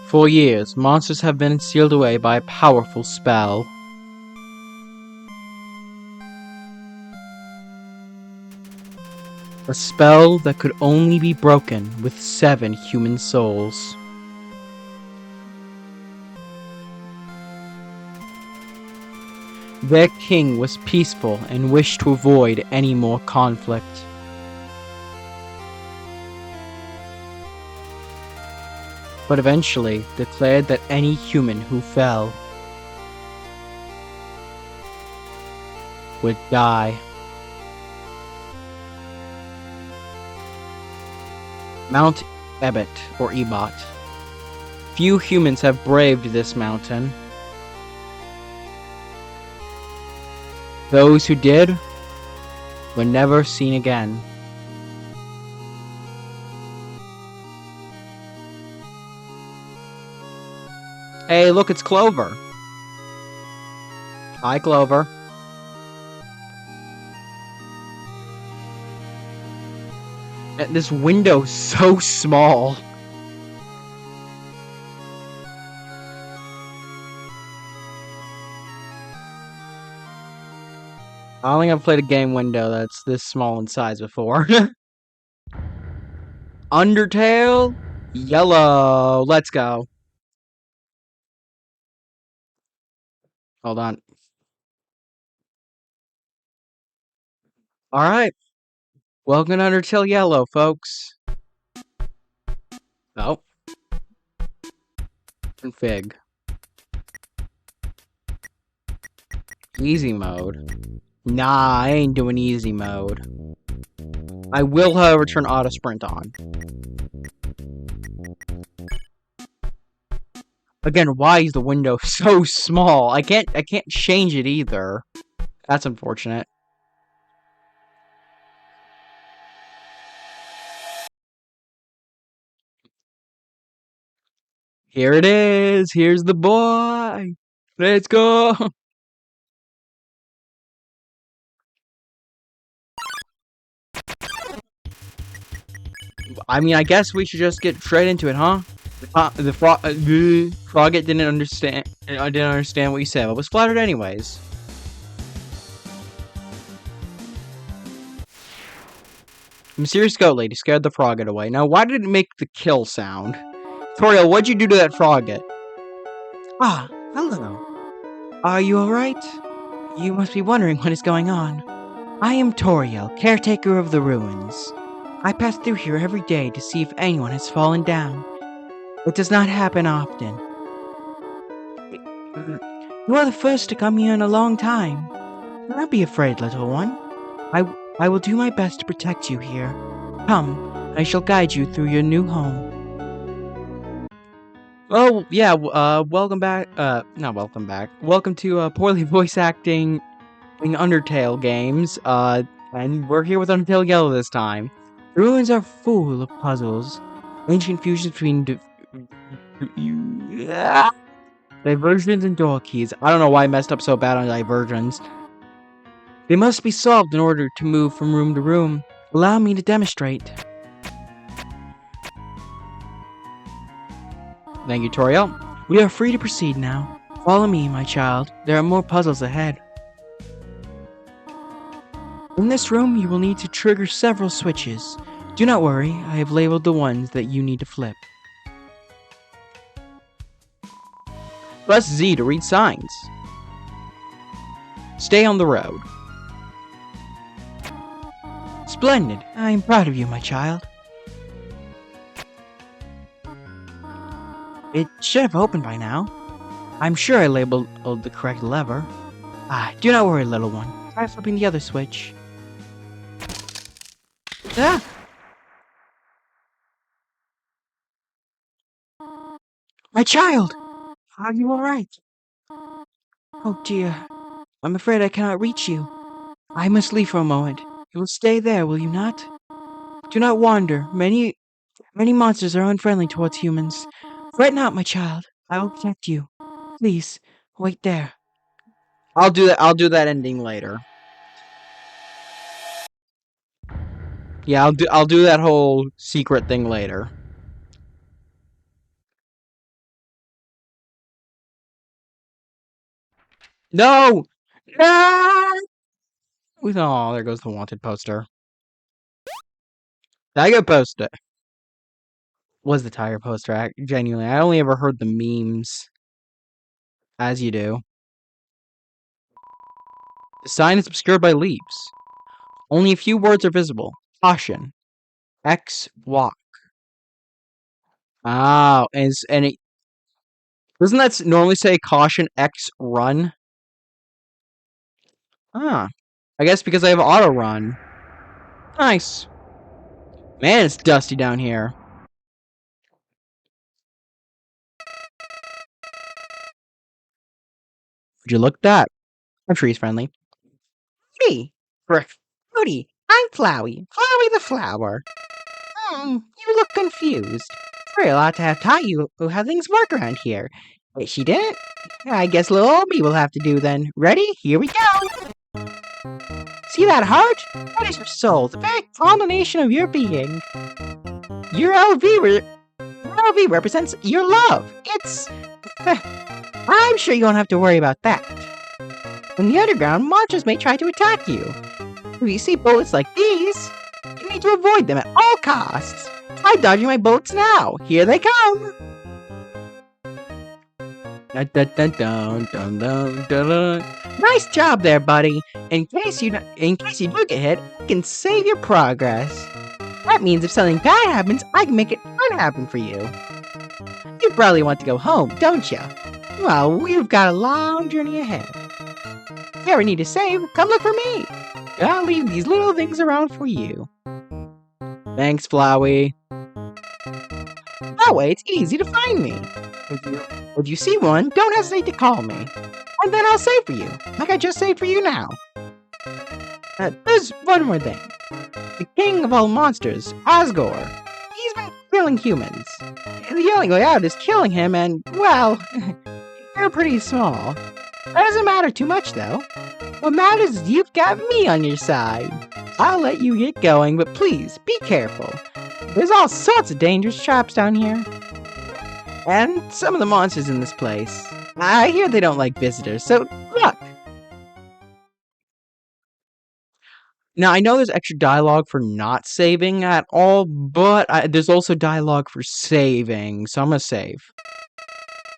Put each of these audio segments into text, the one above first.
For years, monsters have been sealed away by a powerful spell. A spell that could only be broken with 7 human souls. Their king was peaceful and wished to avoid any more conflict. But eventually declared that any human who fell would die. Mount Ebot, or Ebot. Few humans have braved this mountain. Those who did were never seen again. Hey, look, it's Clover. Hi, Clover. And this window's so small. I don't think I've played a game window that's this small in size before. Undertale? Yellow. Let's go. Hold on. Alright. Welcome to Undertale Yellow, folks. Oh. Config. Easy mode. Nah, I ain't doing easy mode. I will, however, turn auto sprint on. Again, why is the window so small? I can't change it either. That's unfortunate. Here it is. Here's the boy. Let's go. I mean, I guess we should just get straight into it, huh? The Frogget didn't understand. I didn't understand what you said, but was flattered anyways. The mysterious goat lady scared the Frogget away. Now, why did it make the kill sound? Toriel, what'd you do to that Frogget? Ah, hello. Are you alright? You must be wondering what is going on. I am Toriel, caretaker of the ruins. I pass through here every day to see if anyone has fallen down. It does not happen often. You are the first to come here in a long time. Do not be afraid, little one. I will do my best to protect you here. Come, I shall guide you through your new home. Oh, yeah, welcome back. Not welcome back. Welcome to, poorly voice acting in Undertale games. And we're here with Undertale Yellow this time. The ruins are full of puzzles, ancient fusions between Diversions and door keys. I don't know why I messed up so bad on diversions. They must be solved in order to move from room to room. Allow me to demonstrate. Thank you, Toriel. We are free to proceed now. Follow me, my child. There are more puzzles ahead. In this room, you will need to trigger several switches. Do not worry, I have labeled the ones that you need to flip. Press Z to read signs. Stay on the road. Splendid. I am proud of you, my child. It should have opened by now. I'm sure I labeled the correct lever. Do not worry, little one. Try flipping the other switch. Ah! My child! Are you alright? Oh dear. I'm afraid I cannot reach you. I must leave for a moment. You will stay there, will you not? Do not wander. Many monsters are unfriendly towards humans. Fret not, my child. I will protect you. Please, wait there. I'll do that. I'll do that ending later. Yeah, I'll do that whole secret thing later. No! No! Oh, there goes the wanted poster. Tiger poster. Was the tiger poster, genuinely. I only ever heard the memes. As you do. The sign is obscured by leaves. Only a few words are visible. Caution. X walk. Oh, and it doesn't that normally say caution X run? Huh. I guess because I have auto run. Nice. Man, it's dusty down here. Would you look at that? Our tree's friendly. Hey, Fruity, I'm Flowey. Flowey the flower. You look confused. Real ought to have taught you how things work around here. But she didn't? I guess little old me will have to do then. Ready? Here we go! See that heart? That is your soul, the very culmination of your being. Your LV represents your love. It's... I'm sure you won't have to worry about that. In the underground, monsters may try to attack you. If you see bullets like these, you need to avoid them at all costs. Try dodging my bullets now. Here they come. Dun, dun, dun, dun, dun, dun, dun. Nice job there, buddy. In case you do get hit, I can save your progress. That means if something bad happens, I can make it good happen for you. You probably want to go home, don't you? Well, we've got a long journey ahead. If you ever need to save, come look for me. I'll leave these little things around for you. Thanks, Flowey. That way, it's easy to find me. If you see one, don't hesitate to call me. And then I'll save for you, like I just saved for you now. There's one more thing. The king of all monsters, Asgore, he's been killing humans. The only way out is killing him and, well, you're pretty small. That doesn't matter too much, though. What matters is you've got me on your side. I'll let you get going, but please, be careful. There's all sorts of dangerous traps down here. And some of the monsters in this place. I hear they don't like visitors, so look. Now, I know there's extra dialogue for not saving at all, but there's also dialogue for saving, so I'm gonna save.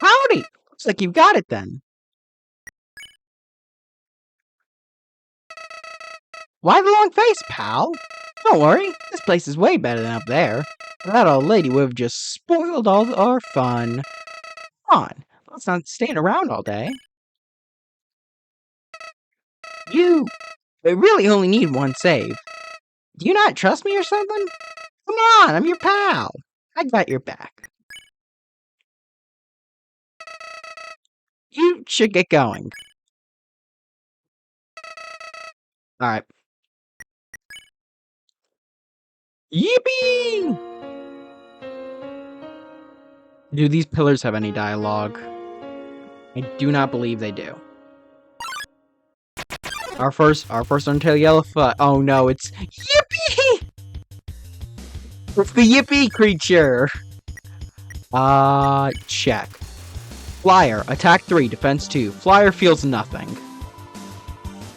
Howdy! Looks like you've got it then. Why the long face, pal? Don't worry, this place is way better than up there. That old lady would have just spoiled all our fun. Come on, let's not stand around all day. I really only need one save. Do you not trust me or something? Come on, I'm your pal. I got your back. You should get going. Alright. Yippee! Do these pillars have any dialogue? I do not believe they do. Our first Undertale Yellow Foot. Oh no, it's Yippee! It's the Yippee creature! Check. Flyer, attack 3, defense 2. Flyer feels nothing.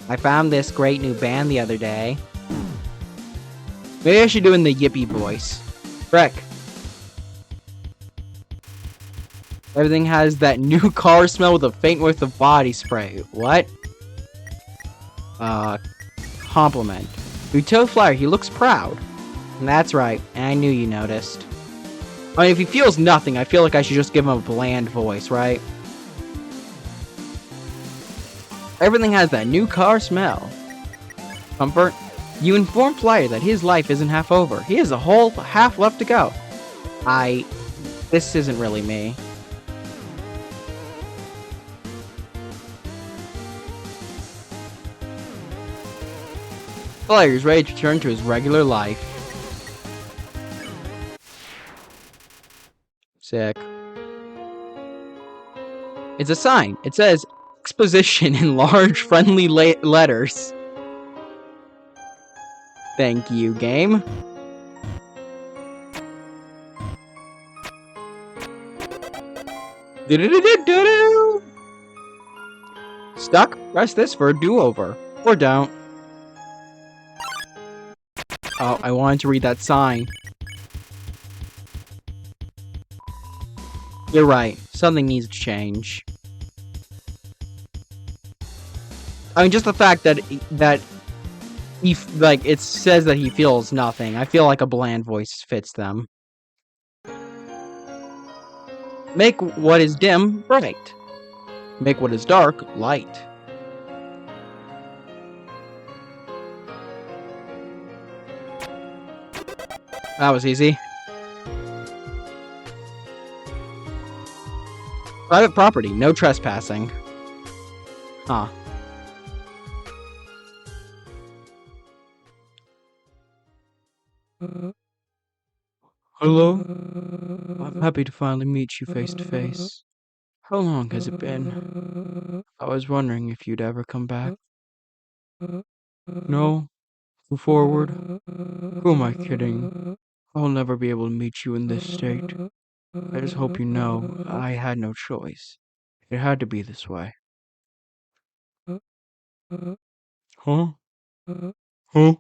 I found this great new band the other day. Maybe I should do it in the Yippee voice. Frick. Everything has that new car smell with a faint whiff of body spray. What? Compliment. We told Flyer he looks proud. And that's right, and I knew you noticed. I mean, if he feels nothing, I feel like I should just give him a bland voice, right? Everything has that new car smell. Comfort. You inform Flyer that his life isn't half over. He has a whole half left to go. This isn't really me. Flyer is ready to return to his regular life. Sick. It's a sign. It says exposition in large friendly letters. Thank you, game. Stuck? Press this for a do-over. Or don't. Oh, I wanted to read that sign. You're right. Something needs to change. I mean, just the fact that it says that he feels nothing. I feel like a bland voice fits them. Make what is dim bright. Make what is dark light. That was easy. Private property, no trespassing. Huh. Hello? I'm happy to finally meet you face to face. How long has it been? I was wondering if you'd ever come back. No? Go forward? Who am I kidding? I'll never be able to meet you in this state. I just hope you know I had no choice. It had to be this way. Huh? Huh? Who?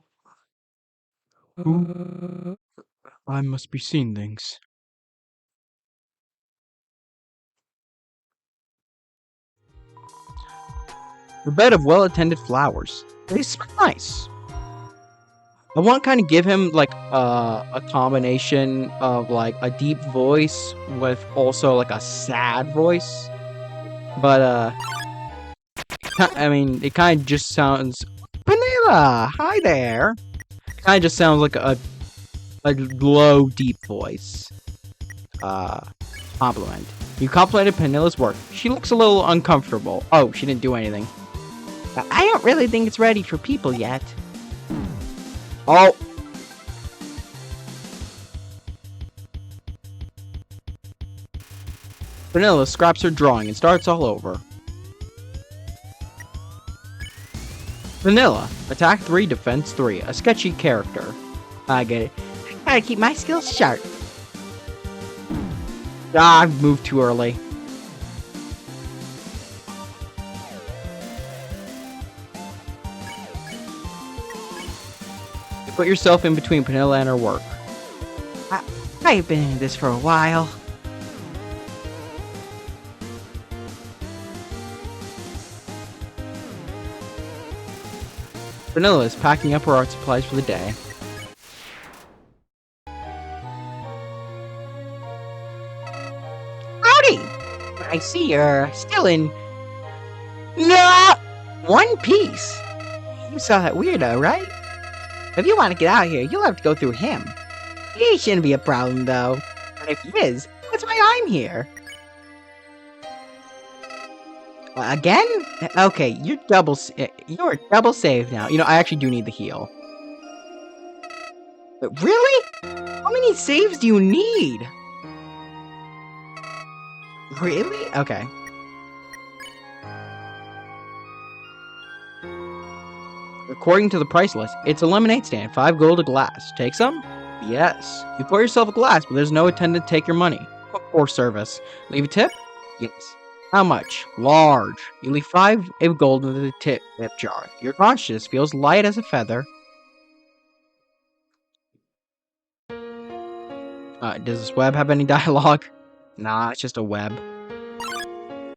I must be seeing things. A bed of well-attended flowers. They smell nice. I want to kind of give him like a combination of like a deep voice with also like a sad voice. But I mean, it kind of just sounds Vanilla. Hi there. It kind of just sounds like a low, deep voice. Compliment. You complimented Panilla's work. She looks a little uncomfortable. Oh, she didn't do anything. I don't really think it's ready for people yet. Oh. Vanilla scraps her drawing and starts all over. Vanilla, attack 3, defense 3. A sketchy character. I get it. I gotta keep my skills sharp. Ah, I've moved too early. You put yourself in between Penilla and her work. I've been in this for a while. Vanilla is packing up her art supplies for the day. Howdy! I see you're still in... No! One Piece! You saw that weirdo, right? If you want to get out of here, you'll have to go through him. He shouldn't be a problem, though. But if he is, that's why I'm here. Again? Okay, you're double saved now. You know, I actually do need the heal. Really? How many saves do you need? Really? Okay. According to the price list, it's a lemonade stand, 5 gold a glass. Take some? Yes. You pour yourself a glass, but there's no attendant to take your money. Poor service. Leave a tip? Yes. How much? Large. You leave 5 gold in the tip jar. Your conscience feels light as a feather. Does this web have any dialogue? Nah, it's just a web.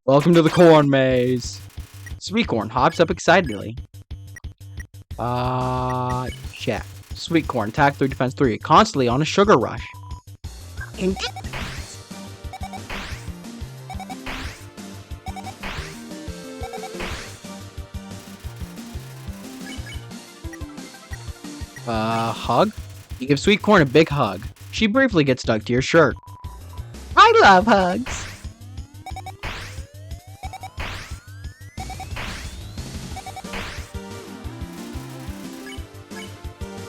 Welcome to the corn maze. Sweet corn hops up excitedly. Check. Sweet corn, attack 3, defense 3. Constantly on a sugar rush. Hug? You give Sweet Corn a big hug. She briefly gets stuck to your shirt. I love hugs.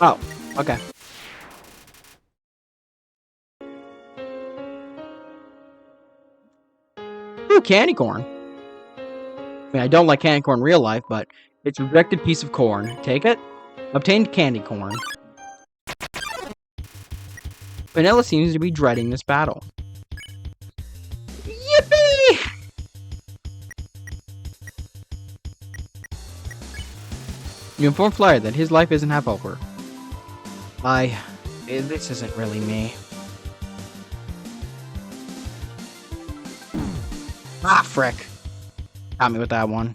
Oh, okay. Ooh, candy corn. I mean, I don't like candy corn in real life, but it's a rejected piece of corn. Take it. Obtained candy corn. Vanilla seems to be dreading this battle. Yippee! You inform Flyer that his life isn't half over. This isn't really me. Ah, frick. Got me with that one.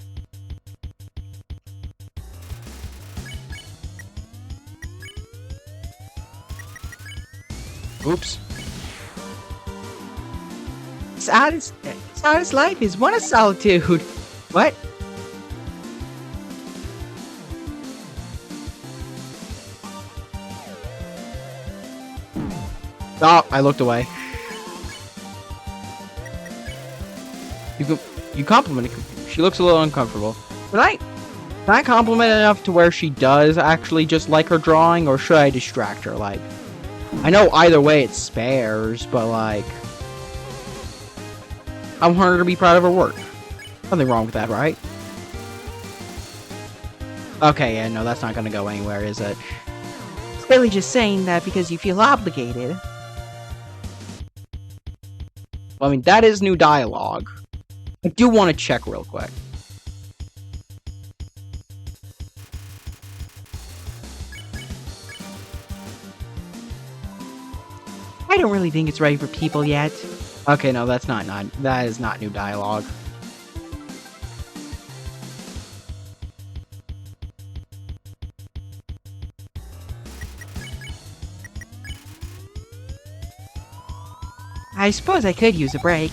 Oops. Saddest life is one of solitude. What? Oh, I looked away. You complimented. She looks a little uncomfortable. Can I compliment enough to where she does actually just like her drawing, or should I distract her? Like, I know either way it spares, but like, I want her to be proud of her work. Nothing wrong with that, right? Okay, yeah, no, that's not gonna go anywhere, is it? It's really just saying that because you feel obligated. Well, I mean, that is new dialogue. I do want to check real quick. I don't really think it's ready for people yet. Okay, no, that is not new dialogue. I suppose I could use a break.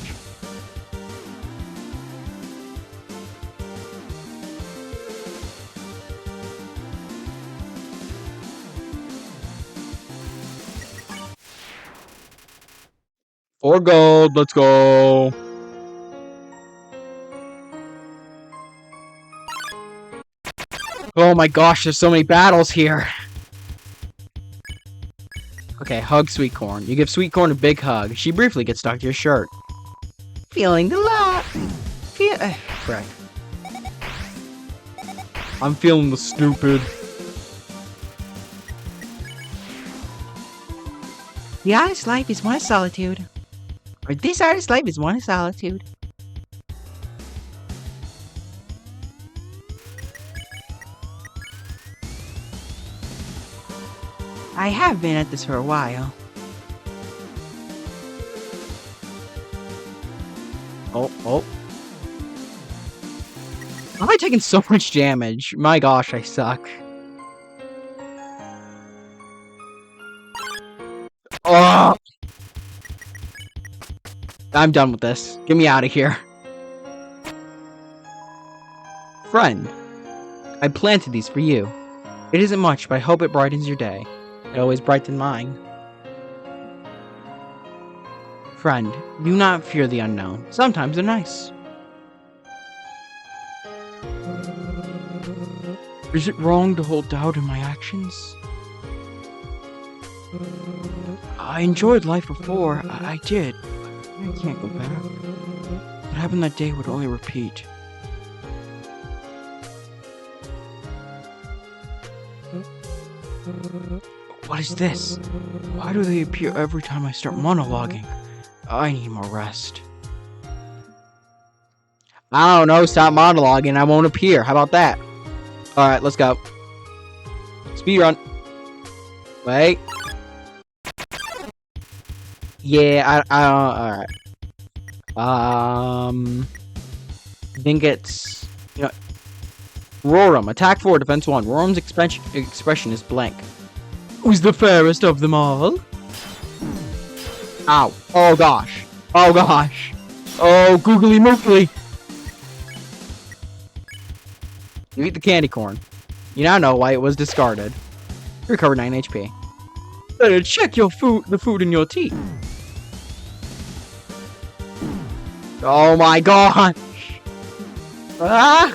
For gold, let's go. Oh my gosh, there's so many battles here. Okay, hug Sweet Corn. You give Sweet Corn a big hug. She briefly gets stuck to your shirt. Feeling the lot. Frick. I'm feeling the stupid. The artist's life is one of solitude. Or this artist's life is one of solitude. I have been at this for a while. Oh. Why am I taking so much damage? My gosh, I suck. Oh! I'm done with this. Get me out of here. Friend, I planted these for you. It isn't much, but I hope it brightens your day. It always brightened mine. Friend, do not fear the unknown. Sometimes they're nice. Is it wrong to hold doubt in my actions? I enjoyed life before. I did. I can't go back. What happened that day would only repeat. What is this? Why do they appear every time I start monologuing? I need more rest. I don't know, stop monologuing, I won't appear. How about that? Alright, let's go. Speedrun. Wait. Yeah, alright. I think it's, Roram, attack 4, defense 1. Roram's expression is blank. Who's the fairest of them all? Ow. Oh gosh. Oh gosh. Oh, googly moogly. You eat the candy corn. You now know why it was discarded. You recover 9 HP. Better check the food in your teeth. Oh my gosh. Ah!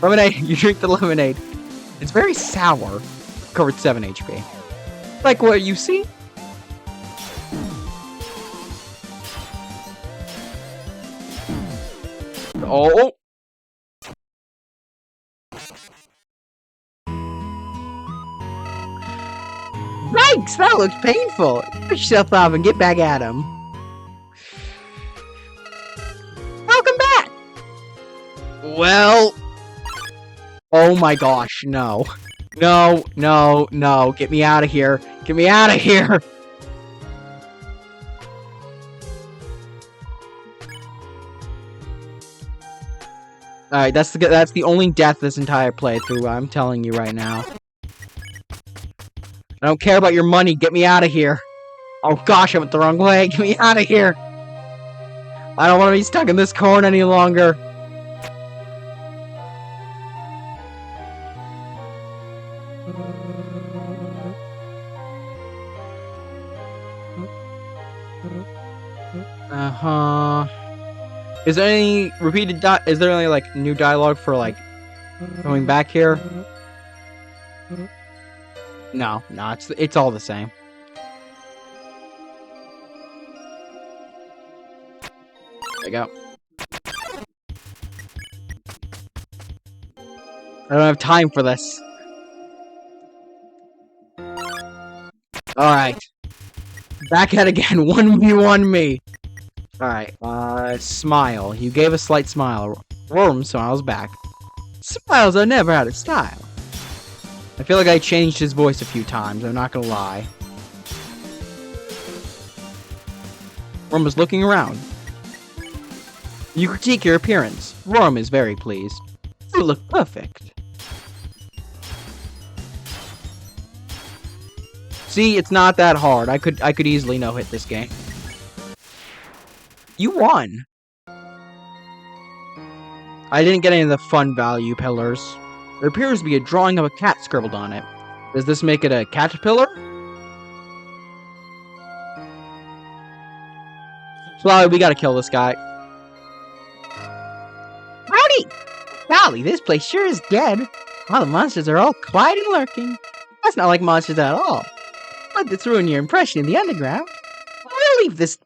Lemonade. You drink the lemonade. It's very sour. Covered 7 HP. Like what you see? Oh! Yikes! That looks painful! Push yourself up and get back at him. Welcome back! Well... Oh my gosh, no. No, no, no. Get me out of here. Get me out of here. Alright, that's the only death this entire playthrough, I'm telling you right now. I don't care about your money, get me out of here. Oh gosh, I went the wrong way, get me out of here. I don't want to be stuck in this corn any longer. Uh-huh. Is there any repeated is there any like new dialogue for like going back here? No, it's all the same. There you go. I don't have time for this. Alright. Back at again, 1v1 me. Alright, smile. You gave a slight smile. Worm smiles back. Smiles are never out of style. I feel like I changed his voice a few times, I'm not gonna lie. Worm is looking around. You critique your appearance. Worm is very pleased. You look perfect. See, it's not that hard. I could easily no-hit this game. You won! I didn't get any of the fun value pillars. There appears to be a drawing of a cat scribbled on it. Does this make it a caterpillar? Flower, we gotta kill this guy. Howdy! Golly, this place sure is dead. All the monsters are all quiet and lurking. That's not like monsters at all. Let this ruin your impression in the underground. We'll leave this.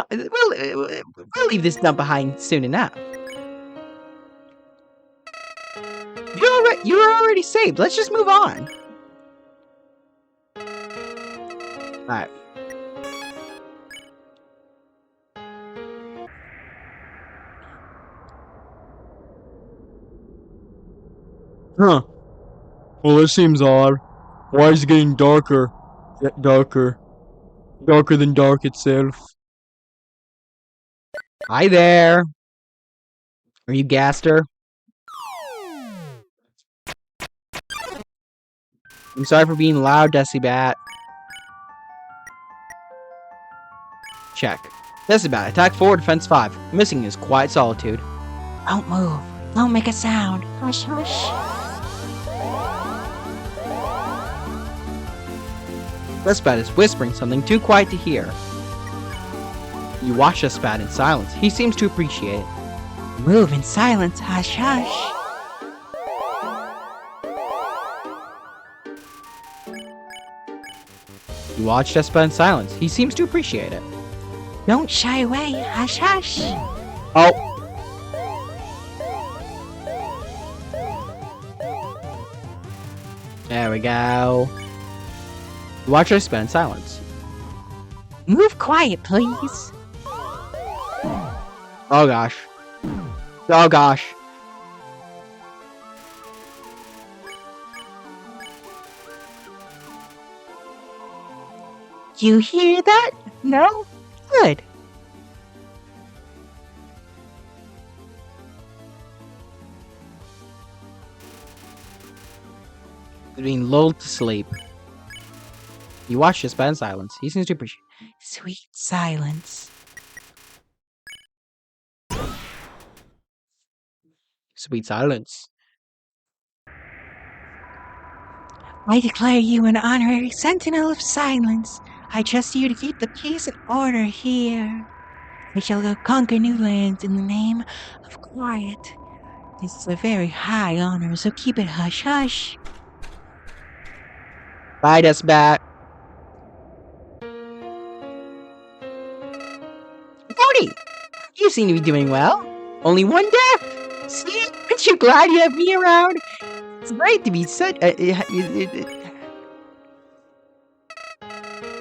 We'll leave this dump behind soon enough. You're already saved. Let's just move on. Alright. Huh. Well, this seems odd. Why is it getting darker? Yet darker. Darker than dark itself. Hi there. Are you Gaster? I'm sorry for being loud, Decibat. Check. Decibat, attack 4, defense 5. Missing is quiet solitude. Don't move. Don't make a sound. Hush, hush. Decibat is whispering something too quiet to hear. You watch Decibat in silence. He seems to appreciate it. Move in silence. Hush, hush. You watch Decibat in silence. He seems to appreciate it. Don't shy away. Hush, hush. Oh. There we go. You watch Decibat in silence. Move quiet, please. Oh gosh. Oh gosh. You hear that? No? Good. Being lulled to sleep. You watch Decibat in silence. He seems to appreciate it. Sweet silence. Sweet silence. I declare you an honorary sentinel of silence. I trust you to keep the peace and order here. I shall go conquer new lands in the name of quiet. This is a very high honor, so keep it hush hush. Bye, Decibat. Howdy! You seem to be doing well. Only one death. See? Aren't you glad you have me around? It's great to be such.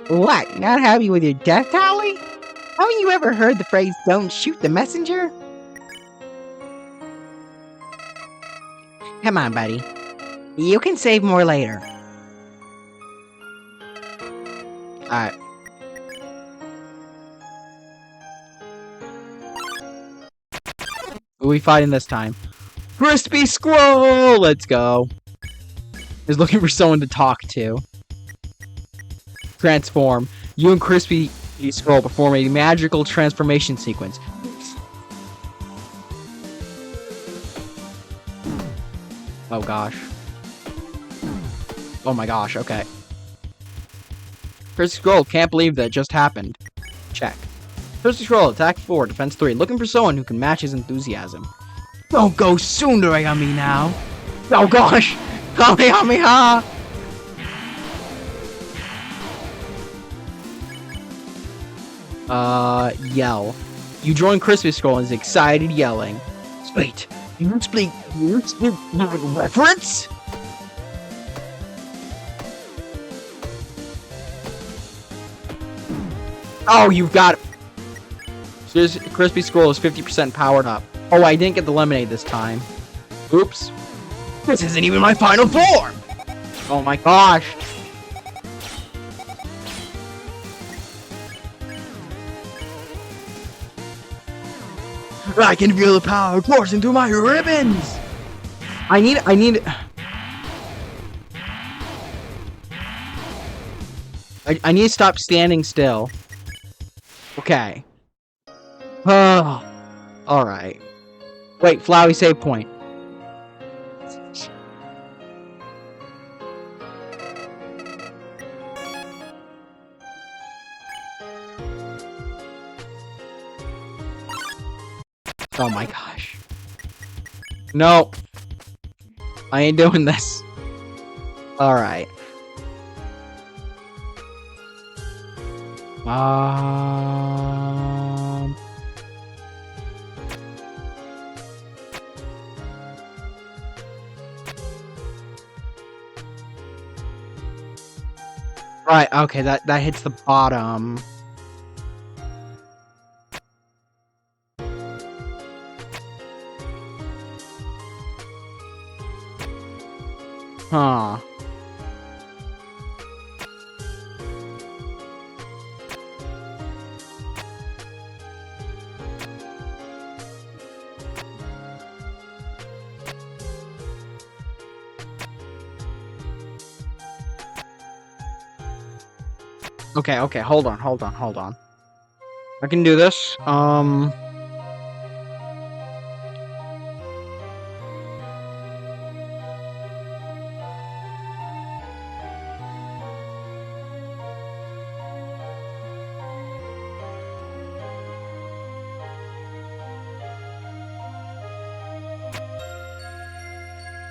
What? Not happy with your death tally? Haven't you ever heard the phrase "Don't shoot the messenger"? Come on, buddy. You can save more later. Alright. Who are we fighting this time? Crispy Squirrel! Let's go. He's looking for someone to talk to. Transform. You and Crispy Squirrel perform a magical transformation sequence. Oh gosh. Oh my gosh, okay. Crispy Squirrel can't believe that just happened. Check. Crispy Squirrel, attack 4, defense 3. Looking for someone who can match his enthusiasm. Don't go tsundere on me now. Oh gosh! Kamehameha! Yell. You join Crispy Squirrel and is excited yelling. Wait, you speak reference? Oh, you've got it. Crispy Squirrel is 50% powered up. Oh, I didn't get the lemonade this time. Oops. This isn't even my final form! Oh my gosh. I can feel the power coursing through my ribbons! I need... I need to stop standing still. Okay. Oh. Alright. Wait, Flowey save point. Oh my gosh. No. I ain't doing this. Alright. Right, okay, that hits the bottom. Huh. Okay, hold on. I can do this.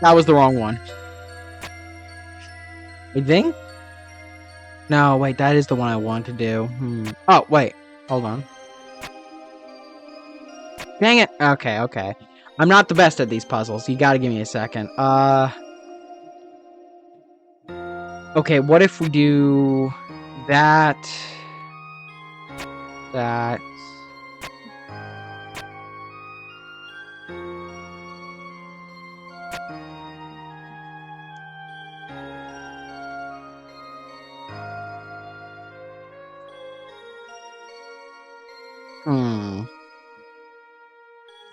That was the wrong one. I think? No, wait, that is the one I want to do. Oh, wait. Hold on. Dang it. Okay. I'm not the best at these puzzles. You gotta give me a second. Okay, what if we do... that...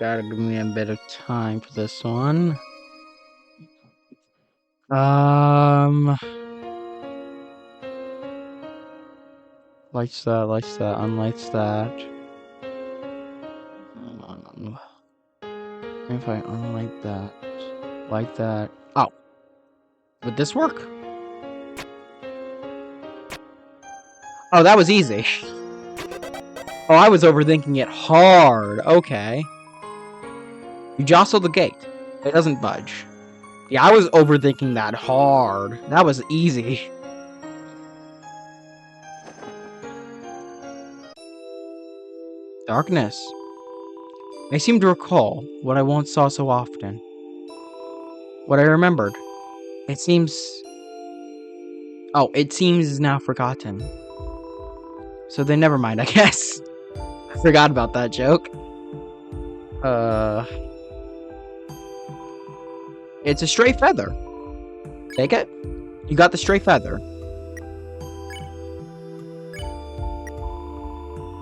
Gotta give me a bit of time for this one. Lights that, unlights that. If I unlight that, like that. Oh. Would this work? Oh, that was easy. Oh, I was overthinking it hard. Okay. You jostle the gate. It doesn't budge. Yeah, I was overthinking that hard. That was easy. Darkness. I seem to recall what I once saw so often. What I remembered. It seems... Oh, it seems now forgotten. So then never mind, I guess. I forgot about that joke. It's a stray feather. Take it. You got the stray feather.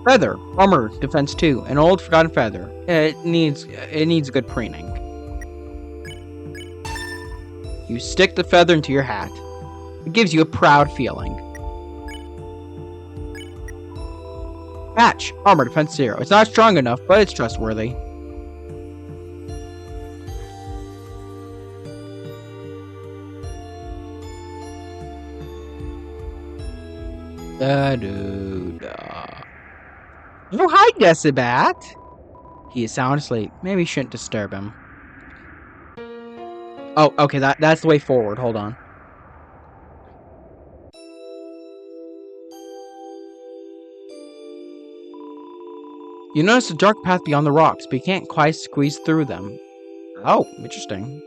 Feather, armor, defense 2, an old forgotten feather. It needs a good preening. You stick the feather into your hat. It gives you a proud feeling. Patch, armor, defense 0. It's not strong enough, but it's trustworthy. Oh, hi, Decibat. He is sound asleep. Maybe you shouldn't disturb him. Oh, okay, that's the way forward. Hold on. You notice a dark path beyond the rocks, but you can't quite squeeze through them. Oh, interesting.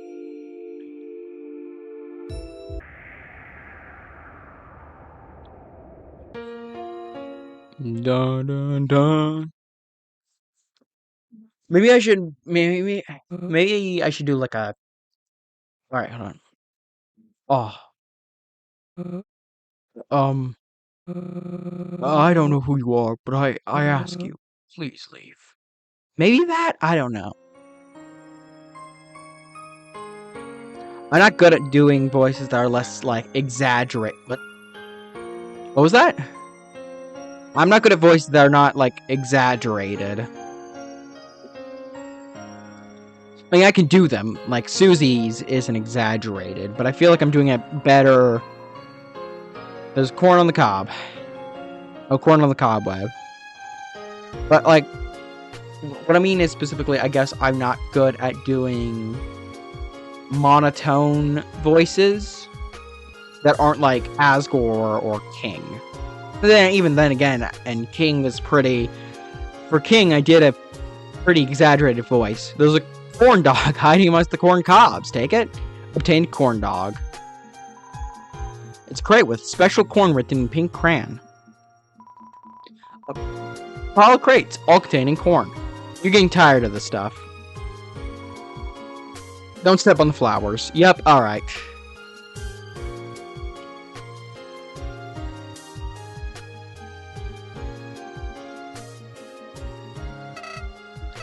Dun dun dun. Maybe I should do like a. All right, hold on. Oh, I don't know who you are, but I ask you, please leave. Maybe that? I don't know. I'm not good at doing voices that are less, like, exaggerate. What was that? I'm not good at voices that are not, like, exaggerated. I mean, I can do them. Like, Susie's isn't exaggerated, but I feel like I'm doing it better. There's corn on the cob. Oh, corn on the cobweb. But, like, what I mean is specifically, I guess I'm not good at doing monotone voices that aren't like Asgore or King. But then, even then again, and King was pretty. For King, I did a pretty exaggerated voice. There's a corn dog hiding amongst the corn cobs. Take it. Obtained corn dog. It's a crate with special corn written in pink crayon. A pile of crates, all containing corn. You're getting tired of this stuff. Don't step on the flowers. Yep, alright.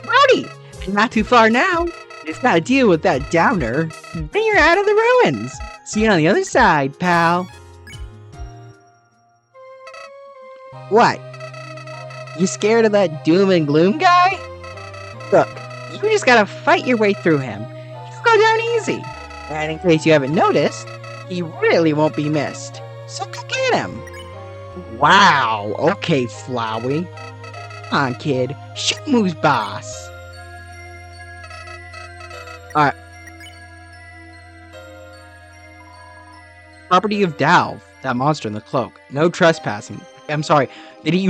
Howdy! Not too far now. Just gotta deal with that downer. Then you're out of the ruins. See you on the other side, pal. What? You scared of that doom and gloom guy? Look, you just gotta fight your way through him. He'll go down easy. And in case you haven't noticed, he really won't be missed. So go get him. Wow, okay, Flowey. Come on, kid. Shoot Moo's boss. Alright. Property of Dalv, that monster in the cloak. No trespassing. I'm sorry. Did he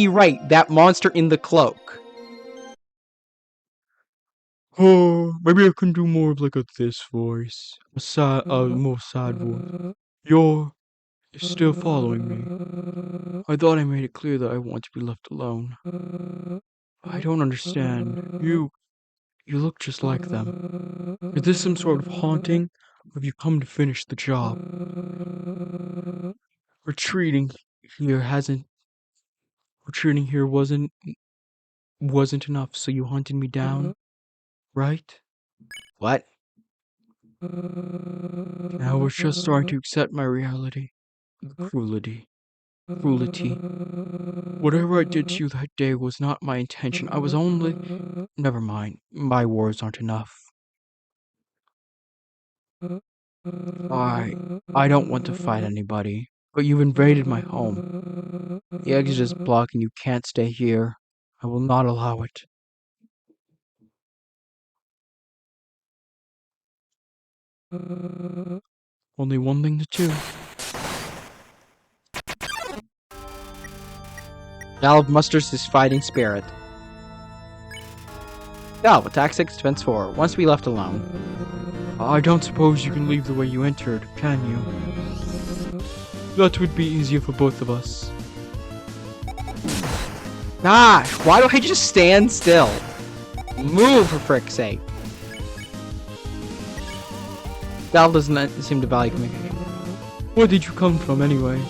write that monster in the cloak? Oh, maybe I can do more of like this voice. A more sad voice. You're still following me. I thought I made it clear that I want to be left alone. I don't understand. You look just like them. Is this some sort of haunting? Or have you come to finish the job? Retreating here wasn't enough, so you hunted me down, right? What? I was just starting to accept my reality. Cruelty. Whatever I did to you that day was not my intention. I was only... Never mind. My words aren't enough. I don't want to fight anybody, but you've invaded my home. The exit is blocked and you can't stay here. I will not allow it. Only one thing to do. Dalv musters his fighting spirit. Dalv, attack 6, defense 4. Once we left alone. I don't suppose you can leave the way you entered, can you? That would be easier for both of us. Gosh, why do I just stand still? Move, for frick's sake. Dal doesn't seem to value communication. Where did you come from anyway?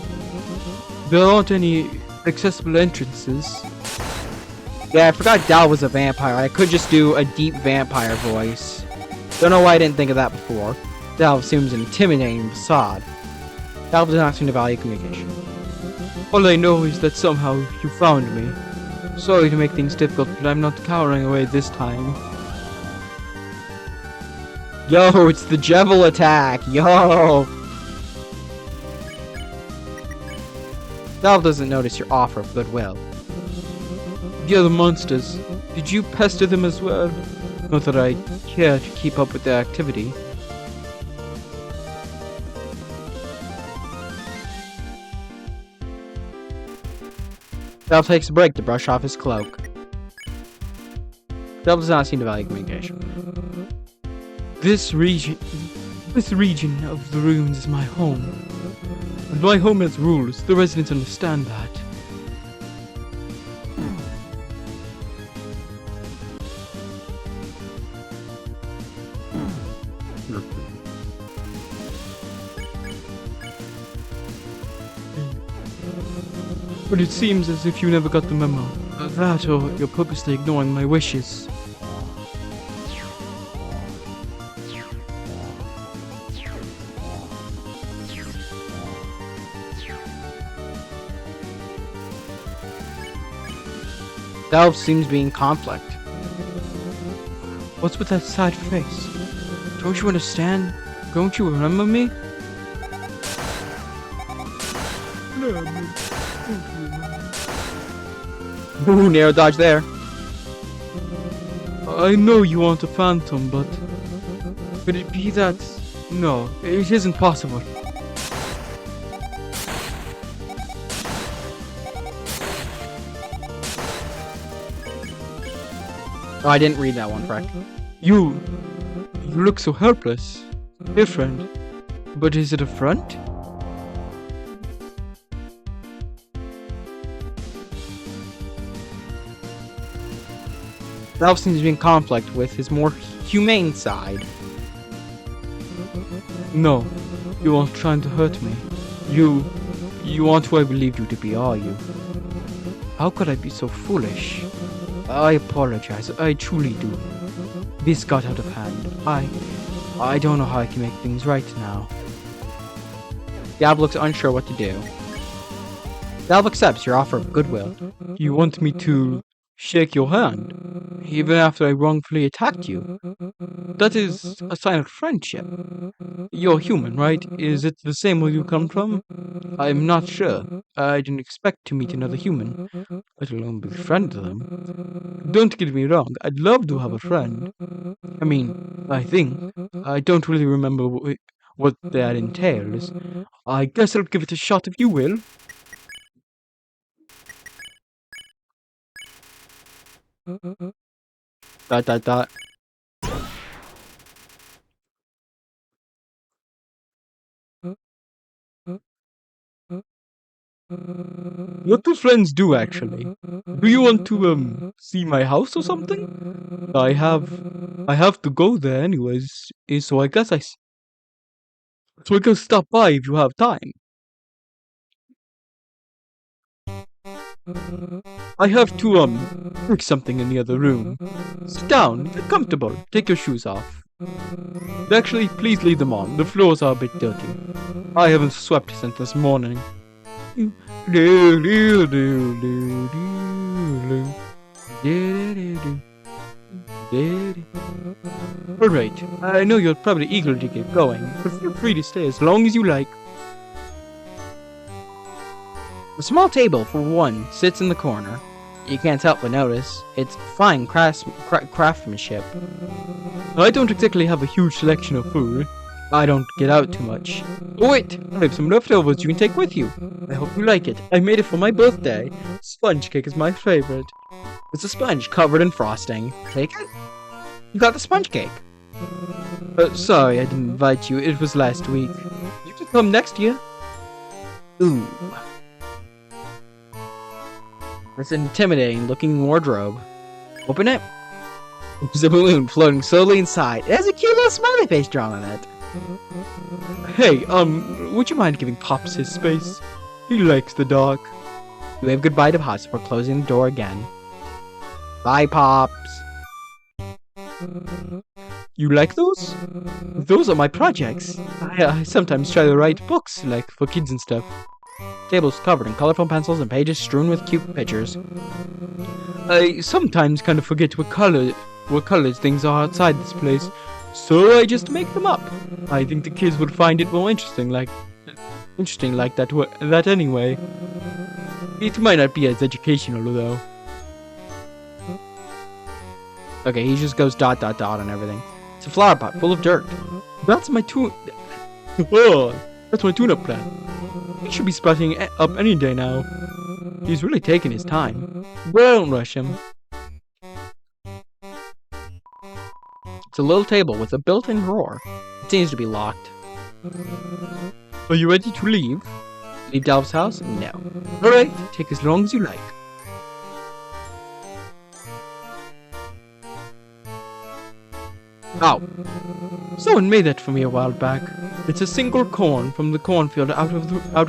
There aren't any accessible entrances. Yeah, I forgot Dal was a vampire. I could just do a deep vampire voice. Don't know why I didn't think of that before. Dal assumes an intimidating facade. Dal does not seem to value communication. All I know is that somehow you found me. Sorry to make things difficult, but I'm not cowering away this time. Yo, it's the Jevil attack! Yo! Dal doesn't notice your offer of goodwill. The other monsters, did you pester them as well? Not that I care to keep up with their activity. Dal takes a break to brush off his cloak. Dal does not seem to value communication. This region of the ruins is my home. And my home has rules. The residents understand that. But it seems as if you never got the memo. That or you're purposely ignoring my wishes. Dal seems to be in conflict. What's with that sad face? Don't you understand? Don't you remember me? Ooh, narrow dodge there. I know you want a phantom, but could it be that? No, it isn't possible. Oh, I didn't read that one, Freck. You look so helpless. Different. But is it a front? Dal seems to be in conflict with his more humane side. No, you aren't trying to hurt me. You aren't who I believed you to be, are you? How could I be so foolish? I apologize, I truly do. This got out of hand. I don't know how I can make things right now. Dal looks unsure what to do. Dal accepts your offer of goodwill. You want me to shake your hand, even after I wrongfully attacked you? That is a sign of friendship. You're human, right? Is it the same where you come from? I'm not sure. I didn't expect to meet another human, let alone befriend them. Don't get me wrong, I'd love to have a friend. I mean, I don't really remember what that entails. I guess I'll give it a shot if you will. ... What do friends do, actually? Do you want to, see my house or something? I have to go there anyways, so I guess stop by if you have time. I have to, fix something in the other room. Sit down, get comfortable, take your shoes off. Actually, please leave them on, the floors are a bit dirty. I haven't swept since this morning. Alright, I know you're probably eager to get going, but feel free to stay as long as you like. A small table, for one, sits in the corner. You can't help but notice it's fine craftsmanship. I don't exactly have a huge selection of food. I don't get out too much. Oh wait, I have some leftovers you can take with you. I hope you like it. I made it for my birthday. Sponge cake is my favorite. It's a sponge covered in frosting. Take it. You got the sponge cake. Sorry I didn't invite you. It was last week. You can come next year. Ooh. It's an intimidating looking wardrobe. Open it. There's a balloon floating slowly inside. It has a cute little smiley face drawn on it. Hey, would you mind giving Pops his space? He likes the dark. You wave goodbye to Pops before closing the door again. Bye, Pops. You like those? Those are my projects. I sometimes try to write books, like for kids and stuff. Tables covered in colorful pencils and pages strewn with cute pictures. I sometimes kind of forget what colors things are outside this place, so I just make them up. I think the kids would find it more interesting like that anyway. It might not be as educational though. Okay, he just goes ... on everything. It's a flower pot full of dirt. That's my that's my tune-up plant. He should be sprouting up any day now. He's really taking his time. Don't rush him. It's a little table with a built-in drawer. It seems to be locked. Are you ready to leave? Leave Delph's house? No. Alright, take as long as you like. Oh. Someone made that for me a while back. It's a single corn from the cornfield out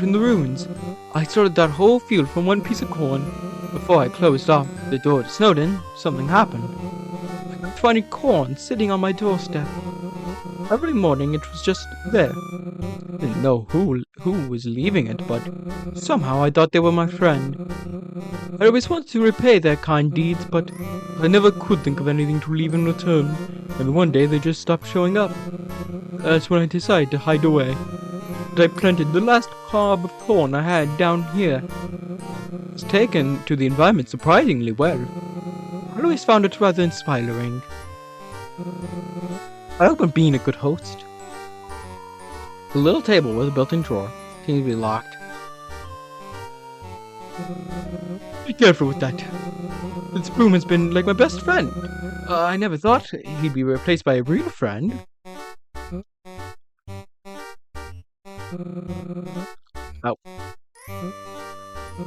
in the ruins. I sorted that whole field from one piece of corn. Before I closed off the door to Snowden, something happened. I kept finding corn sitting on my doorstep. Every morning it was just there. I didn't know who was leaving it, but somehow I thought they were my friend. I always wanted to repay their kind deeds, but I never could think of anything to leave in return, and one day they just stopped showing up. That's when I decided to hide away. But I planted the last cob of corn I had down here. It's taken to the environment surprisingly well. I always found it rather inspiring. I hope I'm being a good host. The little table with a built-in drawer seems to be locked. Be careful with that. This broom has been like my best friend. I never thought he'd be replaced by a real friend. Oh.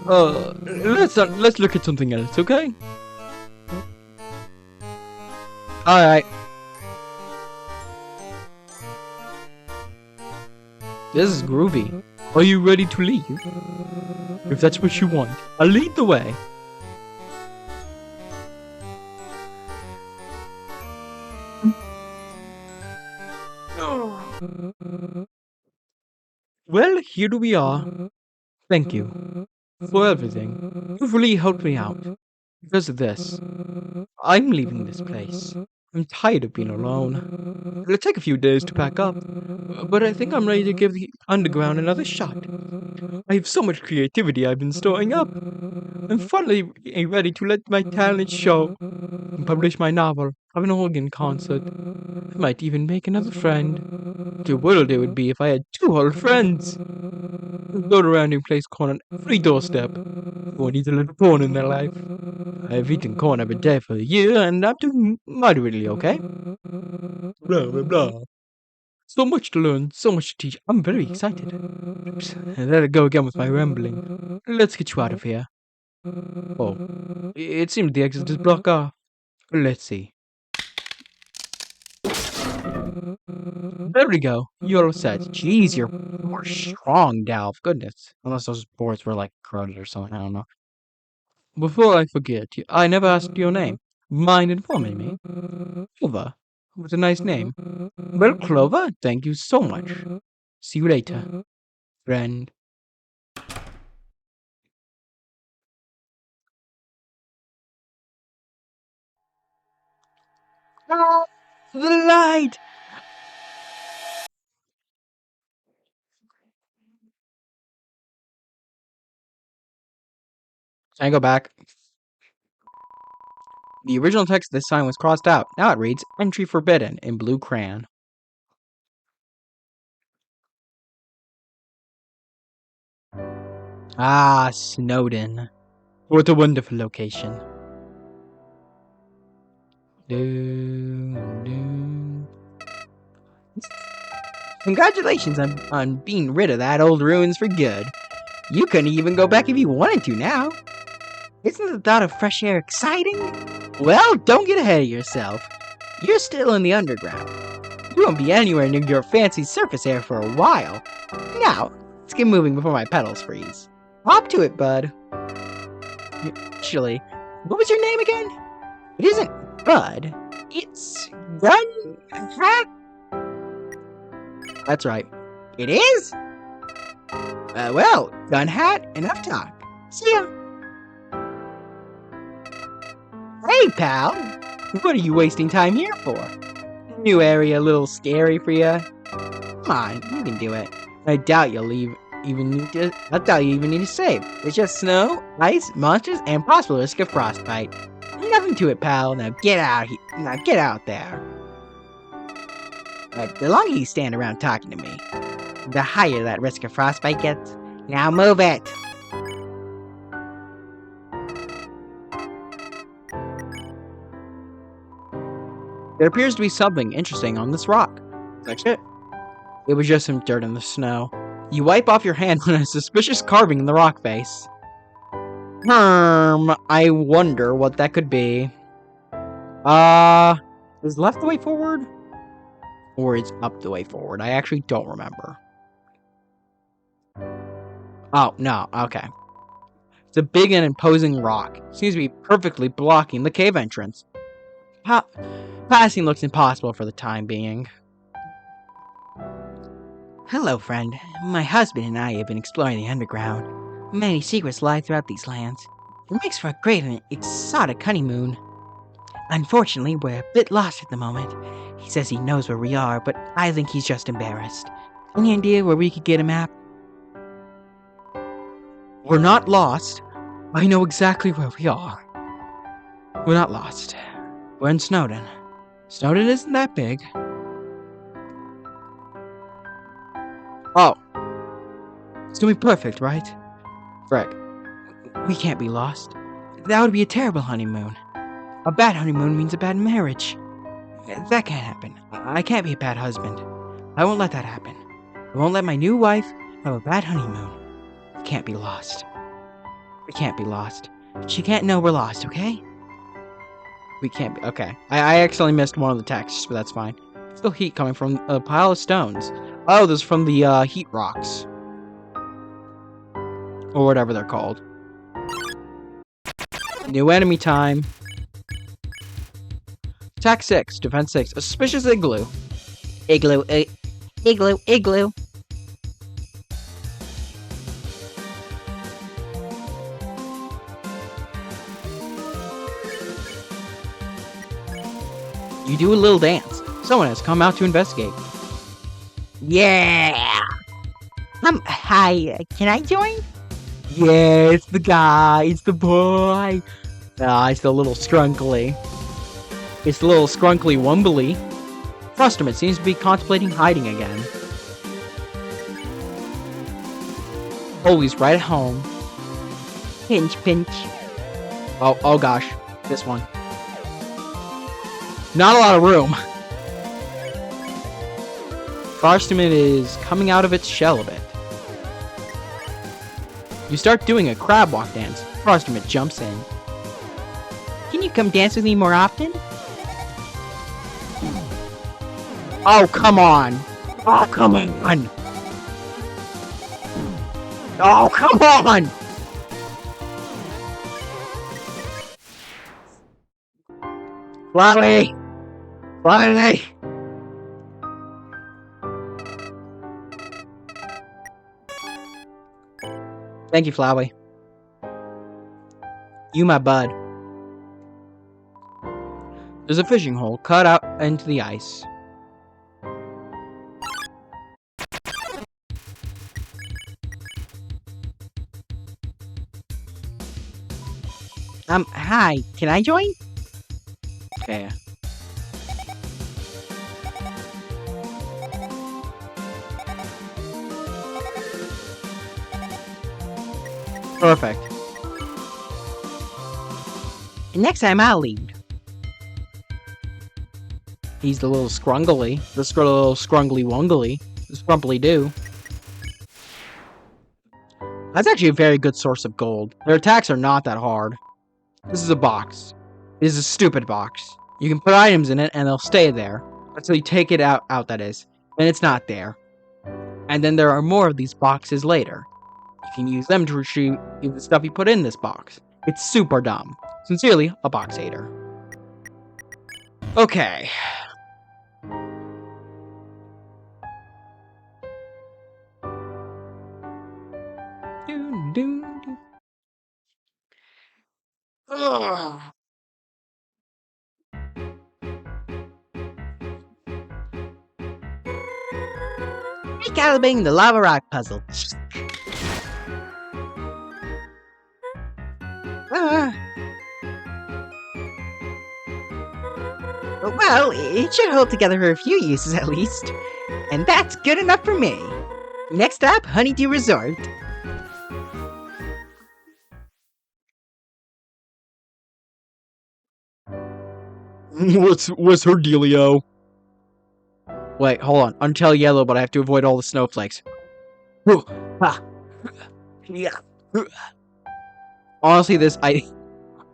Let's look at something else, okay? Alright. This is groovy. Are you ready to leave? If that's what you want, I'll lead the way. Well, here we are. Thank you for everything. You've really helped me out. Because of this, I'm leaving this place. I'm tired of being alone. It'll take a few days to pack up, but I think I'm ready to give the underground another shot. I have so much creativity I've been storing up. I'm finally ready to let my talent show and publish my novel, have an organ concert. I might even make another friend. What a world it would be if I had 2 old friends. Go around and place corn on every doorstep. Everyone needs a little corn in their life. I've eaten corn every day for a year, and I'm doing moderately okay. Blah, blah, blah. So much to learn, so much to teach. I'm very excited. Oops, let it go again with my rambling. Let's get you out of here. Oh, it seems the exit is blocked off. Let's see. There we go. You're all set. Jeez, you're more strong, Dalv. Goodness. Unless those boards were like corroded or something. I don't know. Before I forget, I never asked your name. Mind informing me? Clover. What a nice name. Well, Clover, thank you so much. See you later, friend. Ah, the light! Can I go back? The original text of this sign was crossed out. Now it reads, Entry Forbidden, in blue crayon. Ah, Snowden. What a wonderful location. Congratulations on being rid of that old ruins for good. You couldn't even go back if you wanted to now. Isn't the thought of fresh air exciting? Well, don't get ahead of yourself. You're still in the underground. You won't be anywhere near your fancy surface air for a while. Now, let's get moving before my pedals freeze. Hop to it, bud. Actually, what was your name again? It isn't Bud. It's Gun Hat. That's right. It is? Well, Gun Hat, enough talk. See ya. Hey, pal. What are you wasting time here for? New area, a little scary for you? Come on, you can do it. I doubt you'll even need to save. It's just snow, ice, monsters, and possible risk of frostbite. Nothing to it, pal. Now get out here. Now get out there. The longer you stand around talking to me, the higher that risk of frostbite gets. Now move it. There appears to be something interesting on this rock. That's it. It was just some dirt in the snow. You wipe off your hand on a suspicious carving in the rock face. I wonder what that could be. Is left the way forward? Or is up the way forward? I actually don't remember. Oh, no, okay. It's a big and imposing rock. Seems to be perfectly blocking the cave entrance. Passing looks impossible for the time being. Hello, friend. My husband and I have been exploring the underground. Many secrets lie throughout these lands. It makes for a great and exotic honeymoon. Unfortunately, we're a bit lost at the moment. He says he knows where we are, but I think he's just embarrassed. Any idea where we could get a map? We're not lost. I know exactly where we are. We're not lost. We're in Snowden. Snowden isn't that big. Oh. It's gonna be perfect, right? Frick. We can't be lost. That would be a terrible honeymoon. A bad honeymoon means a bad marriage. That can't happen. I can't be a bad husband. I won't let that happen. I won't let my new wife have a bad honeymoon. We can't be lost. We can't be lost. She can't know we're lost, okay? We can't be. Okay. I accidentally missed one of the texts, but that's fine. Still heat coming from a pile of stones. Oh, this is from the heat rocks. Or whatever they're called. New enemy time. Attack 6, defense 6. A suspicious igloo. Igloo. You do a little dance. Someone has come out to investigate. Yeah! Hi, can I join? Yeah, it's the guy, it's the boy. It's the little scrunkly. It's the little scrunkly wumbly. Frosterman seems to be contemplating hiding again. Oh, he's right at home. Pinch. Oh gosh, this one. Not a lot of room. Frosterman is coming out of its shell a bit. You start doing a crab walk dance. Frosterman jumps in. Can you come dance with me more often? Oh, come on. Oh, come on. Oh, come on. Flowey. Thank you, Flowey. You my bud. There's a fishing hole cut out into the ice. Hi, can I join? Okay. Perfect. Next time I'll lead. He's the little scrungly. The little scrungly wungly. The scrumply do. That's actually a very good source of gold. Their attacks are not that hard. This is a box. It is a stupid box. You can put items in it and they'll stay there. So you take it out, that is, and it's not there. And then there are more of these boxes later. You can use them to retrieve the stuff you put in this box. It's super dumb. Sincerely, a box hater. Okay. Ugh. Recalibrating the lava rock puzzle. Well, it should hold together for a few uses at least. And that's good enough for me. Next up, Honeydew Resort. What's her dealio? Wait, hold on. Undertale yellow, but I have to avoid all the snowflakes. Yeah. Honestly, I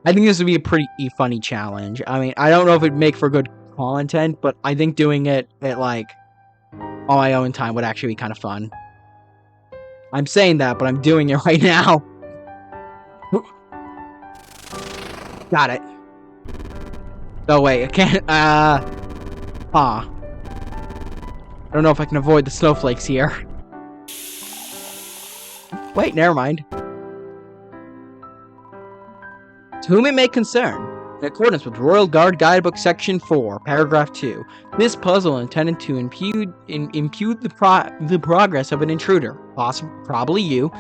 think this would be a pretty funny challenge. I mean, I don't know if it'd make for good content, but I think doing it at like on my own time would actually be kind of fun. I'm saying that, but I'm doing it right now. Got it. Oh wait, I can't. I don't know if I can avoid the snowflakes here. Wait, never mind. To whom it may concern, in accordance with Royal Guard Guidebook Section 4, Paragraph 2, this puzzle intended to impede the progress of an intruder, probably you,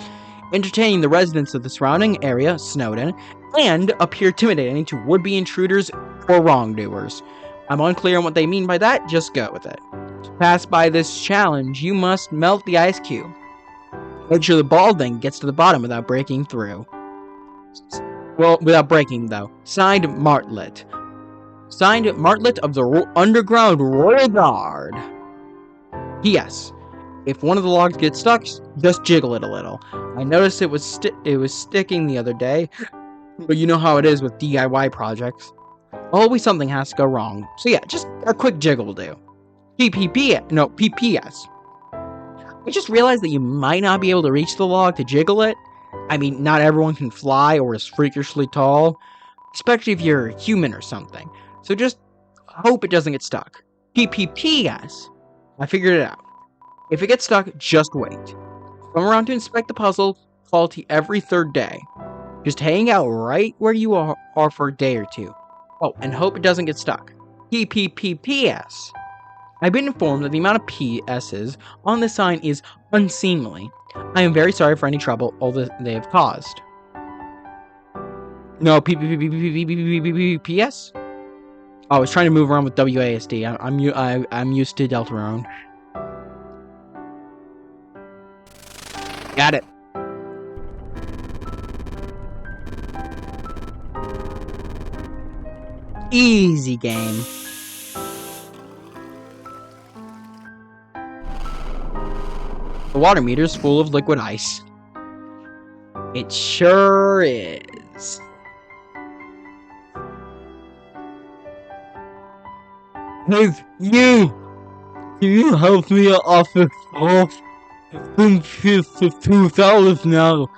entertaining the residents of the surrounding area, Snowdon, and appear intimidating to would-be intruders or wrongdoers. I'm unclear on what they mean by that, just go with it. To pass by this challenge, you must melt the ice cube. Make sure the ball thing gets to the bottom without breaking through. Well, without breaking, though. Signed, Martlet. Signed, Martlet of the Underground Royal Guard. P.S. If one of the logs gets stuck, just jiggle it a little. I noticed it was sticking the other day, but you know how it is with DIY projects. Always something has to go wrong. So yeah, just a quick jiggle will do. PPS. I just realized that you might not be able to reach the log to jiggle it. I mean, not everyone can fly or is freakishly tall, especially if you're human or something. So just hope it doesn't get stuck. PPS. I figured it out. If it gets stuck, just wait. Come around to inspect the puzzle quality every third day. Just hang out right where you are for a day or two. Oh, and hope it doesn't get stuck. PPPS. I've been informed that the amount of PS's on this sign is unseemly. I am very sorry for any trouble all that they have caused. No, PS? Oh, I was trying to move around with WASD. I'm used to Deltarune. Got it. Easy game. The water meter's full of liquid ice. It sure is. Hey, you! Can you help me off this off? It's been here for $2 now.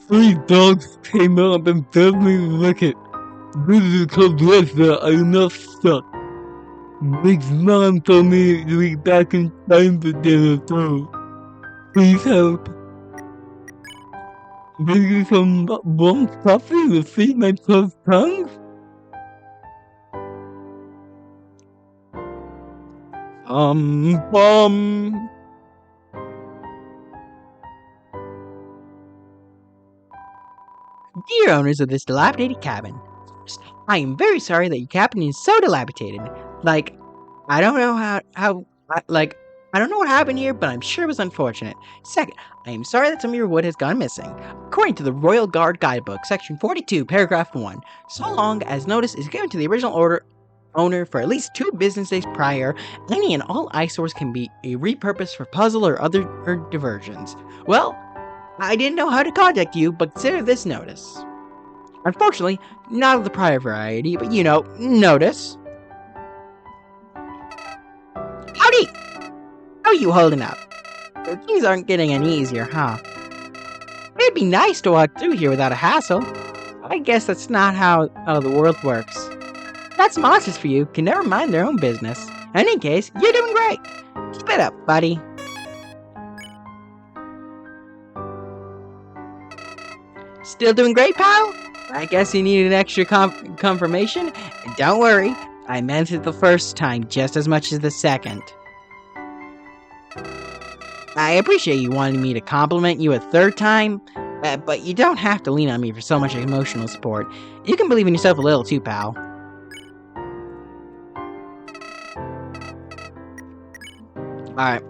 3 dogs came up and begged me to lick it. This is because later I'm not stuck. Big mom told me to be back in time for dinner too. Please help. Maybe some warm coffee to feed my closed tongue? Dear owners of this dilapidated cabin, I am very sorry that your cabin is so dilapidated. Like, I don't know I don't know what happened here, but I'm sure it was unfortunate. Second, I am sorry that some of your wood has gone missing. According to the Royal Guard Guidebook, Section 42, Paragraph 1, so long as notice is given to the original owner for at least 2 business days prior, any and all eyesores can be repurposed for puzzle or other diversions. Well, I didn't know how to contact you, but consider this notice. Unfortunately, not of the prior variety, but you know, notice. How are you holding up? Things aren't getting any easier, huh? It'd be nice to walk through here without a hassle. I guess that's not how the world works. That's monsters for you, can never mind their own business. In any case, you're doing great. Keep it up, buddy. Still doing great, pal? I guess you needed extra confirmation? Don't worry, I meant it the first time just as much as the second. I appreciate you wanting me to compliment you a third time, but you don't have to lean on me for so much emotional support. You can believe in yourself a little too, pal. Alright.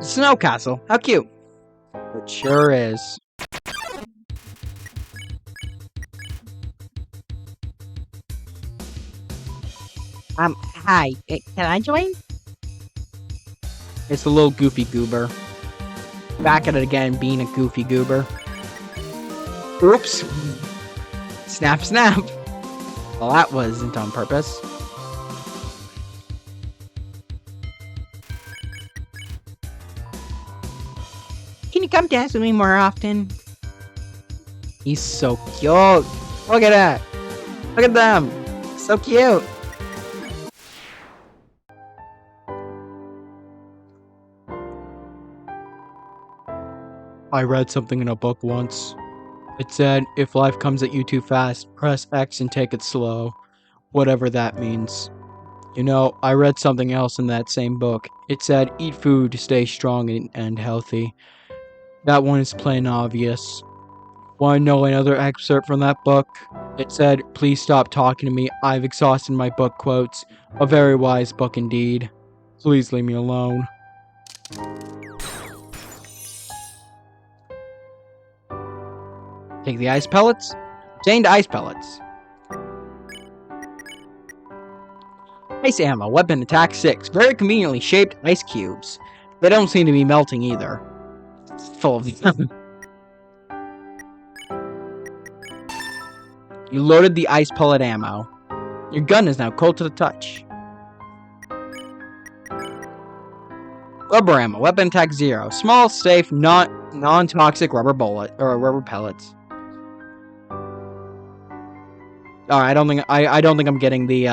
Snow Castle, how cute. It sure is. Hi, can I join? It's a little goofy goober. Back at it again, being a goofy goober. Oops. Snap, snap. Well, that wasn't on purpose. Can you come dance with me more often? He's so cute. Look at that. Look at them. So cute. I read something in a book once. It said, if life comes at you too fast, press X and take it slow. Whatever that means. You know, I read something else in that same book. It said, eat food to stay strong and healthy. That one is plain obvious. Want to know another excerpt from that book? It said, please stop talking to me. I've exhausted my book quotes. A very wise book indeed. Please leave me alone. Take the ice pellets. Obtained ice pellets. Ice ammo. Weapon attack 6. Very conveniently shaped ice cubes. They don't seem to be melting either. It's full of them. You loaded the ice pellet ammo. Your gun is now cold to the touch. Rubber ammo. Weapon attack 0. Small, safe, non-toxic rubber bullet or rubber pellets. Alright, I don't think I'm getting the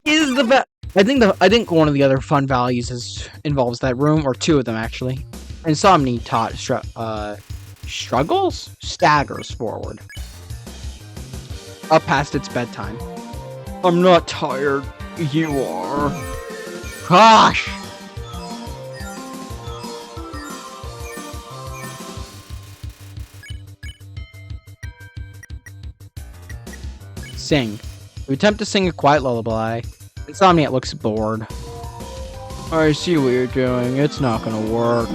is the best. I think one of the other fun values involves that room, or two of them actually. Insomnia staggers forward. Up past its bedtime. I'm not tired. You are. Gosh! Sing. You attempt to sing a quiet lullaby. Insomniac looks bored. I see what you're doing. It's not gonna work.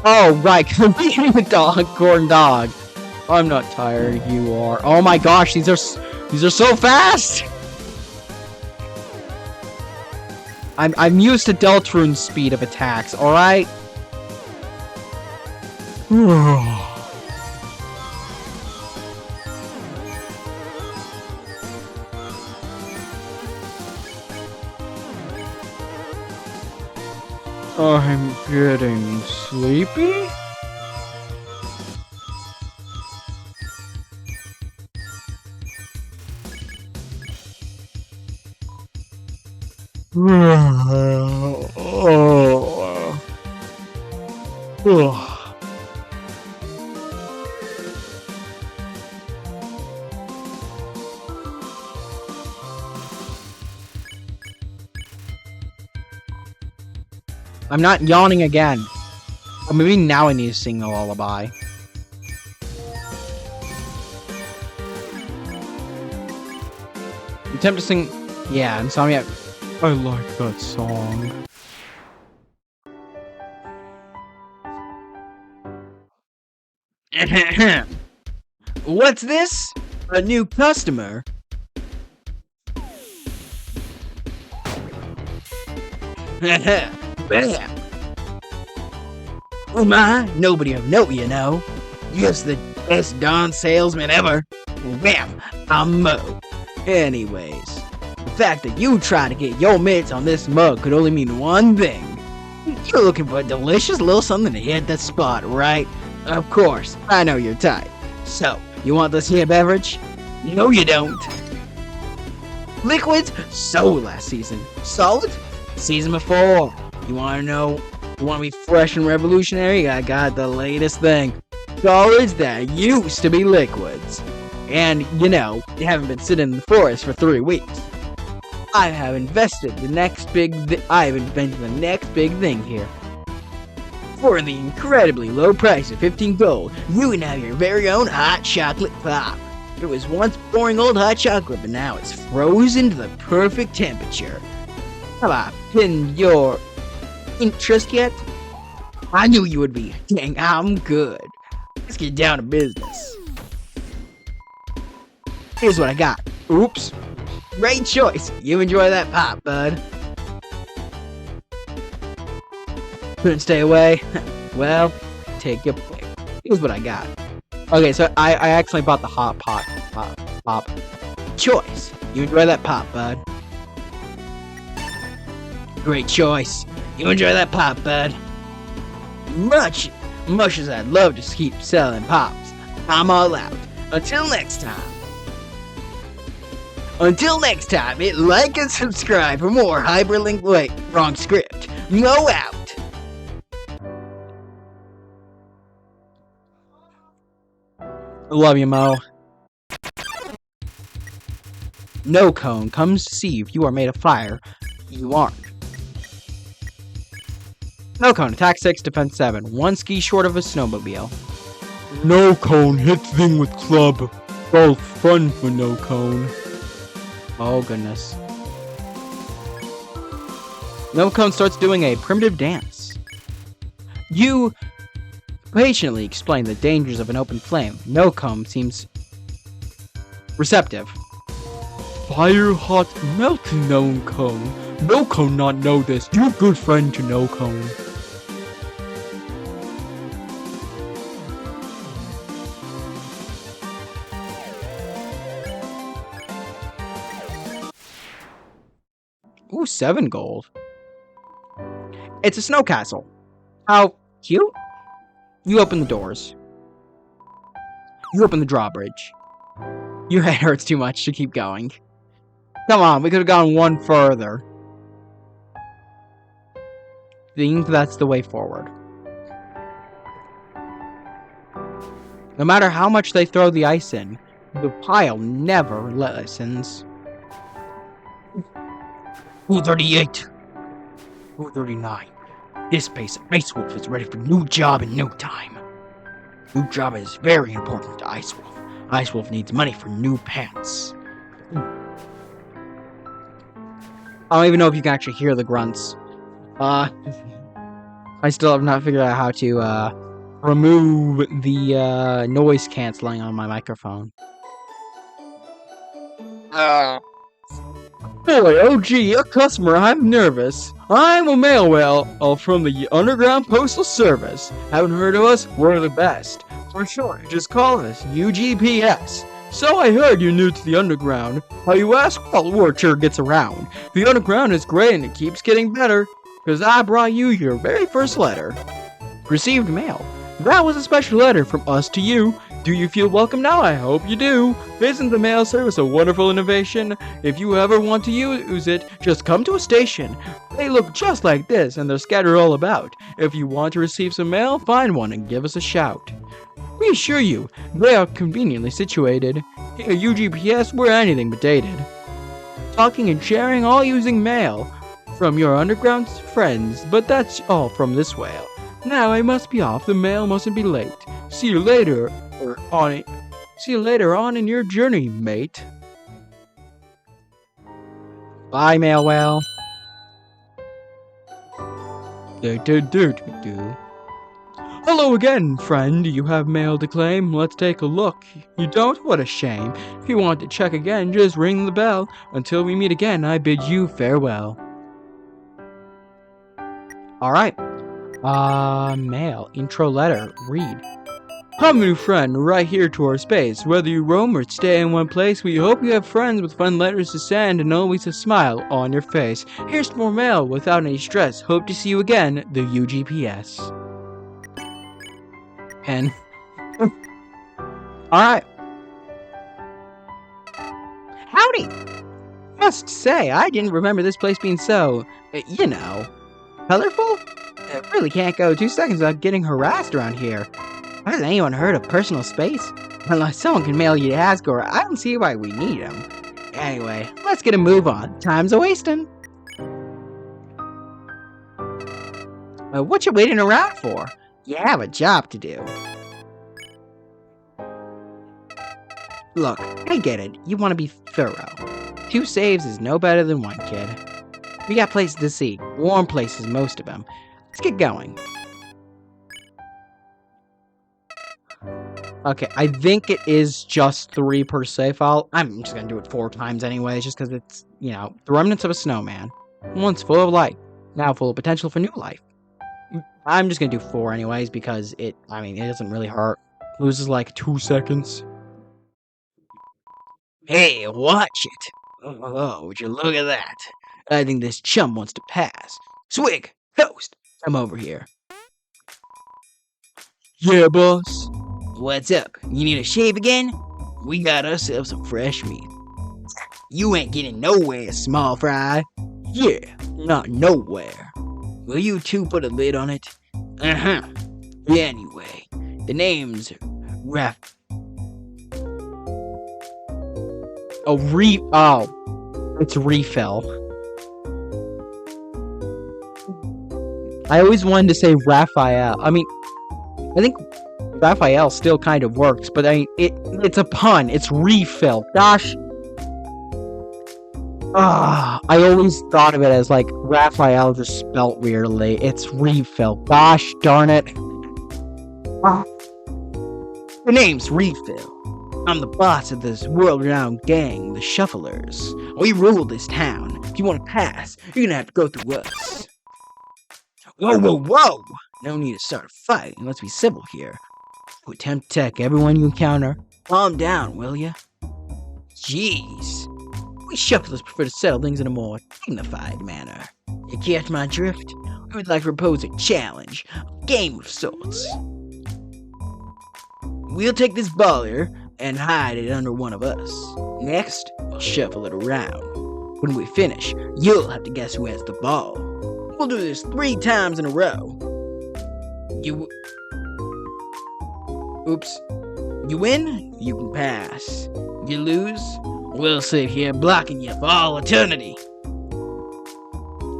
Oh, right. Beating the dog, corn dog. I'm not tired. You are. Oh my gosh, these are so fast. I'm used to Deltarune's speed of attacks, alright? I'm getting sleepy? I'm not yawning again. Or maybe now I need to sing the lullaby. Attempt to sing... Yeah, Insomniac... I like that song. What's this? A new customer? Bam! Oh my, nobody will know, you know. Just the best darn salesman ever. Bam! I'm Mo. Anyways, the fact that you try to get your mitts on this mug could only mean one thing. You're looking for a delicious little something to hit the spot, right? Of course, I know your type. So, you want this here beverage? No, you don't. Liquids? So last season. Solid? Season before. You wanna know? You wanna be fresh and revolutionary? I got the latest thing. Solids that used to be liquids. And, you know, you haven't been sitting in the forest for 3 weeks. I have invented the next big thing here. For the incredibly low price of 15 gold, you can have your very own hot chocolate pop. It was once boring old hot chocolate, but now it's frozen to the perfect temperature. Have I piqued your interest yet? I knew you would be. Dang, I'm good. Let's get down to business. Here's what I got. Oops. Great choice. You enjoy that pop, bud. Couldn't stay away. Well, take your pick. Here's what I got. Okay, so I actually bought the hot pop. Choice. You enjoy that pop, bud. Great choice. You enjoy that pop, bud. Much as I'd love to keep selling pops, I'm all out. Until next time, hit like and subscribe for more hyperlink. Wait, wrong script. Mo out. Love you, Mo. No Cone comes to see if you are made of fire. You aren't. No Cone, attack 6, defense 7. 1 ski short of a snowmobile. No Cone, hit thing with club. Both fun for No Cone. Oh, goodness. No Cone starts doing a primitive dance. You patiently explain the dangers of an open flame. No Cone seems receptive. Fire hot melting No Cone. No Cone not know this. You're a good friend to No Cone. Ooh, 7 gold. It's a snow castle. How cute. You open the doors. You open the drawbridge. Your head hurts too much to keep going. Come on, we could have gone one further. Think that's the way forward. No matter how much they throw the ice in, the pile never listens. 238. 239. This base of Ice Wolf is ready for new job in no time. New job is very important to Ice Wolf. Ice Wolf needs money for new pants. I don't even know if you can actually hear the grunts. I still have not figured out how to remove the noise canceling on my microphone. Boy, oh gee, a customer, I'm nervous. I'm a mail whale from the Underground Postal Service. Haven't heard of us? We're the best. For sure, just call us UGPS. So I heard you're new to the Underground. How you ask? Well, word sure gets around. The Underground is great and it keeps getting better. Cause I brought you your very first letter. Received mail. That was a special letter from us to you. Do you feel welcome now? I hope you do. Isn't the mail service a wonderful innovation? If you ever want to use it, just come to a station. They look just like this and they're scattered all about. If you want to receive some mail, find one and give us a shout. We assure you, they are conveniently situated. Here at UGPS, we're anything but dated. Talking and sharing, all using mail from your underground friends, but that's all from this whale. Now I must be off, the mail mustn't be late. See you later on in your journey, mate. Bye, mail whale. Hello again, friend. You have mail to claim? Let's take a look. You don't? What a shame. If you want to check again, just ring the bell. Until we meet again, I bid you farewell. Alright. Mail. Intro letter. Read. Come, new friend, right here to our space. Whether you roam or stay in one place, we hope you have friends with fun letters to send and always a smile on your face. Here's more mail without any stress. Hope to see you again, the UGPS. And alright. Howdy! Must say, I didn't remember this place being so, colorful? I really can't go 2 seconds without getting harassed around here. Has anyone heard of personal space? Unless someone can mail you to Asgore, I don't see why we need them. Anyway, let's get a move on. Time's a-wasting. What you waiting around for? You have a job to do. Look, I get it. You want to be thorough. 2 saves is no better than 1, kid. We got places to see. Warm places, most of them. Let's get going. Okay, I think it is just 3 per save file. I'm just gonna do it 4 times anyways, just because it's, the remnants of a snowman. Once full of life, now full of potential for new life. I'm just gonna do 4 anyways, because it doesn't really hurt. Loses like 2 seconds. Hey, watch it! Oh, would you look at that? I think this chum wants to pass. Swig, Toast, come over here. Yeah, boss. What's up? You need a shave again? We got ourselves some fresh meat. You ain't getting nowhere, small fry. Yeah, not nowhere. Will you 2 put a lid on it? Uh-huh. Anyway, the name's it's Refill. I always wanted to say Raphael. I think Raphael still kind of works, but it's a pun. It's Refill. Gosh. I always thought of it as like Raphael just spelt weirdly. It's Refill. Gosh darn it. The name's Refill. I'm the boss of this world-renowned gang, the Shufflers. We rule this town. If you want to pass, you're gonna have to go through us. Whoa, whoa, whoa! No need to start a fight. Let's be civil here. You attempt to attack everyone you encounter. Calm down, will ya? Jeez. We Shufflers prefer to settle things in a more dignified manner. You catch my drift? We would like to propose a challenge. A game of sorts. We'll take this ball here and hide it under one of us. Next, we'll shuffle it around. When we finish, you'll have to guess who has the ball. We'll do this 3 times in a row. Oops. You win, you can pass. You lose, we'll sit here blocking you for all eternity.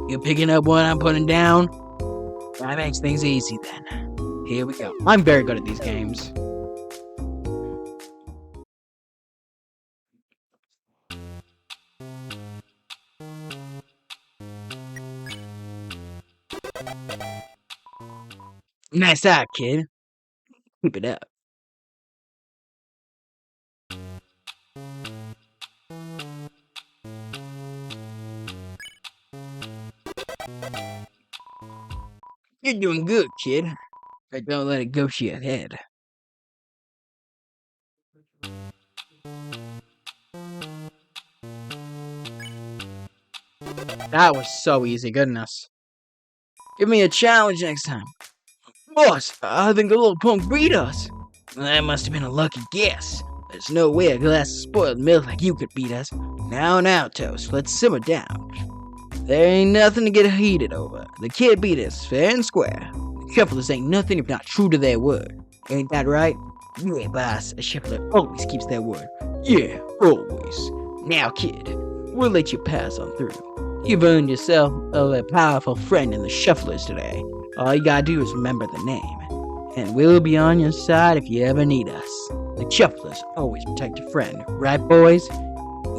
You picking up what I'm putting down? That makes things easy then. Here we go. I'm very good at these games. Nice eye, kid. Keep it up. You're doing good, kid. But don't let it go to your head. That was so easy, goodness. Give me a challenge next time. Boss, I think the little punk beat us. That must have been a lucky guess. There's no way a glass of spoiled milk like you could beat us. Now, Toast, let's simmer down. There ain't nothing to get heated over. The kid beat us fair and square. The Shufflers ain't nothing if not true to their word. Ain't that right? Yeah, boss, a Shuffler always keeps their word. Yeah, always. Now, kid, we'll let you pass on through. You've earned yourself a powerful friend in the Shufflers today. All you gotta do is remember the name. And we'll be on your side if you ever need us. The Shufflers always protect a friend, right boys?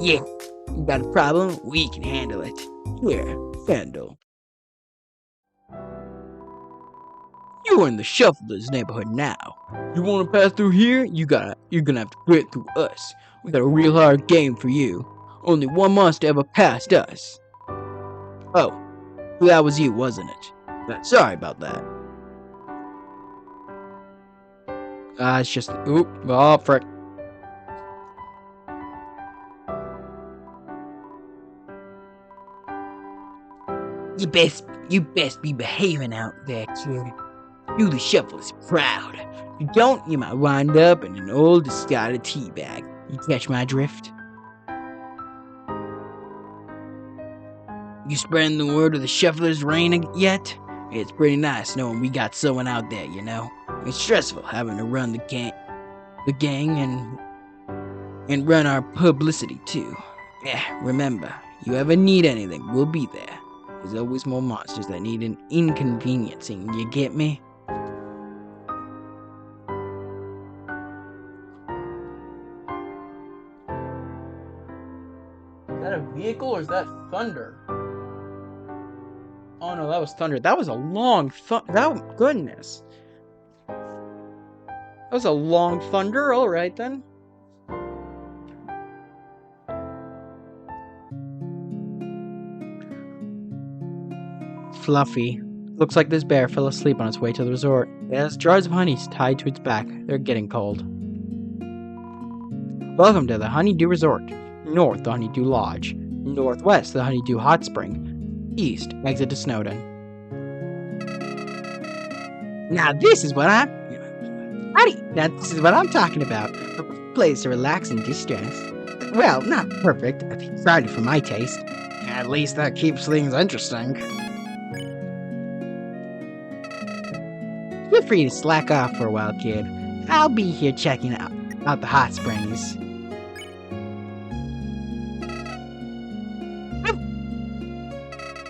Yeah. You got a problem? We can handle it. Here, handle. You're in the Shufflers neighborhood now. You wanna pass through here? You're gonna have to grit through us. We got a real hard game for you. Only one monster ever passed us. Oh, that was you, wasn't it? Sorry about that. It's just, oop, oh, frick. You best be behaving out there, kid. Do the shuffles proud. If you don't, you might wind up in an old discarded tea bag. You catch my drift? You spreading the word of the shuffler's reign yet? It's pretty nice knowing we got someone out there, you know. It's stressful having to run the gang and run our publicity too. Yeah, remember, you ever need anything, we'll be there. There's always more monsters that need an inconveniencing, you get me? Is that a vehicle or is that thunder? Oh no, that was thunder. That was a long goodness. That was a long thunder. All right then. Fluffy. Looks like this bear fell asleep on its way to the resort. It has jars of honey tied to its back. They're getting cold. Welcome to the Honeydew Resort. North, the Honeydew Lodge. Northwest, the Honeydew Hot Spring. East, exit to Snowdon. Now this is what I'm talking about. A place to relax and distress. Well, not perfect. I think Friday for my taste. At least that keeps things interesting. Feel free to slack off for a while, kid. I'll be here checking out the hot springs.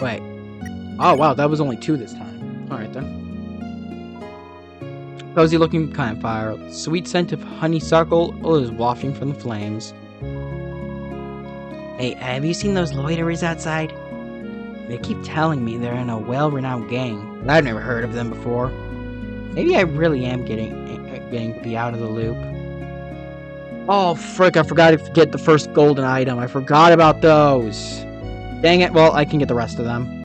Wait. Oh wow, that was only 2 this time. Alright then. Cozy looking campfire. Sweet scent of honeysuckle is wafting from the flames. Hey, have you seen those loiterers outside? They keep telling me they're in a well-renowned gang, but I've never heard of them before. Maybe I really am getting to be out of the loop. Oh frick, I forgot to get the first golden item. I forgot about those. Dang it, well, I can get the rest of them.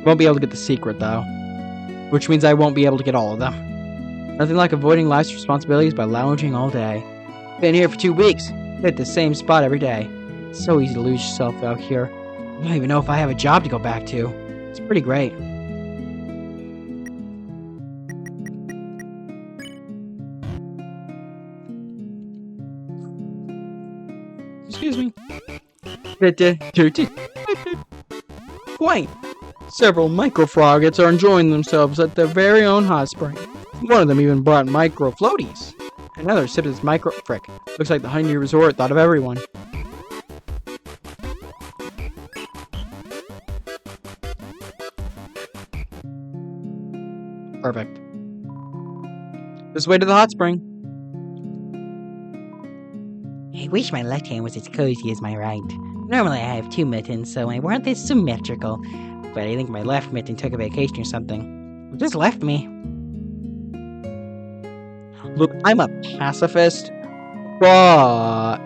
Won't be able to get the secret, though. Which means I won't be able to get all of them. Nothing like avoiding life's responsibilities by lounging all day. Been here for 2 weeks. Hit the same spot every day. It's so easy to lose yourself out here. I don't even know if I have a job to go back to. It's pretty great. Excuse me. Quaint. Several microfroggets are enjoying themselves at their very own hot spring. One of them even brought micro floaties. Another sipped his micro frick. Looks like the Honeydew Resort thought of everyone. Perfect. This way to the hot spring. I wish my left hand was as cozy as my right. Normally I have 2 mittens, so my warmth is symmetrical. But I think my left mitten took a vacation or something. It just left me. Look, I'm a pacifist, but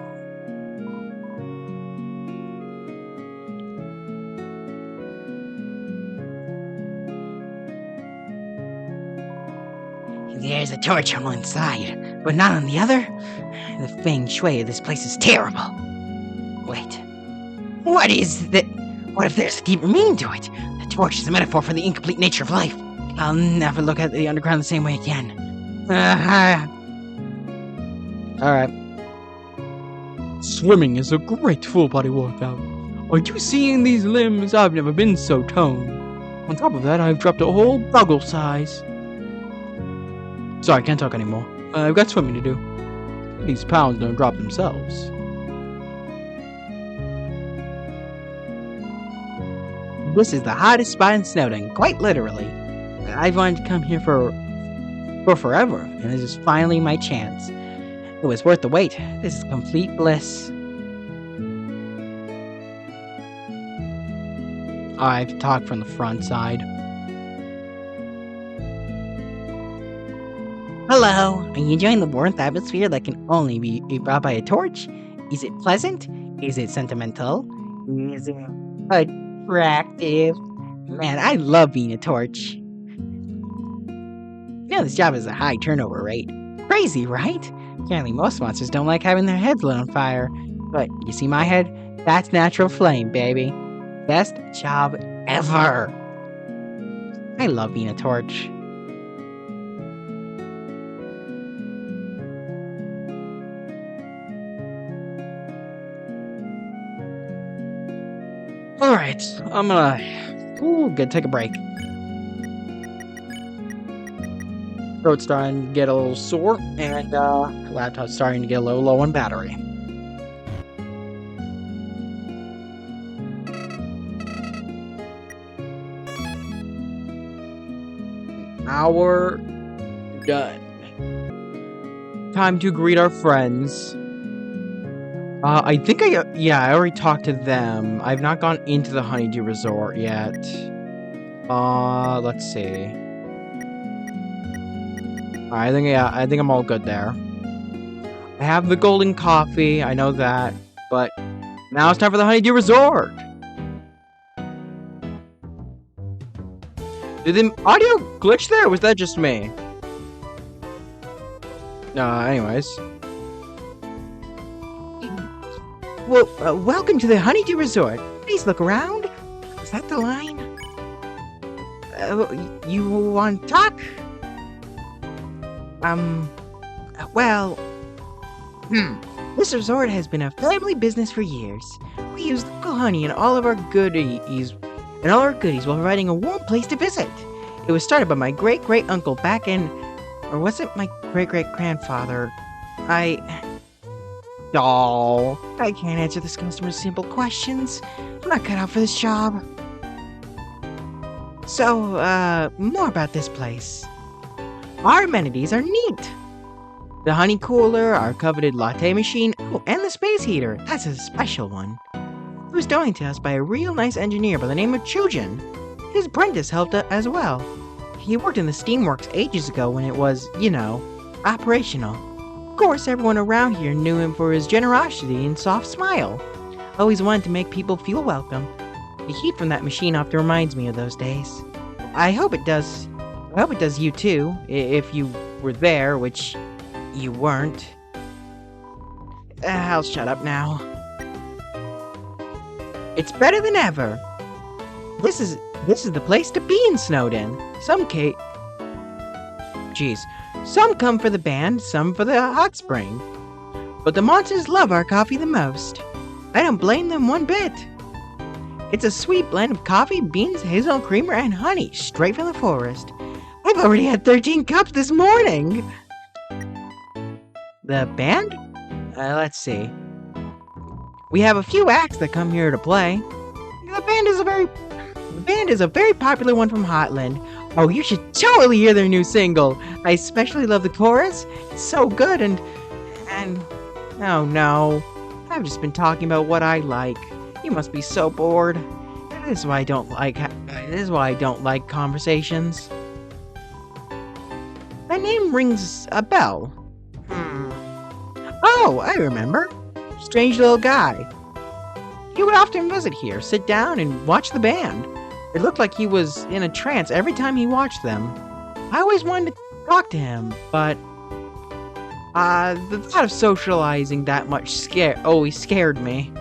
There's a torch on one side, but not on the other. The feng shui of this place is terrible. Wait. What is that? What if there's a deeper meaning to it? The torch is a metaphor for the incomplete nature of life. I'll never look at the underground the same way again. alright. Swimming is a great full body workout. Are you seeing these limbs? I've never been so toned. On top of that, I've dropped a whole buggle size. Sorry, can't talk anymore. I've got swimming to do. These pounds don't drop themselves. This is the hottest spot in Snowdon, quite literally. I've wanted to come here for forever, and this is finally my chance. It was worth the wait. This is complete bliss. I have to talk from the front side. Hello, are you enjoying the warmth atmosphere that can only be brought by a torch? Is it pleasant? Is it sentimental? Is it attractive? Man, I love being a torch. You know, this job has a high turnover rate. Crazy, right? Apparently most monsters don't like having their heads lit on fire. But you see my head? That's natural flame, baby. Best job ever. I love being a torch. Alright, I'm gonna take a break. Throat's starting to get a little sore, and laptop's starting to get a little low on battery. Hour done. Time to greet our friends. I think I already talked to them. I've not gone into the Honeydew Resort yet. Let's see. I think I'm all good there. I have the golden coffee, I know that, but now it's time for the Honeydew Resort. Did the audio glitch there, or was that just me? Anyways. Well, welcome to the Honeydew Resort. Please look around. Is that the line? You want to talk? Well... This resort has been a family business for years. We use local honey in all our goodies while providing a warm place to visit. It was started by my great-great-uncle back in... Or was it my great-great-grandfather? I can't answer this customer's simple questions. I'm not cut out for this job. So, more about this place. Our amenities are neat. The honey cooler, our coveted latte machine, oh, and the space heater. That's a special one. It was donated to us by a real nice engineer by the name of Chujin. His apprentice helped as well. He worked in the steamworks ages ago when it was, operational. Of course, everyone around here knew him for his generosity and soft smile. Always wanted to make people feel welcome. The heat from that machine often reminds me of those days. I hope it does you too, if you were there, which you weren't. I'll shut up now. It's better than ever. This is the place to be in Snowden. Some come for the band, some for the hot spring. But the monsters love our coffee the most. I don't blame them one bit. It's a sweet blend of coffee, beans, hazelnut creamer, and honey, straight from the forest. I've already had 13 cups this morning. The band? Let's see. We have a few acts that come here to play. The band is a very popular one from Hotland. Oh, you should totally hear their new single. I especially love the chorus. It's so good and oh no. I've just been talking about what I like. You must be so bored. This is why I don't like conversations. My name rings a bell. Oh, I remember. Strange little guy. He would often visit here, sit down, and watch the band. It looked like he was in a trance every time he watched them. I always wanted to talk to him, but... the thought of socializing that much always scared me.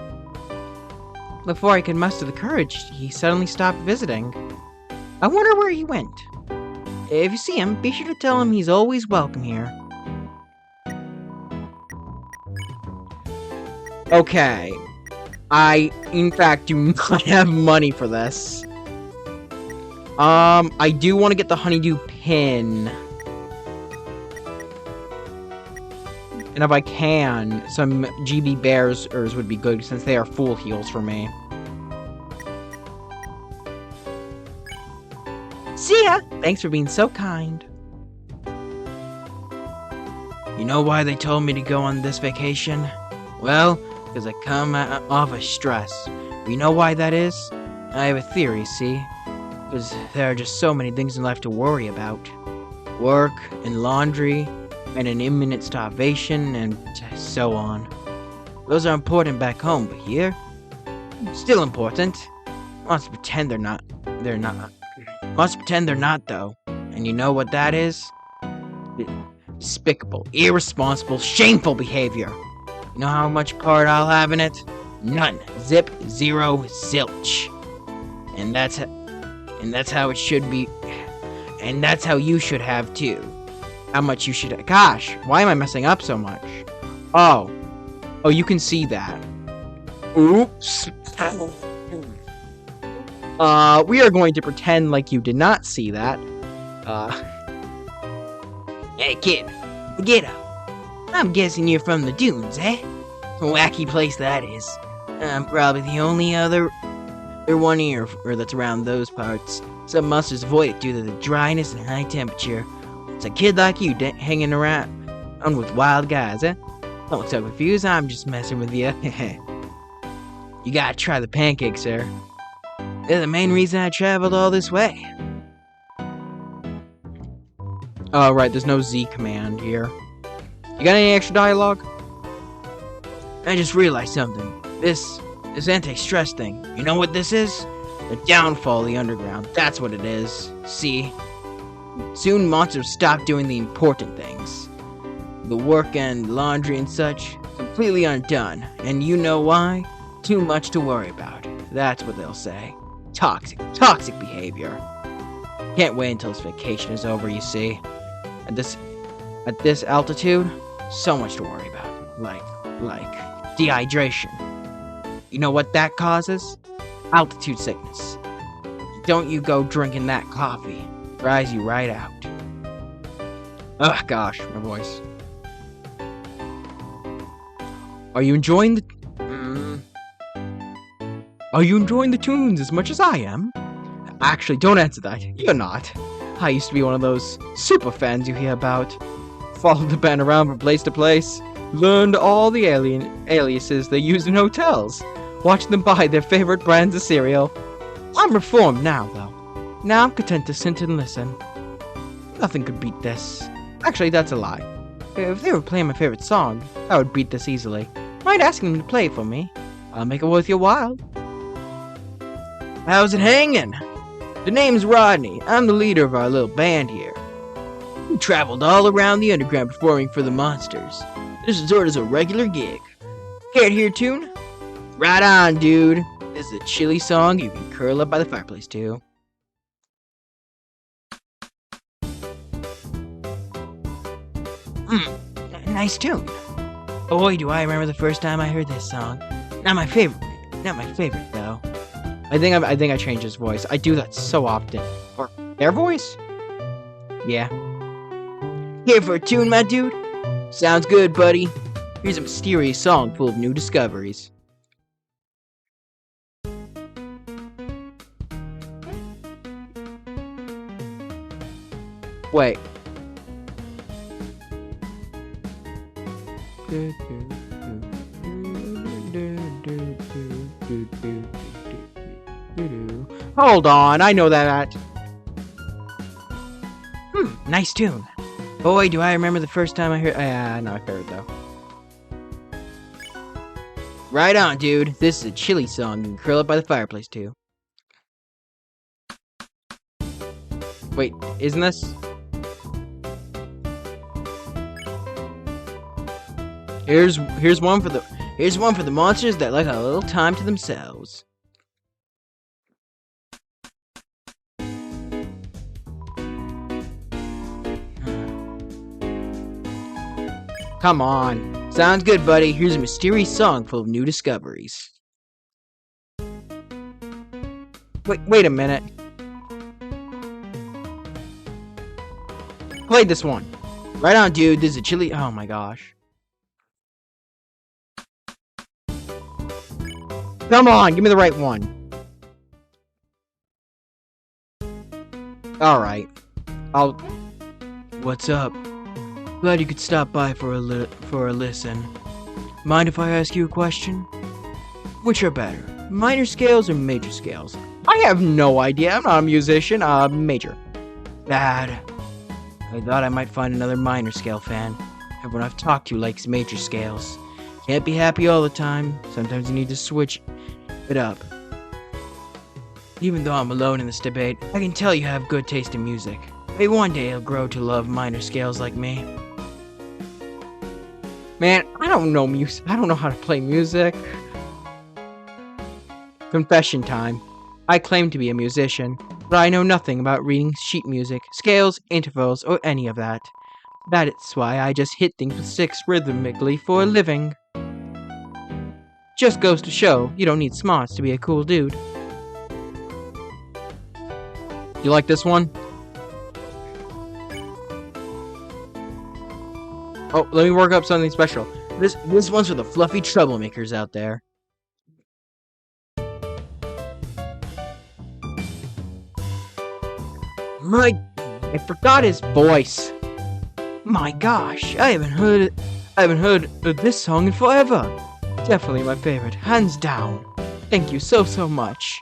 Before I could muster the courage, he suddenly stopped visiting. I wonder where he went. If you see him, be sure to tell him he's always welcome here. Okay. I, in fact, do not have money for this. I do want to get the honeydew pin. And if I can, some GB Bears would be good since they are full heals for me. See ya! Thanks for being so kind. You know why they told me to go on this vacation? Well, because I come off of stress. You know why that is? I have a theory, see? Because there are just so many things in life to worry about. Work, and laundry, and an imminent starvation, and so on. Those are important back home, but here? Still important. Must pretend they're not. Must pretend they're not, though. And you know what that is? Despicable, irresponsible, shameful behavior. You know how much part I'll have in it? None. Zip, zero, zilch. And that's how it should be. And that's how you should have too. How much you should. Gosh, why am I messing up so much? Oh, you can see that. Oops. We are going to pretend like you did not see that. Hey kid, get up. I'm guessing you're from the dunes, eh? A wacky place that is. I'm probably the only other one here that's around those parts. Some monsters avoid it due to the dryness and high temperature. It's a kid like you hanging around with wild guys, eh? Don't so confused, I'm just messing with you. You gotta try the pancakes, sir. They're the main reason I traveled all this way. Oh, right, there's no Z command here. You got any extra dialogue? I just realized something. This anti-stress thing. You know what this is? The downfall of the underground. That's what it is. See? Soon monsters stop doing the important things. The work and laundry and such, completely undone. And you know why? Too much to worry about. That's what they'll say. Toxic behavior. Can't wait until this vacation is over, you see. At this altitude, so much to worry about. Like dehydration. You know what that causes? Altitude sickness. Don't you go drinking that coffee. Dries you right out. Ugh, gosh, my voice. Are you enjoying the tunes as much as I am? Actually, don't answer that. You're not. I used to be one of those super fans you hear about. Followed the band around from place to place. Learned all the aliases they used in hotels. Watched them buy their favorite brands of cereal. I'm reformed now, though. Now I'm content to sit and listen. Nothing could beat this. Actually, that's a lie. If they were playing my favorite song, I would beat this easily. Mind asking them to play it for me? I'll make it worth your while. How's it hanging? The name's Rodney. I'm the leader of our little band here. We traveled all around the underground performing for the monsters. This resort is a regular gig. Care to hear a tune? Right on, dude. This is a chilly song you can curl up by the fireplace to. Nice tune. Boy, do I remember the first time I heard this song. Not my favorite though. I think I changed his voice. I do that so often. Or their voice? Yeah. Here for a tune, my dude? Sounds good, buddy. Here's a mysterious song full of new discoveries. Wait. Hold on, I know that. Nice tune. Boy, do I remember the first time I heard. No, I heard it though. Right on, dude. This is a chilly song you can curl up by the fireplace to. Wait, isn't this? Here's one for the monsters that like a little time to themselves. Come on. Sounds good, buddy. Here's a mysterious song full of new discoveries. Wait a minute. Played this one. Right on, dude. This is a chilly. Oh my gosh. Come on, give me the right one. Alright. What's up? Glad you could stop by for a listen. Mind if I ask you a question? Which are better, minor scales or major scales? I have no idea. I'm not a musician. Major. Bad. I thought I might find another minor scale fan. Everyone I've talked to likes major scales. Can't be happy all the time. Sometimes you need to switch it up. Even though I'm alone in this debate, I can tell you have good taste in music. Maybe one day he'll grow to love minor scales like me. Man, I don't know music. I don't know how to play music. Confession time. I claim to be a musician, but I know nothing about reading sheet music, scales, intervals, or any of that. That's why I just hit things with sticks rhythmically for a living. Just goes to show, you don't need smarts to be a cool dude. You like this one? Oh, let me work up something special. This one's for the fluffy troublemakers out there. I forgot his voice. My gosh, I haven't heard this song in forever. Definitely my favorite, hands down. Thank you so much.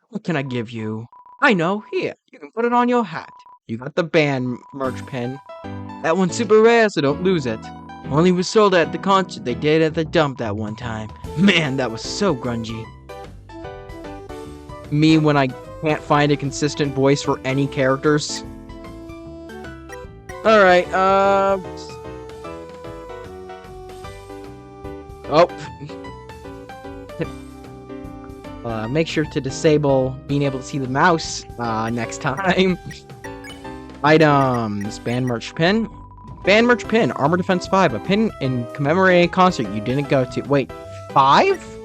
What can I give you? I know, here, you can put it on your hat. You got the band merch pin. That one's super rare, so don't lose it. Only was sold at the concert they did at the dump that one time. Man, that was so grungy. Me when I can't find a consistent voice for any characters. Alright, make sure to disable being able to see the mouse next time. Items. Band merch pin. Band merch pin. Armor Defense 5. A pin in commemorating a concert you didn't go to. Wait, 5?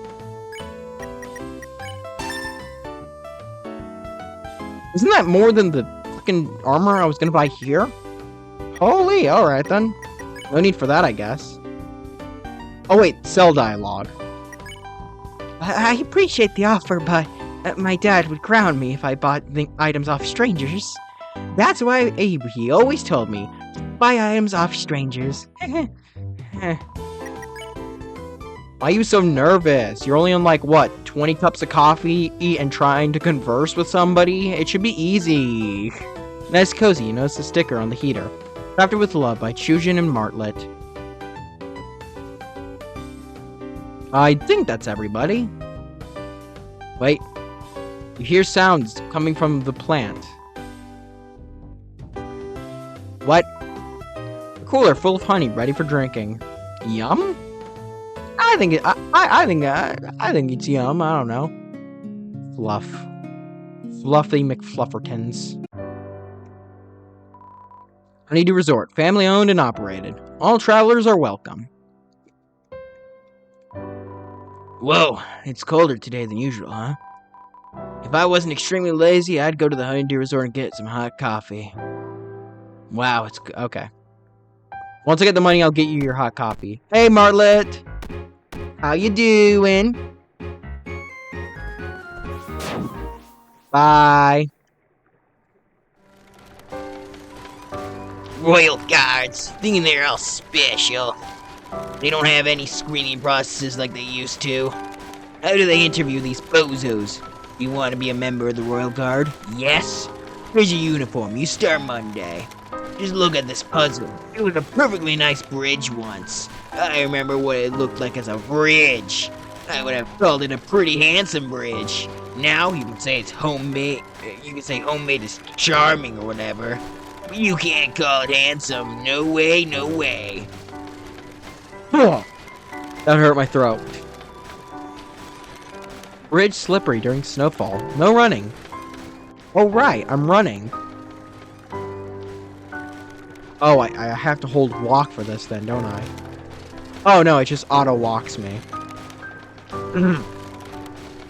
Isn't that more than the fucking armor I was gonna buy here? Holy, alright then. No need for that, I guess. Oh wait, cell dialogue. I appreciate the offer, but my dad would ground me if I bought the items off strangers. That's why he always told me, buy items off strangers. Why are you so nervous? You're only on like, what, 20 cups of coffee, and trying to converse with somebody? It should be easy. Nice cozy, you notice the sticker on the heater. Crafted with Love by Chujin and Martlet. I think that's everybody. Wait. You hear sounds coming from the plant. What? A cooler full of honey, ready for drinking. Yum? I think it's yum. I don't know. Fluff. Fluffy McFluffertons. Honeydew Resort, family owned and operated. All travelers are welcome. Whoa, it's colder today than usual, huh? If I wasn't extremely lazy, I'd go to the Honeydew Resort and get some hot coffee. Wow, it's okay. Once I get the money, I'll get you your hot coffee. Hey, Martlet! How you doing? Bye. Royal guards, thinking they're all special. They don't have any screening processes like they used to. How do they interview these bozos? You want to be a member of the Royal Guard? Yes? Here's your uniform. You start Monday. Just look at this puzzle. It was a perfectly nice bridge once. I remember what it looked like as a bridge. I would have called it a pretty handsome bridge. Now you can say it's homemade. You can say homemade is charming or whatever. But you can't call it handsome. No way, no way. That hurt my throat. Bridge slippery during snowfall. No running. Oh right, I'm running. Oh, I have to hold walk for this then, don't I? Oh no, it just auto walks me.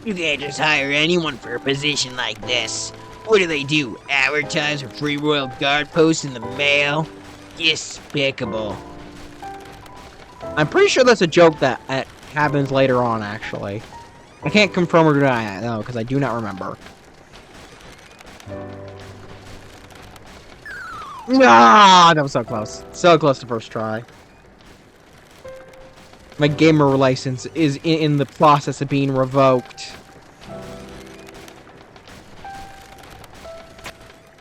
You can't just hire anyone for a position like this. What do? Advertise for free Royal Guard posts in the mail? Despicable. I'm pretty sure that's a joke that happens later on, actually. I can't confirm or deny that, though, because I do not remember. Ah, that was so close. So close to first try. My gamer license is in the process of being revoked.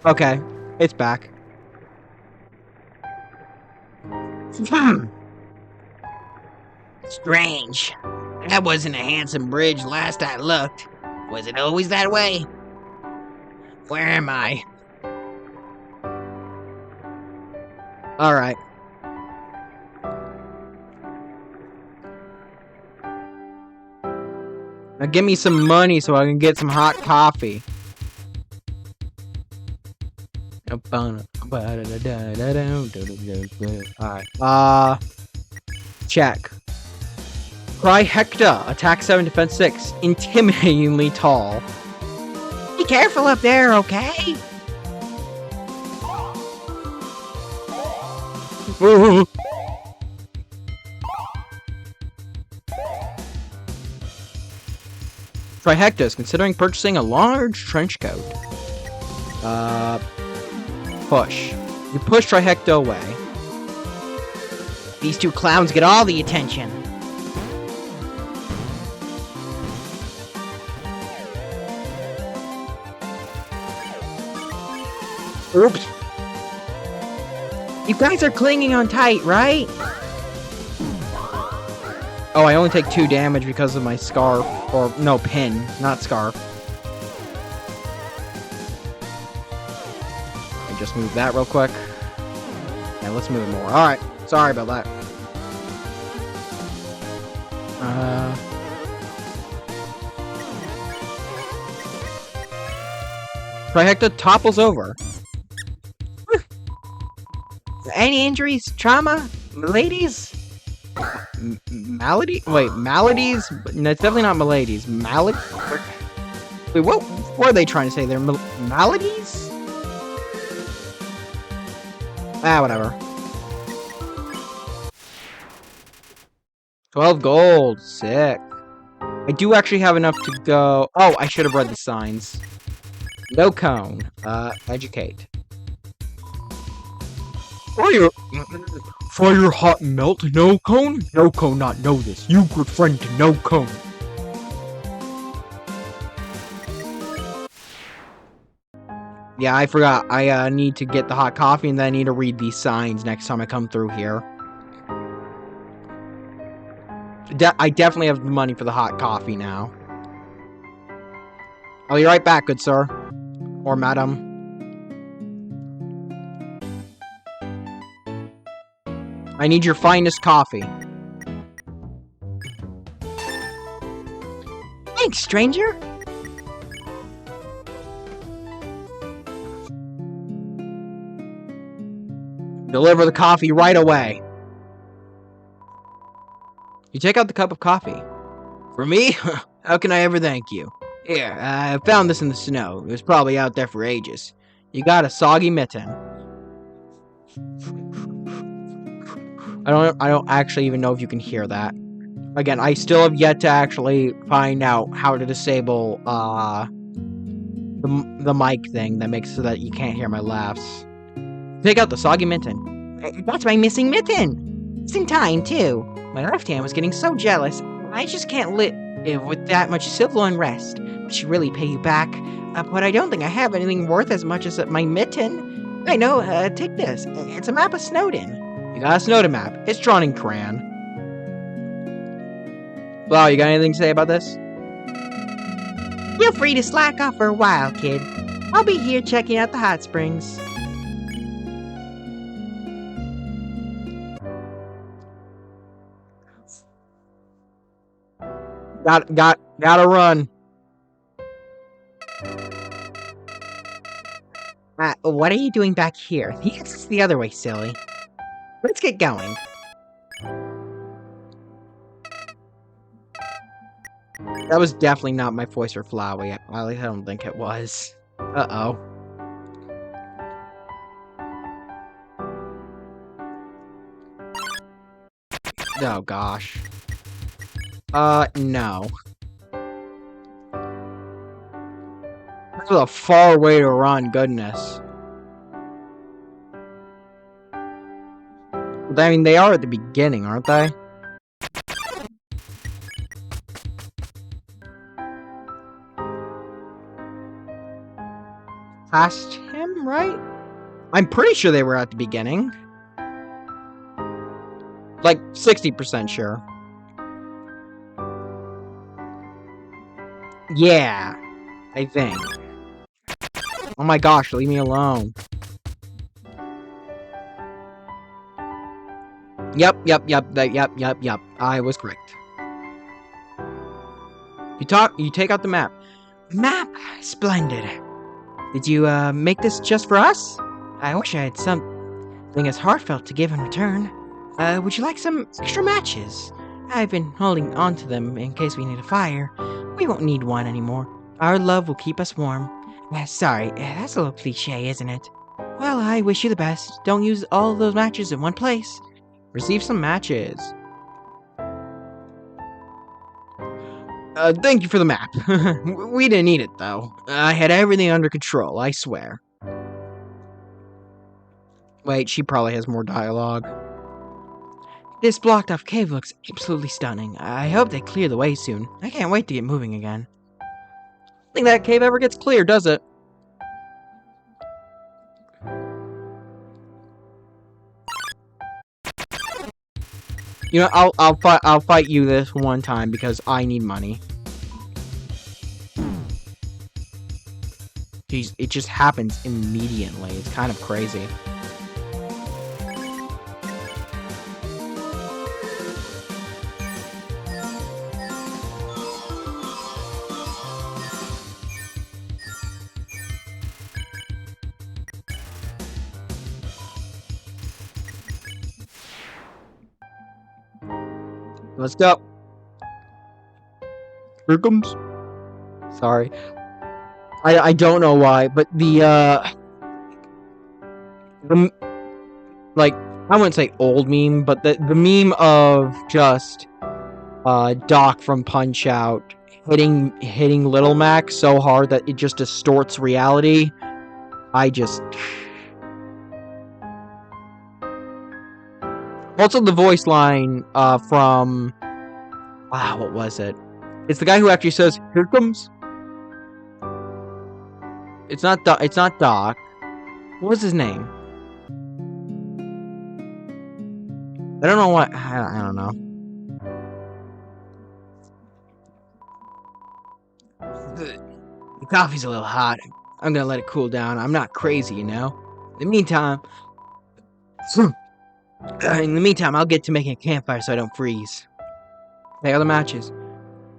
Okay, it's back. Strange. That wasn't a handsome bridge last I looked. Was it always that way? Where am I? Alright. Now give me some money so I can get some hot coffee. Alright. Check. Cry Hector, attack 7, defense 6. Intimidatingly tall. Be careful up there, okay? Trihecta is considering purchasing a large trench coat. Push. You push Trihecta away. These two clowns get all the attention. Oops. You guys are clinging on tight, right? Oh, I only take 2 damage because of my scarf. Or, no, pin, not scarf. Let me just move that real quick. Yeah, let's move more. Alright, sorry about that. Trihecta topples over. Any injuries? Trauma? Ladies? Malady? Wait, maladies? No, it's definitely not maladies. Malady? Wait, what were they trying to say? They're maladies? Ah, whatever. 12 gold. Sick. I do actually have enough to go... Oh, I should have read the signs. No cone. Educate. Fire hot melt, no cone? No cone not know this. You good friend to no cone. Yeah, I forgot. I need to get the hot coffee and then I need to read these signs next time I come through here. I definitely have the money for the hot coffee now. I'll be right back, good sir. Or madam. I need your finest coffee. Thanks, stranger. Deliver the coffee right away. You take out the cup of coffee. For me? How can I ever thank you? Here, I found this in the snow. It was probably out there for ages. You got a soggy mitten. I don't actually even know if you can hear that. Again, I still have yet to actually find out how to disable the mic thing that makes so that you can't hear my laughs. Take out the soggy mitten. That's my missing mitten. It's in time, too. My left hand was getting so jealous. I just can't live with that much civil unrest. I should really pay you back. But I don't think I have anything worth as much as my mitten. I know, take this. It's a map of Snowdon. You got a Snowdon map. It's drawn in crayon. Wow, you got anything to say about this? Feel free to slack off for a while, kid. I'll be here checking out the hot springs. Gotta run. What are you doing back here? The exit's the other way, silly. Let's get going. That was definitely not my voice for Flowey. At least I don't think it was. Uh-oh. Oh, gosh. No. This was a far way to run, goodness. I mean, they are at the beginning, aren't they? Past him, right? I'm pretty sure they were at the beginning. Like, 60% sure. Yeah, I think. Oh my gosh, leave me alone. Yep. I was correct. You take out the map. Map? Splendid. Did you, make this just for us? I wish I had something as heartfelt to give in return. Would you like some extra matches? I've been holding on to them in case we need a fire. We won't need one anymore. Our love will keep us warm. Sorry, that's a little cliche, isn't it? Well, I wish you the best. Don't use all those matches in one place. Receive some matches. Thank you for the map. We didn't need it, though. I had everything under control, I swear. Wait, she probably has more dialogue. This blocked-off cave looks absolutely stunning. I hope they clear the way soon. I can't wait to get moving again. Think that cave ever gets clear, does it? You know, I'll fight you this one time because I need money. Jeez, it just happens immediately. It's kind of crazy. Let's go. Here comes. Sorry. I don't know why, but the like, I wouldn't say old meme, but the meme of just Doc from Punch Out hitting Little Mac so hard that it just distorts reality. Also, the voice line from what was it? It's the guy who actually says, "Here comes." It's not Doc. What was his name? I don't know what. I don't know. The coffee's a little hot. I'm gonna let it cool down. I'm not crazy, you know. In the meantime, I'll get to making a campfire so I don't freeze. Hey, other matches.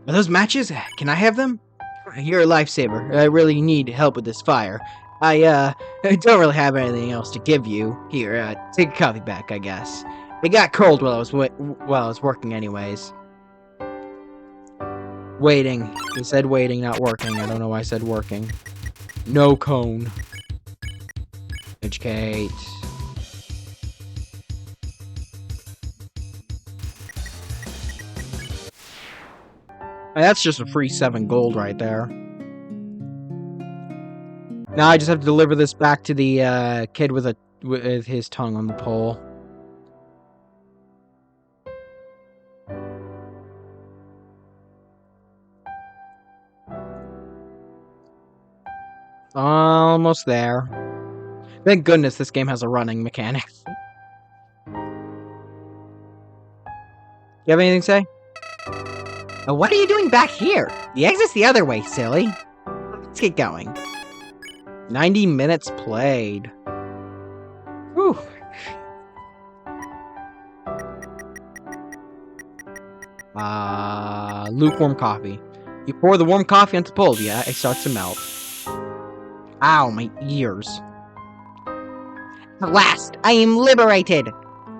Are those matches? Can I have them? You're a lifesaver. I really need help with this fire. I don't really have anything else to give you. Here, take a coffee back, I guess. It got cold while I was working anyways. Waiting. He said waiting, not working. I don't know why I said working. No cone. Educate. That's just a free 7 gold right there. Now I just have to deliver this back to the kid with his tongue on the pole. Almost there. Thank goodness this game has a running mechanic. You have anything to say? What are you doing back here? The exit's the other way, silly. Let's get going. 90 minutes played. Whew. Lukewarm coffee. You pour the warm coffee onto the pole, yeah, it starts to melt. Ow, my ears. At last, I am liberated!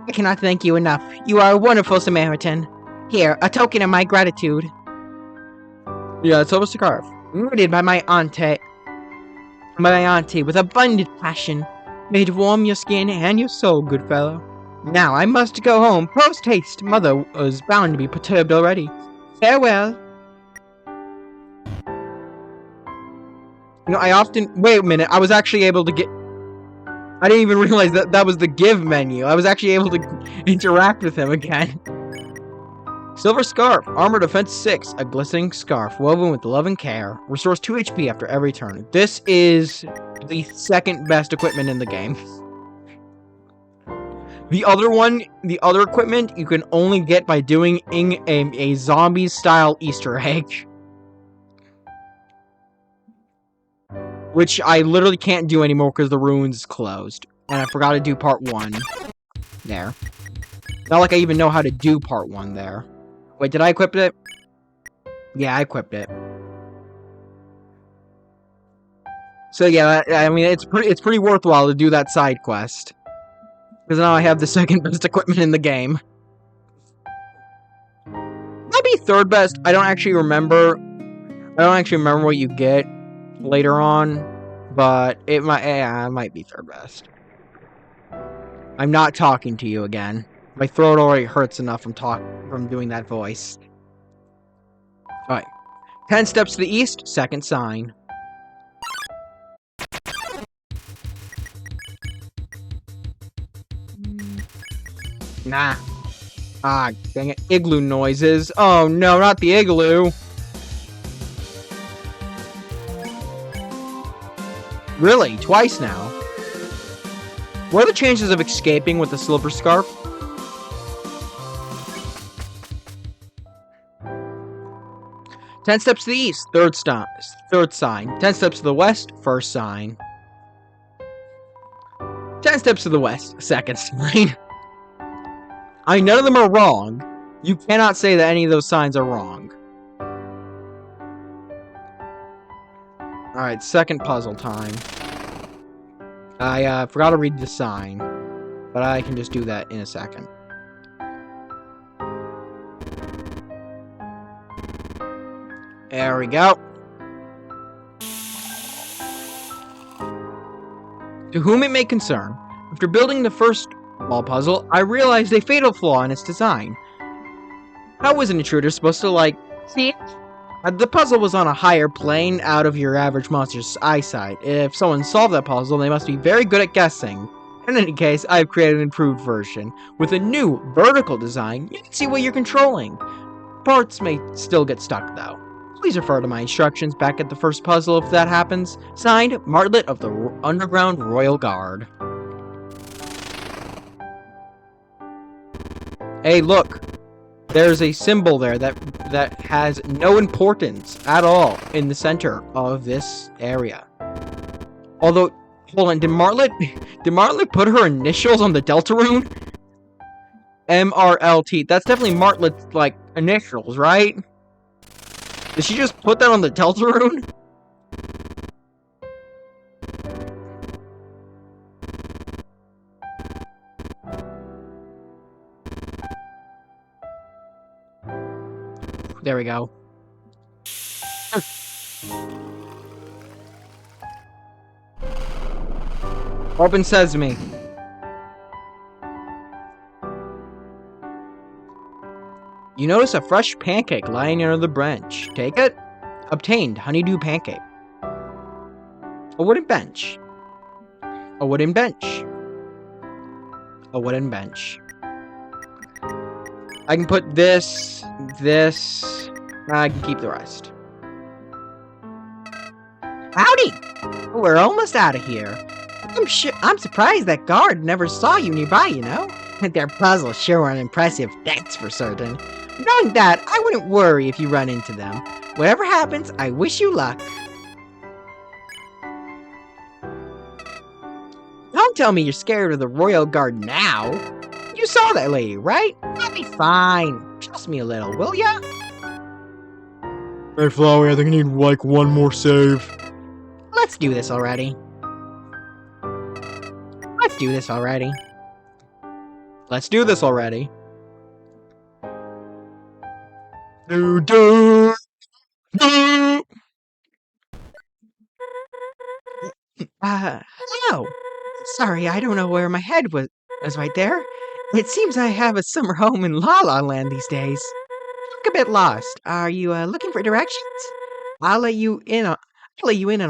I cannot thank you enough. You are a wonderful Samaritan. Here, a token of my gratitude. Yeah, it's almost a scarf. Rooted by my auntie with abundant passion. May it warm your skin and your soul, good fellow. Now I must go home, post haste. Mother was bound to be perturbed already. Farewell. You know, wait a minute, I was actually able to get... I didn't even realize that was the give menu. I was actually able to interact with him again. Silver Scarf, Armor Defense 6, a glistening scarf woven with love and care. Restores 2 HP after every turn. This is the second best equipment in the game. The other equipment, you can only get by doing a zombie-style Easter egg. Which I literally can't do anymore because the ruins is closed. And I forgot to do part 1. There. Not like I even know how to do part 1 there. Wait, did I equip it? Yeah, I equipped it. So yeah, I mean, it's pretty worthwhile to do that side quest. Because now I have the second best equipment in the game. Might be third best. I don't actually remember what you get later on, but it might be third best. I'm not talking to you again. My throat already hurts enough from doing that voice. Alright. 10 steps to the east, second sign. Nah. Ah, dang it. Igloo noises. Oh no, not the igloo. Really? Twice now? What are the chances of escaping with the silver scarf? Ten steps to the east, third sign. 10 steps to the west, first sign. 10 steps to the west, second sign. I mean, none of them are wrong. You cannot say that any of those signs are wrong. Alright, second puzzle time. I forgot to read the sign, but I can just do that in a second. There we go. To whom it may concern, after building the first wall puzzle, I realized a fatal flaw in its design. How was an intruder supposed to, see it? The puzzle was on a higher plane, out of your average monster's eyesight. If someone solved that puzzle, they must be very good at guessing. In any case, I've created an improved version. With a new vertical design, you can see what you're controlling. Parts may still get stuck, though. Please refer to my instructions back at the first puzzle if that happens. Signed, Martlet of the Underground Royal Guard. Hey, look! There's a symbol there that has no importance at all in the center of this area. Although, hold on, did Martlet put her initials on the Deltarune? MRLT. That's definitely Martlet's, initials, right? Did she just put that on the Deltarune? There we go. Open sesame. You notice a fresh pancake lying under the branch. Take it. Obtained honeydew pancake. A wooden bench. A wooden bench. A wooden bench. I can put this. I can keep the rest. Howdy! We're almost out of here. I'm surprised that guard never saw you nearby, you know? Their puzzles sure are impressive, that's for certain. Knowing that, I wouldn't worry if you run into them. Whatever happens, I wish you luck. Don't tell me you're scared of the Royal Guard now. You saw that lady, right? I'll be fine. Trust me a little, will ya? Hey, Flowey, I think I need, one more save. Let's do this already. Let's do this already. Let's do this already. Do. Hello. Sorry, I don't know where my head was right there. It seems I have a summer home in La La Land these days. Look a bit lost. Are you looking for directions? I'll let you in on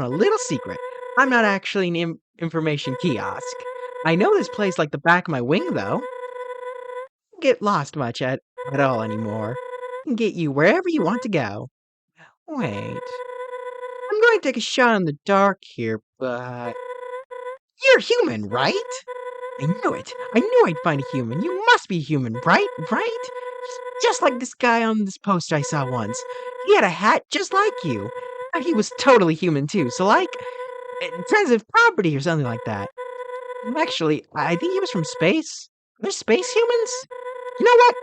a little secret. I'm not actually an information kiosk. I know this place like the back of my wing, though. Don't get lost much at all anymore. I can get you wherever you want to go. Wait. I'm going to take a shot in the dark here, but... You're human, right? I knew it. I knew I'd find a human. You must be human, right? Right? Just like this guy on this poster I saw once. He had a hat just like you. And he was totally human, too. So, transitive property or something like that. Actually, I think he was from space. Are there space humans? You know what?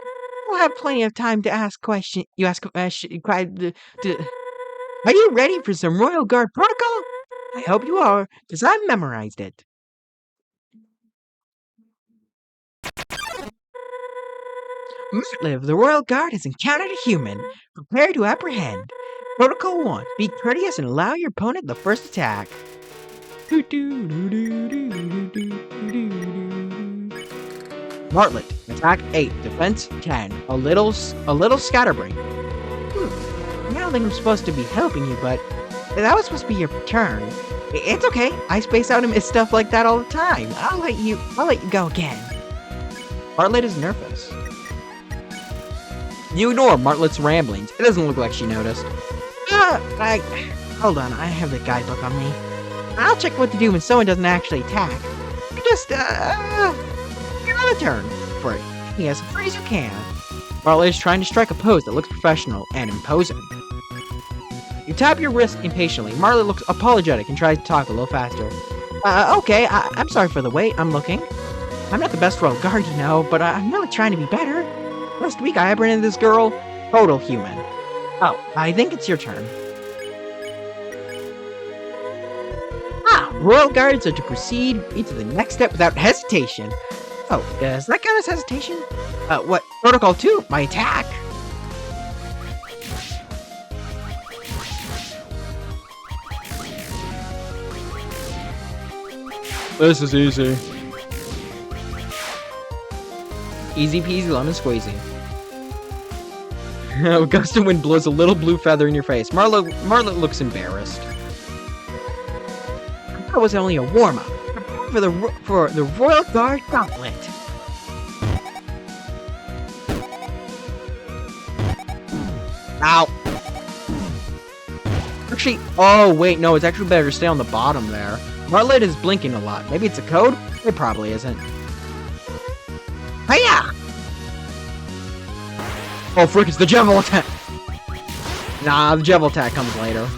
We'll have plenty of time to ask questions. You ask questions. Are you ready for some Royal Guard protocol? I hope you are, because I've memorized it. Matliv, the Royal Guard has encountered a human. Prepare to apprehend. Protocol 1. Be courteous and allow your opponent the first attack. Martlet, attack 8, defense 10. A little scatterbrain. I don't think I'm supposed to be helping you, but that was supposed to be your turn. It's okay. I space out and miss stuff like that all the time. I'll let you go again. Martlet is nervous. You ignore Martlet's ramblings. It doesn't look like she noticed. Hold on. I have the guidebook on me. I'll check what to do when someone doesn't actually attack. Just, another turn for it. As free as you can. Martlet is trying to strike a pose that looks professional and imposing. You tap your wrist impatiently. Martlet looks apologetic and tries to talk a little faster. Okay, I'm sorry for the wait. I'm looking. I'm not the best Royal Guard, you know, but I'm really trying to be better. Last week I apprehended this girl. Total human. Oh, I think it's your turn. Royal Guards are to proceed into the next step without hesitation. Oh, does that count as hesitation? What? Protocol 2, my attack. This is easy. Easy peasy lemon squeezy. A gust of wind blows a little blue feather in your face. Martlet looks embarrassed. That was only a warm-up. For the Royal Guard Gauntlet. Ow! Actually, oh wait, no, it's actually better to stay on the bottom there. Martlet is blinking a lot. Maybe it's a code? It probably isn't. Hiya! Oh frick, it's the Javel attack! Nah, the Javel attack comes later.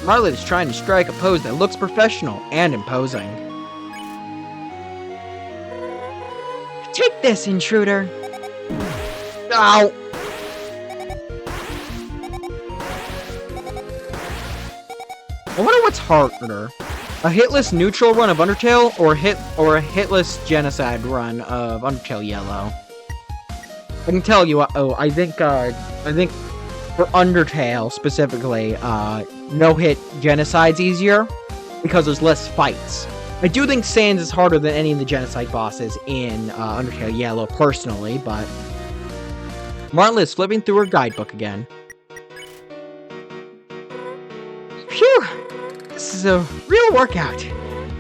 Martlet is trying to strike a pose that looks professional and imposing. Take this, intruder! Ow! I wonder what's harder. A hitless neutral run of Undertale or a hitless genocide run of Undertale Yellow. I can tell you, I think for Undertale specifically, no-hit genocide's easier because there's less fights. I do think Sans is harder than any of the genocide bosses in Undertale Yellow personally, but Martlet is flipping through her guidebook again. Phew! This is a real workout.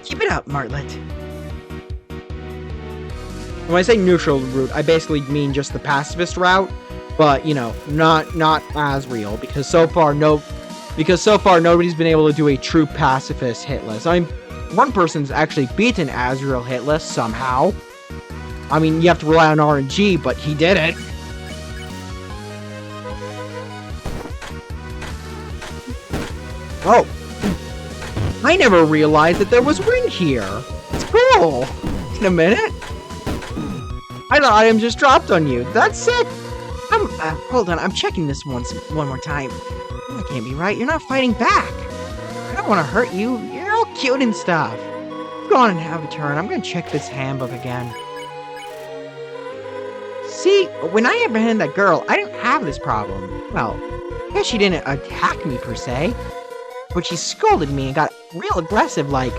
Keep it up, Martlet. When I say neutral route, I basically mean just the pacifist route, but you know, not as real because so far nobody's been able to do a true pacifist hitless. I mean, one person's actually beaten Azrael hitless somehow. I mean, you have to rely on RNG, but he did it. Oh. I never realized that there was wind here. It's cool. In a minute. I thought items just dropped on you. That's sick. Hold on. I'm checking this one more time. That can't be right. You're not fighting back. I don't want to hurt you. You're all cute and stuff. Go on and have a turn. I'm going to check this handbook again. See, when I apprehended that girl, I didn't have this problem. Well, I guess she didn't attack me per se. But she scolded me and got real aggressive, like,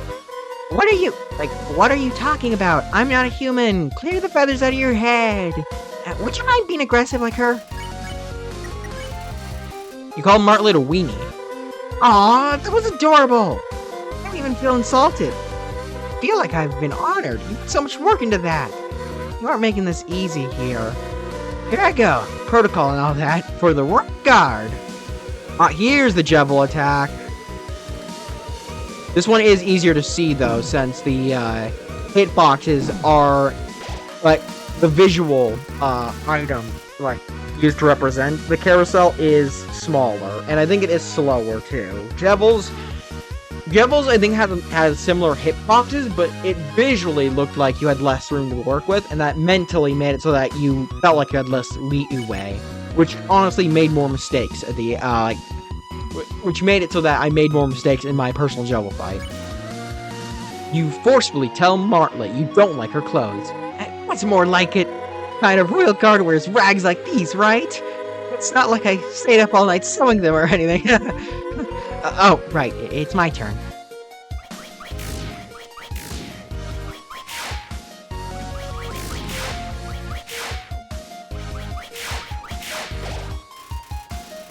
what are you talking about? I'm not a human. Clear the feathers out of your head. Would you mind being aggressive like her? You call Martlet a weenie. Aw, that was adorable. I don't even feel insulted. I feel like I've been honored. You put so much work into that. You aren't making this easy here. Here I go. Protocol and all that for the Royal Guard. Here's the Javel attack. This one is easier to see though, since the hitboxes are like the visual item like used to represent the carousel is smaller, and I think it is slower too. Javels Jevils, I think, had similar hitboxes, but it visually looked like you had less room to work with, and that mentally made it so that you felt like you had less leeway, which honestly made more mistakes at the which made it so that I made more mistakes in my personal Jevil fight. You forcefully tell Martlet you don't like her clothes. What's more like it? Kind of royal guard wears rags like these, right? It's not like I stayed up all night sewing them or anything. Oh, right, it's my turn.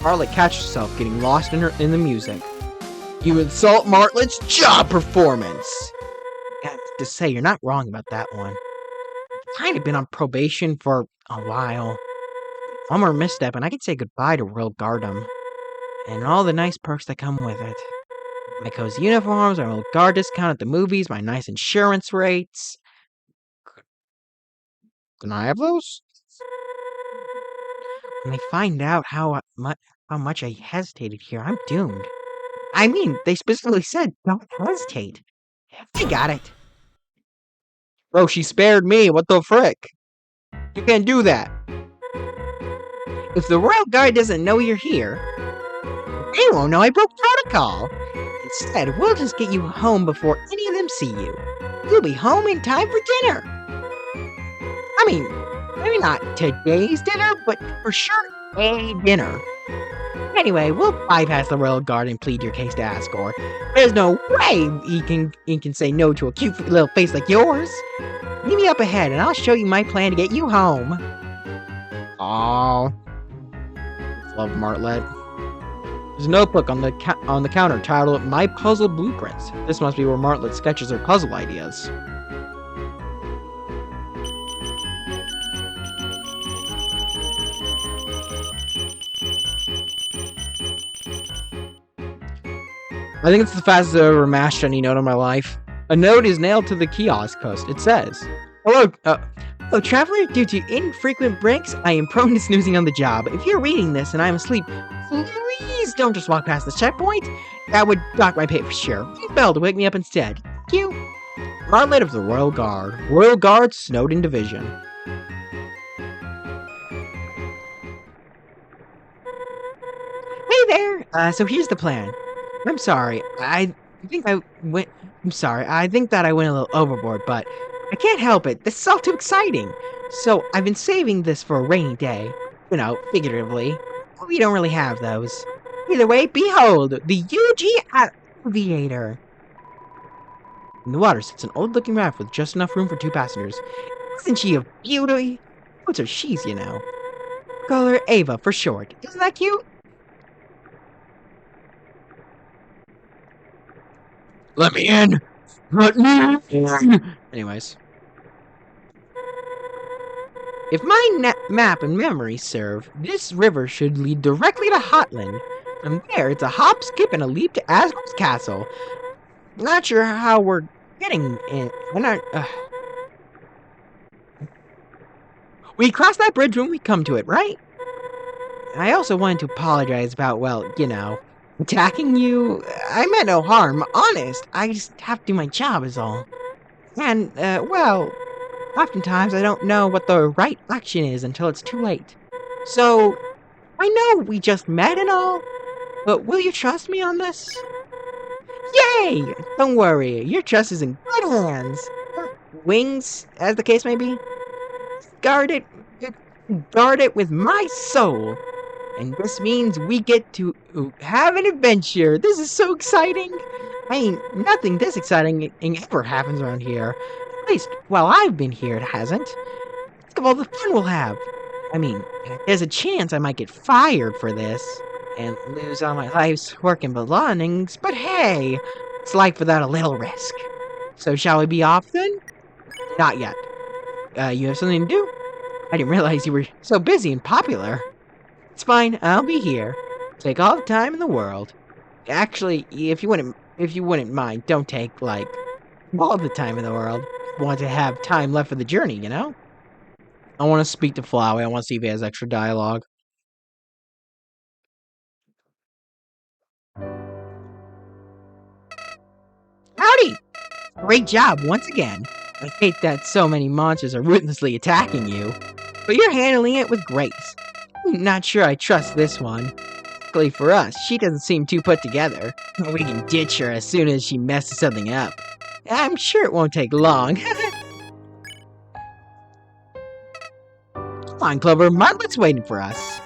Martlet catches herself getting lost in the music. You insult Martlet's job performance! I have to say, you're not wrong about that one. I've kind of been on probation for a while. One more misstep and I could say goodbye to Royal Guardum. And all the nice perks that come with it. My cozy uniforms, my Royal Guard discount at the movies, my nice insurance rates. Can I have those? When they find out how much I hesitated here, I'm doomed. I mean, they specifically said, don't hesitate. I got it. Bro, she spared me. What the frick? You can't do that. If the Royal Guard doesn't know you're here, they won't know I broke protocol. Instead, we'll just get you home before any of them see you. You'll be home in time for dinner. I mean, maybe not today's dinner, but for sure a dinner. Anyway, we'll bypass the Royal Guard and plead your case to Asgore. There's no way he can say no to a cute little face like yours. Meet me up ahead, and I'll show you my plan to get you home. Aww. Love Martlet. There's a notebook on the counter titled My Puzzle Blueprints. This must be where Martlet sketches her puzzle ideas. I think it's the fastest I've ever mashed any note in my life. A note is nailed to the kiosk post. It says, Hello, traveler, due to infrequent breaks, I am prone to snoozing on the job. If you're reading this and I'm asleep, please don't just walk past this checkpoint. That would dock my pay for sure. Ring bell to wake me up instead. Thank you. Martlet of the Royal Guard. Royal Guard, Snowden Division. Hey there! So here's the plan. I'm sorry, I think that I went a little overboard, but I can't help it. This is all too exciting. So I've been saving this for a rainy day. You know, figuratively. We don't really have those. Either way, behold, the UG Aviator. In the water sits an old-looking raft with just enough room for 2 passengers. Isn't she a beauty? What's her she's, you know? Call her Ava for short. Isn't that cute? Let me in! Let me in! Anyways. If my map and memory serve, this river should lead directly to Hotland. From there, it's a hop, skip, and a leap to Asgore's castle. Not sure how we're getting in. We cross that bridge when we come to it, right? I also wanted to apologize about, well, you know, attacking you. I meant no harm, honest. I just have to do my job is all. And, well, oftentimes I don't know what the right action is until it's too late. So, I know we just met and all, but will you trust me on this? Yay! Don't worry, your trust is in good hands. Wings, as the case may be. Guard it with my soul. And this means we get to have an adventure. This is so exciting. I mean, nothing this exciting ever happens around here. At least, while I've been here, it hasn't. Think of all the fun we'll have. I mean, there's a chance I might get fired for this and lose all my life's work and belongings, but hey, it's life without a little risk. So shall we be off then? Not yet. You have something to do? I didn't realize you were so busy and popular. It's fine, I'll be here. Take all the time in the world. Actually, if you wouldn't mind, don't take, like, all the time in the world. Want to have time left for the journey, you know? I want to speak to Flowey. I want to see if he has extra dialogue. Great job, once again. I hate that so many monsters are ruthlessly attacking you, but you're handling it with grace. I'm not sure I trust this one. Luckily for us, she doesn't seem too put together. We can ditch her as soon as she messes something up. I'm sure it won't take long. Come on, Clover, Martlet's waiting for us.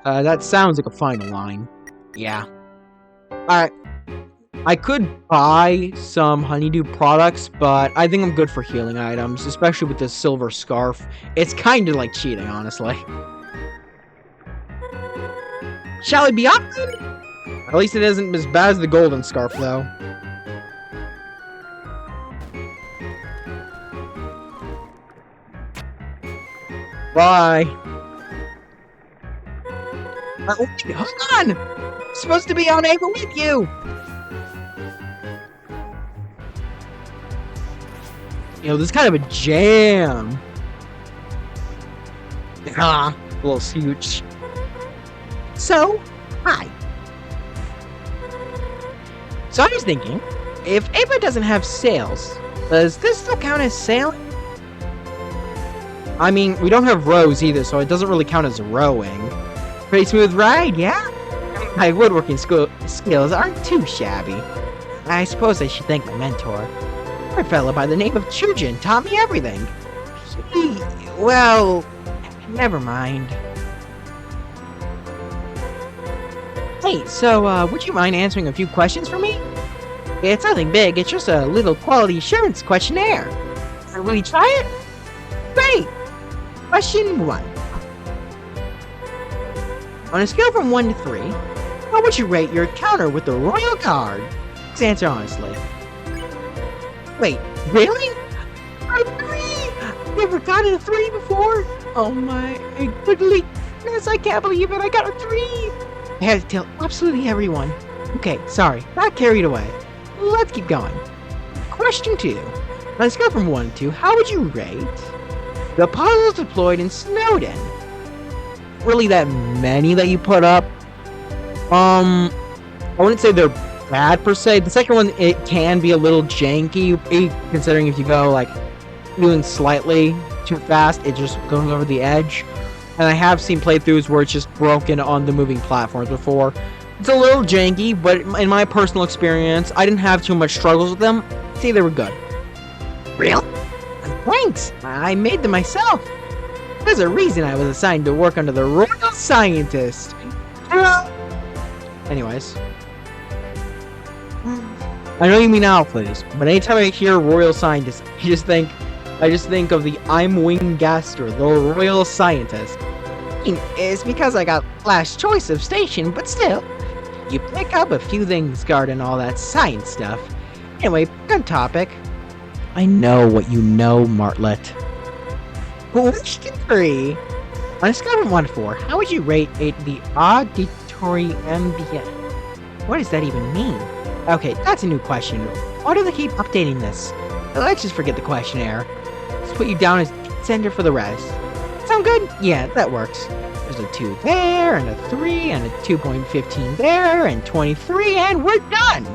That sounds like a final line. Yeah. Alright. I could buy some honeydew products, but I think I'm good for healing items, especially with this silver scarf. It's kind of like cheating, honestly. Shall we be off then? At least it isn't as bad as the golden scarf, though. Bye. Wait, hold on! I'm supposed to be on Ava with you! You know, this is kind of a jam. Ah, a little huge. So, hi. So I was thinking, if Ava doesn't have sails, does this still count as sailing? I mean, we don't have rows either, so it doesn't really count as rowing. Pretty smooth ride, yeah? My woodworking skills aren't too shabby. I suppose I should thank my mentor. A fella by the name of Chujin taught me everything. Well, never mind. Hey, so, would you mind answering a few questions for me? It's nothing big, it's just a little quality assurance questionnaire. Will you try it? Great! Question 1. On a scale from 1 to 3, how would you rate your encounter with the Royal Guard? Please answer honestly. Wait, really? A 3? Never gotten a 3 before? Oh my goodness, I can't believe it, I got a 3! I had to tell absolutely everyone. Okay, sorry, not carried away. Let's keep going. Question 2. On a scale from 1 to 2, how would you rate the puzzles deployed in Snowden? Really that many that you put up? I wouldn't say they're bad per se. The second one, it can be a little janky, considering if you go like doing slightly too fast, it just goes over the edge. And I have seen playthroughs where it's just broken on the moving platforms before. It's a little janky, but in my personal experience, I didn't have too much struggles with them. See, they were good. Really? Thanks! I made them myself. There's a reason I was assigned to work under the Royal Scientist. Anyways. I know you mean Alphas, but anytime I hear Royal Scientist, I just think of the I'm Wingaster, the Royal Scientist. It's because I got last choice of station, but still. You pick up a few things regarding all that science stuff. Anyway, good topic. I know what you know, Martlet. Question 3. On a scale from 1 to 4, how would you rate the auditory ambient? What does that even mean? Okay, that's a new question. Why do they keep updating this? Let's just forget the questionnaire. Let's put you down as sender for the rest. Sound good? Yeah, that works. There's a 2 there, and a 3, and a 2.15 there, and 23, and we're done!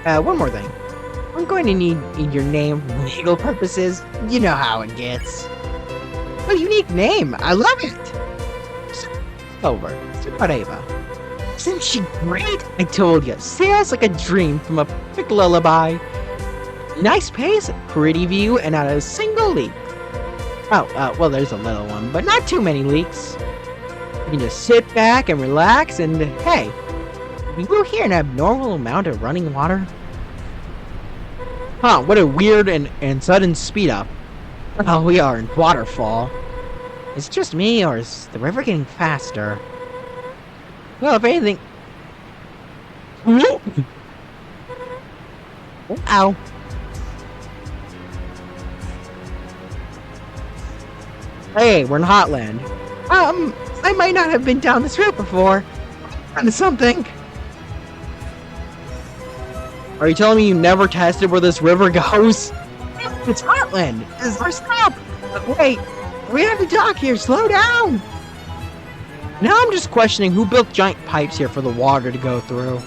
Oh, one more thing. I'm going to need your name for legal purposes. You know how it gets. What a unique name. I love it. Over. What Ava? Isn't she great? I told you. Sarah's like a dream from a perfect lullaby. Nice pace, pretty view, and not a single leak. Oh, well, there's a little one, but not too many leaks. You can just sit back and relax, and hey, do you hear an abnormal amount of running water? Huh, what a weird and sudden speed up. Oh, we are in waterfall. Is it just me, or is the river getting faster? Well, if anything... Ow. Hey, we're in Hotland. I might not have been down this route before. Onto something. Are you telling me you never tested where this river goes? It's Heartland! This is our stop! Wait, we have to dock here, slow down! Now I'm just questioning who built giant pipes here for the water to go through.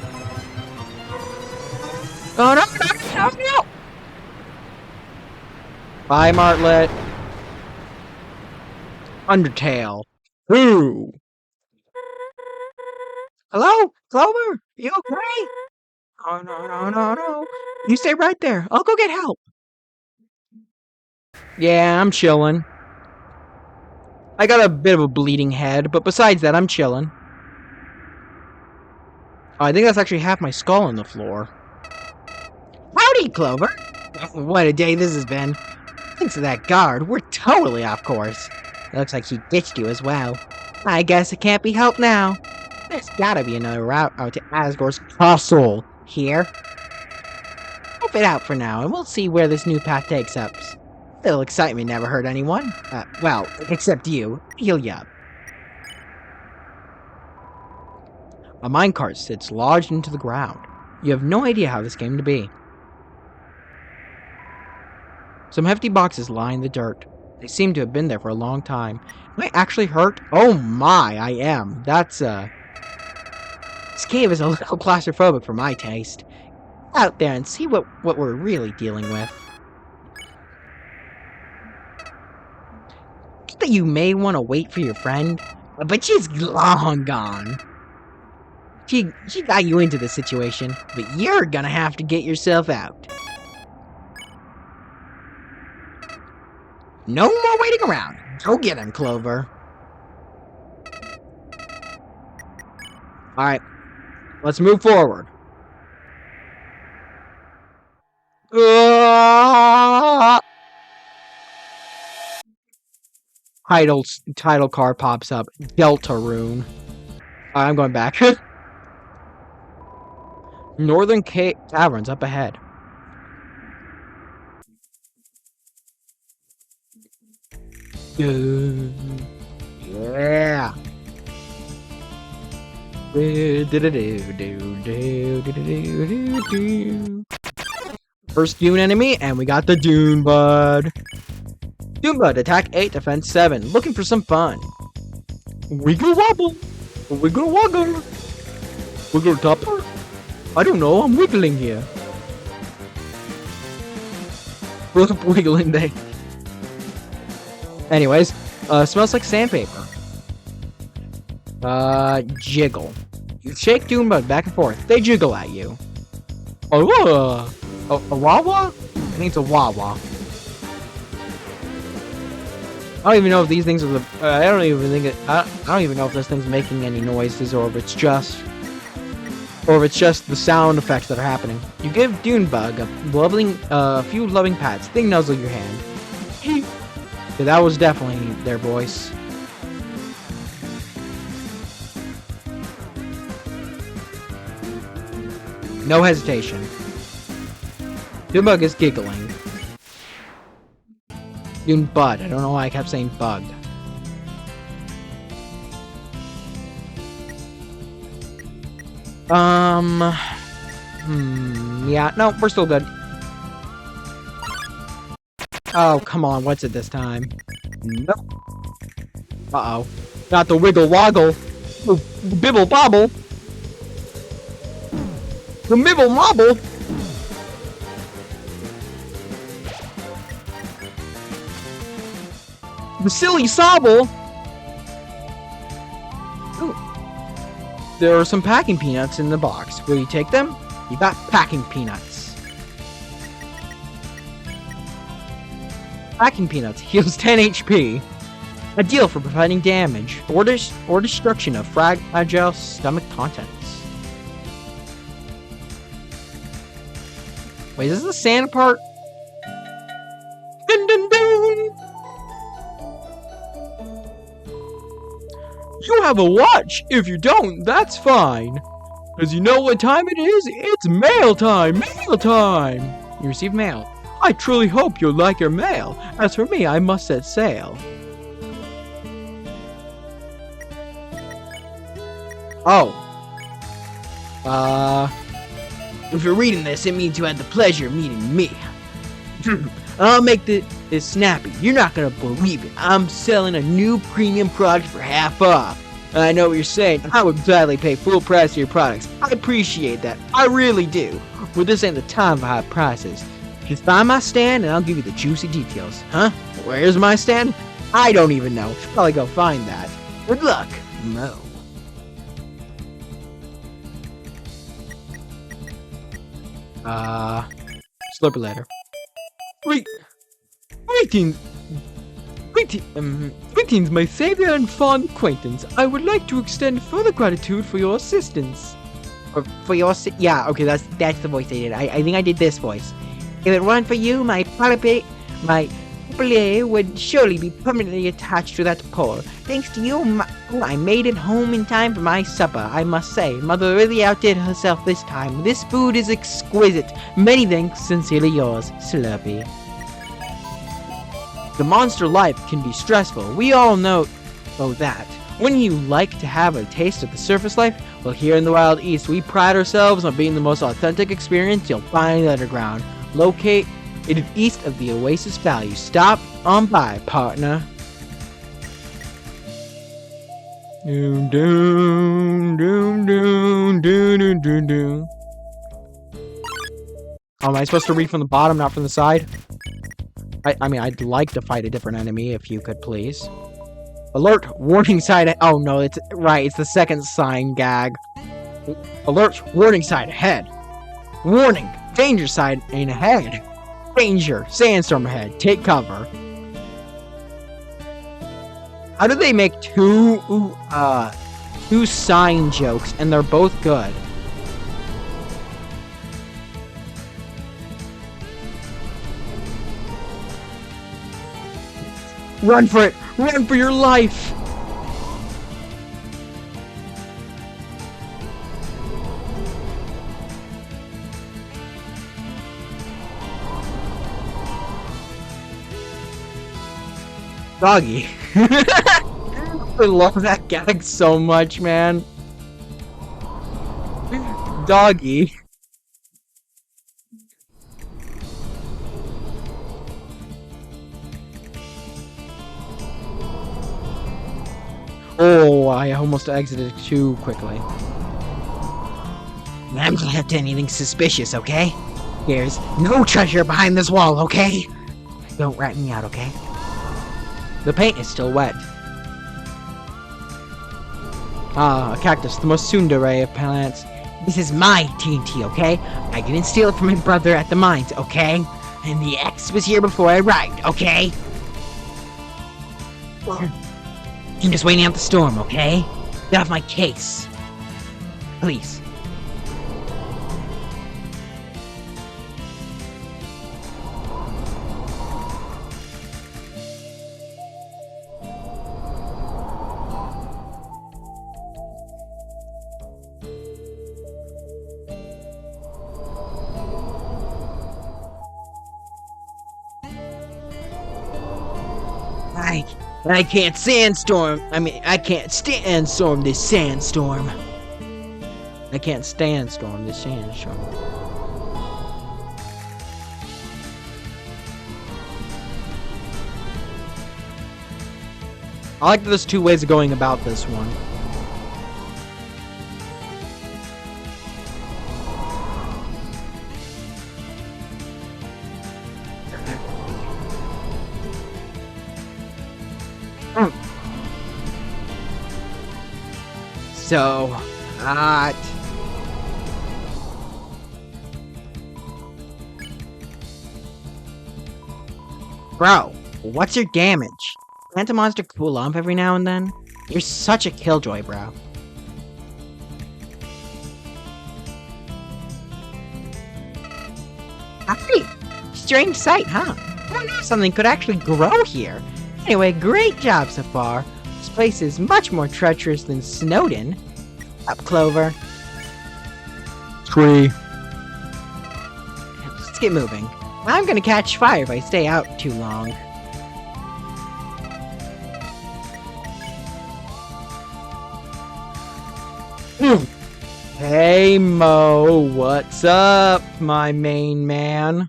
Oh no, no! Bye, Martlet. Undertale. Ooh. Hello? Clover? You okay? Oh, no. You stay right there. I'll go get help. Yeah, I'm chilling. I got a bit of a bleeding head, but besides that, I'm chilling. Oh, I think that's actually half my skull on the floor. Howdy, Clover. What a day this has been. Thanks to that guard, we're totally off course. It looks like he ditched you as well. I guess it can't be helped now. There's gotta be another route out to Asgore's castle. Here. Move it out for now, and we'll see where this new path takes us. Little excitement never hurt anyone. Well, except you. Heal you up. A minecart sits lodged into the ground. You have no idea how this came to be. Some hefty boxes line the dirt. They seem to have been there for a long time. Am I actually hurt? Oh my, I am. That's, This cave is a little claustrophobic for my taste. Get out there and see what we're really dealing with. Think that you may want to wait for your friend, but she's long gone. She got you into this situation, but you're gonna have to get yourself out. No more waiting around. Go get him, Clover. Alright. Let's move forward. Title card pops up. Deltarune. I'm going back. Northern Taverns up ahead. Yeah. First Dune enemy, and we got the Dune Bud. Dune Bud, attack 8, defense 7. Looking for some fun. Wiggle wobble. Wiggle woggle. Wiggle topper. I don't know, I'm wiggling here. Wiggling day. Anyways, smells like sandpaper. Jiggle. You shake Dune Bud back and forth. They jiggle at you. Oh, a wawa? I think it's a wawa. I don't even know if these things are the. I don't even know if this thing's making any noises or if it's just the sound effects that are happening. You give Dunebug a few loving pats. They nuzzle your hand. Yeah, that was definitely their voice. No hesitation. Dunebug is giggling. Dunebud. I don't know why I kept saying bug. Yeah, no, we're still good. Oh, come on, what's it this time? Nope. Uh-oh. Not the wiggle woggle. The bibble bobble. The mibble mobble. The silly sobble. Ooh. There are some packing peanuts in the box. Will you take them? You got packing peanuts. Packing peanuts heals 10 HP. Ideal for preventing damage or destruction of fragile stomach contents. Wait, is this the Santa part? Dun dun dun! You have a watch. If you don't, that's fine. Because you know what time it is? It's mail time! Mail time! You received mail. I truly hope you'll like your mail. As for me, I must set sail. Oh. If you're reading this, it means you had the pleasure of meeting me. I'll make this snappy. You're not gonna believe it. I'm selling a new premium product for half off. I know what you're saying. I would gladly pay full price for your products. I appreciate that. I really do. Well, this ain't the time for high prices. Just find my stand and I'll give you the juicy details. Huh? Where's my stand? I don't even know. Should probably go find that. Good luck, Mo. Slurper letter. Greetings, greetings, my savior and fond acquaintance. I would like to extend further gratitude for your assistance. For your yeah, okay, that's the voice I did. I think I did this voice. If it weren't for you, my palliative would surely be permanently attached to that pole. Thanks to you, I made it home in time for my supper. I must say, Mother really outdid herself this time. This food is exquisite. Many thanks, sincerely yours, Slurpee. The monster life can be stressful. We all know that. Wouldn't you like to have a taste of the surface life? Well, here in the Wild East, we pride ourselves on being the most authentic experience you'll find in the underground. Located east of the Oasis Valley. Stop on by, partner. Doom, doom, doom, doom, doom, doom, doom, doom. Oh, am I supposed to read from the bottom, not from the side? I mean, I'd like to fight a different enemy, if you could please. Alert! Warning sign. Oh no, it's right. It's the second sign gag. Alert! Warning sign ahead. Warning! Danger sign ain't ahead. Danger! Sandstorm ahead. Take cover. How do they make two sign jokes and they're both good? Run for it! Run for your life! Doggy. I love that gag so much, man. Doggy. Oh, I almost exited too quickly. I'm not up to anything suspicious, okay? There's no treasure behind this wall, okay? Don't rat me out, okay? The paint is still wet. Ah, a cactus, the most tsundere of plants. This is my TNT, okay? I didn't steal it from my brother at the mines, okay? And the X was here before I arrived, okay? I'm just waiting out the storm, okay? Get off my case. Please. I can't sandstorm. I can't stand storm this sandstorm. I can't stand storm this sandstorm. I like that there's two ways of going about this one. So hot. Bro, what's your damage? Can't a monster cool off every now and then? You're such a killjoy, bro. Hey, strange sight, huh? I knew something could actually grow here. Anyway, great job so far. This place is much more treacherous than Snowden. Up, Clover. Tree. Let's get moving. I'm gonna catch fire if I stay out too long. Hey Mo, what's up, my main man?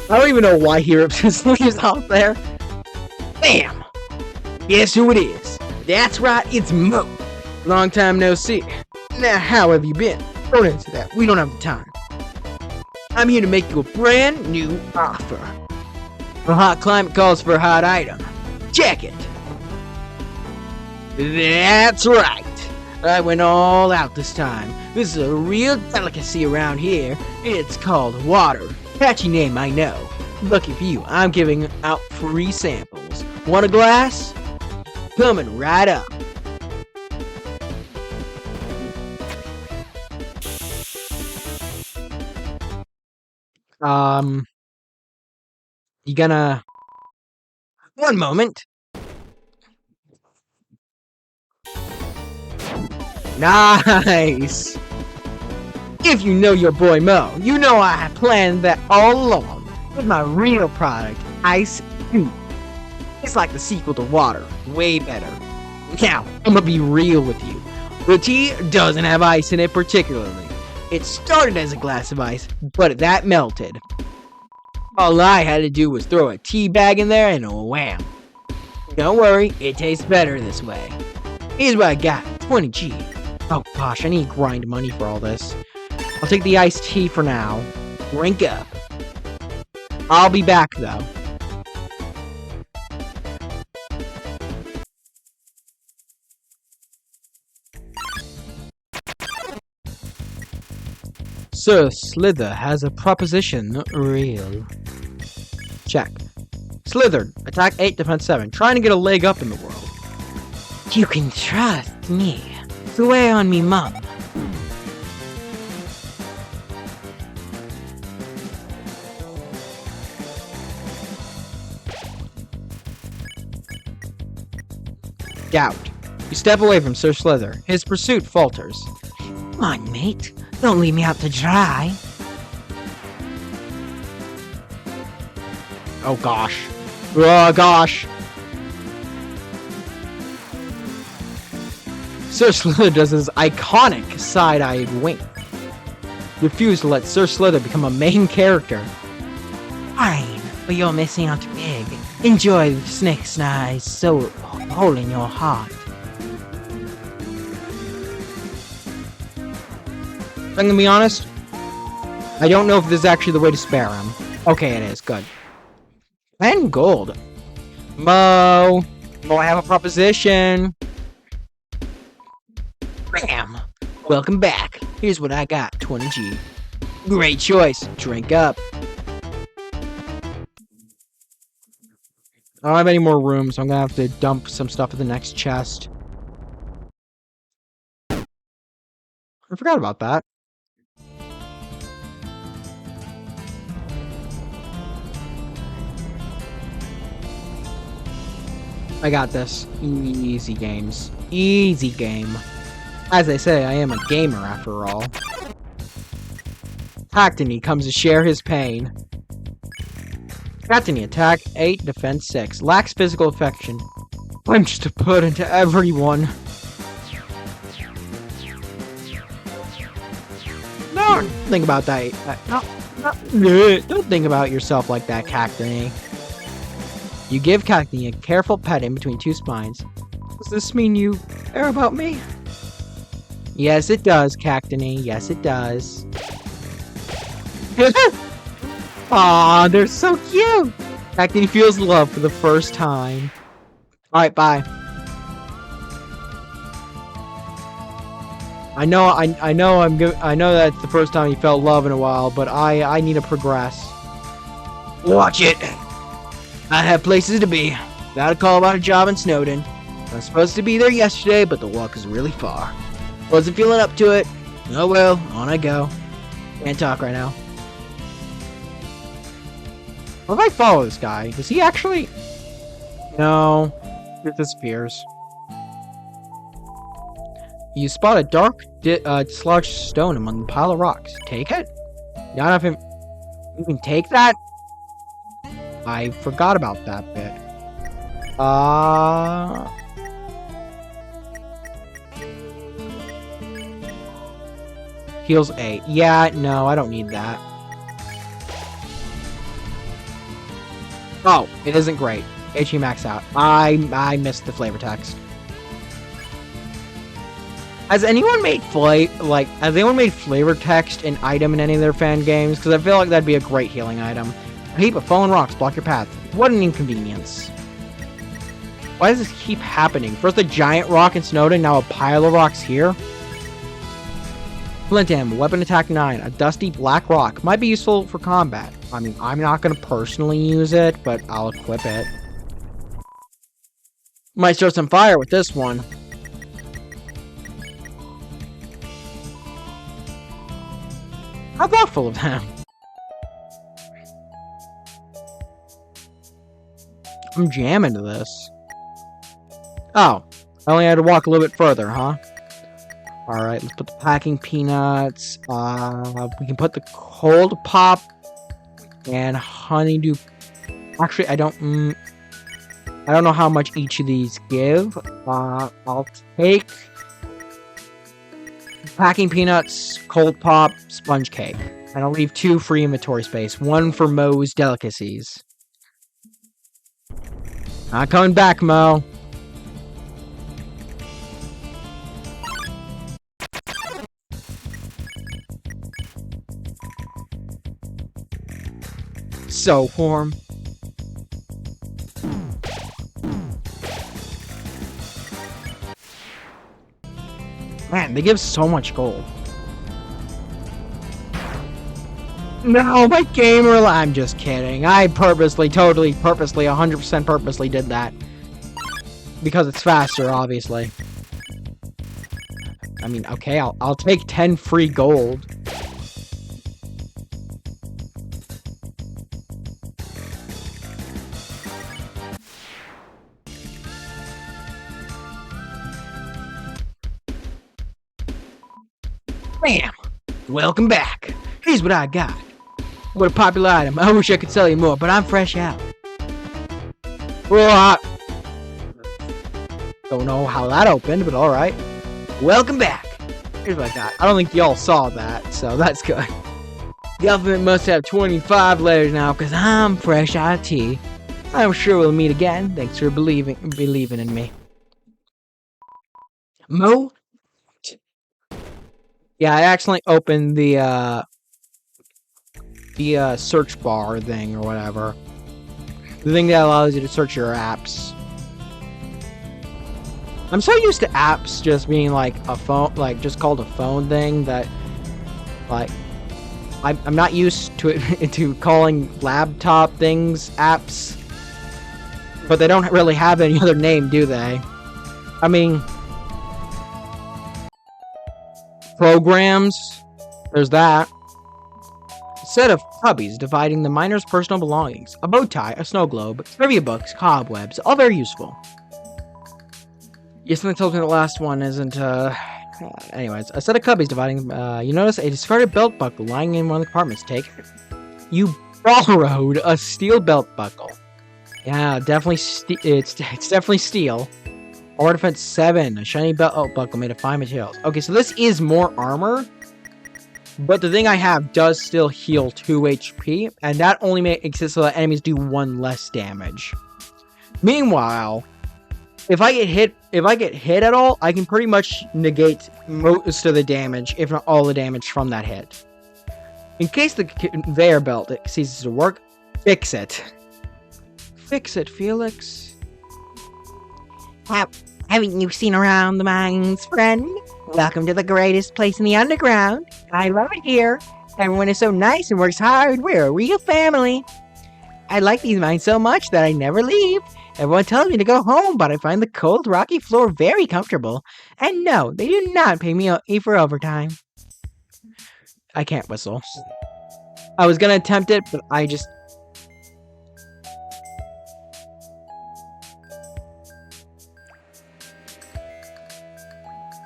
I don't even know why he rips his sleeves off there. Bam! Guess who it is? That's right, it's Mo. Long time no see. Now, how have you been? Don't answer that. We don't have the time. I'm here to make you a brand new offer. A hot climate calls for a hot item. Check it. That's right. I went all out this time. This is a real delicacy around here. It's called water. Catchy name, I know. Lucky for you, I'm giving out free samples. Want a glass? Coming right up. You gonna... One moment. Nice! If you know your boy Mo, you know I had planned that all along with my real product, Ice Tea. It's like the sequel to water, way better. Now, I'm gonna be real with you. The tea doesn't have ice in it particularly. It started as a glass of ice, but that melted. All I had to do was throw a tea bag in there and wham. Don't worry, it tastes better this way. Here's what I got, 20G. Oh gosh, I need grind money for all this. I'll take the iced tea for now. Drink up. I'll be back though. Sir Slither has a proposition real. Check. Slither, attack 8, defense 7, trying to get a leg up in the world. You can trust me. Swear on me, Mom. Doubt. You step away from Sir Slither. His pursuit falters. Come on, mate. Don't leave me out to dry. Oh gosh. Oh gosh. Sir Slither does his iconic side-eyed wink. Refuse to let Sir Slither become a main character. Fine, but you're missing out big. Enjoy the snake's eyes so hole in your heart. I'm gonna be honest. I don't know if this is actually the way to spare him. Okay, it is. Good. 10 gold. Mo, I have a proposition. Bam! Welcome back. Here's what I got, 20G. Great choice. Drink up. I don't have any more room, so I'm gonna have to dump some stuff in the next chest. I forgot about that. I got this. Easy games. Easy game. As they say, I am a gamer after all. Tactony comes to share his pain. Tactony, attack 8, defense 6. Lacks physical affection. I'm just a burden to everyone. No, don't think about that. Don't think about yourself like that, Cactony. You give Cactony a careful pet in between two spines. Does this mean you care about me? Yes, it does, Cactony. Yes, it does. Aw, they're so cute! Cactony feels love for the first time. Alright, bye. I know that's the first time you felt love in a while, but I need to progress. Watch it. I have places to be. Got a call about a job in Snowden. I was supposed to be there yesterday, but the walk is really far. Wasn't feeling up to it. Oh well, on I go. Can't talk right now. What if I follow this guy? Does he actually... No. It disappears. You spot a dark, dislodged stone among the pile of rocks. Take it? Not if him... You can take that? I forgot about that bit. Heals 8. Yeah, no, I don't need that. Oh, it isn't great. HP max out. I missed the flavor text. Has anyone made has anyone made flavor text an item in any of their fan games? Because I feel like that'd be a great healing item. A heap of fallen rocks block your path. What an inconvenience. Why does this keep happening? First a giant rock in Snowden, now a pile of rocks here? Flint ammo, weapon attack 9, a dusty black rock. Might be useful for combat. I mean, I'm not going to personally use it, but I'll equip it. Might start some fire with this one. How thoughtful of them. I'm jamming to this. Oh, I only had to walk a little bit further, huh? Alright, let's put the packing peanuts. We can put the cold pop and honeydew. Actually, I don't know how much each of these give. I'll take packing peanuts, cold pop, sponge cake. And I'll leave 2 free inventory space. 1 for Mo's delicacies. Not coming back, Mo. So warm. Man, they give so much gold. No, my gamer. I'm just kidding. I purposely, 100% purposely did that. Because it's faster, obviously. I mean, okay, I'll take 10 free gold. Bam! Welcome back. Here's what I got. What a popular item. I wish I could sell you more, but I'm fresh out. Well, don't know how that opened, but alright. Welcome back. Here's what I got. I don't think y'all saw that, so that's good. The alphabet must have 25 letters now, because I'm fresh IT. I'm sure we'll meet again. Thanks for believing in me. Mo? Yeah, I accidentally opened the search bar thing or whatever. The thing that allows you to search your apps. I'm so used to apps just being like a phone, like just called a phone thing that, like, I'm not used to it to calling laptop things apps. But they don't really have any other name, do they? I mean, programs. There's that. A set of cubbies dividing the miner's personal belongings. A bow tie, a snow globe, trivia books, cobwebs, all very useful. Yes, something tells me the last one isn't, anyways. A set of cubbies dividing, you notice a discarded belt buckle lying in one of the compartments. Take it. You borrowed a steel belt buckle. Yeah, definitely, it's definitely steel. Armor defense 7, a shiny belt buckle made of fine materials. Okay, so this is more armor. But the thing I have does still heal 2 HP, and that only exists so that enemies do 1 less damage. Meanwhile, if I get hit at all, I can pretty much negate most of the damage, if not all the damage from that hit. In case the conveyor belt ceases to work, fix it. Fix it, Felix. Haven't you seen around the mines, friend? Welcome to the greatest place in the underground. I love it here. Everyone is so nice and works hard. We're a real family. I like these mines so much that I never leave. Everyone tells me to go home, but I find the cold, rocky floor very comfortable. And no, they do not pay me for overtime. I can't whistle. I was gonna attempt it, but I just...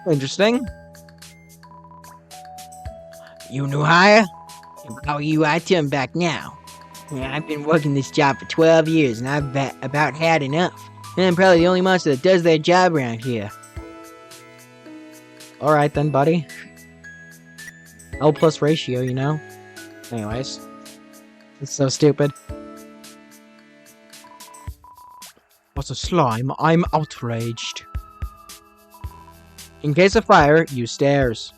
Interesting. You new hire? How are you item back now? Yeah, I've been working this job for 12 years and I've about had enough. And I'm probably the only monster that does their job around here. Alright then, buddy. L plus ratio, you know? Anyways. It's so stupid. What's a slime? I'm outraged. In case of fire, use stairs.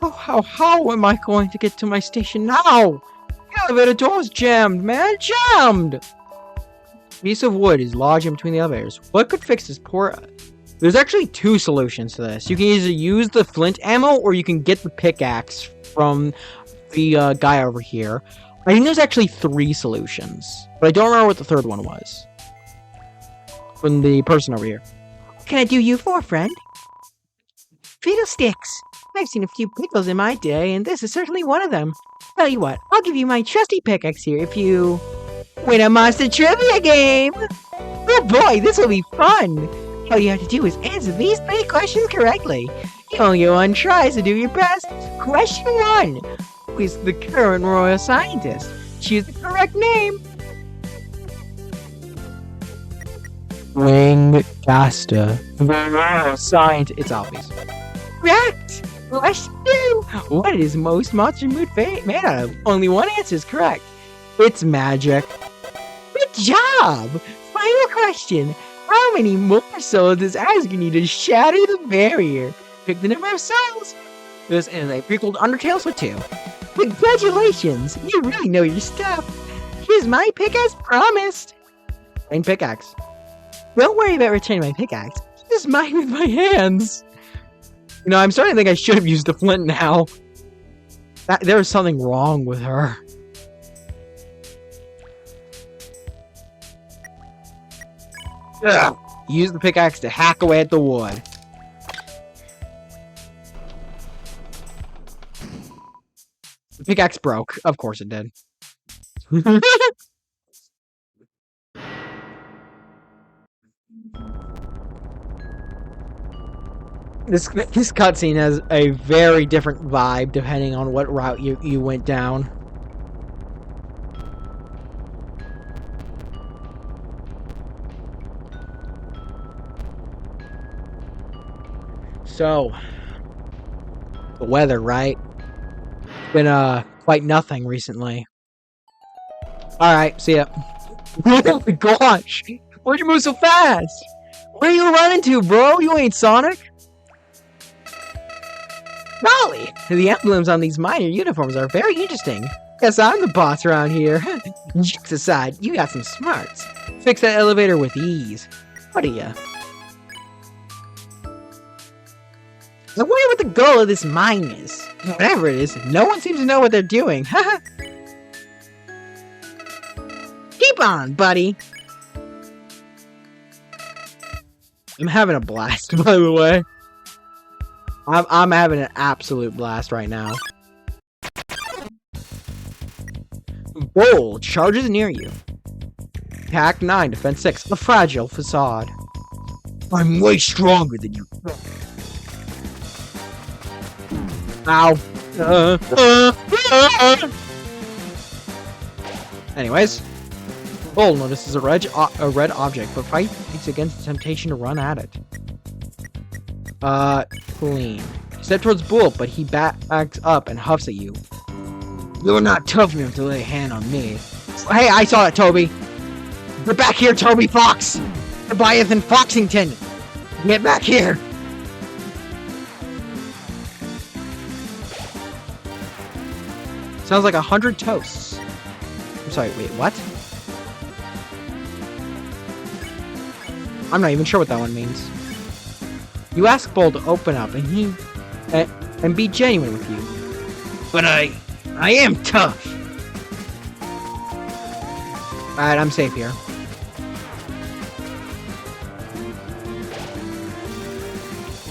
Oh, how am I going to get to my station now? The elevator door's jammed, man, jammed! Piece of wood is lodged in between the elevators. What could fix this poor... There's actually two solutions to this. You can either use the flint ammo, or you can get the pickaxe from the guy over here. I think there's actually 3 solutions, but I don't remember what the third one was. From the person over here. What can I do you for, friend? Fiddlesticks! I've seen a few pickles in my day, and this is certainly one of them. Tell you what, I'll give you my trusty pickaxe here if you... win a monster trivia game! Oh boy, this will be fun! All you have to do is answer these 3 questions correctly. You only get 1 try, so do your best. Question 1. Who is the current royal scientist? Choose the correct name. Wingcaster. Science. It's obvious. Correct! Question 2. What is most monster mood made out of? Only 1 answer is correct. It's magic. Good job! Final question. How many more souls does Asgard need to shatter the barrier? Pick the number of souls. This is a prequel to Undertale with 2. Congratulations! You really know your stuff. Here's my pickaxe promised. Plain pickaxe. Don't worry about returning my pickaxe. Just mine with my hands. You know, I'm starting to think I should have used the flint now. There was something wrong with her. Ugh. Use the pickaxe to hack away at the wood. The pickaxe broke. Of course it did. This cutscene has a very different vibe depending on what route you went down. So, the weather, right? It's been quite nothing recently. Alright, see ya. Oh my gosh! Where'd you move so fast? Where are you running to, bro? You ain't Sonic? Golly, the emblems on these minor uniforms are very interesting. Guess I'm the boss around here. Jokes aside, you got some smarts. Fix that elevator with ease. What are ya? I wonder what the goal of this mine is. Whatever it is, no one seems to know what they're doing. Keep on, buddy. I'm having a blast, by the way. I'm having an absolute blast right now. Bull charges near you. Attack 9, defense 6. A fragile facade. I'm way stronger than you. Ow. Anyways, Bull notices a red object, but fights against the temptation to run at it. Clean. Step towards Bull, but he backs up and huffs at you. You're not tough enough to lay a hand on me. Hey, I saw it, Toby. Get back here, Toby Fox! Leviathan Foxington! Get back here! Sounds like 100 toasts. I'm sorry, wait, what? I'm not even sure what that one means. You ask Bull to open up, and be genuine with you. But I am tough. Alright, I'm safe here.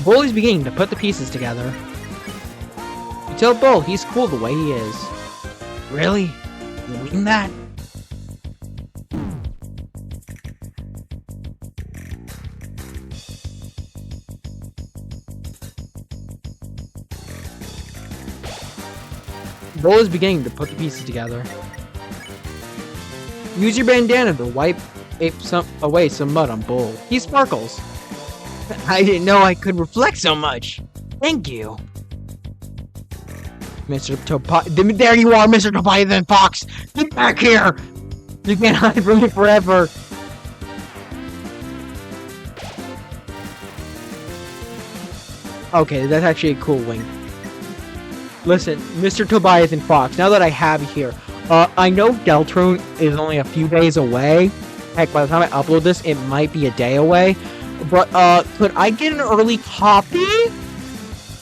Bull is beginning to put the pieces together. You tell Bull he's cool the way he is. Really? You mean that? Bull is beginning to put the pieces together. Use your bandana to wipe away some mud on Bull. He sparkles. I didn't know I could reflect so much. Thank you. Mr. There you are, Mr. Leviathan Fox! Get back here! You can't hide from me forever! Okay, that's actually a cool wink. Listen, Mr. Tobias and Fox, now that I have you here, I know Deltarune is only a few days away. Heck, by the time I upload this, it might be a day away. But, could I get an early copy?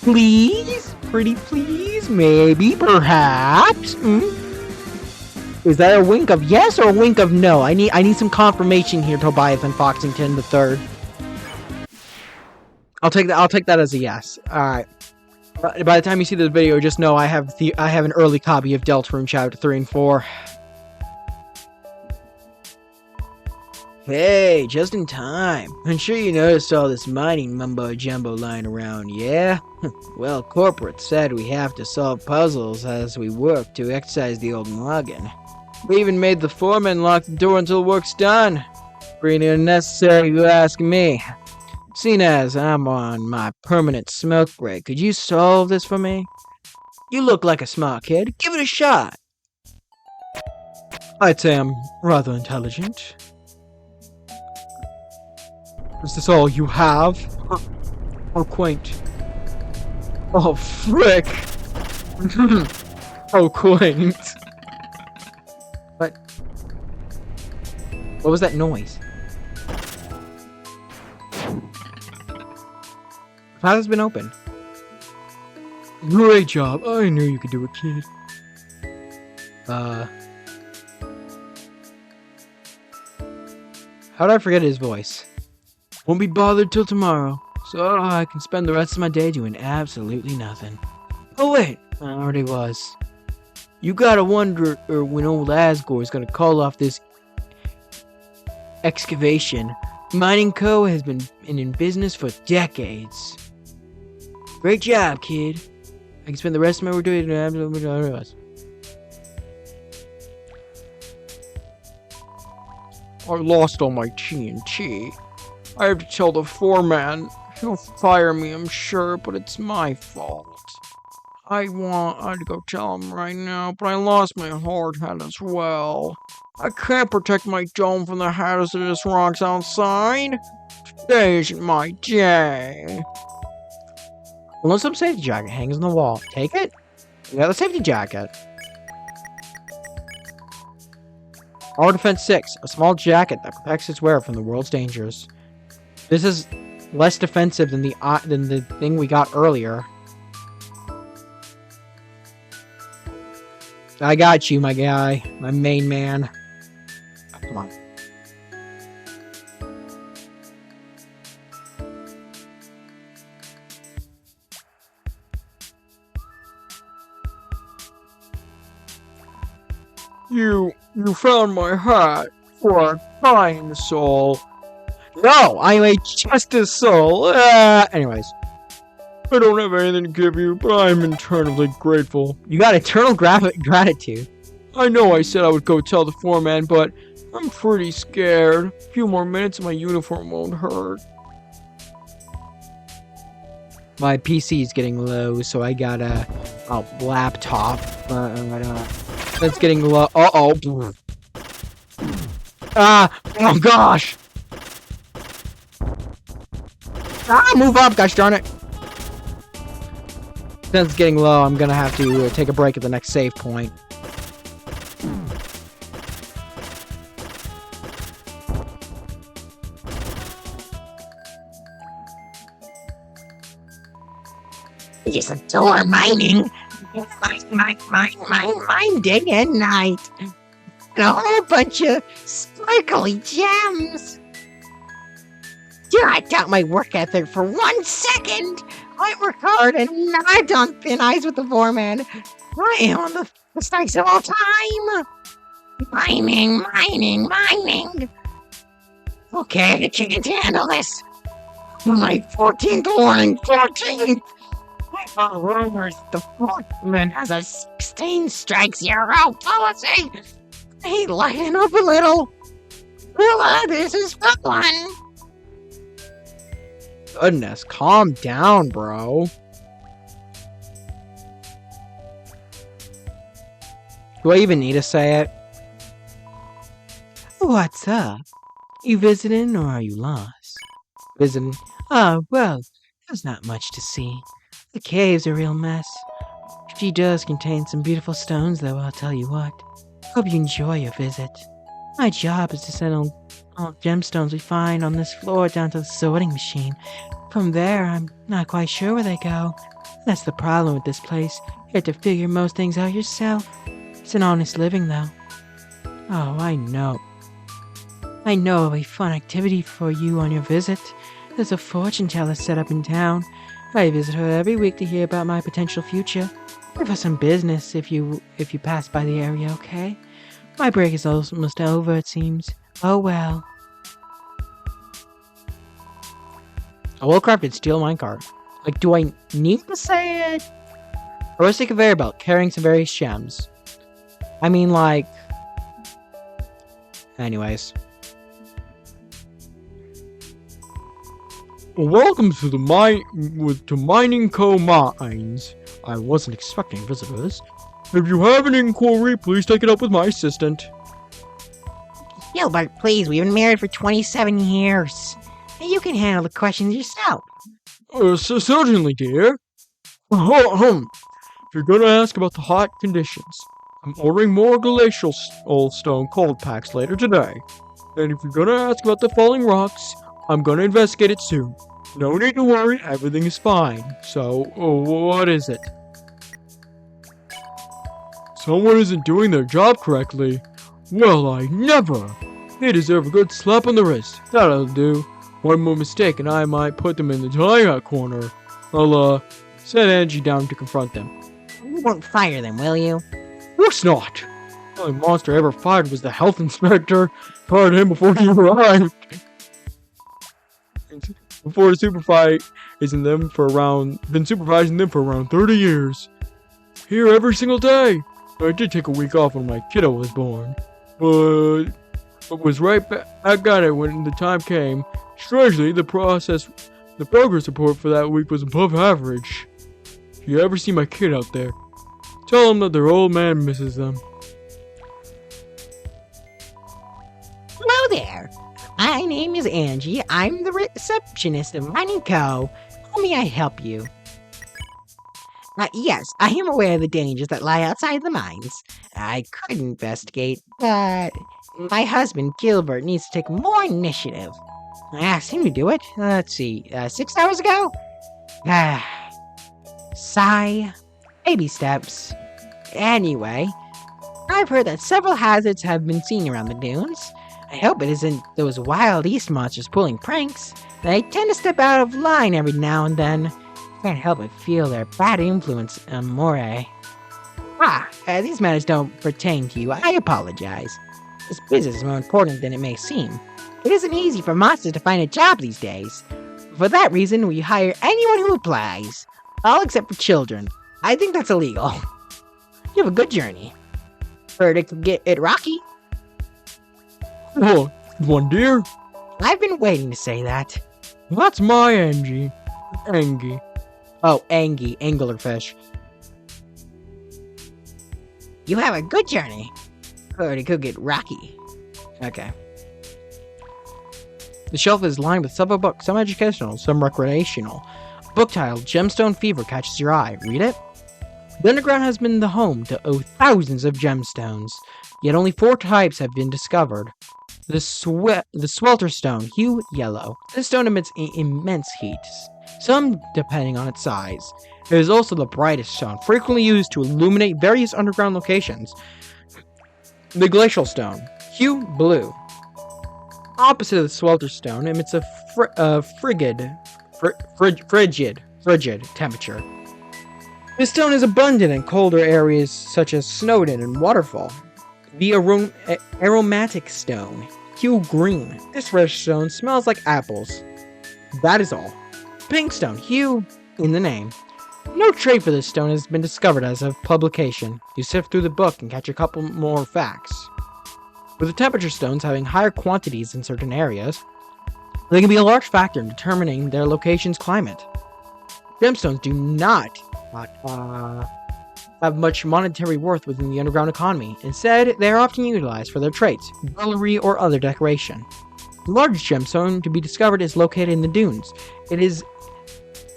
Please? Pretty please? Maybe? Perhaps? Is that a wink of yes or a wink of no? I need some confirmation here, Tobias and Foxington the Third. I'll take that as a yes. Alright. By the time you see this video, just know I have an early copy of Deltarune Chapter 3 and 4. Hey, just in time. I'm sure you noticed all this mining mumbo-jumbo lying around, yeah? Well, corporate said we have to solve puzzles as we work to exercise the old noggin. We even made the foreman lock the door until work's done. Pretty unnecessary, you ask me. Seeing as I'm on my permanent smoke break, could you solve this for me? You look like a smart kid. Give it a shot. I'd say I'm rather intelligent. Is this all you have? Oh, quaint. Oh, frick. Oh, quaint. What was that noise? How has been opened? Great job. I knew you could do it, kid. How did I forget his voice? Won't be bothered till tomorrow, so I can spend the rest of my day doing absolutely nothing. Oh wait, I already was. You gotta wonder when old Asgore's gonna call off this excavation. Mining Co. has been in business for decades. Great job, kid. I can spend the rest of my day doing absolutely nothing else. I lost all my TNT. I have to tell the foreman. He'll fire me, I'm sure, but it's my fault. I'd go tell him right now, but I lost my hard hat as well. I can't protect my dome from the hazardous rocks outside. Today isn't my day. Unless some safety jacket hangs on the wall. Take it? You got the safety jacket. Our Defense 6, a small jacket that protects its wearer from the world's dangers. This is less defensive than the thing we got earlier. I got you, my guy. My main man. Come on. You found my hat for a kind soul. No, I'm a justice soul. Anyways. I don't have anything to give you, but I'm eternally grateful. You got eternal gratitude. I know I said I would go tell the foreman, but I'm pretty scared. A few more minutes and my uniform won't hurt. My PC is getting low, so I got a laptop. That's getting low. Uh-oh. Oh gosh. Move up, gosh darn it. Since it's getting low, I'm gonna have to take a break at the next save point. Just adore mining. Mine day and night. A whole bunch of sparkly gems. Do not doubt my work ethic for 1 second. I work hard and nod on thin ice with the foreman. I am on the best of all time. Mining. Okay, I can't handle this. My 14th warning, 14th. I heard rumors the foreman has a 16 strikes you're out policy. Hey, lighten up a little. Well, this is fun. Goodness, calm down, bro. Do I even need to say it? What's up? You visiting or are you lost? Visiting. Oh, well, There's not much to see. The cave's a real mess. She does contain some beautiful stones, though, I'll tell you what. Hope you enjoy your visit. My job is to send all gemstones we find on this floor down to the sorting machine. From there, I'm not quite sure where they go. That's the problem with this place. You have to figure most things out yourself. It's an honest living, though. Oh, I know. I know it'll be a fun activity for you on your visit. There's a fortune teller set up in town. I visit her every week to hear about my potential future. And for some business if you pass by the area, okay? My break is almost over, it seems. Oh well. A well-crafted steel minecart. Like, do I need to say it? A rusty conveyor belt carrying some various gems. I mean, like... Anyways. Welcome to the Mining Co. Mines. I wasn't expecting visitors. If you have an inquiry, please take it up with my assistant. Gilbert, please, we've been married for 27 years. You can handle the questions yourself. Certainly, dear. If you're gonna ask about the hot conditions, I'm ordering more glacial stone cold packs later today. And if you're gonna ask about the falling rocks, I'm gonna investigate it soon. No need to worry, everything is fine. So, what is it? Someone isn't doing their job correctly. Well, I never! They deserve a good slap on the wrist. That'll do. One more mistake and I might put them in the timeout corner. I'll, send Angie down to confront them. You won't fire them, will you? Of course not! The only monster I ever fired was the health inspector. Fired him before he arrived. Before the supervising them for around 30 years. Here every single day. I did take a week off when my kiddo was born, but was right back at it when the time came. Strangely, the progress report for that week was above average. If you ever see my kid out there, tell them that their old man misses them. Hello there. My name is Angie. I'm the receptionist of Mining Co. How may I help you? Yes, I am aware of the dangers that lie outside the mines. I could investigate, but my husband, Gilbert, needs to take more initiative. I asked him to do it, 6 hours ago? Sigh. Baby steps. Anyway, I've heard that several hazards have been seen around the dunes. I hope it isn't those wild east monsters pulling pranks. They tend to step out of line every now and then. Can't help but feel their bad influence on Moray. These matters don't pertain to you. I apologize. This business is more important than it may seem. It isn't easy for monsters to find a job these days. For that reason, we hire anyone who applies. All except for children. I think that's illegal. You have a good journey. Heard it could get it rocky. Oh, one dear. I've been waiting to say that. That's my Angie. Angie. Oh, Angie, anglerfish. You have a good journey. Heard it could get rocky. Okay. The shelf is lined with several books, some educational, some recreational. Book titled Gemstone Fever catches your eye. Read it? The underground has been the home to thousands of gemstones, yet only 4 types have been discovered. The swelter stone, hue yellow. This stone emits immense heat, some depending on its size. It is also the brightest stone, frequently used to illuminate various underground locations. The glacial stone, hue blue. Opposite of the swelter stone emits a frigid temperature. This stone is abundant in colder areas such as Snowdon and Waterfall. The aromatic stone, hue green. This fresh stone smells like apples. That is all. Pink stone, hue in the name. No trade for this stone has been discovered as of publication. You sift through the book and catch a couple more facts. With the temperature stones having higher quantities in certain areas, they can be a large factor in determining their location's climate. Gemstones do not have much monetary worth within the underground economy. Instead, they are often utilized for their traits, jewelry, or other decoration. The largest gemstone to be discovered is located in the dunes. It is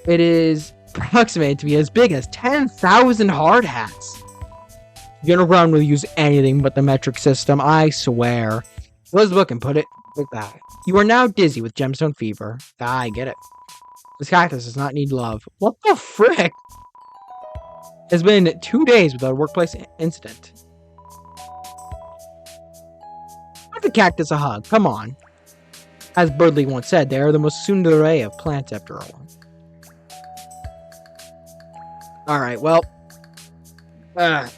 It is approximated to be as big as 10,000 hard hats. The underground will use anything but the metric system, I swear. Let's look and put it with that. You are now dizzy with gemstone fever. I get it. This cactus does not need love. What the frick? It's been 2 days without a workplace incident. Give the cactus a hug, come on. As Birdley once said, they are the most tsundere of plants after all. Alright, well. I'm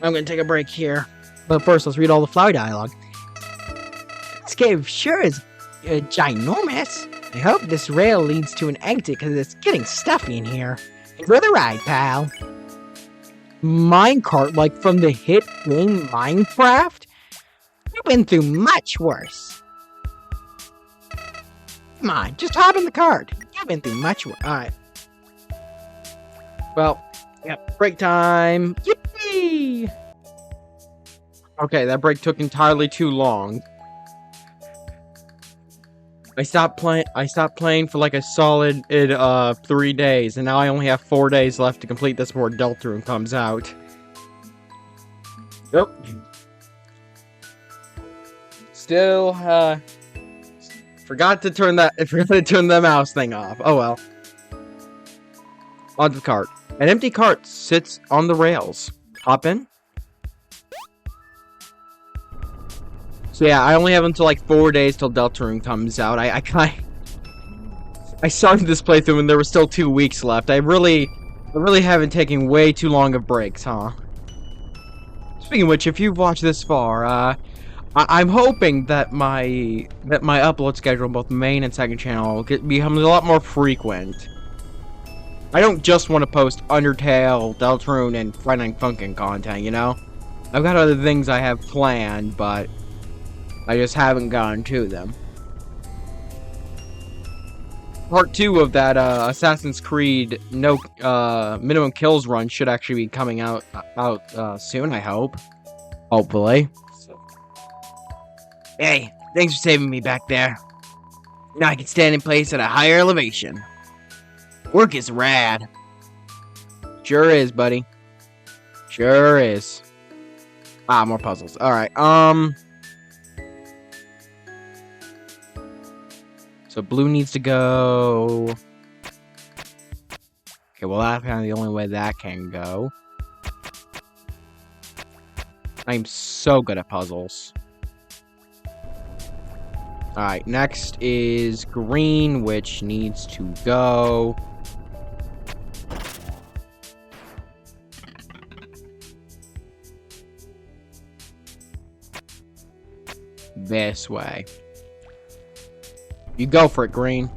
gonna take a break here. But first, let's read all the flower dialogue. This cave sure is ginormous. I hope this rail leads to an exit because it's getting stuffy in here. For the ride, pal. Minecart, like from the hit game Minecraft? You've been through much worse. Come on, just hop in the cart. You've been through much worse. Alright. Well, yep, break time. Yippee! Okay, that break took entirely too long. I stopped playing for like a solid 3 days, and now I only have 4 days left to complete this before Deltarune comes out. Yep. Still, forgot to turn the mouse thing off. Oh well. On the cart. An empty cart sits on the rails. Hop in. So yeah, I only have until like 4 days till Deltarune comes out. I started this playthrough and there were still 2 weeks left. I really haven't taken way too long of breaks, huh? Speaking of which, if you've watched this far, I'm hoping that my upload schedule on both main and second channel becomes a lot more frequent. I don't just want to post Undertale, Deltarune, and Friday Night Funkin' content, you know? I've got other things I have planned, but I just haven't gotten to them. Part 2 of that Assassin's Creed minimum kills run should actually be coming out soon, I hope. Hopefully. Hey, thanks for saving me back there. Now I can stand in place at a higher elevation. Work is rad. Sure is, buddy. Sure is. Ah, more puzzles. Alright, so blue needs to go... Okay, well that's kind of the only way that can go. I'm so good at puzzles. Alright, next is green, which needs to go... this way. You go for it, green.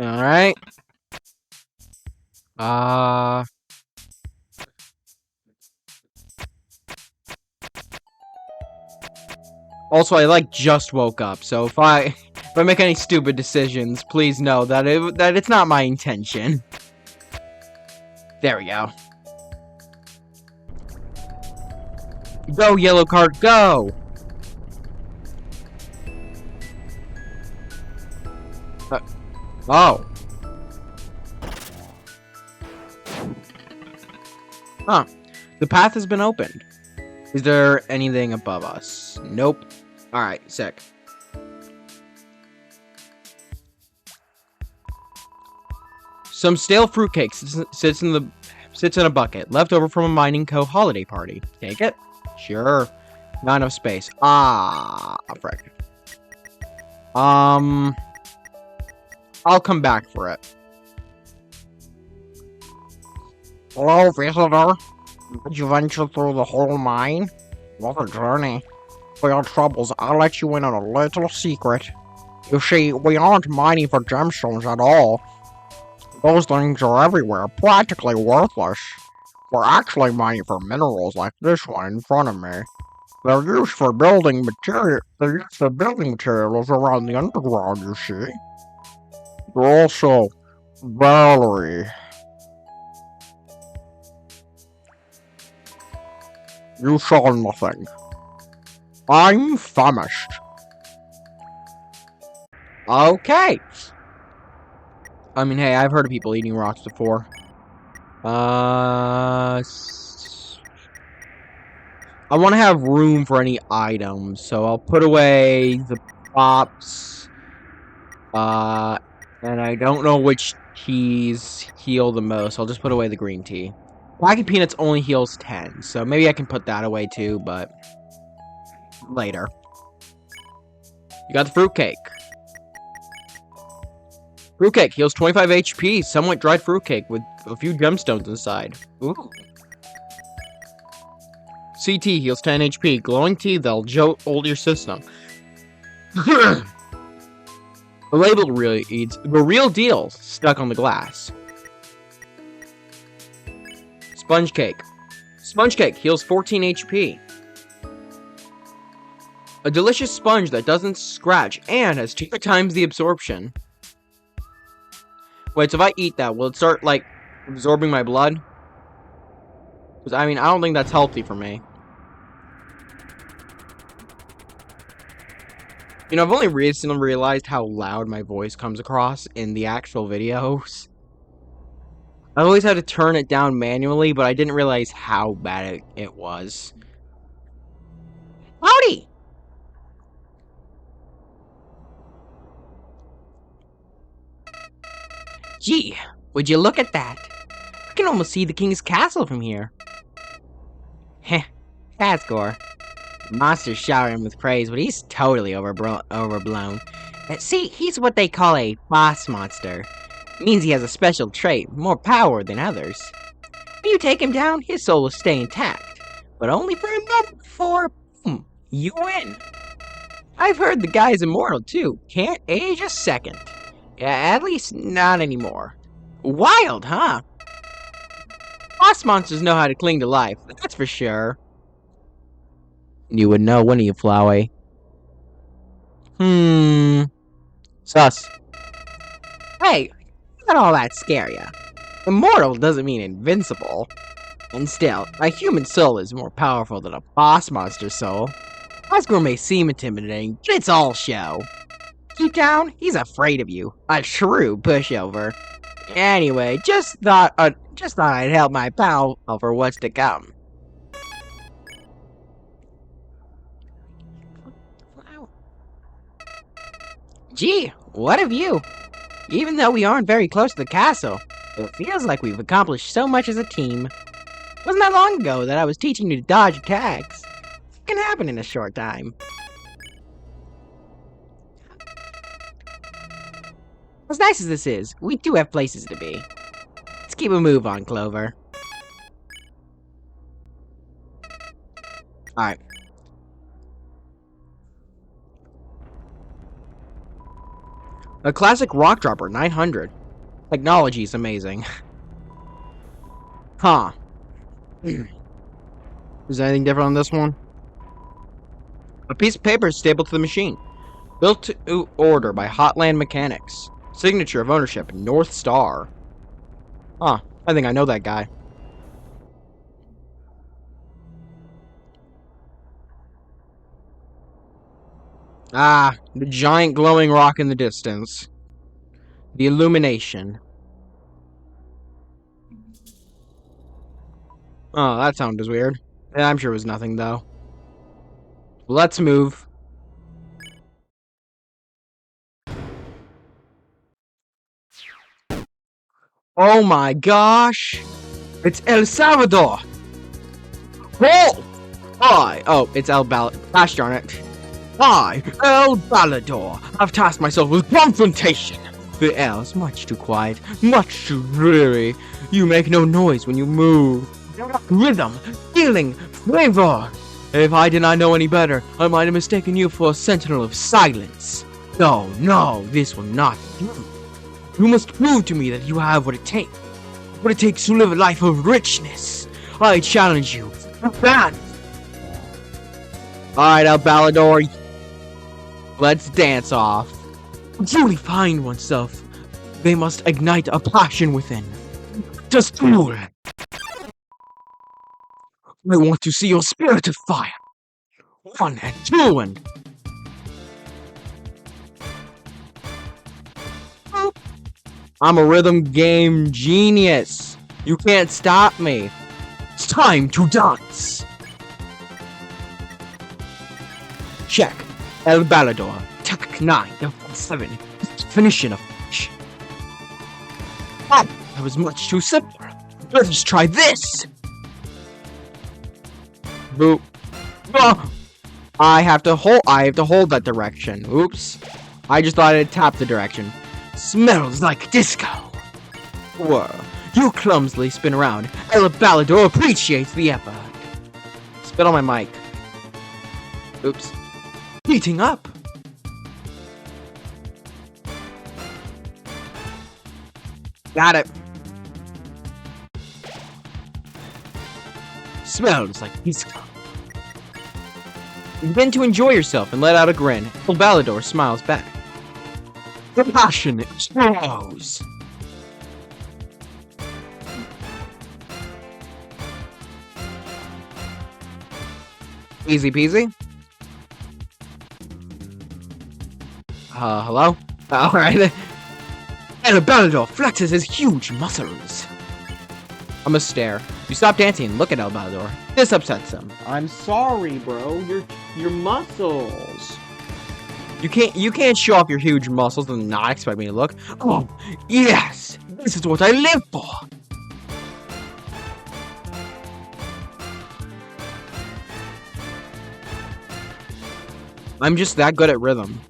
Alright. Also, I just woke up, so if I make any stupid decisions, please know that it's not my intention. There we go. Go, yellow card, go! Oh. Huh. The path has been opened. Is there anything above us? Nope. Alright, sick. Some stale fruitcake sits in a bucket, left over from a Mining Co. holiday party. Take it? Sure. Not enough space. Ah, frick. I'll come back for it. Hello, visitor. Did you venture through the whole mine? What a journey. For your troubles, I'll let you in on a little secret. You see, we aren't mining for gemstones at all. Those things are everywhere, practically worthless. We're actually mining for minerals like this one in front of me. They're used for building materials around the underground, you see. They're also very... You saw nothing. I'm famished. Okay. I mean, hey, I've heard of people eating rocks before. I want to have room for any items, so I'll put away the pops. And I don't know which teas heal the most. I'll just put away the green tea. Wacky Peanuts only heals 10, so maybe I can put that away too, but later. You got the fruitcake. Fruitcake heals 25 HP. Somewhat dried fruitcake with a few gemstones inside. Ooh. CT heals 10 HP. Glowing tea that'll jolt your system. The label really eats the real deal stuck on the glass. Sponge cake. Sponge cake heals 14 HP. A delicious sponge that doesn't scratch and has 2 times the absorption. Wait, so if I eat that, will it start, like, absorbing my blood? Because, I mean, I don't think that's healthy for me. You know, I've only recently realized how loud my voice comes across in the actual videos. I always had to turn it down manually, but I didn't realize how bad it was. Howdy! Gee, would you look at that? I can almost see the king's castle from here. Heh, that's gore. Monsters shower him with praise, but he's totally overblown. See, he's what they call a boss monster. It means he has a special trait, more power than others. When you take him down, his soul will stay intact. But only for a moment before, boom, you win. I've heard the guy's immortal too, can't age a second. Yeah, at least not anymore. Wild, huh? Boss monsters know how to cling to life, that's for sure. You would know, wouldn't you, Flowey? Sus. Hey, not all that scare ya. Immortal doesn't mean invincible. And still, a human soul is more powerful than a boss monster soul. Oscar may seem intimidating, but it's all show. Deep down, he's afraid of you. A true pushover. Anyway, just thought I'd help my pal for what's to come. Gee, what of you? Even though we aren't very close to the castle, it feels like we've accomplished so much as a team. Wasn't that long ago that I was teaching you to dodge attacks? It can happen in a short time. As nice as this is, we do have places to be. Let's keep a move on, Clover. Alright. A classic rock dropper, 900. Technology is amazing. Huh. Is there anything different on this one? A piece of paper is stapled to the machine. Built to order by Hotland Mechanics. Signature of ownership, North Star. Huh. I think I know that guy. Ah, the giant glowing rock in the distance. The illumination. Oh, that sound is weird. Yeah, I'm sure it was nothing, though. Let's move. Oh my gosh! It's El Salvador! Halt! Oh, it's gosh darn it. I, El Balador, have tasked myself with confrontation. The air is much too quiet, much too dreary. You make no noise when you move. You lack rhythm, feeling, flavor. If I did not know any better, I might have mistaken you for a sentinel of silence. No, this will not do. You must prove to me that you have what it takes to live a life of richness. I challenge you. Ban. Alright, El Balador. Let's dance off. To truly find oneself, they must ignite a passion within. Just fuel. I want to see your spirit of fire. 1 and 2 and... I'm a rhythm game genius. You can't stop me. It's time to dance. Check. El Balador. Tech 9. Level 7. Definition of fish. Oh, that was much too simple. Let's just try this. Boop. Ah. I have to hold that direction. Oops. I just thought I'd tap the direction. Smells like disco. Whoa. You clumsily spin around. El Balador appreciates the effort. Spit on my mic. Oops. Heating up. Got it. Smells like disco. You begin to enjoy yourself and let out a grin. El Balador smiles back. The passion explodes. Easy peasy. Hello? Alright. El Balador flexes his huge muscles. I'm a stare. You stop dancing and look at El Balador. This upsets him. I'm sorry, bro. Your muscles. You can't show off your huge muscles and not expect me to look. Oh, yes! This is what I live for! I'm just that good at rhythm.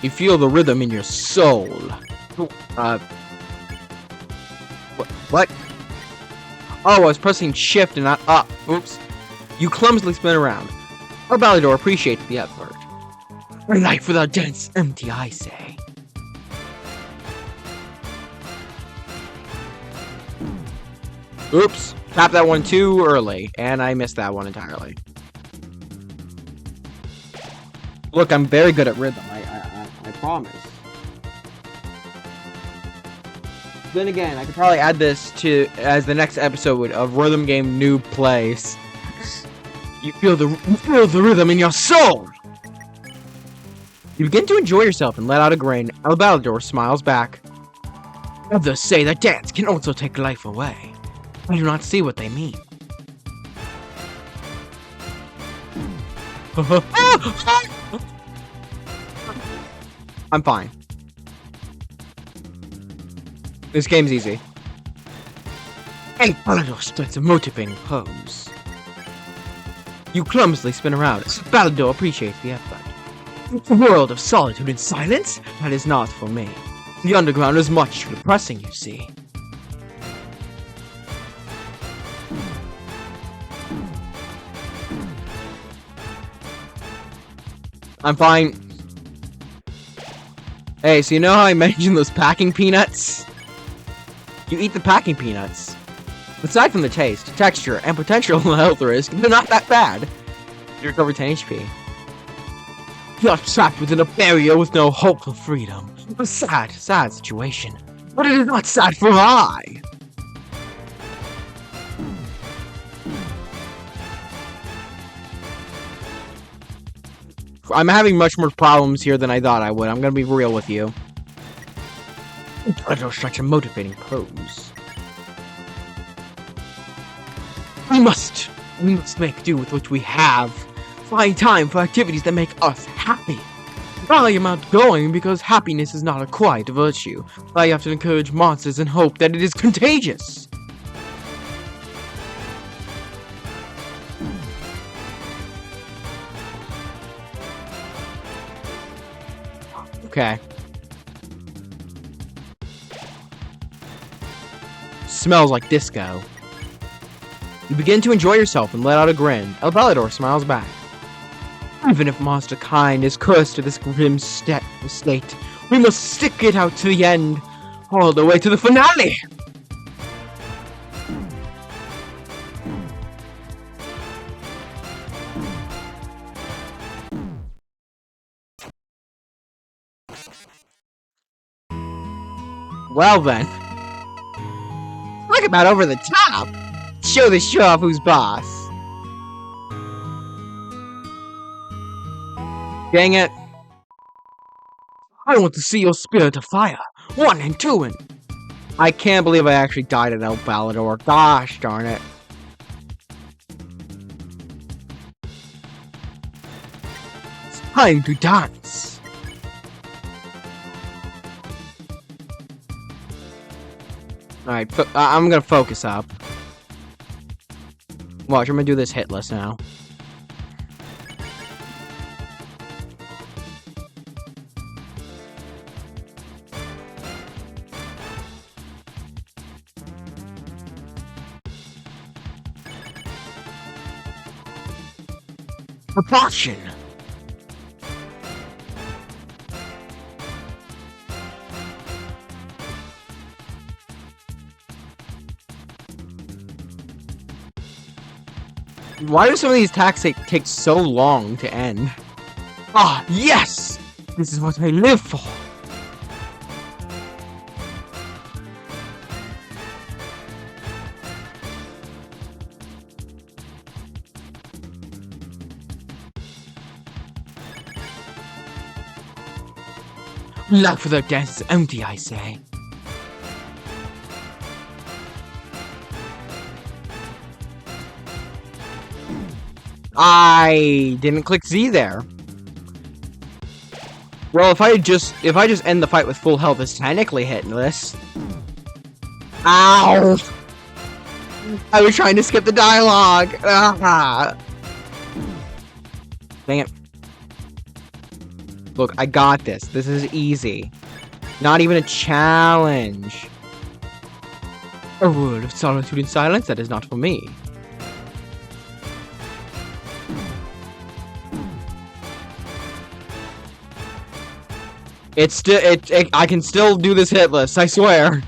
You feel the rhythm in your soul. What? Oh, I was pressing shift and not up. Oops. You clumsily spin around. El Balador appreciates the effort. A life without dance, empty, I say. Oops. Tapped that one too early, and I missed that one entirely. Look, I'm very good at rhythm. I promise. Then again, I could probably add this to as the next episode of Rhythm Game Noob Plays. You feel the rhythm in your soul. You begin to enjoy yourself and let out a grin. El Balador smiles back. Others say that dance can also take life away. I do not see what they mean. I'm fine. This game's easy. El Balador starts a motivating pose. You clumsily spin around. Balador appreciates the effort. A world of solitude and silence? That is not for me. The underground is much too depressing, you see. I'm fine. Hey, so you know how I mentioned those packing peanuts? You eat the packing peanuts. Aside from the taste, texture, and potential health risk, they're not that bad. You recover 10 HP. You're trapped within a barrier with no hope for freedom. A sad, sad situation. But it is not sad for I. I'm having much more problems here than I thought I would. I'm gonna be real with you. But such a motivating pose. We must make do with what we have. Find time for activities that make us happy. I am outgoing because happiness is not a quiet virtue. I have to encourage monsters and hope that it is contagious. Okay. Smells like disco. You begin to enjoy yourself and let out a grin. El Balador smiles back. Even if monster kind is cursed to this grim state, we must stick it out to the end, all the way to the finale! Well then. Talk about over the top! show off who's boss. Dang it. I want to see your spirit of fire. 1 and 2 and... I can't believe I actually died at El Balador. Gosh darn it. It's time to dance. Alright, I'm gonna focus up. Watch, I'm gonna do this hitless now. Propulsion. Why do some of these attacks take so long to end? Ah, yes! This is what I live for. Life without dance is empty, I say. I didn't click Z there. Well, if I just end the fight with full health, it's technically hitting this. Ow! I was trying to skip the dialogue. Ah. Dang it. Look, I got this. This is easy. Not even a challenge. A world of solitude and silence, that is not for me. It's still I can still do this hitless, I swear.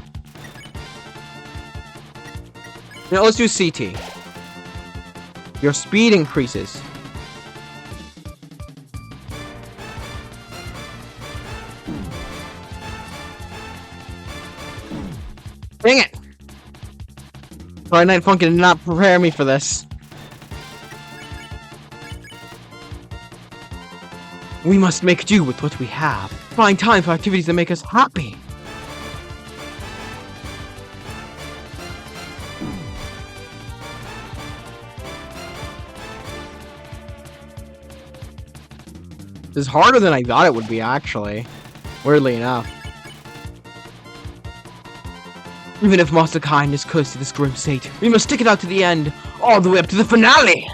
Now let's do CT. Your speed increases. Dang it! Friday Night Funkin' did not prepare me for this. We must make do with what we have. Find time for activities that make us happy. This is harder than I thought it would be, actually. Weirdly enough. Even if Monster Kind is cursed to this grim state, we must stick it out to the end, all the way up to the finale!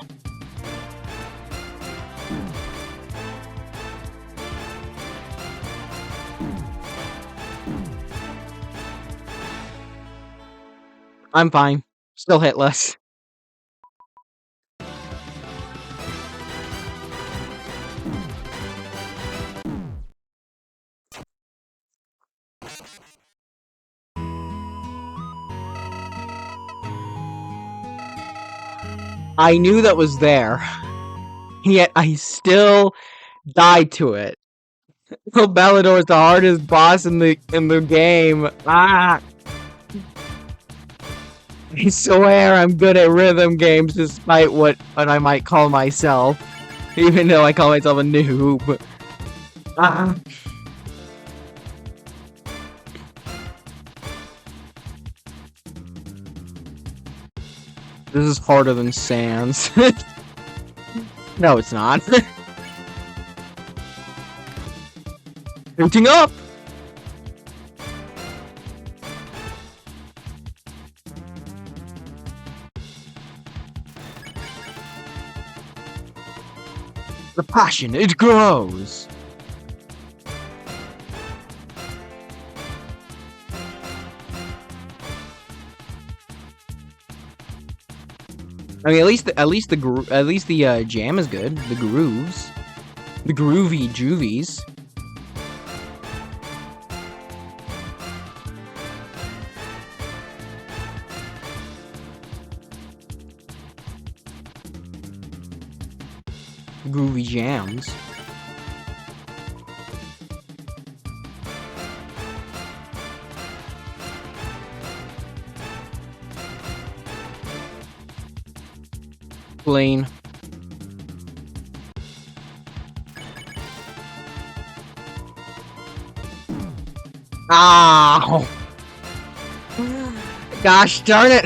I'm fine. Still hitless. I knew that was there, yet I still died to it. Balador is the hardest boss in the game. Ah! I swear I'm good at rhythm games despite what I might call myself. Even though I call myself a noob. Ah. This is harder than Sans. No, it's not. Booting up! The passion, it grows! I mean, at least the jam is good. The grooves, the groovy juvies. Groovy jams. Clean. Ow! Gosh darn it!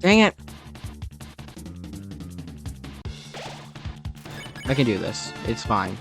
Dang it. I can do this. It's fine.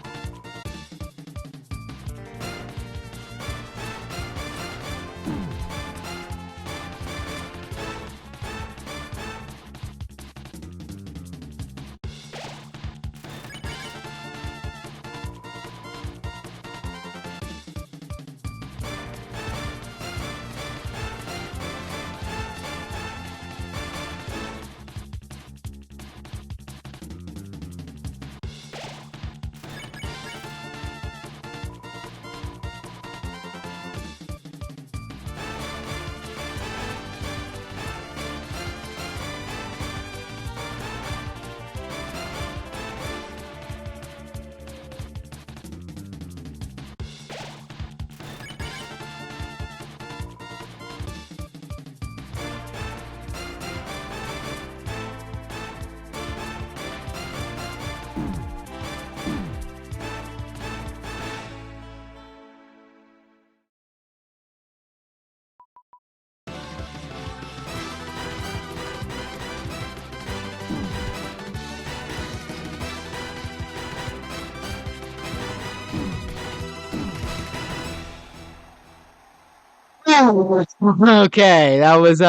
Okay, that was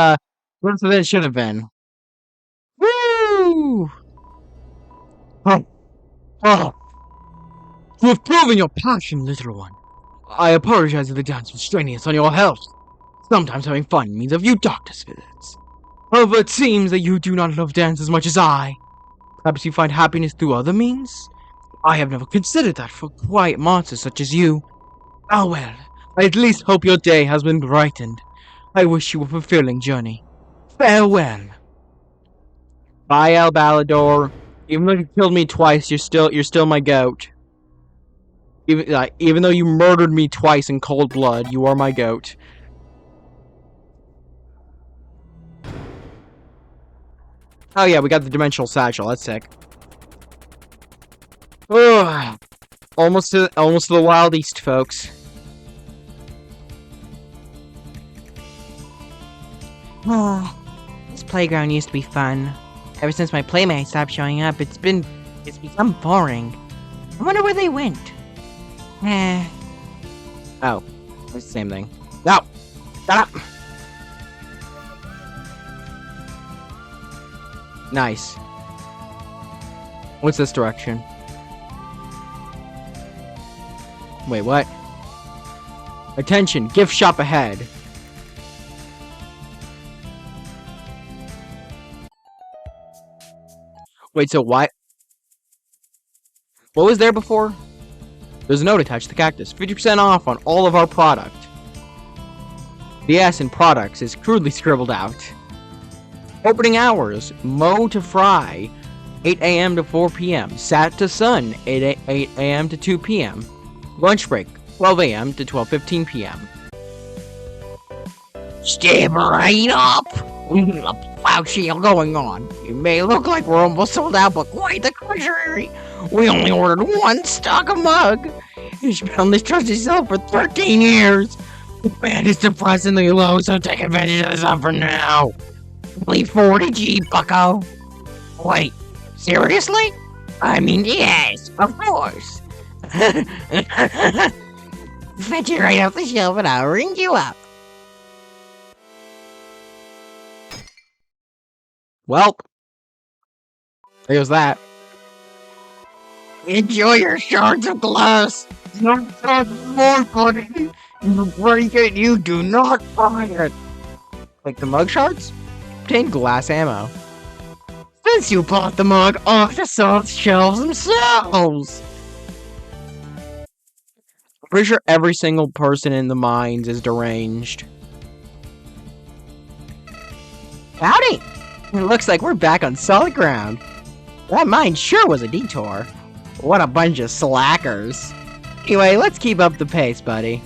worse than it should have been. Woo! Oh, oh. You have proven your passion, little one. I apologize if the dance was strenuous on your health. Sometimes having fun means a few doctor's visits. However, it seems that you do not love dance as much as I. Perhaps you find happiness through other means? I have never considered that for quiet monsters such as you. Oh well, I at least hope your day has been brightened. I wish you a fulfilling journey. Farewell. Bye, El Balador. Even though you killed me twice, you're still my goat. Even though you murdered me twice in cold blood, you are my goat. Oh yeah, we got the dimensional satchel. That's sick. Ugh. Almost to the Wild East, folks. This playground used to be fun. Ever since my playmates stopped showing up, it's become boring. I wonder where they went. Oh, it's the same thing. No! Shut up! Nice. What's this direction? Wait, what? Attention, gift shop ahead. Wait, so why? What was there before? There's a note attached to the cactus. 50% off on all of our product. The S in products is crudely scribbled out. Opening hours, mow to fry, 8 a.m. to 4 p.m. Sat to sun, 8 a.m. to 2 p.m. Lunch break, 12 a.m. to 12:15 p.m. Step right up! We got a plow shield going on. It may look like we're almost sold out, but quite the contrary. We only ordered one stock of mug. You've been on this trusty sale for 13 years. The band is depressingly low, so take advantage of this offer now. Only 40G, bucko. Wait, seriously? I mean, yes, of course. Fetch it right off the shelf and I'll ring you up. Well, there goes that. Enjoy your shards of glass. Don't touch more, buddy. You break it, you do not buy it. Like the mug shards? Contain glass ammo. Since you bought the mug off the soft shelves themselves. I'm pretty sure every single person in the mines is deranged. Howdy! It looks like we're back on solid ground. That mine sure was a detour. What a bunch of slackers. Anyway, let's keep up the pace, buddy.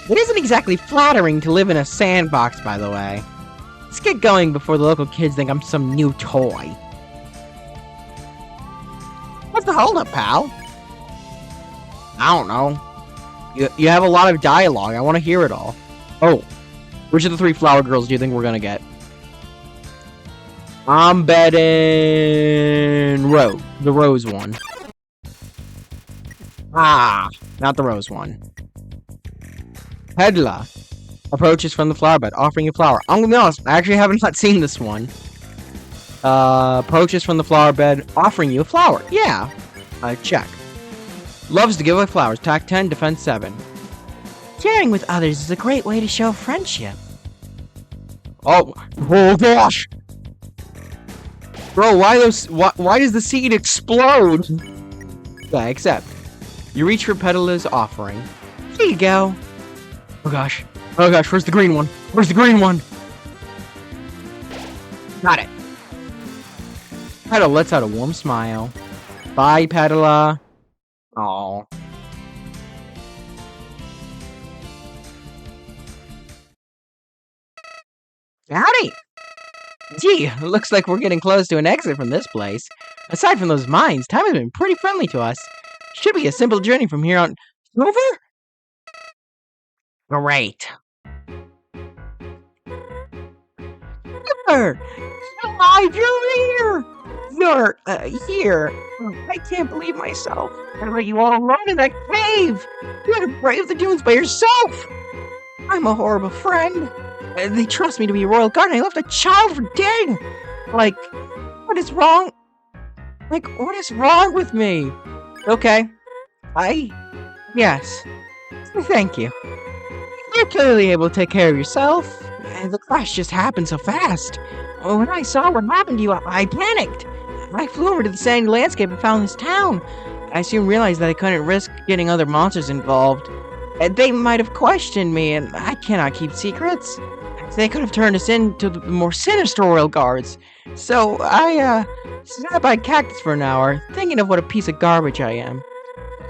It isn't exactly flattering to live in a sandbox, by the way. Let's get going before the local kids think I'm some new toy. What's the holdup, pal? I don't know. You have a lot of dialogue. I want to hear it all. Oh, which of the 3 flower girls do you think we're gonna get? I'm betting the rose one. Ah, not the rose one. Pedla approaches from the flower bed, offering you a flower. I'm gonna be honest, I actually have not seen this one. Approaches from the flower bed, offering you a flower. Yeah, check. Loves to give away flowers. Attack 10, defense 7. Sharing with others is a great way to show friendship. Oh gosh! Bro, why does the seed explode? Yeah, accept. You reach for Pedala's offering. Here you go. Oh gosh, where's the green one? Where's the green one? Got it. Pedala lets out a warm smile. Bye, Pedala. Aw. Howdy! Gee, looks like we're getting close to an exit from this place. Aside from those mines, time has been pretty friendly to us. Should be a simple journey from here on. Over? Great. You're alive! You're here! You're here. I can't believe myself. I let you all alone in that cave. You had to brave the dunes by yourself. I'm a horrible friend. They trust me to be a royal guard, and I left a child for dead. Like, what is wrong? Like, what is wrong with me? Okay. Yes. Thank you. You're clearly able to take care of yourself. The crash just happened so fast. When I saw what happened to you, I panicked. I flew over to the sandy landscape and found this town. I soon realized that I couldn't risk getting other monsters involved. They might have questioned me, and I cannot keep secrets. They could have turned us into the more sinister royal guards. So I sat by a cactus for an hour, thinking of what a piece of garbage I am.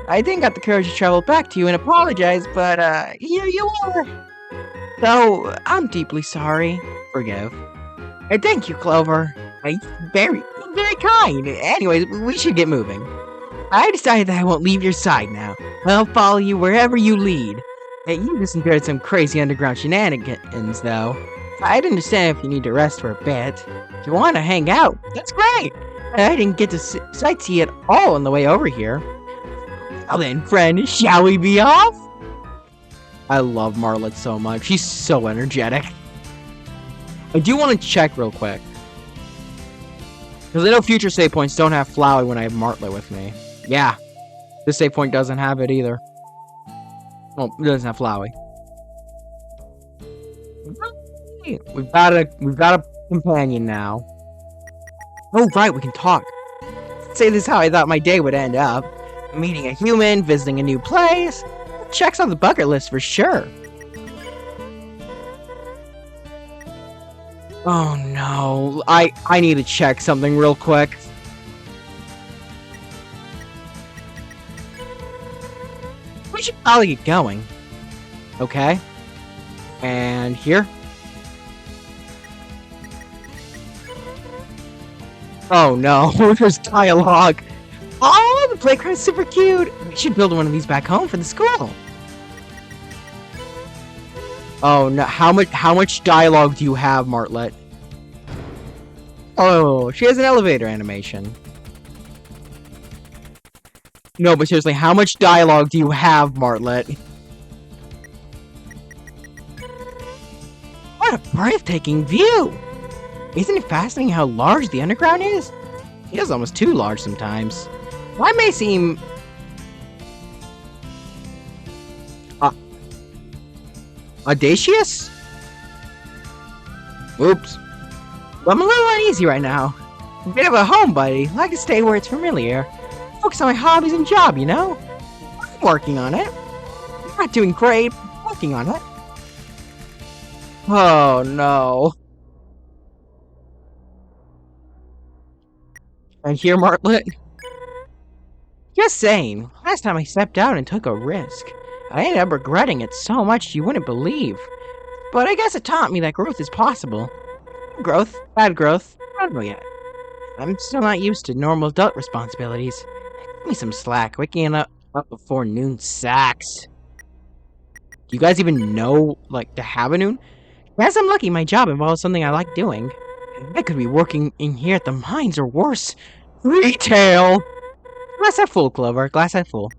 I then got the courage to travel back to you and apologize, but here you are. So I'm deeply sorry. Forgive. And thank you, Clover. Very kind. Anyways, we should get moving. I decided that I won't leave your side now. I'll follow you wherever you lead. You just endured some crazy underground shenanigans, though. I'd understand if you need to rest for a bit. If you want to hang out, that's great. I didn't get to sightsee at all on the way over here. Well then, friend, shall we be off? I love Martlet so much. She's so energetic. I do want to check real quick. Because I know future save points don't have Flowey when I have Martlet with me. Yeah. This save point doesn't have it either. Well, it doesn't have Flowey. We've got a companion now. Oh right, we can talk. Say this is how I thought my day would end up. Meeting a human, visiting a new place. Checks on the bucket list for sure. Oh no, I need to check something real quick. We should probably get going. Okay. And here. Oh no, there's dialogue. Oh, the playground's super cute. We should build one of these back home for the school. Oh no, how much dialogue do you have, Martlet? Oh, she has an elevator animation. No, but seriously, how much dialogue do you have, Martlet? What a breathtaking view! Isn't it fascinating how large the underground is? It is almost too large sometimes. Why may seem... audacious? Oops. Well, I'm a little uneasy right now. A bit of a homebody. I like to stay where it's familiar. Focus on my hobbies and job, you know? I'm working on it. I'm not doing great, but I'm working on it. Oh, no. And here, Martlet? Just saying, last time I stepped out and took a risk. I ended up regretting it so much you wouldn't believe. But I guess it taught me that growth is possible. Growth? Bad growth? I don't know yet. I'm still not used to normal adult responsibilities. Give me some slack. Waking up before noon sucks. Do you guys even know, like, to have a noon? Guess I'm lucky my job involves something I like doing. I could be working in here at the mines or worse. Retail! Glass half full, Clover. Glass half full.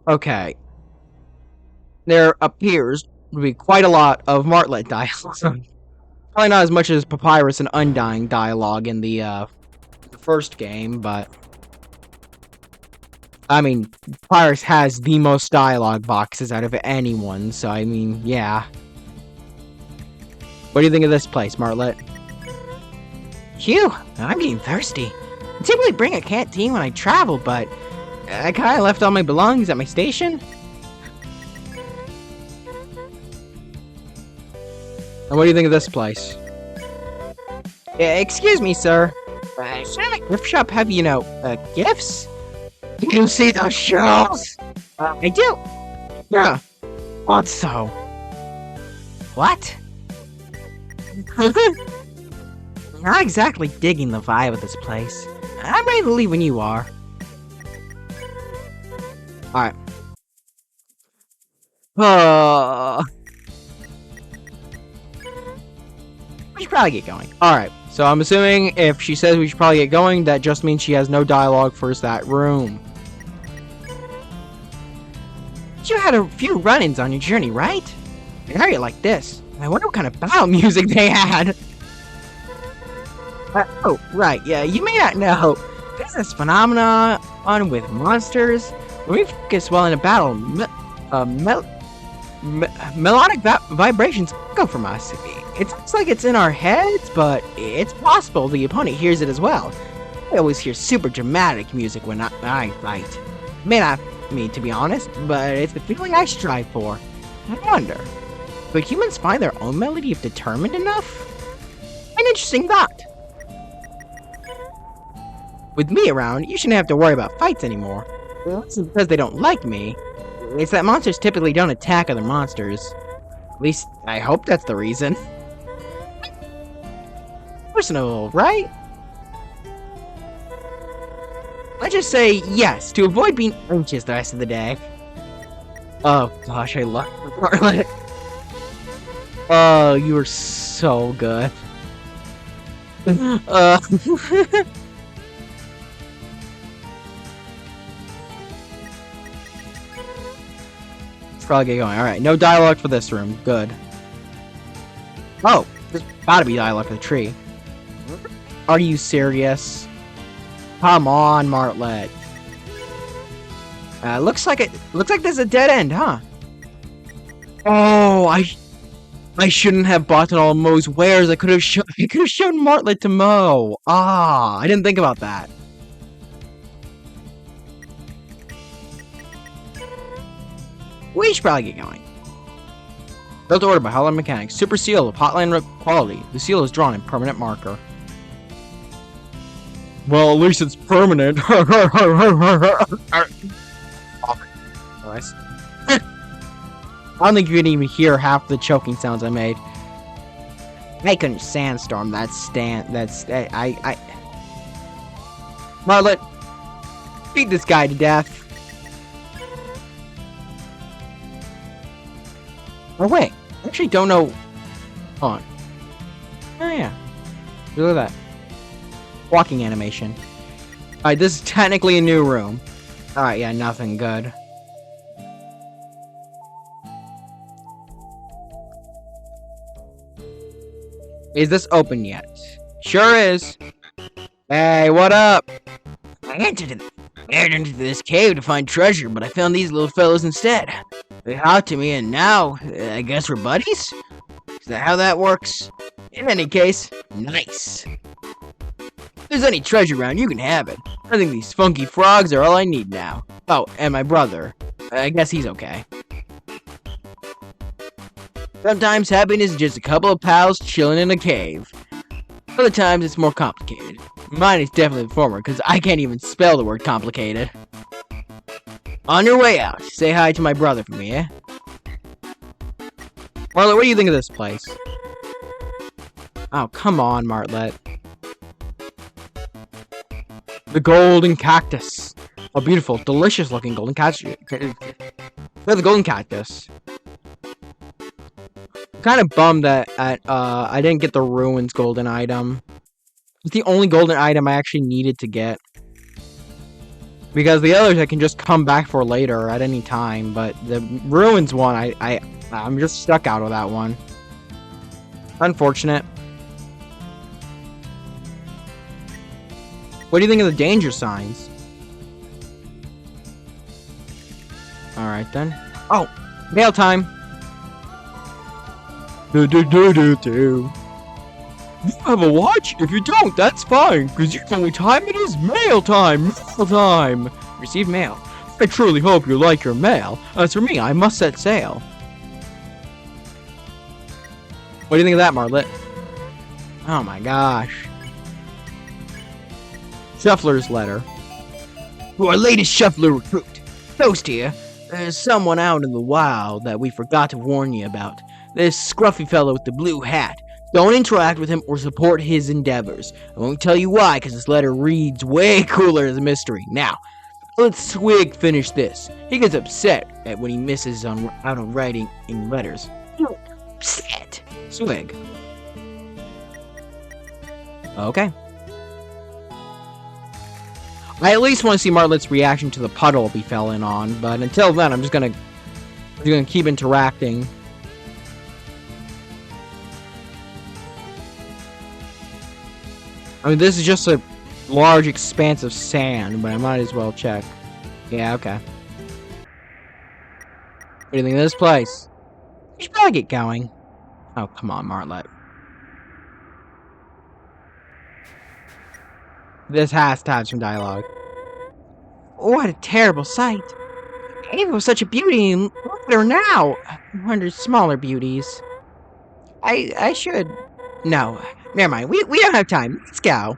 Okay. There appears to be quite a lot of Martlet dialogue. Probably not as much as Papyrus and Undying dialogue in the first game, but... I mean, Papyrus has the most dialogue boxes out of anyone, so I mean, yeah. What do you think of this place, Martlet? Phew, I'm getting thirsty. I typically bring a canteen when I travel, but I kinda left all my belongings at my station. And what do you think of this place? Excuse me, sir. Shouldn't a gift shop have, gifts? You see those shelves? I do. Yeah. Thought so. What? Not exactly digging the vibe of this place. I'm ready to leave when you are. Alright. We should probably get going. Alright, so I'm assuming if she says we should probably get going, that just means she has no dialogue for that room. You had a few run-ins on your journey, right? An area like this. I wonder what kind of battle music they had. Oh, right, yeah, you may not know. There's this phenomenon with monsters. When we focus while in a battle, melodic vibrations go from us. It sounds like it's in our heads, but it's possible the opponent hears it as well. I always hear super dramatic music when I fight. May not me, to be honest, but it's the feeling I strive for. I wonder, could humans find their own melody if determined enough? An interesting thought. With me around, you shouldn't have to worry about fights anymore. It's not because they don't like me. It's that monsters typically don't attack other monsters. At least, I hope that's the reason. Personal, right? Let's just say yes, to avoid being anxious the rest of the day. Oh gosh, I love Martlet. Oh, you are so good. Let's probably get going. Alright, no dialogue for this room. Good. Oh, there's gotta be dialogue for the tree. Are you serious? Come on, Martlet. Looks like there's a dead end, huh? Oh, I shouldn't have bought all Moe's wares. I could have shown Martlet to Moe. Ah, I didn't think about that. We should probably get going. Built to order by Hotline Mechanics. Super seal of Hotline quality. The seal is drawn in permanent marker. Well, at least it's permanent. I don't think you can even hear half the choking sounds I made. I couldn't sandstorm that Martlet, beat this guy to death. Oh wait, I actually don't know. Hold on. Oh yeah, look at that. Walking animation. Alright, this is technically a new room. Alright, yeah, nothing good. Is this open yet? Sure is. Hey, what up? I entered into this cave to find treasure, but I found these little fellows instead. They hopped to me, and now, I guess we're buddies? Is that how that works? In any case, nice. If there's any treasure around, you can have it. I think these funky frogs are all I need now. Oh, and my brother. I guess he's okay. Sometimes happiness is just a couple of pals chilling in a cave. Other times it's more complicated. Mine is definitely the former, because I can't even spell the word complicated. On your way out, say hi to my brother for me, eh? Martlet, what do you think of this place? Oh, come on, Martlet. The golden cactus. A beautiful, delicious looking golden cactus. Yeah, the golden cactus. I'm kind of bummed that I didn't get the ruins golden item. It's the only golden item I actually needed to get. Because the others I can just come back for later at any time, but the ruins one, I'm just stuck out of that one. Unfortunate. What do you think of the danger signs? Alright then. Oh! Mail time! You have a watch? If you don't, that's fine, because you know what time it is. Mail time! Mail time! Receive mail. I truly hope you like your mail. As for me, I must set sail. What do you think of that, Martlet? Oh my gosh. Shuffler's letter. To our latest shuffler recruit. Toast here. There's someone out in the wild that we forgot to warn you about. This scruffy fellow with the blue hat. Don't interact with him or support his endeavors. I won't tell you why, because this letter reads way cooler as a mystery. Now, let Swig finish this. He gets upset at when he misses out on writing in letters. Upset. Swig. Okay. I at least want to see Martlet's reaction to the puddle he fell in on, but until then, I'm just gonna keep interacting. I mean, this is just a large expanse of sand, but I might as well check. Yeah, okay. What do you think of this place? We should probably get going. Oh, come on, Martlet. This has to have some dialogue. What a terrible sight. Ava was such a beauty, and look at her now. I wonder smaller beauties. I should... No, never mind. We don't have time. Let's go.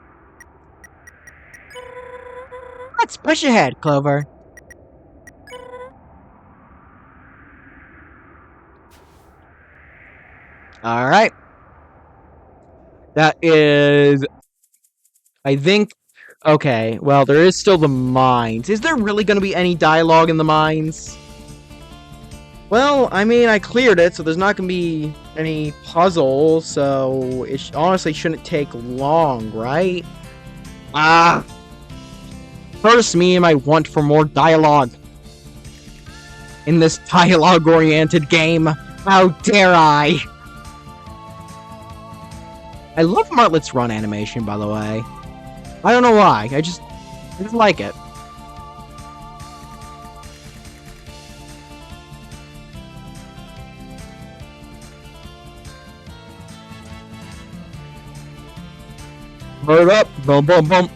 Let's push ahead, Clover. Alright. That is... I think... Okay, well, there is still the mines. Is there really going to be any dialogue in the mines? Well, I mean, I cleared it, so there's not going to be any puzzle, so it honestly shouldn't take long, right? Ah! Curse me and my want for more dialogue. In this dialogue-oriented game. How dare I? I love Martlet's run animation, by the way. I don't know why. I just like it. Bird up! Boom, boom, boom!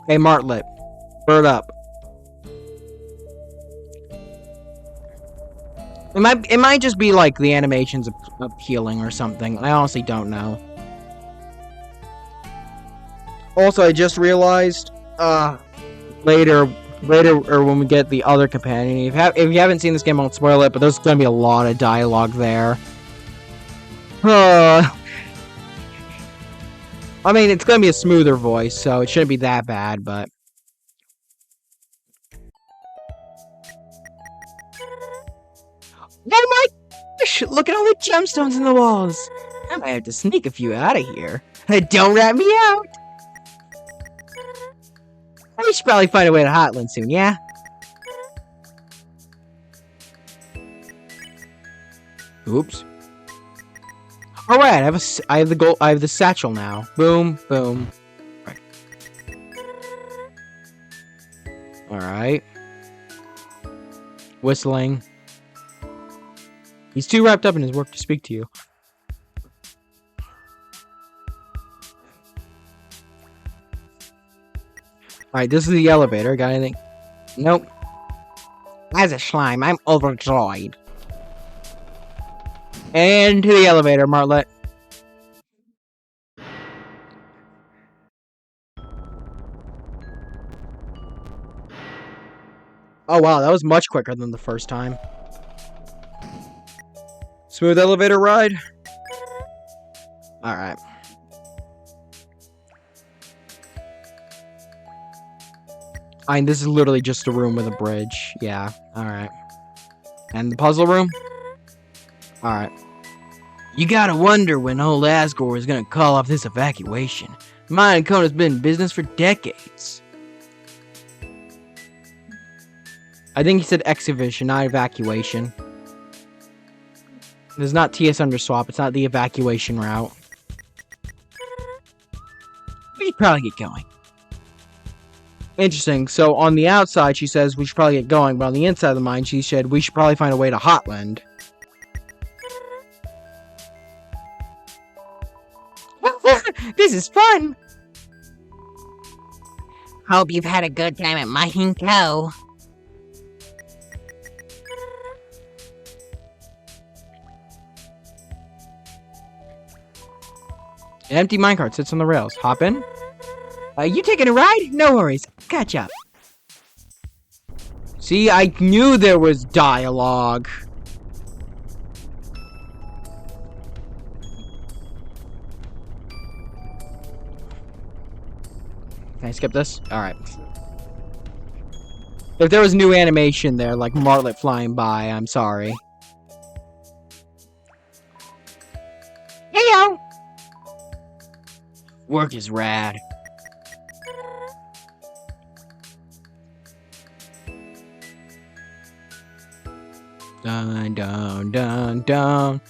Hey, Martlet. Bird up. It might just be like the animations appealing or something. I honestly don't know. Also, I just realized, later, or when we get the other companion, if you haven't seen this game, I won't spoil it, but there's gonna be a lot of dialogue there. I mean, it's gonna be a smoother voice, so it shouldn't be that bad, but... Oh my gosh! Look at all the gemstones in the walls! I might have to sneak a few out of here. Don't rat me out! We should probably find a way to Hotland soon, yeah? Oops. Alright, I have the satchel now. Boom, boom. Right. Alright. Whistling. He's too wrapped up in his work to speak to you. Alright, this is the elevator. Got anything? Nope. As a slime, I'm overjoyed. And to the elevator, Martlet. Oh wow, that was much quicker than the first time. Smooth elevator ride? Alright. I mean, this is literally just a room with a bridge. Yeah, alright. And the puzzle room? Alright. You gotta wonder when old Asgore is gonna call off this evacuation. Mine and Kona's been in business for decades. I think he said exhibition, not evacuation. This is not TS underswap, it's not the evacuation route. We should probably get going. Interesting. So on the outside, she says we should probably get going, but on the inside of the mine, she said we should probably find a way to Hotland. This is fun! Hope you've had a good time at Mining Co. An empty minecart sits on the rails. Hop in. You taking a ride? No worries. Catch up. See, I knew there was dialogue. Can I skip this? Alright. If there was new animation there, like Martlet flying by, I'm sorry. Heyo! Work is rad. Dun, dun, dun, dun.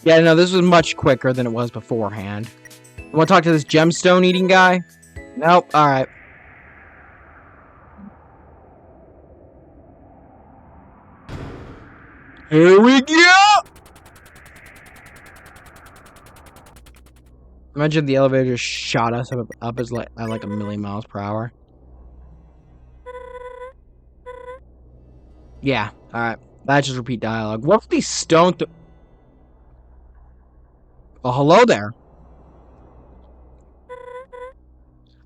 Yeah, no, this was much quicker than it was beforehand. You want to talk to this gemstone eating guy? Nope, alright. Here we go! Imagine the elevator just shot us up as at like a million miles per hour. Yeah, alright. That's just repeat dialogue. What's these stone oh, hello there.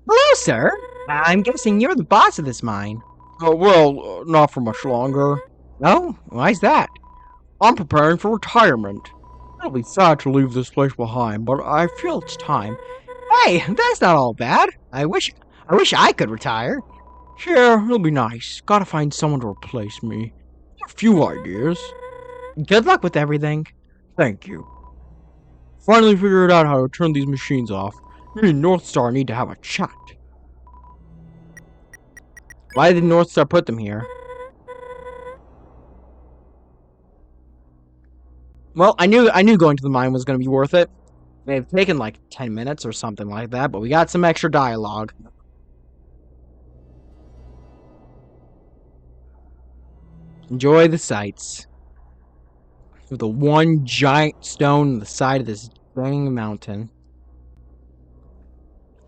Hello, sir. I'm guessing you're the boss of this mine. Oh, well, not for much longer. Oh, why's that? I'm preparing for retirement. It'll be sad to leave this place behind, but I feel it's time. Hey, that's not all bad. I wish I could retire. Yeah, it'll be nice. Gotta find someone to replace me. A few ideas. Good luck with everything. Thank you. Finally figured out how to turn these machines off. Me and North Star need to have a chat. Why did North Star put them here? Well, I knew going to the mine was going to be worth it. It may have taken like 10 minutes or something like that, but we got some extra dialogue. Enjoy the sights. With the one giant stone on the side of this dang mountain.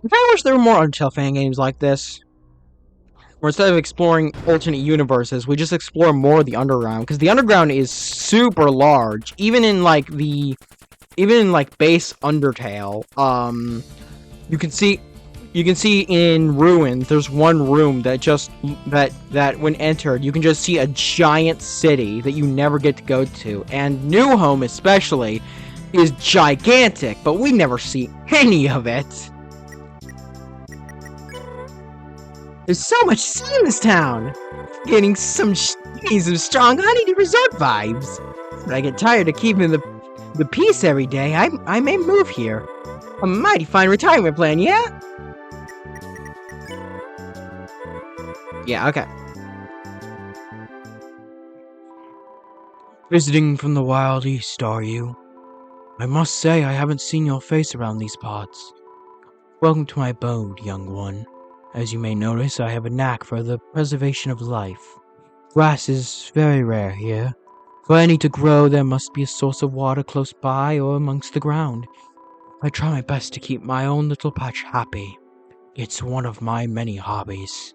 I kinda wish there were more Undertale fan games like this. Where instead of exploring alternate universes, we just explore more of the underground. Because the underground is super large. Even in like base Undertale. You can see in Ruins, there's one room that just that when entered, you can just see a giant city that you never get to go to. And New Home especially is gigantic, but we never see any of it. There's so much to see in this town! Getting some strong Honeydee Resort vibes. But I get tired of keeping the peace every day. I may move here. A mighty fine retirement plan, yeah? Yeah, okay. Visiting from the Wild East, are you? I must say I haven't seen your face around these parts. Welcome to my abode, young one. As you may notice, I have a knack for the preservation of life. Grass is very rare here. For any to grow, there must be a source of water close by or amongst the ground. I try my best to keep my own little patch happy. It's one of my many hobbies.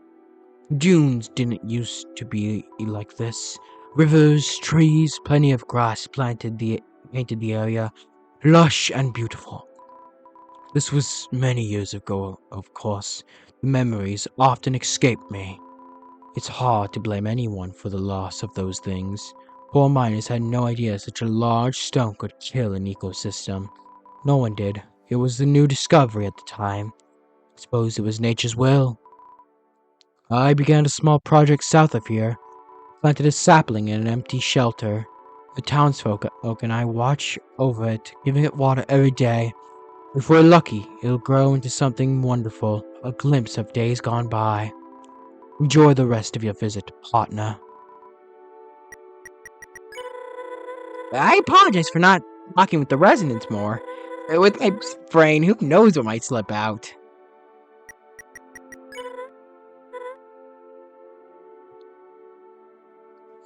Dunes didn't used to be like this. Rivers, trees, plenty of grass painted the area lush and beautiful. This was many years ago, of course. The memories often escape me. It's hard to blame anyone for the loss of those things. Poor miners had no idea such a large stone could kill an ecosystem. No one did. It was the new discovery at the time. I suppose it was nature's will. I began a small project south of here, planted a sapling in an empty shelter. The townsfolk and I watch over it, giving it water every day. If we're lucky, it'll grow into something wonderful, a glimpse of days gone by. Enjoy the rest of your visit, partner. I apologize for not talking with the residents more. With my brain, who knows what might slip out?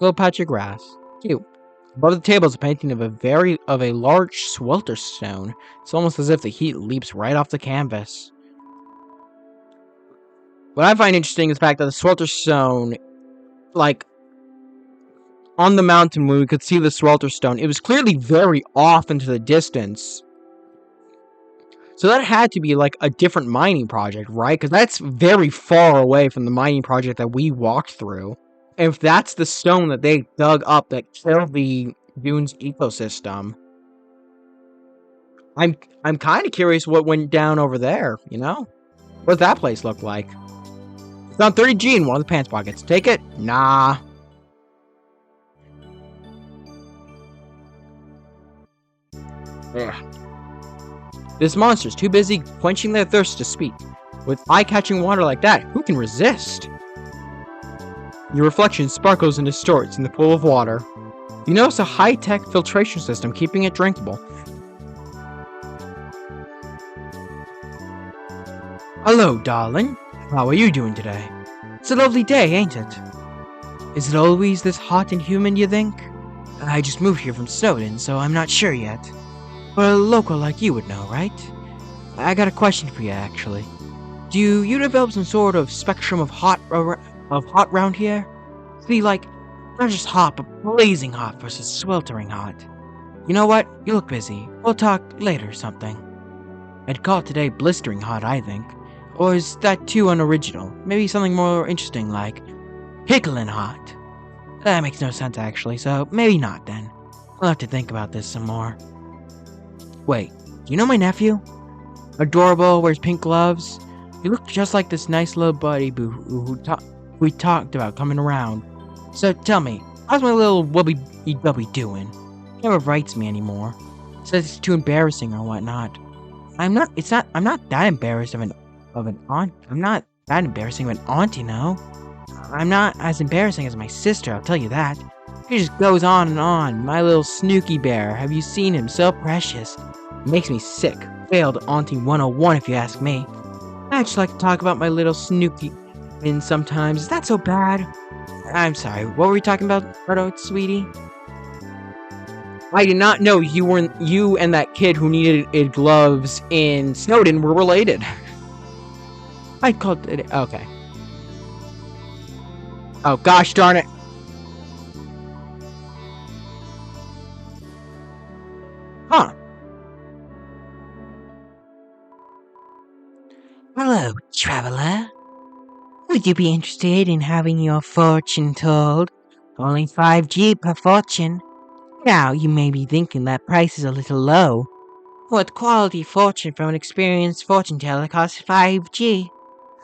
Little patch of grass. Cute. Above the table is a painting of a large swelter stone. It's almost as if the heat leaps right off the canvas. What I find interesting is the fact that the swelter stone, like, on the mountain when we could see the swelter stone, it was clearly very off into the distance. So that had to be like a different mining project, right? Because that's very far away from the mining project that we walked through. And if that's the stone that they dug up that killed the dune's ecosystem, I'm kind of curious what went down over there, you know? What does that place look like? It's on 30G in one of the pants pockets. Take it? Nah. Ugh. This monster's too busy quenching their thirst to speak. With eye-catching water like that, who can resist? Your reflection sparkles and distorts in the pool of water. You notice a high-tech filtration system keeping it drinkable. Hello, darling. How are you doing today? It's a lovely day, ain't it? Is it always this hot and humid, you think? I just moved here from Snowden, so I'm not sure yet. But a local like you would know, right? I got a question for you, actually. Do you develop some sort of spectrum of hot round here? See, like, not just hot, but blazing hot versus sweltering hot. You know what? You look busy. We'll talk later or something. I'd call today blistering hot, I think. Or is that too unoriginal? Maybe something more interesting like pickling hot. That makes no sense actually, so maybe not then. I'll have to think about this some more. Wait, do you know my nephew? Adorable, wears pink gloves. He looked just like this nice little buddy who we talked about coming around. So tell me, how's my little wubby doing? He never writes me anymore. Says it's too embarrassing or whatnot. I'm not that embarrassed of an aunt. I'm not that embarrassing of an aunt, you know. I'm not as embarrassing as my sister, I'll tell you that. He just goes on and on. My little Snooky Bear, have you seen him? So precious. Makes me sick. Failed Auntie 101 if you ask me. I just like to talk about my little Snooky and sometimes. Is that so bad? I'm sorry, what were we talking about, Roto, sweetie? I did not know you and that kid who needed gloves in Snowden were related. I called it. Okay. Oh gosh darn it. Huh. Hello, traveler. Would you be interested in having your fortune told? Only 5G per fortune. Now, you may be thinking that price is a little low. What quality fortune from an experienced fortune teller costs 5G?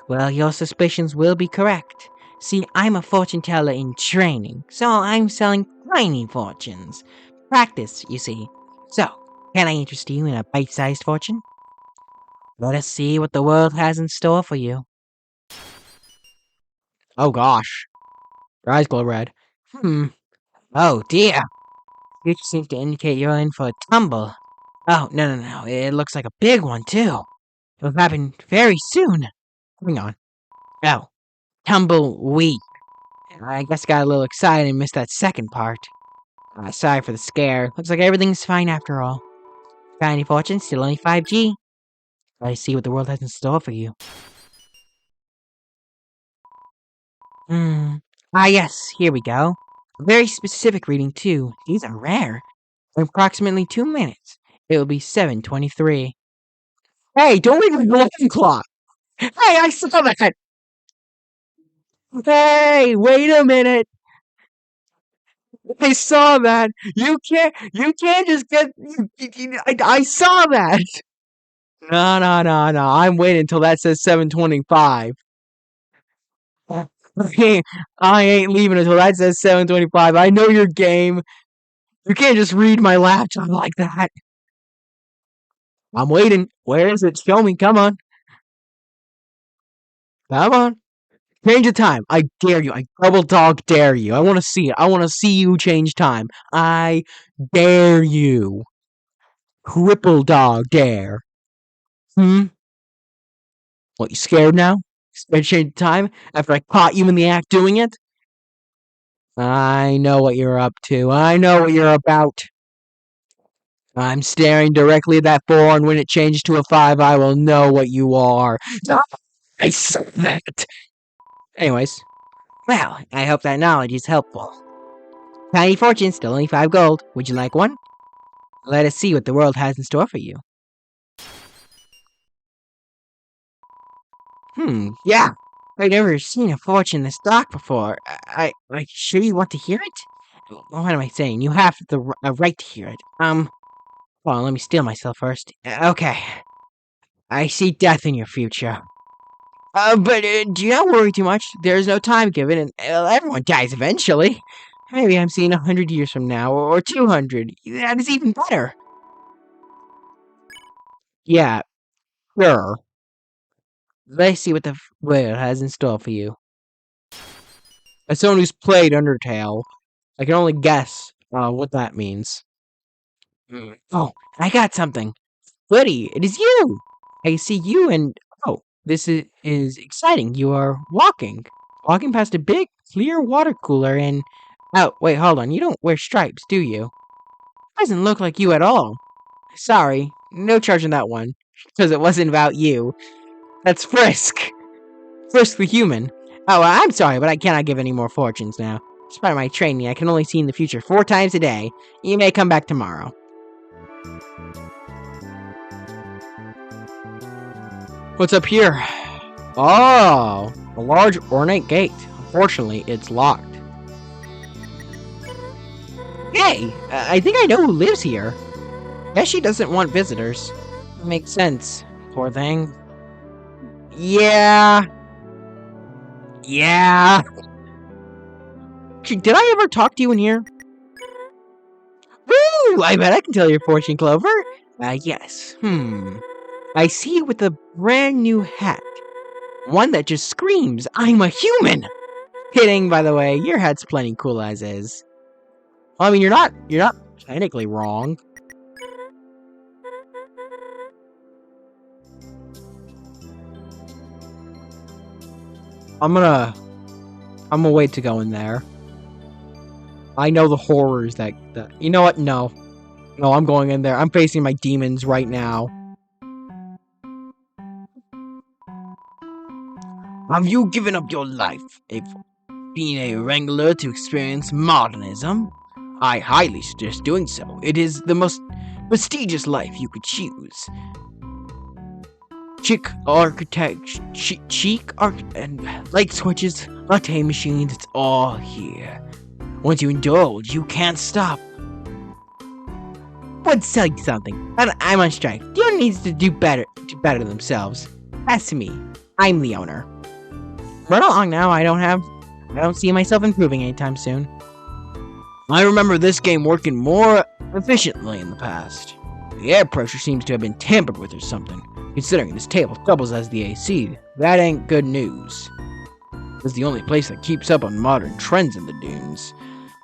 Well, your suspicions will be correct. See, I'm a fortune teller in training, so I'm selling tiny fortunes. Practice, you see. So, can I interest you in a bite-sized fortune? Let us see what the world has in store for you. Oh gosh. Your eyes glow red. Oh dear. Future seems to indicate you're in for a tumble. Oh, no. It looks like a big one, too. It'll happen very soon. Hang on. Oh, tumbleweed. I guess I got a little excited and missed that second part. Sorry for the scare. Looks like everything's fine after all. Tiny fortune, still only 5G. Let's see what the world has in store for you. Ah, yes, here we go. A very specific reading, too. These are rare. In approximately 2 minutes, it will be 7:23. Hey, don't read my alarm clock! Hey, I saw that! Hey, wait a minute! I saw that! You can't just get, I saw that! No, no, no, no, I'm waiting until that says 7:25. I ain't leaving until that says 7:25. I know your game. You can't just read my laptop like that. I'm waiting. Where is it? Show me. Come on. Come on. Change the time. I dare you. I double dog dare you. I want to see it. I want to see you change time. I dare you. Triple dog dare. What, you scared now? Scared to change the time after I caught you in the act doing it? I know what you're up to. I know what you're about. I'm staring directly at that 4, and when it changes to a 5, I will know what you are. I saw that. Anyways, well, I hope that knowledge is helpful. Tiny fortune, still only 5 gold. Would you like one? Let us see what the world has in store for you. Yeah. I've never seen a fortune this dark before. I sure you want to hear it? What am I saying? You have the right to hear it. Well, let me steel myself first. Okay. I see death in your future. But do not worry too much. There is no time given, and everyone dies eventually. Maybe I'm seeing 100 years from now, or 200. That is even better. Yeah, sure. Let's see what the world has in store for you. As someone who's played Undertale, I can only guess what that means. Oh, I got something. Buddy, it is you! I see you and... Oh, this is exciting. You are walking. Walking past a big, clear water cooler and... Oh, wait, hold on. You don't wear stripes, do you? Doesn't look like you at all. Sorry, no charge on that one. Because it wasn't about you. That's Frisk. Frisk the human. Oh, I'm sorry, but I cannot give any more fortunes now. Despite my training, I can only see in the future 4 times a day. You may come back tomorrow. What's up here? Oh, a large ornate gate. Unfortunately, it's locked. Hey, I think I know who lives here. Guess she doesn't want visitors. Makes sense. Poor thing. Yeah. Yeah. Did I ever talk to you in here? Woo! I bet I can tell your fortune, Clover. Yes. I see you with a brand new hat. One that just screams, I'm a human! Kidding, by the way. Your hat's plenty cool as is. Well, I mean, you're not technically wrong. I'm gonna wait to go in there. I know the horrors that you know what? No, I'm going in there. I'm facing my demons right now. Have you given up your life, being a wrangler to experience modernism? I highly suggest doing so. It is the most prestigious life you could choose. Chic architect, and light switches, latte machines, it's all here. Once you indulge, you can't stop. Let's tell you something. I'm on strike. The owner needs to do better themselves. As to me, I'm the owner. Run along now. I don't see myself improving anytime soon. I remember this game working more efficiently in the past. The air pressure seems to have been tampered with or something. Considering this table doubles as the AC, that ain't good news. It's the only place that keeps up on modern trends in the dunes.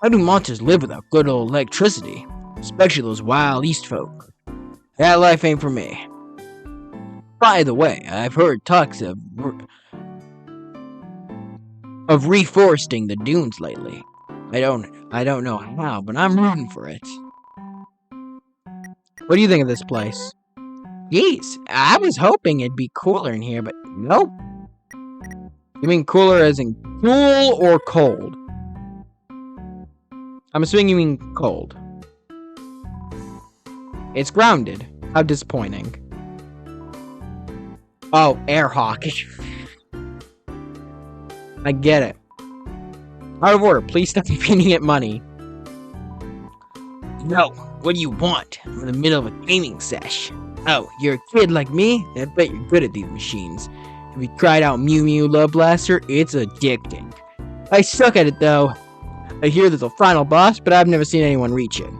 How do monsters live without good old electricity? Especially those wild East folk. That life ain't for me. By the way, I've heard talks of reforesting the dunes lately. I don't know how, but I'm rooting for it. What do you think of this place? Jeez, I was hoping it'd be cooler in here, but nope. You mean cooler as in cool or cold? I'm assuming you mean cold. It's grounded. How disappointing. Oh, air hockey. I get it. Out of order. Please stop feeding it money. No, what do you want? I'm in the middle of a gaming sesh. Oh, you're a kid like me? I bet you're good at these machines. Have you tried out Mew Mew Love Blaster? It's addicting. I suck at it though. I hear there's a final boss, but I've never seen anyone reach it.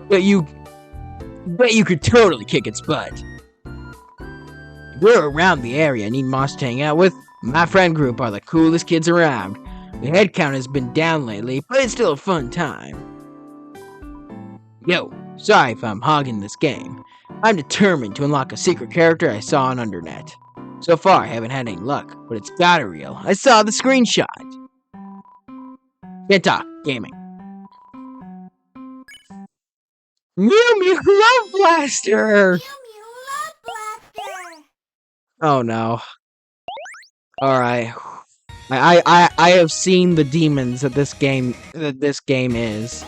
Bet you could totally kick its butt. If you're around the area and need moss to hang out with, my friend group are the coolest kids around. The head count has been down lately, but it's still a fun time. Yo, sorry if I'm hogging this game. I'm determined to unlock a secret character I saw on Undernet. So far, I haven't had any luck, but it's gotta real. I saw the screenshot. Can't talk. Gaming. Mew Mew Love Blaster! Oh no. Alright. I have seen the demons that this game is.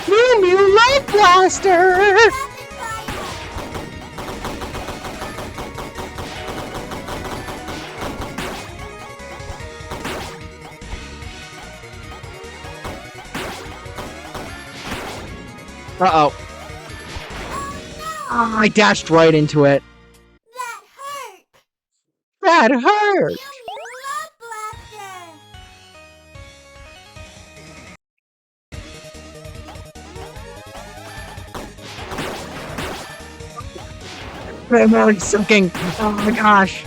Mew Mew Love Blaster! Uh-oh. Oh, I dashed right into it. That hurt! I'm really sucking. Oh my gosh.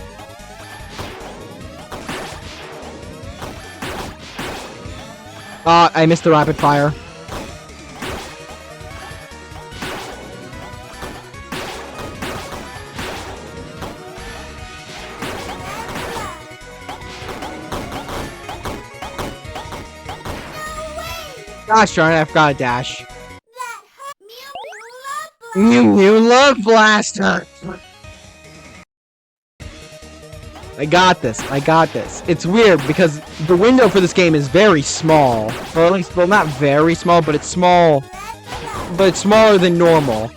I missed the rapid fire. Gosh darn it, I forgot a dash. Mew Mew Love Blaster! I got this. It's weird because the window for this game is very small. Or at least, well, not very small, but it's small. But it's smaller than normal.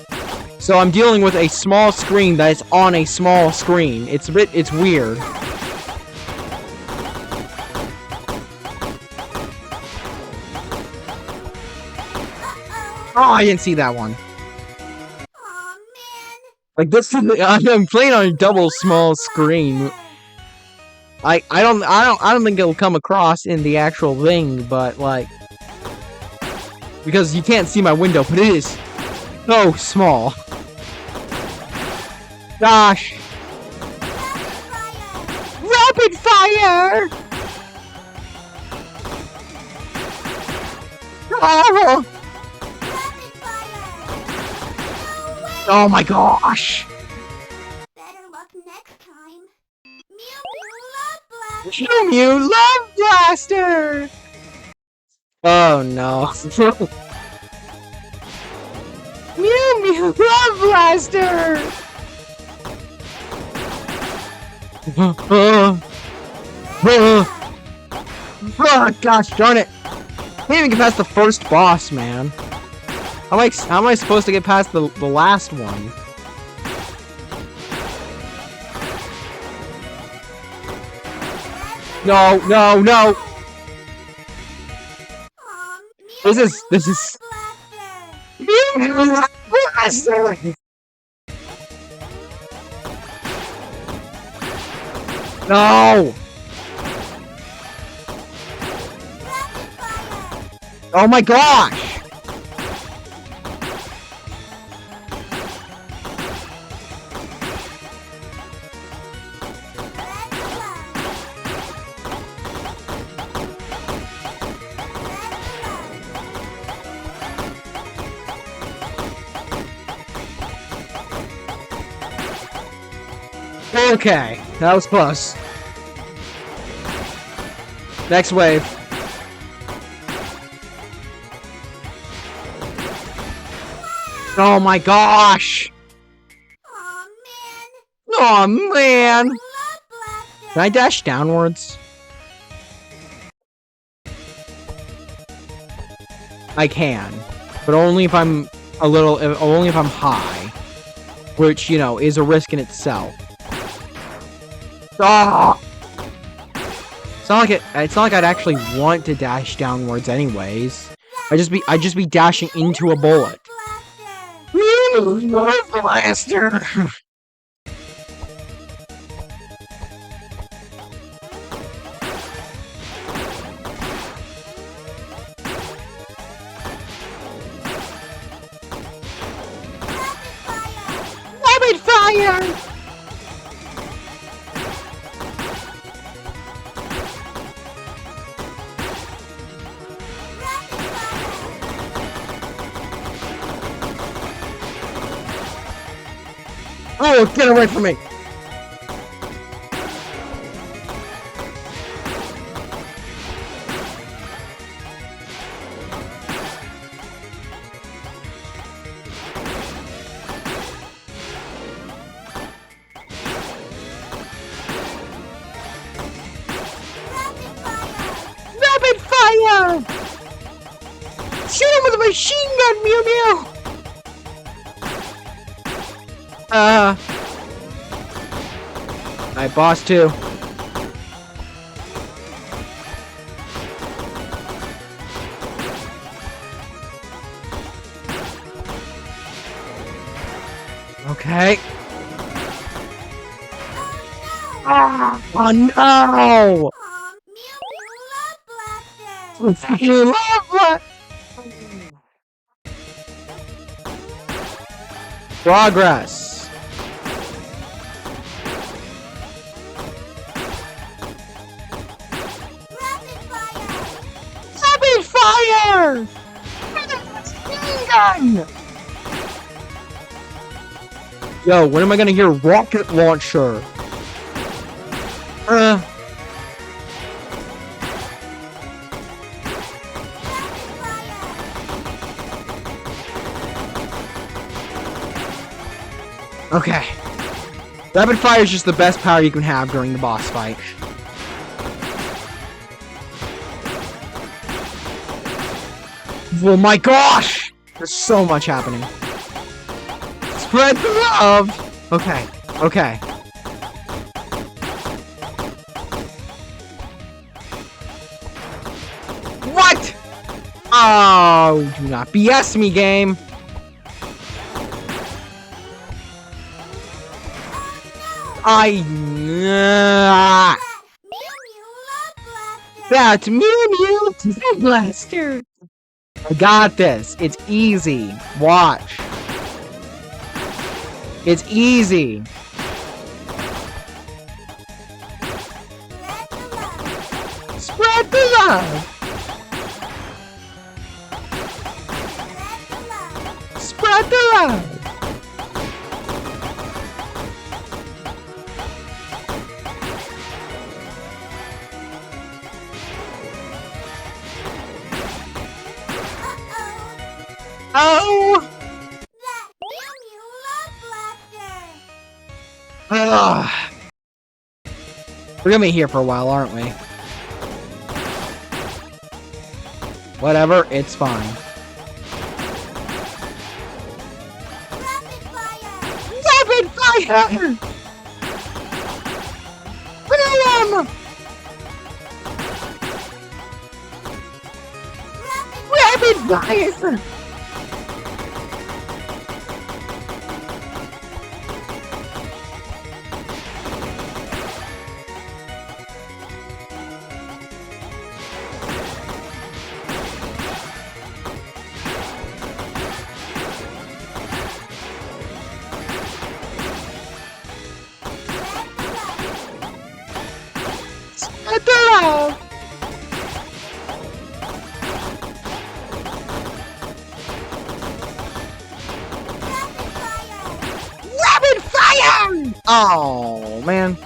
So I'm dealing with a small screen that is on a small screen. It's weird. Oh, I didn't see that one. Like this, I'm playing on a double small screen. I don't think it'll come across in the actual thing, but like, because you can't see my window, but it is so small. Gosh. Rapid fire! Oh! Oh my gosh! Better luck next time. Mew Mew Love Blaster! Oh no. Mew Mew Love Blaster! Oh gosh darn it! I can't even get past the first boss, man. How am I supposed to get past the last one? No, no, no! This is... No! Oh my gosh! Okay, that was close. Next wave. Oh my gosh! Aw, man. Oh man! Love Blaster. Can I dash downwards? I can, but only if I'm only if I'm high, which, you know, is a risk in itself. Ah! It's not like I'd actually want to dash downwards anyways. I'd just be dashing into a bullet. Blaster. Blaster! Rapid fire! Oh, get away from me! Rapid fire! Shoot him with a machine gun, Mew Mew! Alright, boss 2. Okay. Oh no! Aw, Mew Mew Love Blaster. You love what? Progress. Rapid fire. Rapid fire! Machine gun! Yo, when am I gonna hear rocket launcher? Okay. Rapid fire is just the best power you can have during the boss fight. Oh my gosh! There's so much happening. Spread the love! Okay, okay. What? Oh, do not BS me, game. Mew Mew Love Blaster. That's Mew Mew Blaster. I got this. It's easy. Watch. It's easy. Spread the love. Spread the love. Spread the love. Spread the love. Uh-oh. Oh. That Mew Mew Love Blaster. Ugh. We're gonna be here for a while, aren't we? Whatever, it's fine. Rapid fire. Rapid fire! Brilliant! Rapid fire! Spread the love! Rapid fire! Oh, man.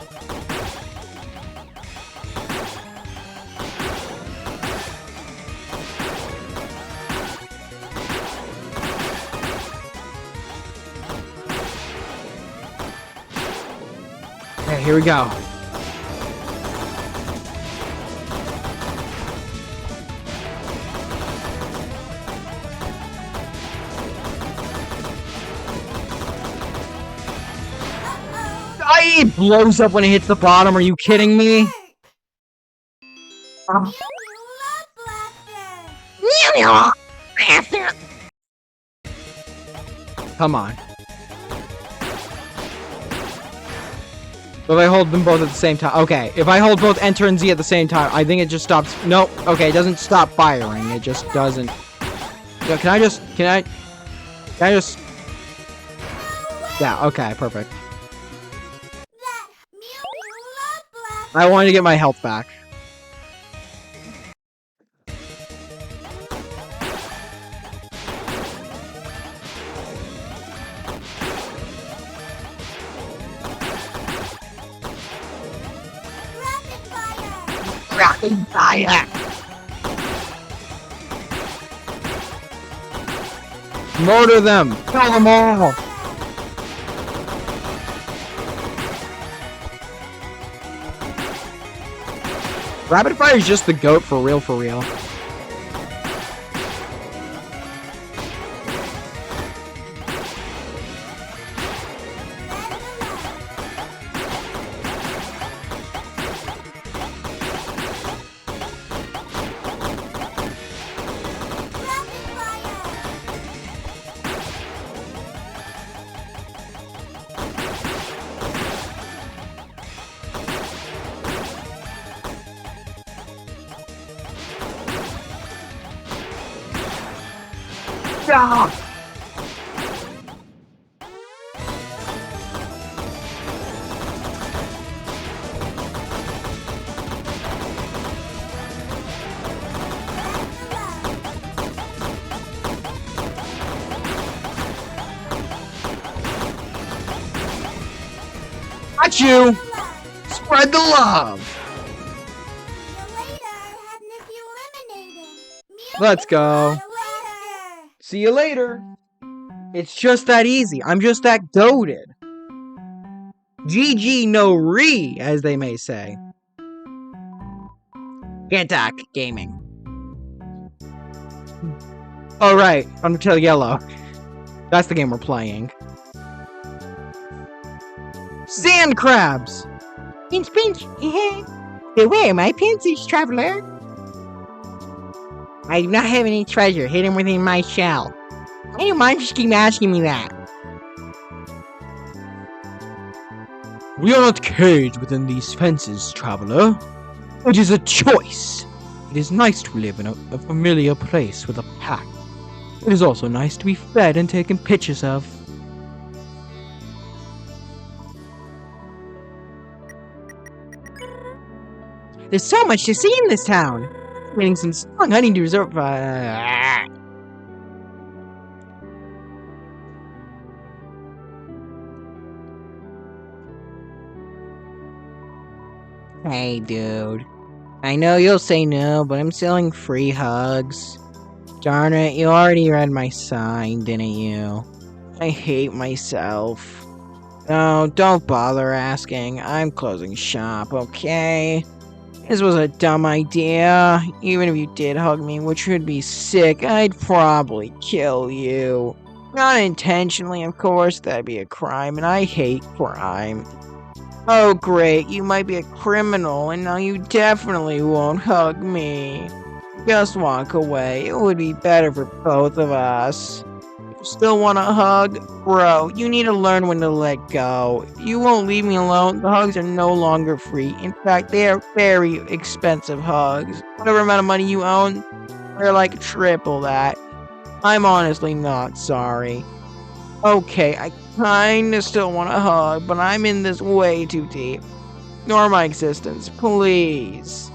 Okay, here we go. It blows up when it hits the bottom. Are you kidding me? Mew Mew Love Blaster. Come on. So if I hold them both at the same time. Okay, if I hold both Enter and Z at the same time, I think it just stops. Nope. Okay, it doesn't stop firing. It just doesn't. Yo, can I just. Yeah, okay, perfect. That Mew Mew Love Blaster. I wanted to get my health back. Rapid fire. Fire! Murder them! Kill them all! Rapid Fire is just the GOAT for real, for real. Yeah! Got you! Spread the love! Let's go. See you later. It's just that easy. I'm just that goated. GG no re, as they may say. Gantak Gaming. Oh right, Undertale Yellow. That's the game we're playing. Sand crabs! Pinch, pinch. Beware, my pincers, traveler. I do not have any treasure hidden within my shell. I don't mind just keep asking me that. We are not caged within these fences, traveler. It is a choice. It is nice to live in a familiar place with a pack. It is also nice to be fed and taken pictures of. There's so much to see in this town. Waiting some strong honey to reserve. Hey, dude. I know you'll say no, but I'm selling free hugs. Darn it, you already read my sign, didn't you? I hate myself. No, don't bother asking. I'm closing shop, okay? This was a dumb idea. Even if you did hug me, which would be sick, I'd probably kill you. Not intentionally, of course, that'd be a crime, and I hate crime. Oh great, you might be a criminal, and now you definitely won't hug me. Just walk away, it would be better for both of us. You still want a hug? Bro, you need to learn when to let go. If you won't leave me alone, the hugs are no longer free. In fact, they are very expensive hugs. Whatever amount of money you own, they're like triple that. I'm honestly not sorry. Okay, I kinda still want a hug, but I'm in this way too deep. Ignore my existence, please.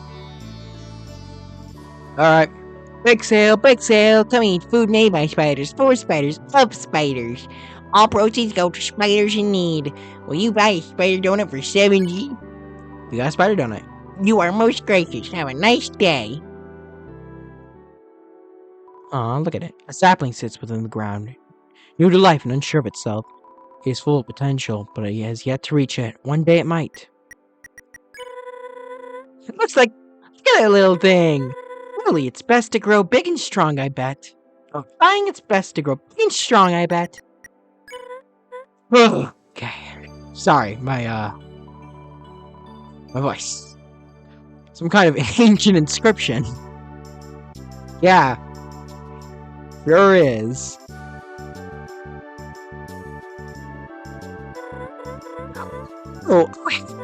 Alright. Big sale, come eat food made by spiders, for spiders, of spiders. All proceeds go to spiders in need. Will you buy a spider donut for 7G? You got a spider donut. You are most gracious. Have a nice day. Aw, look at it. A sapling sits within the ground, new to life and unsure of itself. It is full of potential, but it has yet to reach it. One day it might. It looks like... Look at that little thing! Really, it's best to grow big and strong, I bet. Oh, trying its best to grow big and strong, I bet. Okay. Sorry, my voice. Some kind of ancient inscription. Yeah. Sure is. Oh,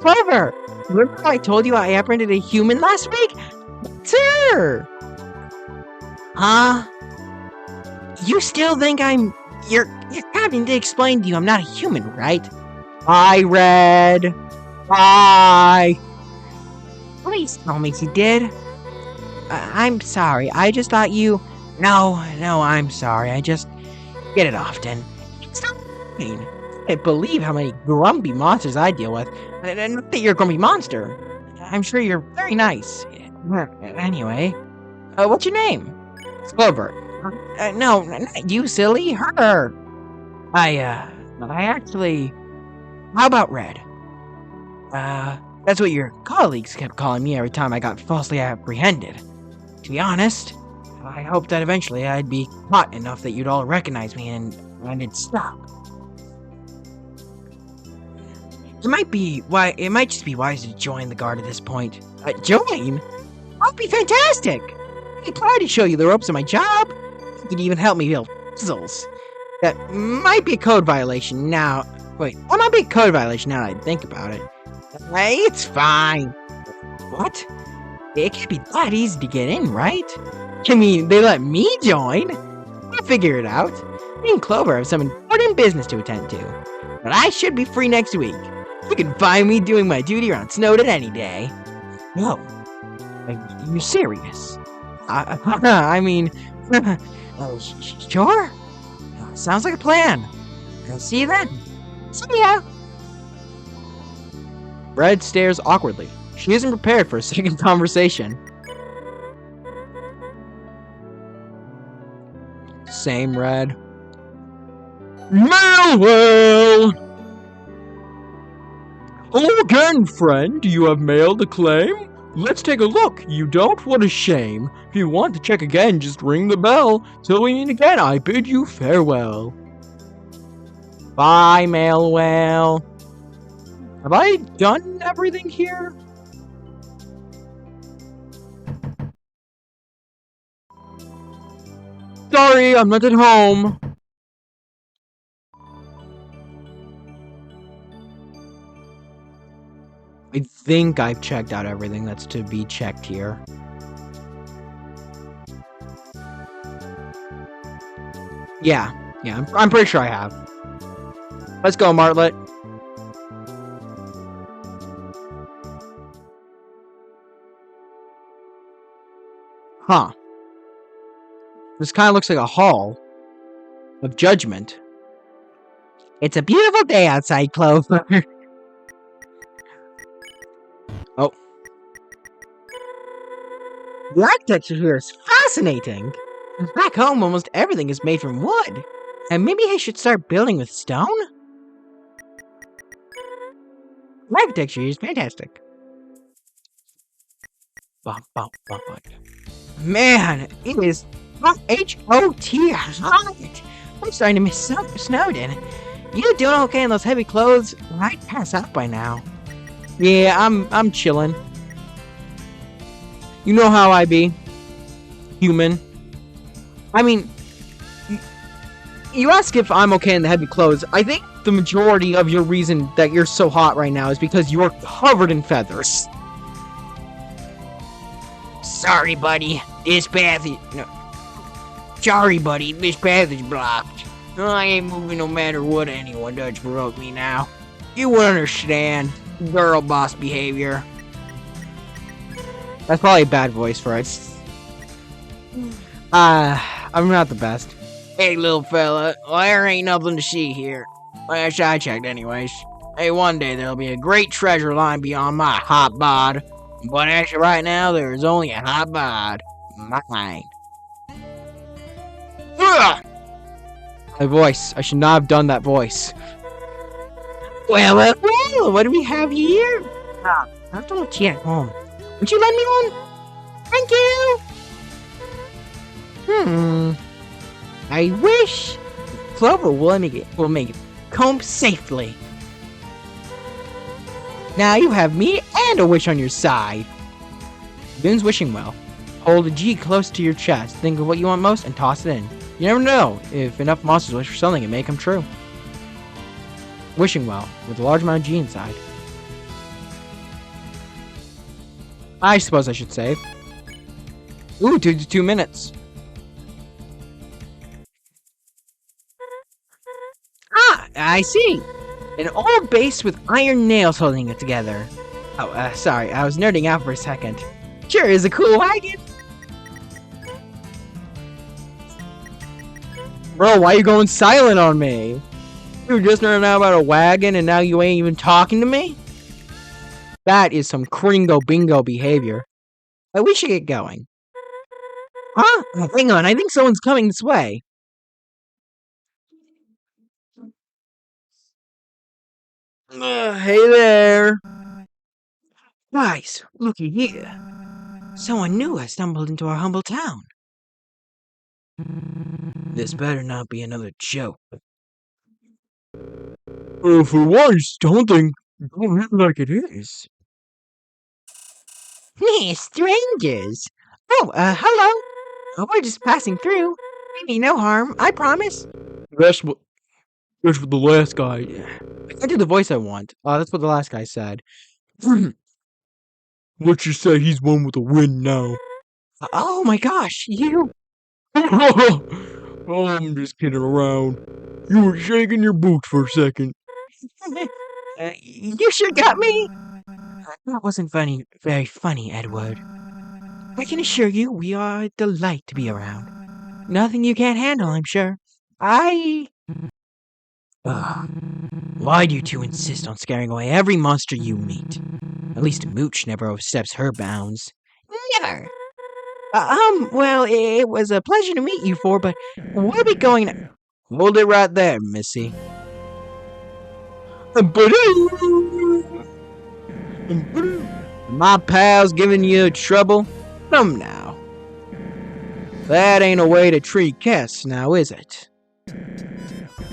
clever! Remember how I told you I apprehended a human last week? Sir! Huh? You still think I'm... You're having to explain to you I'm not a human, right? I read. Bye! Please tell me you did. I'm sorry. I just thought you... No, I'm sorry. I just get it often. Stop pain. I can't believe how many grumpy monsters I deal with. And not that you're a grumpy monster. I'm sure you're very nice. Anyway, what's your name? Clover. No, not you, silly. Her. I actually... How about Red? That's what your colleagues kept calling me every time I got falsely apprehended. To be honest, I hoped that eventually I'd be hot enough that you'd all recognize me and it'd stop. It might just be wise to join the guard at this point. Join? That'd be fantastic! I'd be proud to show you the ropes of my job. You could even help me build puzzles. That might be a code violation now. Wait, that might be a code violation now that I think about it. Hey, it's fine. What? It can't be that easy to get in, right? I mean, they let me join. I'll figure it out. Me and Clover have some important business to attend to. But I should be free next week. You can find me doing my duty around Snowden any day. No. Are you serious? I mean... sure? Sounds like a plan. I'll see you then. See ya! Red stares awkwardly. She isn't prepared for a second conversation. Same Red. Mailwell! Again, friend, do you have mail to claim? Let's take a look. You don't? What a shame. If you want to check again, just ring the bell. Till we meet again, I bid you farewell. Bye, Mailwell. Have I done everything here? Sorry, I'm not at home. I think I've checked out everything that's to be checked here. Yeah, I'm pretty sure I have. Let's go, Martlet. Huh. This kind of looks like a hall of judgment. It's a beautiful day outside, Clover. Oh. The architecture here is fascinating. Back home, almost everything is made from wood. And maybe I should start building with stone? The architecture is fantastic. Man, it is H-O-T hot. I'm starting to miss Snowden. You doing okay in those heavy clothes? I'd pass out by now. Yeah, I'm chilling. You know how I be. Human. I mean, you ask if I'm okay in the heavy clothes. I think the majority of your reason that you're so hot right now is because you're covered in feathers. Sorry, buddy. This path is... No. Sorry, buddy. This path is blocked. I ain't moving no matter what anyone does provoke me now. You would understand. Girl boss behavior. That's probably a bad voice for it. I'm not the best. Hey, little fella, there ain't nothing to see here. Last I checked, anyways. Hey, one day there'll be a great treasure lying beyond my hot bod. But as of right now, there is only a hot bod. Mine. Ugh! My voice. I should not have done that voice. Well, what do we have here? I don't yet home. Would you lend me one? Thank you! I wish Clover will make it comb safely. Now you have me and a wish on your side. Begins wishing well. Hold a G close to your chest. Think of what you want most and toss it in. You never know. If enough monsters wish for something, it may come true. Wishing well, with a large amount of G inside. I suppose I should save. Ooh, 2 minutes. Ah, I see. An old base with iron nails holding it together. Oh, sorry, I was nerding out for a second. Sure is a cool wagon. Bro, why you going silent on me? You were just nerding out about a wagon and now you ain't even talking to me? That is some Kringo Bingo behavior. But we should get going. Huh? Hang on, I think someone's coming this way. Hey there. Guys, looky here. Someone new has stumbled into our humble town. This better not be another joke. For once, don't act like it is. Strangers. Oh, hello. We're just passing through. Maybe no harm, I promise. That's what the last guy. I can't do the voice I want. That's what the last guy said. Let's just say he's one with a win now. Oh my gosh, you. Oh, I'm just kidding around. You were shaking your boots for a second. You sure got me. That wasn't very funny, Edward. I can assure you we are a delight to be around. Nothing you can't handle, I'm sure. Why do you two insist on scaring away every monster you meet? At least Mooch never oversteps her bounds. Never! Well, it was a pleasure to meet you four, but we'll be going now. Hold it right there, Missy. My pal's giving you trouble? Come now. That ain't a way to treat guests now, is it?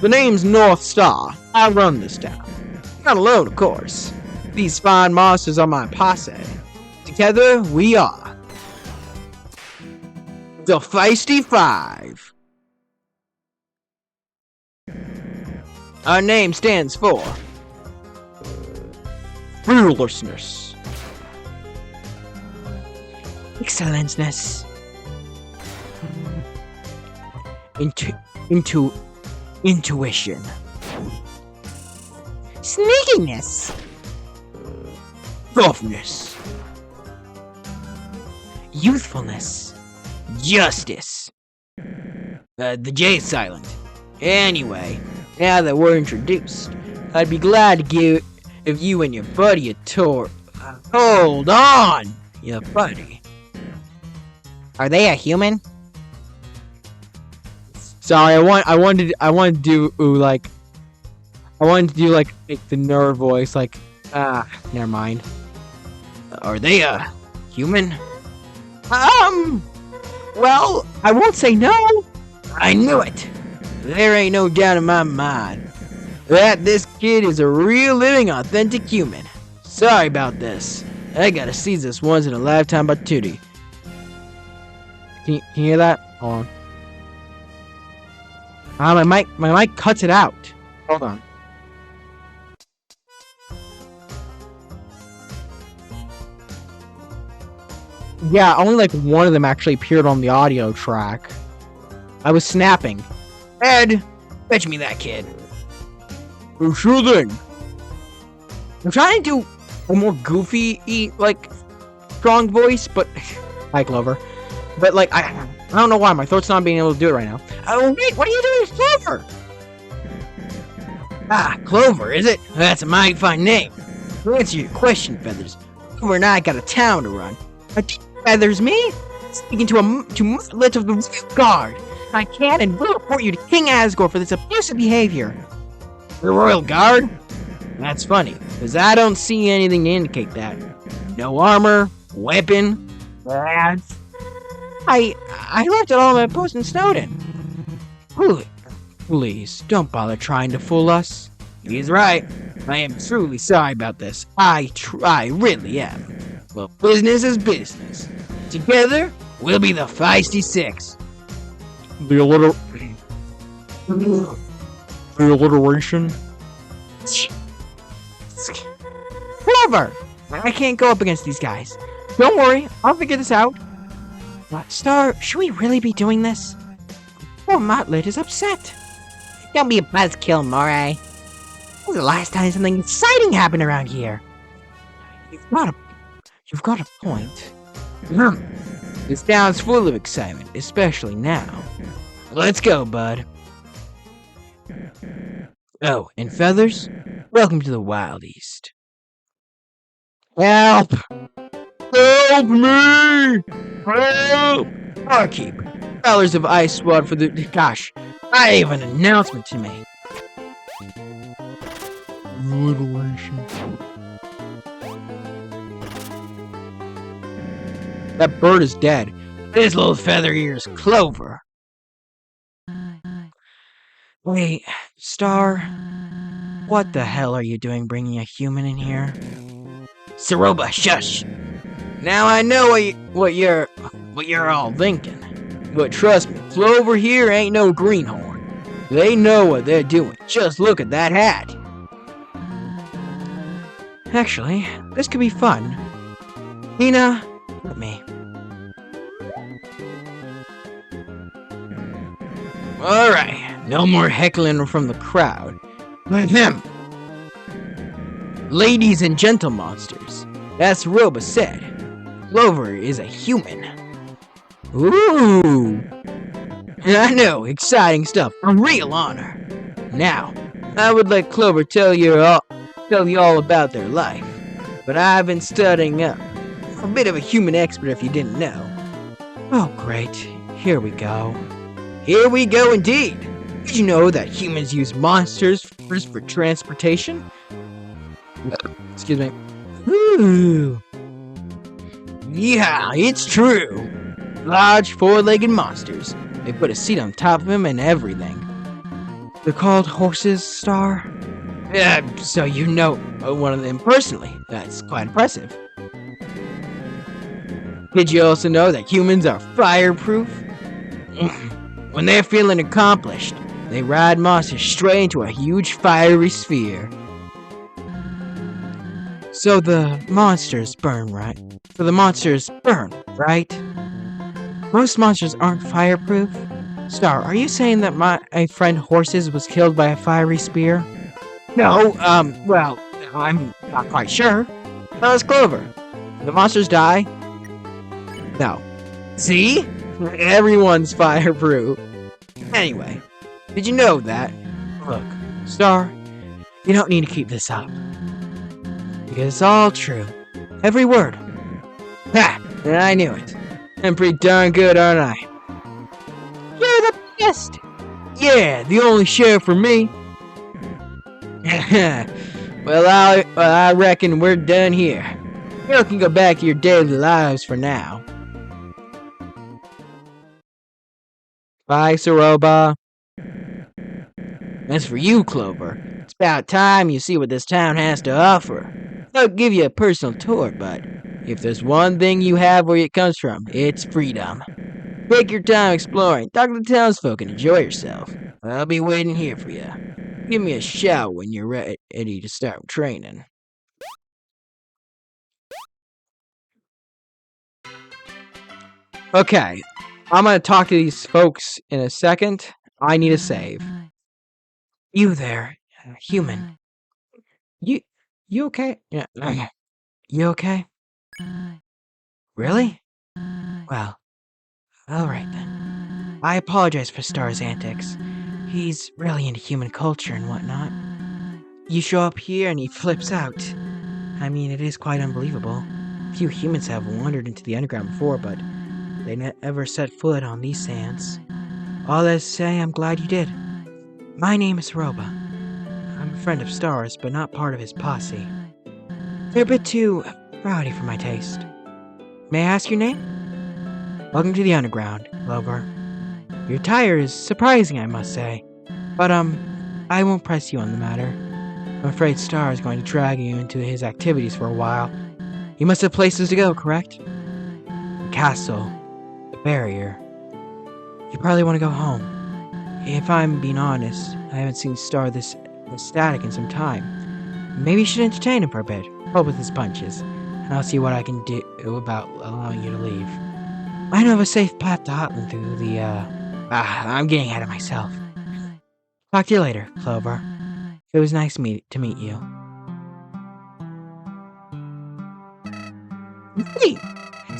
The name's North Star. I run this town. Not alone, of course. These fine monsters are my posse. Together, we are the Feisty Five. Our name stands for fearlessness, Excellenceness. intuition, Sneakiness. toughness, Youthfulness. justice. The J is silent. Anyway, now that we're introduced, I'd be glad to give you and your buddy a tour. Hold on, your buddy. Are they a human? Sorry, I wanted to do like the nerd voice, like never mind. Are they a human? Well, I won't say no. I knew it. There ain't no doubt in my mind that this kid is a real living authentic human. Sorry about this. I gotta seize this once in a lifetime opportunity. Can you hear that? Hold on. My mic cuts it out. Hold on. Yeah, only like one of them actually appeared on the audio track. I was snapping. Ed, fetch me that kid. Oh, sure thing. I'm trying to do a more goofy, like, strong voice, but hi, Clover. But like, I don't know why my throat's not being able to do it right now. Oh wait, what are you doing, Clover? Ah, Clover, is it? That's a mighty fine name. To answer your question, Feathers, Clover and I got a town to run. Feathers me? Speaking to Mutlets of the Royal Guard. I can and will report you to King Asgore for this abusive behavior. The Royal Guard? That's funny, because I don't see anything to indicate that. No armor, weapon, Lads. I left it all in my post in Snowden. Please, don't bother trying to fool us. He's right. I am truly sorry about this. I really am. Well, business is business. Together, we'll be the Feisty Six. The alliteration. Clover! I can't go up against these guys. Don't worry, I'll figure this out. Star, should we really be doing this? Poor Motlet is upset. Don't be a buzzkill, Moray. When was the last time something exciting happened around here? You've got a point. This town's full of excitement, especially now. Let's go, bud. Oh, and Feathers, welcome to the Wild East. Help! Help me! Help! Barkeep, Fellers of Ice Squad for the... Gosh, I have an announcement to make. Alliteration. That bird is dead. This little feather ear's Clover. Wait, Star, what the hell are you doing bringing a human in here? Saroba, shush. Now I know what you're all thinking. But trust me, Clover here ain't no greenhorn. They know what they're doing. Just look at that hat. Actually, this could be fun. Nina, let me. Alright, no more heckling from the crowd. Ahem. Ladies and gentle monsters, as Roba said, Clover is a human. Ooh! I know, exciting stuff, a real honor. Now, I would let Clover tell you all about their life, but I've been studying up. I'm a bit of a human expert if you didn't know. Oh, great. Here we go. Here we go indeed. Did you know that humans use monsters for transportation? Excuse me. Ooh. Yeah, it's true. Large four-legged monsters. They put a seat on top of them and everything. They're called horses, Star? So you know one of them personally. That's quite impressive. Did you also know that humans are fireproof? When they're feeling accomplished, they ride monsters straight into a huge fiery sphere. So the monsters burn, right? Most monsters aren't fireproof. Star, are you saying that my friend Horses was killed by a fiery spear? No, well, I'm not quite sure. That was Clover. The monsters die? No. See? Everyone's fireproof. Anyway, did you know that? Look, Star, you don't need to keep this up. Because it's all true. Every word. Ha! I knew it. I'm pretty darn good, aren't I? You're the best! Yeah, the only sheriff for me. Well, I reckon we're done here. You can go back to your daily lives for now. Bye, Saroba. As for you, Clover, it's about time you see what this town has to offer. I'll give you a personal tour, but if there's one thing you have where it comes from, it's freedom. Take your time exploring, talk to the townsfolk, and enjoy yourself. I'll be waiting here for you. Give me a shout when you're ready to start training. Okay, I'm gonna talk to these folks in a second. I need a save. You there, human. You okay? Yeah. Okay. You okay? Really? Well, alright then. I apologize for Star's antics. He's really into human culture and whatnot. You show up here and he flips out. I mean, it is quite unbelievable. Few humans have wandered into the underground before, but they never set foot on these sands. All that to say, I'm glad you did. My name is Roba. I'm a friend of Star's, but not part of his posse. They're a bit too rowdy for my taste. May I ask your name? Welcome to the underground, Clover. Your attire is surprising, I must say. But, I won't press you on the matter. I'm afraid Star is going to drag you into his activities for a while. You must have places to go, correct? The castle. The barrier. You probably want to go home. If I'm being honest, I haven't seen Star this ecstatic in some time. Maybe you should entertain him for a bit. Roll with his punches. And I'll see what I can do about allowing you to leave. I know of a safe path to Hotland through the, I'm getting ahead of myself. Talk to you later, Clover. It was nice to meet you.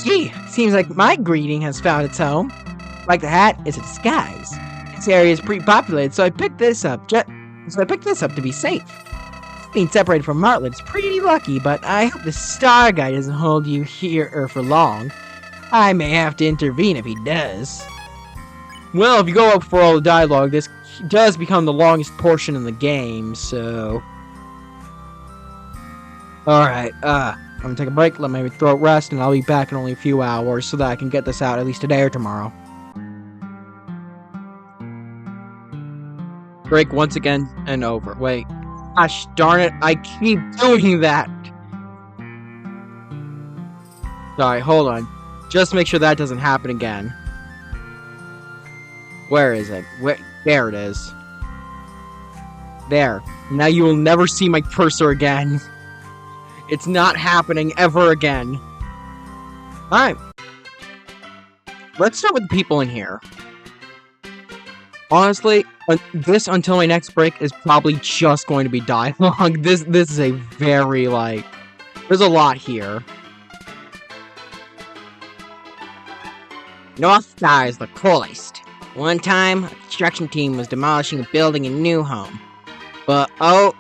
Gee, seems like my greeting has found its home. Like the hat, it's a disguise. This area is pretty populated, so I picked this up to be safe. Being separated from Martlet is pretty lucky, but I hope the Star Guy doesn't hold you here for long. I may have to intervene if he does. Well, if you go up for all the dialogue, this does become the longest portion in the game, so... Alright, I'm gonna take a break, let my throat rest, and I'll be back in only a few hours so that I can get this out at least today or tomorrow. Break once again and over. Wait. Gosh darn it, I keep doing that! Sorry, hold on. Just make sure that doesn't happen again. Where is it? There it is. There. Now you will never see my cursor again. It's not happening ever again. Alright. Let's start with the people in here. Honestly, this until my next break is probably just going to be dialogue. This is a very, like... There's a lot here. North Star is the coolest. One time, a construction team was demolishing a building in New Home. But oh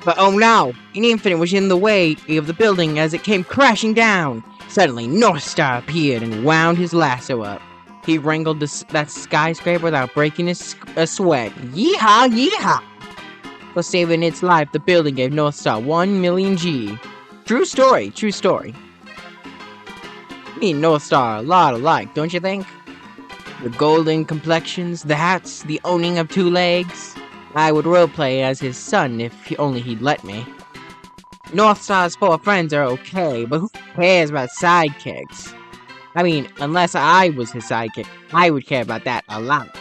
no! An infant was in the way of the building as it came crashing down. Suddenly, North Star appeared and wound his lasso up. He wrangled that skyscraper without breaking a sweat. Yeehaw, yeehaw! For saving its life, the building gave North Star 1 million G. True story, true story. Me and North Star are a lot alike, don't you think? The golden complexions, the hats, the owning of 2 legs. I would roleplay as his son if only he'd let me. North Star's 4 friends are okay, but who cares about sidekicks? I mean, unless I was his sidekick, I would care about that a lot.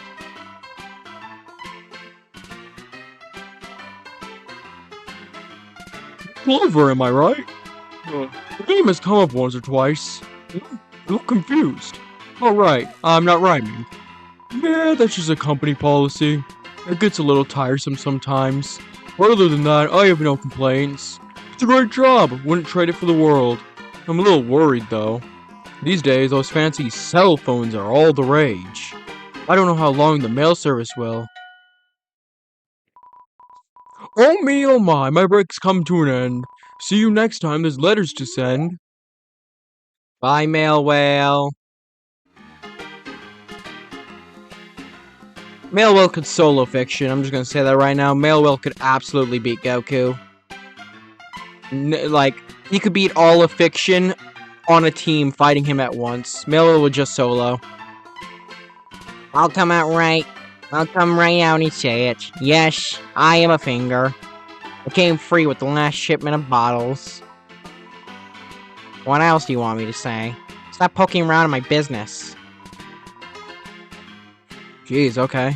Clover, am I right? The game has come up once or twice. You look confused. Oh right, I'm not rhyming. Yeah, that's just a company policy. It gets a little tiresome sometimes. But other than that, I have no complaints. It's a great job, wouldn't trade it for the world. I'm a little worried though. These days, those fancy cell phones are all the rage. I don't know how long the mail service will. Oh me, oh my break's come to an end. See you next time there's letters to send. Bye, Mail Whale. Mail Whale could solo fiction. I'm just gonna say that right now. Mail Whale could absolutely beat Goku. Like, he could beat all of fiction on a team fighting him at once. Mail Whale would just solo. I'll come out right out and say it. Yes, I am a finger. I came free with the last shipment of bottles. What else do you want me to say? Stop poking around in my business. Jeez, okay.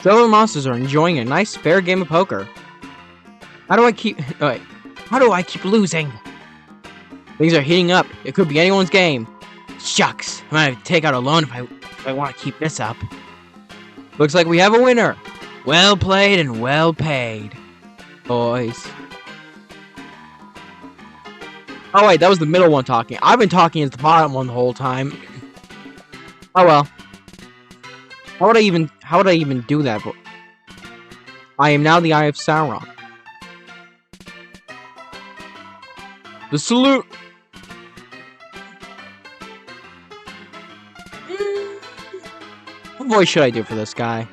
Several monsters are enjoying a nice fair game of poker. How do I keep losing? Things are heating up. It could be anyone's game. Shucks, I might have to take out a loan if I want to keep this up. Looks like we have a winner. Well played and well paid, boys. Oh wait, that was the middle one talking. I've been talking as the bottom one the whole time. Oh well. How would I even do that? I am now the Eye of Sauron. The salute. What voice should I do for this guy?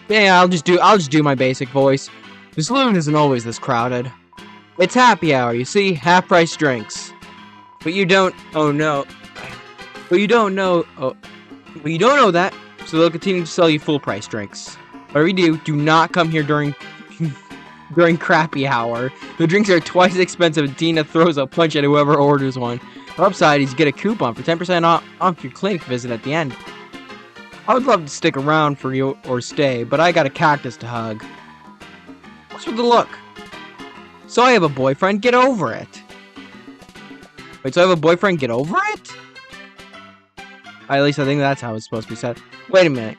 Yeah, I'll just do my basic voice. The saloon isn't always this crowded. It's happy hour, you see, half-price drinks. But you don't. Oh no. But you don't know. Oh, but you don't know that. So they'll continue to sell you full-price drinks. Whatever you do not come here during crappy hour. The drinks are twice as expensive, and Tina throws a punch at whoever orders one. The upside is you get a coupon for 10% off your clinic visit at the end. I would love to stick around for you or stay, but I got a cactus to hug. What's with the look? So I have a boyfriend, get over it. Wait, so I have a boyfriend, get over it? At least I think that's how it's supposed to be said. Wait a minute.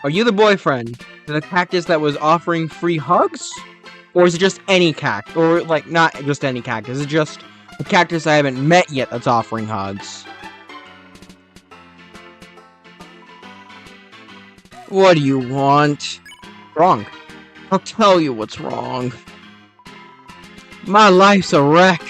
Are you the boyfriend to the cactus that was offering free hugs? Or is it just any cactus? Or, like, not just any cactus. Is it just a cactus I haven't met yet that's offering hugs? What do you want? Wrong. I'll tell you what's wrong. My life's a wreck.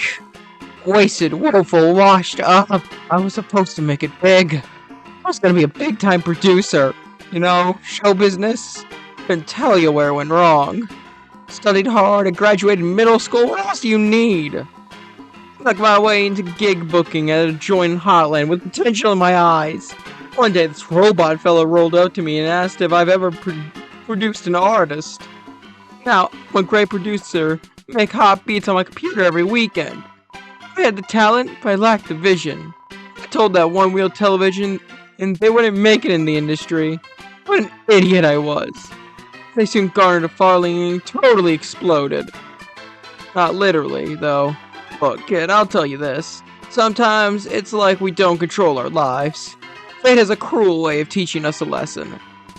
Wasted, woeful, washed up. I was supposed to make it big. I was gonna be a big-time producer. You know, show business. Couldn't tell you where it went wrong. Studied hard and graduated middle school. What else do you need? Snuck my way into gig booking at a joint in Heartland with potential in my eyes. One day, this robot fella rolled out to me and asked if I've ever produced an artist. Now, I'm a great producer. Make hot beats on my computer every weekend. I had the talent, but I lacked the vision. I told that one-wheel television, and they wouldn't make it in the industry. What an idiot I was. They soon garnered a following and totally exploded. Not literally, though. Look, kid, I'll tell you this. Sometimes it's like we don't control our lives. Fate has a cruel way of teaching us a lesson.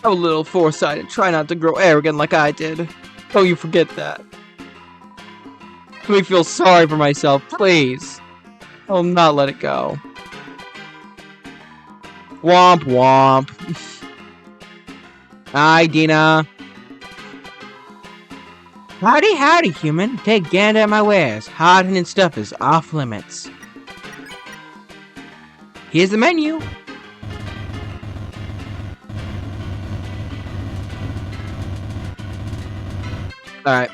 Have a little foresight and try not to grow arrogant like I did. Don't you forget that. Let me feel sorry for myself, please. I'll not let it go. Womp womp. Hi, Dina. Howdy, howdy, human. Take a gander at my wares. Hard-hitting stuff is off limits. Here's the menu. Alright.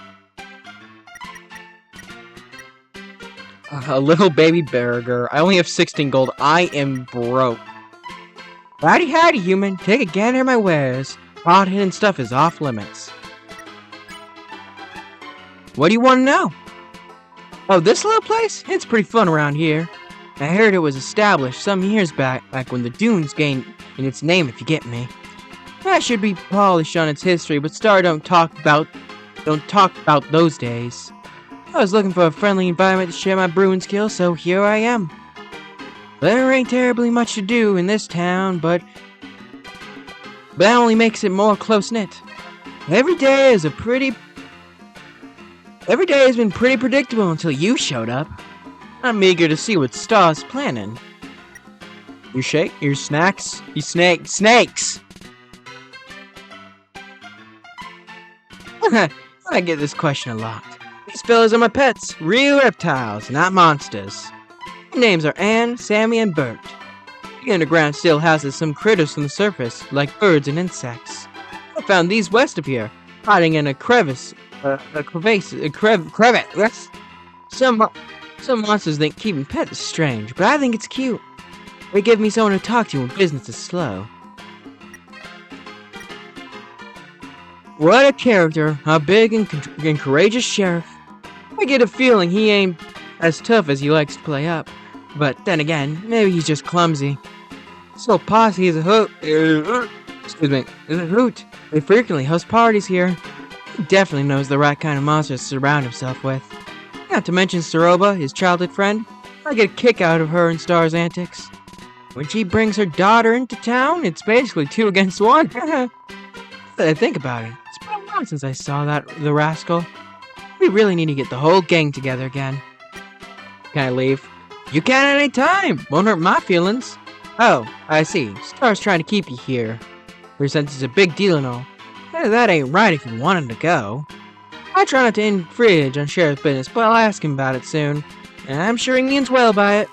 A little baby burger. I only have 16 gold. I am broke. Howdy, howdy, human. Take a gander at my wares. Hard-hitting stuff is off limits. What do you want to know? Oh, this little place? It's pretty fun around here. I heard it was established some years back when the dunes gained in its name, if you get me. I should be polished on its history, but Star don't talk about those days. I was looking for a friendly environment to share my brewing skills, so here I am. There ain't terribly much to do in this town, but that only makes it more close-knit. Every day has been pretty predictable until you showed up. I'm eager to see what Star's planning. Your snacks? Snakes! I get this question a lot. These fellas are my pets, real reptiles, not monsters. Their names are Anne, Sammy, and Bert. The underground still houses some critters from the surface, like birds and insects. I found these west of here, hiding in a crevice. Some monsters think keeping pets is strange, but I think it's cute. They give me someone to talk to when business is slow. What a character, a big and courageous sheriff. I get a feeling he ain't as tough as he likes to play up. But then again, maybe he's just clumsy. So posse is a hoot. Is a hoot. They frequently host parties here. He definitely knows the right kind of monsters to surround himself with. Not to mention Soroba, his childhood friend. I get a kick out of her and Star's antics. When she brings her daughter into town, it's basically 2 against 1. I think about it. It's been a while since I saw the rascal. We really need to get the whole gang together again. Can I leave? You can at any time. Won't hurt my feelings. Oh, I see. Star's trying to keep you here. Your sense is a big deal and all. That ain't right if you want him to go. I try not to infringe on Sheriff's business, but I'll ask him about it soon. And I'm sure he means well by it.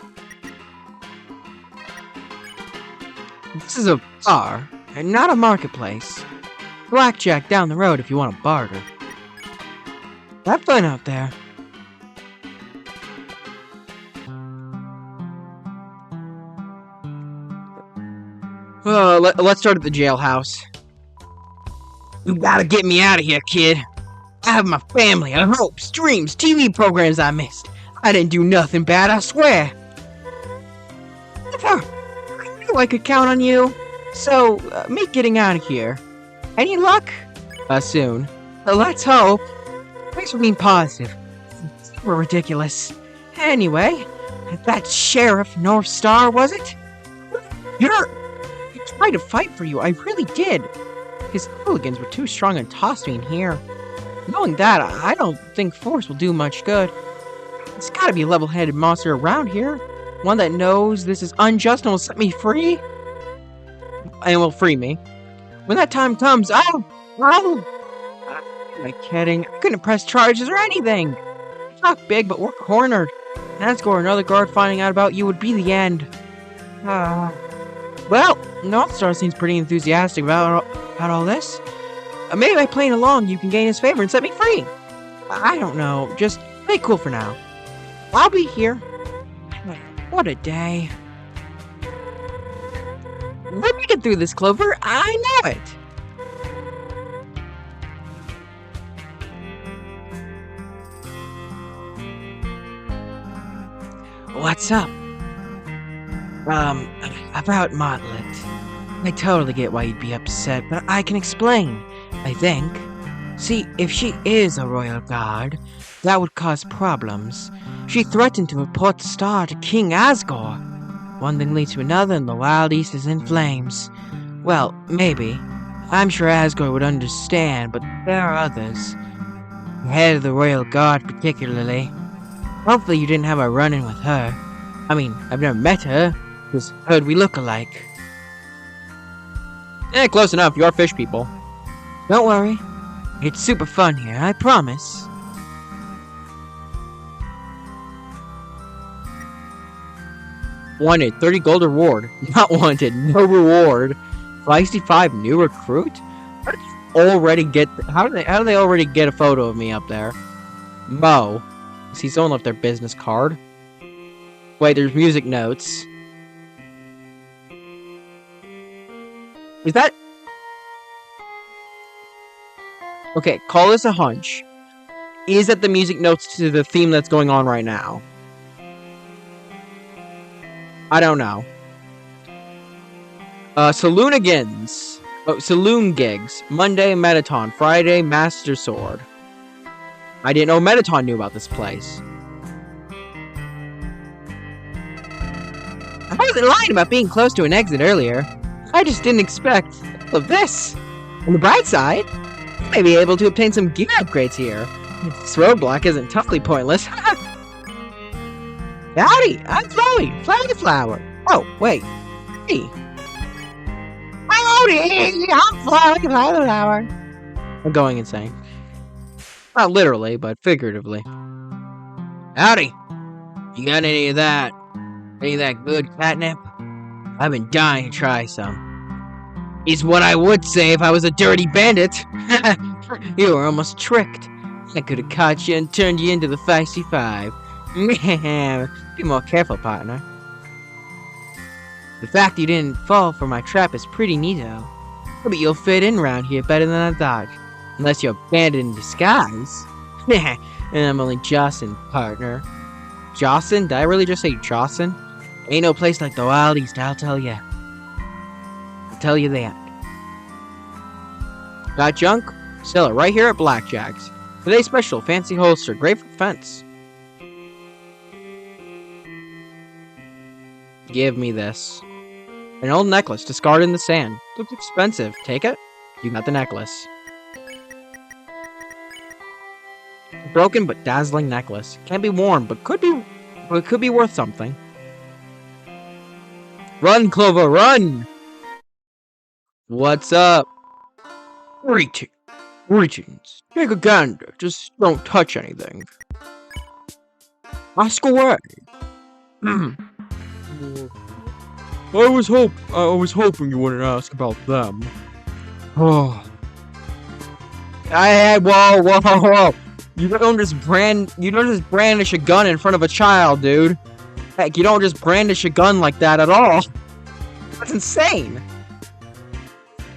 This is a bar, and not a marketplace. Blackjack down the road if you want to barter. Have fun out there. Let's start at the jailhouse. You gotta get me out of here, kid. I have my family, I hopes, dreams, TV programs I missed. I didn't do nothing bad, I swear. I knew I could count on you. So, me getting out of here. Any luck? Soon. Let's hope. Thanks for being positive. We're ridiculous. Anyway, that Sheriff North Star, was it? I tried to fight for you, I really did. His hooligans were too strong and tossed me in here. Knowing that, I don't think force will do much good. There's gotta be a level-headed monster around here. One that knows this is unjust and will set me free. And will free me. When that time comes, Am I kidding? I couldn't press charges or anything. We talk big, but we're cornered. Nazgul or another guard finding out about you would be the end. Well, Northstar seems pretty enthusiastic about all this. Maybe by playing along, you can gain his favor and set me free. I don't know. Just play cool for now. I'll be here. What a day. Let me get through this, Clover. I know it. What's up? About Motlett. I totally get why you'd be upset, but I can explain, I think. See, if she is a royal guard, that would cause problems. She threatened to report the star to King Asgore. One thing leads to another and the Wild East is in flames. Well, maybe. I'm sure Asgore would understand, but there are others. The head of the royal guard particularly. Hopefully you didn't have a run-in with her. I mean, I've never met her, just heard we look alike. Close enough, you're fish people. Don't worry. It's super fun here, I promise. Wanted, 30 gold reward. Not wanted, no reward. Feisty 5 new recruit? How did you already get... How do they already get a photo of me up there? Mo. See, someone left their business card. Wait, there's music notes. Is that... Okay, call this a hunch. Is that the music notes to the theme that's going on right now? I don't know. Saloonigans. Oh, saloon gigs. Monday, Metaton. Friday, Master Sword. I didn't know Metaton knew about this place. I wasn't lying about being close to an exit earlier. I just didn't expect all of this. On the bright side, I may be able to obtain some gear upgrades here. This roadblock isn't totally pointless. Howdy, I'm Chloe, Flower. Oh, wait. Hey. Howdy, I'm Flower. I'm going insane. Not literally, but figuratively. Howdy. You got any of that? Any of that good catnip? I've been dying to try some. Is what I would say if I was a dirty bandit. You were almost tricked. I could have caught you and turned you into the Feisty 5. Be more careful, partner. The fact you didn't fall for my trap is pretty neato. But you'll fit in around here better than I thought. Unless you're a bandit in disguise. And I'm only Jocelyn, partner. Jocelyn? Did I really just say Jocelyn? Ain't no place like the Wild East, I'll tell ya. I'll tell you that. Got junk? Sell it right here at Blackjack's. Today's special, fancy holster, great for fence. Give me this. An old necklace, discarded in the sand. Looks expensive. Take it? You got the necklace. Broken but dazzling necklace. Can't be worn, but could be worth something. Run, Clover, run! What's up? Greetings. Take a gander. Just don't touch anything. Ask away. I was hoping you wouldn't ask about them. Oh. Whoa. You don't just brandish a gun in front of a child, dude. Heck, you don't just brandish a gun like that at all. That's insane.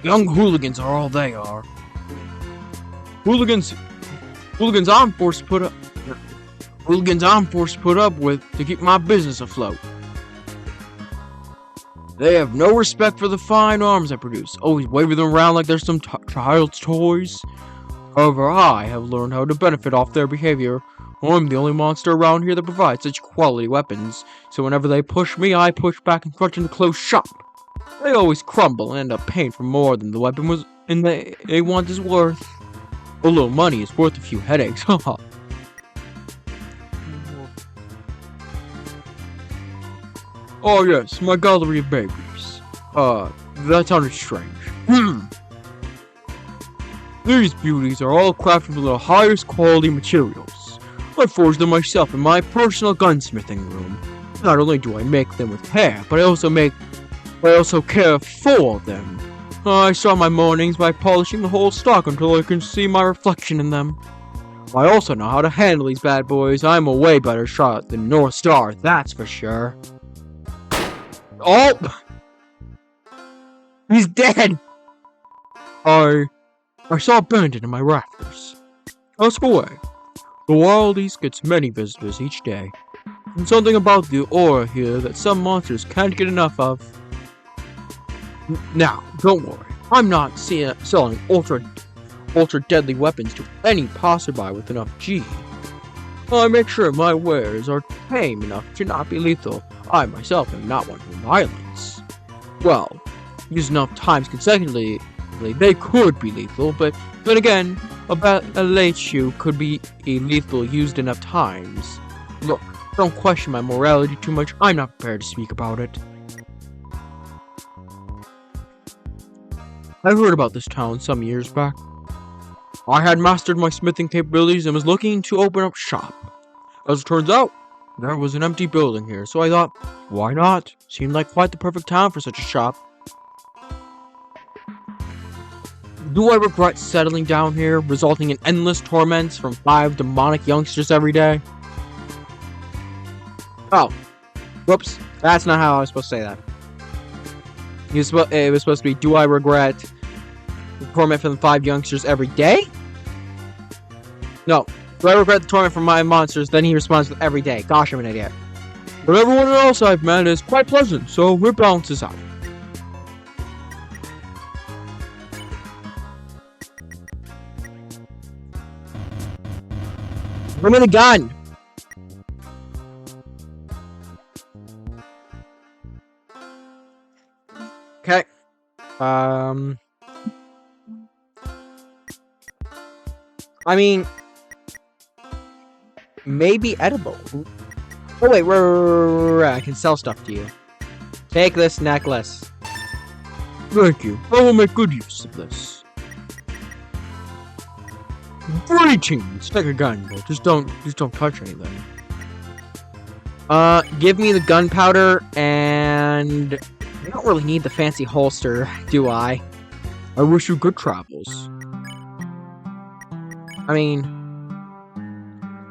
Young hooligans are all they are. Hooligans I'm forced to put up with to keep my business afloat. They have no respect for the fine arms I produce, always waving them around like they're some child's toys. However, I have learned how to benefit off their behavior. I'm the only monster around here that provides such quality weapons, so whenever they push me, I push back and crunch into close shop. They always crumble and end up paying for more than the weapon was and they want is worth. A little money is worth a few headaches, haha. Oh yes, my gallery of babies. That sounded strange. These beauties are all crafted with the highest quality materials. I forged them myself in my personal gunsmithing room. Not only do I make them with care, but I also care for them. I start my mornings by polishing the whole stock until I can see my reflection in them. I also know how to handle these bad boys. I'm a way better shot than North Star, that's for sure. Oh! He's dead! I saw a bandit in my rafters. Ask away. The Wild East gets many visitors each day. And something about the aura here that some monsters can't get enough of. Now, don't worry. I'm not selling ultra deadly weapons to any passerby with enough G. I make sure my wares are tame enough to not be lethal. I myself am not one for violence. Well, used enough times consecutively, they could be lethal, but then again, a late shoe could be lethal used enough times. Look, don't question my morality too much. I'm not prepared to speak about it. I heard about this town some years back. I had mastered my smithing capabilities and was looking to open up shop. As it turns out, there was an empty building here, so I thought, why not? Seemed like quite the perfect town for such a shop. Do I regret settling down here, resulting in endless torments from 5 demonic youngsters every day? Oh. Whoops. That's not how I was supposed to say that. It was supposed to be, do I regret the torment from the 5 youngsters every day? No. Do I regret the torment from my monsters? Then he responds with every day. Gosh, I'm an idiot. But everyone else I've met is quite pleasant, so it balances out. Bring me the gun! Okay. I mean, maybe edible. Oh wait, right, I can sell stuff to you. Take this necklace. Thank you. I will make good use of this. Greetings. Take a gun, but just don't touch anything. Give me the gunpowder, and I don't really need the fancy holster, do I? I wish you good travels. I mean,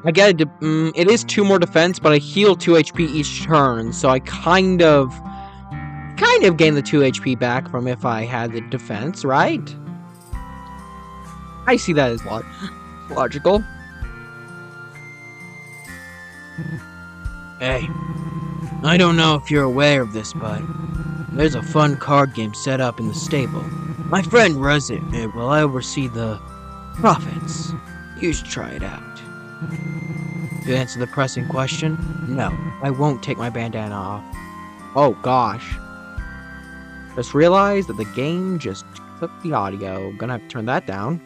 I get it. It is 2 more defense, but I heal 2 HP each turn, so I kind of gain the 2 HP back from if I had the defense, right? I see that as logical. Hey, I don't know if you're aware of this, but there's a fun card game set up in the stable. My friend runs it, and will oversee the profits. You should try it out. To answer the pressing question, no, I won't take my bandana off. Oh gosh. Just realized that the game just took the audio. Gonna have to turn that down.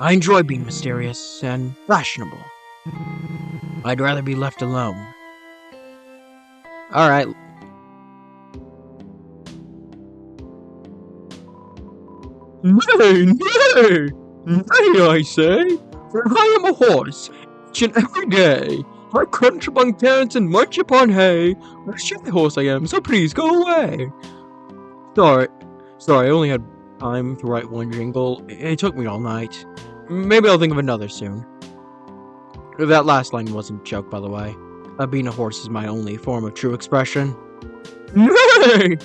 I enjoy being mysterious and fashionable. I'd rather be left alone. Alright. Nay, nay! Nay, I say! For I am a horse, each and every day. I crunch among carrots and munch upon hay. What a shy horse I am, so please go away. Sorry, I only had time to write one jingle. It took me all night. Maybe I'll think of another soon. That last line wasn't a joke, by the way. Being a horse is my only form of true expression. Nay!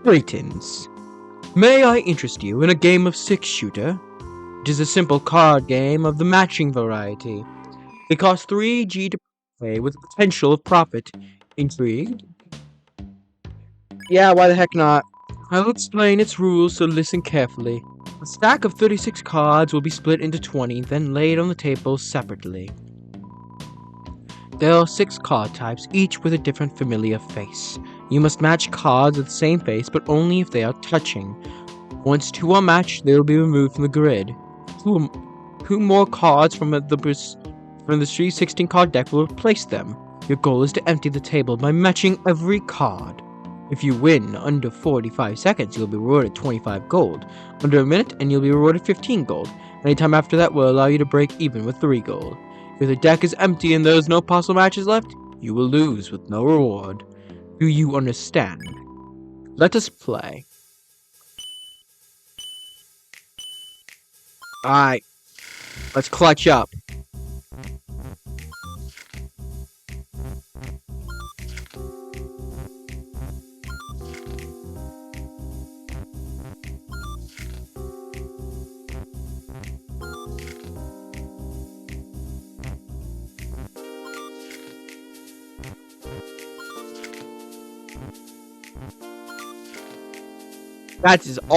Greetings. May I interest you in a game of six-shooter? It is a simple card game of the matching variety. It costs 3G to play with potential of profit. Intrigued? Yeah, why the heck not? I'll explain its rules, so listen carefully. A stack of 36 cards will be split into 20, then laid on the table separately. There are 6 card types, each with a different familiar face. You must match cards with the same face, but only if they are touching. Once 2 are matched, they will be removed from the grid. 2 more cards from the 316 card deck will replace them. Your goal is to empty the table by matching every card. If you win under 45 seconds, you'll be rewarded 25 gold. Under a minute, and you'll be rewarded 15 gold. Anytime after that will allow you to break even with 3 gold. If the deck is empty and there's no possible matches left, you will lose with no reward. Do you understand? Let us play. Alright. Let's clutch up.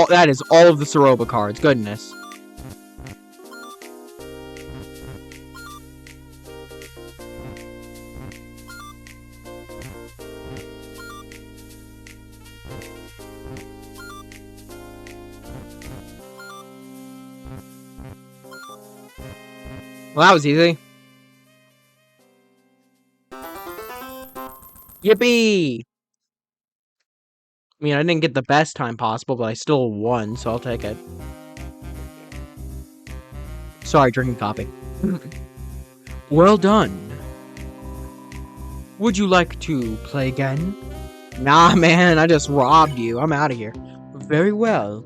That is all of the Soroba cards, goodness. Well, that was easy. Yippee! I mean, I didn't get the best time possible, but I still won, so I'll take it. Sorry, drinking coffee. Well done. Would you like to play again? Nah, man, I just robbed you. I'm out of here. Very well.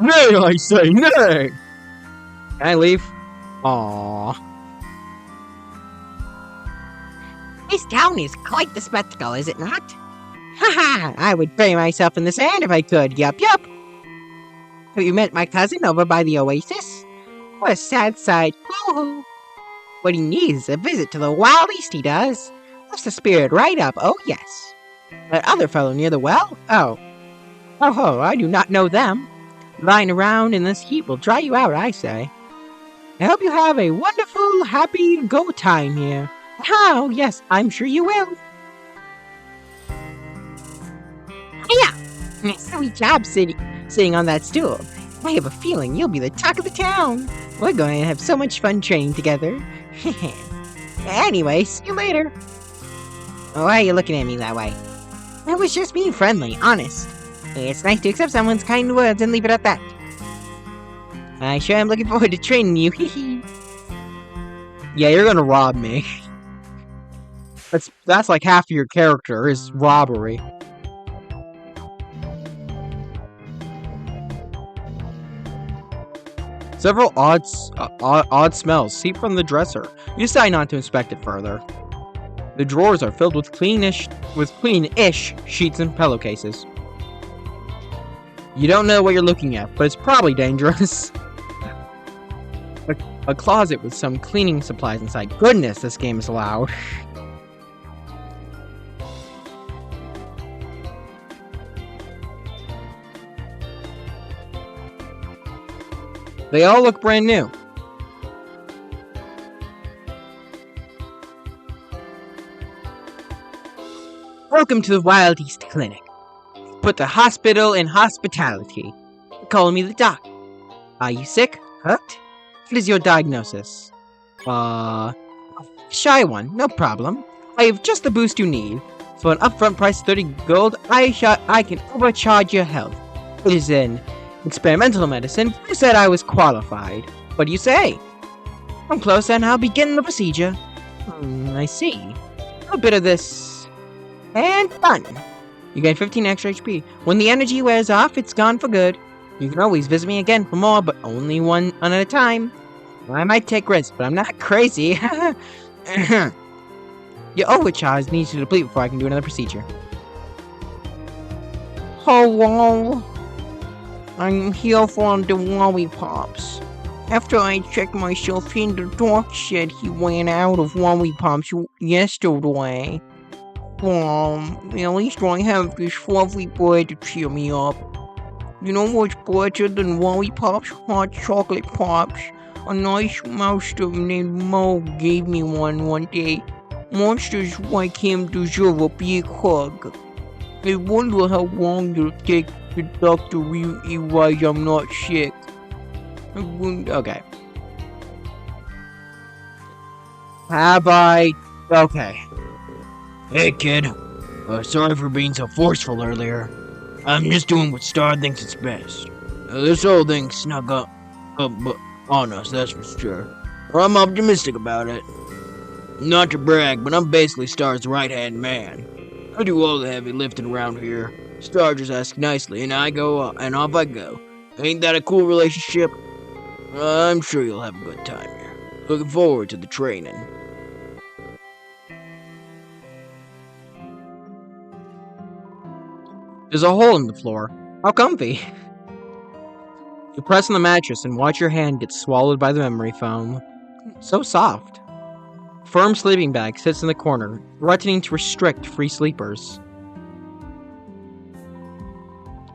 Nay, I say, nay! Can I leave? Aww. This town is quite the spectacle, is it not? Haha, I would bury myself in the sand if I could, yup. Have you met my cousin over by the oasis? What a sad sight. Oh, what he needs is a visit to the wild east, he does. Lifts the spirit right up, oh yes. That other fellow near the well? Oh, I do not know them. Lying around in this heat will dry you out, I say. I hope you have a wonderful, happy go time here. Oh, yes, I'm sure you will. Yeah, sweet job sitting on that stool. I have a feeling you'll be the talk of the town. We're going to have so much fun training together. Anyway, see you later. Why are you looking at me that way? I was just being friendly, honest. It's nice to accept someone's kind words and leave it at that. I sure am looking forward to training you, hee. Yeah, you're gonna rob me. That's like half of your character is robbery. Several odd smells seep from the dresser. You decide not to inspect it further. The drawers are filled with clean-ish sheets and pillowcases. You don't know what you're looking at, but it's probably dangerous. A closet with some cleaning supplies inside. Goodness, this game is loud. They all look brand new. Welcome to the Wild East Clinic. Put the hospital in hospitality. Call me the doc. Are you sick? Hurt? What is your diagnosis? Shy one, no problem. I have just the boost you need. For an upfront price of 30 gold, I can overcharge your health. It is an experimental medicine. Who said I was qualified? What do you say? I'm close and I'll begin the procedure. I see. A bit of this. And done. You gain 15 extra HP. When the energy wears off, it's gone for good. You can always visit me again for more, but only one at a time. I might take risks, but I'm not crazy. Your overcharge needs to deplete before I can do another procedure. Hello. I'm here for the lollipops. After I checked myself in, the doc said he ran out of lollipops yesterday. At least I have this fluffy bread to cheer me up. You know what's better than lollipops? Hot chocolate pops. A nice monster named Mo gave me one day. Monsters like him deserve a big hug. I wonder how long it'll take the doctor realize I'm not sick. Okay. Okay. Hey, kid. Sorry for being so forceful earlier. I'm just doing what Star thinks is best. This whole thing snuck up on us, that's for sure. I'm optimistic about it. Not to brag, but I'm basically Star's right-hand man. I do all the heavy lifting around here. Star just asks nicely, and off I go. Ain't that a cool relationship? I'm sure you'll have a good time here. Looking forward to the training. There's a hole in the floor. How comfy. You press on the mattress and watch your hand get swallowed by the memory foam. So soft. Firm sleeping bag sits in the corner, threatening to restrict free sleepers.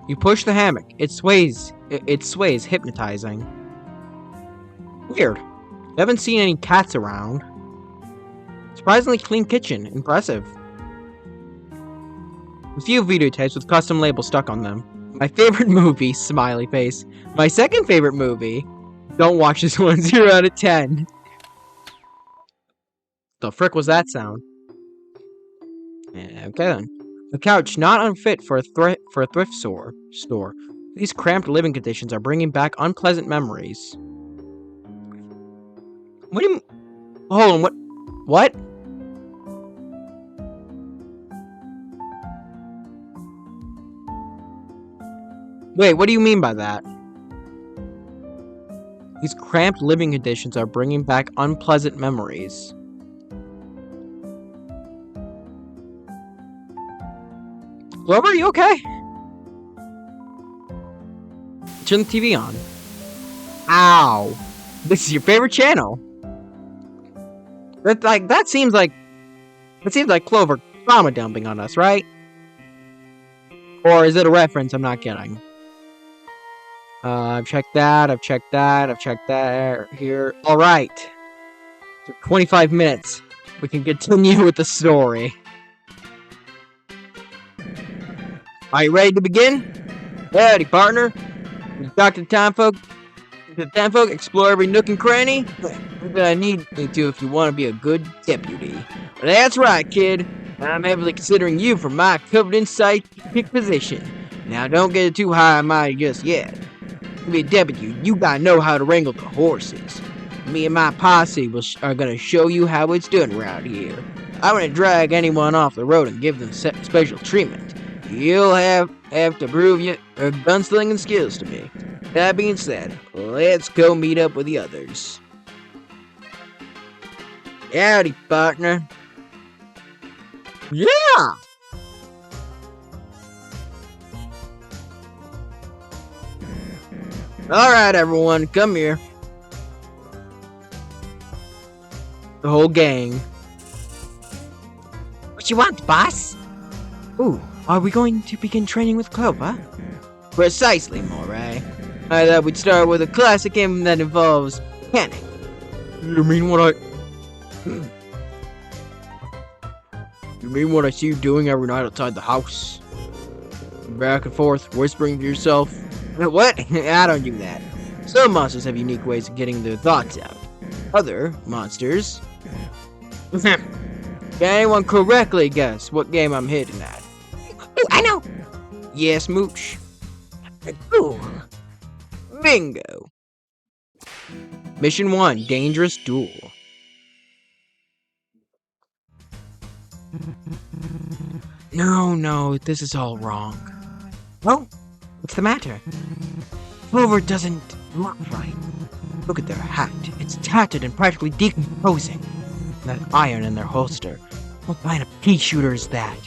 You push the hammock. It sways, hypnotizing. Weird. You haven't seen any cats around. Surprisingly clean kitchen. Impressive. A few videotapes with custom labels stuck on them. My favorite movie, smiley face. My second favorite movie, don't watch this one, 0 out of 10. The frick was that sound? Okay then. The couch not unfit for a thrift store. These cramped living conditions are bringing back unpleasant memories. What do you... Hold on, what? What? Wait, what do you mean by that? These cramped living conditions are bringing back unpleasant memories. Glover, are you okay? Turn the TV on. Ow. This is your favorite channel. That seems like Clover trauma dumping on us, right? Or is it a reference? I'm not getting. I've checked that. I've checked that. Here. All right. 25 minutes. We can continue with the story. Are you ready to begin? Howdy, partner. Dr. Timefolk. Explore every nook and cranny. I need you to if you want to be a good deputy. That's right, kid. I'm heavily considering you for my covered insight pick position. Now, don't get too high and mighty just yet. To be a deputy, you gotta know how to wrangle the horses. Me and my posse are gonna show you how it's done around here. I'm gonna drag anyone off the road and give them special treatment. You'll have to prove your gunslinging skills to me. That being said, let's go meet up with the others. Howdy, partner. Yeah! Alright, everyone, come here. The whole gang. What you want, boss? Ooh, are we going to begin training with Clover? Precisely, Moray. I thought we'd start with a classic game that involves panic. You mean what You mean what I see you doing every night outside the house? Back and forth, whispering to yourself. What? I don't do that. Some monsters have unique ways of getting their thoughts out. Other monsters... Can anyone correctly guess what game I'm hitting at? Ooh, I know. Yes, Mooch. Ooh. Bingo. Mission 1, Dangerous Duel. No, this is all wrong. Oh, what's the matter? Clover doesn't look right. Look at their hat. It's tattered and practically decomposing. And that iron in their holster. What kind of pea shooter is that?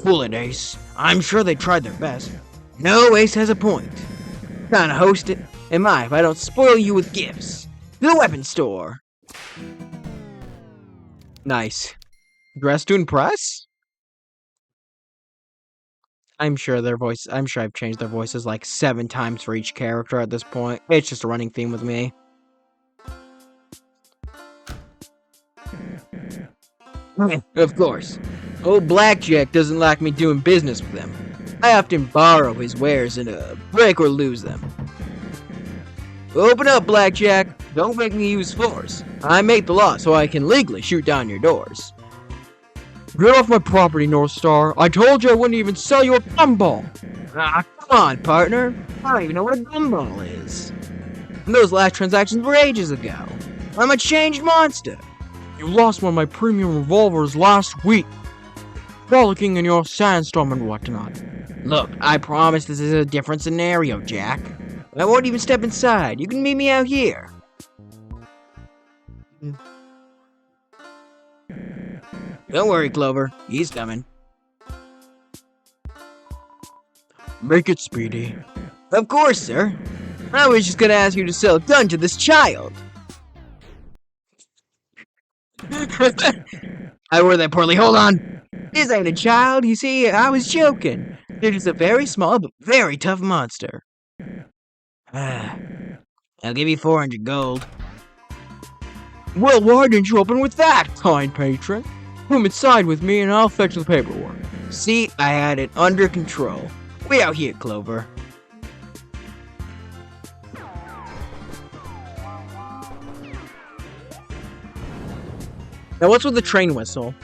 Cool it, Ace. I'm sure they tried their best. No, Ace has a point. Kind of host it. Am I if I don't spoil you with gifts? To the weapon store. Nice. Dressed to impress? I'm sure I've changed their voices like 7 times for each character at this point. It's just a running theme with me. Of course. Old Blackjack doesn't like me doing business with him. I often borrow his wares and break or lose them. Open up, Blackjack. Don't make me use force. I make the law so I can legally shoot down your doors. Get off my property, North Star. I told you I wouldn't even sell you a gumball. Ah, come on, partner. I don't even know what a gumball is. And those last transactions were ages ago. I'm a changed monster. You lost one of my premium revolvers last week. Frolicking in your sandstorm and whatnot. Look, I promise this is a different scenario, Jack. I won't even step inside. You can meet me out here. Don't worry, Clover. He's coming. Make it speedy. Of course, sir. I was just gonna ask you to sell a gun to this child. I word that poorly. Hold on. This ain't a child. You see, I was joking. They're just a very small but very tough monster. I'll give you 400 gold. Well, why didn't you open with that, kind patron? Come inside with me and I'll fetch the paperwork. See, I had it under control. We out here, Clover. Now what's with the train whistle?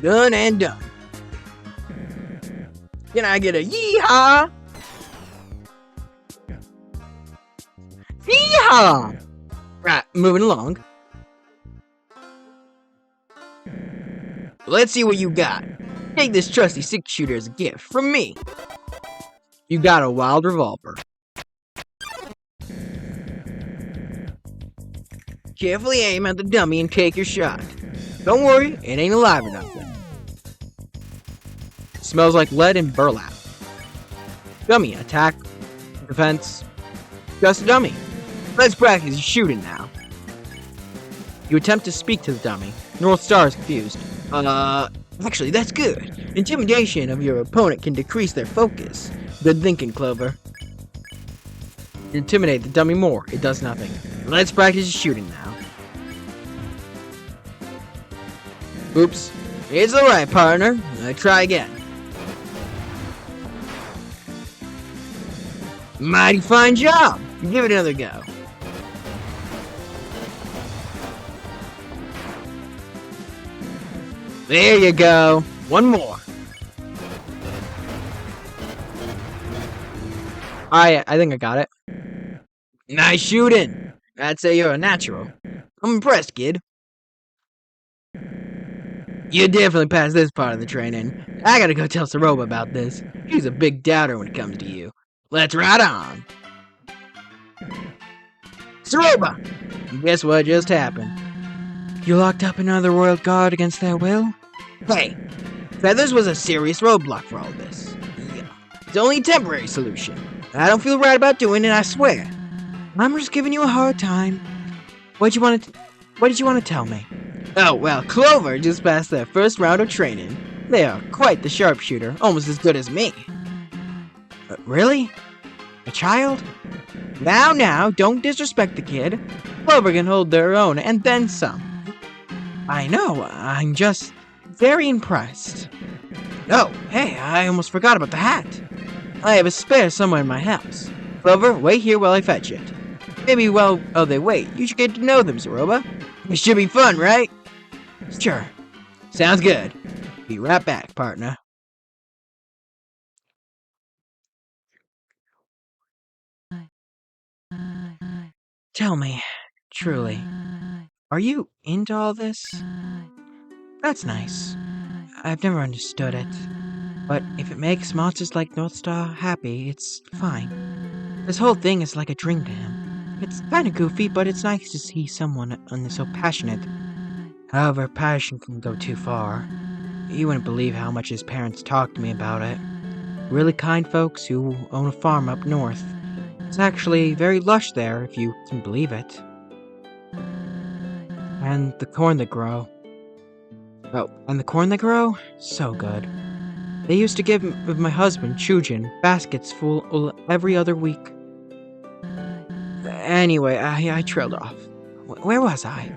Done and done. Can I get a yee-haw? Yee-haw! Right, moving along. Let's see what you got. Take this trusty 6-shooter as a gift from me. You got a wild revolver. Carefully aim at the dummy and take your shot. Don't worry, it ain't alive or nothing. Smells like lead and burlap. Dummy, attack, defense. Just a dummy. Let's practice shooting now. You attempt to speak to the dummy. North Star is confused. Actually, that's good. Intimidation of your opponent can decrease their focus. Good thinking, Clover. Intimidate the dummy more. It does nothing. Let's practice shooting now. Oops. It's alright, partner. Try again. Mighty fine job. Give it another go. There you go. One more. I think I got it. Nice shooting. I'd say you're a natural. I'm impressed, kid. You definitely passed this part of the training. I gotta go tell Saroba about this. She's a big doubter when it comes to you. Let's ride on. Saroba! Guess what just happened? You locked up another Royal Guard against their will? Hey, Feathers was a serious roadblock for all this. Yeah. It's only a temporary solution. I don't feel right about doing it, I swear. I'm just giving you a hard time. What did you want to tell me? Oh, well, Clover just passed their first round of training. They are quite the sharpshooter, almost as good as me. Really? A child? Now, don't disrespect the kid. Clover can hold their own, and then some. I know, I'm just very impressed. Oh, hey, I almost forgot about the hat. I have a spare somewhere in my house. Clover, wait here while I fetch it. Maybe while they wait, you should get to know them, Zoroba. It should be fun, right? Sure. Sounds good. Be right back, partner. Tell me, truly, are you into all this? That's nice. I've never understood it. But if it makes monsters like Northstar happy, it's fine. This whole thing is like a dream to him. It's kinda goofy, but it's nice to see someone so passionate. However, passion can go too far. You wouldn't believe how much his parents talked to me about it. Really kind folks who own a farm up north. It's actually very lush there, if you can believe it. And the corn they grow. Oh, and the corn they grow? So good. They used to give my husband, Chujin, baskets full every other week. Anyway, I trailed off. Where was I?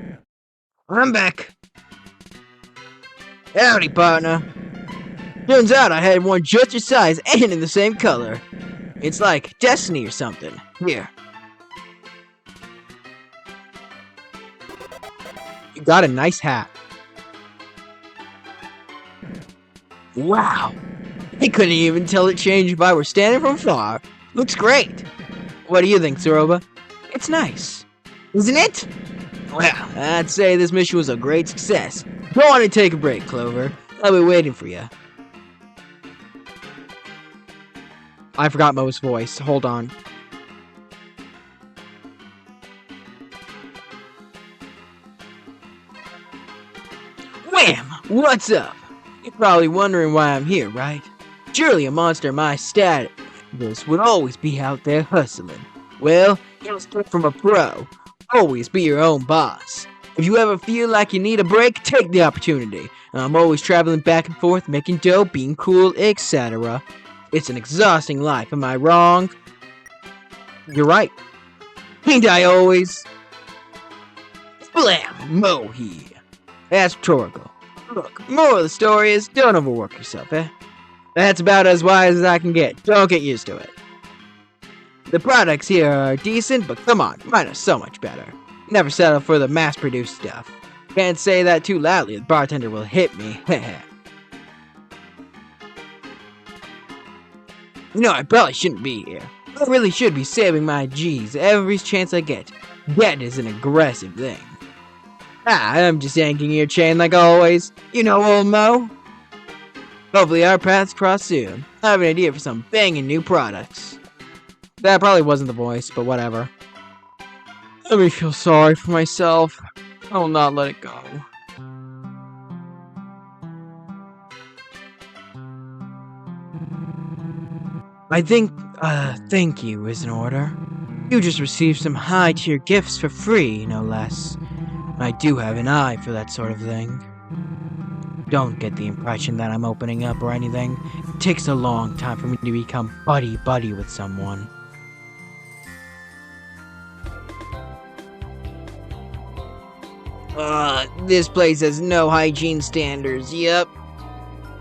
I'm back. Howdy, partner. Turns out I had one just your size and in the same color. It's like destiny or something. Here. You got a nice hat. Wow. I couldn't even tell it changed if I were standing from far. Looks great. What do you think, Zoroba? It's nice. Isn't it? Well, I'd say this mission was a great success. Go on and take a break, Clover. I'll be waiting for you. I forgot Mo's voice. Hold on. Wham! What's up? You're probably wondering why I'm here, right? Surely a monster my status would always be out there hustling. Well, here's a tip from a pro. Always be your own boss. If you ever feel like you need a break, take the opportunity. I'm always traveling back and forth, making dough, being cool, etc. It's an exhausting life, am I wrong? You're right. Ain't I always? Blam! Mo here. That's rhetorical. Look, moral of the story is, don't overwork yourself, eh? That's about as wise as I can get. Don't get used to it. The products here are decent, but come on, mine are so much better. Never settle for the mass-produced stuff. Can't say that too loudly, the bartender will hit me. You know, I probably shouldn't be here. I really should be saving my G's every chance I get. Debt is an aggressive thing. I'm just yanking your chain like always. You know, old Mo? Hopefully our paths cross soon. I have an idea for some banging new products. That probably wasn't the voice, but whatever. Let me feel sorry for myself. I will not let it go. I think, thank you is in order. You just received some high-tier gifts for free, no less. I do have an eye for that sort of thing. Don't get the impression that I'm opening up or anything. It takes a long time for me to become buddy-buddy with someone. This place has no hygiene standards, yup.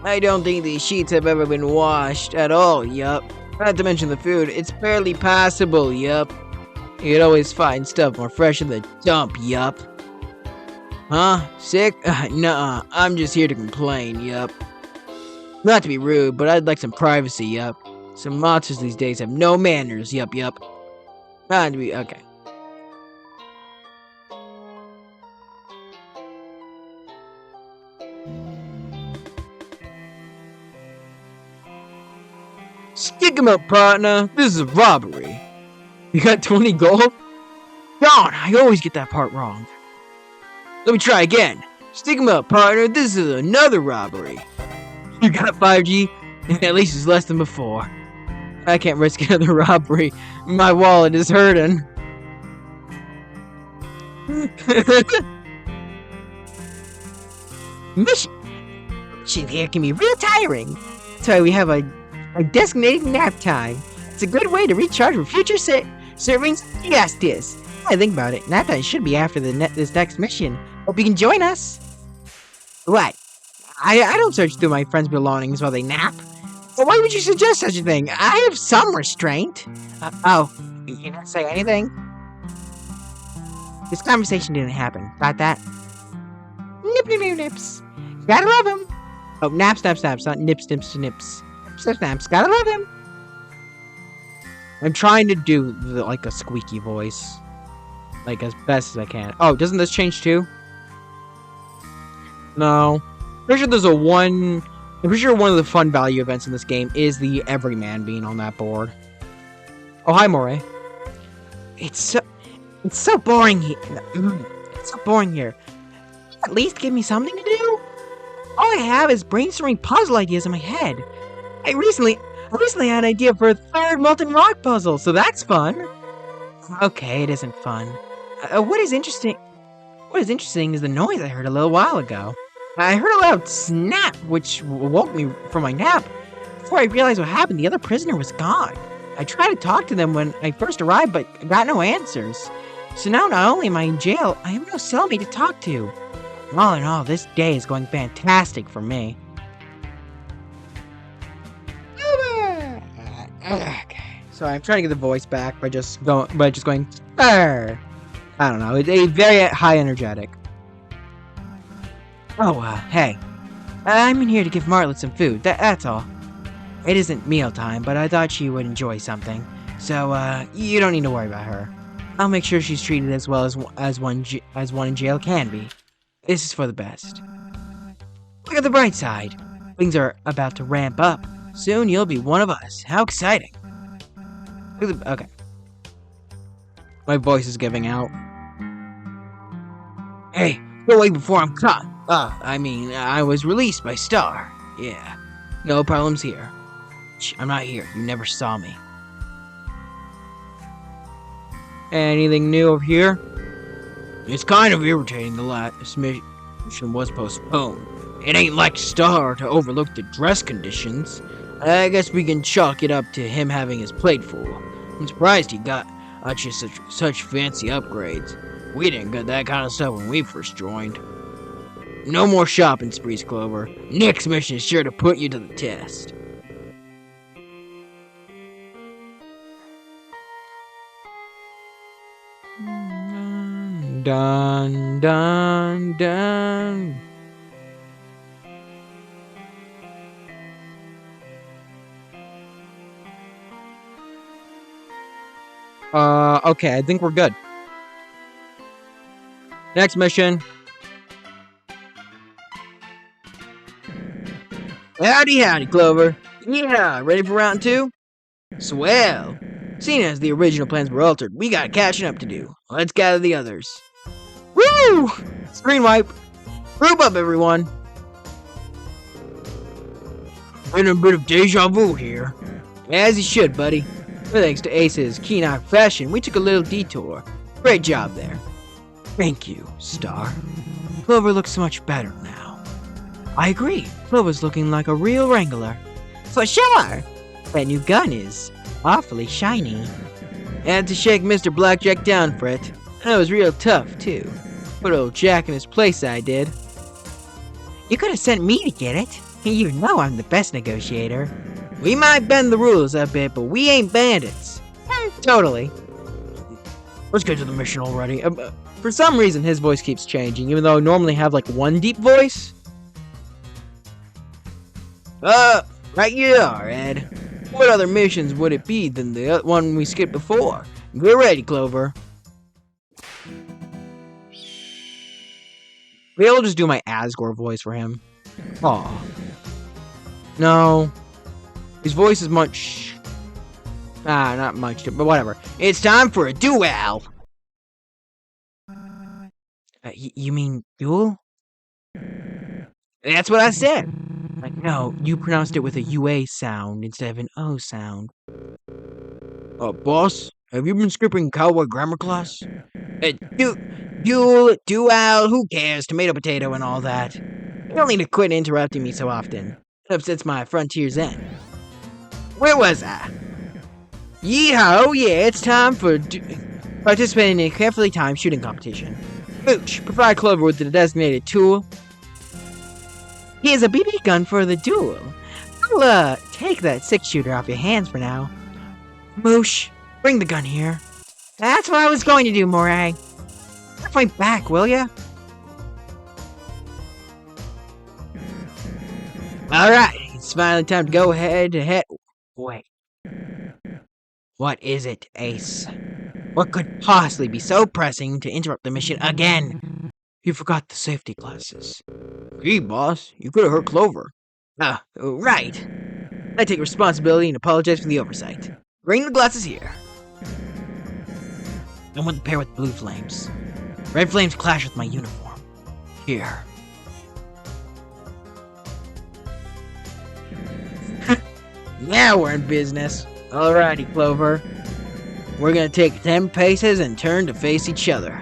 I don't think these sheets have ever been washed at all, yup. Not to mention the food, it's barely passable, yup. You'd always find stuff more fresh in the dump, yup. Huh? Sick? Nuh-uh, I'm just here to complain, yup. Not to be rude, but I'd like some privacy, yup. Some monsters these days have no manners, yup. Not to be, okay. Stick 'em up, partner. This is a robbery. You got 20 gold? Darn, I always get that part wrong. Let me try again. Stick 'em up, partner. This is another robbery. You got 5G? At least it's less than before. I can't risk another robbery. My wallet is hurting. Mission here can be real tiring. That's why we have a designated nap time. It's a good way to recharge for future servings of justice. I think about it, nap time should be after this next mission. Hope you can join us. What? I don't search through my friends' belongings while they nap. Well, why would you suggest such a thing? I have some restraint. Oh, you didn't say anything? This conversation didn't happen. Got that? Nip, nip, nip, nips. Gotta love him. Oh, naps, naps, naps, not nips, nips, nips. Nips, naps, gotta love him. I'm trying to do like a squeaky voice. Like, as best as I can. Oh, doesn't this change too? No. Pretty sure there's I'm pretty sure one of the fun value events in this game is the everyman being on that board. Oh, hi, Moray. It's so boring here. It's so boring here. At least give me something to do. All I have is brainstorming puzzle ideas in my head. I recently had an idea for a third molten rock puzzle, so that's fun. Okay, it isn't fun. What is interesting is the noise I heard a little while ago. I heard a loud snap, which woke me from my nap. Before I realized what happened, the other prisoner was gone. I tried to talk to them when I first arrived, but got no answers. So now not only am I in jail, I have no cellmate to talk to. All in all, this day is going fantastic for me. Okay. So I'm trying to get the voice back by just going. I don't know. It's a very high energetic. Oh, hey. I'm in here to give Martlet some food. That's all. It isn't mealtime, but I thought she would enjoy something. So, you don't need to worry about her. I'll make sure she's treated as well as one in jail can be. This is for the best. Look at the bright side. Things are about to ramp up. Soon you'll be one of us. How exciting. Okay. My voice is giving out. Hey, go away before I'm caught. I was released by Star. Yeah. No problems here. Shh, I'm not here. You never saw me. Anything new over here? It's kind of irritating the last mission was postponed. It ain't like Star to overlook the dress conditions. I guess we can chalk it up to him having his plate full. I'm surprised he got just such fancy upgrades. We didn't get that kind of stuff when we first joined. No more shopping sprees, Clover. Next mission is sure to put you to the test. Dun, dun, dun. Okay, I think we're good. Next mission. Howdy, howdy, Clover. Yeah, ready for round 2? Swell. Seeing as the original plans were altered, we got catching up to do. Let's gather the others. Woo! Screen wipe. Group up, everyone. Been a bit of deja vu here. As you should, buddy. But thanks to Ace's keen-eyed fashion, we took a little detour. Great job there. Thank you, Star. Clover looks so much better now. I agree. Clover's looking like a real wrangler. For sure. That new gun is awfully shiny. Had to shake Mr. Blackjack down for it. That was real tough, too. Put old Jack in his place, I did. You could have sent me to get it. You know I'm the best negotiator. We might bend the rules a bit, but we ain't bandits. Totally. Let's get to the mission already. For some reason, his voice keeps changing, even though I normally have like one deep voice. Right you are, Ed. What other missions would it be than the one we skipped before? Get ready, Clover. Maybe I'll just do my Asgore voice for him. Aw. No. His voice is much... not much, but whatever. It's time for a duel! You mean duel? That's what I said! Like, no, you pronounced it with a UA sound instead of an O sound. Boss? Have you been skipping cowboy grammar class? Duel, who cares? Tomato, potato, and all that. You don't need to quit interrupting me so often. It upsets my frontier's end. Where was I? Yeehaw, oh yeah, it's time for Participate in a carefully timed shooting competition. Mooch, provide Clover with the designated tool. Here's a BB gun for the duel. I'll, take that 6-shooter off your hands for now. Moosh, bring the gun here. That's what I was going to do, Moray. Have my back, will ya? Alright, it's finally time to go head to head. Wait. What is it, Ace? What could possibly be so pressing to interrupt the mission again? You forgot the safety glasses. Gee, boss, you could have hurt Clover. Ah, right. I take responsibility and apologize for the oversight. Bring the glasses here. I want the pair with blue flames. Red flames clash with my uniform. Here. Now we're in business. Alrighty, Clover. We're gonna take 10 paces and turn to face each other.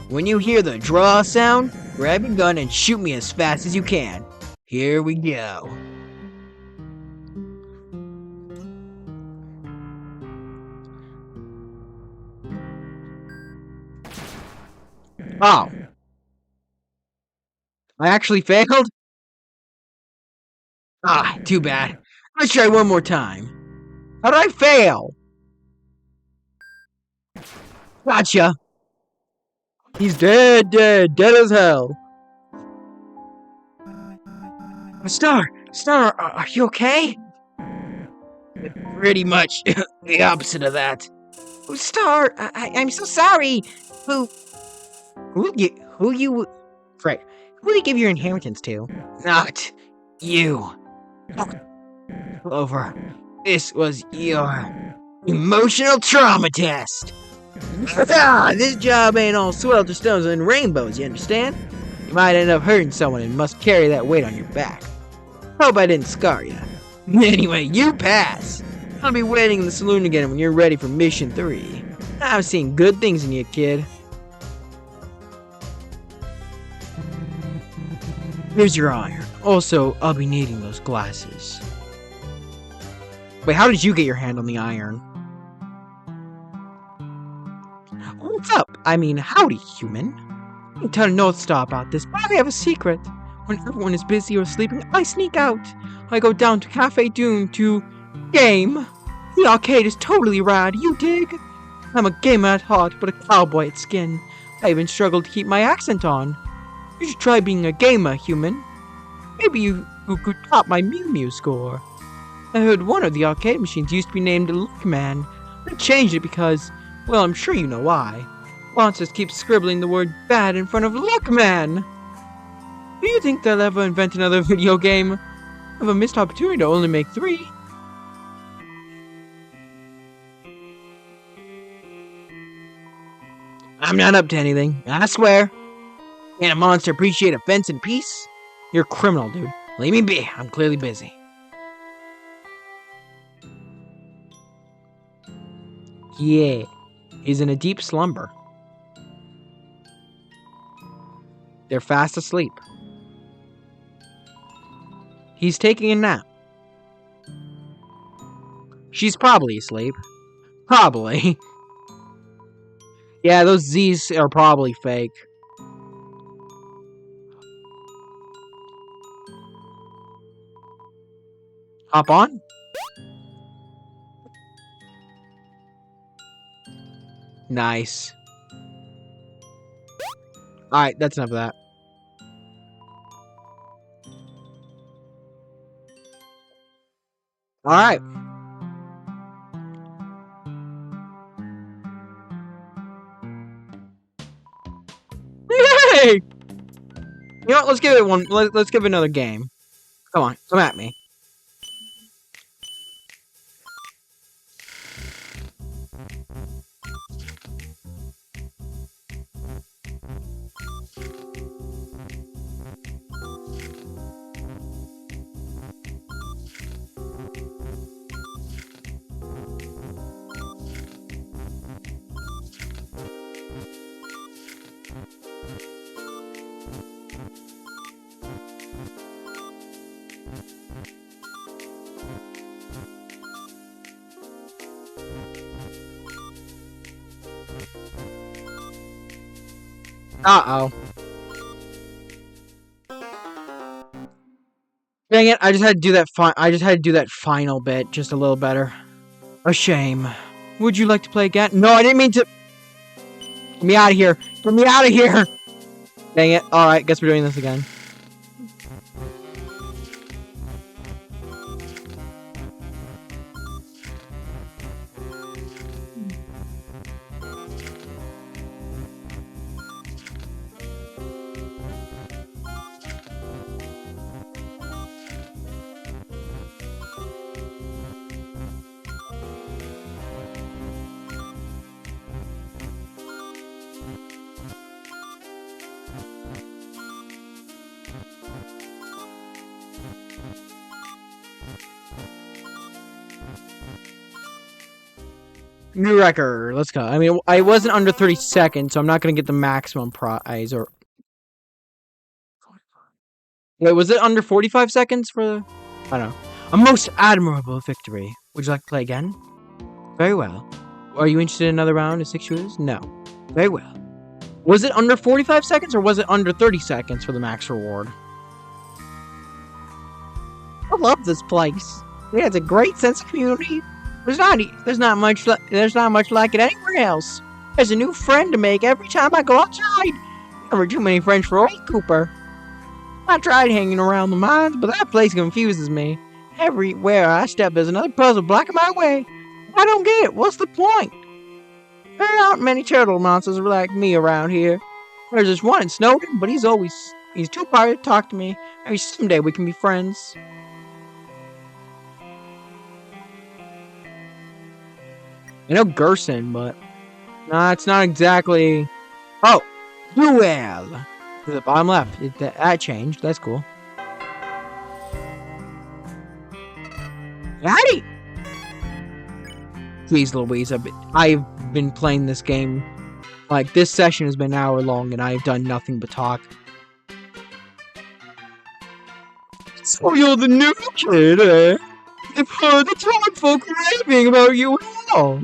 When you hear the draw sound, grab your gun and shoot me as fast as you can. Here we go. Oh. I actually failed? Ah, too bad. Let's try one more time. How did I fail? Gotcha. He's dead as hell. Star, are you okay? Pretty much the opposite of that. Star, I'm so sorry. Who you, Frank, who did you give your inheritance to? Not you. Clover, this was your emotional trauma test. This job ain't all swelter stones and rainbows, you understand? You might end up hurting someone and must carry that weight on your back. Hope I didn't scar you. Anyway, you pass. I'll be waiting in the saloon again when you're ready for mission 3. I've seen good things in you, kid. Here's your iron. Also, I'll be needing those glasses. Wait, how did you get your hand on the iron? What's up? I mean, howdy, human. I can tell North Star about this, but I have a secret. When everyone is busy or sleeping, I sneak out. I go down to Cafe Dune to game. The arcade is totally rad, you dig? I'm a gamer at heart, but a cowboy at skin. I even struggle to keep my accent on. You should try being a gamer, human. Maybe you could top my Mew Mew score. I heard one of the arcade machines used to be named Luckman. They changed it because, well, I'm sure you know why. Monsters keep scribbling the word bad in front of Luckman. Do you think they'll ever invent another video game? I have a missed opportunity to only make 3. I'm not up to anything, I swear. Can't a monster appreciate offense and peace? You're a criminal, dude. Leave me be. I'm clearly busy. Yeah, he's in a deep slumber. They're fast asleep. He's taking a nap. She's probably asleep. Probably. Yeah, those Z's are probably fake. Hop on? Nice. Alright, that's enough of that. Alright. Yay! You know what? Let's give it one. Let's give it another game. Come on, come at me. Uh-oh. Dang it, I just had to do that final bit just a little better. A shame. Would you like to play again? No, I didn't mean to. Get me out of here. Get me out of here. Dang it. Alright, guess we're doing this again. New record. Let's go. I mean, I wasn't under 30 seconds, so I'm not going to get the maximum prize. Or wait, was it under 45 seconds for the? I don't know. A most admirable victory. Would you like to play again? Very well. Are you interested in another round of 6 shooters? No. Very well. Was it under 45 seconds or was it under 30 seconds for the max reward? I love this place. It has a great sense of community. There's not much like it anywhere else. There's a new friend to make every time I go outside. Never too many friends for old Cooper. I tried hanging around the mines, but that place confuses me. Everywhere I step, there's another puzzle blocking my way. I don't get it. What's the point? There aren't many turtle monsters like me around here. There's this one in Snowden, but he's too tired to talk to me. Maybe someday we can be friends. I know Gerson, but nah, it's not exactly. Oh, duel to the bottom left. That changed. That's cool. Howdy! Jeez Louise, I've been playing this game. Like, this session has been an hour long, and I've done nothing but talk. So you're the new kid, eh? I've heard the town folk raving about you and all.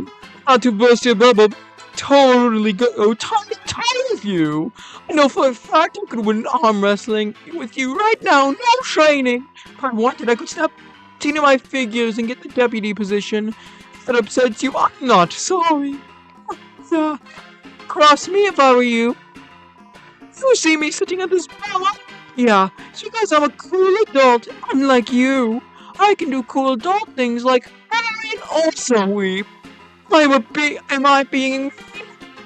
Not to burst your bubble, totally with you. I know for a fact I could win arm wrestling with you right now, no training. If I wanted, I could snap 10 of my figures and get the deputy position. If that upsets you, I'm not sorry. Cross me if I were you. You see me sitting at this bar? Yeah, it's because I'm a cool adult, unlike you. I can do cool adult things like cry and also weep. Am I being...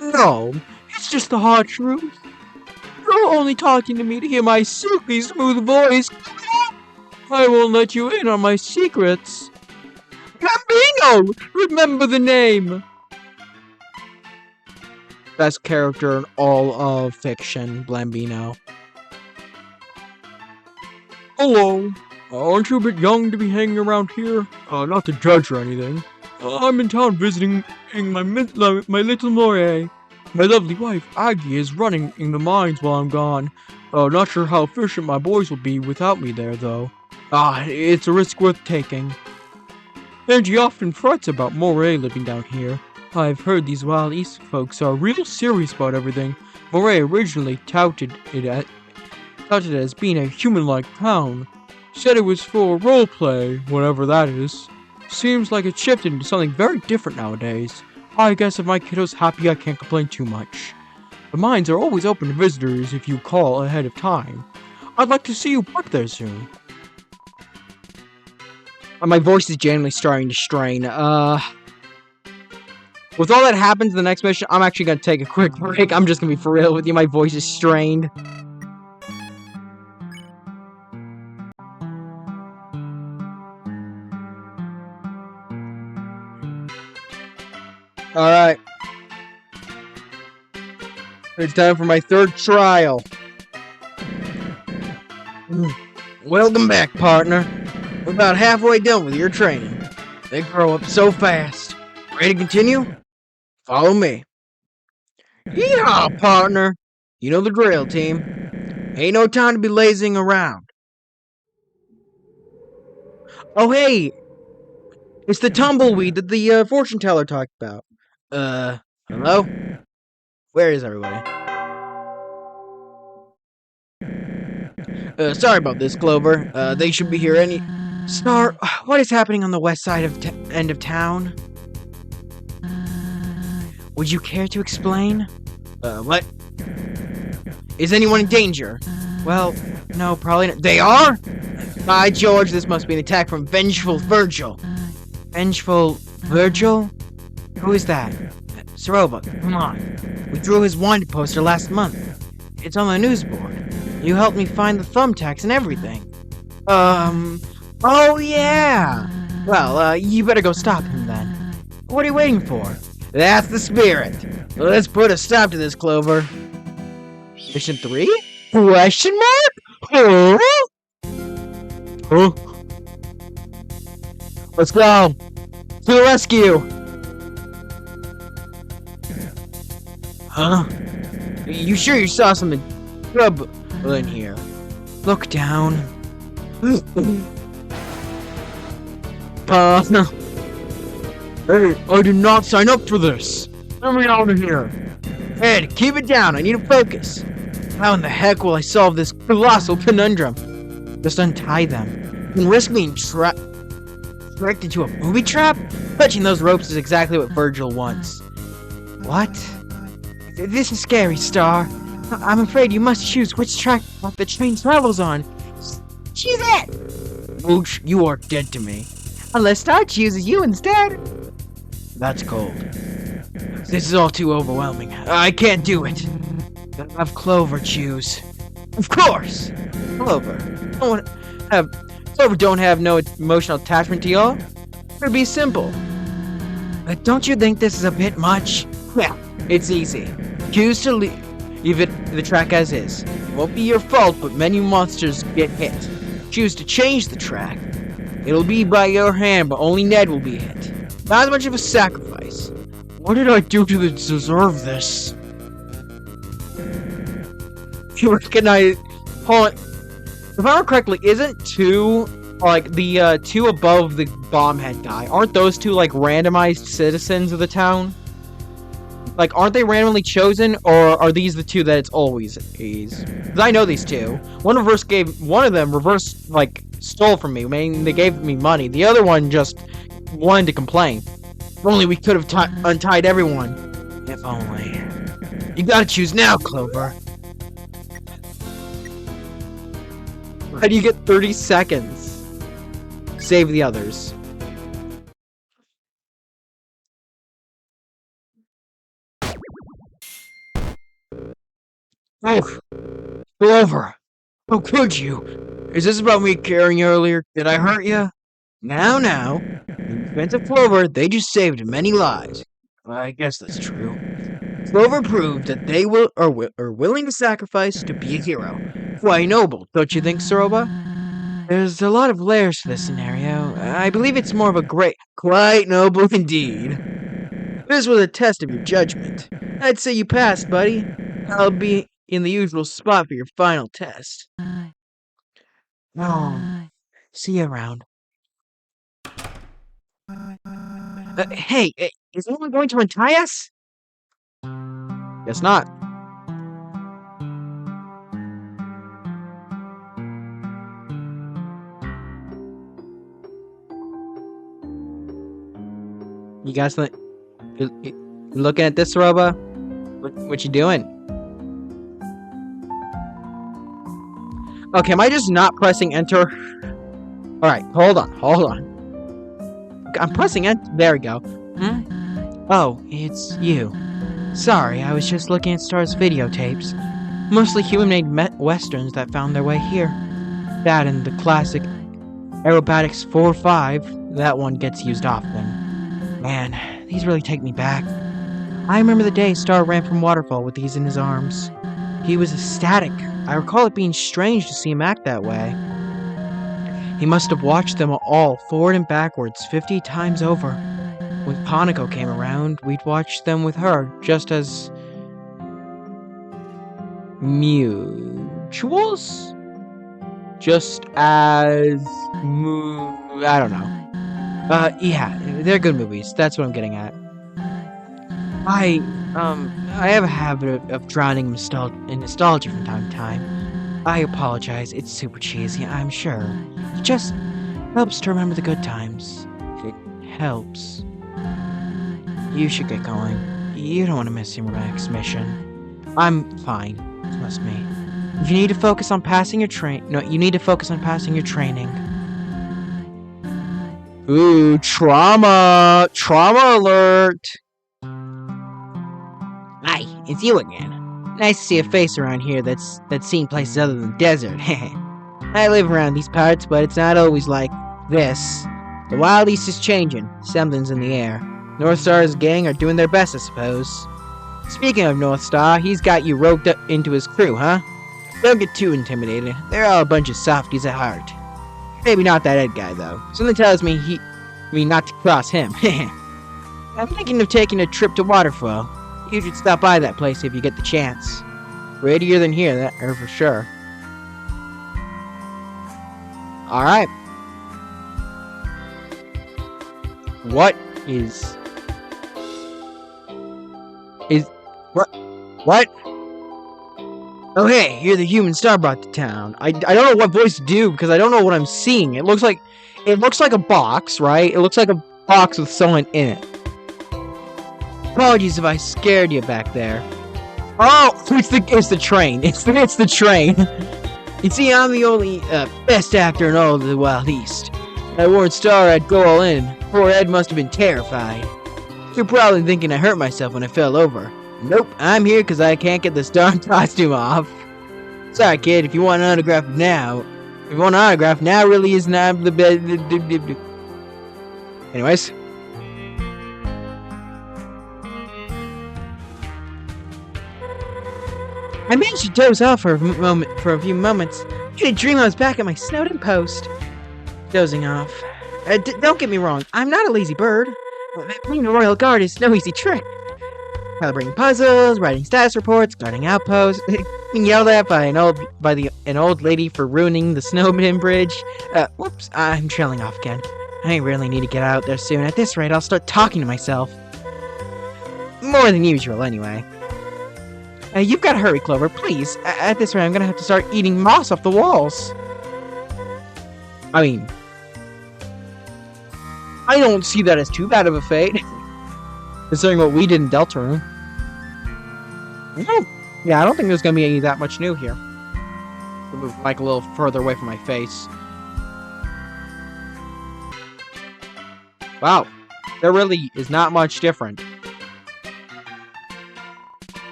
No, it's just the hard truth. You're only talking to me to hear my silky smooth voice. I won't let you in on my secrets. Bambino! Remember the name! Best character in all of fiction, Blambino. Hello. Aren't you a bit young to be hanging around here? Not to judge or anything. I'm in town visiting my little Moray. My lovely wife, Aggie, is running in the mines while I'm gone. Not sure how efficient my boys will be without me there, though. It's a risk worth taking. Angie often frets about Moray living down here. I've heard these Wild East folks are real serious about everything. Moray originally touted it as being a human-like town. Said it was for roleplay, whatever that is. Seems like it's shifted into something very different nowadays. I guess if my kiddo's happy, I can't complain too much. The mines are always open to visitors if you call ahead of time. I'd like to see you work there soon. My voice is genuinely starting to strain. With all that happens in the next mission, I'm actually gonna take a quick break. I'm just gonna be for real with you. My voice is strained. Alright. It's time for my third trial. Welcome back, partner. We're about halfway done with your training. They grow up so fast. Ready to continue? Follow me. Yeehaw, partner. You know the drill, team. Ain't no time to be lazing around. Oh, hey! It's the tumbleweed that the fortune teller talked about. Hello? Where is everybody? Sorry about this, Clover. They should be here any. Star, what is happening on the west side of end of town? Would you care to explain? What? Is anyone in danger? Well, no, probably not. They are? By George, this must be an attack from Vengeful Virgil. Vengeful Virgil? Who is that? Soroba, come on. We drew his wanted poster last month. It's on the news board. You helped me find the thumbtacks and everything. Oh yeah! Well, you better go stop him then. What are you waiting for? That's the spirit. Let's put a stop to this, Clover. Mission 3? Question mark? Huh? Huh? Let's go. To the rescue. Huh? You sure you saw something trouble in here? Look down. Hey, I did not sign up for this. Get me out of here. Ed, keep it down. I need to focus. How in the heck will I solve this colossal conundrum? Just untie them. And risk being trapped into a booby trap? Touching those ropes is exactly what Virgil wants. What? This is scary, Star. I'm afraid you must choose which track the train travels on. Choose it! Mooch, you are dead to me. Unless Star chooses you instead. That's cold. This is all too overwhelming. I can't do it. Have Clover choose. Of course! Clover. Clover don't have no emotional attachment to y'all? It'd be simple. Don't you think this is a bit much? Yeah, it's easy. Choose to leave the track as is. It won't be your fault, but many monsters get hit. Choose to change the track. It'll be by your hand, but only Ned will be hit. Not as much of a sacrifice. What did I do to deserve this? You recognize... Hold on. If I remember correctly, isn't two... Like, the two above the bombhead guy, aren't those two, like, randomized citizens of the town? Like, aren't they randomly chosen, or are these the two that it's always is? Because I know these two. One of them reverse, like, stole from me. I mean, they gave me money. The other one just wanted to complain. If only we could have untied everyone. If only. You gotta choose now, Clover. How do you get 30 seconds? Save the others. Oh, Clover, how could you? Is this about me carrying you earlier? Did I hurt you? Now, in defense of Clover, they just saved many lives. I guess that's true. Clover proved that they are willing to sacrifice to be a hero. Quite noble, don't you think, Soroba? There's a lot of layers to this scenario. I believe it's more of a great... Quite noble indeed. This was a test of your judgment. I'd say you passed, buddy. I'll be in the usual spot for your final test. Oh, see you around. Hey, is anyone going to untie us? Guess not. You guys you looking at this, Roba? What you doing? Okay, am I just not pressing enter? Alright, hold on. I'm pressing enter. There we go. Oh, it's you. Sorry, I was just looking at Star's videotapes. Mostly human-made westerns that found their way here. That and the classic Aerobatics 4-5, that one gets used often. Man, these really take me back. I remember the day Star ran from Waterfall with these in his arms. He was ecstatic. I recall it being strange to see him act that way. He must have watched them all forward and backwards 50 times over. When Hanako came around, we'd watch them with her, just as... mutuals? Just as... I don't know. Yeah, they're good movies. That's what I'm getting at. I have a habit of drowning in nostalgia from time to time. I apologize. It's super cheesy, I'm sure. It just helps to remember the good times. It helps. You should get going. You don't want to miss your next mission. I'm fine. Trust me. If you need to focus on passing your you need to focus on passing your training. Ooh, trauma! Trauma alert! Hi, it's you again. Nice to see a face around here that's seen places other than desert. I live around these parts, but it's not always like this. The Wild East is changing. Something's in the air. North Star's gang are doing their best, I suppose. Speaking of North Star, he's got you roped up into his crew, huh? Don't get too intimidated. They're all a bunch of softies at heart. Maybe not that Ed guy, though. Something tells me not to cross him. I'm thinking of taking a trip to Waterfall. You should stop by that place if you get the chance. Readier than here, that are for sure. Alright. What is... What? Oh hey, you're the human Star brought to town. I don't know what voice to do because I don't know what I'm seeing. It looks like a box, right? It looks like a box with someone in it. Apologies if I scared you back there. Oh, it's the train. It's the train. You see, I'm the only best actor in all of the Wild East. I warned Star I'd go all in. Poor Ed must have been terrified. You're probably thinking I hurt myself when I fell over. Nope, I'm here because I can't get this darn costume off. Sorry, kid, if you want an autograph now... really is not the best... Anyways. I managed to doze off for a few moments. I had a dream I was back at my Snowden post. Dozing off. Don't get me wrong, I'm not a lazy bird. Being a royal guard is no easy trick. Calibrating puzzles, writing status reports, guarding outposts, being yelled at by an old lady for ruining the Snowden bridge. Whoops, I'm trailing off again. I really need to get out there soon. At this rate, I'll start talking to myself. More than usual, anyway. You've got to hurry, Clover, please. At this rate, I'm gonna have to start eating moss off the walls. I mean, I don't see that as too bad of a fate. Considering what we did in Deltarune. Yeah, I don't think there's gonna be any that much new here. I'll move like a little further away from my face. Wow, there really is not much different.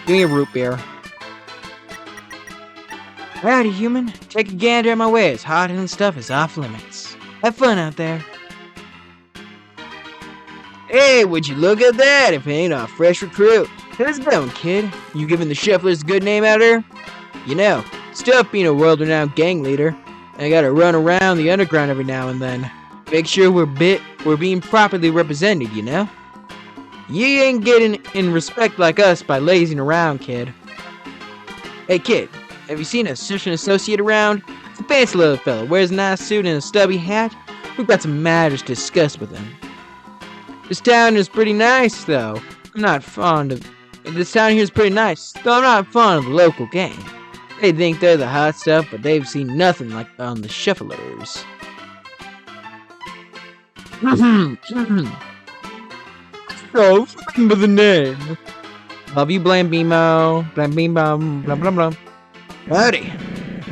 Give me a root beer. Howdy, human. Take a gander at my wares. Hard-hitting stuff is off limits. Have fun out there. Hey, would you look at that if it ain't a fresh recruit? How's it going, kid? You giving the shufflers a good name out here? You know, it's tough being a world-renowned gang leader. I gotta run around the underground every now and then. Make sure we're being properly represented, you know? You ain't getting in respect like us by lazing around, kid. Hey, kid, have you seen a searching associate around? It's a fancy little fellow, wears a nice suit and a stubby hat. We've got some matters to discuss with him. This town is pretty nice, though. This town here is pretty nice, though I'm not fond of the local gang. They think they're the hot stuff, but they've seen nothing like on the shufflers. Oh, remember the name. Love you, Blambimo. Blambimo, blah, blah, blah. Howdy.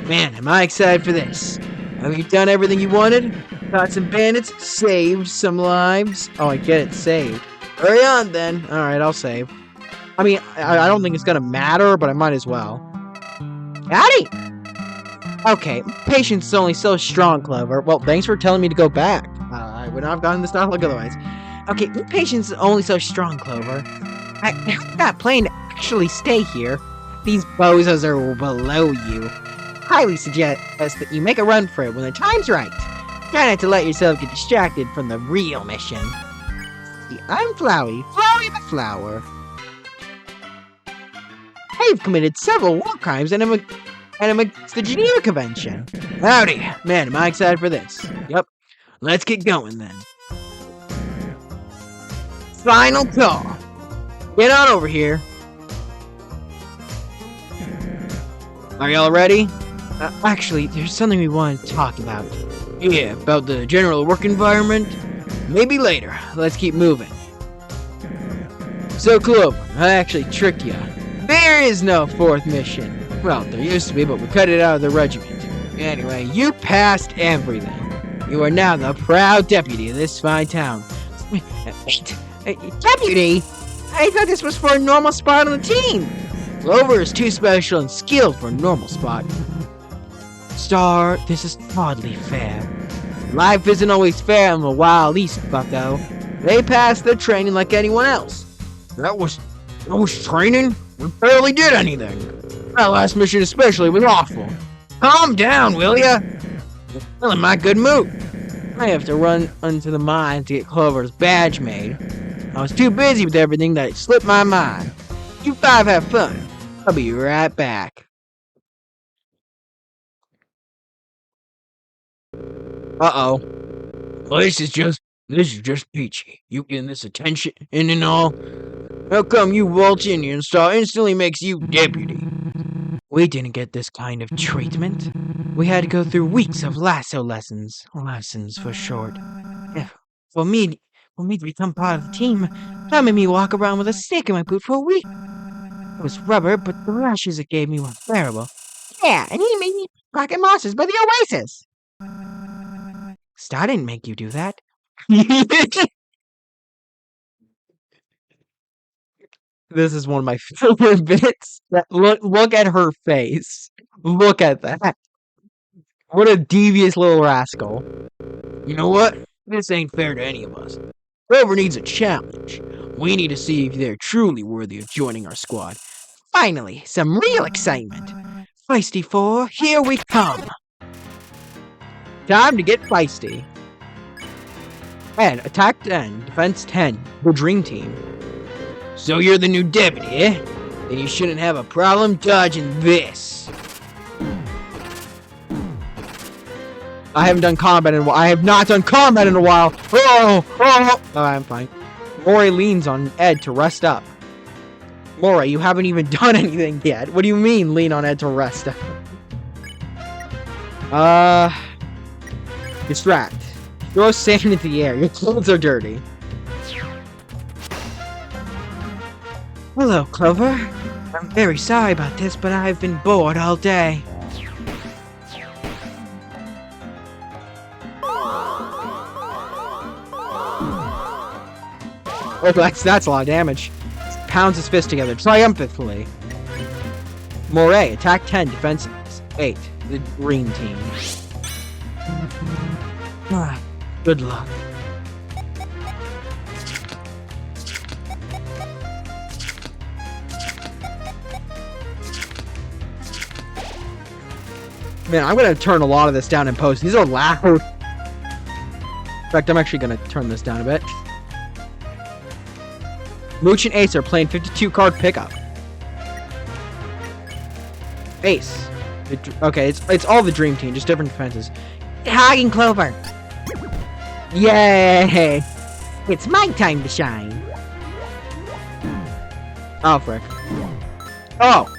Man, am I excited for this. Have you done everything you wanted? Caught some bandits, saved some lives. Oh, I get it, saved. Hurry on, then. Alright, I'll save. I mean, I don't think it's gonna matter, but I might as well. Howdy! Okay, patience is only so strong, Clover. Well, thanks for telling me to go back. I would not have gotten this dialogue otherwise. Okay, patience is only so strong, Clover. I'm not planning to actually stay here. These bozos are below you. Highly suggest that you make a run for it when the time's right. Try not to let yourself get distracted from the real mission. See, I'm Flowey the Flower. I've committed several war crimes and I'm against the Geneva Convention. Howdy, man, am I excited for this? Yep, let's get going then. Final call. Get on over here. Are y'all ready? Actually, there's something we want to talk about. Yeah, about the general work environment? Maybe later. Let's keep moving. So, Clover, I actually tricked you. There is no fourth mission. Well, there used to be, but we cut it out of the regiment. Anyway, you passed everything. You are now the proud deputy of this fine town. Deputy? I thought this was for a normal spot on the team. Clover is too special and skilled for a normal spot. Star, this is hardly fair. Life isn't always fair in the Wild East, bucko. They pass their training like anyone else. That was training? We barely did anything. That last mission especially was awful. Calm down, will ya? You're feeling my good mood. I have to run into the mine to get Clover's badge made. I was too busy with everything that it slipped my mind. You five have fun. I'll be right back. Uh-oh. Well, this is just peachy. You getting this attention and all? How come you waltz in here and Star instantly makes you deputy? We didn't get this kind of treatment. We had to go through weeks of lasso lessons. Lessons for short. For me to become part of the team, that made me walk around with a stick in my boot for a week. It was rubber, but the rashes it gave me were bearable. Yeah, and he made me pocket monsters by the Oasis. Star didn't make you do that. This is one of my favorite bits. Look at her face. Look at that. What a devious little rascal. You know what? This ain't fair to any of us. Whoever needs a challenge. We need to see if they're truly worthy of joining our squad. Finally, some real excitement. Feisty 4, here we come. Time to get feisty. And attack 10, defense 10. The dream team. So you're the new deputy, eh? Then you shouldn't have a problem dodging this. I haven't done combat in a while. I have not done combat in a while. Oh, I'm fine. Mori leans on Ed to rest up. Mori, you haven't even done anything yet. What do you mean, lean on Ed to rest up? Distract. Throw sand into the air. Your clothes are dirty. Hello, Clover. I'm very sorry about this, but I've been bored all day. Oh, that's a lot of damage. Pounds his fist together triumphantly. Moray, attack 10, defense 8. The green team. Ah, good luck. Man, I'm gonna turn a lot of this down in post. These are loud. In fact, I'm actually gonna turn this down a bit. Mooch and Ace are playing 52 card pickup. Ace. Okay, it's all the dream team, just different defenses. Hagen Clover. Yay! It's my time to shine. Oh, frick. Oh!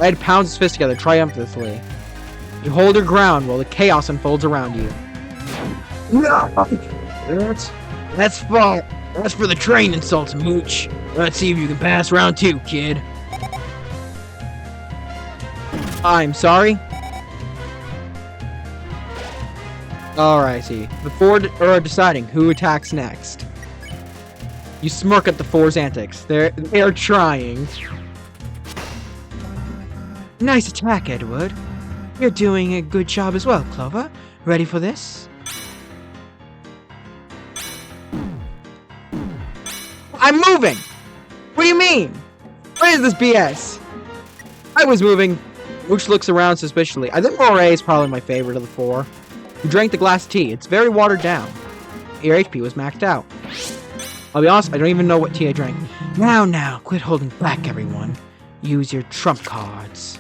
Ed pounds his fist together triumphantly. You hold your ground while the chaos unfolds around you. No! That's far. That's for the train insults, Mooch. Let's see if you can pass round 2, kid. I'm sorry. Alright, I see. The four are deciding who attacks next. You smirk at the four's antics. They're trying. Nice attack, Edward. You're doing a good job as well, Clover. Ready for this? I'm moving! What do you mean? What is this BS? I was moving. Mooch looks around suspiciously. I think Moray is probably my favorite of the four. You drank the glass tea. It's very watered down. Your HP was maxed out. I'll be honest, I don't even know what tea I drank. Now, quit holding back, everyone. Use your trump cards.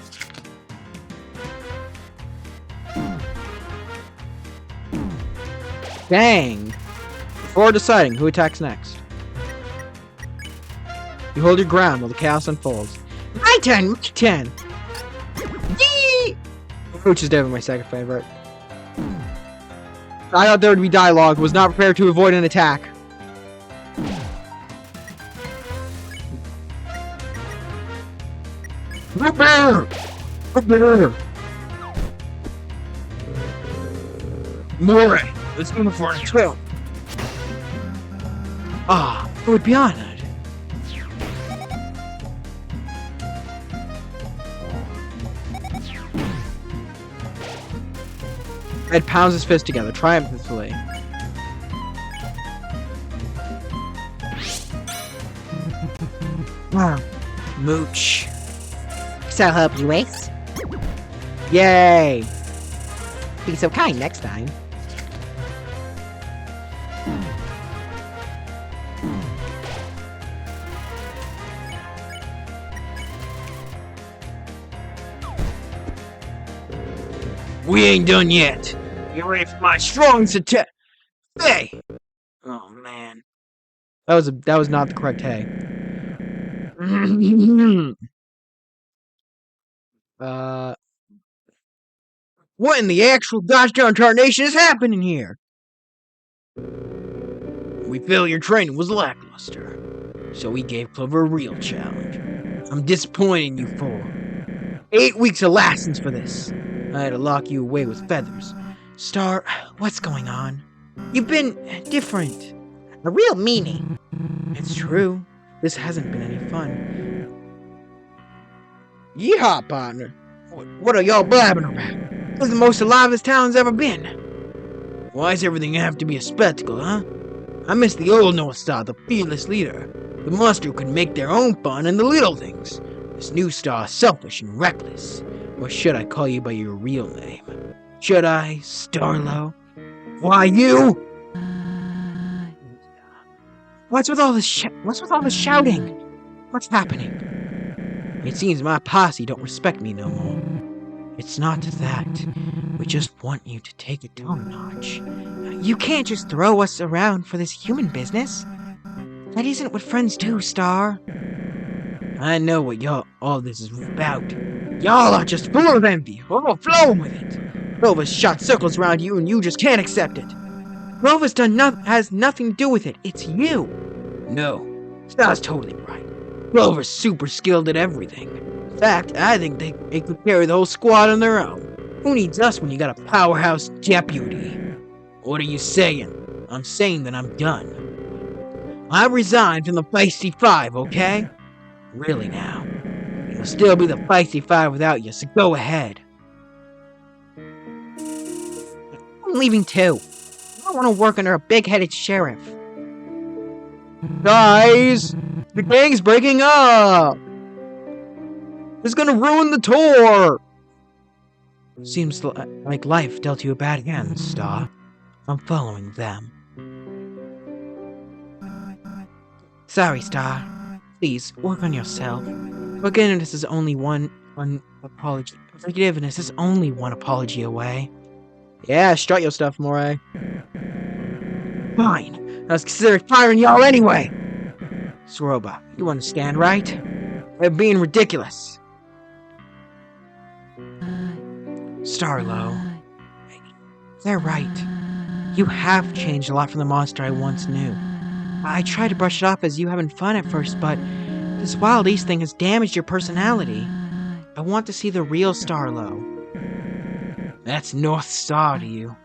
Dang. Before deciding who attacks next, you hold your ground while the chaos unfolds. My turn. 10. Yee! Which is definitely my second favorite. I thought there would be dialogue, was not prepared to avoid an attack. Prepare! Prepare! More! Let's move for a trail. Ah, it would be honored. Ed pounds his fist together, triumphantly. Mooch. So I'll help you, Ace. Yay! Be so kind next time. We ain't done yet. You ready for my strongest attack? Hey! Oh man. That was not the correct hey. What in the actual gosh darn tarnation is happening here? We feel your training was lackluster, so we gave Clover a real challenge. I'm disappointed in you four. 8 weeks of lessons for this. I had to lock you away with feathers. Star, what's going on? You've been different. A real meanie. It's true. This hasn't been any fun. Yeehaw, partner. What are y'all blabbing about? This is the most alive this town's ever been. Why does everything have to be a spectacle, huh? I miss the old North Star, the fearless leader. The monster who could make their own fun in the little things. This new star is selfish and reckless. Or should I call you by your real name? Should I, Starlo? Why you? What's with all this shouting? What's happening? It seems my posse don't respect me no more. It's not that. We just want you to take it down a notch. You can't just throw us around for this human business. That isn't what friends do, Star. I know what all this is about. Y'all are just full of envy, overflowing with it. Rover's shot circles around you and you just can't accept it. Rover's has nothing to do with it. It's you. No, Star's totally right. Rover's super skilled at everything. In fact, I think they could carry the whole squad on their own. Who needs us when you got a powerhouse deputy? What are you saying? I'm saying that I'm done. I resigned from the Feisty Five, okay? Really now. It'll still be the Feisty Five without you, so go ahead. I'm leaving too. I don't want to work under a big-headed sheriff. Guys! The gang's breaking up! It's gonna ruin the tour! Seems like life dealt you a bad hand, Star. I'm following them. Sorry, Star. Please, work on yourself. Forgiveness is only one apology. Forgiveness is only one apology away. Yeah, strut your stuff, Moray. Fine. I was considering firing y'all anyway. Soroba, you understand, right? I'm being ridiculous. Starlo. They're right. You have changed a lot from the monster I once knew. I tried to brush it off as you having fun at first, but this wild east thing has damaged your personality. I want to see the real Starlo. That's North Star to you.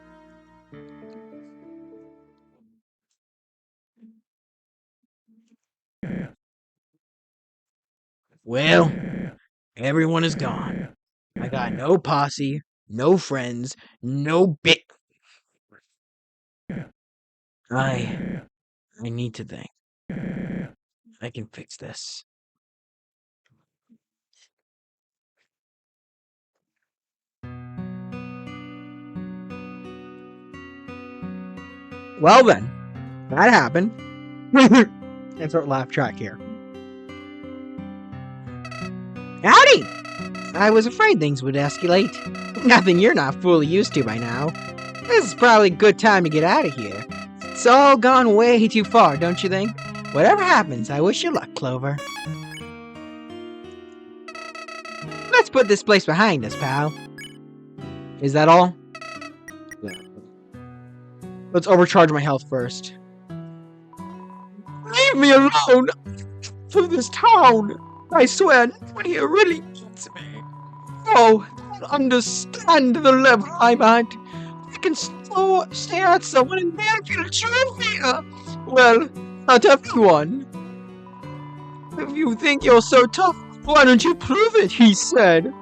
Well, everyone is gone. I got no posse, no friends, no bit. I need to think. I can fix this. Well then, that happened. Insert laugh track here. Howdy! I was afraid things would escalate. Nothing you're not fully used to by now. This is probably a good time to get out of here. It's all gone way too far, don't you think? Whatever happens, I wish you luck, Clover. Let's put this place behind us, pal. Is that all? Let's overcharge my health first. Leave me alone for this town. I swear, no one here really gets me. Oh, I don't understand the level I'm at. I can stare at someone and they'll feel true fear. Well, not everyone. If you think you're so tough, why don't you prove it? He said.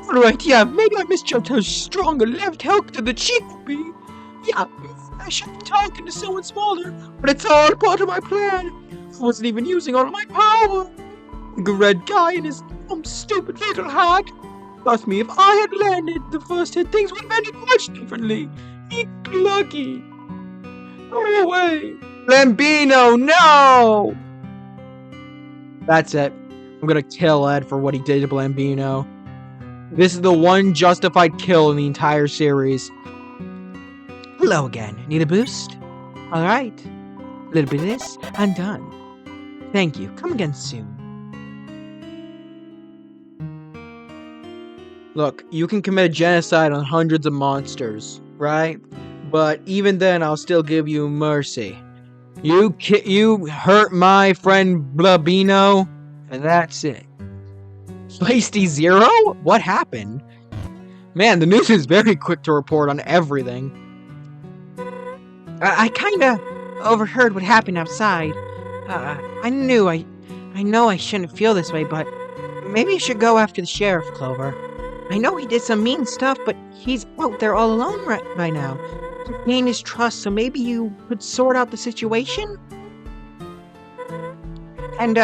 Alright, yeah, maybe I misjudged how strong a left hook to the cheek would be. Yeah, I should be talking to someone smaller, but it's all part of my plan. I wasn't even using all of my power. The red guy in his dumb, stupid little hat. Trust me, if I had landed the first hit, things would have ended much differently. Be lucky. Go away. Lambino, no! That's it. I'm gonna kill Ed for what he did to Blambino. This is the one justified kill in the entire series. Hello again. Need a boost? Alright. A little bit of this, and done. Thank you. Come again soon. Look, you can commit a genocide on hundreds of monsters, right? But even then, I'll still give you mercy. You hurt my friend Blabino, and that's it. Feisty Zero? What happened? Man, the news is very quick to report on everything. I kinda overheard what happened outside. I know I shouldn't feel this way, but maybe you should go after the sheriff, Clover. I know he did some mean stuff, but he's out there all alone right by now. To gain his trust, so maybe you could sort out the situation? And,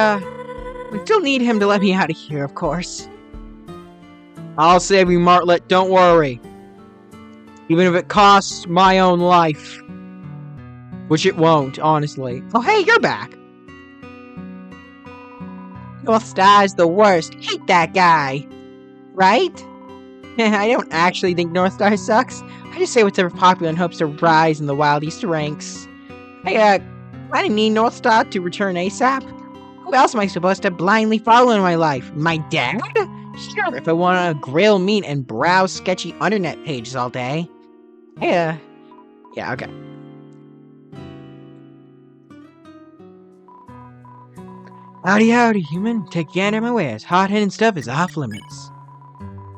we still need him to let me out of here, of course. I'll save you, Martlet, don't worry. Even if it costs my own life. Which it won't, honestly. Oh, hey, you're back! North Star's the worst. Hate that guy. Right? I don't actually think North Star sucks. I just say whatever popular in hopes to rise in the wild Easter ranks. I didn't need North Star to return ASAP. Who else am I supposed to blindly follow in my life? My dad? Sure, if I want to grill meat and browse sketchy internet pages all day. Yeah, okay. Howdy, human. Take a gander at my wares. Hot-headed stuff is off limits.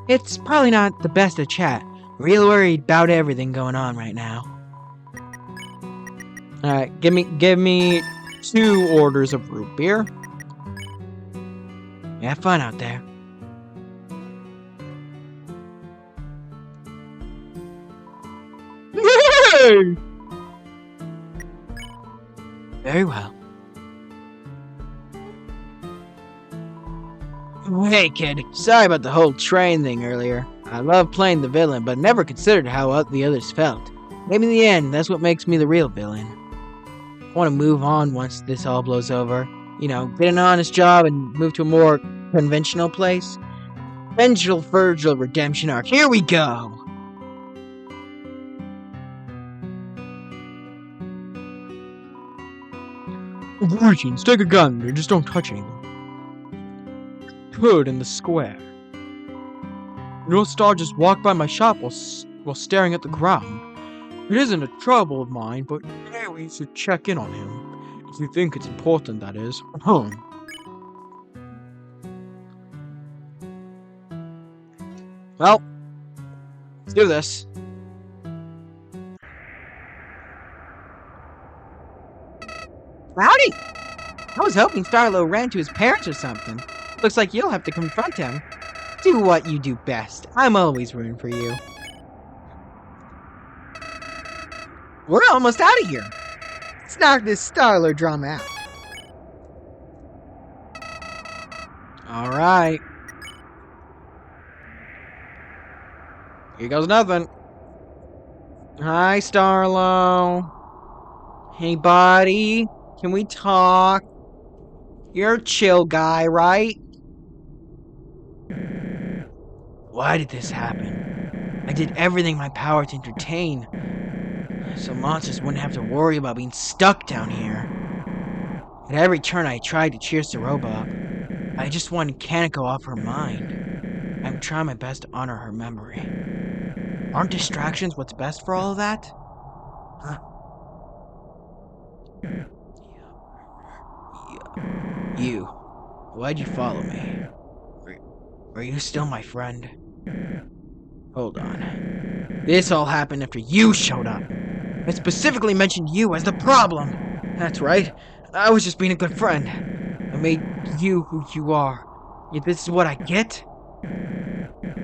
It's probably not the best of chat. Real worried about everything going on right now. Alright, give me 2 orders of root beer. Have fun out there. Yay! Very well. Hey kid, sorry about the whole train thing earlier. I love playing the villain, but never considered how the others felt. Maybe in the end, that's what makes me the real villain. I want to move on once this all blows over. You know, get an honest job and move to a more conventional place. Vengeful Virgil redemption arc. Here we go! Greetings, take a gun, just don't touch anything. Put in the square. North Star just walked by my shop while staring at the ground. It isn't a trouble of mine, but maybe you should check in on him. If you think it's important, that is. Well, let's do this. Howdy! I was hoping Starlo ran to his parents or something. Looks like you'll have to confront him. Do what you do best. I'm always rooting for you. We're almost out of here. Let's knock this Starlo drama out. Alright. Here goes nothing. Hi, Starlo. Hey, buddy. Can we talk? You're a chill guy, right? Why did this happen? I did everything in my power to entertain. so monsters wouldn't have to worry about being stuck down here. At every turn I tried to cheer Saroba up. I just wanted Kaneko off her mind. I'm trying my best to honor her memory. Aren't distractions what's best for all of that? Huh? You. Why'd you follow me? Are you still my friend? Hold on. This all happened after you showed up. I specifically mentioned you as the problem. That's right. I was just being a good friend. I made you who you are. Yet this is what I get?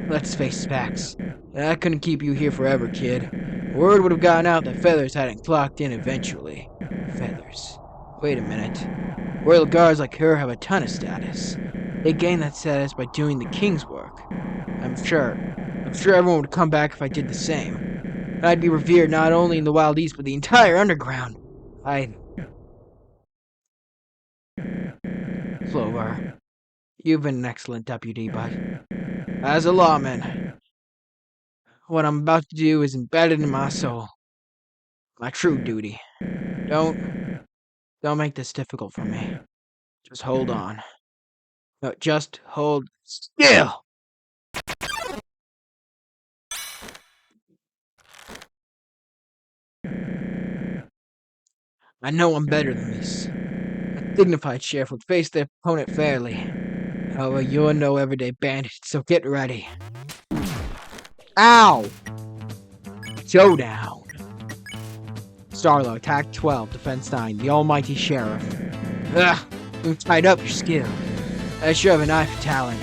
Let's face facts. I couldn't keep you here forever, kid. Word would have gotten out that Feathers hadn't clocked in eventually. Feathers. Wait a minute. Royal guards like her have a ton of status. They gain that status by doing the king's work. I'm sure everyone would come back if I did the same. I'd be revered not only in the Wild East, but the entire underground. Clover, you've been an excellent deputy, but as a lawman, what I'm about to do is embedded in my soul. My true duty. Don't make this difficult for me. Just hold on. No, just hold still! I know I'm better than this. A dignified sheriff would face their opponent fairly. However, you're no everyday bandit, so get ready. Ow! Showdown. Starlo, attack 12, defense 9, the almighty sheriff. Ugh, you've tied up your skill. I sure have an eye for talent.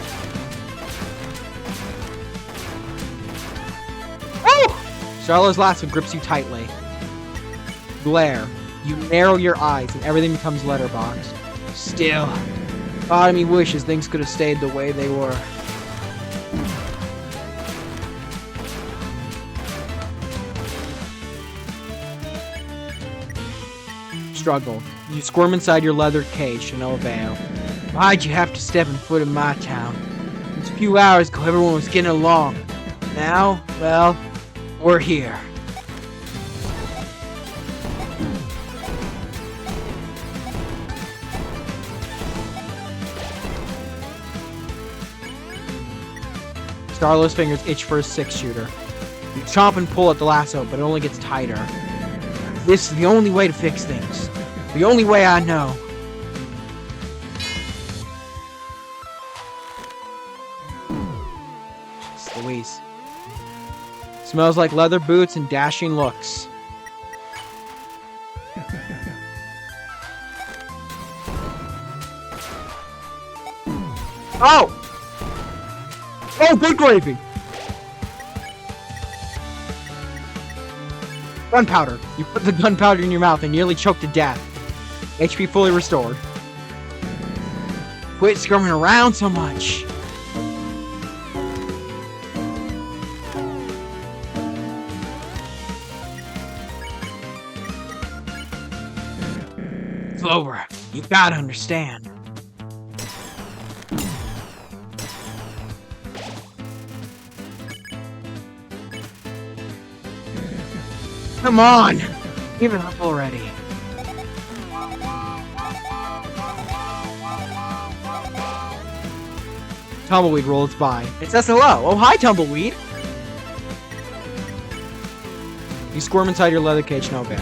Woo! Starlo's lasso grips you tightly. Glare. You narrow your eyes and everything becomes letterboxed. Still, part of me wishes things could have stayed the way they were. Struggle. You squirm inside your leather cage to no avail. Why'd you have to step in foot in my town? Just a few hours ago everyone was getting along. Now, well, we're here. Starlo's fingers itch for a 6-shooter. You chomp and pull at the lasso, but it only gets tighter. This is the only way to fix things. The only way I know. Jeez Louise. Smells like leather boots and dashing looks. Oh! Oh, good gravy! Gunpowder. You put the gunpowder in your mouth and nearly choked to death. HP fully restored. Quit skirming around so much. Clover, you gotta understand. Come on! Give it up already. Tumbleweed rolls by. It says hello. Oh, hi, Tumbleweed. You squirm inside your leather cage, no avail.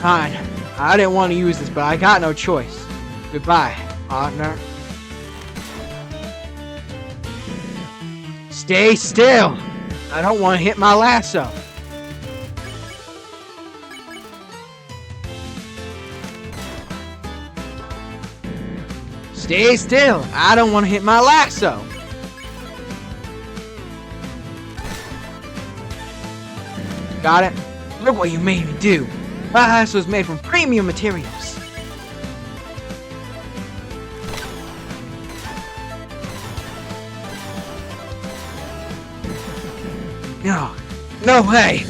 Fine. I didn't want to use this, but I got no choice. Goodbye, partner. Stay still. I don't want to hit my lasso. Stay still. I don't want to hit my lasso. Got it? Look what you made me do. My lasso was made from premium materials. No. No way.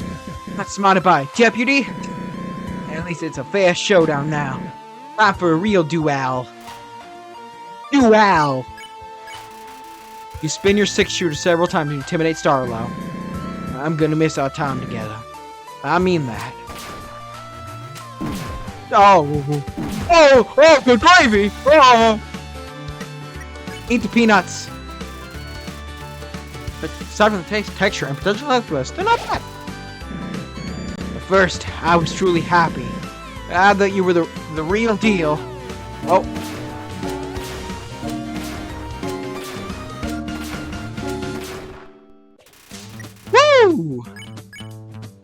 Not smarted by deputy. At least it's a fair showdown now. Time for a real duel. Duel! You spin your 6-shooter several times to intimidate Starlo. I'm gonna miss our time together. I mean that. Oh, good gravy! Oh! Eat the peanuts. But aside from the taste, texture, and potential health risks, they're not bad. At first, I was truly happy. I thought you were the real deal. Oh. Woo!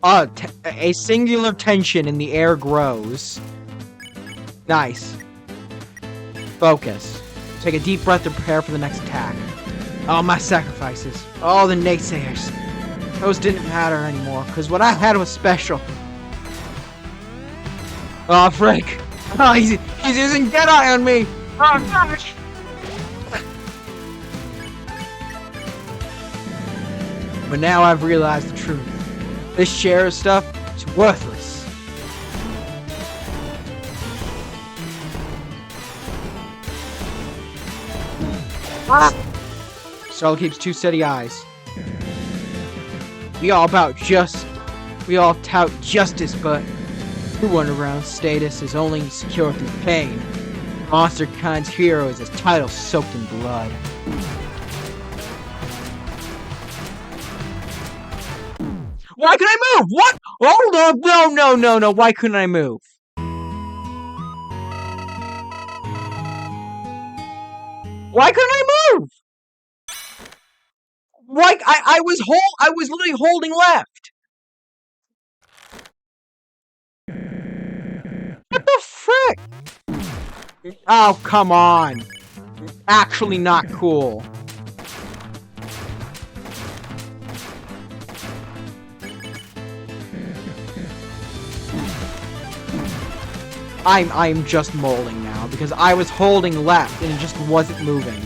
A singular tension in the air grows. Nice. Focus. Take a deep breath to prepare for the next attack. All my sacrifices, all the naysayers, those didn't matter anymore, because what I had was special. Oh, frick. Oh, he's using Deadeye on me. Oh, gosh. But now I've realized the truth. This share of stuff is worthless. Ah! Starla keeps two steady eyes. We all tout justice, but true underground status is only secure through pain. Monster Kind's hero is his title soaked in blood. Why couldn't I move? What? Hold on, no. Why couldn't I move? Why couldn't I move? Why? I was literally holding left. What the frick? Oh, come on. Actually not cool. I'm just molding now because I was holding left and it just wasn't moving.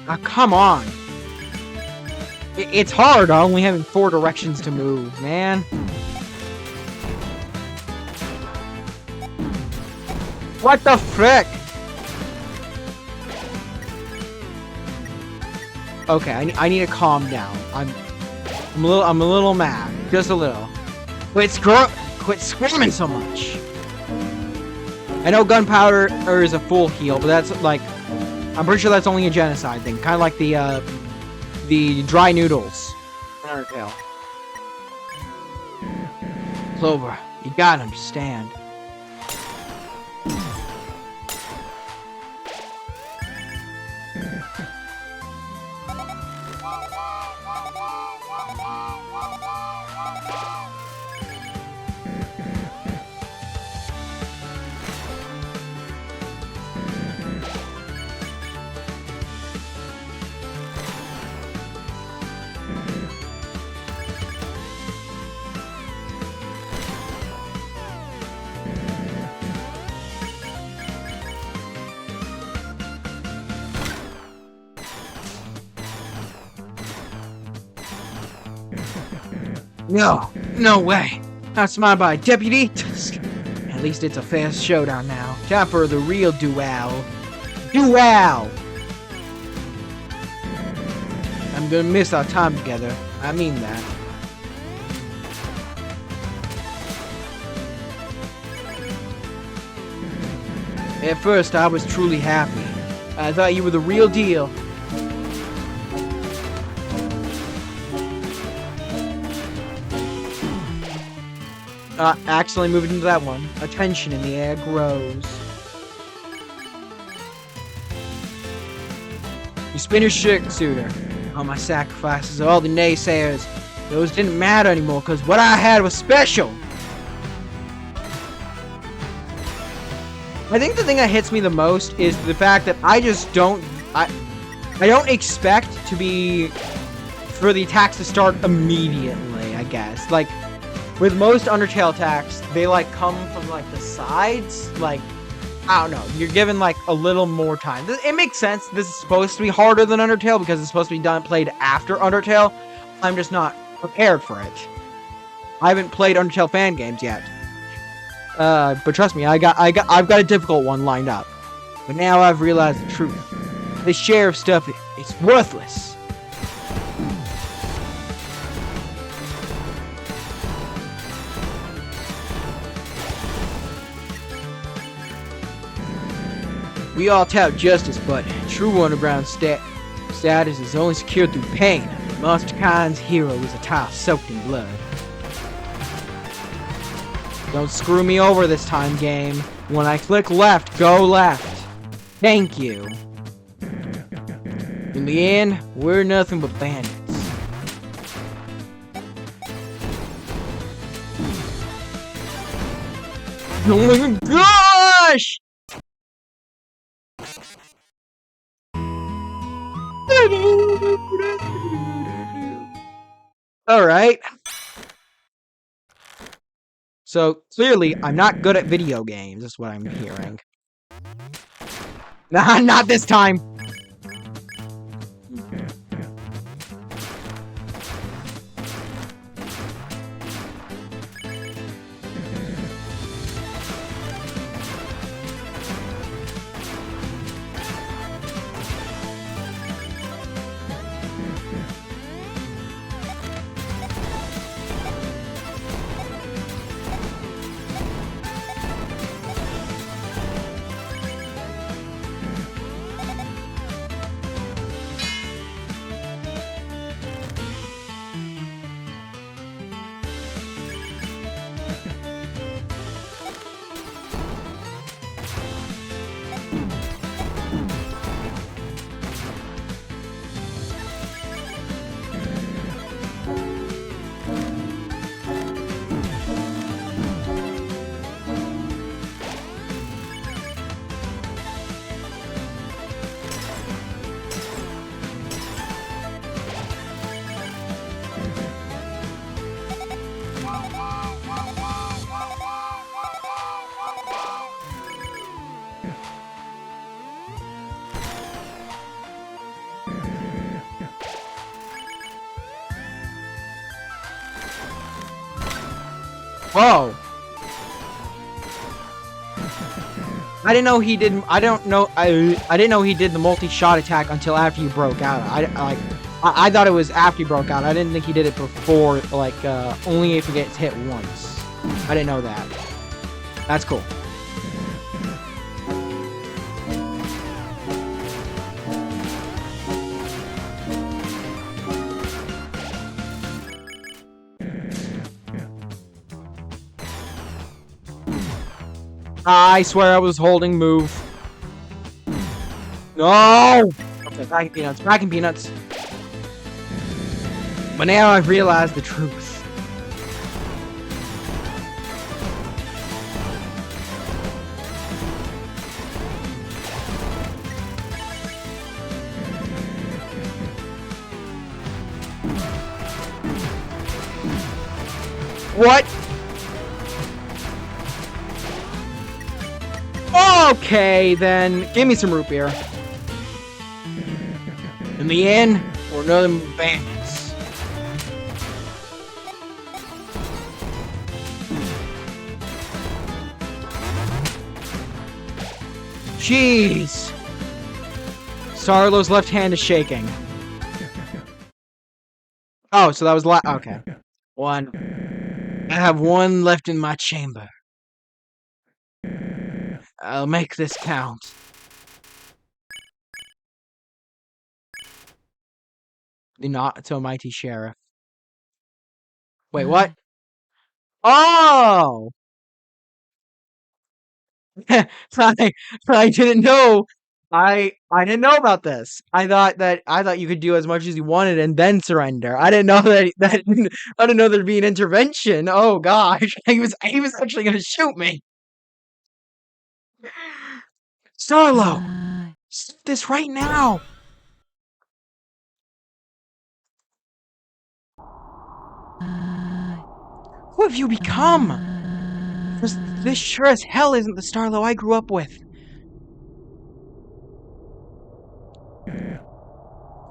Ah, come on. It's hard only having 4 directions to move, man. What the frick? Okay, I need to calm down. I'm a little mad, just a little. Quit screaming so much. I know gunpowder is a full heal, but that's like, I'm pretty sure that's only a genocide thing, kind of like the dry noodles in Undertale. Clover, you gotta understand. No way. Not smiled by Deputy Tusk. At least it's a fast showdown now. Time for the real duel. Duel! I'm gonna miss our time together. I mean that. At first, I was truly happy. I thought you were the real deal. Accidentally moved into that one. A tension in the air grows. You spin your shit, suitor. All my sacrifices, all the naysayers, those didn't matter anymore, because what I had was special. I think the thing that hits me the most is the fact that I just don't... I don't expect for the attacks to start immediately, I guess. Like, with most Undertale attacks, they, like, come from, like, the sides. Like, I don't know. You're given, like, a little more time. It makes sense. This is supposed to be harder than Undertale because it's supposed to be played after Undertale. I'm just not prepared for it. I haven't played Undertale fan games yet. But trust me, I've got a difficult one lined up. But now I've realized the truth. This sheriff stuff, it's worthless. We all tout justice, but true underground status is only secured through pain. Monster Khan's hero is a tile soaked in blood. Don't screw me over this time, game. When I click left, go left. Thank you. In the end, we're nothing but bandits. Oh my gosh! Alright. So, clearly, I'm not good at video games, is what I'm hearing. Nah, not this time! Whoa! I didn't know he did. I didn't know he did the multi-shot attack until after you broke out. I thought it was after you broke out. I didn't think he did it before. Like only if he gets hit once. I didn't know that. That's cool. I swear I was holding move. No! Okay, back in peanuts, back in peanuts. But now I've realized the truth. What? Okay, then give me some root beer. In the end, we're nothing but bandits. Jeez. Sarlo's left hand is shaking. Oh, so that was okay. One. I have one left in my chamber. I'll make this count. The not so mighty sheriff. Wait, what? Oh! I didn't know. I didn't know about this. I thought you could do as much as you wanted and then surrender. I didn't know that I didn't know there'd be an intervention. Oh gosh, he was actually gonna shoot me. Starlo, stop this right now. Who have you become? This sure as hell isn't the Starlo I grew up with.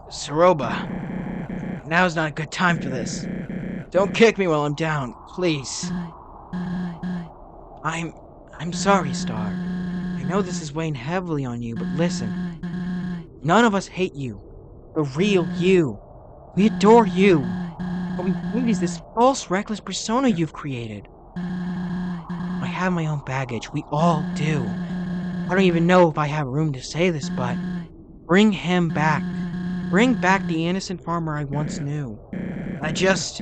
Saroba, now's not a good time for this. Don't kick me while I'm down, please. I'm sorry, Star. I know this is weighing heavily on you, but listen. None of us hate you. The real you. We adore you. What we hate is this false, reckless persona you've created. I have my own baggage. We all do. I don't even know if I have room to say this, but bring him back. Bring back the innocent farmer I once knew. I just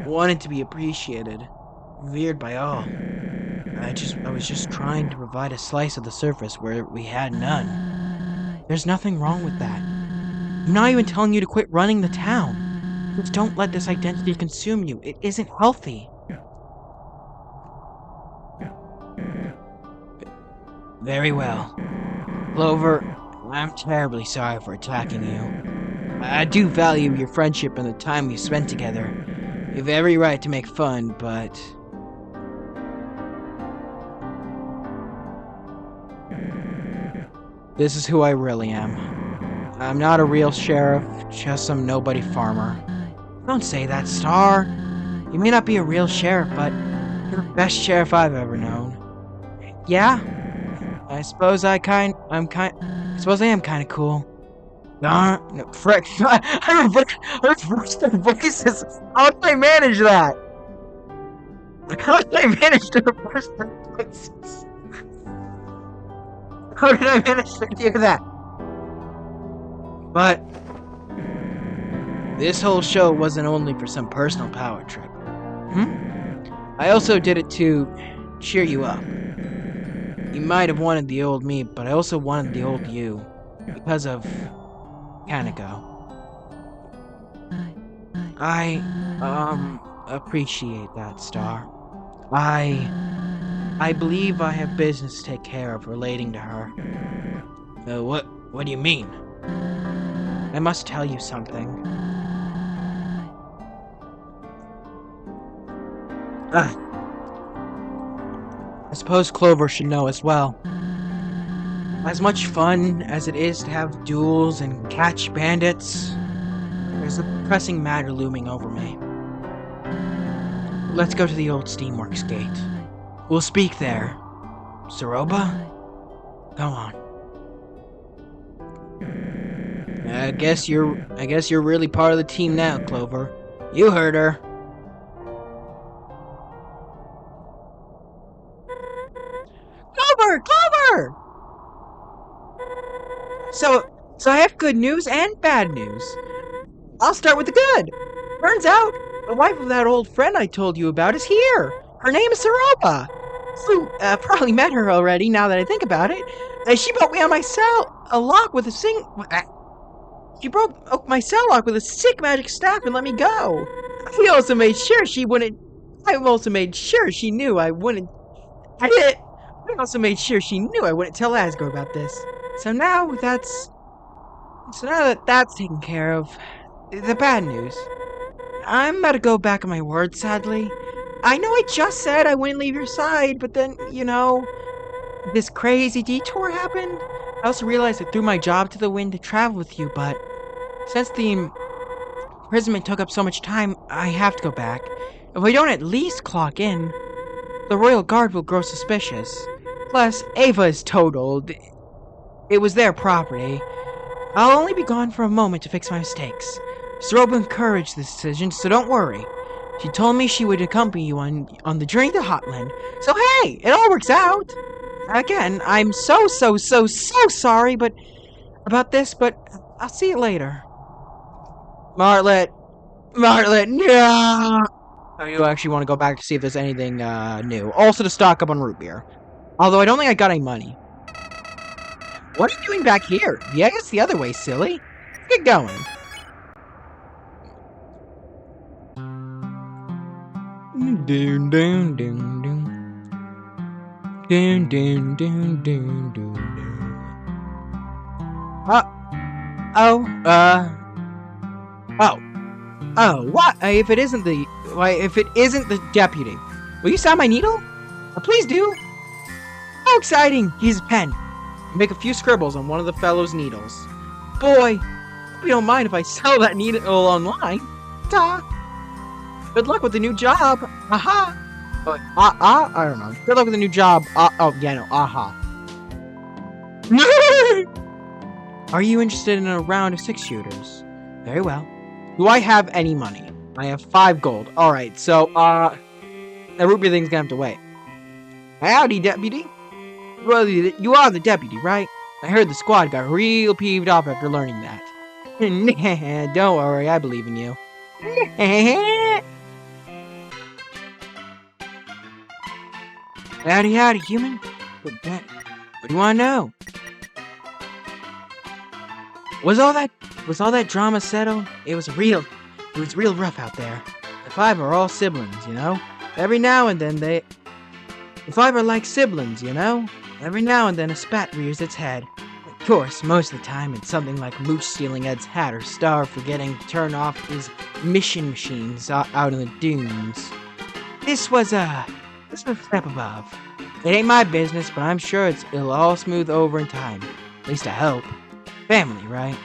wanted to be appreciated, revered by all. I was just trying to provide a slice of the surface where we had none. There's nothing wrong with that. I'm not even telling you to quit running the town. Just don't let this identity consume you. It isn't healthy. Very well. Clover, I'm terribly sorry for attacking you. I do value your friendship and the time we spent together. You have every right to make fun, but... this is who I really am. I'm not a real sheriff, just some nobody farmer. Don't say that, Star. You may not be a real sheriff, but you're the best sheriff I've ever known. Yeah? I suppose I am kind of cool. No, frick. I reversed the voices. How did I manage that? How did I manage to reverse the voices? How did I manage to do that? But this whole show wasn't only for some personal power trip. I also did it to cheer you up. You might have wanted the old me, but I also wanted the old you. Because of Kaneko. I appreciate that, Star. I believe I have business to take care of relating to her. What do you mean? I must tell you something. I suppose Clover should know as well. As much fun as it is to have duels and catch bandits, there's a pressing matter looming over me. Let's go to the old Steamworks gate. We'll speak there. Soroba? Go on. I guess you're really part of the team now, Clover. You heard her. Clover! So I have good news and bad news. I'll start with the good. Turns out, the wife of that old friend I told you about is here. Her name is Soroba. You probably met her already, now that I think about it. She broke me on my cell lock with a She broke my cell lock with a sick magic staff and let me go. I also made sure she knew I wouldn't. I also made sure she knew I wouldn't tell Asgore about this. So now that that's taken care of, the bad news. I'm about to go back on my word, sadly. I know I just said I wouldn't leave your side, but then, this crazy detour happened. I also realized I threw my job to the wind to travel with you, but since the imprisonment took up so much time, I have to go back. If I don't at least clock in, the Royal Guard will grow suspicious. Plus, Ava is totaled. It was their property. I'll only be gone for a moment to fix my mistakes. Soroba encouraged this decision, so don't worry. She told me she would accompany you on the journey to Hotland. So hey, it all works out. Again, I'm so sorry about this, but I'll see you later. Martlet, no! Oh, you actually want to go back to see if there's anything new. Also to stock up on root beer. Although I don't think I got any money. What are you doing back here? Yeah, it's the other way, silly. Let's get going. Doon doon doon doon. Doon doon doon doon doon. What? If it isn't the deputy, will you sign my needle? Please do. How exciting! Here's a pen. Make a few scribbles on one of the fellow's needles. Boy, hope you don't mind if I sell that needle online. Ta. Good luck with the new job. Aha. I don't know. Good luck with the new job. Oh, yeah, no. Aha. Are you interested in a round of 6-shooters? Very well. Do I have any money? I have 5 gold. Alright, so, the rupee thing's gonna have to wait. Howdy, deputy. Well, you are the deputy, right? I heard the squad got real peeved off after learning that. Don't worry, I believe in you. Howdy, human. What do you want to know? Was all that drama settled? It was real rough out there. The 5 are all siblings, you know? Every now and then the 5 are like siblings, you know? Every now and then a spat rears its head. Of course, most of the time it's something like Mooch stealing Ed's hat or Star forgetting to turn off his mission machines out in the dunes. This was a step above. It ain't my business, but I'm sure it'll all smooth over in time. At least I hope. Family, right?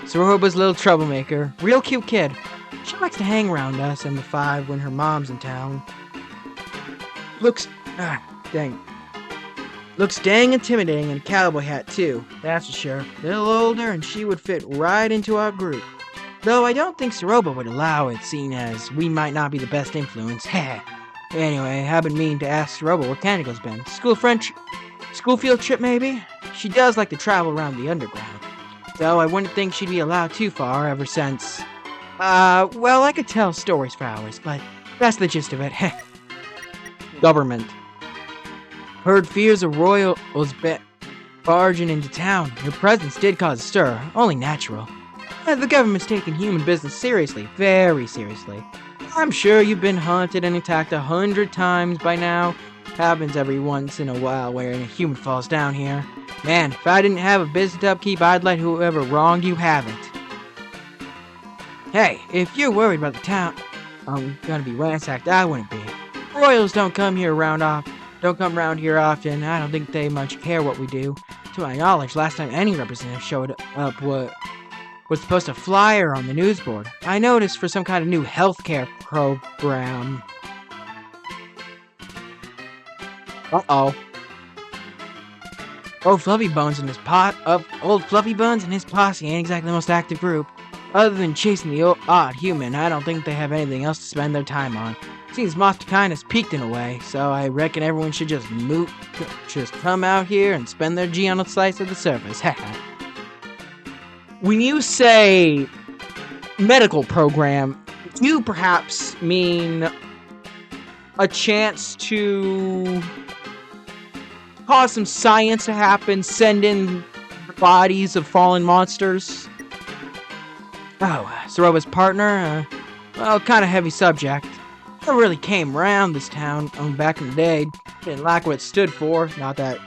Soroba's a little troublemaker. Real cute kid. She likes to hang around us and the 5 when her mom's in town. Looks dang intimidating in a cowboy hat, too. That's for sure. A little older, and she would fit right into our group. Though I don't think Soroba would allow it, seeing as we might not be the best influence. Anyway, I've been meaning to ask Soroba where Canigo's been. School field trip, maybe? She does like to travel around the underground. Though I wouldn't think she'd be allowed too far ever since... well, I could tell stories for hours, but that's the gist of it. Government. Heard fears of royals barging into town. Your presence did cause a stir, only natural. The government's taking human business seriously, very seriously. I'm sure you've been hunted and attacked 100 times by now. Happens every once in a while where a human falls down here. Man, if I didn't have a business to upkeep, I'd let whoever wronged you have it. Hey, if you're worried about the town gonna be ransacked, I wouldn't be. Royals don't come around here often. I don't think they much care what we do. To my knowledge, last time any representative showed up was supposed to flyer on the news board. I noticed for some kind of new healthcare program. Uh-oh. Old Fluffy Bones and his posse ain't exactly the most active group. Other than chasing the odd human, I don't think they have anything else to spend their time on. Seems monster kindness peaked in a way, so I reckon everyone should just come out here and spend their G on a slice of the surface. When you say medical program, you perhaps mean a chance to cause some science to happen, send in the bodies of fallen monsters. Oh, Soroba's partner? Well, kind of heavy subject. Never really came around this town back in the day. Didn't like what it stood for. Not that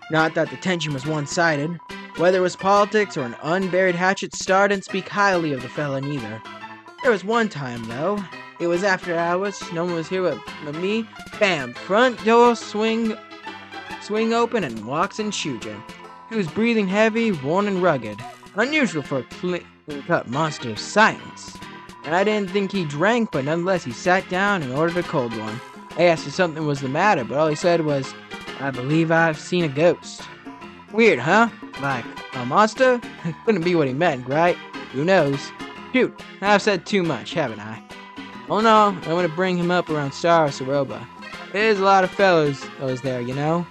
the tension was one-sided. Whether it was politics or an unburied hatchet, Star didn't speak highly of the fella neither. There was one time, though. It was after hours. No one was here but me. Bam! Front door swing open and walks in Shuja. He was breathing heavy, worn and rugged. Unusual for a clean-cut monster of science. And I didn't think he drank, but nonetheless he sat down and ordered a cold one. I asked if something was the matter, but all he said was, "I believe I've seen a ghost." Weird, huh? Like, a monster? Couldn't be what he meant, right? Who knows? Shoot, I've said too much, haven't I? Oh no, I'm gonna bring him up around Star or Soroba. There's a lot of fellows there, you know?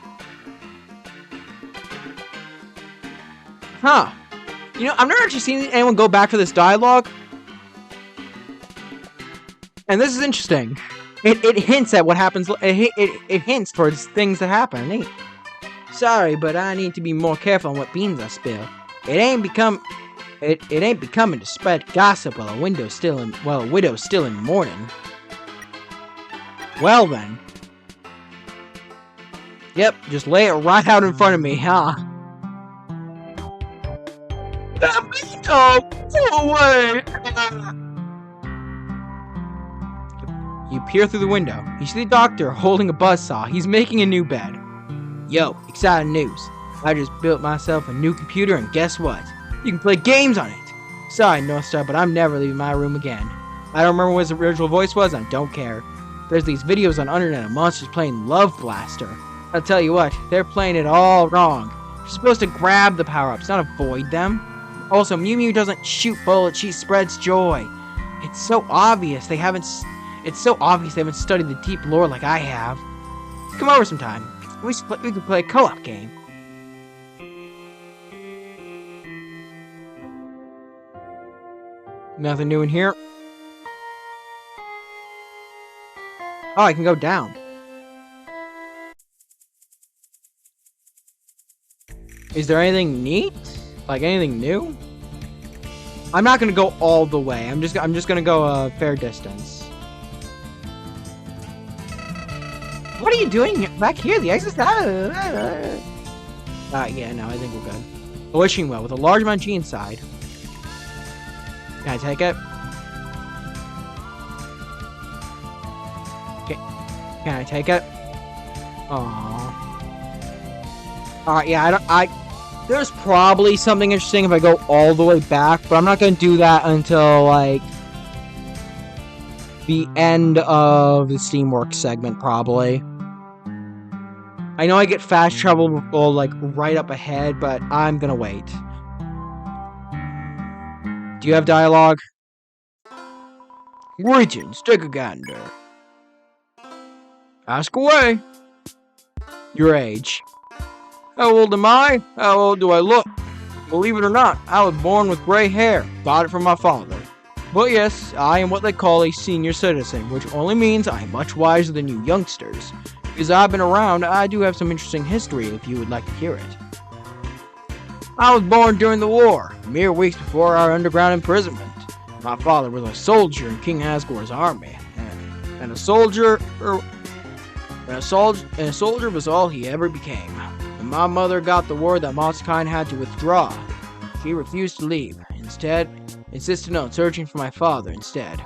Huh. You know, I've never actually seen anyone go back to this dialogue. And this is interesting. It hints at what happens. It hints towards things that happen. Sorry, but I need to be more careful on what beans I spill. It ain't becoming to spread gossip while a widow's still in mourning. Well then. Yep, just lay it right out in front of me, huh? Go away! You peer through the window. You see the doctor holding a buzzsaw. He's making a new bed. Yo, exciting news. I just built myself a new computer and guess what? You can play games on it. Sorry, North Star, but I'm never leaving my room again. I don't remember what his original voice was, I don't care. There's these videos on Undertale of monsters playing Love Blaster. I'll tell you what, they're playing it all wrong. You're supposed to grab the power-ups, not avoid them. Also, Mew Mew doesn't shoot bullets, she spreads joy. It's so obvious they haven't studied the deep lore like I have. Come over sometime. We could play a co-op game. Nothing new in here. Oh, I can go down. Is there anything neat? Like anything new? I'm not gonna go all the way. I'm just gonna go a fair distance. What are you doing back here? The exit's not. Yeah, no, I think we're good. A wishing well with a large amount of G inside. Can I take it? Can I take it? Aww. Alright, yeah, there's probably something interesting if I go all the way back, but I'm not gonna do that until, like, the end of the Steamworks segment, probably. I know I get fast travel, like, right up ahead, but I'm gonna wait. Do you have dialogue? Greetings, take a gander. Ask away. Your age. How old am I? How old do I look? Believe it or not, I was born with gray hair. Got it from my father. But yes, I am what they call a senior citizen, which only means I am much wiser than you youngsters. Because I've been around, I do have some interesting history if you would like to hear it. I was born during the war, mere weeks before our underground imprisonment. My father was a soldier in King Asgore's army, and a soldier was all he ever became. When my mother got the word that Monsterkind had to withdraw, she refused to leave. Instead, insisted on searching for my father instead.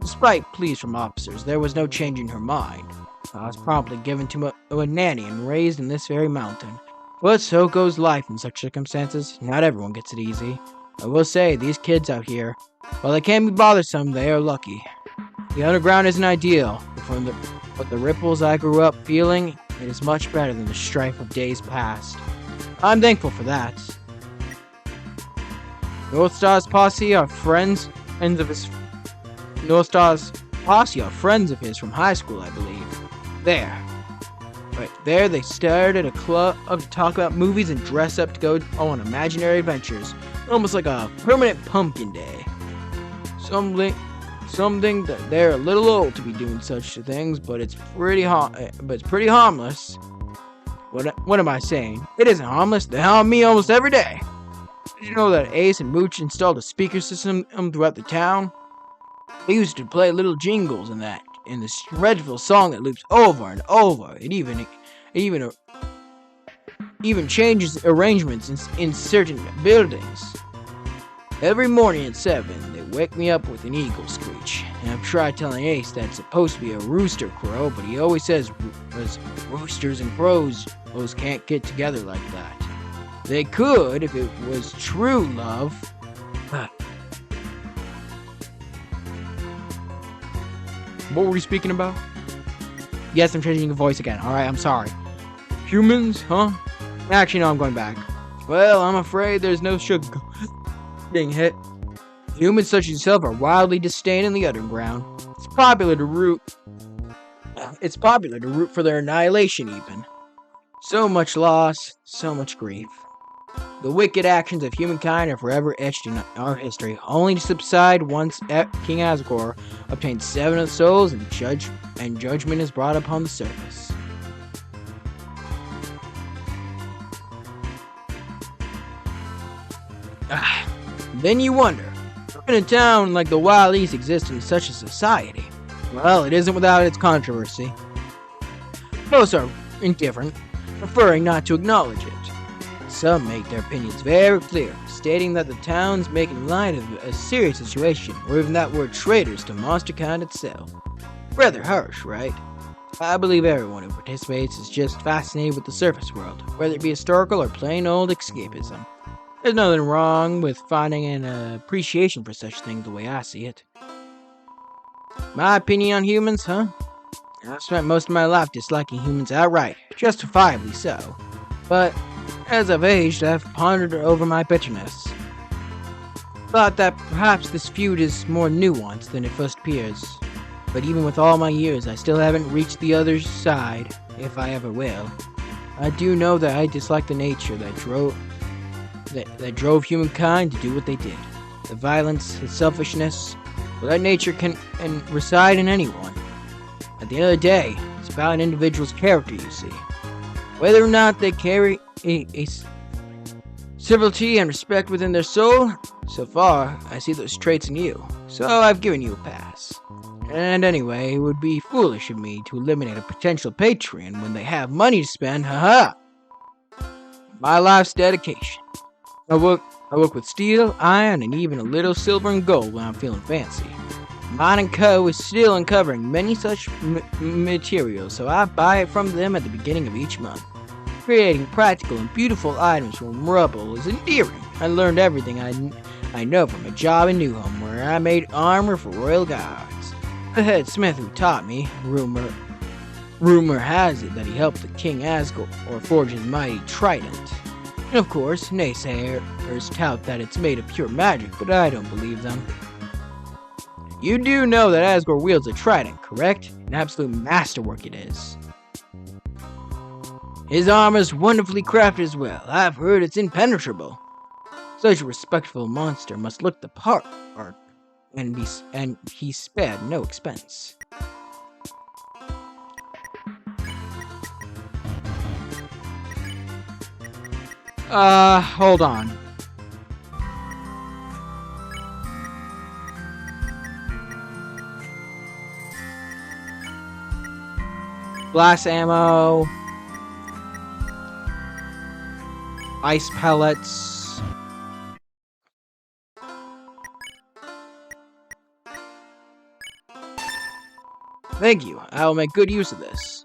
Despite pleas from officers, there was no changing her mind. I was promptly given to a nanny and raised in this very mountain. But so goes life in such circumstances. Not everyone gets it easy. I will say, these kids out here, while they can be bothersome, they are lucky. The underground isn't ideal, but the ripples I grew up feeling, it is much better than the strife of days past. I'm thankful for that. Northstar's posse are friends of his from high school, I believe. Right there, they started a club to talk about movies and dress up to go on imaginary adventures, almost like a permanent pumpkin day. Something that they're a little old to be doing such things, but it's pretty harmless. What am I saying? It isn't harmless. They harm me almost every day. Did you know that Ace and Mooch installed a speaker system throughout the town? They used to play little jingles in this dreadful song that loops over and over. It even changes arrangements in certain buildings. Every morning at 7, they wake me up with an eagle screech. And I've tried telling Ace that it's supposed to be a rooster crow, but he always says roosters and crows can't get together like that. They could if it was true love. What were we speaking about? Yes, I'm changing your voice again. Alright, I'm sorry. Humans, huh? Actually, no, I'm going back. Well, I'm afraid there's no sugar getting hit. Humans such as yourself are wildly disdained in the underground. It's popular to root for their annihilation even. So much loss, so much grief. The wicked actions of humankind are forever etched in our history, only to subside once King Asgore obtains 7 of the souls and judgment is brought upon the surface. Then you wonder, how can a town like the Wild East exist in such a society? Well, it isn't without its controversy. Most are indifferent, preferring not to acknowledge it. Some make their opinions very clear, stating that the town's making light of a serious situation, or even that we're traitors to Monsterkind itself. Rather harsh, right? I believe everyone who participates is just fascinated with the surface world, whether it be historical or plain old escapism. There's nothing wrong with finding an appreciation for such things the way I see it. My opinion on humans, huh? I've spent most of my life disliking humans outright, justifiably so. But as I've aged, I've pondered over my bitterness. Thought that perhaps this feud is more nuanced than it first appears. But even with all my years, I still haven't reached the other side, if I ever will. I do know that I dislike the nature that drove humankind to do what they did. The violence, the selfishness, well, that nature can reside in anyone. At the end of the day, it's about an individual's character, you see. Whether or not they carry a civility and respect within their soul, so far, I see those traits in you. So I've given you a pass. And anyway, it would be foolish of me to eliminate a potential patron when they have money to spend, haha! My life's dedication. I work with steel, iron, and even a little silver and gold when I'm feeling fancy. Mine & Co. is still uncovering many such materials, so I buy it from them at the beginning of each month. Creating practical and beautiful items from rubble is endearing. I learned everything I know from a job in Newham, where I made armor for royal guards. The head smith who taught me, rumor has it that he helped the King Asgore forge his mighty trident. And of course, naysayers tout that it's made of pure magic, but I don't believe them. You do know that Asgore wields a trident, correct? An absolute masterwork it is. His armor's wonderfully crafted as well. I've heard it's impenetrable. Such a respectful monster must look the part, and he spared no expense. Hold on. Glass ammo. Ice pellets. Thank you. I will make good use of this.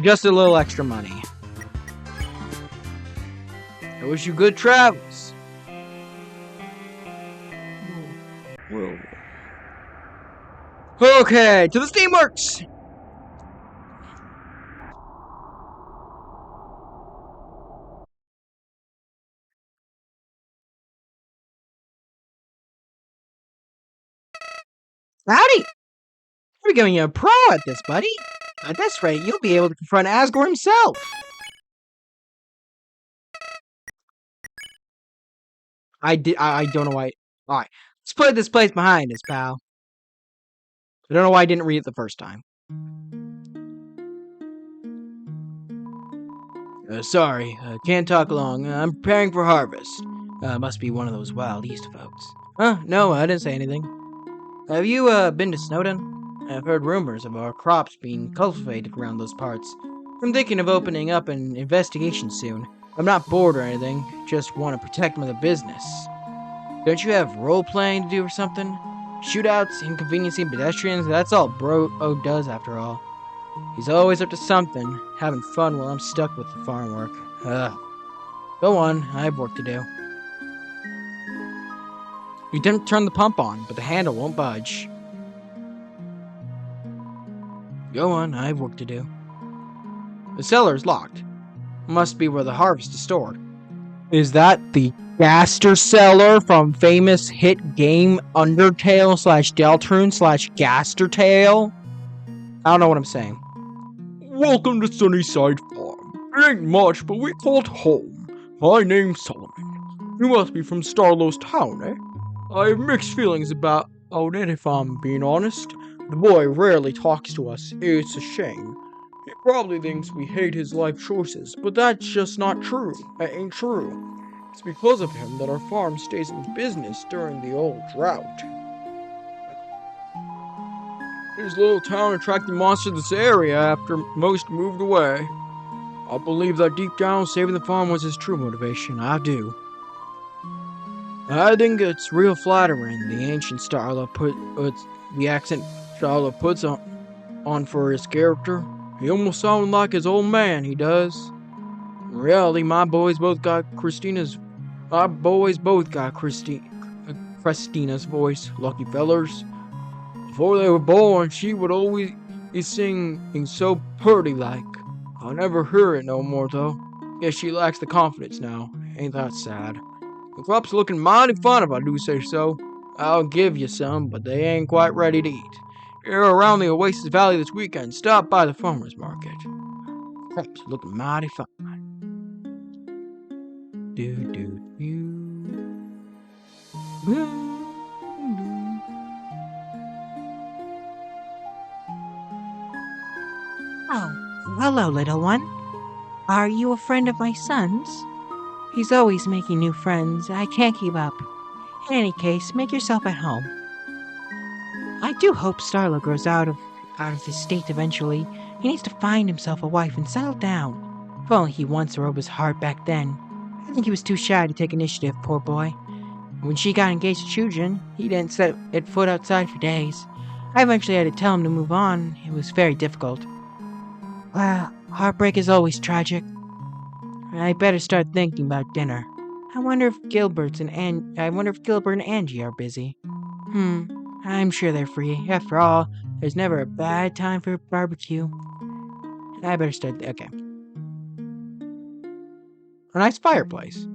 Just a little extra money. I wish you good travels. Whoa. Okay, to the Steamworks! Howdy! You're becoming a pro at this, buddy. At this rate, you'll be able to confront Asgore himself. I don't know why. Alright, let's put this place behind us, pal. I don't know why I didn't read it the first time. Sorry, can't talk long. I'm preparing for harvest. Must be one of those Wild East folks. Huh? No, I didn't say anything. Have you, been to Snowdon? I've heard rumors of our crops being cultivated around those parts. I'm thinking of opening up an investigation soon. I'm not bored or anything, just want to protect my business. Don't you have role-playing to do or something? Shootouts, inconveniencing pedestrians, that's all Bro does after all. He's always up to something, having fun while I'm stuck with the farm work. Ugh. Go on, I have work to do. You didn't turn the pump on, but the handle won't budge. Go on, I have work to do. The cellar is locked. Must be where the harvest is stored. Is that the Gaster cellar from famous hit game Undertale / Deltarune / Gastertale? I don't know what I'm saying. Welcome to Sunnyside Farm. It ain't much, but we call it home. My name's Solomon. You must be from Starlow's town, eh? I have mixed feelings about it, if I'm being honest. The boy rarely talks to us. It's a shame. He probably thinks we hate his life choices, but that's just not true. It ain't true. It's because of him that our farm stays in business during the old drought. His little town attracted monsters to this area after most moved away. I believe that deep down, saving the farm was his true motivation. I do. I think it's real flattering, the ancient Starla the accent Starla puts on for his character. He almost sounds like his old man, he does. In reality, my boys both got Christina's Christina's voice. Lucky fellers. Before they were born, she would always sing so purty like. I never hear it no more though. Guess she lacks the confidence now. Ain't that sad? The crop's looking mighty fine if I do say so. I'll give you some, but they ain't quite ready to eat. If you're around the Oasis Valley this weekend, stop by the farmer's market. Crop's looking mighty fine. Do do do. Oh, hello, little one. Are you a friend of my son's? He's always making new friends. I can't keep up. In any case, make yourself at home. I do hope Starla grows out of this state eventually. He needs to find himself a wife and settle down. If only he once were his heart back then. I think he was too shy to take initiative, poor boy. When she got engaged to Chujin, he didn't set foot outside for days. I eventually had to tell him to move on. It was very difficult. Well, heartbreak is always tragic. I better start thinking about dinner. I wonder if Gilbert and Angie are busy. I'm sure they're free. After all, there's never a bad time for a barbecue. I better start. Okay. A nice fireplace.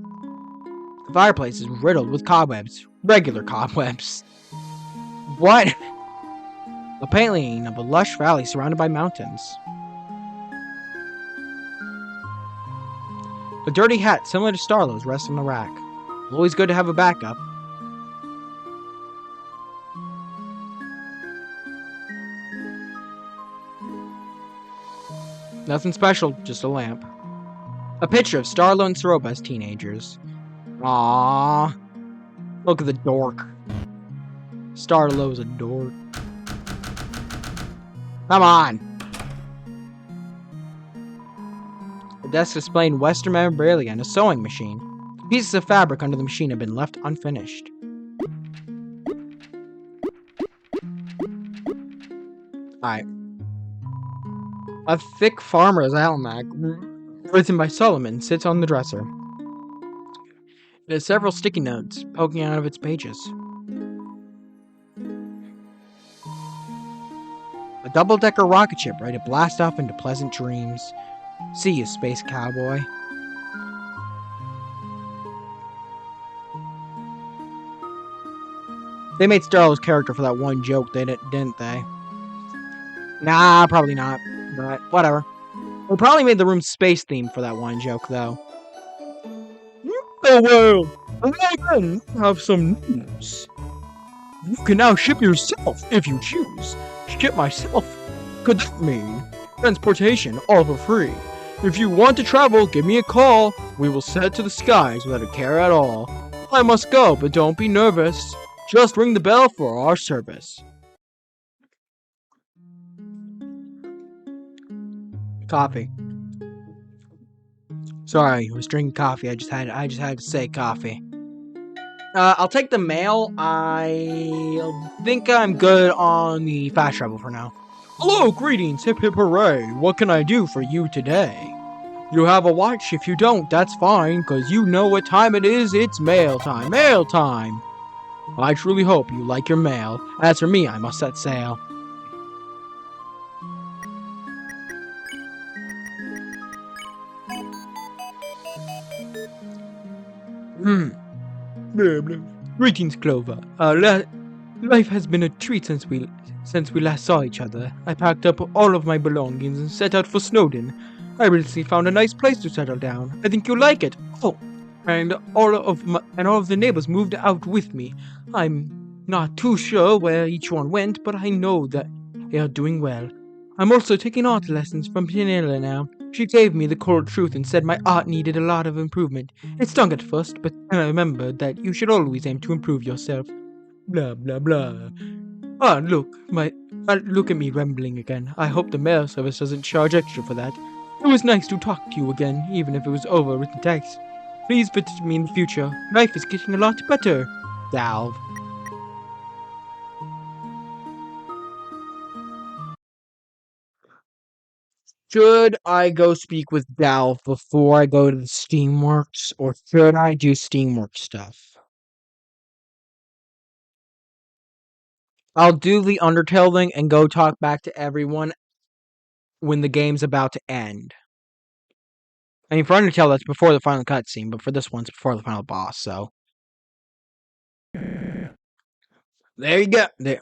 The fireplace is riddled with cobwebs. Regular cobwebs. What? A painting of a lush valley surrounded by mountains. A dirty hat similar to Starlow's rests on the rack. Always good to have a backup. Nothing special, just a lamp. A picture of Starlow and Soroba as teenagers. Aww. Look at the dork. Starlow's a dork. Come on. The desk displaying Western memorabilia and a sewing machine. The pieces of fabric under the machine have been left unfinished. Alright. A thick farmer's almanac, written by Solomon, sits on the dresser. It has several sticky notes poking out of its pages. A double-decker rocket ship ready to blast off into pleasant dreams. See you, space cowboy. They made Starlow's character for that one joke, didn't they? Nah, probably not. But whatever. They probably made the room space themed for that one joke, though. Oh well, I then have some news. You can now ship yourself if you choose. Ship myself? Could that mean transportation all for free? If you want to travel, give me a call. We will set to the skies without a care at all. I must go, but don't be nervous. Just ring the bell for our service. Coffee. Sorry, I was drinking coffee. I just had to say coffee. I'll take the mail. I think I'm good on the fast travel for now. Hello, greetings, hip hip hooray. What can I do for you today? You have a watch? If you don't, that's fine, cause you know what time it is. It's mail time. Mail time! I truly hope you like your mail. As for me, I must set sail. Blah, blah. Greetings, Clover. Life has been a treat since we last saw each other. I packed up all of my belongings and set out for Snowdon. I recently found a nice place to settle down. I think you'll like it. Oh, and all of the neighbors moved out with me. I'm not too sure where each one went, but I know that they are doing well. I'm also taking art lessons from Pinella now. She gave me the cold truth and said my art needed a lot of improvement. It stung at first, but then I remembered that you should always aim to improve yourself. Blah, blah, blah. Look at me rambling again. I hope the mail service doesn't charge extra for that. It was nice to talk to you again, even if it was over written text. Please visit me in the future. Life is getting a lot better. Dalv. Should I go speak with Dalv before I go to the Steamworks, or should I do Steamworks stuff? I'll do the Undertale thing and go talk back to everyone when the game's about to end. I mean, for Undertale, that's before the final cutscene, but for this one, it's before the final boss, so. There you go. There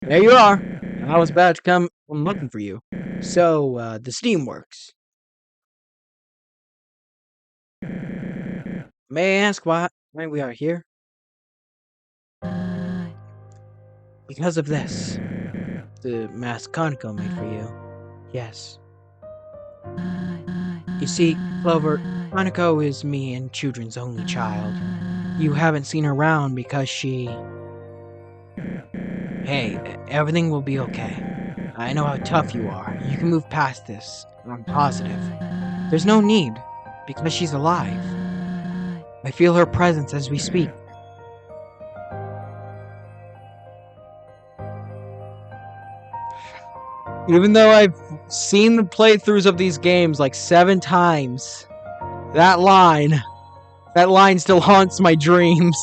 you are. I was about to come. I'm looking for you. So, the Steam works. May I ask why we are here? Because of this. The mask Kaneko made for you. Yes. You see, Clover, Kaneko is me and Children's only child. You haven't seen her around because she... Hey, everything will be okay. I know how tough you are. You can move past this. I'm positive. There's no need, because she's alive. I feel her presence as we speak. Even though I've seen the playthroughs of these games like 7 times, that line still haunts my dreams.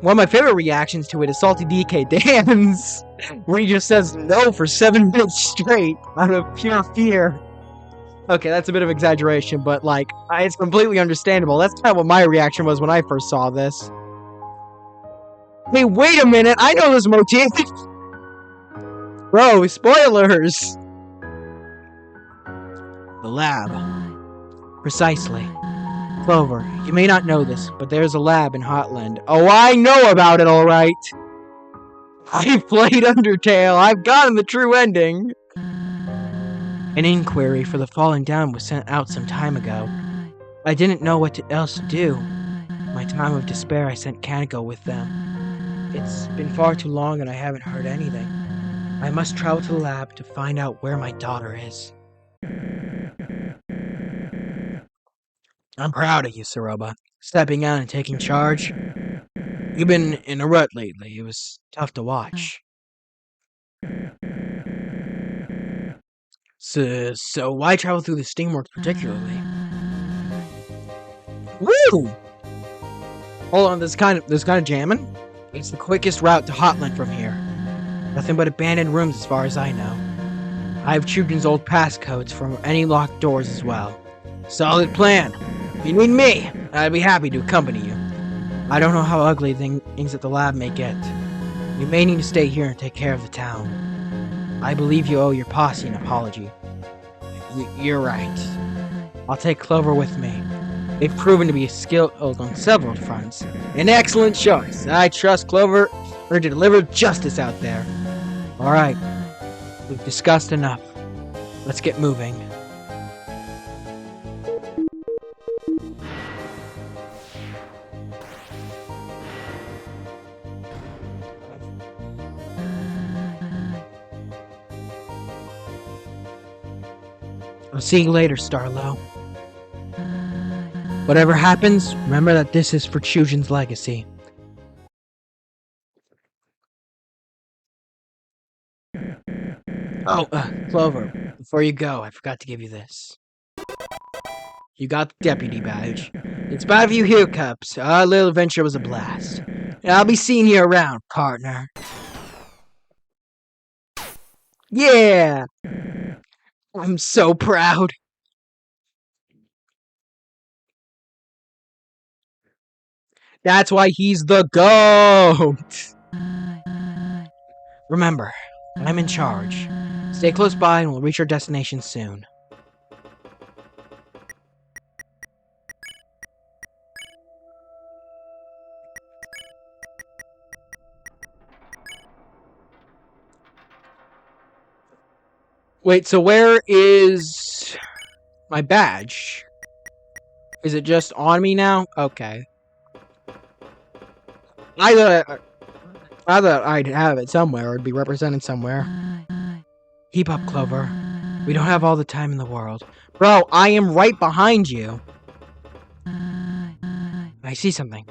One of my favorite reactions to it is Salty DK Dan's, where he just says no for 7 minutes straight out of pure fear. Okay, that's a bit of exaggeration, but like, it's completely understandable. That's kind of what my reaction was when I first saw this. Hey, wait a minute! I know this motif! Bro, spoilers! The lab. Precisely. Clover, you may not know this, but there's a lab in Hotland. Oh, I know about it, alright! I've played Undertale, I've gotten the true ending! An inquiry for the Falling Down was sent out some time ago. I didn't know what else to do. In my time of despair, I sent Kaneko with them. It's been far too long and I haven't heard anything. I must travel to the lab to find out where my daughter is. I'm proud of you, Saroba. Stepping out and taking charge. You've been in a rut lately. It was tough to watch. So why travel through the Steamworks particularly? Woo! Hold on, this kind of jamming? It's the quickest route to Hotland from here. Nothing but abandoned rooms as far as I know. I have Children's old passcodes from any locked doors as well. Solid plan. If you need me, I'd be happy to accompany you. I don't know how ugly things at the lab may get. You may need to stay here and take care of the town. I believe you owe your posse an apology. You're right. I'll take Clover with me. They've proven to be skilled on several fronts. An excellent choice. I trust Clover to deliver justice out there. Alright. We've discussed enough. Let's get moving. I'll see you later, Starlow. Whatever happens, remember that this is for Chujin's legacy. Oh, Clover, before you go, I forgot to give you this. You got the deputy badge. In spite of you hiccups, our little adventure was a blast. And I'll be seeing you around, partner. Yeah! I'm so proud. That's why he's the GOAT! Remember, I'm in charge. Stay close by and we'll reach our destination soon. Wait, so where is my badge? Is it just on me now? Okay. I thought I'd have it somewhere, or it'd be represented somewhere. Keep up, Clover. We don't have all the time in the world. Bro, I am right behind you. I see something.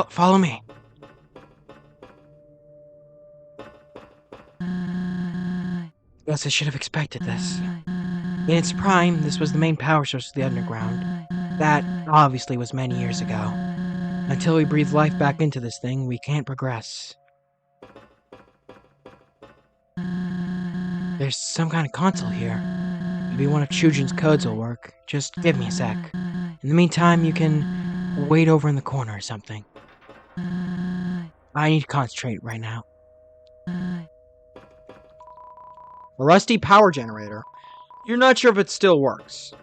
Follow me. Guess I should have expected this. In its prime, this was the main power source of the underground. That, obviously, was many years ago. Until we breathe life back into this thing, we can't progress. There's some kind of console here. Maybe one of Chujin's codes will work. Just give me a sec. In the meantime, you can wait over in the corner or something. I need to concentrate right now. A rusty power generator. You're not sure if it still works.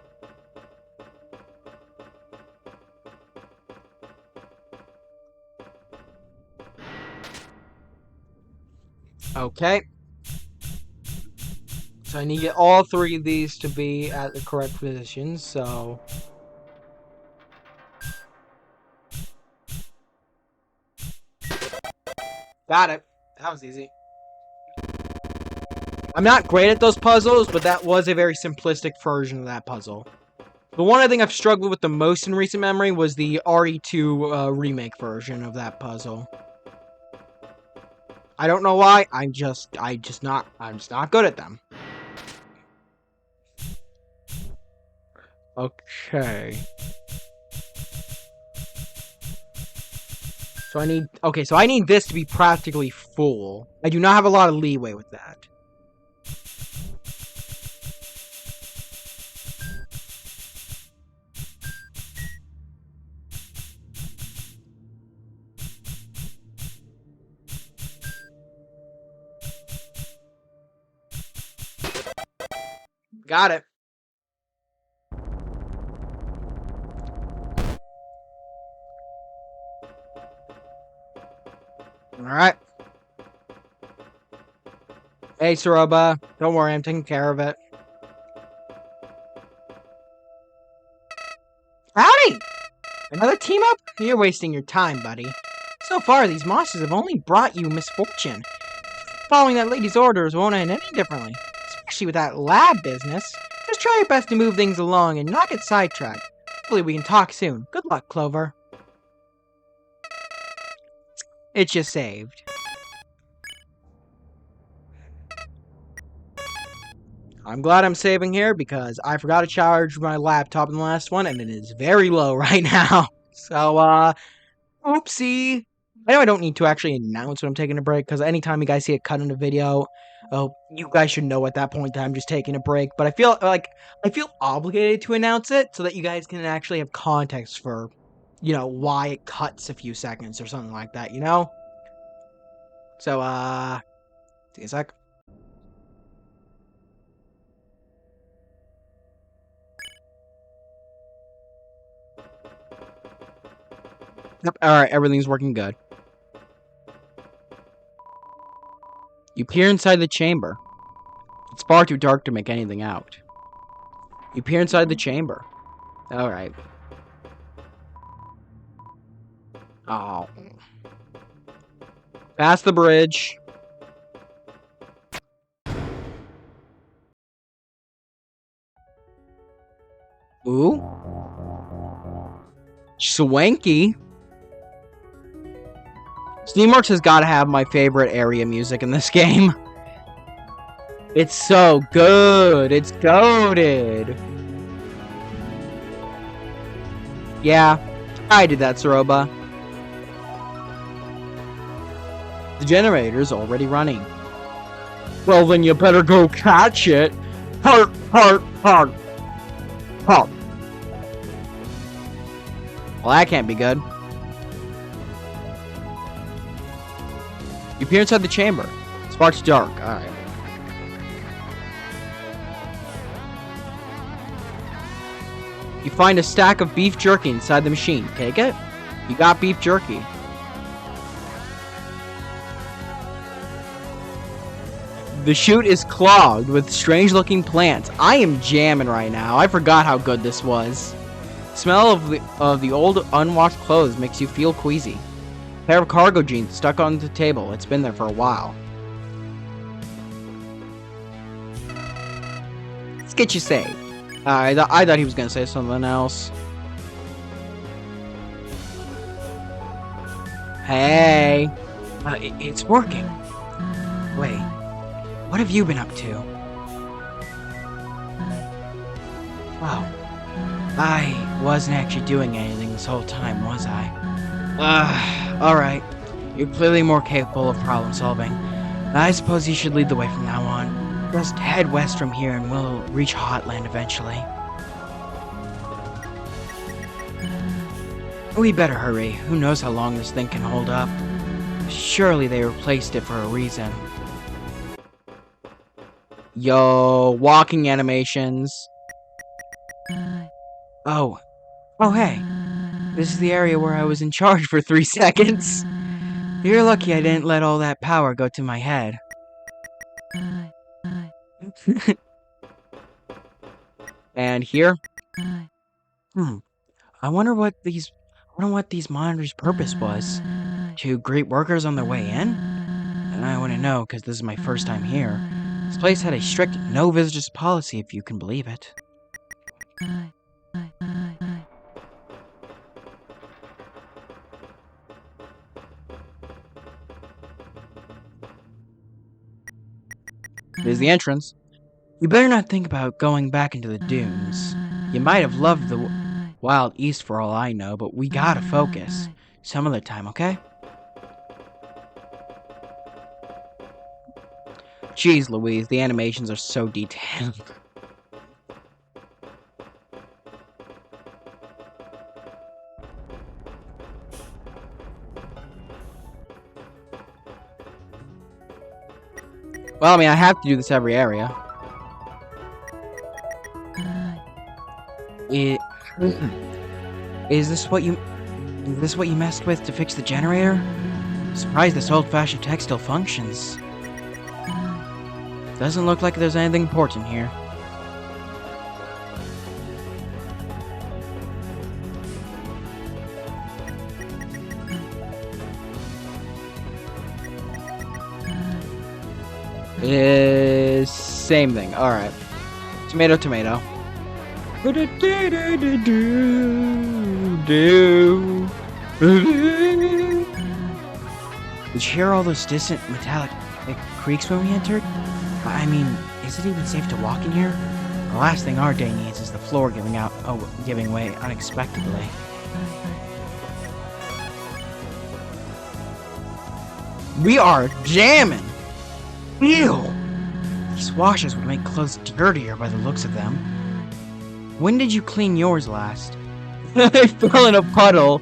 Okay. So I need to get all three of these to be at the correct positions, so... Got it. That was easy. I'm not great at those puzzles, but that was a very simplistic version of that puzzle. The one I think I've struggled with the most in recent memory was the RE2 remake version of that puzzle. I don't know why. I'm just not good at them. Okay. So I need this to be practically full. I do not have a lot of leeway with that. Got it. Alright. Hey, Saroba. Don't worry, I'm taking care of it. Howdy! Another team up? You're wasting your time, buddy. So far, these monsters have only brought you misfortune. Following that lady's orders won't end any differently. Especially with that lab business. Just try your best to move things along and not get sidetracked. Hopefully we can talk soon. Good luck, Clover. It's just saved. I'm glad I'm saving here because I forgot to charge my laptop in the last one and it is very low right now. So, oopsie. I know I don't need to actually announce when I'm taking a break because anytime you guys see it cut in a video, oh, you guys should know at that point that I'm just taking a break. But I feel obligated to announce it so that you guys can actually have context for, you know, why it cuts a few seconds or something like that, you know? So, see a sec. Yep, alright, everything's working good. You peer inside the chamber. It's far too dark to make anything out. You peer inside the chamber. Alright. Oh. Past the bridge. Ooh. Swanky. Steamworks has got to have my favorite area music in this game. It's so good. It's goated. Yeah, I did that, Saroba. The generator's already running. Well, then you better go catch it. Heart, heart, heart. Heart. Well, that can't be good. You peer inside the chamber. Spark's dark. Alright. You find a stack of beef jerky inside the machine. Take it. You got beef jerky. The chute is clogged with strange-looking plants. I am jamming right now. I forgot how good this was. The smell of the old unwashed clothes makes you feel queasy. Pair of cargo jeans stuck on the table. It's been there for a while. Let's get you saved. I thought he was gonna say something else. Hey. It's working. Wait, what have you been up to? Wow. I wasn't actually doing anything this whole time, was I? Alright. You're clearly more capable of problem solving. I suppose you should lead the way from now on. Just head west from here and we'll reach Hotland eventually. We better hurry. Who knows how long this thing can hold up. Surely they replaced it for a reason. Yo, walking animations. Oh. Oh, hey. This is the area where I was in charge for 3 seconds. You're lucky I didn't let all that power go to my head. And here, I wonder what these monitors' purpose was. To greet workers on their way in? And I wouldn't know because this is my first time here. This place had a strict no visitors policy, if you can believe it. there's the entrance. You better not think about going back into the dunes. You might have loved the Wild East for all I know, but we gotta focus. Some other time, okay? Jeez Louise, the animations are so detailed. Well, I mean, I have to do this every area. Is this what you messed with to fix the generator? Surprised this old-fashioned tech still functions. Doesn't look like there's anything important here. Is same thing. All right. Tomato, tomato. Did you hear all those distant metallic creaks when we entered? I mean, is it even safe to walk in here? The last thing our day needs is the floor giving way unexpectedly. We are jamming. Ew! These washers would make clothes dirtier by the looks of them. When did you clean yours last? I fell in a puddle.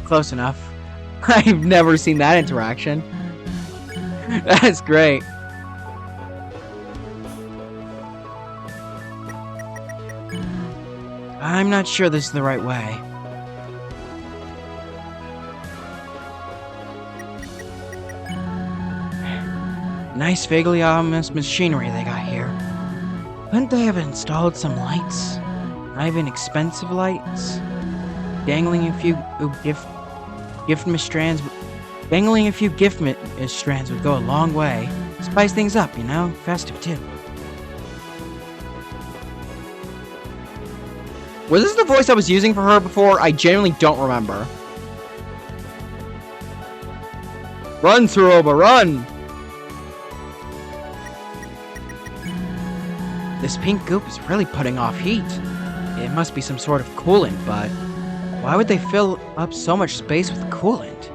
Close enough. I've never seen that interaction. That's great. I'm not sure this is the right way. Nice vaguely ominous machinery they got here. Couldn't they have installed some lights? Not even expensive lights? Dangling a few gift strands would go a long way. Spice things up, you know? Festive too. Was this the voice I was using for her before? I genuinely don't remember. Run, Suroba, run! This pink goop is really putting off heat. It must be some sort of coolant, but why would they fill up so much space with coolant?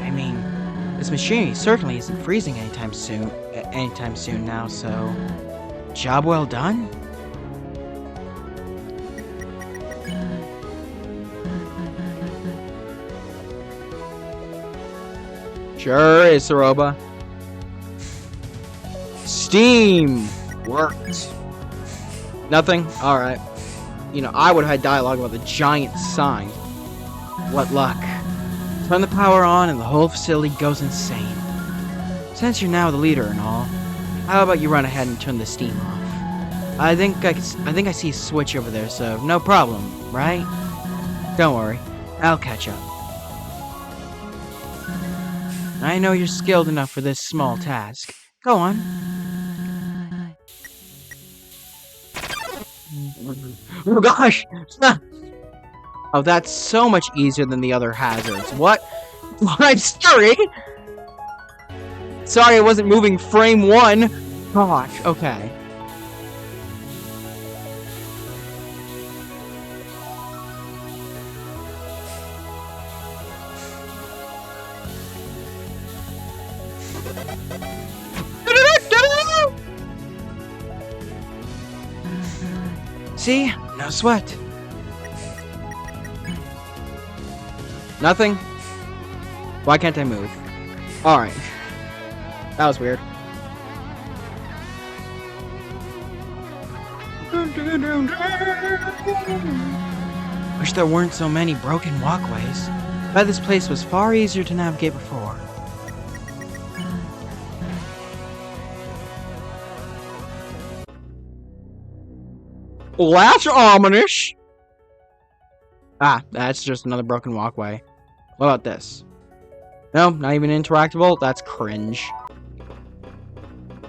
I mean, this machinery certainly isn't freezing anytime soon now, so job well done? Sure is, Suroba. Steam worked. Nothing? Alright. You know, I would have had dialogue about the giant sign. What luck. Turn the power on and the whole facility goes insane. Since you're now the leader and all, how about you run ahead and turn the steam off? I think I see a switch over there, so no problem, right? Don't worry, I'll catch up. I know you're skilled enough for this small task. Go on. Oh gosh! Oh, that's so much easier than the other hazards. What? I'm sorry! Sorry I wasn't moving frame 1! Gosh, okay. See? No sweat. Nothing? Why can't I move? Alright. That was weird. Wish there weren't so many broken walkways. Bet this place was far easier to navigate before. Well, that's ominous. Ah, that's just another broken walkway. What about this? No, not even interactable? That's cringe.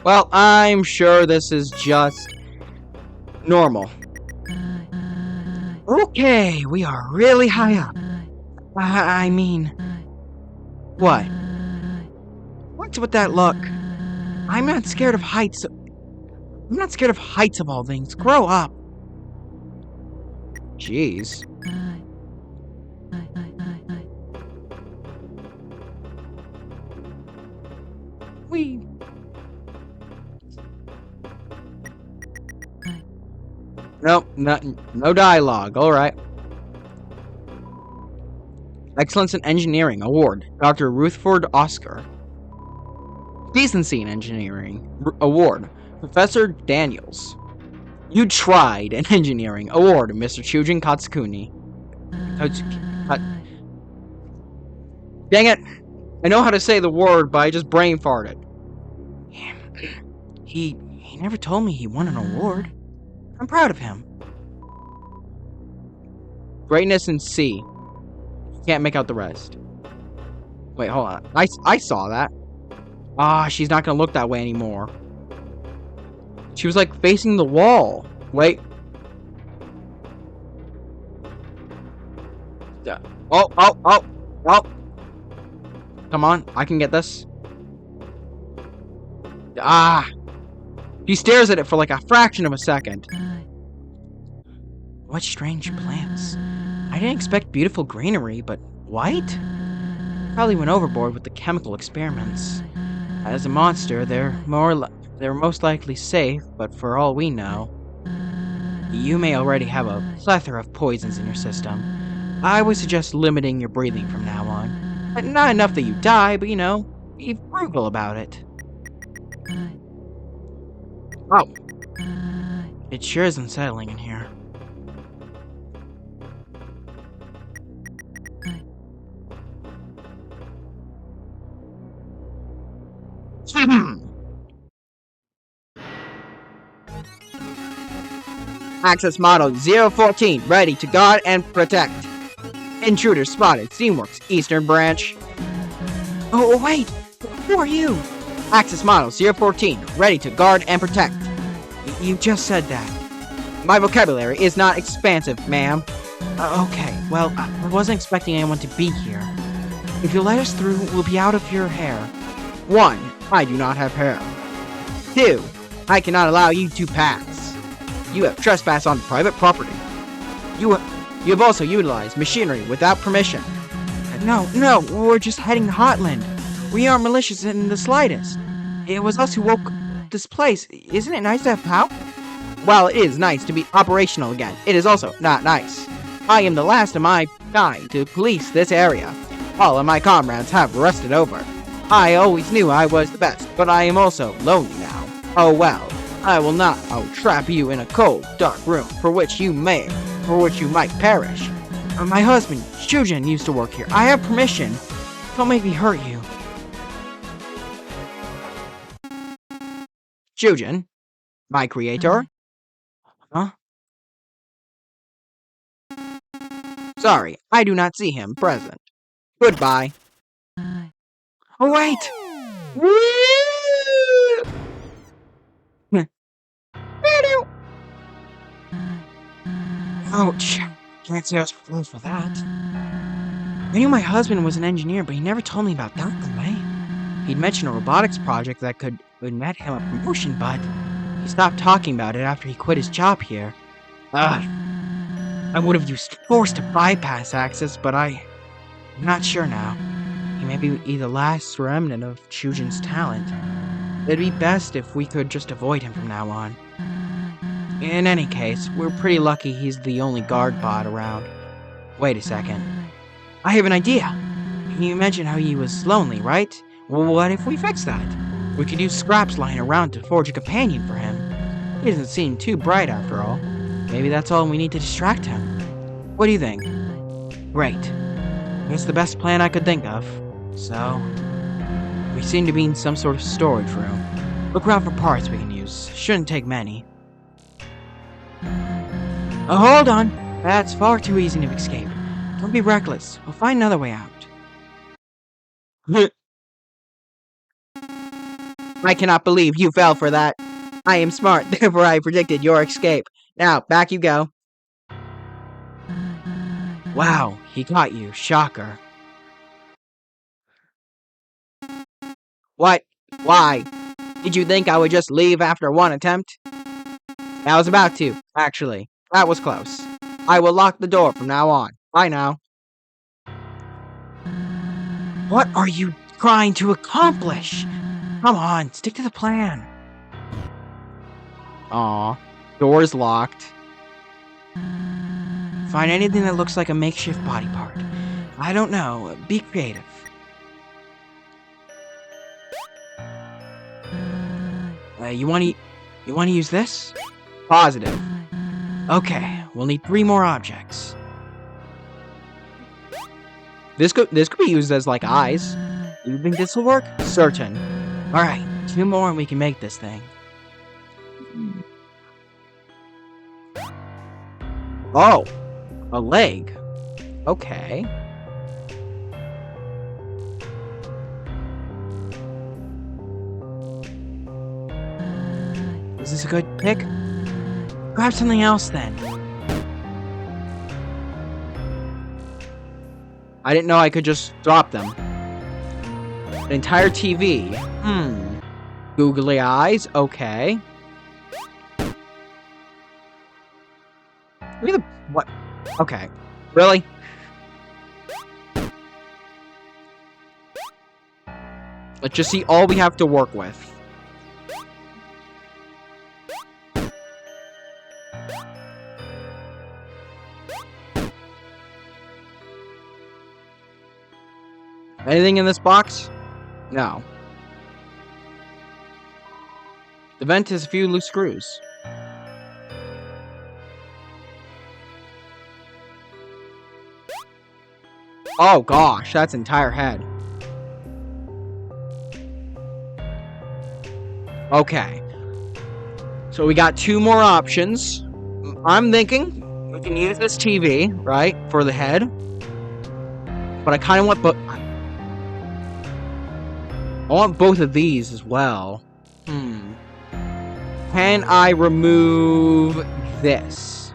Well, I'm sure this is just normal. Okay, we are really high up. I mean... What? What's with that look? I'm not scared of heights. I'm not scared of heights of all things. Grow up. Jeez. We... Nope, no dialogue. Alright. Excellence in Engineering Award, Dr. Rutherford Oscar. Decency in Engineering Award, Professor Daniels. You tried an Engineering Award, Mr. Chujin Katsukuni. Dang it! I know how to say the word, but I just brain farted. He never told me he won an award. I'm proud of him. Greatness in C. Can't make out the rest. Wait, hold on. I saw that. Ah, she's not gonna look that way anymore. She was like facing the wall. Wait. Oh. Come on, I can get this. Ah. He stares at it for like a fraction of a second. What strange plants. I didn't expect beautiful greenery, but white? Probably went overboard with the chemical experiments. As a monster, they're most likely safe, but for all we know, you may already have a plethora of poisons in your system. I would suggest limiting your breathing from now on. But not enough that you die, but be frugal about it. Oh. It sure is unsettling in here. Access model 014, ready to guard and protect. Intruder spotted, Steamworks, Eastern Branch. Oh, wait! Who are you? Access model 014, ready to guard and protect. You just said that. My vocabulary is not expansive, ma'am. Okay, well, I wasn't expecting anyone to be here. If you let us through, we'll be out of your hair. 1. I do not have hair. 2. I cannot allow you to pass. You have trespassed on private property. You have also utilized machinery without permission. No, we're just heading to Hotland. We aren't malicious in the slightest. It was us who woke this place. Isn't it nice to have power? While it is nice to be operational again, it is also not nice. I am the last of my kind to police this area. All of my comrades have rested over. I always knew I was the best, but I am also lonely now. Oh well, I will not trap you in a cold, dark room for which you might perish. My husband, Shujin, used to work here. I have permission. Don't make me hurt you. Shujin, my creator? Huh? Sorry, I do not see him present. Goodbye. Oh, wait! Ouch. Can't say I was prepared for that. I knew my husband was an engineer, but he never told me about that delay. He'd mentioned a robotics project that would net him a promotion, but he stopped talking about it after he quit his job here. I would have used force to bypass access, but I'm not sure now. He may be the last remnant of Chujin's talent. It'd be best if we could just avoid him from now on. In any case, we're pretty lucky he's the only guard bot around. Wait a second. I have an idea! You mentioned how he was lonely, right? Well, what if we fix that? We could use scraps lying around to forge a companion for him. He doesn't seem too bright after all. Maybe that's all we need to distract him. What do you think? Great. That's the best plan I could think of. So, we seem to be in some sort of storage room. Look around for parts we can use. Shouldn't take many. Oh, hold on! That's far too easy to escape. Don't be reckless. We'll find another way out. I cannot believe you fell for that. I am smart, therefore I predicted your escape. Now, back you go. Wow, he caught you. Shocker. What? Why? Did you think I would just leave after one attempt? I was about to, actually. That was close. I will lock the door from now on. Bye now. What are you trying to accomplish? Come on, stick to the plan. Aw, door's locked. Find anything that looks like a makeshift body part. I don't know. Be creative. You want to use this? Positive. Okay, we'll need 3 more objects. This could be used as like eyes. You think this will work? Certain. All right, 2 more and we can make this thing. Oh, a leg. Okay. Is this a good pick? Grab something else then. I didn't know I could just drop them. An entire TV. Googly eyes. Okay. Look at the what? Okay. Really? Let's just see all we have to work with. Anything in this box? No. The vent has a few loose screws. Oh gosh, that's entire head. Okay. So we got 2 more options. I'm thinking we can use this TV, right, for the head. But I kind of want I want both of these as well. Can I remove this?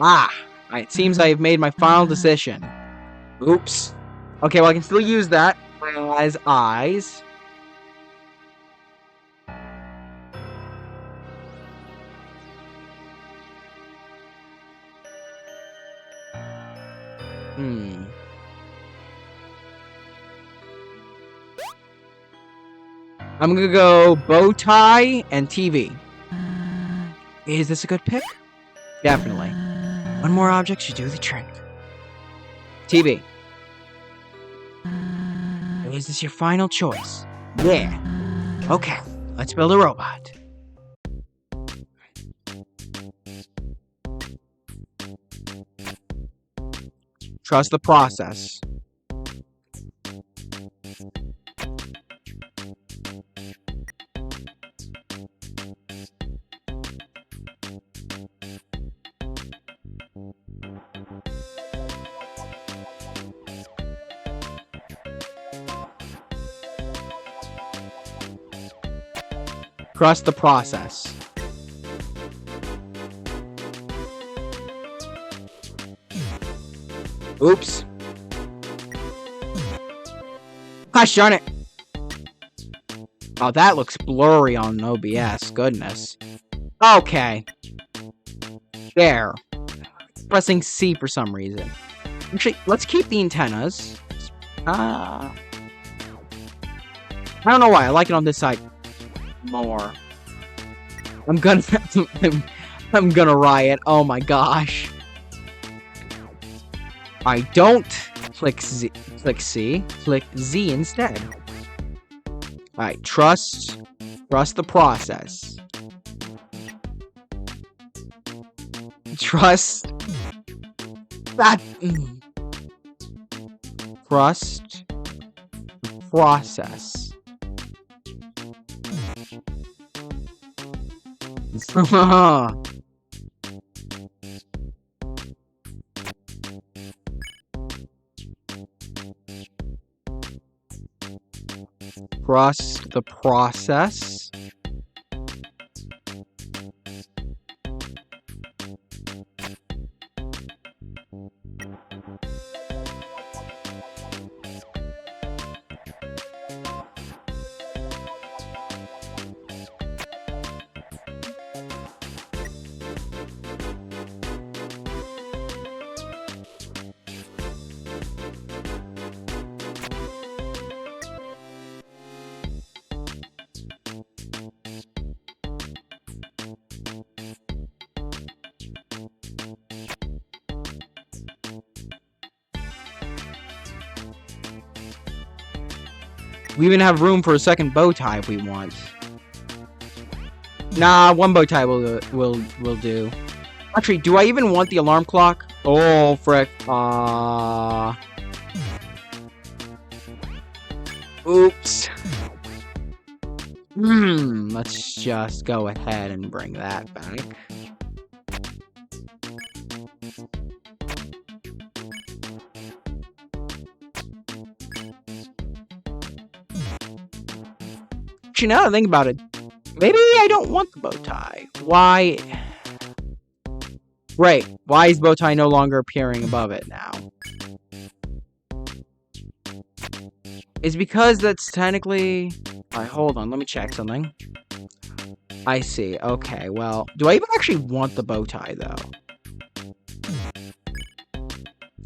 It seems I have made my final decision. Oops. Okay, well I can still use that as eyes. I'm gonna go bow tie and TV. Is this a good pick? Definitely. 1 more object should do the trick. TV. Is this your final choice? Yeah. Okay, let's build a robot. Trust the process. Trust the process. Oops. Gosh darn it. Oh, that looks blurry on OBS. Goodness. Okay. There. Pressing C for some reason. Actually, let's keep the antennas. I don't know why. I like it on this side more. I'm gonna... I'm gonna riot. Oh my gosh. I don't click Z. Click C. Click Z instead. Alright, trust the process. Trust that. Trust the process. Trust the process. We even have room for a second bow tie if we want. Nah, one bow tie will do. Actually, do I even want the alarm clock? Oh, frick. Oops. Let's just go ahead and bring that back. Actually, now that I think about it, maybe I don't want the bow tie. Why? Right. Why is bow tie no longer appearing above it now? It's because that's technically... Alright, hold on. Let me check something. I see. Okay, well... Do I even actually want the bow tie, though?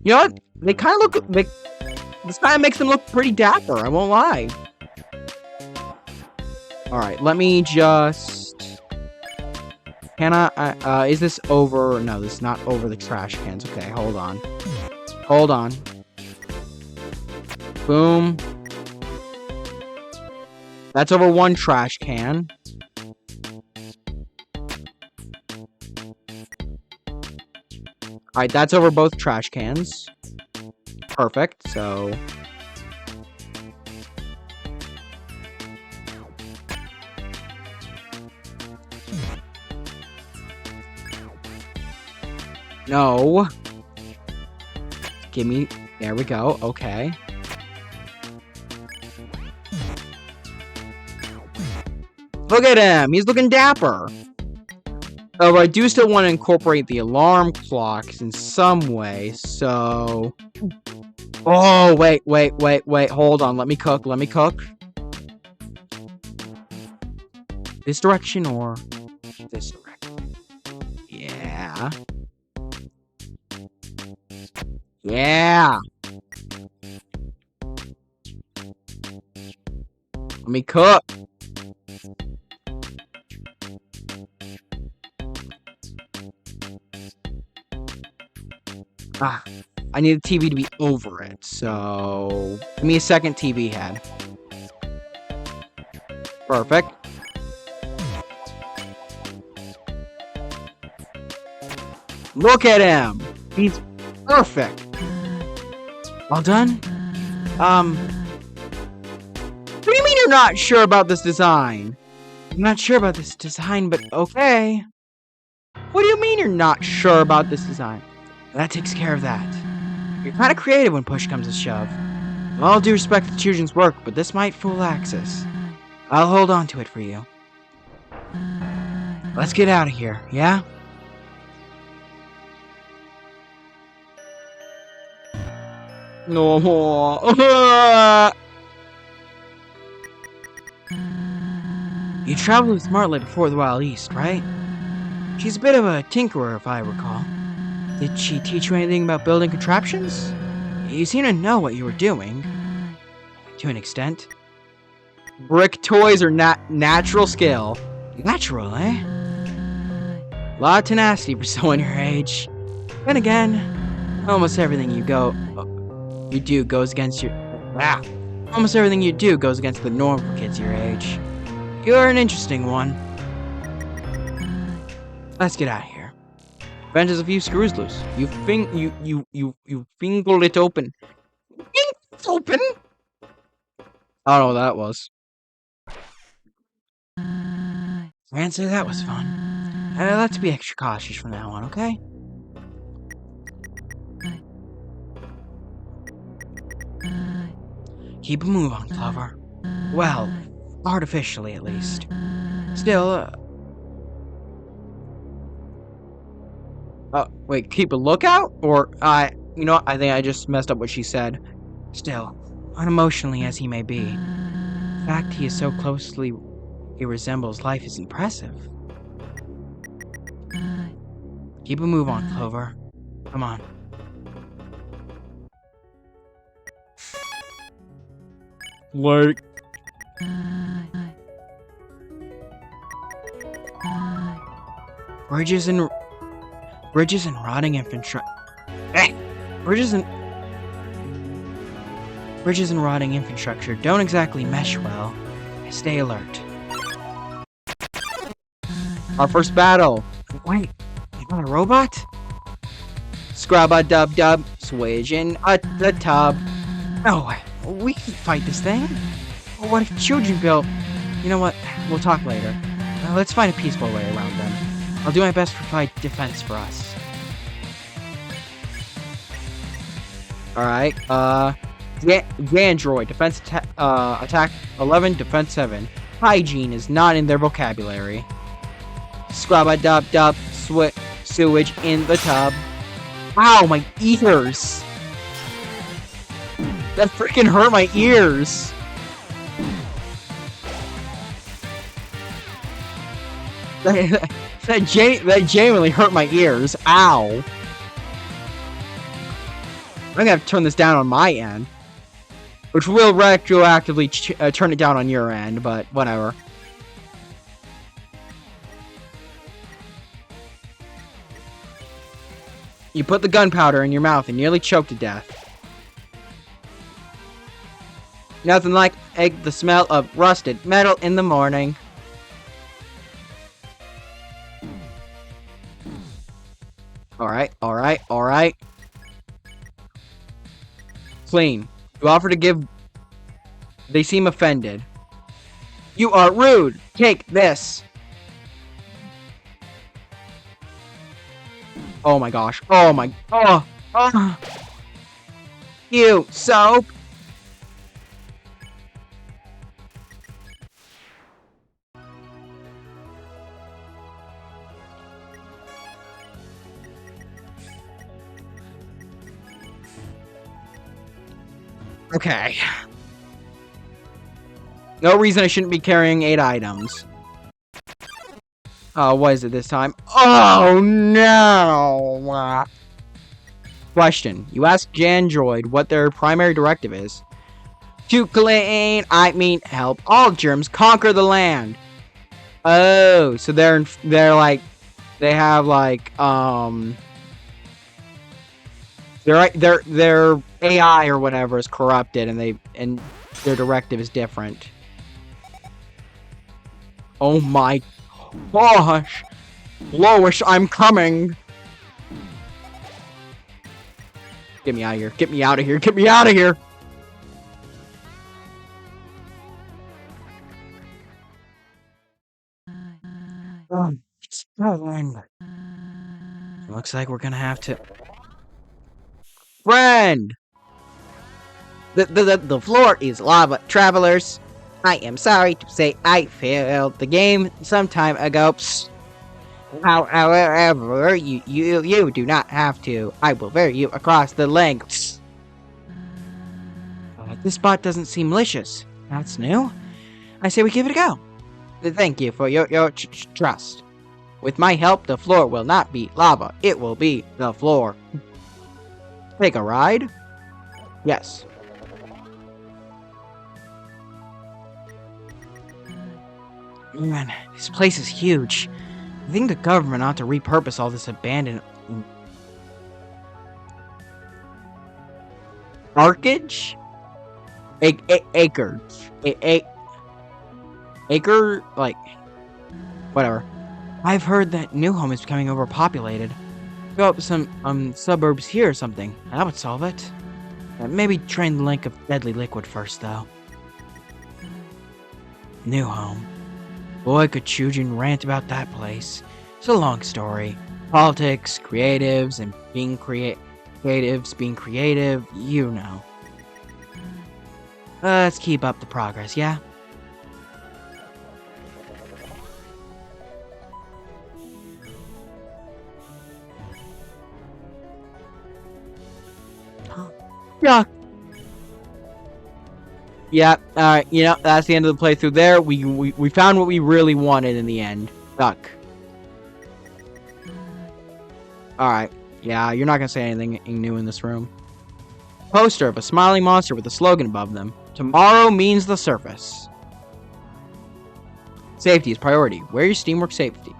You know what? They kind of look... This kind of makes them look pretty dapper. I won't lie. Alright, let me just... Can I... is this over... No, this is not over the trash cans. Okay, hold on. Hold on. Boom. That's over one trash can. Alright, that's over both trash cans. Perfect, so... No. Give me... There we go, okay. Look at him! He's looking dapper! Oh, I do still want to incorporate the alarm clocks in some way, so... Oh, wait, hold on, let me cook. This direction or this direction? Yeah. Yeah! Let me cook! Ah, I need the TV to be over it, so... Give me a second TV head. Perfect. Look at him! He's perfect! All done? What do you mean you're not sure about this design? I'm not sure about this design, but okay. What do you mean you're not sure about this design? That takes care of that. You're kind of creative when push comes to shove. With all due respect to children's work, but this might fool Axis. I'll hold on to it for you. Let's get out of here, yeah? No more. You traveled with Martlet before the Wild East, right? She's a bit of a tinkerer, if I recall. Did she teach you anything about building contraptions? You seem to know what you were doing. To an extent. Brick toys are not natural skill. Natural, eh? Lot of tenacity for someone your age. Then again, almost everything you do goes against your... Ah! Almost everything you do goes against the norm for kids your age. You're an interesting one. Let's get out of here. Bench has a few screws loose. You fingered it open. It's open! I don't know what that was. Answer, that was fun. Let's be extra cautious from now on, okay? Keep a move on, Clover. Well, artificially at least. Still, Wait, keep a lookout? Or, you know what? I think I just messed up what she said. still, unemotionally as he may be, the fact he is so closely he resembles life is impressive. Keep a move on, Clover. Come on. Like, Bridges and rotting infrastructure. Bridges and rotting infrastructure don't exactly mesh well. Stay alert. our first battle. Wait, you got a robot? Scrub-a-dub-dub, switch in the tub. No, we can fight this thing. What if children built? You know what? We'll talk later. Let's find a peaceful way around them. I'll do my best to provide defense for us. Alright, Android, defense attack 11, defense 7. Hygiene is not in their vocabulary. Scrub-a-dub-dub, sewage in the tub. Ow, my ears! That freaking hurt my ears! That genuinely hurt my ears. Ow. I'm gonna have to turn this down on my end. Which will retroactively turn it down on your end, but whatever. You put the gunpowder in your mouth and nearly choked to death. Nothing like the smell of rusted metal in the morning. Alright. Clean. You offer to give... They seem offended. You are rude! Take this! Oh my gosh. Oh! You, soap! Okay. No reason I shouldn't be carrying 8 items. What is it this time? Oh no! Question. You ask Jandroid what their primary directive is. To clean, help all germs conquer the land. Oh, so they're like, they have like, their AI or whatever is corrupted, and their directive is different. Oh my gosh, Lois, I'm coming. Get me out of here! Get me out of here! Get me out of here! It's going. Looks like we're gonna have to. Friend! The floor is lava, travelers. I am sorry to say I failed the game some time ago. Psst. However, you do not have to. I will ferry you across the lengths. This spot doesn't seem malicious. That's new. I say we give it a go. Thank you for your trust. With my help, the floor will not be lava. It will be the floor. Take a ride? Yes. Man, this place is huge. I think the government ought to repurpose all this abandoned Arcage? Acre. Acre? Like, whatever. I've heard that New Home is becoming overpopulated. Go up some suburbs here or something. That would solve it. Maybe drain the lake of deadly liquid first, though. New Home. Boy, could Chujin rant about that place. It's a long story. Politics, creatives, and being creative, you know. Let's keep up the progress, yeah? Yuck. Yeah, alright, you know, that's the end of the playthrough there. We found what we really wanted in the end. Duck. Alright, yeah, you're not gonna say anything new in this room. Poster of a smiling monster with a slogan above them. Tomorrow means the surface. Safety is priority. Wear your Steamworks safety.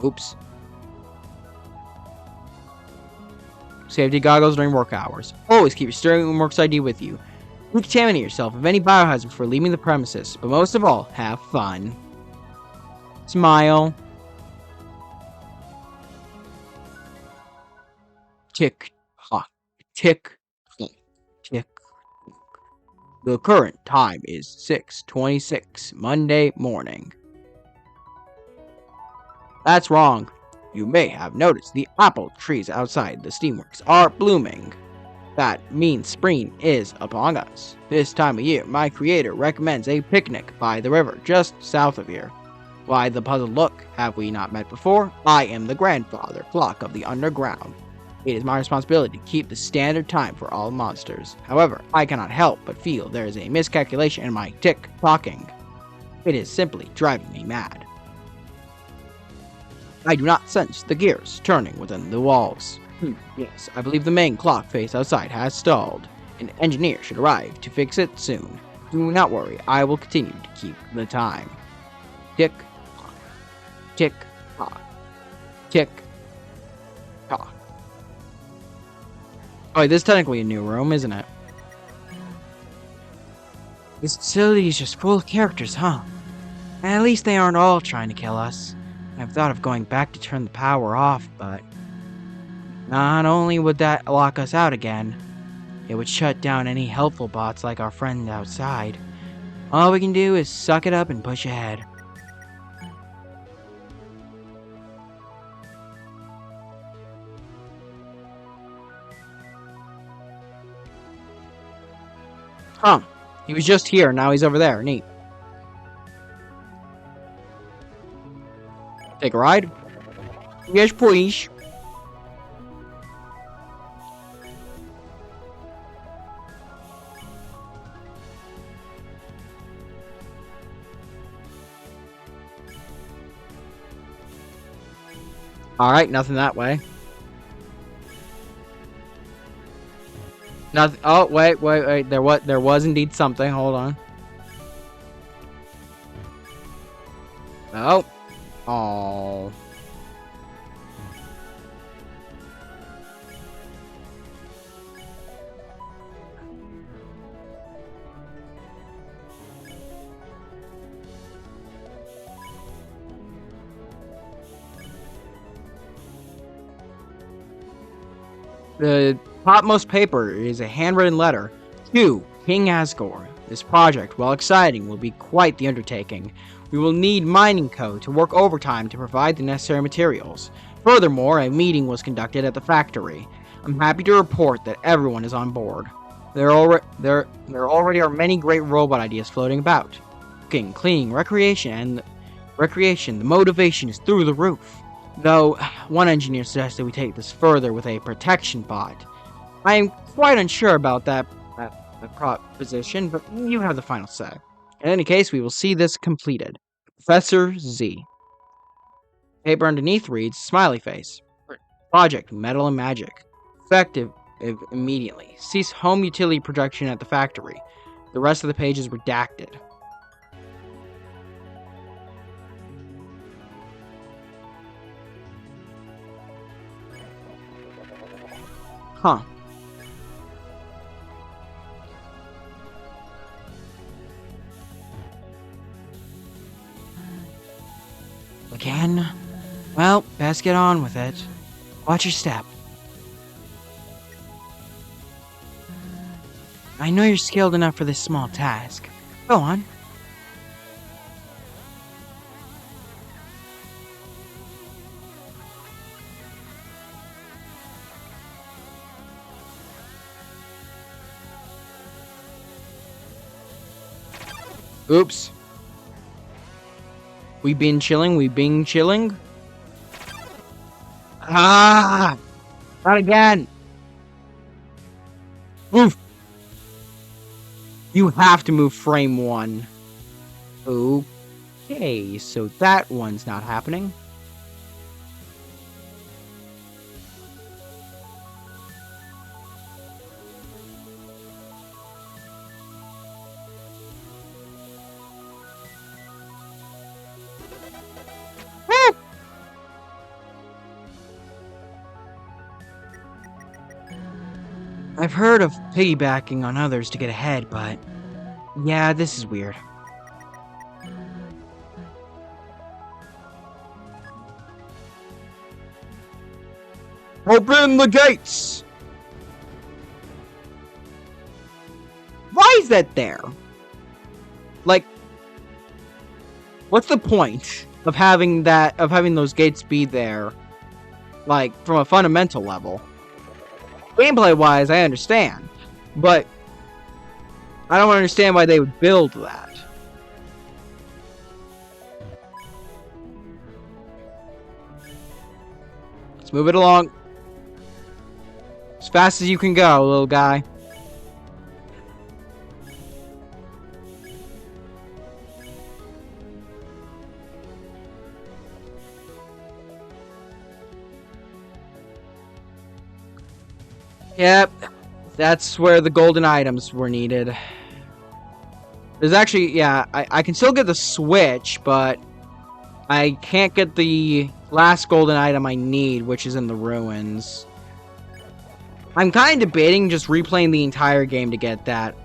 Oops. Safety goggles during work hours. Always keep your Steamworks ID with you. Decontaminate yourself of any biohazard before leaving the premises. But most of all, have fun. Smile. Tick tock. Tick tock. Tick. The current time is 6:26 Monday morning. That's wrong. You may have noticed the apple trees outside the Steamworks are blooming. That means spring is upon us. This time of year, my creator recommends a picnic by the river just south of here. Why the puzzled look? Have we not met before? I am the grandfather clock of the underground. It is my responsibility to keep the standard time for all monsters. However, I cannot help but feel there is a miscalculation in my tick-tocking. It is simply driving me mad. I do not sense the gears turning within the walls. Yes, I believe the main clock face outside has stalled. An engineer should arrive to fix it soon. Do not worry, I will continue to keep the time. Tick, tock, tick, tock, tick, tock. Oh, this is technically a new room, isn't it? This facility is just full of characters, huh? At least they aren't all trying to kill us. I've thought of going back to turn the power off, but not only would that lock us out again, it would shut down any helpful bots like our friend outside. All we can do is suck it up and push ahead. Huh. He was just here, now he's over there. Neat. Take a ride? Yes, please. Alright, nothing that way. Nothing. Oh, wait. There was indeed something. Hold on. Oh. Oh. The topmost paper is a handwritten letter to King Asgore. This project, while exciting, will be quite the undertaking. We will need mining code to work overtime to provide the necessary materials. Furthermore, a meeting was conducted at the factory. I'm happy to report that everyone is on board. There already are many great robot ideas floating about. Cooking, cleaning, recreation, the motivation is through the roof. Though, one engineer suggested we take this further with a protection bot. I am quite unsure about that proposition, but you have the final say. In any case, we will see this completed. Professor Z. Paper underneath reads, smiley face. Project, metal and magic. Effective immediately. Cease home utility production at the factory. The rest of the page is redacted. Huh. Again? Well, best get on with it. Watch your step. I know you're skilled enough for this small task. Go on. Oops. We been chilling? Ah! Not again! Oof! You have to move frame 1. Okay, so that one's not happening. I've heard of piggybacking on others to get ahead, but yeah, this is weird. Open the gates! Why is that there? Like, what's the point of having those gates be there? Like, from a fundamental level. Gameplay-wise, I understand, but I don't understand why they would build that. Let's move it along. As fast as you can go, little guy. Yep, that's where the golden items were needed. There's actually, yeah, I can still get the switch, but I can't get the last golden item I need, which is in the ruins. I'm kind of debating just replaying the entire game to get that.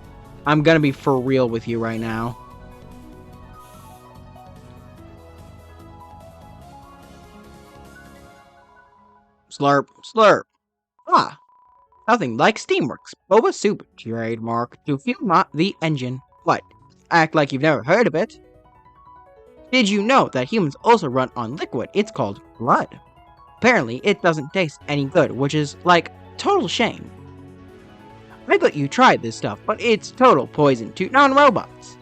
I'm gonna be for real with you right now. Slurp, slurp. Ah. Nothing like Steamworks Boba Soup trademark to fuel the engine. What? Act like you've never heard of it? Did you know that humans also run on liquid? It's called blood. Apparently, it doesn't taste any good, which is, like, total shame. I thought you tried this stuff, but it's total poison to non-robots.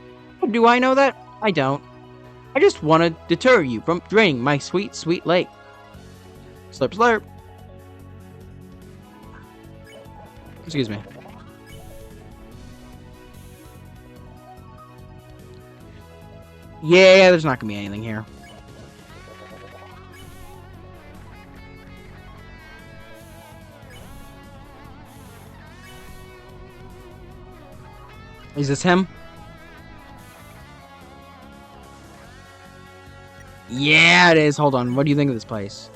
Do I know that? I don't. I just want to deter you from draining my sweet, sweet lake. Slurp, slurp. Excuse me. Yeah, there's not gonna be anything here. Is this him? Yeah, it is. Hold on. What do you think of this place?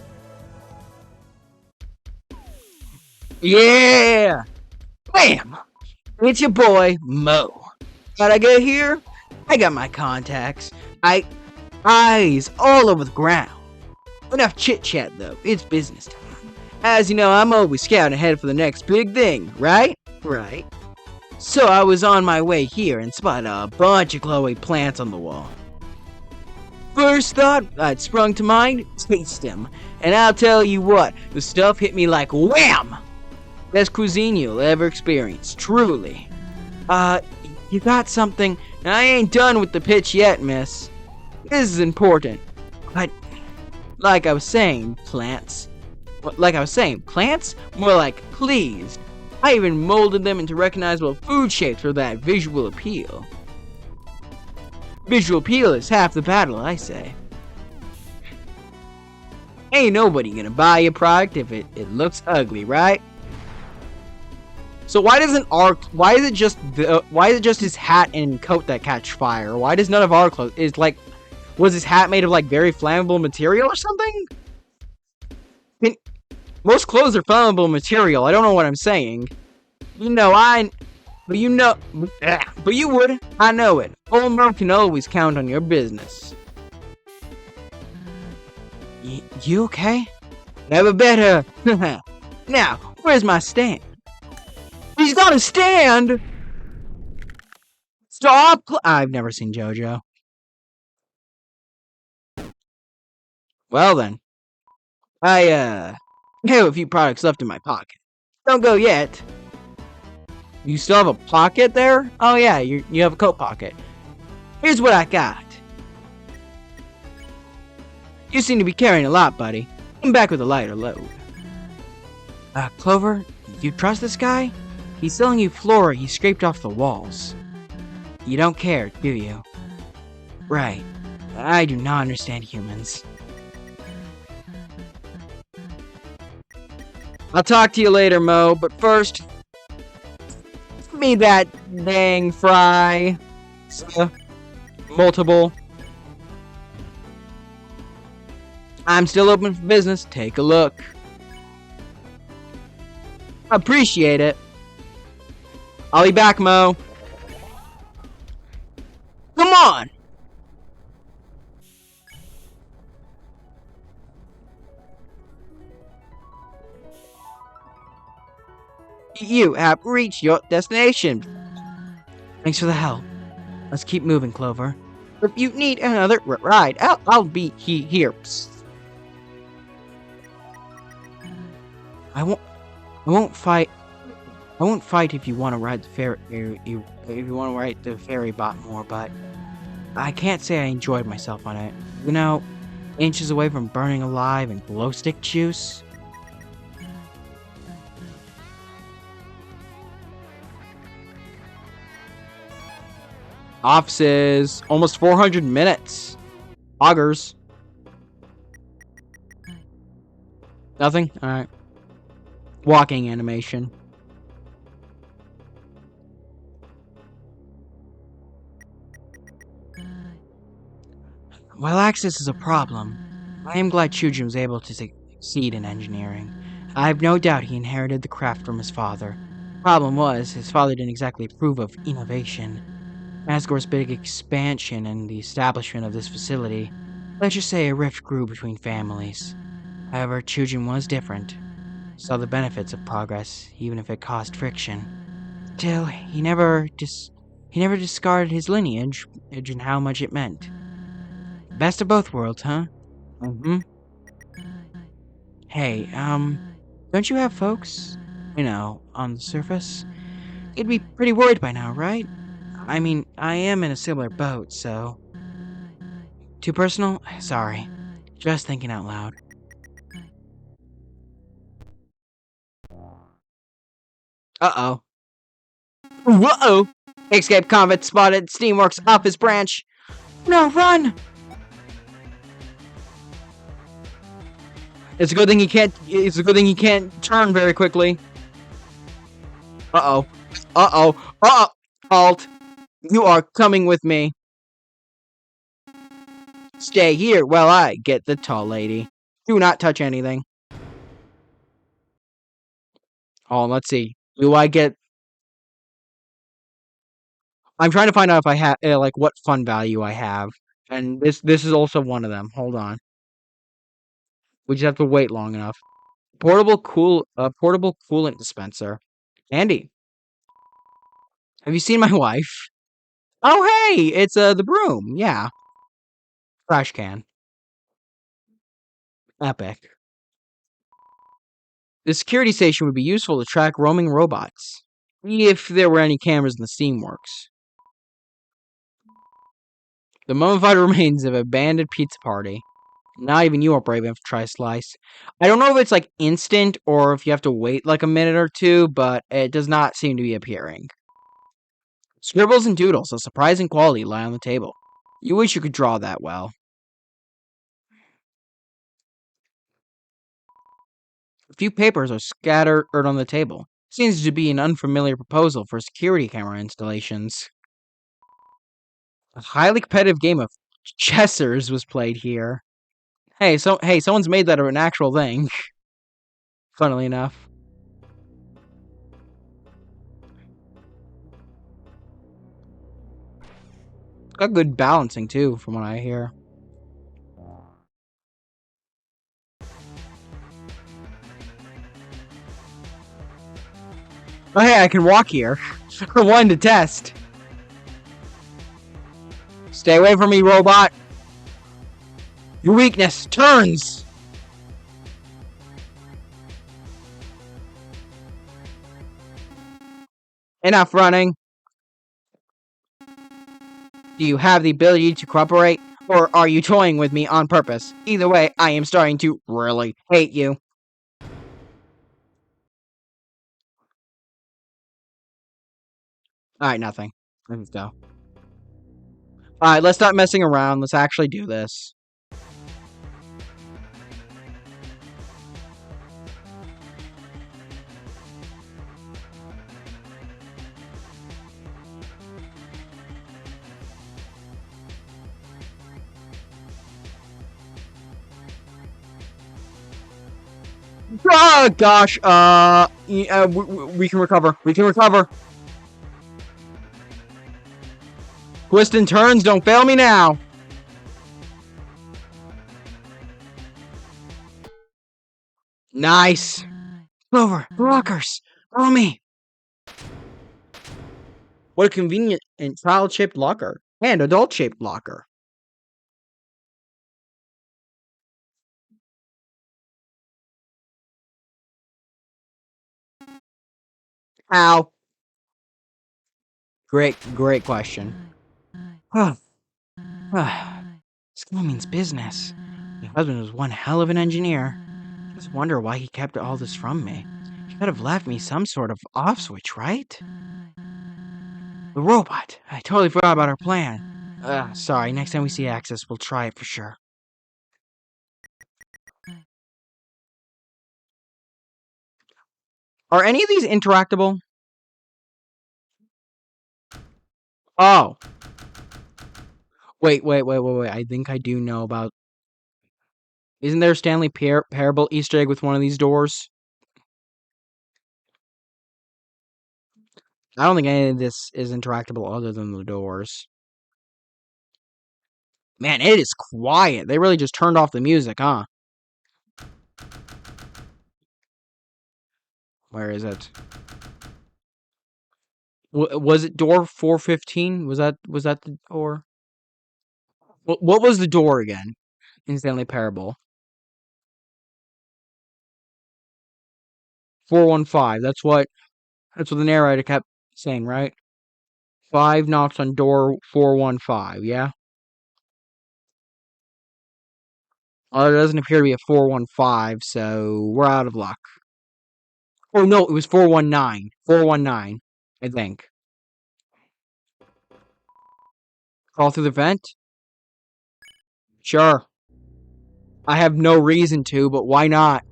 Yeah! Bam! It's your boy, Mo. How'd I get here? I got my contacts. Eyes all over the ground. Enough chit-chat, though. It's business time. As you know, I'm always scouting ahead for the next big thing, right? Right. So I was on my way here and spotted a bunch of glowing plants on the wall. First thought I'd sprung to mind, taste them. And I'll tell you what, the stuff hit me like wham! Best cuisine you'll ever experience, truly. You got something? I ain't done with the pitch yet, miss. This is important. But, like I was saying, plants? More like pleased. I even molded them into recognizable food shapes for that visual appeal. Visual appeal is half the battle, I say. Ain't nobody gonna buy your product if it looks ugly, right? So why is it just his hat and coat that catch fire? Why does none of our clothes was his hat made of like very flammable material or something? Most clothes are flammable material. I don't know what I'm saying. You know, but you would. I know it. Old Merv can always count on your business. You okay? Never better. Now, where's my stand? He's got a stand! Stop! I've never seen JoJo. Well then. I have a few products left in my pocket. Don't go yet. You still have a pocket there? Oh yeah, you have a coat pocket. Here's what I got. You seem to be carrying a lot, buddy. Come back with a lighter load. Clover, you trust this guy? He's selling you flora he scraped off the walls. You don't care, do you? Right. I do not understand humans. I'll talk to you later, Mo, but first, give me that dang fry. Multiple. I'm still open for business. Take a look. Appreciate it. I'll be back, Mo. Come on! You have reached your destination. Thanks for the help. Let's keep moving, Clover. If you need another ride, I'll be here. I won't fight. I won't fight if you want to ride the ferry. If you want to ride the ferry bot more, but I can't say I enjoyed myself on it. You know, inches away from burning alive in glow stick juice. Offices, almost 400 minutes. Augers. Nothing? Alright. Walking animation. While access is a problem, I am glad Chujin was able to succeed in engineering. I have no doubt he inherited the craft from his father. Problem was, his father didn't exactly approve of innovation. Asgore's big expansion and the establishment of this facility, let's just say a rift grew between families. However, Chujin was different. He saw the benefits of progress, even if it caused friction. Still, he never discarded his lineage and how much it meant. Best of both worlds, huh? Mm-hmm. Hey, don't you have folks? You know, on the surface? You'd be pretty worried by now, right? I mean, I am in a similar boat, so... Too personal? Sorry. Just thinking out loud. Uh-oh. Whoa! Escape convict spotted. Steamworks Office branch. No, run! It's a good thing he can't turn very quickly. Uh-oh. Uh-oh. Uh-oh. Halt. You are coming with me. Stay here while I get the tall lady. Do not touch anything. Oh, let's see. Do I get... I'm trying to find out if I have, like, what fun value I have. And this is also one of them. Hold on. We just have to wait long enough. Portable coolant dispenser. Andy, have you seen my wife? Oh, hey! It's, the broom. Yeah. Trash can. Epic. The security station would be useful to track roaming robots. If there were any cameras in the Steamworks. The mummified remains of an abandoned pizza party. Not even you are brave enough to try a slice. I don't know if it's like instant or if you have to wait like a minute or two, but it does not seem to be appearing. Scribbles and doodles of surprising quality lie on the table. You wish you could draw that well. few papers are scattered on the table. Seems to be an unfamiliar proposal for security camera installations. A highly competitive game of chessers was played here. Hey, someone's made that an actual thing. Funnily enough. Got good balancing too, from what I hear. Oh hey, I can walk here. I wanted to test. Stay away from me, robot. Your weakness, turns. Enough running. Do you have the ability to cooperate? Or are you toying with me on purpose? Either way, I am starting to really hate you. Alright, nothing. Let's go. Alright, let's stop messing around. Let's actually do this. Oh gosh, we can recover. We can recover. Twists and turns, don't fail me now. Nice. Clover, the lockers. Follow me. What a convenient and child-shaped locker. And adult-shaped locker. How? Great question. School means business. My husband was one hell of an engineer. I just wonder why he kept all this from me. He could have left me some sort of off switch, right? The robot. I totally forgot about our plan. Sorry, next time we see Access, we'll try it for sure. Are any of these interactable? Oh. Wait. I think I do know about... Isn't there a Stanley Parable Easter egg with one of these doors? I don't think any of this is interactable other than the doors. Man, it is quiet. They really just turned off the music, huh? Where is it? Was it door 415? Was that the door? What was the door again? In Stanley Parable. 415. That's what the narrator kept saying, right? 5 knocks on door 415, yeah? Well, there doesn't appear to be a 415, so we're out of luck. Oh no, it was 419. 419, I think. Crawl through the vent? Sure. I have no reason to, but why not?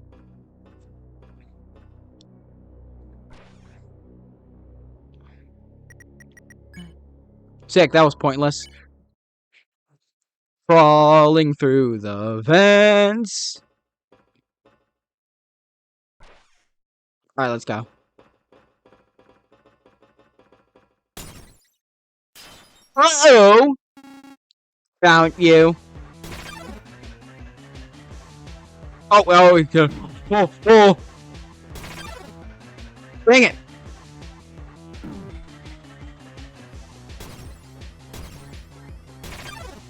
Sick, that was pointless. Crawling through the vents. Alright, let's go. Uh-oh! Found you. Oh, Dang it!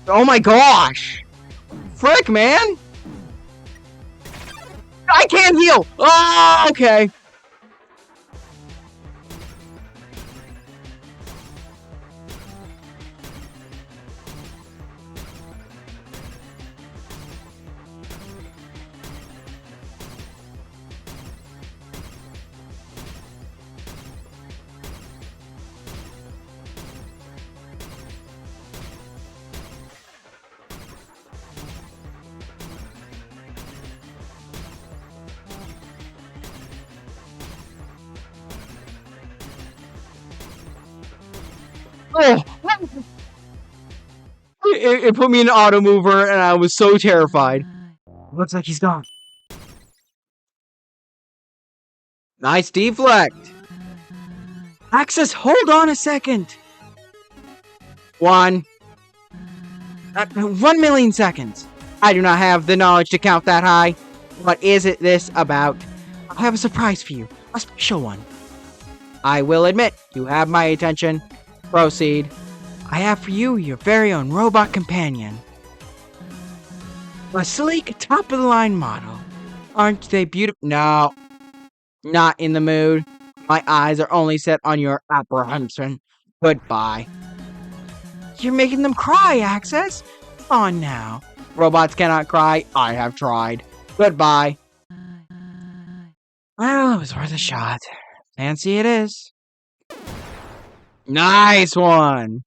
Oh my gosh! Frick, man! I can't heal! Oh, okay. Oh! It put me in auto mover, and I was so terrified. Looks like he's gone. Nice deflect. Axis, hold on a second. 1. 1 million seconds. I do not have the knowledge to count that high. What is it this about? I have a surprise for you. A special one. I will admit, you have my attention. Proceed. I have for you your very own robot companion. A sleek, top-of-the-line model. Aren't they beautiful? No. Not in the mood. My eyes are only set on your apprehension. Goodbye. You're making them cry, Axis. Come on now. Robots cannot cry. I have tried. Goodbye. Well, it was worth a shot. Fancy it is. Nice one.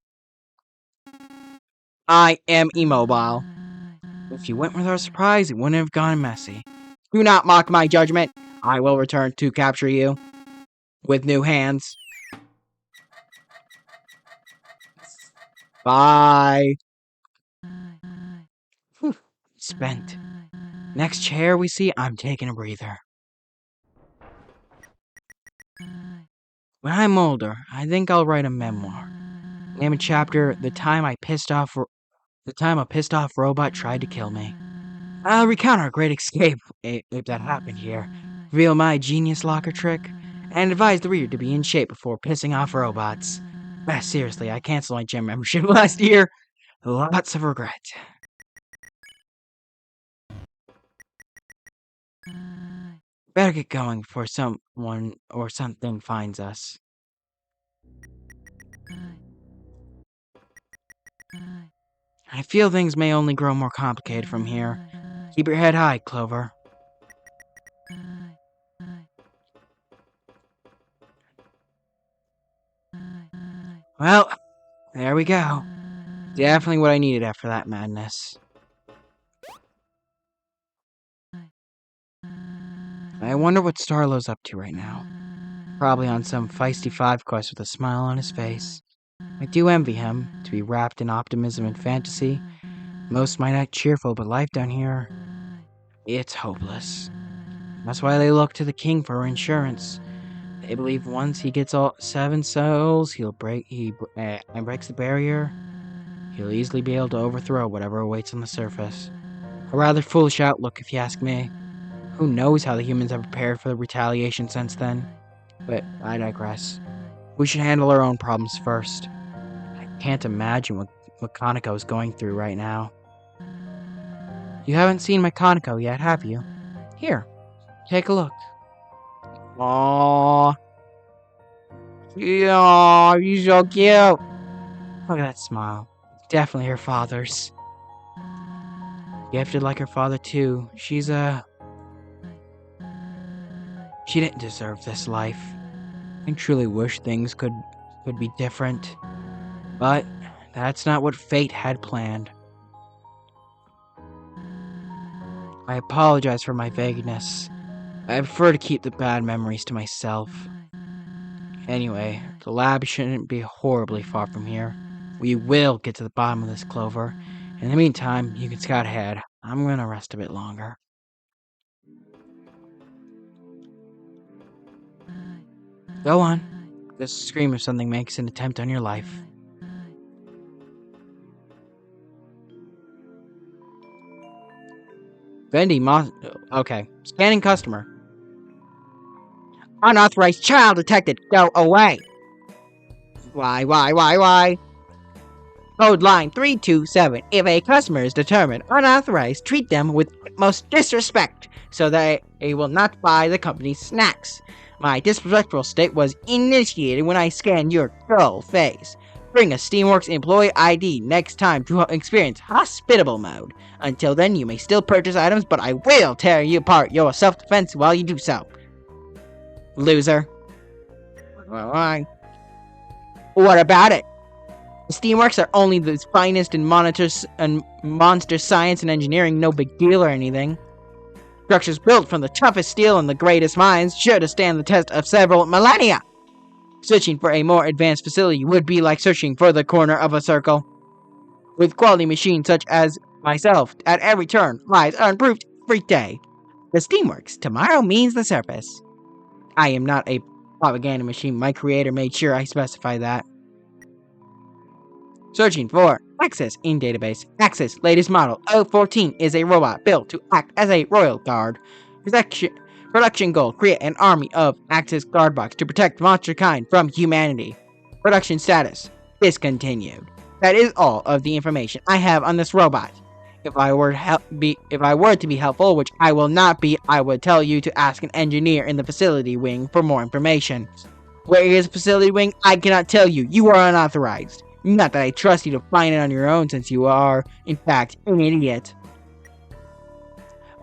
I am immobile. If you went without a surprise, it wouldn't have gone messy. Do not mock my judgment. I will return to capture you. With new hands. Bye. Spent. Next chair we see, I'm taking a breather. When I'm older, I think I'll write a memoir. Name a chapter, the time a pissed off robot tried to kill me. I'll recount our great escape, if that happened here, reveal my genius locker trick, and advise the reader to be in shape before pissing off robots. Seriously, I canceled my gym membership last year. Lots of regret. Better get going before someone or something finds us. I feel things may only grow more complicated from here. Keep your head high, Clover. Well, there we go. Definitely what I needed after that madness. I wonder what Starlow's up to right now. Probably on some feisty 5 quest with a smile on his face. I do envy him, to be wrapped in optimism and fantasy. Most might act cheerful, but life down here, it's hopeless. That's why they look to the king for insurance. They believe once he gets all 7 souls, and breaks the barrier, he'll easily be able to overthrow whatever awaits on the surface. A rather foolish outlook, if you ask me. Who knows how the humans have prepared for the retaliation since then? But I digress. We should handle our own problems first. I can't imagine what Kaneko is going through right now. You haven't seen my Kaneko yet, have you? Here, take a look. Aww. Yeah, you're so cute. Look at that smile. Definitely her father's. Gifted like her father, too. She didn't deserve this life. I truly wish things could be different. But that's not what fate had planned. I apologize for my vagueness. I prefer to keep the bad memories to myself. Anyway, the lab shouldn't be horribly far from here. We will get to the bottom of this, Clover. In the meantime, you can scout ahead. I'm gonna rest a bit longer. Go on. Just scream if something makes an attempt on your life. Okay. Scanning customer. Unauthorized child detected. Go away. Why? Code line 327. If a customer is determined unauthorized, treat them with utmost disrespect so that they will not buy the company's snacks. My disrespectful state was initiated when I scanned your dull face. Bring a Steamworks employee ID next time to experience hospitable mode. Until then, you may still purchase items, but I will tear you apart your self-defense while you do so. Loser. Alright. What about it? The Steamworks are only the finest in monster science and engineering, no big deal or anything. Structures built from the toughest steel and the greatest minds, sure to stand the test of several millennia. Searching for a more advanced facility would be like searching for the corner of a circle. With quality machines such as myself, at every turn, lives are improved every day. The Steamworks, tomorrow means the surface. I am not a propaganda machine. My creator made sure I specify that. Searching for Access in database. Access latest model 014 is a robot built to act as a royal guard. Production goal: create an army of Access guard bots to protect monster kind from humanity. Production status: discontinued. That is all of the information I have on this robot. If I were to be helpful, which I will not be, I would tell you to ask an engineer in the facility wing for more information. Where is the facility wing? I cannot tell you. You are unauthorized. Not that I trust you to find it on your own, since you are, in fact, an idiot.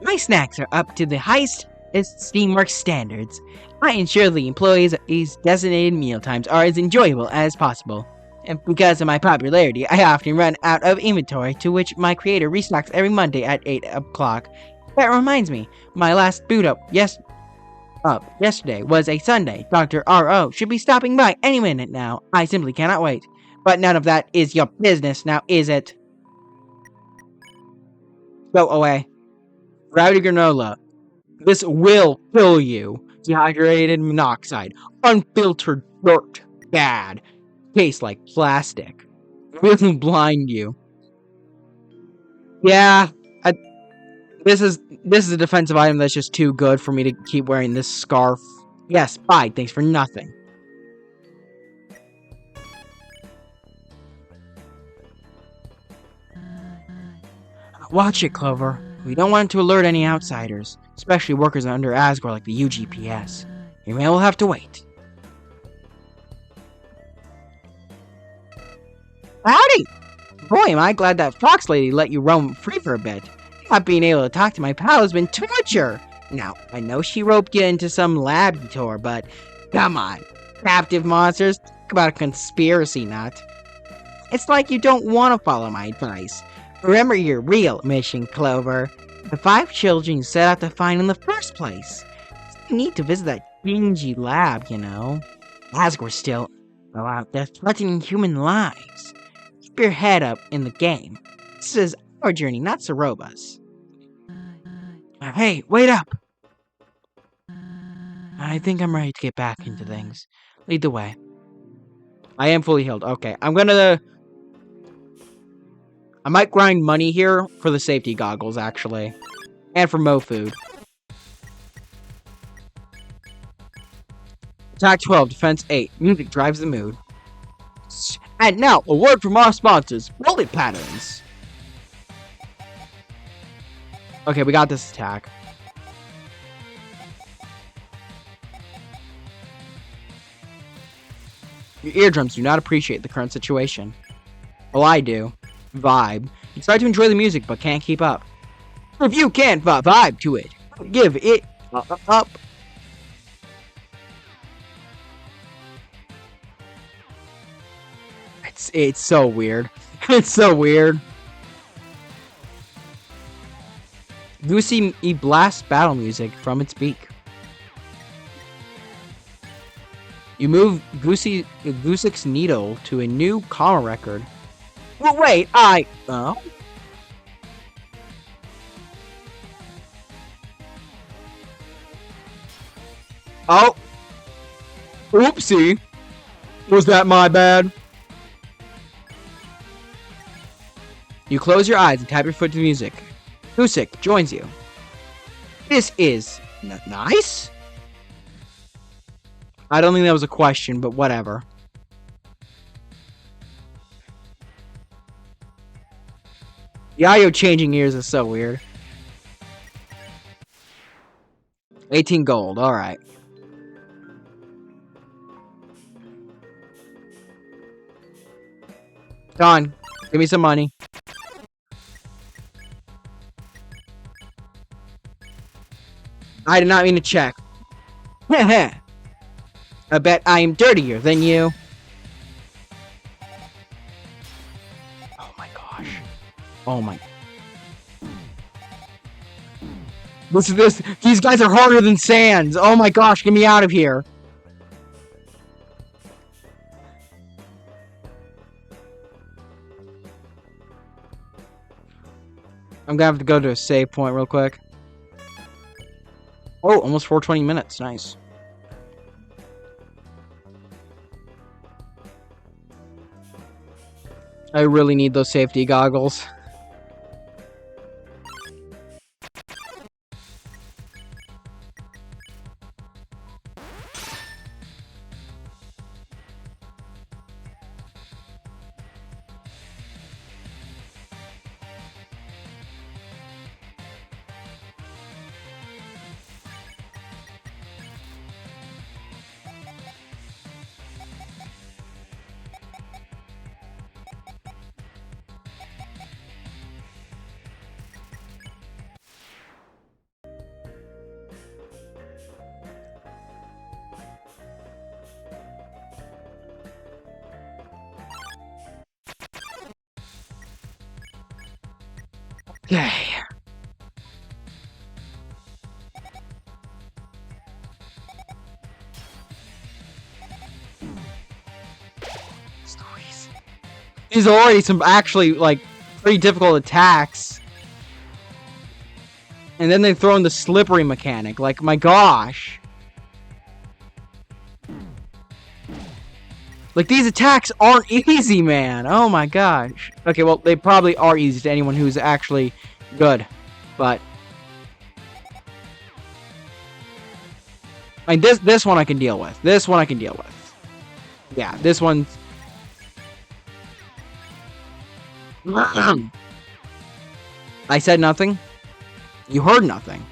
My snacks are up to the highest Steamworks standards. I ensure the employees' designated meal times are as enjoyable as possible. And because of my popularity, I often run out of inventory, to which my creator restocks every Monday at 8 o'clock. That reminds me, my last boot up yesterday was a Sunday. Dr. R.O. should be stopping by any minute now. I simply cannot wait. But none of that is your business now, is it? Go away. Rowdy granola. This will kill you. Dehydrated monoxide. Unfiltered dirt. Bad. Tastes like plastic. Will blind you. Yeah. This is a defensive item that's just too good for me to keep wearing this scarf. Yes, bye. Thanks for nothing. Watch it, Clover. We don't want to alert any outsiders, especially workers under Asgore like the UGPS. Your man will have to wait. Howdy! Boy, am I glad that Fox Lady let you roam free for a bit. Not being able to talk to my pal has been torture. Now, I know she roped you into some lab you tore, but come on. Captive monsters? Talk about a conspiracy nut. It's like you don't want to follow my advice. Remember your real mission, Clover. The 5 children you set out to find in the first place. You need to visit that dingy lab, you know. Asgore's still out there threatening human lives. Keep your head up in the game. This is our journey, not Saroba's. Hey, wait up! I think I'm ready to get back into things. Lead the way. I am fully healed. Okay, I might grind money here for the safety goggles, actually. And for Mo food. Attack 12, Defense 8. Music drives the mood. And now, a word from our sponsors, Bullet Patterns. Okay, we got this attack. Your eardrums do not appreciate the current situation. Well, I do. Vibe. You try to enjoy the music, but can't keep up. If you can't vibe to it, give it up. It's so weird. It's so weird. Goosey blasts battle music from its beak. You move Goosek's needle to a new comma record. Well, wait, oh. Oh. Oopsie. Was that my bad? You close your eyes and tap your foot to the music. Goosek joins you. This is nice? I don't think that was a question, but whatever. Yayo changing ears is so weird. 18 gold, alright. Come on, give me some money. I did not mean to check. Heh. I bet I am dirtier than you. Oh my gosh. Oh my. These guys are harder than Sans. Oh my gosh, get me out of here. I'm gonna have to go to a save point real quick. Oh, almost 420 minutes. Nice. I really need those safety goggles. Okay. These are already some actually, like, pretty difficult attacks. And then they throw in the slippery mechanic. Like, my gosh. Like, these attacks aren't easy, man. Oh my gosh. Okay, well, they probably are easy to anyone who's actually good. But like this one I can deal with. This one I can deal with. Yeah, this one's I said nothing. You heard nothing.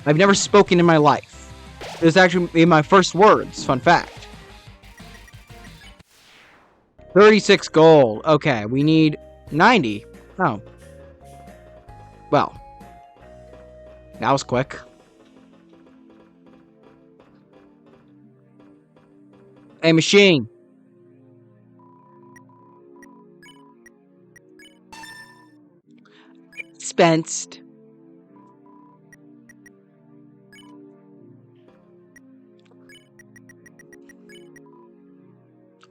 I've never spoken in my life. This is actually my first words. Fun fact. 36 gold. Okay, we need 90. Oh. Well. That was quick. Hey, machine. Dispensed.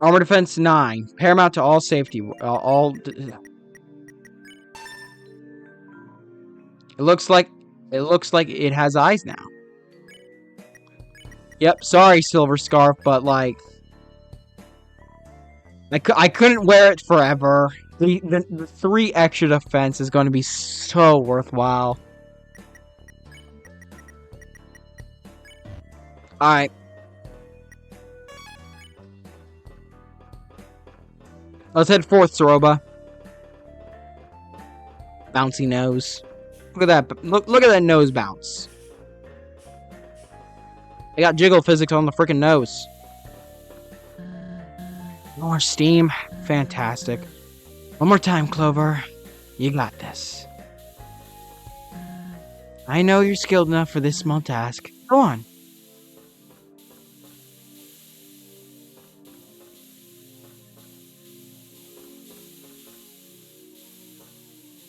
Armor defense 9. Paramount to all safety. It looks like it has eyes now. Yep, sorry, Silver Scarf, but like I couldn't wear it forever. The 3 extra defense is going to be so worthwhile. Alright. Let's head forth, Soroba. Bouncy nose. Look at that. Look at that nose bounce. I got jiggle physics on the freaking nose. More steam. Fantastic. One more time, Clover. You got this. I know you're skilled enough for this small task. Go on.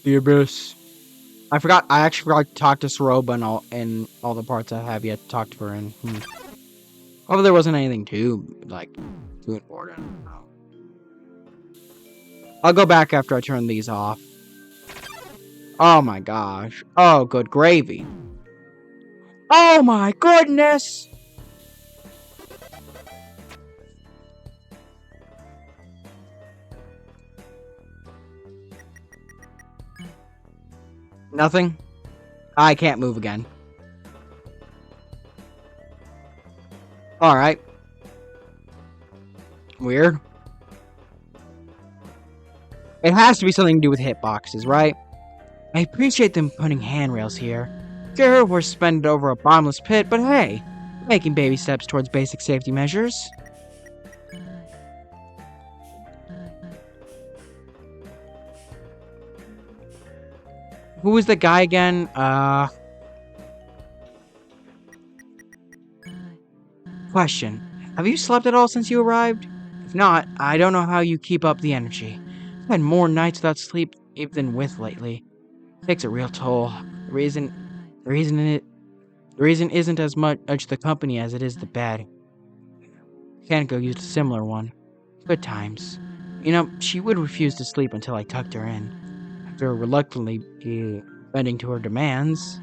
The Abyss. I actually forgot to talk to Soroba in all the parts I have yet to talk to her in. Although there wasn't anything too important. I'll go back after I turn these off. Oh my gosh. Oh, good gravy. Oh my goodness! Nothing? I can't move again. Alright. Weird. It has to be something to do with hitboxes, right? I appreciate them putting handrails here. Sure, we're spending over a bottomless pit, but hey, making baby steps towards basic safety measures. Who was the guy again? Question. Have you slept at all since you arrived? If not, I don't know how you keep up the energy. I've had more nights without sleep than with lately. It takes a real toll. The reason isn't as much the company as it is the bed. Kaneko used a similar one. Good times. You know, she would refuse to sleep until I tucked her in. After reluctantly bending to her demands,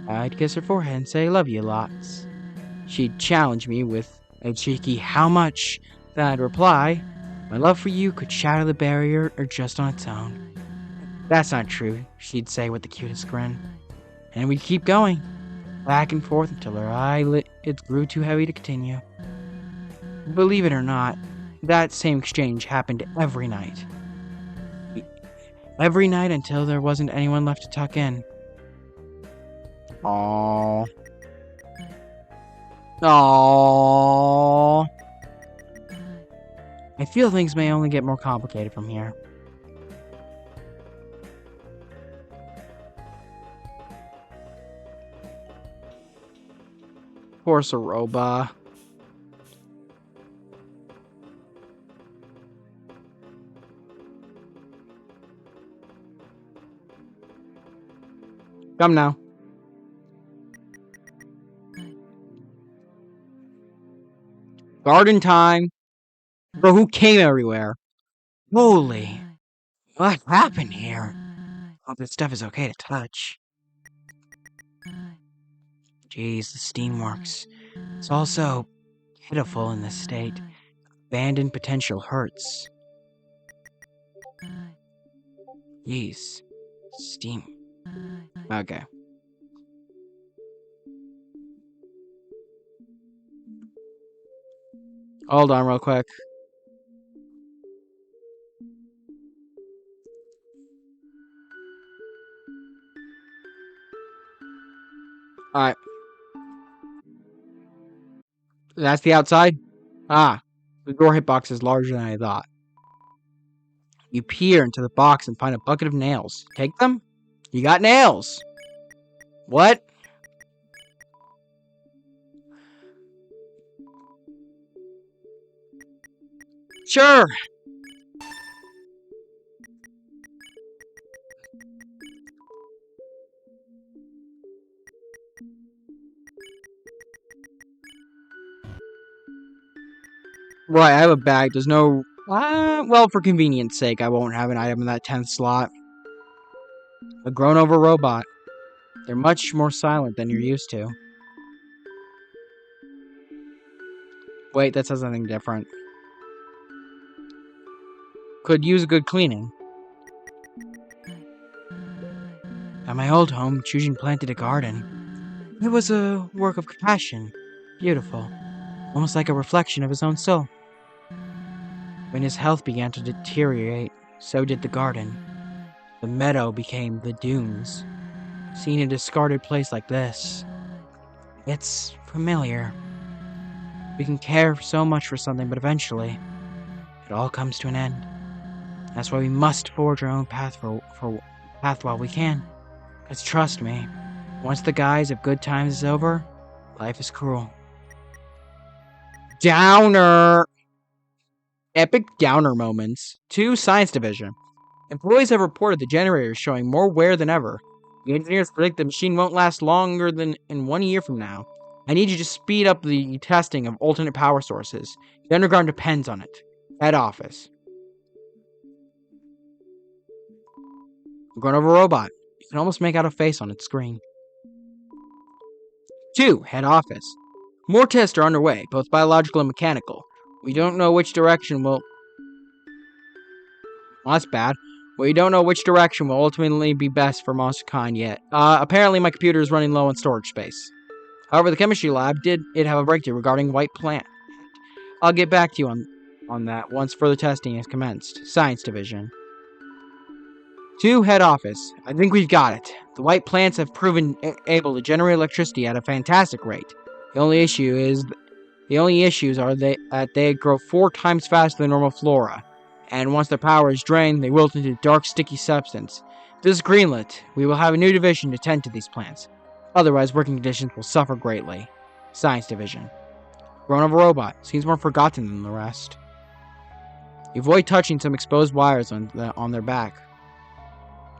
I'd kiss her forehead and say, "Love you lots." She'd challenge me with a cheeky "how much?" Then I'd reply, "My love for you could shatter the barrier or just on its own." "That's not true," she'd say with the cutest grin. And we'd keep going, back and forth until her eyelids grew too heavy to continue. Believe it or not, that same exchange happened every night. Every night until there wasn't anyone left to tuck in. Aww. Aww. I feel things may only get more complicated from here. Poor Saroba. Come now. Garden time. Bro, who came everywhere? Holy. What happened here? Hope this stuff is okay to touch. Jeez, the steamworks. It's all so pitiful in this state. Abandoned potential hurts. Jeez. Steam. Okay. Hold on real quick. Alright. That's the outside? Ah. The door hitbox is larger than I thought. You peer into the box and find a bucket of nails. Take them? You got nails! What? Sure! Right, I have a bag. There's no... well, for convenience sake, I won't have an item in that 10th slot. A grown-over robot. They're much more silent than you're used to. Wait, that says something different. Could use a good cleaning. At my old home, Chujin planted a garden. It was a work of passion. Beautiful. Almost like a reflection of his own soul. When his health began to deteriorate, so did the garden. The meadow became the dunes. Seeing a discarded place like this, it's familiar. We can care so much for something, but eventually, it all comes to an end. That's why we must forge our own path path while we can. Because trust me, once the guise of good times is over, life is cruel. Downer! Epic downer moments. 2 Science Division. Employees have reported the generator is showing more wear than ever. The engineers predict the machine won't last longer than in 1 year from now. I need you to speed up the testing of alternate power sources. The underground depends on it. Head office. We're going over a robot. You can almost make out a face on its screen. 2. Head office. More tests are underway, both biological and mechanical. We don't know which direction will... Well, that's bad. We don't know which direction will ultimately be best for Monster Kind yet. Apparently my computer is running low on storage space. However, the chemistry lab did have a breakthrough regarding white plant. I'll get back to you on that once further testing is commenced. Science Division. 2. Head office. I think we've got it. The white plants have proven able to generate electricity at a fantastic rate. The only issues are that they grow 4 times faster than normal flora, and once their power is drained, they wilt into dark, sticky substance. This is greenlit. We will have a new division to tend to these plants. Otherwise, working conditions will suffer greatly. Science Division. Grown-over robot. Seems more forgotten than the rest. You avoid touching some exposed wires on their back.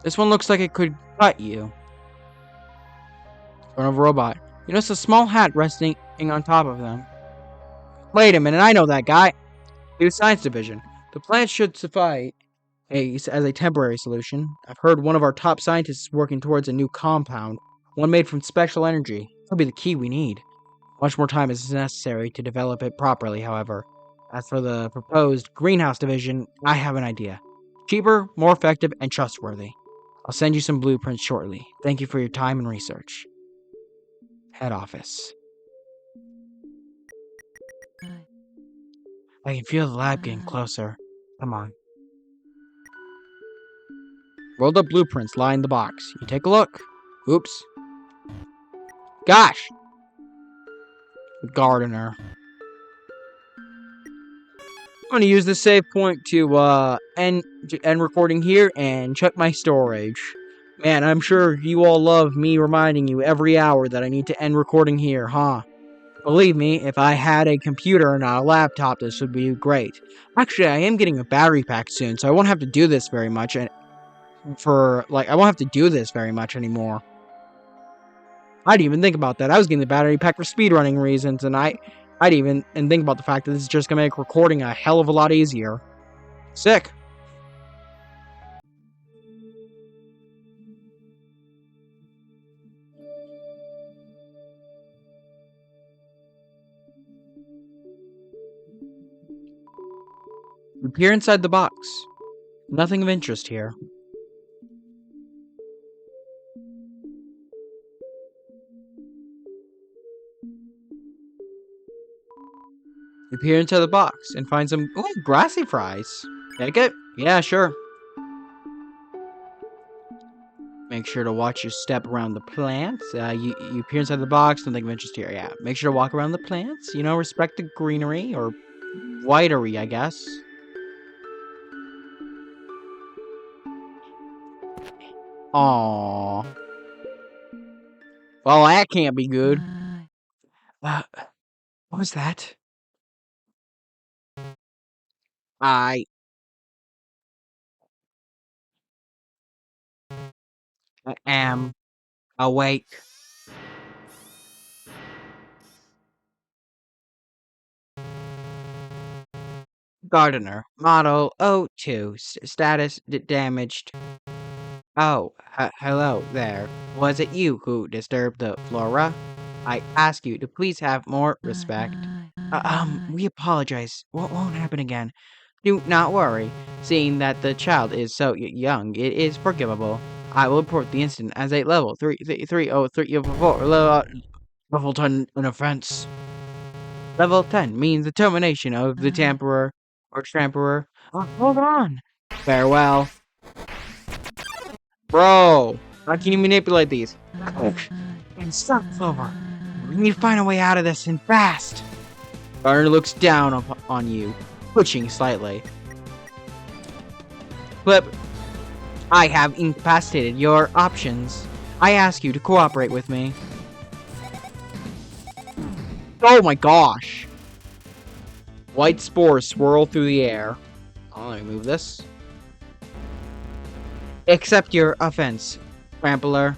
This one looks like it could cut you. Grown-over robot. You notice a small hat resting on top of them. Wait a minute, I know that guy. Do Science Division. The plant should suffice as a temporary solution. I've heard one of our top scientists is working towards a new compound, one made from special energy. That'll be the key we need. Much more time is necessary to develop it properly, however. As for the proposed greenhouse division, I have an idea. Cheaper, more effective, and trustworthy. I'll send you some blueprints shortly. Thank you for your time and research. Head office. I can feel the lab getting closer. Come on. Rolled up blueprints lie in the box. You take a look. Oops. Gosh! The gardener. I'm gonna use this save point to end recording here and check my storage. Man, I'm sure you all love me reminding you every hour that I need to end recording here, huh? Believe me, if I had a computer and not a laptop, this would be great. Actually, I am getting a battery pack soon, so I won't have to do this very much. And I won't have to do this very much anymore. I didn't even think about that. I was getting the battery pack for speedrunning reasons, and I didn't even think about the fact that this is just gonna make recording a hell of a lot easier. Sick. You peer inside the box. Nothing of interest here. You peer into the box and find some grassy fries. Take it? Yeah, sure. Make sure to watch your step around the plants. You peer inside the box, nothing of interest here. Yeah, make sure to walk around the plants. You know, respect the greenery or whitery, I guess. Aww. Well, that can't be good. What was that? I am awake. Gardener. Model O2. Status damaged. Oh, hello there. Was it you who disturbed the flora? I ask you to please have more respect. We apologize. Won't happen again. Do not worry. Seeing that the child is so young, it is forgivable. I will report the incident as a level 30304 level 10 an offense. Level 10 means the termination of the tamperer or tramperer. Hold on. Farewell. Bro, how can you manipulate these? And stop, Clover. We need to find a way out of this and fast. Garner looks down on you, twitching slightly. Flip, I have incapacitated your options. I ask you to cooperate with me. Oh my gosh! White spores swirl through the air. Oh, let me move this. Accept your offense, Trampler.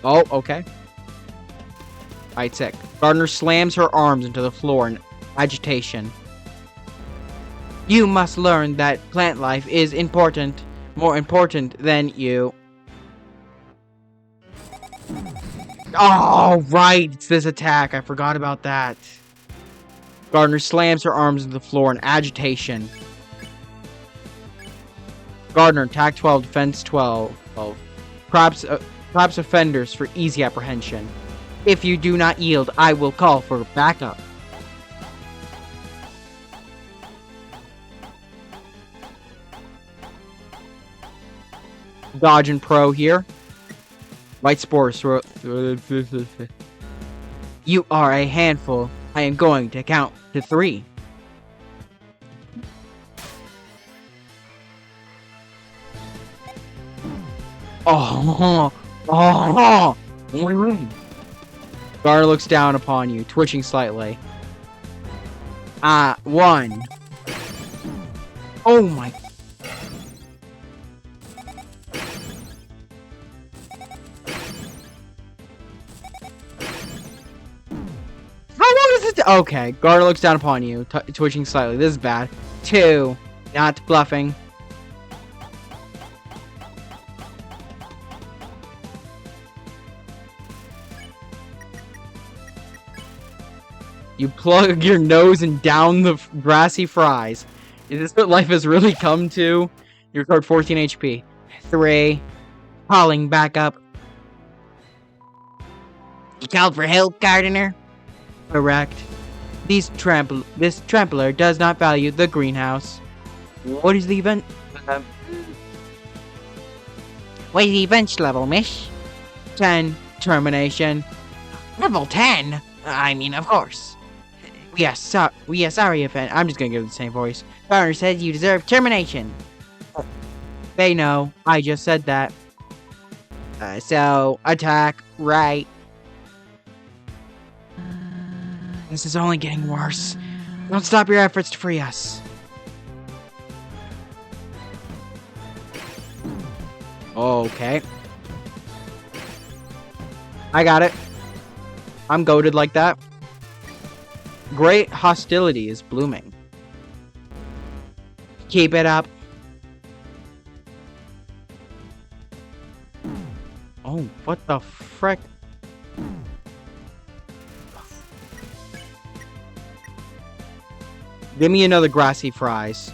Oh, okay. Alright, sick. Gardner slams her arms into the floor in agitation. You must learn that plant life is important. More important than you. Oh, right! It's this attack. I forgot about that. Gardner slams her arms into the floor in agitation. Gardner, attack 12, defense 12. Perhaps offenders for easy apprehension. If you do not yield, I will call for backup. Dodge and pro here. White spores. You are a handful. I am going to count to 3. Oh. Gar looks down upon you, twitching slightly. 1. Oh my. How long does Okay, Garner looks down upon you, twitching slightly. This is bad. 2. Not bluffing. You plug your nose and down the grassy fries. Is this what life has really come to? You record 14 HP. 3. Calling back up. You called for help, gardener? Correct. This trampler does not value the greenhouse. What is the event? What is the event level, miss? 10. Termination. Level 10? I mean, of course. Yes, sorry, event. I'm just gonna give it the same voice. Gardener said you deserve termination. They know. I just said that. So, attack, right. This is only getting worse. Don't stop your efforts to free us. Okay. I got it. I'm goated like that. Great hostility is blooming. Keep it up. Oh, what the frick? Give me another grassy fries.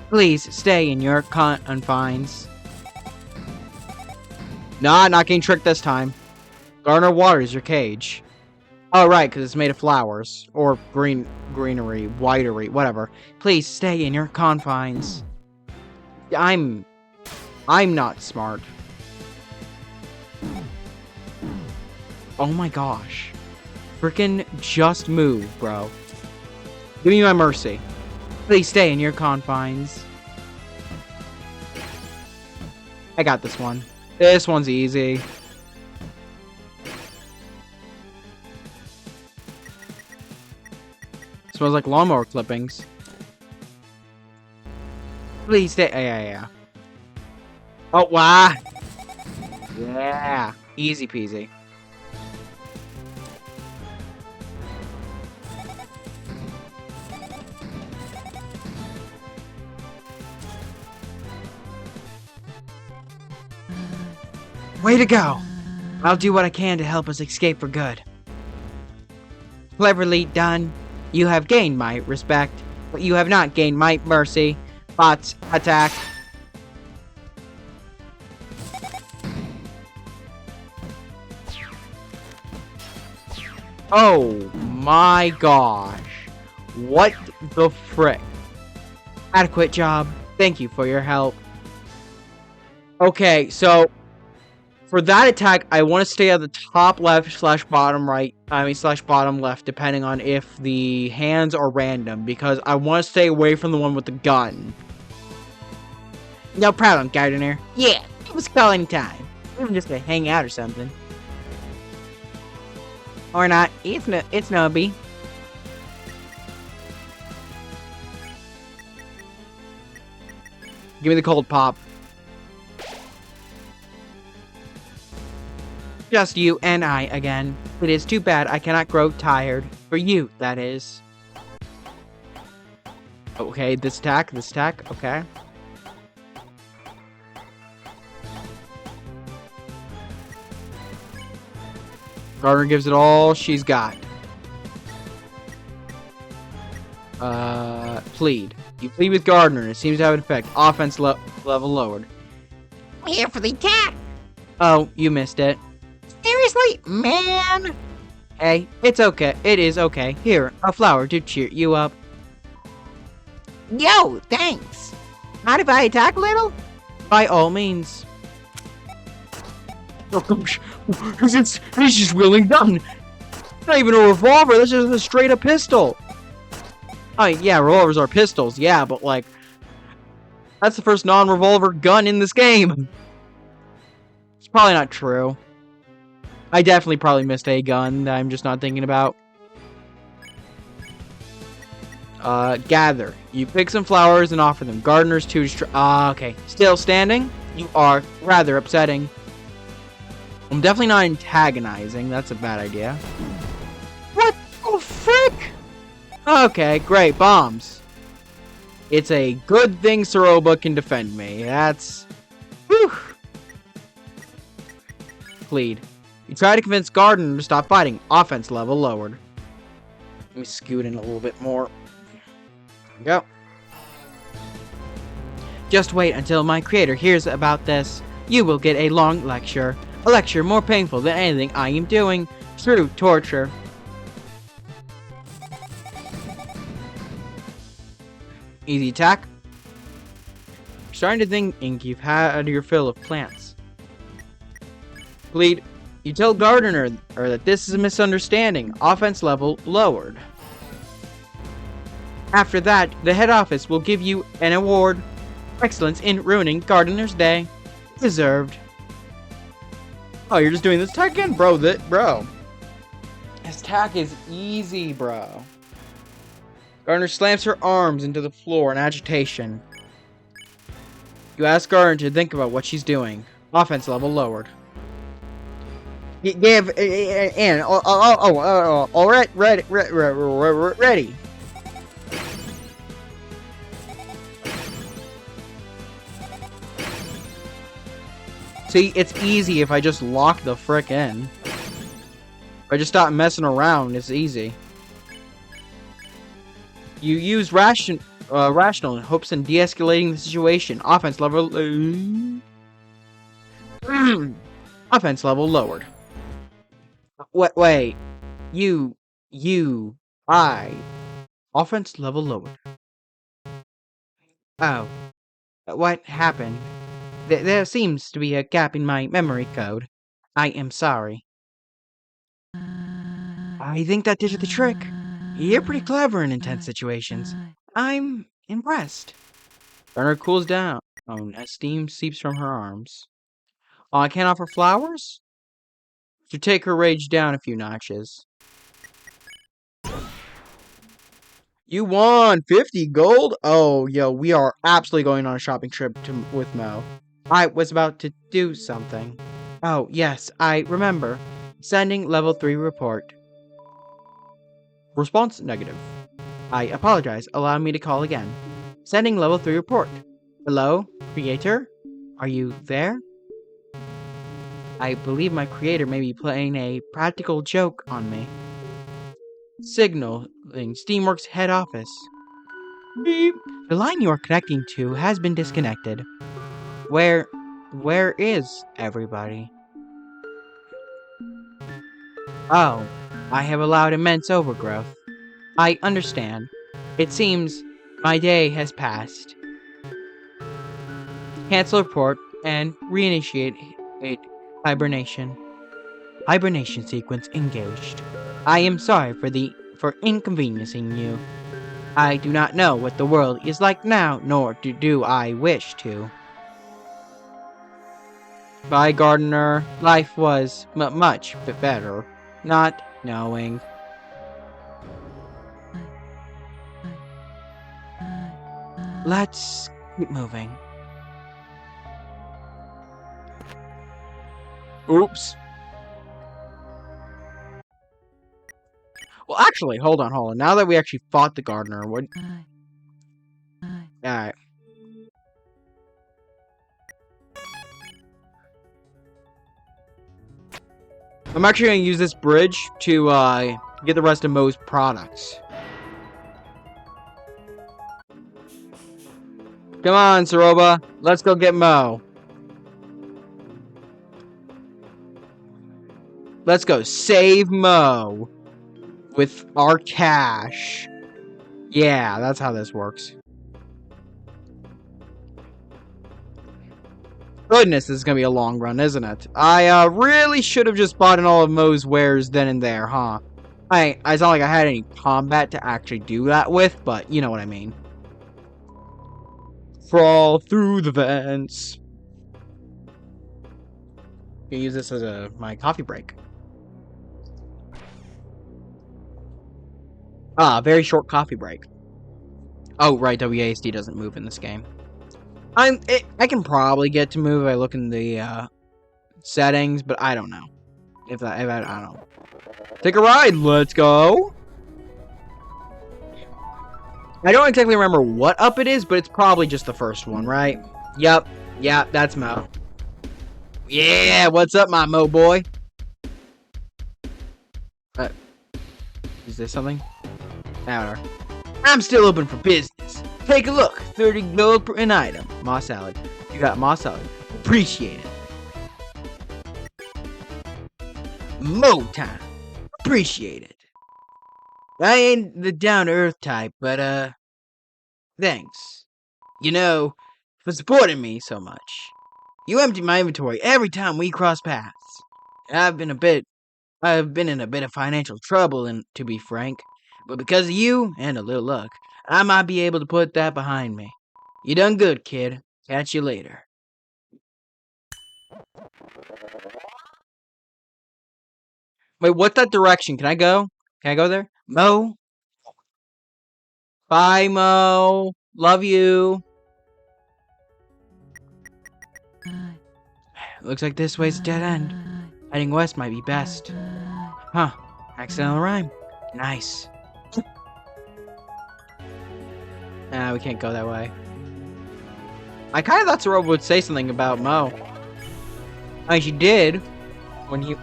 Please stay in your confines. Nah, not getting tricked this time. Garner waters your cage. Oh, right, because it's made of flowers. Or greenery, whitery, whatever. Please stay in your confines. I'm not smart. Oh my gosh. Frickin' just move, bro. Give me my mercy. Please stay in your confines. I got this one. This one's easy. Smells like lawnmower clippings. Please stay. Yeah. Oh, wow. Yeah. Easy peasy. Way to go! I'll do what I can to help us escape for good. Cleverly done. You have gained my respect, but you have not gained my mercy. Bots, attack. Oh my gosh. What the frick? Adequate job. Thank you for your help. Okay, so for that attack, I want to stay at the top left / bottom right. / bottom left, depending on if the hands are random, because I want to stay away from the one with the gun. No problem, gardener. Yeah, it was calling time. Even just to hang out or something. Or not. It's Nobby. Give me the cold pop. Just you and I again. It is too bad I cannot grow tired. For you, that is. Okay, this attack, okay. Gardner gives it all she's got. Plead. You plead with Gardner, and it seems to have an effect. Offense level lowered. I'm here for the attack. Oh, you missed it. Seriously, man. Hey, it's okay. It is okay. Here, a flower to cheer you up. Yo, thanks. Mind if I attack a little? By all means. Oh gosh, he's just wielding gun. It's not even a revolver, this is a straight up pistol. Oh, yeah, revolvers are pistols, yeah, but like, that's the first non-revolver gun in this game. It's probably not true. I definitely probably missed a gun that I'm just not thinking about. Gather. You pick some flowers and offer them. Gardeners to destroy. Okay. Still standing? You are rather upsetting. I'm definitely not antagonizing. That's a bad idea. What the frick? Okay, great. Bombs. It's a good thing Soroba can defend me. That's... Whew. Plead. You try to convince Gardener to stop fighting. Offense level lowered. Let me scoot in a little bit more. There we go. Just wait until my creator hears about this. You will get a long lecture. A lecture more painful than anything I am doing. True torture. Easy attack. Starting to think you've had your fill of plants. Plead. You tell Gardener that this is a misunderstanding. Offense level lowered. After that, the head office will give you an award. Excellence in ruining Gardener's day. Deserved. Oh, you're just doing this attack again? Bro, bro. This attack is easy, bro. Gardener slams her arms into the floor in agitation. You ask Gardener to think about what she's doing. Offense level lowered. Give in. All right, ready. See, it's easy if I just lock the frick in. If I just stop messing around, it's easy. You use rational in hopes in de-escalating the situation. Offense level... Offense level lowered. Wait. I... Offense level lowered. Oh. What happened? There seems to be a gap in my memory code. I am sorry. I think that did the trick. You're pretty clever in intense situations. I'm impressed. Gardener cools down as steam seeps from her arms. Oh, I can't offer flowers? To take her rage down a few notches. You won 50 gold? Oh, yo, we are absolutely going on a shopping trip with Mo. I was about to do something. Oh, yes, I remember. Sending level 3 report. Response negative. I apologize. Allow me to call again. Sending level 3 report. Hello, creator? Are you there? I believe my creator may be playing a practical joke on me. Signaling Steamworks head office. Beep. The line you are connecting to has been disconnected. Where is everybody? Oh, I have allowed immense overgrowth. I understand. It seems my day has passed. Cancel report and reinitiate hibernation. Hibernation sequence engaged. I am sorry for inconveniencing you. I do not know what the world is like now, nor do I wish to. Bye, Gardener. Life was much better, not knowing. Let's keep moving. Oops. Well, actually, hold on. Now that we actually fought the Gardener, what... Alright. I'm actually going to use this bridge to get the rest of Mo's products. Come on, Soroba. Let's go get Mo. Let's go save Mo with our cash. Yeah, that's how this works. Goodness, this is going to be a long run, isn't it? I really should have just bought in all of Mo's wares then and there, huh? It's not like I had any combat to actually do that with, but you know what I mean. Crawl through the vents. I'm gonna use this as my coffee break. Very short coffee break. Oh, right, WASD doesn't move in this game. I can probably get to move if I look in the settings, but I don't know. If I don't know. Take a ride. Let's go. I don't exactly remember what up it is, but it's probably just the first one, right? Yup. Yeah, that's Mo. Yeah, what's up, my Mo boy? Is there something? Outer. I'm still open for business. Take a look. 30 gold per an item. Moss salad. You got moss salad. Appreciate it. Mo time. Appreciate it. I ain't the down-to-earth type, but, thanks. You know, for supporting me so much. You empty my inventory every time we cross paths. I've been in a bit of financial trouble, and to be frank, but because of you and a little luck, I might be able to put that behind me. You done good, kid. Catch you later. Wait, what's that direction? Can I go? Can I go there? Mo? Bye, Mo. Love you. Looks like this way's a dead end. Heading west might be best. Huh. Accidental rhyme. Nice. Nah, we can't go that way. I kind of thought Soroba would say something about Mo. I mean, she did when he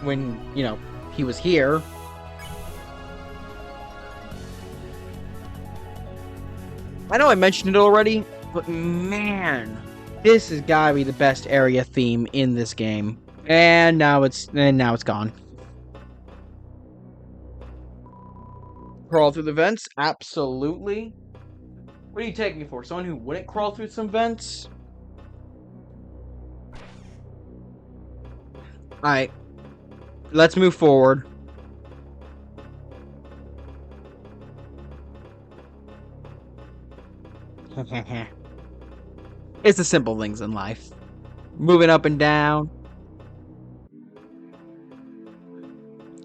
was here. I know I mentioned it already, but man, this has gotta be the best area theme in this game. And now it's gone. Crawl through the vents? Absolutely. What are you taking me for? Someone who wouldn't crawl through some vents? Alright. Let's move forward. It's the simple things in life. Moving up and down.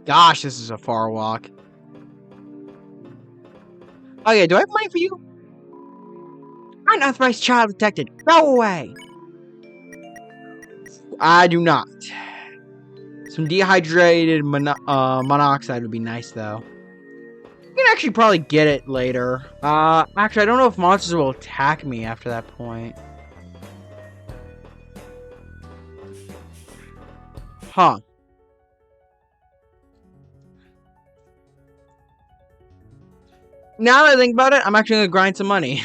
Gosh, this is a far walk. Okay, do I have money for you? Unauthorized child detected. Go away. I do not. Some dehydrated monoxide would be nice, though. You can actually probably get it later. Actually, I don't know if monsters will attack me after that point. Huh. Now that I think about it, I'm actually gonna grind some money.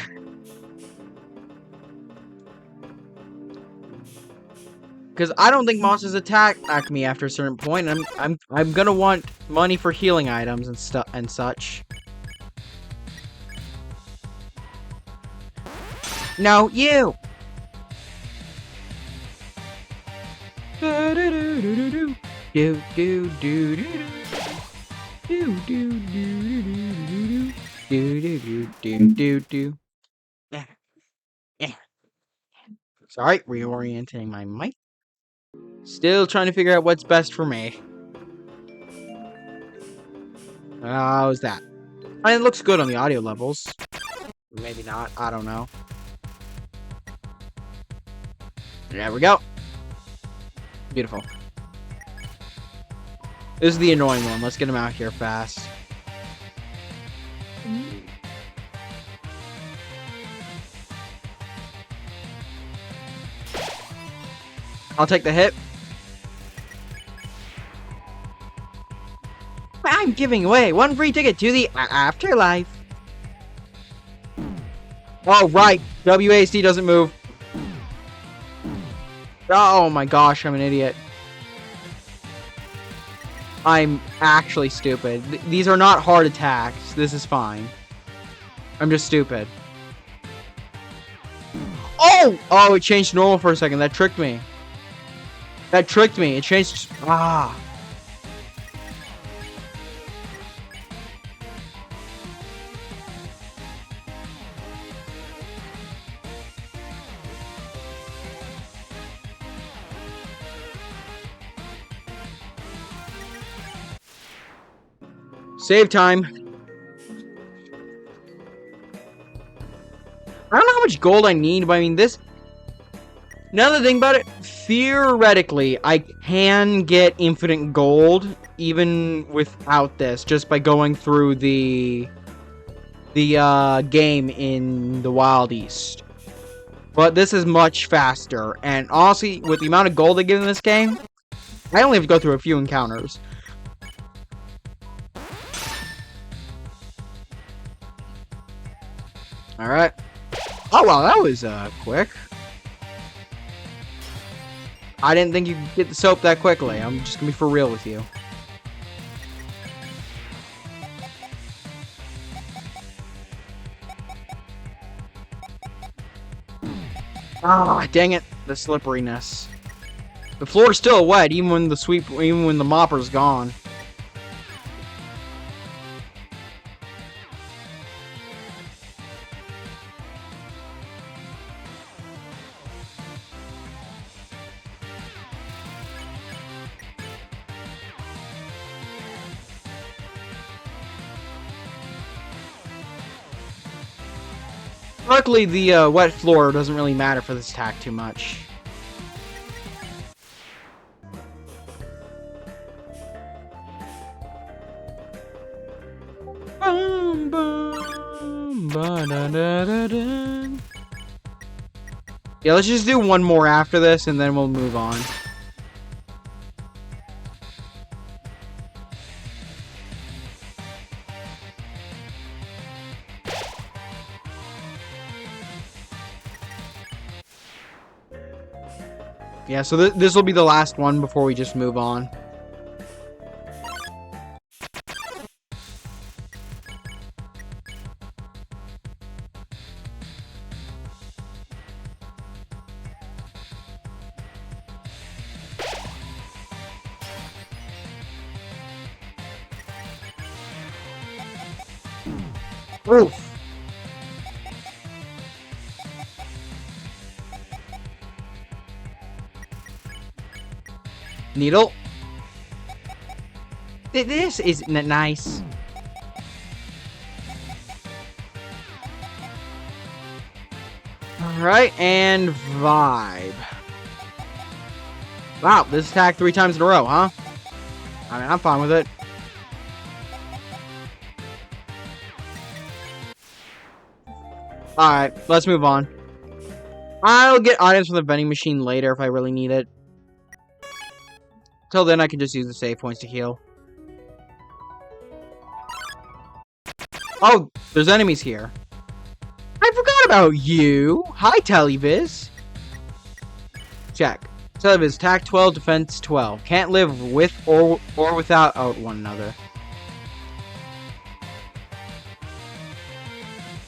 Because I don't think monsters attack me after a certain point. I'm gonna want money for healing items and stuff and such. No, you. Sorry, reorienting my mic. Still trying to figure out what's best for me. How's that? I mean, it looks good on the audio levels. Maybe not. I don't know. There we go. Beautiful. This is the annoying one. Let's get him out here fast. I'll take the hit. I'm giving away one free ticket to the afterlife. Oh, right. WASD doesn't move. Oh my gosh, I'm an idiot. I'm actually stupid. These are not hard attacks. This is fine. I'm just stupid. Oh! Oh, it changed normal for a second. That tricked me. That tricked me. It changed... Ah. Save time. I don't know how much gold I need, but I mean, this Now that I think about it, theoretically, I can get infinite gold even without this, just by going through the game in the Wild East. But this is much faster, and honestly, with the amount of gold they give in this game, I only have to go through a few encounters. Alright. Oh, wow, that was, quick. I didn't think you could get the soap that quickly. I'm just gonna be for real with you. Ah, dang it. The slipperiness. The floor's still wet, even when the mopper's gone. Luckily, the wet floor doesn't really matter for this attack too much. Boom, boom, ba-da-da-da-da. Yeah, let's just do one more after this, and then we'll move on. Yeah, so this will be the last one before we just move on. Oof. Needle. This is nice. Alright, and vibe. Wow, this attack 3 times in a row, huh? I mean, I'm fine with it. Alright, let's move on. I'll get items from the vending machine later if I really need it. Till then, I can just use the save points to heal. Oh, there's enemies here. I forgot about you. Hi, Televiz. Check. Televiz, attack 12, defense 12. Can't live with or without one another.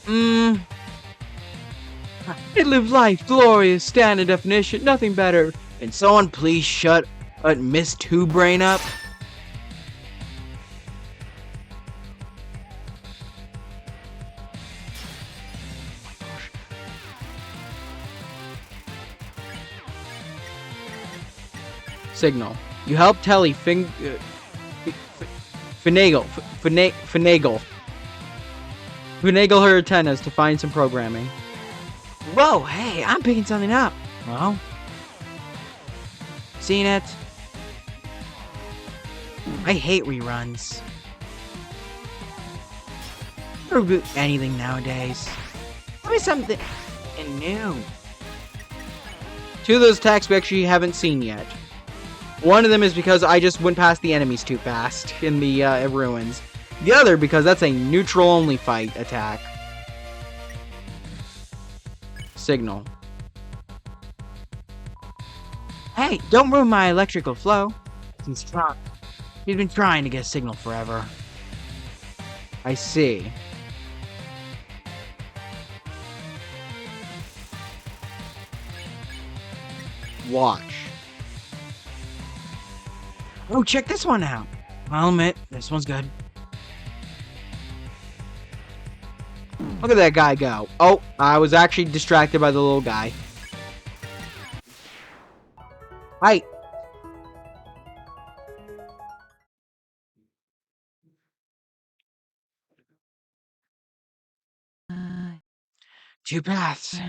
I live life, glorious, standard definition, nothing better. Can someone please shut Miss Two Brain up? Signal. You help Telly finagle her antennas to find some programming. Whoa, hey, I'm picking something up. Well, seen it? I hate reruns. Reboot anything nowadays. Tell me something new. 2 of those attacks we actually haven't seen yet. One of them is because I just went past the enemies too fast in the ruins. The other because that's a neutral-only fight attack. Signal. Hey, don't ruin my electrical flow. He's been trying to get a signal forever. I see. Watch. Oh, check this one out. I'll admit, this one's good. Look at that guy go. Oh, I was actually distracted by the little guy. Hi. Two paths.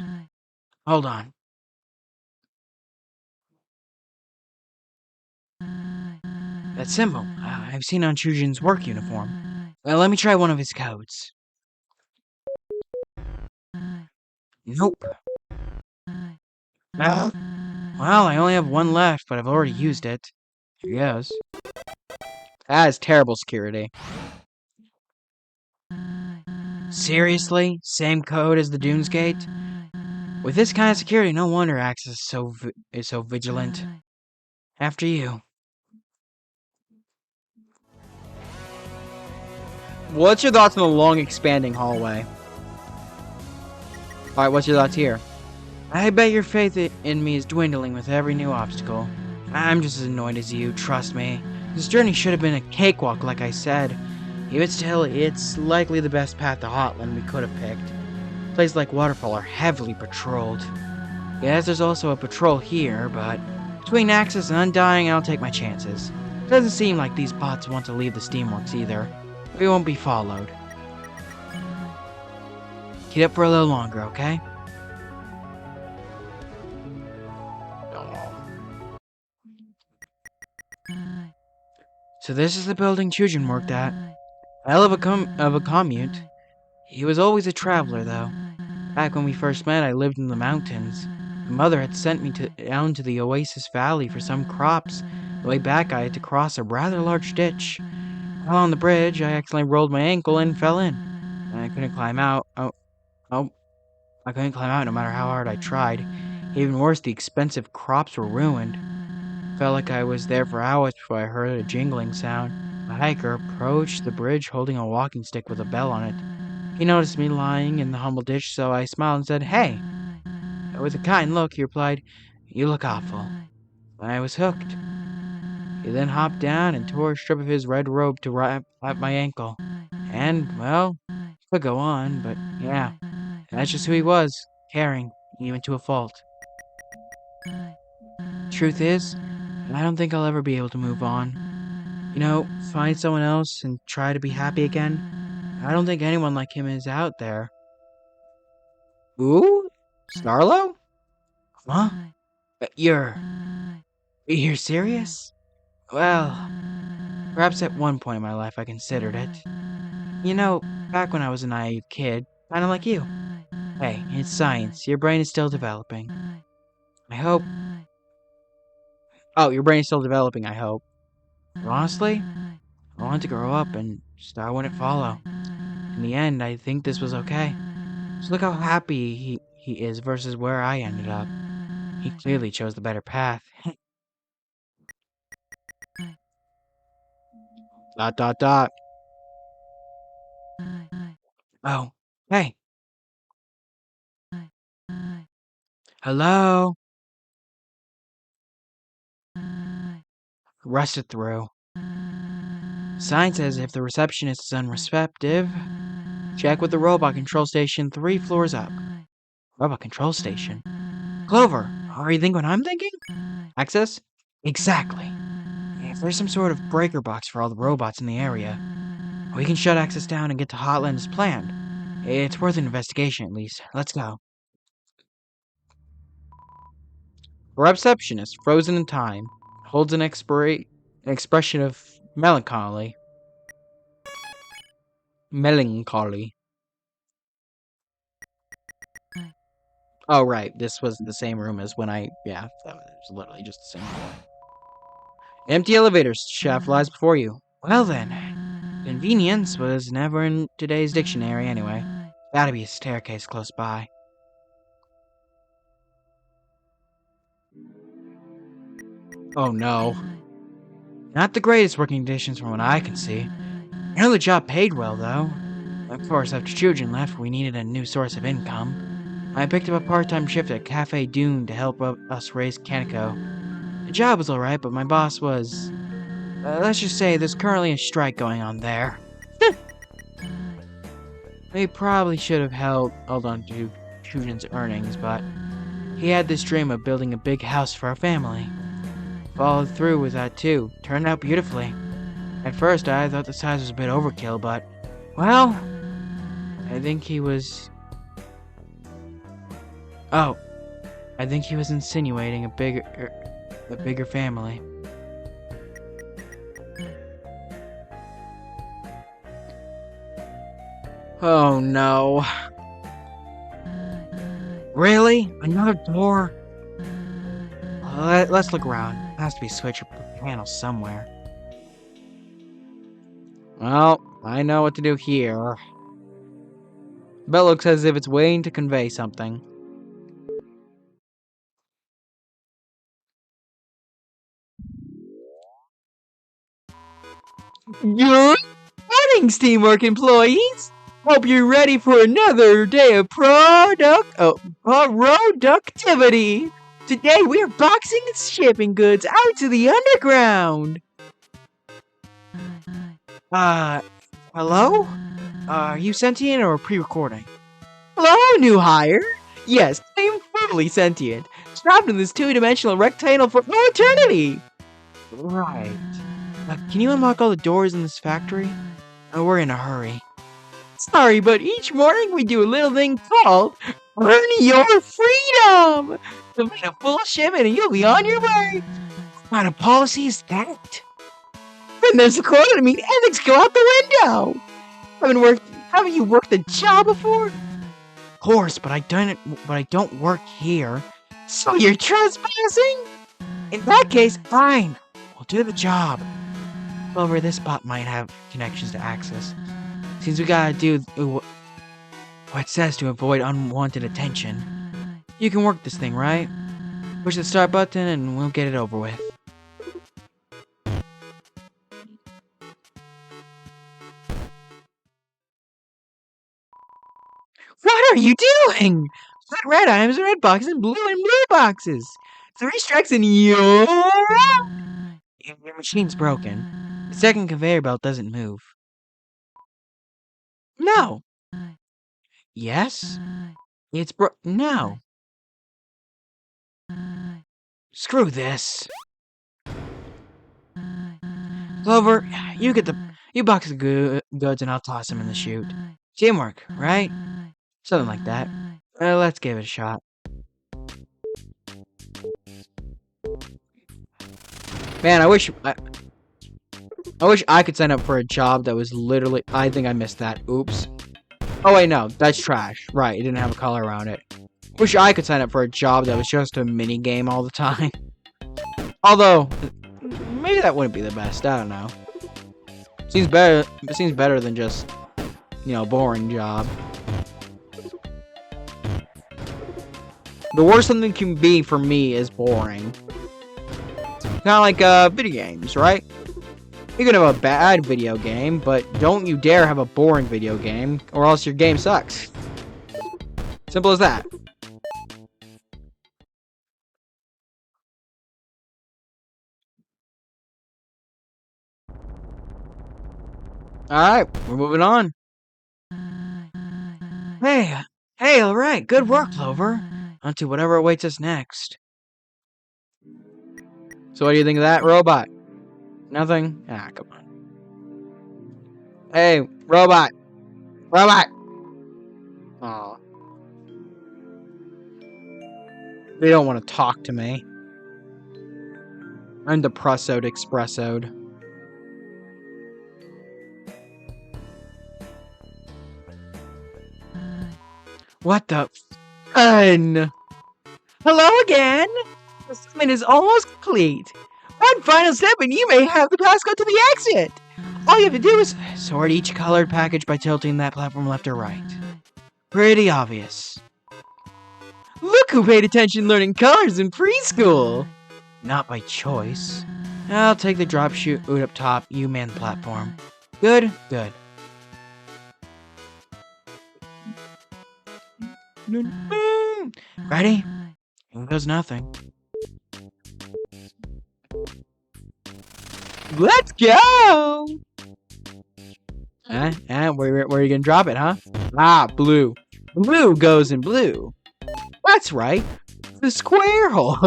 Hold on. That symbol, I've seen on Chujin's work uniform. Well, let me try one of his codes. Nope. Well, I only have one left, but I've already used it. Here goes. That is terrible security. Seriously? Same code as the Dunes Gate? With this kind of security, no wonder Axis is so vigilant. After you. What's your thoughts on the long expanding hallway? Alright, what's your thoughts here? I bet your faith in me is dwindling with every new obstacle. I'm just as annoyed as you, trust me. This journey should have been a cakewalk, like I said. Even still, it's likely the best path to Hotland we could have picked. Places like Waterfall are heavily patrolled. Yes, there's also a patrol here, but between Axis and Undying, I'll take my chances. Doesn't seem like these bots want to leave the Steamworks either. We won't be followed. Keep up for a little longer, okay? So this is the building Chujin worked at. Hell of a commute. He was always a traveler, though. Back when we first met, I lived in the mountains. My mother had sent me down to the Oasis Valley for some crops. The way back, I had to cross a rather large ditch. While on the bridge, I accidentally rolled my ankle and fell in. And I couldn't climb out. I couldn't climb out no matter how hard I tried. Even worse, the expensive crops were ruined. Felt like I was there for hours before I heard a jingling sound. A hiker approached the bridge holding a walking stick with a bell on it. He noticed me lying in the humble ditch, so I smiled and said, "Hey." With a kind look, he replied, "You look awful." I was hooked. He then hopped down and tore a strip of his red robe to wrap my ankle. And, well, could go on, but yeah, that's just who he was, caring, even to a fault. Truth is, I don't think I'll ever be able to move on. You know, find someone else and try to be happy again. I don't think anyone like him is out there. Ooh? Starlo? Huh? You're serious? Well, perhaps at one point in my life I considered it. You know, back when I was a naive kid, kinda like you. Hey, it's science. Your brain is still developing. I hope. Oh, your brain is still developing, I hope. But honestly, I want to grow up and star wouldn't follow. In the end, I think this was okay. Just look how happy he is versus where I ended up. He clearly chose the better path. Dot dot dot. Oh, hey. Hello? Rusted through. Sign says if the receptionist is unreceptive, check with the robot control station 3 floors up. Robot control station? Clover, are you thinking what I'm thinking? Access? Exactly. If there's some sort of breaker box for all the robots in the area, we can shut access down and get to Hotland as planned. It's worth an investigation at least. Let's go. A receptionist, frozen in time, holds an expression of melancholy. Melancholy. Oh, right. This was the same room as when yeah, that was literally just the same room. Empty elevator shaft lies before you. Well then, convenience was never in today's dictionary anyway. Gotta be a staircase close by. Oh no. Not the greatest working conditions from what I can see. I know the job paid well, though. Of course, after Chujin left, we needed a new source of income. I picked up a part-time shift at Cafe Dune to help us raise Kaneko. The job was alright, but my boss was... let's just say there's currently a strike going on there. We probably should have held on to Chujin's earnings, but he had this dream of building a big house for our family. Followed through with that too. Turned out beautifully. At first, I thought the size was a bit overkill, but, well, I think he was... Oh, I think he was insinuating a bigger family. Oh no. Really? Another door? Let's look around. There has to be a switch or panel somewhere. Well, I know what to do here. Bell looks as if it's waiting to convey something. Good morning, Steamwork employees! Hope you're ready for another day of productivity! Today we're boxing and shipping goods out to the underground! Hello? Are you sentient or pre-recording? Hello, new hire! Yes, I am fully sentient, trapped in this two-dimensional rectangle for all eternity! Right. Can you unlock all the doors in this factory? Oh, we're in a hurry. Sorry, but each morning we do a little thing called Earn Your Freedom! Complete a full shipment and you'll be on your way! What kind of policy is that? Then there's a quota to meet ethics go out the window! Haven't you worked a job before? Of course, but I don't work here. So you're trespassing? In that case, fine. We'll do the job. However, this bot might have connections to access. Since we gotta do what it says to avoid unwanted attention. You can work this thing, right? Push the start button and we'll get it over with. What are you doing? Put red items in red boxes and blue boxes. 3 strikes and you're out! Your machine's broken. The second conveyor belt doesn't move. No. Yes? It's no. Screw this. Clover, you box the goods and I'll toss them in the chute. Teamwork, right? Something like that. Let's give it a shot. Man, I wish I could sign up for a job that was literally. I think I missed that. Oops. Oh wait, no, that's trash. Right, it didn't have a color around it. Wish I could sign up for a job that was just a mini game all the time. Although, maybe that wouldn't be the best. I don't know. Seems better. It seems better than just, boring job. The worst something can be for me is boring. Kind of like video games, right? You can have a bad video game, but don't you dare have a boring video game, or else your game sucks. Simple as that. Alright, we're moving on. Hey, alright, good work, Clover. On to whatever awaits us next. So what do you think of that, robot? Nothing? Ah, come on. Hey, robot! Robot! Aw. They don't want to talk to me. I'm depressoed expressoed. What the fun? Hello again! The assignment is almost complete. One final step and you may have the passcode to the exit! All you have to do is sort each colored package by tilting that platform left or right. Pretty obvious. Look who paid attention learning colors in preschool! Not by choice. I'll take the drop chute up top, you man the platform. Good, good. Ready? Here goes nothing. Let's go! Where are you gonna drop it, huh? Ah, blue. Blue goes in blue. That's right. The square hole.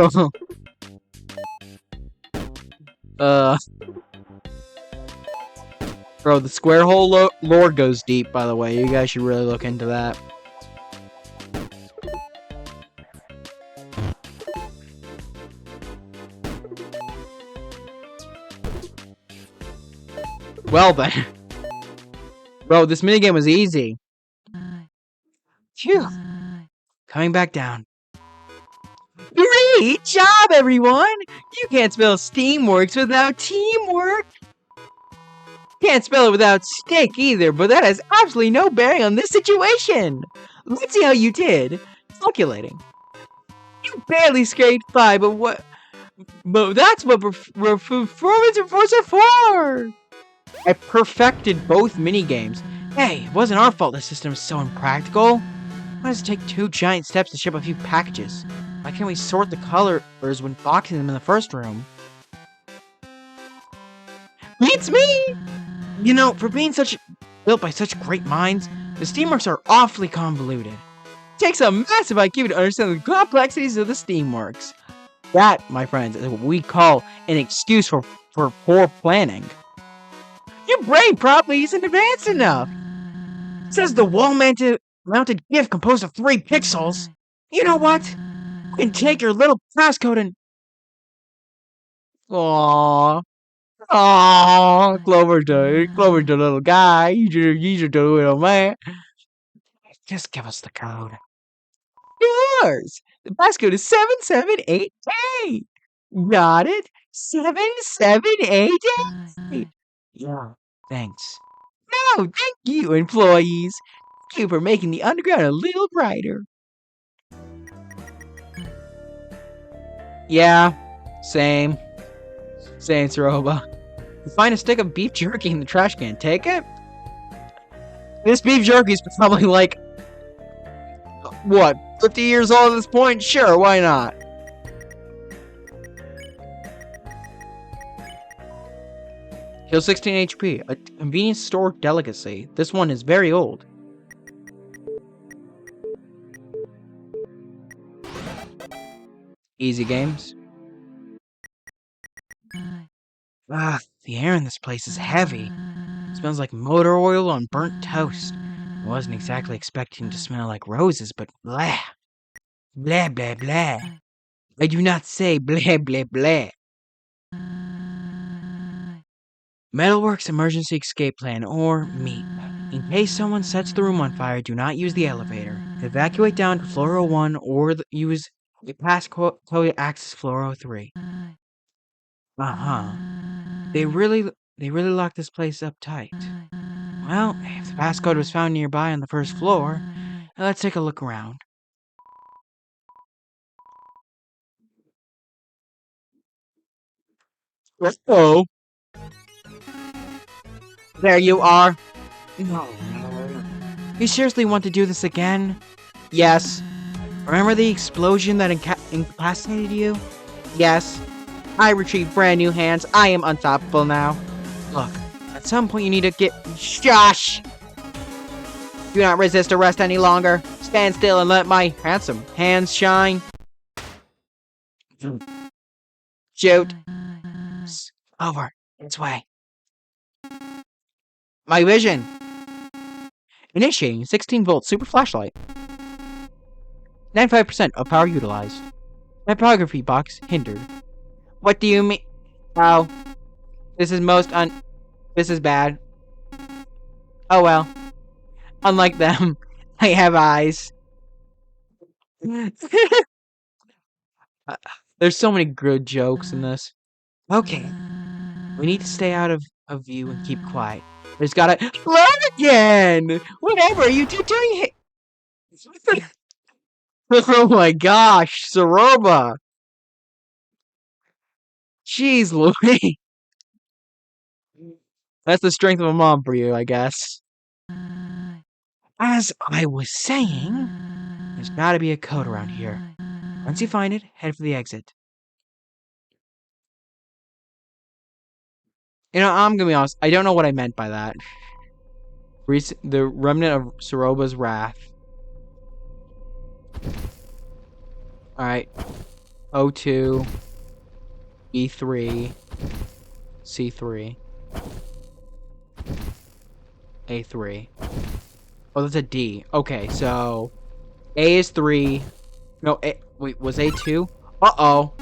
Bro, the square hole lore goes deep, by the way. You guys should really look into that. Well then. Bro, this minigame was easy. Phew. Coming back down. Great job, everyone! You can't spell Steamworks without teamwork. Can't spell it without steak either, but that has absolutely no bearing on this situation. Let's see how you did. Calculating. You barely scraped by, but what? But that's what performance reports are for. I perfected both mini games. Hey, it wasn't our fault the system is so impractical. Why does it take 2 giant steps to ship a few packages? Why can't we sort the colors when boxing them in the first room? Beats me! You know, for being built by such great minds, the Steamworks are awfully convoluted. It takes a massive IQ to understand the complexities of the Steamworks. That, my friends, is what we call an excuse for poor planning. Your brain probably isn't advanced enough. It says the wall-mounted GIF composed of 3 pixels. You know what? You can take your little passcode and... Aww. Aww. Clover's the little guy. You're the little man. Just give us the code. Yours! The passcode is 7788. Got it? 7788. Yeah, thanks. No, thank you, employees. Thank you for making the underground a little brighter. Yeah, same. Same, Saroba. You find a stick of beef jerky in the trash can. Take it? This beef jerky is probably like, what, 50 years old at this point? Sure, why not? Heal 16 HP, a convenience store delicacy. This one is very old. Easy games. Ah, the air in this place is heavy. It smells like motor oil on burnt toast. I wasn't exactly expecting to smell like roses, but blah. Blah, blah, blah. I do not say blah, blah, blah. Metalworks Emergency Escape Plan, or MEEP. In case someone sets the room on fire, do not use the elevator. Evacuate down to floor 01 or use the passcode to access floor 03. Uh-huh. They really locked this place up tight. Well, if the passcode was found nearby on the first floor, let's take a look around. Oh. There you are. No. You seriously want to do this again? Yes. Remember the explosion that incapacitated you? Yes. I retrieved brand new hands. I am unstoppable now. Look, at some point you need to get... Shush! Do not resist arrest any longer. Stand still and let my handsome hands shine. Shoot. Over. Its way. My vision. Initiating 16-volt super flashlight. 95% of power utilized. Typography box hindered. What do you mean? Oh. This is bad. Oh well. Unlike them, I have eyes. There's so many good jokes in this. Okay. We need to stay out of view and keep quiet. There's gotta learn again! Whatever are you two doing here? Oh my gosh, Saroba! Jeez Louise. That's the strength of a mom for you, I guess. As I was saying, there's gotta be a code around here. Once you find it, head for the exit. You know, I'm gonna be honest, I don't know what I meant by that. The remnant of Saroba's wrath. Alright. O2. E3. C3. A3. Oh, that's a D. Okay, so... A is 3. No, A... Wait, was A 2? Uh-oh.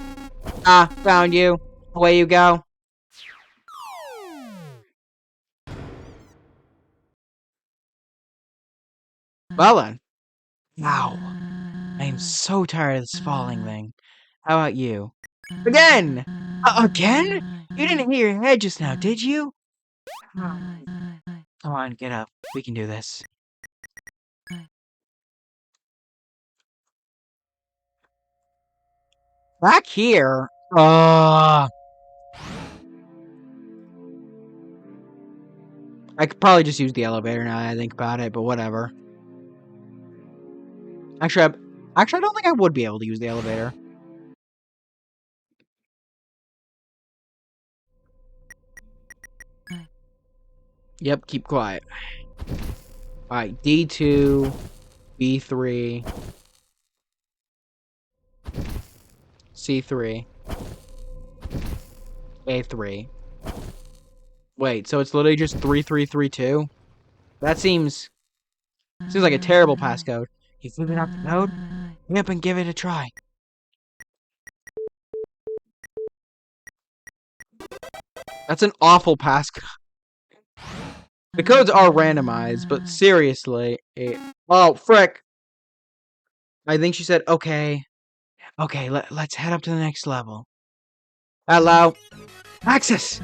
Ah, found you. Away you go. Well then. Wow. I am so tired of this falling thing. How about you? Again! Again? You didn't hear your head just now, did you? Come on, get up. We can do this. Back here? I could probably just use the elevator now that I think about it, but whatever. Actually, I don't think I would be able to use the elevator. Yep, keep quiet. Alright, D2, B3, C3, A3. Wait, so it's literally just 3332? That seems like a terrible passcode. You figured out the code? Get up and give it a try. That's an awful passcode. The codes are randomized, but seriously, oh frick! I think she said okay. Okay, let's head up to the next level. Hello. Access!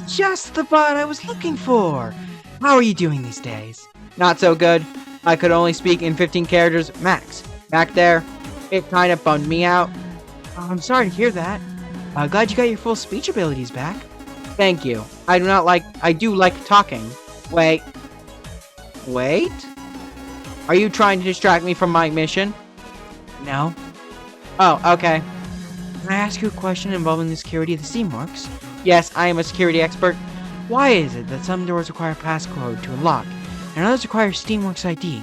Just the bot I was looking for! How are you doing these days? Not so good. I could only speak in 15 characters max. Back there, it kind of bummed me out. Oh, I'm sorry to hear that. Glad you got your full speech abilities back. Thank you. I do like talking. Wait. Are you trying to distract me from my mission? No. Oh, okay. Can I ask you a question involving the security of the Steamworks? Yes, I am a security expert. Why is it that some doors require passcode to unlock, and others require Steamworks ID?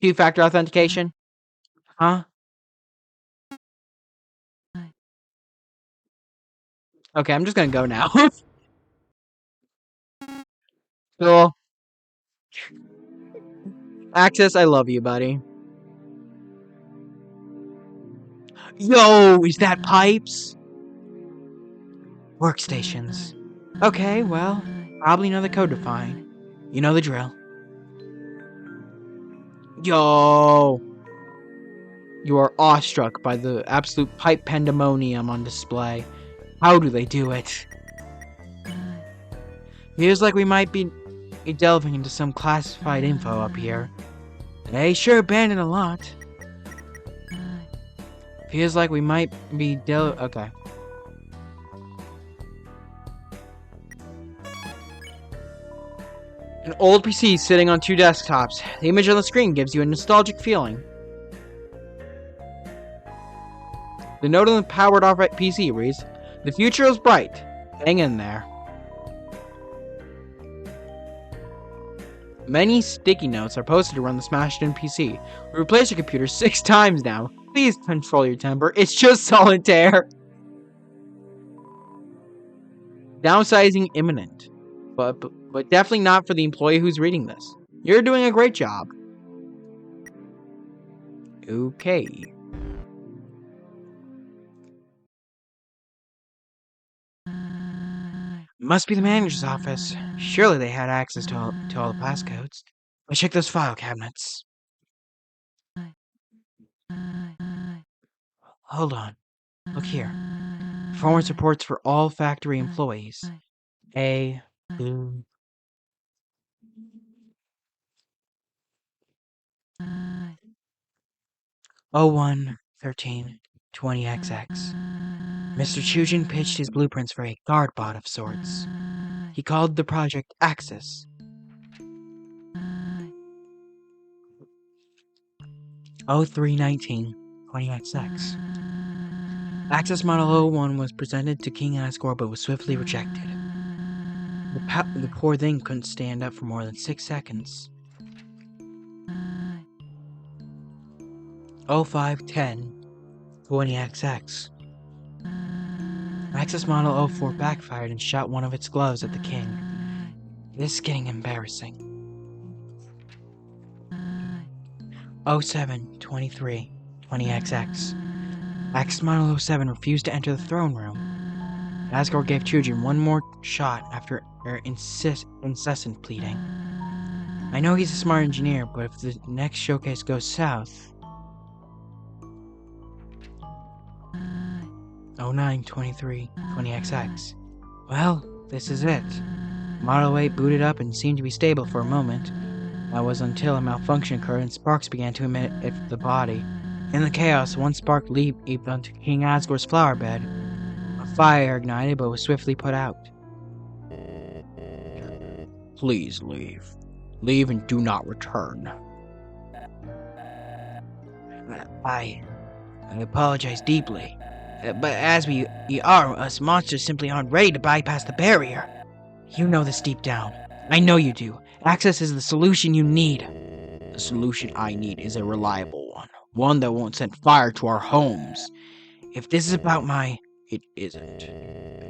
Two-factor authentication? Huh? Okay, I'm just gonna go now. Cool. Access, I love you, buddy. Yo, is that pipes? Workstations. Okay, well, probably know the code to find. You know the drill. Yo! You are awestruck by the absolute pipe pandemonium on display. How do they do it? Feels like we might be delving into some classified info up here. They sure abandoned a lot. Feels like we might be okay. An old PC sitting on two desktops. The image on the screen gives you a nostalgic feeling. The note on the powered off PC reads, "The future is bright. Hang in there." Many sticky notes are posted around the smashed-in PC. We replaced your computer 6 times now. Please control your temper. It's just solitaire. Downsizing imminent. But definitely not for the employee who's reading this. You're doing a great job. Okay. Must be the manager's office. Surely they had access to all the passcodes. Let's check those file cabinets. Hold on. Look here. Performance reports for all factory employees. A. B. 01-13-20XX. Mr. Chujin pitched his blueprints for a guard bot of sorts. He called the project Axis. 03-19-20XX. Access Model 01 was presented to King Asgore but was swiftly rejected. The poor thing couldn't stand up for more than 6 seconds. 05-10-20XX. Access Model 04 backfired and shot one of its gloves at the king. This is getting embarrassing. 07-23-20XX. Access Model 07 refused to enter the throne room. Asgore gave Chujin one more shot after incessant pleading. I know he's a smart engineer, but if the next showcase goes south... 092320XX. Well, this is it. Model 8 booted up and seemed to be stable for a moment. That was until a malfunction occurred and sparks began to emit at the body. In the chaos, one spark leaped onto King Asgore's flower bed. A fire ignited but was swiftly put out. Please leave. Leave and do not return. I apologize deeply. But as we are, us monsters simply aren't ready to bypass the barrier. You know this deep down. I know you do. Access is the solution you need. The solution I need is a reliable one. One that won't set fire to our homes. If this is about my... It isn't.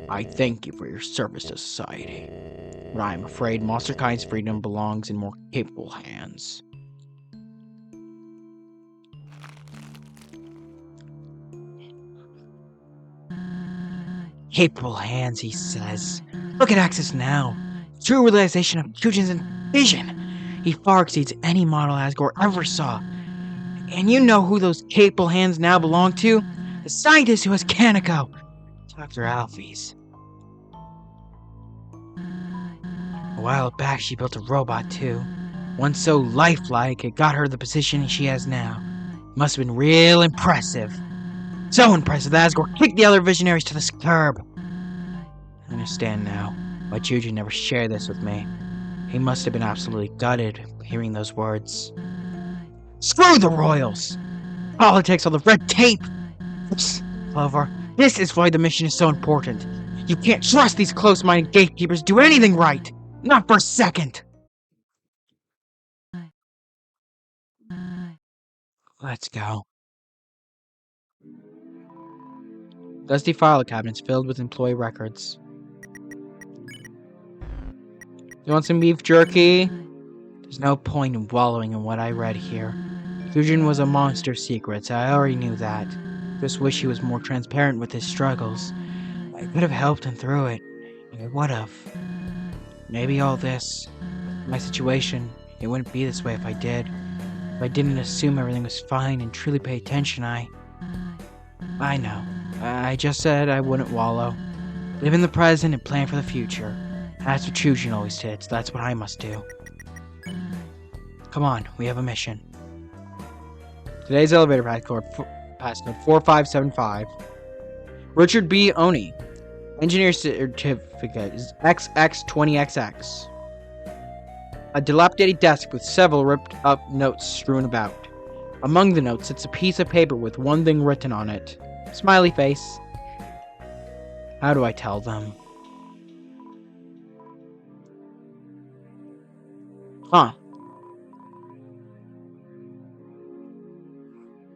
I thank you for your service to society. But I am afraid Monsterkind's freedom belongs in more capable hands. Capable hands, he says. Look at Access now. True realization of Kyujin's vision. He far exceeds any model Asgore ever saw. And you know who those capable hands now belong to? The scientist who has Kaneko. Dr. Alphys. A while back she built a robot too. One so lifelike it got her the position she has now. Must have been real impressive. So impressive that Asgore kicked the other visionaries to the curb. I understand now why Kyujin never shared this with me. He must have been absolutely gutted hearing those words. Screw the royals! Politics, all the red tape! Clover, this is why the mission is so important. You can't trust these close-minded gatekeepers do anything right! Not for a second! Let's go. Dusty file cabinets filled with employee records. You want some beef jerky? There's no point in wallowing in what I read here. Kyujin was a monster of secrets, I already knew that. Just wish he was more transparent with his struggles. I could have helped him through it. I would have. Maybe all this, my situation, it wouldn't be this way if I did. If I didn't assume everything was fine and truly pay attention, I know. I just said I wouldn't wallow. Live in the present and plan for the future. That's what Kyujin always did, so that's what I must do. Come on, we have a mission. Today's elevator passcode 4575. Richard B. Oni. Engineer certificate is XX20XX. A dilapidated desk with several ripped up notes strewn about. Among the notes sits a piece of paper with one thing written on it. Smiley face. How do I tell them? Huh.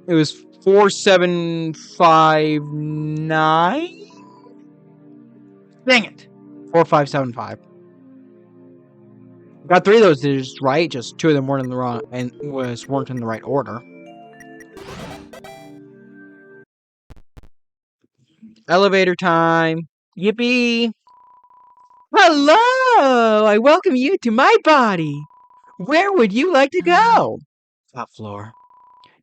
It was 4759? Dang it. 4575. Got 3 of those digits right, just 2 of them weren't in the wrong and weren't in the right order. Elevator time. Yippee! Hello! I welcome you to my body! Where would you like to go? Top floor.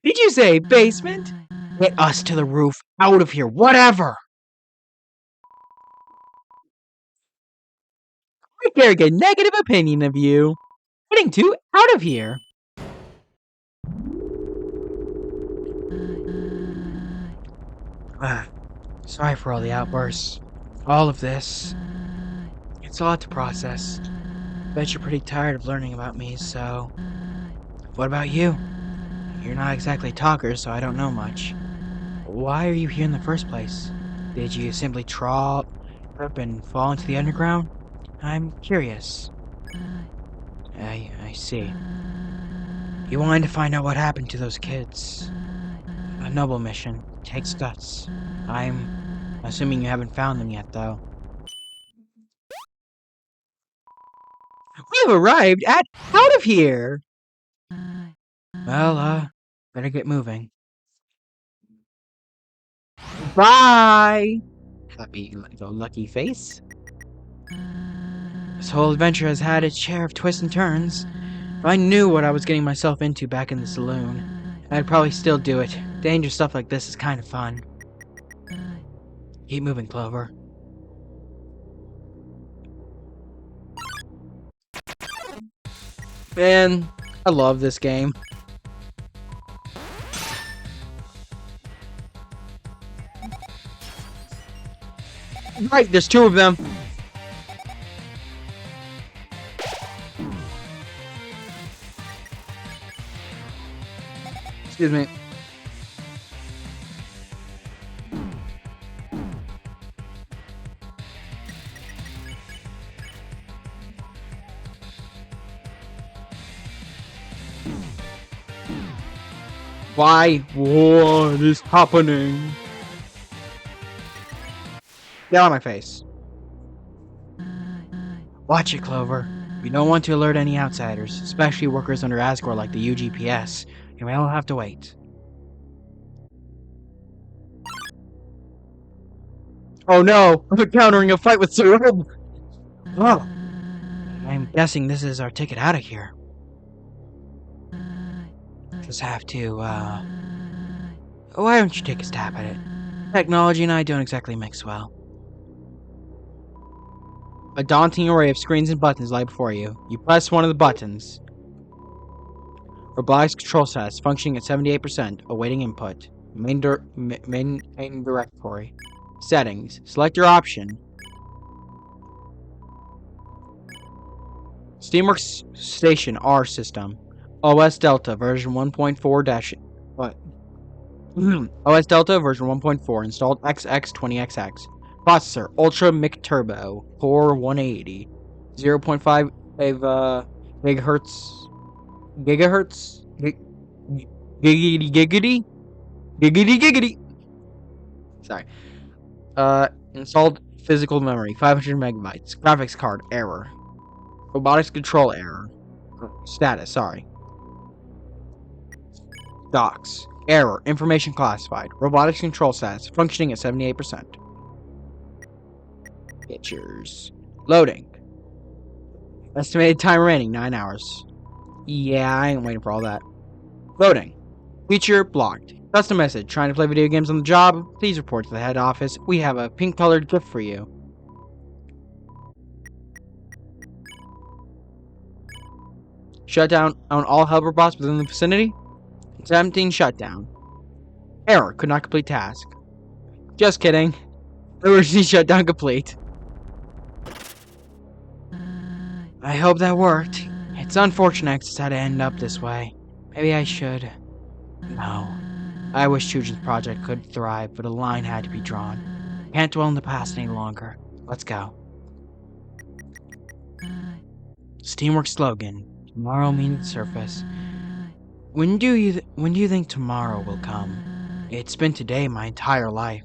Did you say basement? Get us to the roof, out of here, whatever! I carry a negative opinion of you. Getting to out of here. Sorry for all the outbursts. All of this. It's a lot to process. Bet you're pretty tired of learning about me, so... What about you? You're not exactly a talker, so I don't know much. Why are you here in the first place? Did you simply trip and fall into the underground? I'm curious. I see. You wanted to find out what happened to those kids. A noble mission. Takes guts. I'm assuming you haven't found them yet, though. We've arrived at out of here! Well, better get moving. Bye! Happy-go-lucky face. This whole adventure has had its share of twists and turns. If I knew what I was getting myself into back in the saloon, I'd probably still do it. Dangerous stuff like this is kind of fun. Keep moving, Clover. Man, I love this game. Right, there's two of them. Excuse me. Why? What is happening? Get out of my face. Watch it, Clover. We don't want to alert any outsiders, especially workers under Asgore like the UGPS. You may all have to wait. Oh no! I'm encountering a fight with Cerebral. Oh, I'm guessing this is our ticket out of here. Just have to, why don't you take a stab at it? Technology and I don't exactly mix well. A daunting array of screens and buttons lie before you. You press one of the buttons. Robotics control sets functioning at 78%, awaiting input. Main directory. Settings. Select your option. Steamworks Station R system. OS Delta version 1.4 what? OS Delta version 1.4 installed XX20XX. Processor Ultra Mic Turbo Core 180 0.5 gigahertz giggity. Sorry. Installed physical memory 500 megabytes. Graphics card error. Robotics control error. Status, sorry. Docs. Error. Information classified. Robotics control status. Functioning at 78%. Pictures. Loading. Estimated time remaining 9 hours. Yeah, I ain't waiting for all that. Loading. Feature blocked. Custom message. Trying to play video games on the job? Please report to the head office. We have a pink colored gift for you. Shut down on all helper bots within the vicinity. Attempting shutdown. Error. Could not complete task. Just kidding. Emergency shutdown complete. I hope that worked. It's unfortunate it's had to end up this way. Maybe I should. No. I wish Chujin's project could thrive, but a line had to be drawn. Can't dwell in the past any longer. Let's go. Steamworks slogan. Tomorrow means the surface. When do you think tomorrow will come? It's been today my entire life.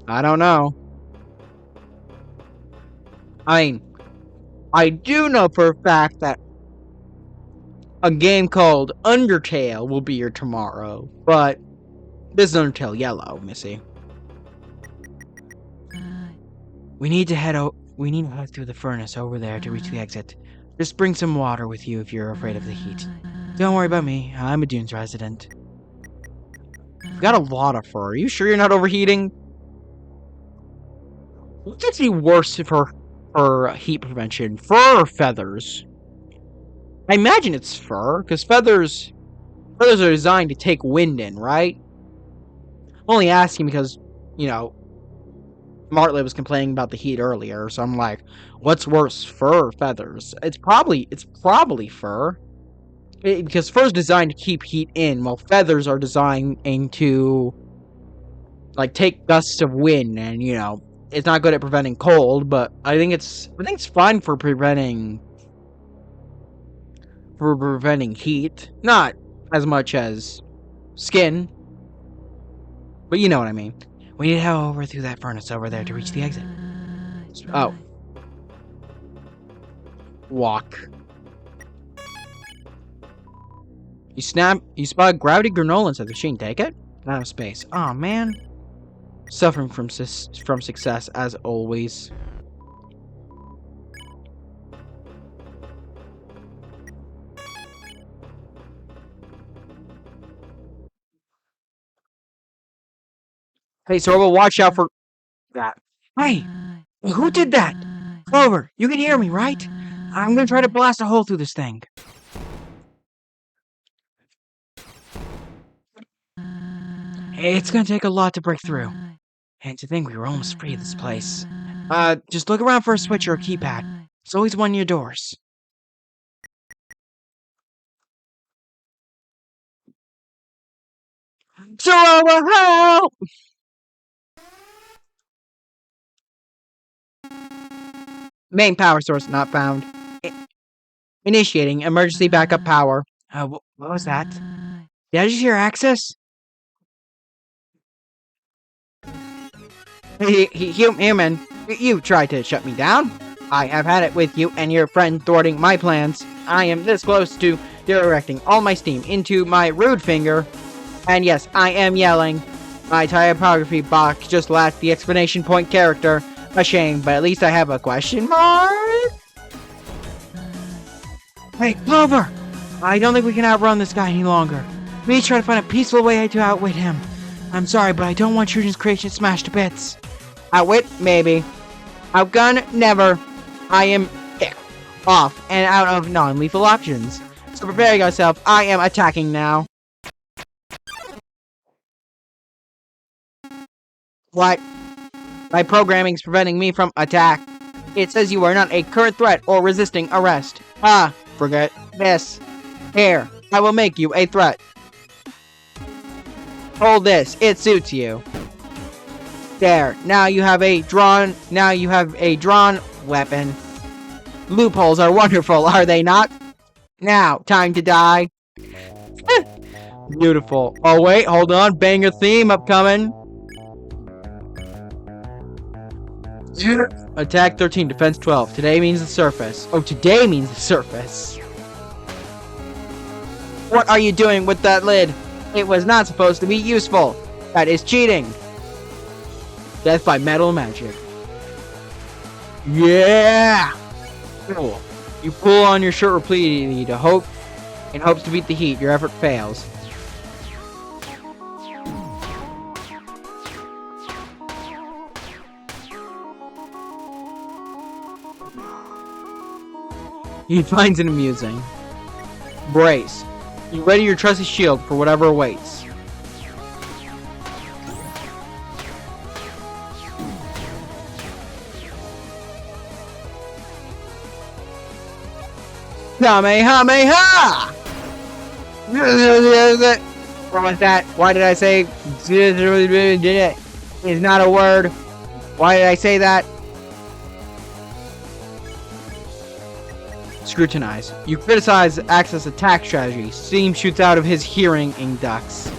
I don't know. I mean, I do know for a fact that a game called Undertale will be here tomorrow, but this is Undertale Yellow, Missy. We need to head through the furnace over there to reach the exit. Just bring some water with you if you're afraid of the heat. Don't worry about me. I'm a Dunes resident. You've got a lot of fur. Are you sure you're not overheating? What's actually worse for heat prevention? Fur or feathers? I imagine it's fur, because feathers are designed to take wind in, right? I'm only asking because, you know, Martley was complaining about the heat earlier, so I'm like, what's worse, fur or feathers? It's probably fur. Because fur is designed to keep heat in, while feathers are designed to, like, take gusts of wind, and, you know, it's not good at preventing cold, but I think it's fine for preventing heat. Not as much as skin, but you know what I mean. We need to head over through that furnace over there to reach the exit. Oh. Walk. You spot gravity granola inside the machine. Take it. Out of space. Aw, man. Suffering from success, as always. Hey, Sorbo, watch out for that. Hey, who did that? Clover, you can hear me, right? I'm gonna try to blast a hole through this thing. It's gonna take a lot to break through. And to think we were almost free of this place. Just look around for a switch or a keypad. There's always one near doors. Sorbo, help! Main power source not found. Initiating emergency backup power. What was that? Did I just hear access? Human, you tried to shut me down. I have had it with you and your friend thwarting my plans. I am this close to directing all my steam into my rude finger. And yes, I am yelling. My typography box just lacked the explanation point character. A shame, but at least I have a question mark. Hey, Clover! I don't think we can outrun this guy any longer. We need to try to find a peaceful way to outwit him. I'm sorry, but I don't want Shujin's creation smashed to bits. Outwit, maybe. Outgun, never. I am off and out of non-lethal options. So prepare yourself. I am attacking now. What? My programming is preventing me from attack. It says you are not a current threat or resisting arrest. Ah, forget this. Here, I will make you a threat. Hold this. It suits you. There. Now you have a drawn weapon. Loopholes are wonderful, are they not? Now, time to die. Beautiful. Oh wait, hold on. Banger theme upcoming. Attack 13, defense 12. Today means the surface. Oh, today means the surface. What are you doing with that lid? It was not supposed to be useful. That is cheating. Death by metal magic. Yeah! Cool. You pull on your shirt repeatedly in hopes to beat the heat. Your effort fails. He finds it amusing. Brace. You ready your trusty shield for whatever awaits. Kamehameha! What was that? Why did I say it? Is not a word. Why did I say that? Scrutinize. You criticize Axis' attack strategy. Steam shoots out of his hearing ducts.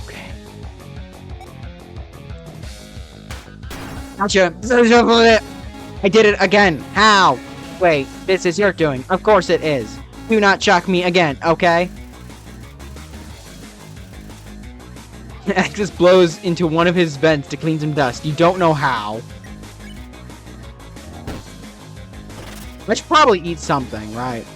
Okay. Gotcha. I did it again. How? Wait, this is your doing. Of course it is. Do not shock me again, okay? Axis blows into one of his vents to clean some dust. You don't know how. I should probably eat something, right?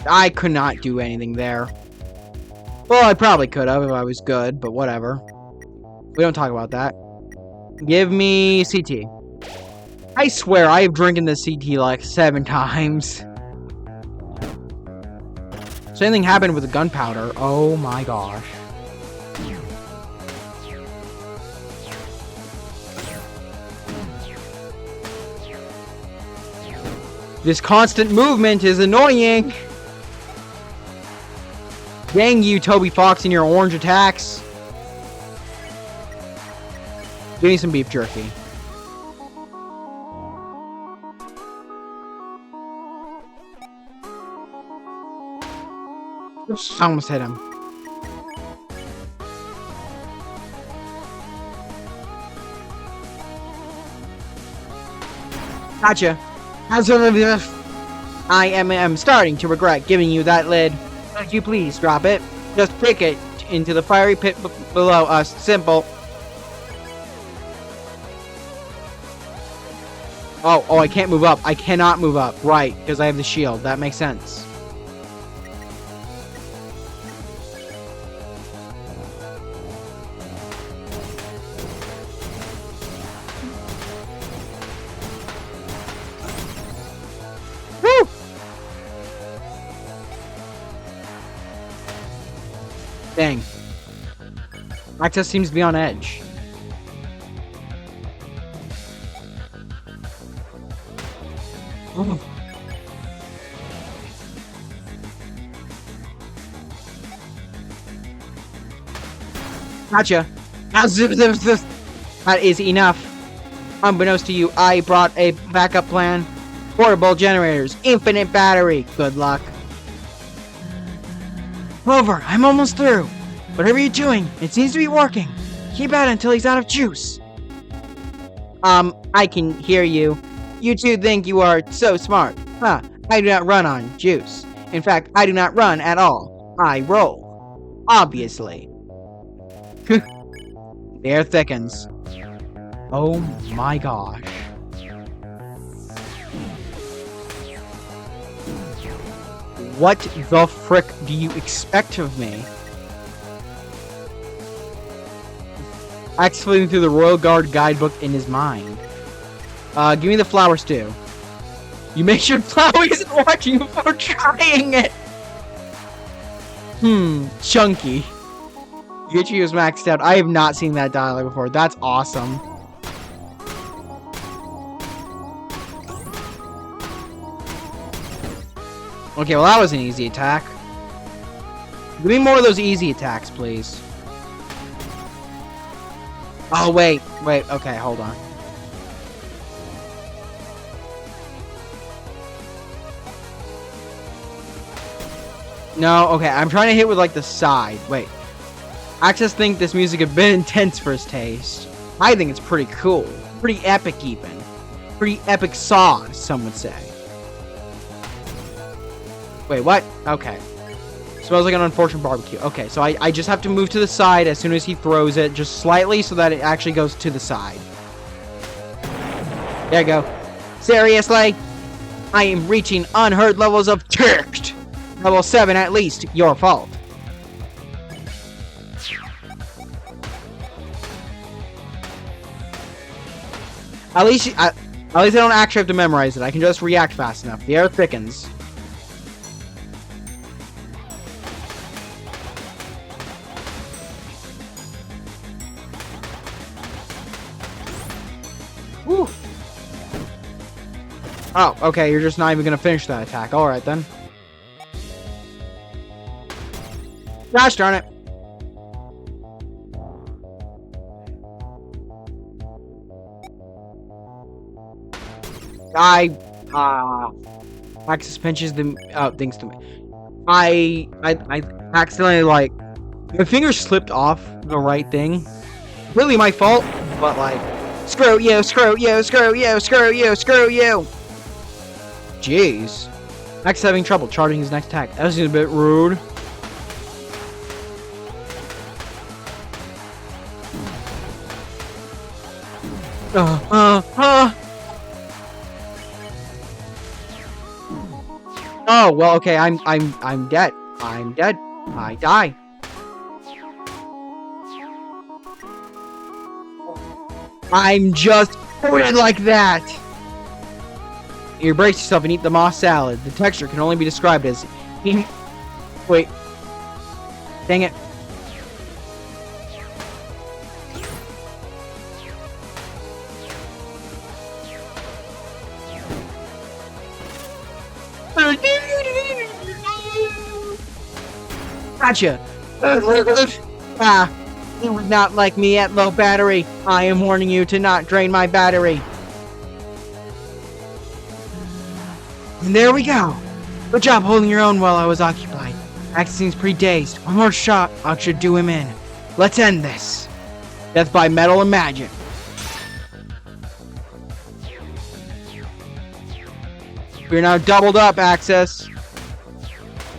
I could not do anything there. Well, I probably could have if I was good, but whatever. We don't talk about that. Give me CT. I swear, I have drinking this CT like 7 times. Same thing happened with the gunpowder. Oh my gosh. This constant movement is annoying. Dang you, Toby Fox, and your orange attacks. Give me some beef jerky. I almost hit him. Gotcha. I am starting to regret giving you that lid. Could you please drop it? Just pick it into the fiery pit below us. Simple. Oh, I can't move up. I cannot move up. Right, because I have the shield. That makes sense. Woo! Dang. Access seems to be on edge. Oh. Gotcha. That is enough. Unbeknownst to you, I brought a backup plan. Portable generators, infinite battery. Good luck. Clover, I'm almost through. Whatever you're doing, it seems to be working. Keep at it until he's out of juice. I can hear you. You two think you are so smart. Huh, I do not run on juice. In fact, I do not run at all. I roll. Obviously. The air thickens. Oh my gosh. What the frick do you expect of me? Axe flipping through the Royal Guard guidebook in his mind. Give me the flower stew. You make sure Flowey isn't watching before trying it! Chunky. Yuichi was maxed out. I have not seen that dialogue before. That's awesome. Okay, well that was an easy attack. Give me more of those easy attacks, please. Oh, wait, okay, hold on. No, okay, I'm trying to hit with, like, the side. Wait. Access think this music a bit intense for his taste. I think it's pretty cool. Pretty epic, even. Pretty epic sauce, some would say. Wait, what? Okay. Smells like an unfortunate barbecue. Okay, so I just have to move to the side as soon as he throws it, just slightly, so that it actually goes to the side. There you go. Seriously? I am reaching unheard levels of ticked. Level 7 at least. Your fault. At least I don't actually have to memorize it. I can just react fast enough. The air thickens. Woo. Oh, okay, you're just not even gonna finish that attack. Alright then. Gosh darn it. Axis pinches the things to me. I accidentally, like, my finger slipped off the right thing. Really my fault, but like, screw you, screw you, screw you, screw you, screw you. Jeez. Axis having trouble charging his next attack. That was a bit rude. Oh, well, okay, I'm dead. I'm dead. I die. I'm just booted like that. You brace yourself and eat the moss salad. The texture can only be described as... Wait. Dang it. Gotcha. You would not like me at low battery. I am warning you to not drain my battery. And there we go. Good job holding your own while I was occupied. Axe seems pretty dazed. One more shot should do him in. Let's end this. Death by metal and magic. We're now doubled up, Access.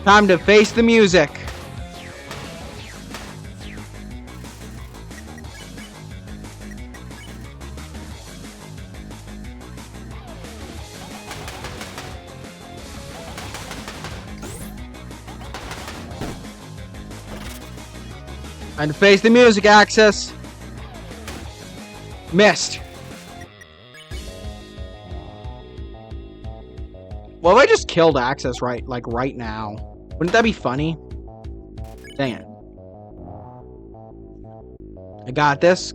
Time to face the music. And face the music, Axis. Missed. Well, I just killed Axis right now. Wouldn't that be funny? Dang it. I got this.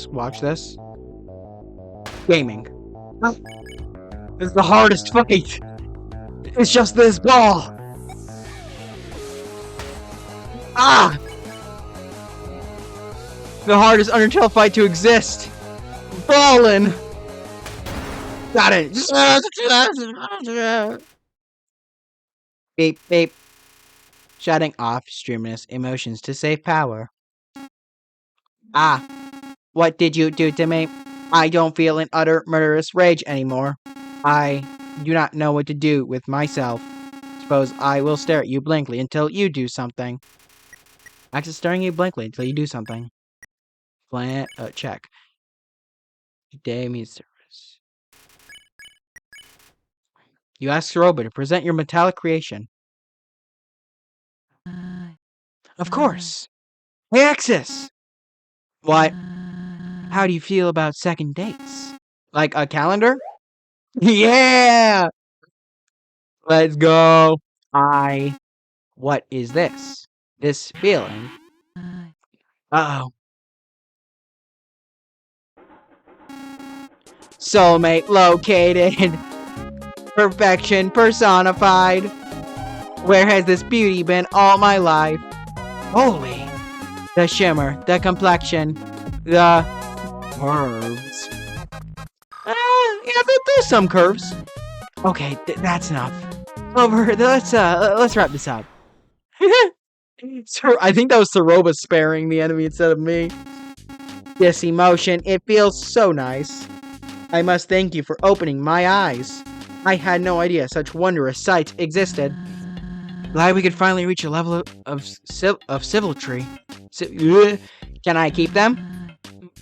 Watch this. Gaming. This is the hardest fight. It's just this ball. Ah! The hardest Undertale fight to exist. Fallen. Got it. Beep, beep. Shutting off streaminess emotions to save power. Ah, what did you do to me? I don't feel in utter murderous rage anymore. I do not know what to do with myself. Suppose I will stare at you blankly until you do something. Axis staring at you blankly until you do something. Check. Today means service. You ask Soroba to present your metallic creation. Of course. Hey, Axis! What? How do you feel about second dates? Like a calendar? Yeah! Let's go. What is this? This feeling? Uh-oh. Soulmate located. Perfection personified. Where has this beauty been all my life? Holy. The shimmer, the complexion, the curves. Yeah, there's some curves. Okay, that's enough. Over. Let's wrap this up. I think that was Soroba sparing the enemy instead of me. This emotion, it feels so nice. I must thank you for opening my eyes. I had no idea such wondrous sights existed. Glad we could finally reach a level of civiltry. Can I keep them?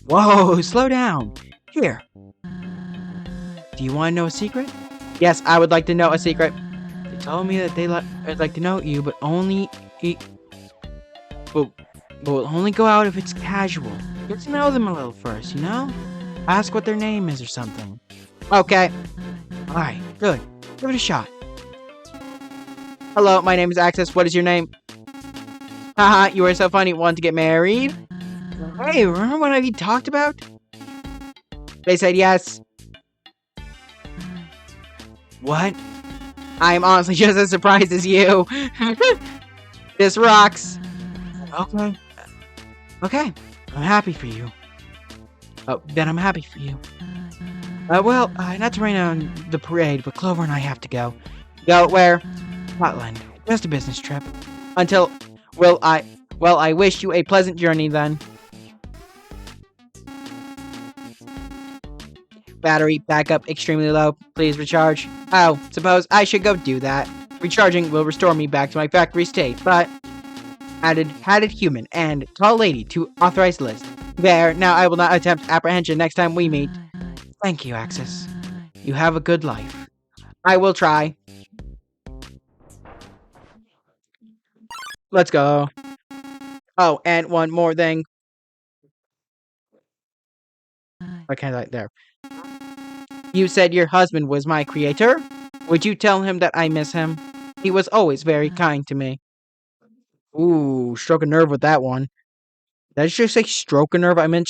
Whoa, slow down. Here. Do you want to know a secret? Yes, I would like to know a secret. They told me that they'd like to know you, but only but we'll only go out if it's casual. Get to know them a little first, you know? Ask what their name is or something. Okay. Alright, good. Give it a shot. Hello, my name is Axis. What is your name? Haha, you are so funny. Want to get married? Hey, remember what we talked about? They said yes. What? I am honestly just as surprised as you. This rocks. Okay. Okay. I'm happy for you. Oh, then I'm happy for you. Well, not to rain on the parade, but Clover and I have to go. Go where? Scotland. Just a business trip. Until, I wish you a pleasant journey then. Battery backup extremely low. Please recharge. Oh, suppose I should go do that. Recharging will restore me back to my factory state, but added human and tall lady to authorized list. There, now I will not attempt apprehension next time we meet. Thank you, Axis. You have a good life. I will try. Let's go. Oh, and one more thing. Okay, there. You said your husband was my creator? Would you tell him that I miss him? He was always very kind to me. Ooh, stroke a nerve with that one. Did I just say stroke a nerve? I meant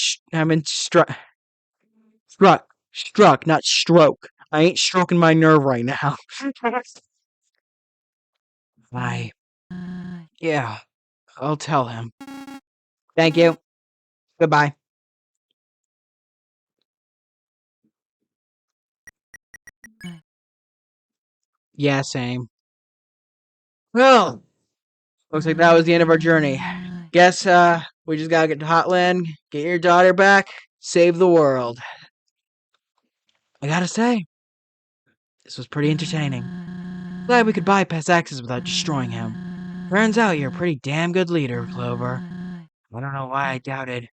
struck, not stroke. I ain't stroking my nerve right now. Yeah, I'll tell him. Thank you. Goodbye. Yeah, same. Well, looks like that was the end of our journey. Guess, we just gotta get to Hotland, get your daughter back, save the world. I gotta say, this was pretty entertaining. Glad we could bypass Axis without destroying him. Turns out you're a pretty damn good leader, Clover. I don't know why I doubted.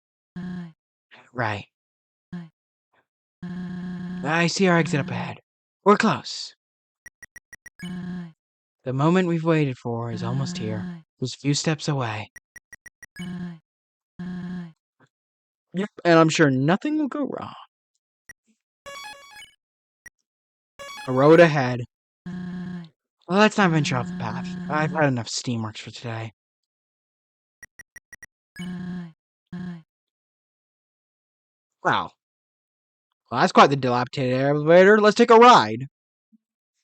Right. I see our exit up ahead. We're close. The moment we've waited for is almost here. Just a few steps away. Yep, and I'm sure nothing will go wrong. A road ahead. Well, let's not venture off the path. I've had enough steamworks for today. Wow. Well, that's quite the dilapidated elevator. Let's take a ride.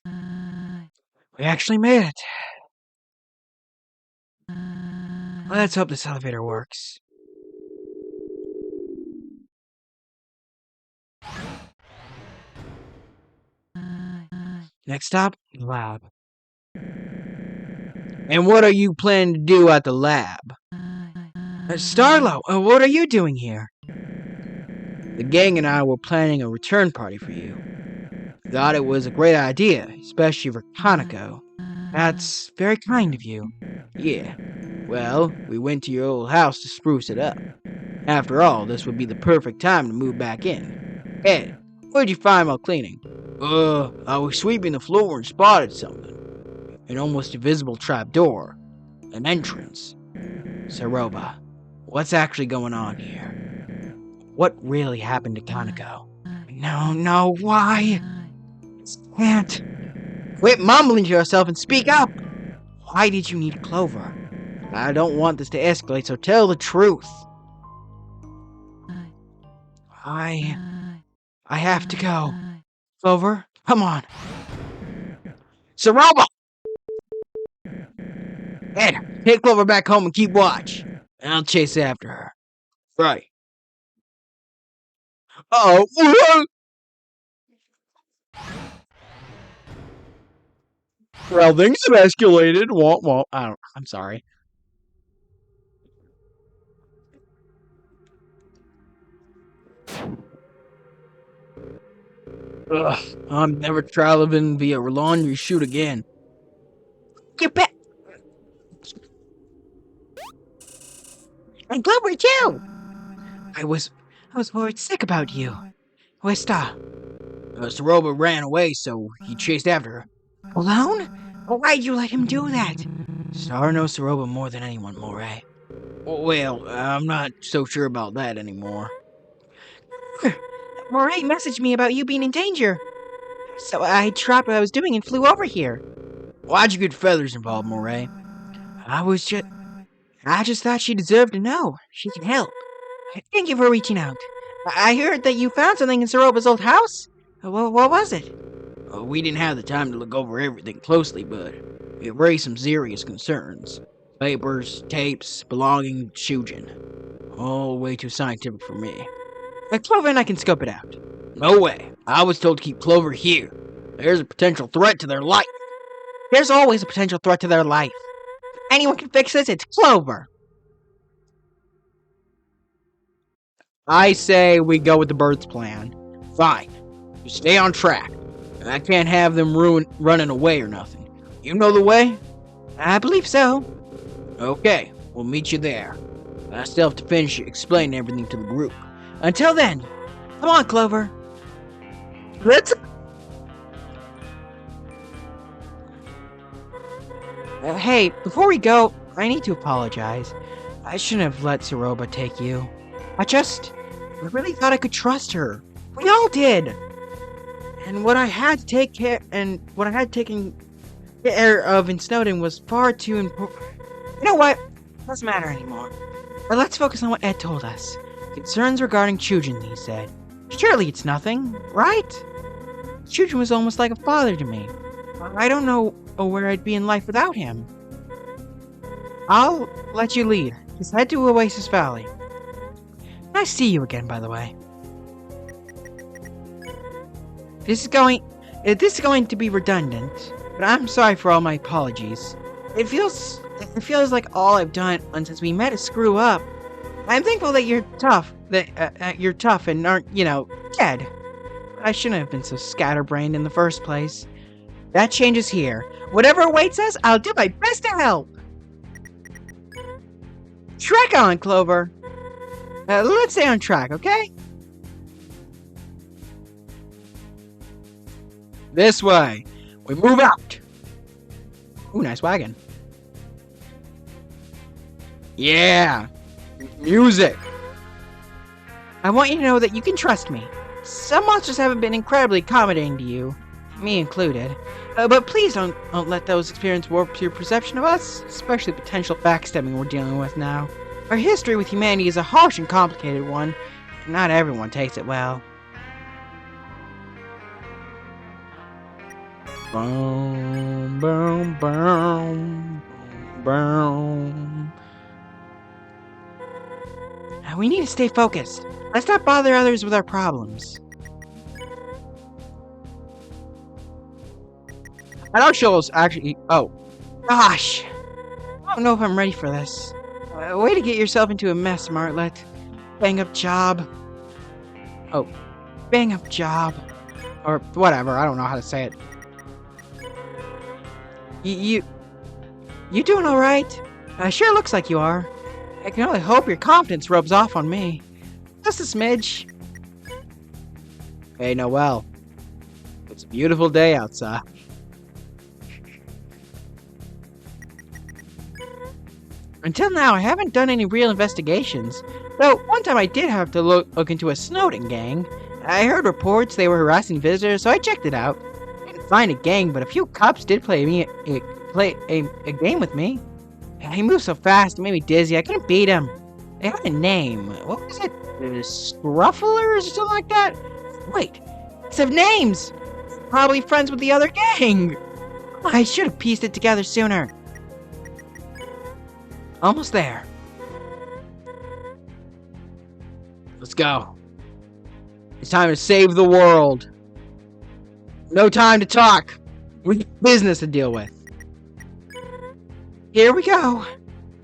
We actually made it. Let's hope this elevator works. Next stop, the lab. And what are you planning to do at the lab? Starlo, what are you doing here? The gang and I were planning a return party for you. Thought it was a great idea, especially for Kaneko. That's very kind of you. Yeah. Well, we went to your old house to spruce it up. After all, this would be the perfect time to move back in. Ed, what'd you find while cleaning? I was sweeping the floor and spotted something. An almost invisible trapdoor. An entrance. Saroba, what's actually going on here? What really happened to Kaneko? No, why? Can't. Quit mumbling to yourself and speak up! Why did you need Clover? I don't want this to escalate, so tell the truth. I have to go. Clover, come on. Saroba! Ed, take Clover back home and keep watch. And I'll chase after her. Right. Uh-oh. Well, things have escalated. Womp womp. I'm sorry. Ugh, I'm never traveling via laundry chute again. Get back! And Clover too! I was worried sick about you. Where's Star? Saroba ran away, so he chased after her. Alone? Why'd you let him do that? Star knows Saroba more than anyone, Moray. Well, I'm not so sure about that anymore. Moray messaged me about you being in danger. So I dropped what I was doing and flew over here. Why'd you get feathers involved, Moray? I just thought she deserved to know. She can help. Thank you for reaching out. I heard that you found something in Saroba's old house. What was it? We didn't have the time to look over everything closely, but it raised some serious concerns. Papers, tapes, belonging to Shujin. All way too scientific for me. Clover and I can scope it out. No way. I was told to keep Clover here. There's a potential threat to their life. There's always a potential threat to their life. If anyone can fix this, it's Clover. I say we go with the Bird's plan. Fine. You stay on track. I can't have them running away or nothing. You know the way? I believe so. Okay, we'll meet you there. I still have to finish explaining everything to the group. Until then, come on, Clover. Let's... hey, before we go, I need to apologize. I shouldn't have let Saroba take you. I really thought I could trust her. We all did. And what I had taken care of in Snowden was far too important. You know what? Doesn't matter anymore. But let's focus on what Ed told us. Concerns regarding Chujin, he said. Surely it's nothing, right? Chujin was almost like a father to me. I don't know where I'd be in life without him. I'll let you lead. Just head to Oasis Valley. Nice to see you again, by the way. This is going to be redundant, but I'm sorry for all my apologies. It feels like all I've done since we met is screw up. I'm thankful that you're tough, you're tough and aren't, dead. I shouldn't have been so scatterbrained in the first place. That changes here. Whatever awaits us, I'll do my best to help. Trek on, Clover. Let's stay on track, okay? This way. We move out. Ooh, nice wagon. Yeah. Music. I want you to know that you can trust me. Some monsters haven't been incredibly accommodating to you, me included. But please don't let those experiences warp your perception of us, especially the potential backstabbing we're dealing with now. Our history with humanity is a harsh and complicated one. Not everyone takes it well. Boom, boom, boom, boom. We need to stay focused. Let's not bother others with our problems. I don't show us actually. Oh, Gosh! I don't know if I'm ready for this. Way to get yourself into a mess, Martlet. Bang up job. Oh, bang up job. or whatever. I don't know how to say it. You doing alright? Sure looks like you are. I can only hope your confidence rubs off on me. Just a smidge. Hey, Noel. It's a beautiful day outside. Until now, I haven't done any real investigations. Though, one time I did have to look into a Snowden gang. I heard reports they were harassing visitors, so I checked it out. I didn't find a gang, but a few cops did play a game with me. He moved so fast, it made me dizzy. I couldn't beat him. They had a name. What was it? Scrufflers or something like that? Wait, it's of names! Probably friends with the other gang! I should have pieced it together sooner. Almost there. Let's go. It's time to save the world. No time to talk. We got business to deal with. Here we go.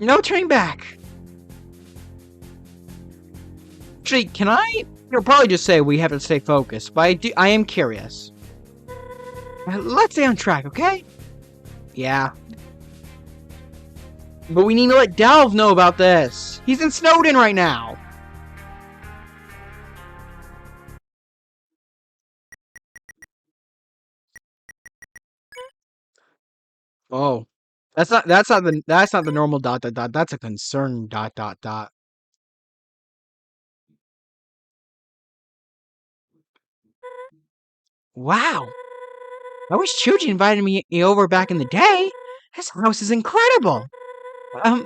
No turning back. Actually, can I? You'll probably just say we have to stay focused, but I am curious. Let's stay on track, okay? Yeah. But we need to let Delve know about this. He's in Snowden right now. Oh. That's not the normal ... That's a concern ... Wow. I wish Chuji invited me over back in the day. This house is incredible.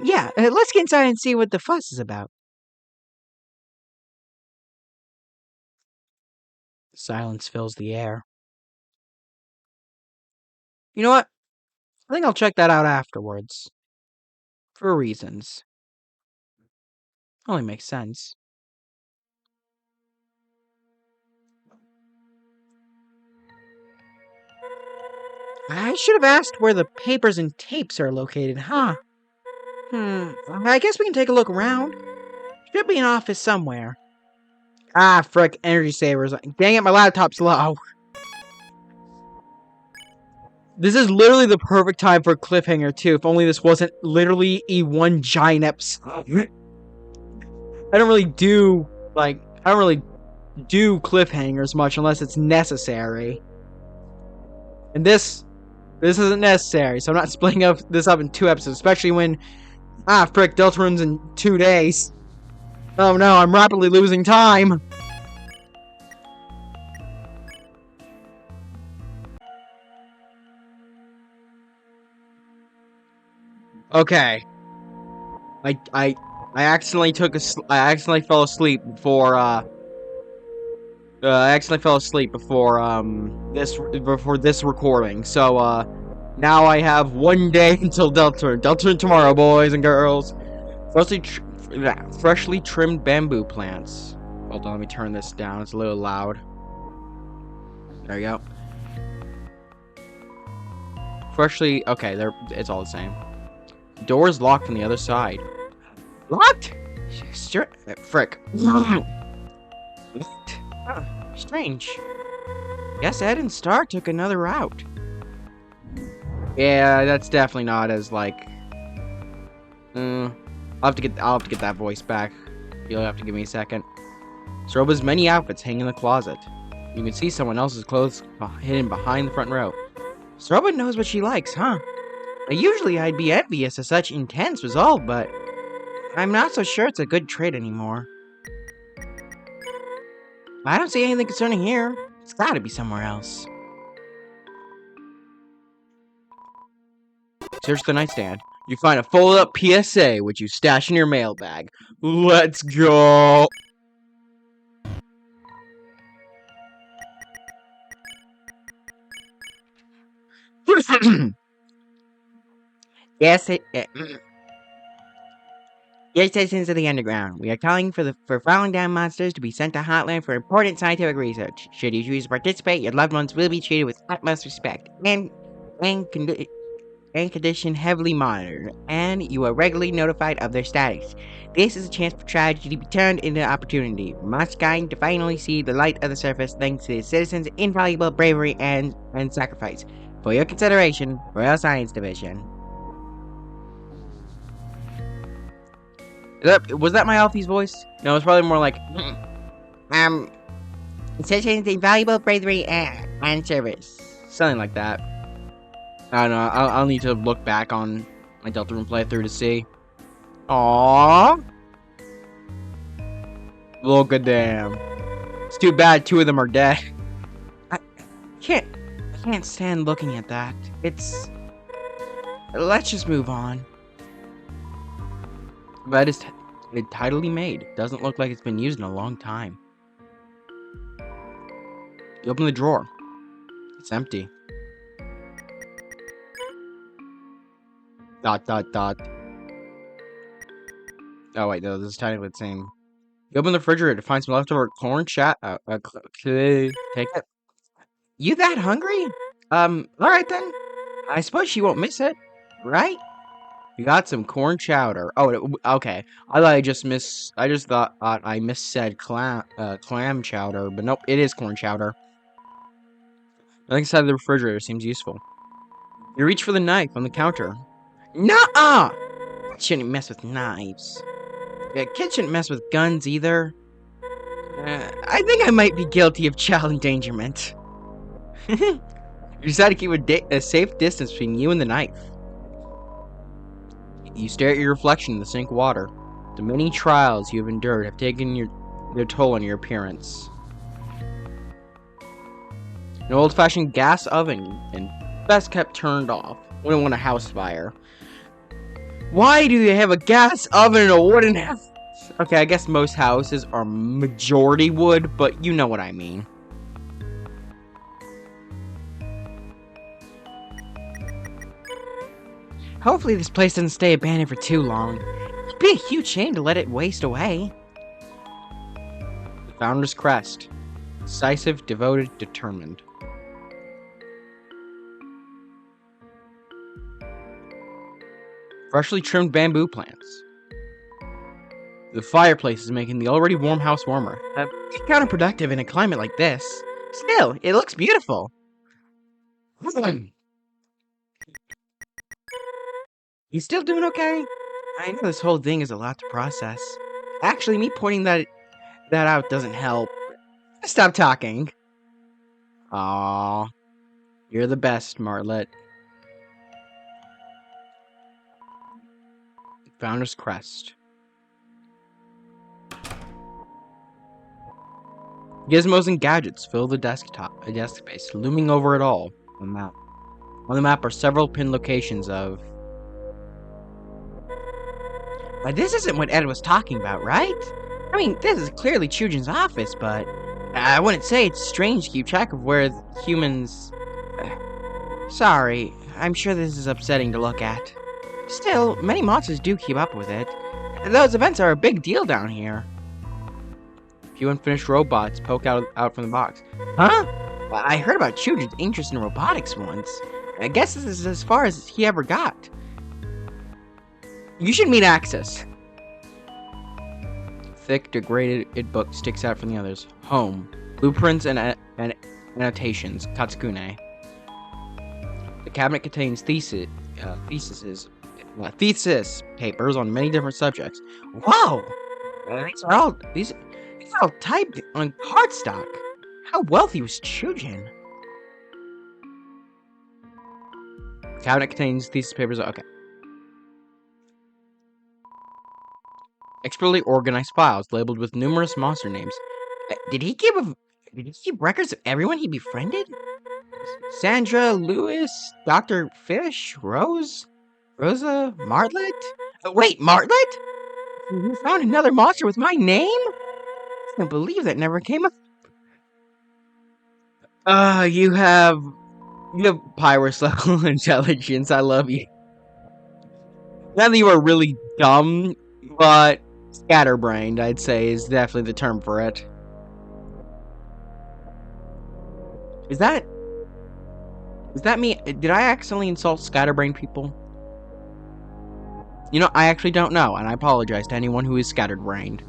Yeah, let's get inside and see what the fuss is about. Silence fills the air. You know what? I think I'll check that out afterwards. For reasons. Only makes sense. I should have asked where the papers and tapes are located, huh? I guess we can take a look around. Should be an office somewhere. Ah, frick, energy savers. Dang it, my laptop's low. This is literally the perfect time for a cliffhanger, too, if only this wasn't literally a one giant episode. I don't really do cliffhangers much unless it's necessary. And this isn't necessary, so I'm not splitting this up in 2 episodes, especially when, frick, Deltarune's in 2 days. Oh no, I'm rapidly losing time. Okay. I accidentally fell asleep before this recording. So now I have 1 day until Deltarune. Deltarune tomorrow, boys and girls. Freshly trimmed bamboo plants. Hold on, let me turn this down. It's a little loud. There you go. Okay, it's all the same. Door is locked on the other side. Locked? Frick. Strange. Guess Ed and Star took another route. Yeah, that's definitely not as like. I'll have to get that voice back. You'll have to give me a second. Soroba's many outfits hang in the closet. You can see someone else's clothes hidden behind the front row. Soroba knows what she likes, huh? Usually I'd be envious of such intense resolve, but I'm not so sure it's a good trait anymore. I don't see anything concerning here. It's gotta be somewhere else. Search the nightstand. You find a folded up PSA, which you stash in your mailbag. Let's go! Yes, Dear citizens of the underground, we are calling for falling down monsters to be sent to Hotland for important scientific research. Should you choose to participate, your loved ones will be treated with utmost respect and condition heavily monitored, and you are regularly notified of their status. This is a chance for tragedy to be turned into opportunity. Mankind to finally see the light of the surface thanks to the citizens' invaluable bravery and sacrifice. For your consideration, Royal Science Division. Was that my Alfie's voice? No, it's probably more like, Citizens' invaluable bravery and service. something like that. I don't know. I'll need to look back on my Deltarune playthrough to see. Aww. Look at them. It's too bad 2 of them are dead. I can't stand looking at that. Let's just move on. That is tidily made. Doesn't look like it's been used in a long time. You open the drawer. It's empty. ... Oh wait, no, this is technically the same. You open the refrigerator to find some leftover corn chat. Take it. You that hungry? Alright then. I suppose she won't miss it, right? You got some corn chowder. Oh, okay. I just thought I missaid clam chowder, but nope, it is corn chowder. Nothing inside the refrigerator seems useful. You reach for the knife on the counter. Nuh-uh! Shouldn't mess with knives. Kids shouldn't mess with guns either. I think I might be guilty of child endangerment. You decide to keep a safe distance between you and the knife. You stare at your reflection in the sink water. The many trials you have endured have taken their toll on your appearance. An old-fashioned gas oven, and best kept turned off. Wouldn't want a house fire. Why do they have a gas oven in a wooden house? Okay, I guess most houses are majority wood, but you know what I mean. Hopefully this place doesn't stay abandoned for too long. It'd be a huge shame to let it waste away. The Founder's Crest. Decisive, devoted, determined. Freshly trimmed bamboo plants. The fireplace is making the already warm house warmer. Counterproductive in a climate like this. Still, it looks beautiful. You still doing okay? I know this whole thing is a lot to process. Actually, me pointing that out doesn't help. Stop talking. Aww. You're the best, Martlet. Founder's Crest. Gizmos and gadgets fill the desk space, looming over it all. On the map are several pinned locations of... But this isn't what Ed was talking about, right? I mean, this is clearly Chujin's office, but I wouldn't say it's strange to keep track of where humans... Sorry, I'm sure this is upsetting to look at. Still, many monsters do keep up with it. Those events are a big deal down here. A few unfinished robots poke out from the box. Huh? Well, I heard about Chujin's interest in robotics once. I guess this is as far as he ever got. You should meet Axis. Thick, degraded book sticks out from the others. Home. Blueprints and annotations. Katsukune. The cabinet contains thesis papers on many different subjects. Whoa! These are all typed on cardstock. How wealthy was Chujin? The cabinet contains thesis papers. Okay. Expertly organized files labeled with numerous monster names. Did he keep records of everyone he befriended? Sandra, Lewis, Dr. Fish, Rosa, Martlet? Wait, Martlet? You found another monster with my name? I can't believe that never came up. You have Pyrus level intelligence. I love you. Now that you are really dumb, but scatterbrained, I'd say, is definitely the term for it. Is that me? Did I accidentally insult scatterbrained people? You know, I actually don't know, and I apologize to anyone who is scattered-brained.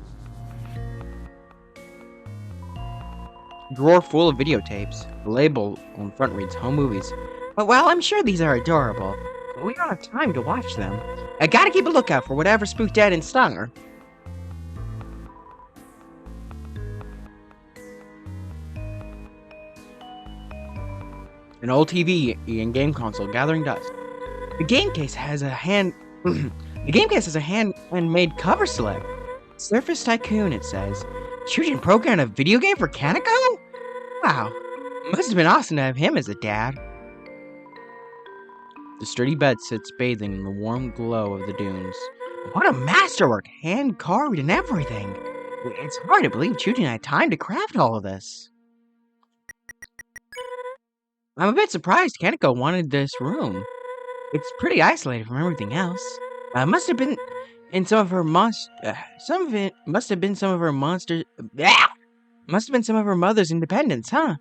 Drawer full of videotapes. The label on front reads Home Movies. But while I'm sure these are adorable, we don't have time to watch them. I gotta keep a lookout for whatever spooked Ed and stung her. An old TV and game console gathering dust. The game case has a handmade cover slip. Surface Tycoon, it says. Children programmed a video game for Kaneko? Wow. Must have been awesome to have him as a dad. The sturdy bed sits bathing in the warm glow of the dunes. What a masterwork! Hand carved and everything. It's hard to believe Chujin had time to craft all of this. I'm a bit surprised Kaneko wanted this room. It's pretty isolated from everything else. Must have been in some of her some of it must have been some of her monsters. Must have been some of her mother's independence, huh?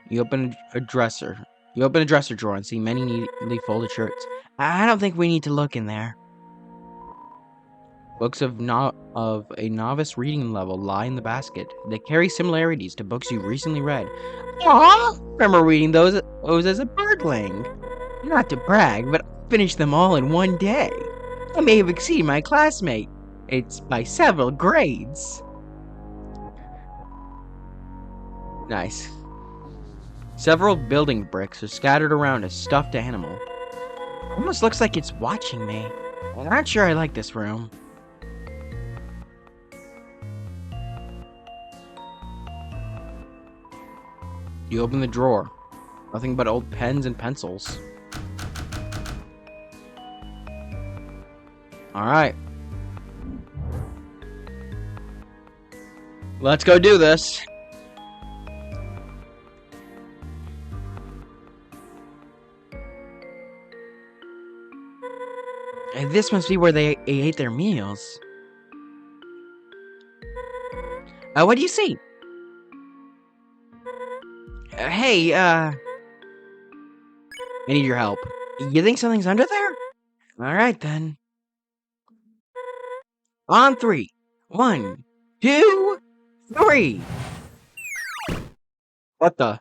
You open a dresser drawer and see many neatly folded shirts. I don't think we need to look in there. Books of a novice reading level lie in the basket. They carry similarities to books you recently read. Aww! Remember reading those as a birdling. Not to brag, but I finished them all in one day. I may have exceeded my classmate. It's by several grades. Nice. Several building bricks are scattered around a stuffed animal. Almost looks like it's watching me. I'm not sure I like this room. You open the drawer. Nothing but old pens and pencils. Alright. Let's go do this. And this must be where they ate their meals. What do you see? Hey, I need your help. you think something's under there? Alright then. On 3. 1, 2, 3. What the?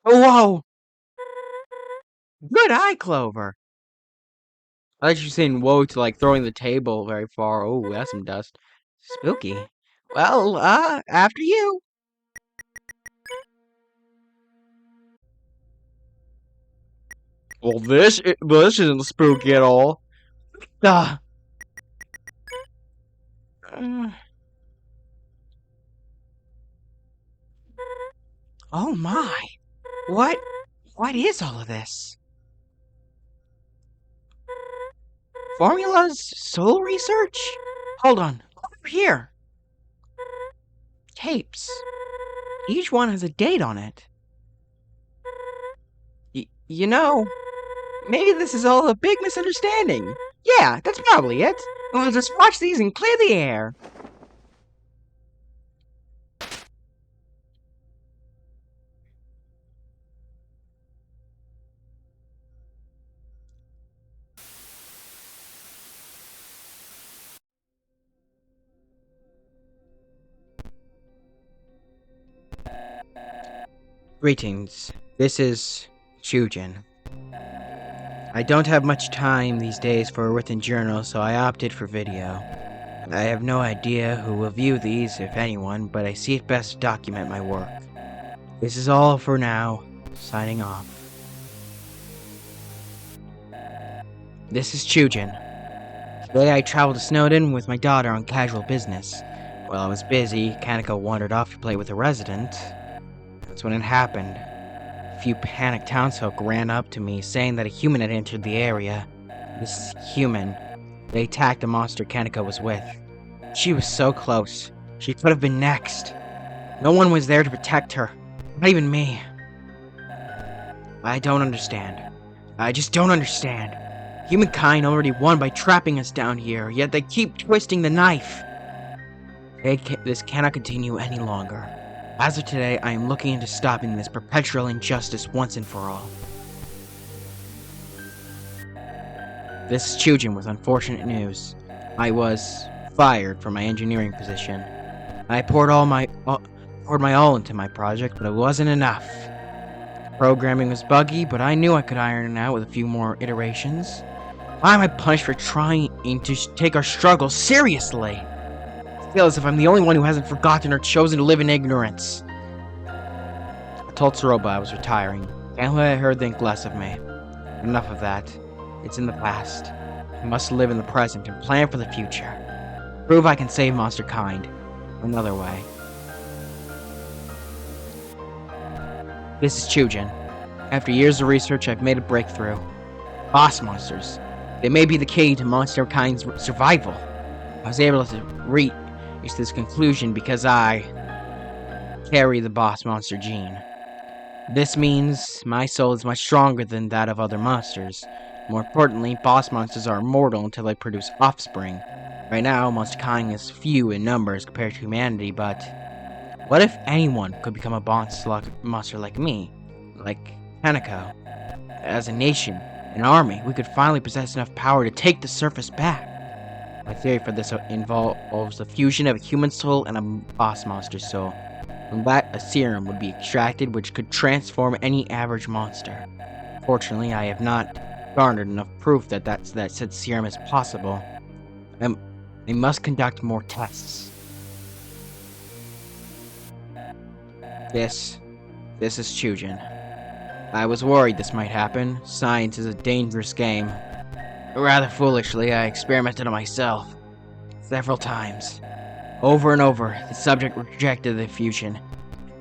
Oh, whoa! Good eye, Clover. I thought you were saying whoa to like throwing the table very far. Oh, that's some dust. Spooky. Well, after you. Well, this isn't spooky at all. Uh, oh my. What is all of this? Formulas? Soul research? Hold on. Over here. Tapes. Each one has a date on it. You know, maybe this is all a big misunderstanding. Yeah, that's probably it. We'll just watch these and clear the air. Greetings. This is Chujin. I don't have much time these days for a written journal, so I opted for video. I have no idea who will view these, if anyone, but I see it best to document my work. This is all for now. Signing off. This is Chujin. Today I traveled to Snowdon with my daughter on casual business. While I was busy, Kaneko wandered off to play with a resident. That's when it happened. A few panicked townsfolk ran up to me, saying that a human had entered the area. This human, they attacked the monster Kaneko was with. She was so close. She could have been next. No one was there to protect her. Not even me. I don't understand. I just don't understand. Humankind already won by trapping us down here, yet they keep twisting the knife. This cannot continue any longer. As of today, I am looking into stopping this perpetual injustice once and for all. This is Chujin with unfortunate news. I was fired from my engineering position. I poured my all into my project, but it wasn't enough. Programming was buggy, but I knew I could iron it out with a few more iterations. Why am I punished for trying to take our struggle seriously? I feel as if I'm the only one who hasn't forgotten or chosen to live in ignorance. I told Tsuruba I was retiring. Can't let her think less of me. Enough of that. It's in the past. I must live in the present and plan for the future. Prove I can save monster kind. Another way. This is Chujin. After years of research, I've made a breakthrough. Boss monsters. They may be the key to monster kind's survival. I was able to reach this conclusion because I carry the boss monster gene. This means my soul is much stronger than that of other monsters. More importantly, boss monsters are immortal until they produce offspring. Right now, monster kind is few in numbers compared to humanity, but what if anyone could become a monster like me? Like Kaneko? As a nation, an army, we could finally possess enough power to take the surface back. My theory for this involves the fusion of a human soul and a boss monster soul. From that, a serum would be extracted which could transform any average monster. Fortunately, I have not garnered enough proof that said serum is possible. They must conduct more tests. This is Chujin. I was worried this might happen. Science is a dangerous game. Rather foolishly, I experimented on myself. Several times. Over and over, the subject rejected the fusion.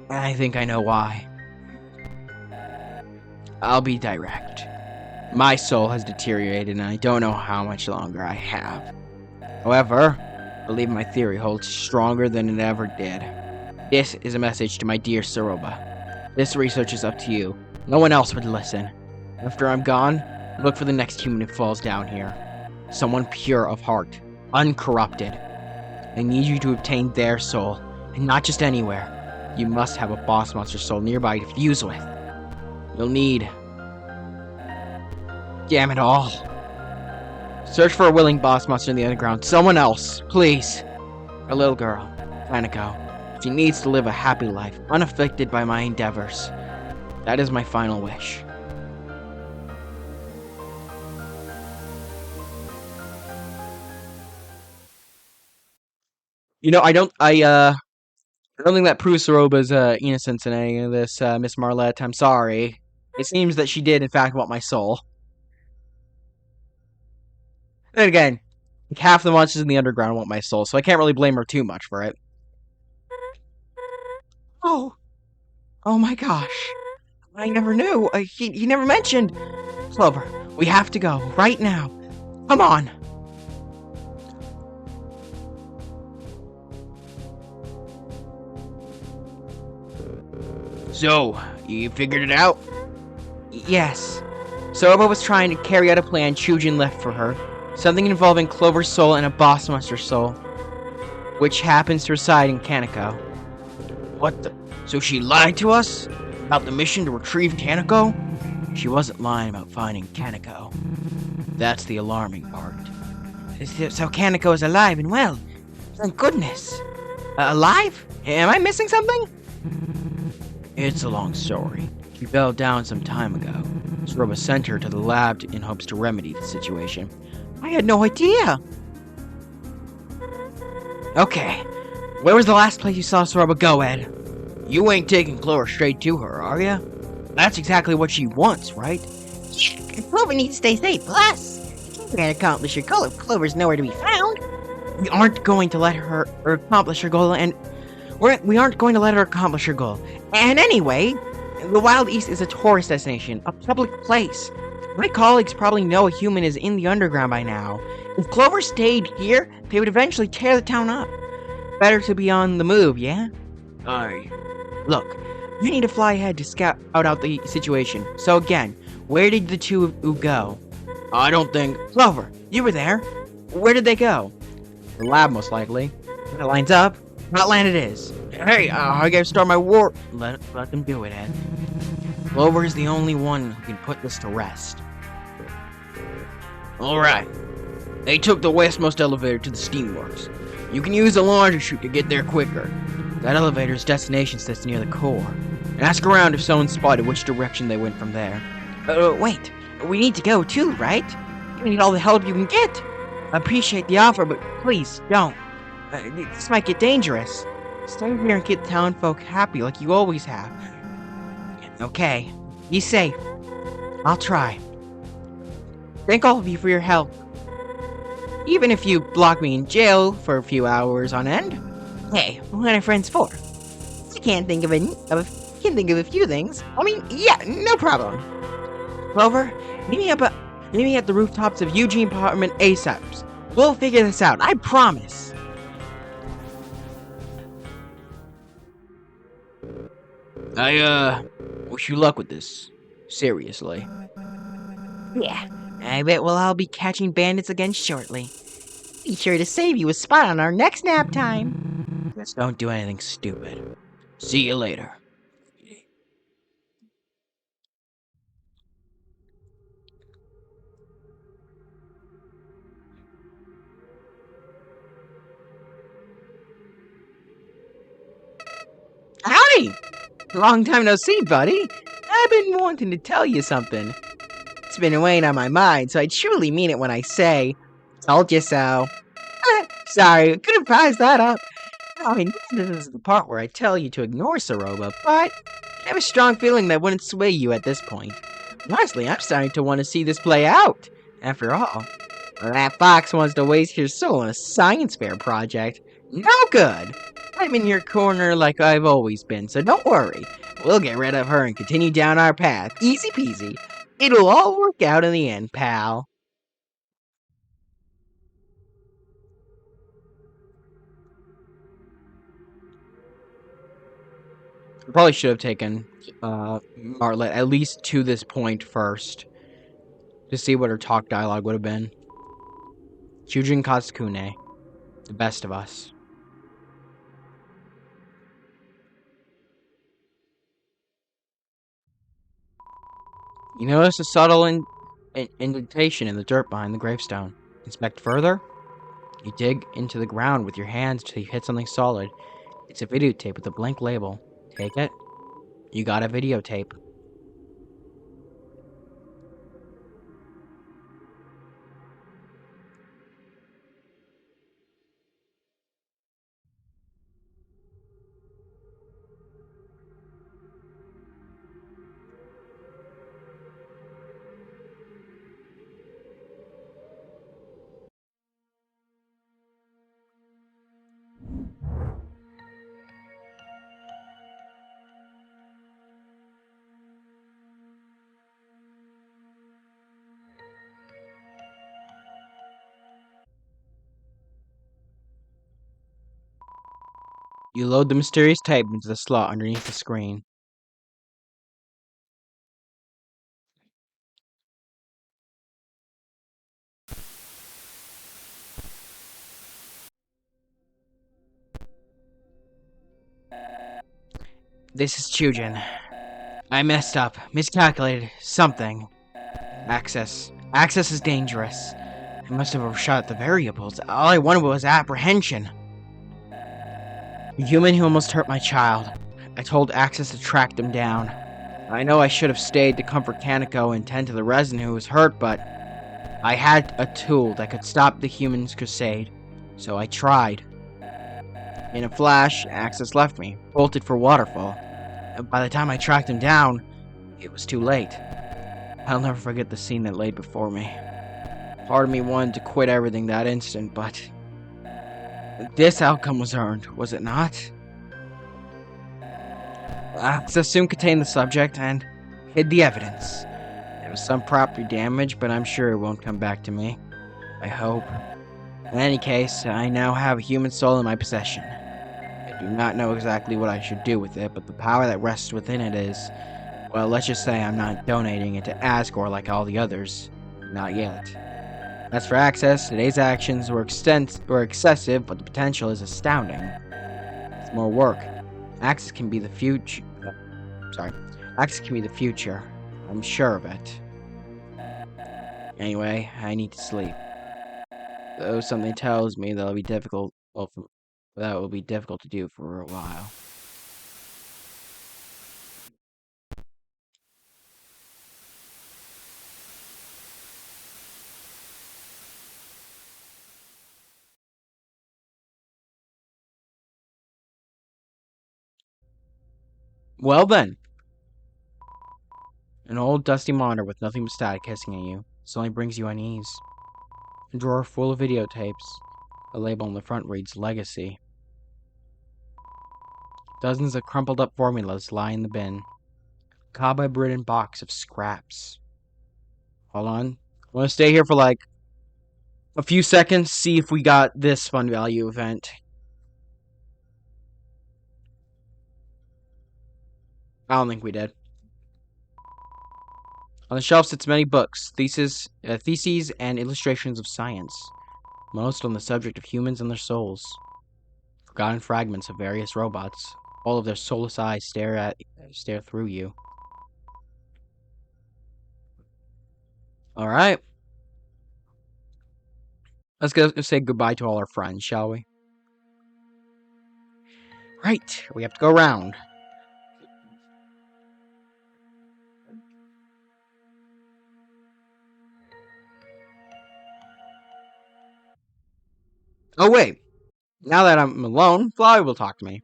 And I think I know why. I'll be direct. My soul has deteriorated and I don't know how much longer I have. However, I believe my theory holds stronger than it ever did. This is a message to my dear Tsuruba. This research is up to you. No one else would listen. After I'm gone, look for the next human who falls down here. Someone pure of heart, uncorrupted. I need you to obtain their soul, and not just anywhere. You must have a boss monster soul nearby to fuse with. You'll need... Damn it all. Search for a willing boss monster in the underground. Someone else, please. A little girl, Kaneko. She needs to live a happy life, unaffected by my endeavors. That is my final wish. You know, I don't think that proves Tsuruba's innocence in any of this, Miss Marlette. I'm sorry. It seems that she did, in fact, want my soul. Then again, like half the monsters in the underground want my soul, so I can't really blame her too much for it. Oh my gosh. I never knew. He never mentioned. Clover, we have to go, right now. Come on. So, you figured it out? Yes. Tsuruba was trying to carry out a plan Chujin left for her. Something involving Clover's soul and a boss monster soul, which happens to reside in Kaneko. What the? So she lied to us? About the mission to retrieve Kaneko? She wasn't lying about finding Kaneko. That's the alarming part. So Kaneko is alive and well. Thank goodness. Alive? Am I missing something? It's a long story. She fell down some time ago. Tsuruba sent her to the lab in hopes to remedy the situation. I had no idea. Okay. Where was the last place you saw Tsuruba go, Ed? You ain't taking Clover straight to her, are ya? That's exactly what she wants, right? Clover needs to stay safe. Plus, you can't accomplish your goal if Clover's nowhere to be found. We aren't going to let her accomplish her goal, and we aren't going to let her accomplish her goal. And anyway, the Wild East is a tourist destination, a public place. My colleagues probably know a human is in the underground by now. If Clover stayed here, they would eventually tear the town up. Better to be on the move, yeah? Aye. Look, you need to fly ahead to scout out the situation. So again, where did the two of you go? I don't think. Clover, you were there. Where did they go? The lab, most likely. That lines up. What land it is? Hey, I gotta start my war. Let them do it, Ed. Clover is the only one who can put this to rest. Alright. They took the westmost elevator to the steamworks. You can use the laundry chute to get there quicker. That elevator's destination sits near the core. And ask around if someone spotted which direction they went from there. Wait. We need to go too, right? You need all the help you can get. I appreciate the offer, but please don't. This might get dangerous. Stay here and keep the town folk happy like you always have. Okay. Be safe. I'll try. Thank all of you for your help. Even if you lock me in jail for a few hours on end. Hey, what are friends for? I can't think of a few things. I mean, yeah, no problem. Clover, meet me at the rooftops of Eugene Apartment ASAP. We'll figure this out, I promise. I wish you luck with this. Seriously. Yeah, I bet we'll all be catching bandits again shortly. Be sure to save you a spot on our next nap time. Just don't do anything stupid. See you later. Howdy! Long time no see, buddy. I've been wanting to tell you something. It's been weighing on my mind, so I truly mean it when I say, told you so. Sorry, could have priced that up. I mean, this is the part where I tell you to ignore Soroba, but I have a strong feeling that wouldn't sway you at this point. Honestly, I'm starting to want to see this play out. After all, that fox wants to waste your soul on a science fair project. No good! I'm in your corner like I've always been, so don't worry. We'll get rid of her and continue down our path. Easy peasy. It'll all work out in the end, pal. I probably should have taken Martlet at least to this point first. To see what her talk dialogue would have been. Chujin Katsukune. The best of us. You notice a subtle indentation in the dirt behind the gravestone. Inspect further. You dig into the ground with your hands till you hit something solid. It's a videotape with a blank label. Take it. You got a videotape. You load the mysterious tape into the slot underneath the screen. This is Chujin. I messed up, miscalculated, something. Access. Access is dangerous. I must have overshot the variables. All I wanted was apprehension. A human who almost hurt my child. I told Access to track them down. I know I should have stayed to comfort Kaneko and tend to the resident who was hurt, but I had a tool that could stop the human's crusade. So I tried. In a flash, Access left me, bolted for Waterfall. By the time I tracked him down, it was too late. I'll never forget the scene that laid before me. Part of me wanted to quit everything that instant, but This outcome was earned, was it not? The assume contained the subject and hid the evidence. There was some property damage, but I'm sure it won't come back to me. I hope. In any case, I now have a human soul in my possession. I do not know exactly what I should do with it, but the power that rests within it is... Well, let's just say I'm not donating it to Asgore like all the others. Not yet. As for access, today's actions were excessive, but the potential is astounding. It's more work. Access can be the future. Access can be the future. I'm sure of it. Anyway, I need to sleep. Though something tells me that'll be difficult. Well, that will be difficult to do for a while. Well then. An old dusty monitor with nothing but static hissing at you. This only brings you unease. A drawer full of videotapes. A label on the front reads Legacy. Dozens of crumpled up formulas lie in the bin. A cobweb-ridden box of scraps. Hold on. I want to stay here for like a few seconds, see if we got this fun value event. I don't think we did. On the shelf sits many books, theses, and illustrations of science, most on the subject of humans and their souls. Forgotten fragments of various robots, all of their soulless eyes stare through you. All right, let's go say goodbye to all our friends, shall we? Right, we have to go around. Oh wait, now that I'm alone, Flowey will talk to me.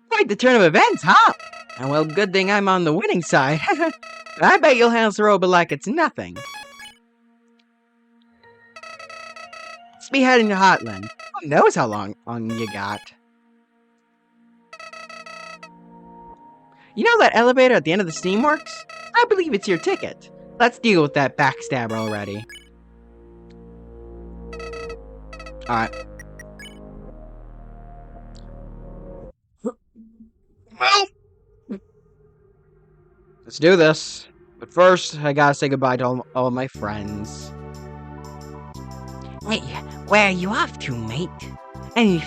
Quite the turn of events, huh? And well, good thing I'm on the winning side. I bet you'll handle the robot like it's nothing. Let's be heading to Hotland. Who knows how long you got? You know that elevator at the end of the Steamworks? I believe it's your ticket. Let's deal with that backstabber already. Alright. Well, let's do this. But first, I gotta say goodbye to all my friends. Hey, where are you off to, mate? Any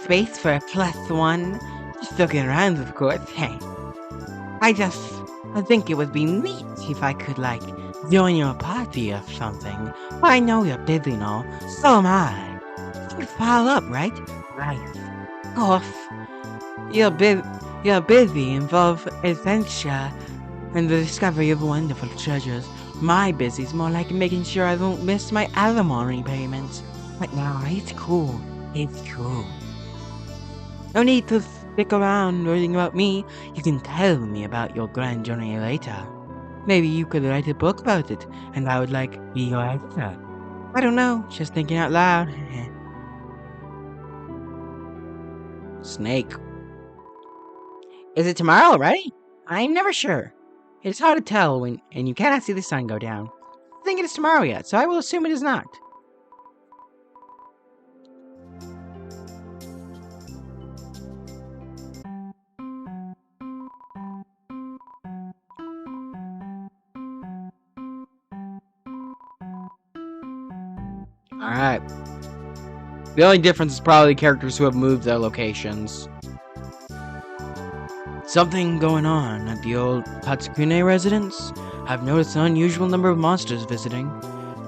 space for a +1? Just looking around, of course. Hey, I think it would be neat if I could, like, join your party or something. Well, I know you're busy and all. So am I. Things pile up, right? Right. Of course. You're busy, involve adventure, and the discovery of wonderful treasures. My busy's more like making sure I don't miss my alimony payments. But nah, it's cool. It's cool. No need to stick around worrying about me. You can tell me about your grand journey later. Maybe you could write a book about it, and I would, like, be your editor. I don't know, just thinking out loud. Snake. Is it tomorrow already? I'm never sure. It's hard to tell and you cannot see the sun go down. I think it is tomorrow yet, so I will assume it is not. Alright. The only difference is probably the characters who have moved their locations. Something going on at the old Katsukune residence? I've noticed an unusual number of monsters visiting.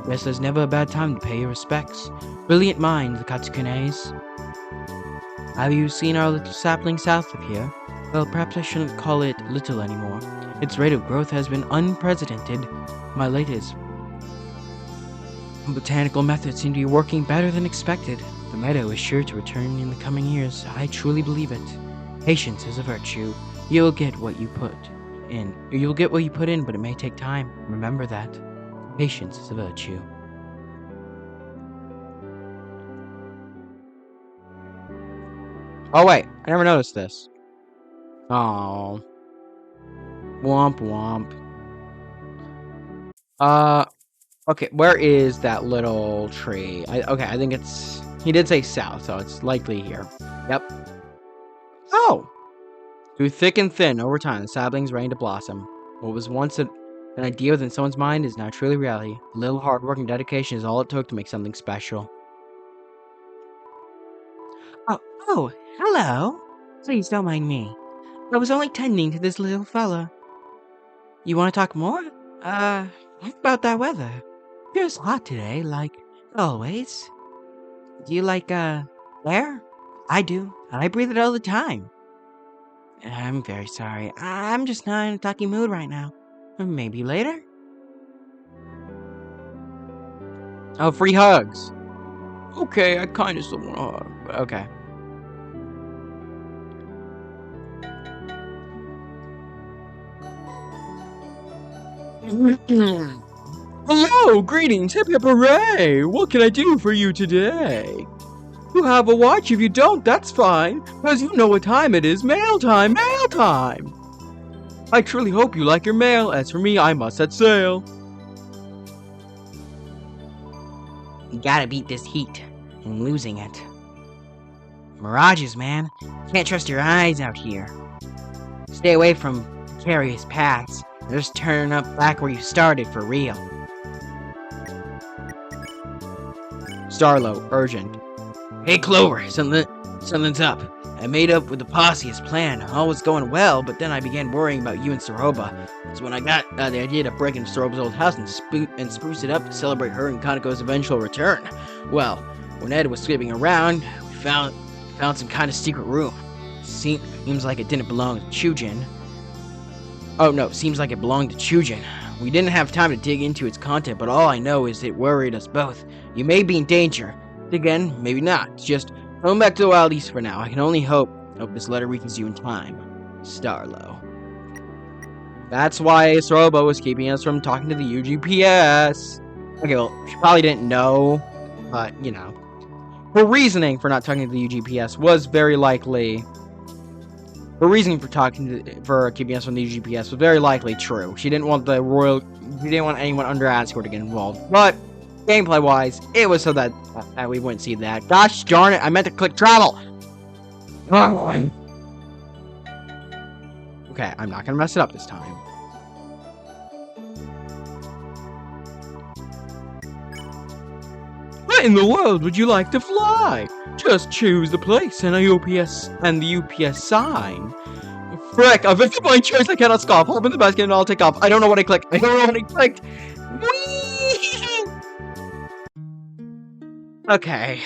Guess there's never a bad time to pay your respects. Brilliant mind, the Katsukunes. Have you seen our little sapling south of here? Well, perhaps I shouldn't call it little anymore. Its rate of growth has been unprecedented. My latest botanical methods seem to be working better than expected. The meadow is sure to return in the coming years. I truly believe it. Patience is a virtue. You'll get what you put in. You'll get what you put in, but it may take time. Remember that. Patience is a virtue. Oh wait, I never noticed this. Oh, womp womp. Okay, where is that little tree? Okay, I think it's. He did say south, so it's likely here. Yep. Oh! Through thick and thin, over time, the saplings ready to blossom. What was once an idea within someone's mind is now truly reality. A little hard work and dedication is all it took to make something special. Oh, hello. Please don't mind me. I was only tending to this little fella. You want to talk more? What about that weather? Feels hot today, like always. Do you like, air? I do. I breathe it all the time. I'm very sorry. I'm just not in a talky mood right now. Maybe later? Oh, free hugs! Okay, I kinda still want a hug, but okay. Hello, greetings, hip hip hooray! What can I do for you today? You have a watch. If you don't, that's fine, because you know what time it is. Mail time, mail time! I truly hope you like your mail. As for me, I must set sail. You gotta beat this heat. I'm losing it. Mirages, man. Can't trust your eyes out here. Stay away from precarious paths. They're just turning up back where you started for real. Starlo, urgent. Hey, Clover, something's up. I made up with the posse as planned. All was going well, but then I began worrying about you and Soroba. That's when I got the idea to break into Soroba's old house and spruce it up to celebrate her and Kanako's eventual return. Well, when Ed was sweeping around, we found some kind of secret room. Seems like it didn't belong to Chujin. Oh no, seems like it belonged to Chujin. We didn't have time to dig into its content, but all I know is it worried us both. You may be in danger. Again, maybe not. Just going back to the Wild East for now. I can only hope this letter reaches you in time. Starlo. That's why Soroba was keeping us from talking to the UGPS. Okay, well, she probably didn't know, but, you know. Her reasoning for not talking to the UGPS was very likely... Her reasoning for keeping us from the UGPS was very likely true. She didn't want anyone under Asgore to get involved. But, gameplay-wise, it was so that we wouldn't see that. Gosh darn it, I meant to click travel! Okay, I'm not gonna mess it up this time. Where in the world would you like to fly? Just choose the place and the UPS sign. Frick, I've been my choice. I cannot scoff. Hop in the basket and I'll take off. I don't know what I clicked. Whee! Okay.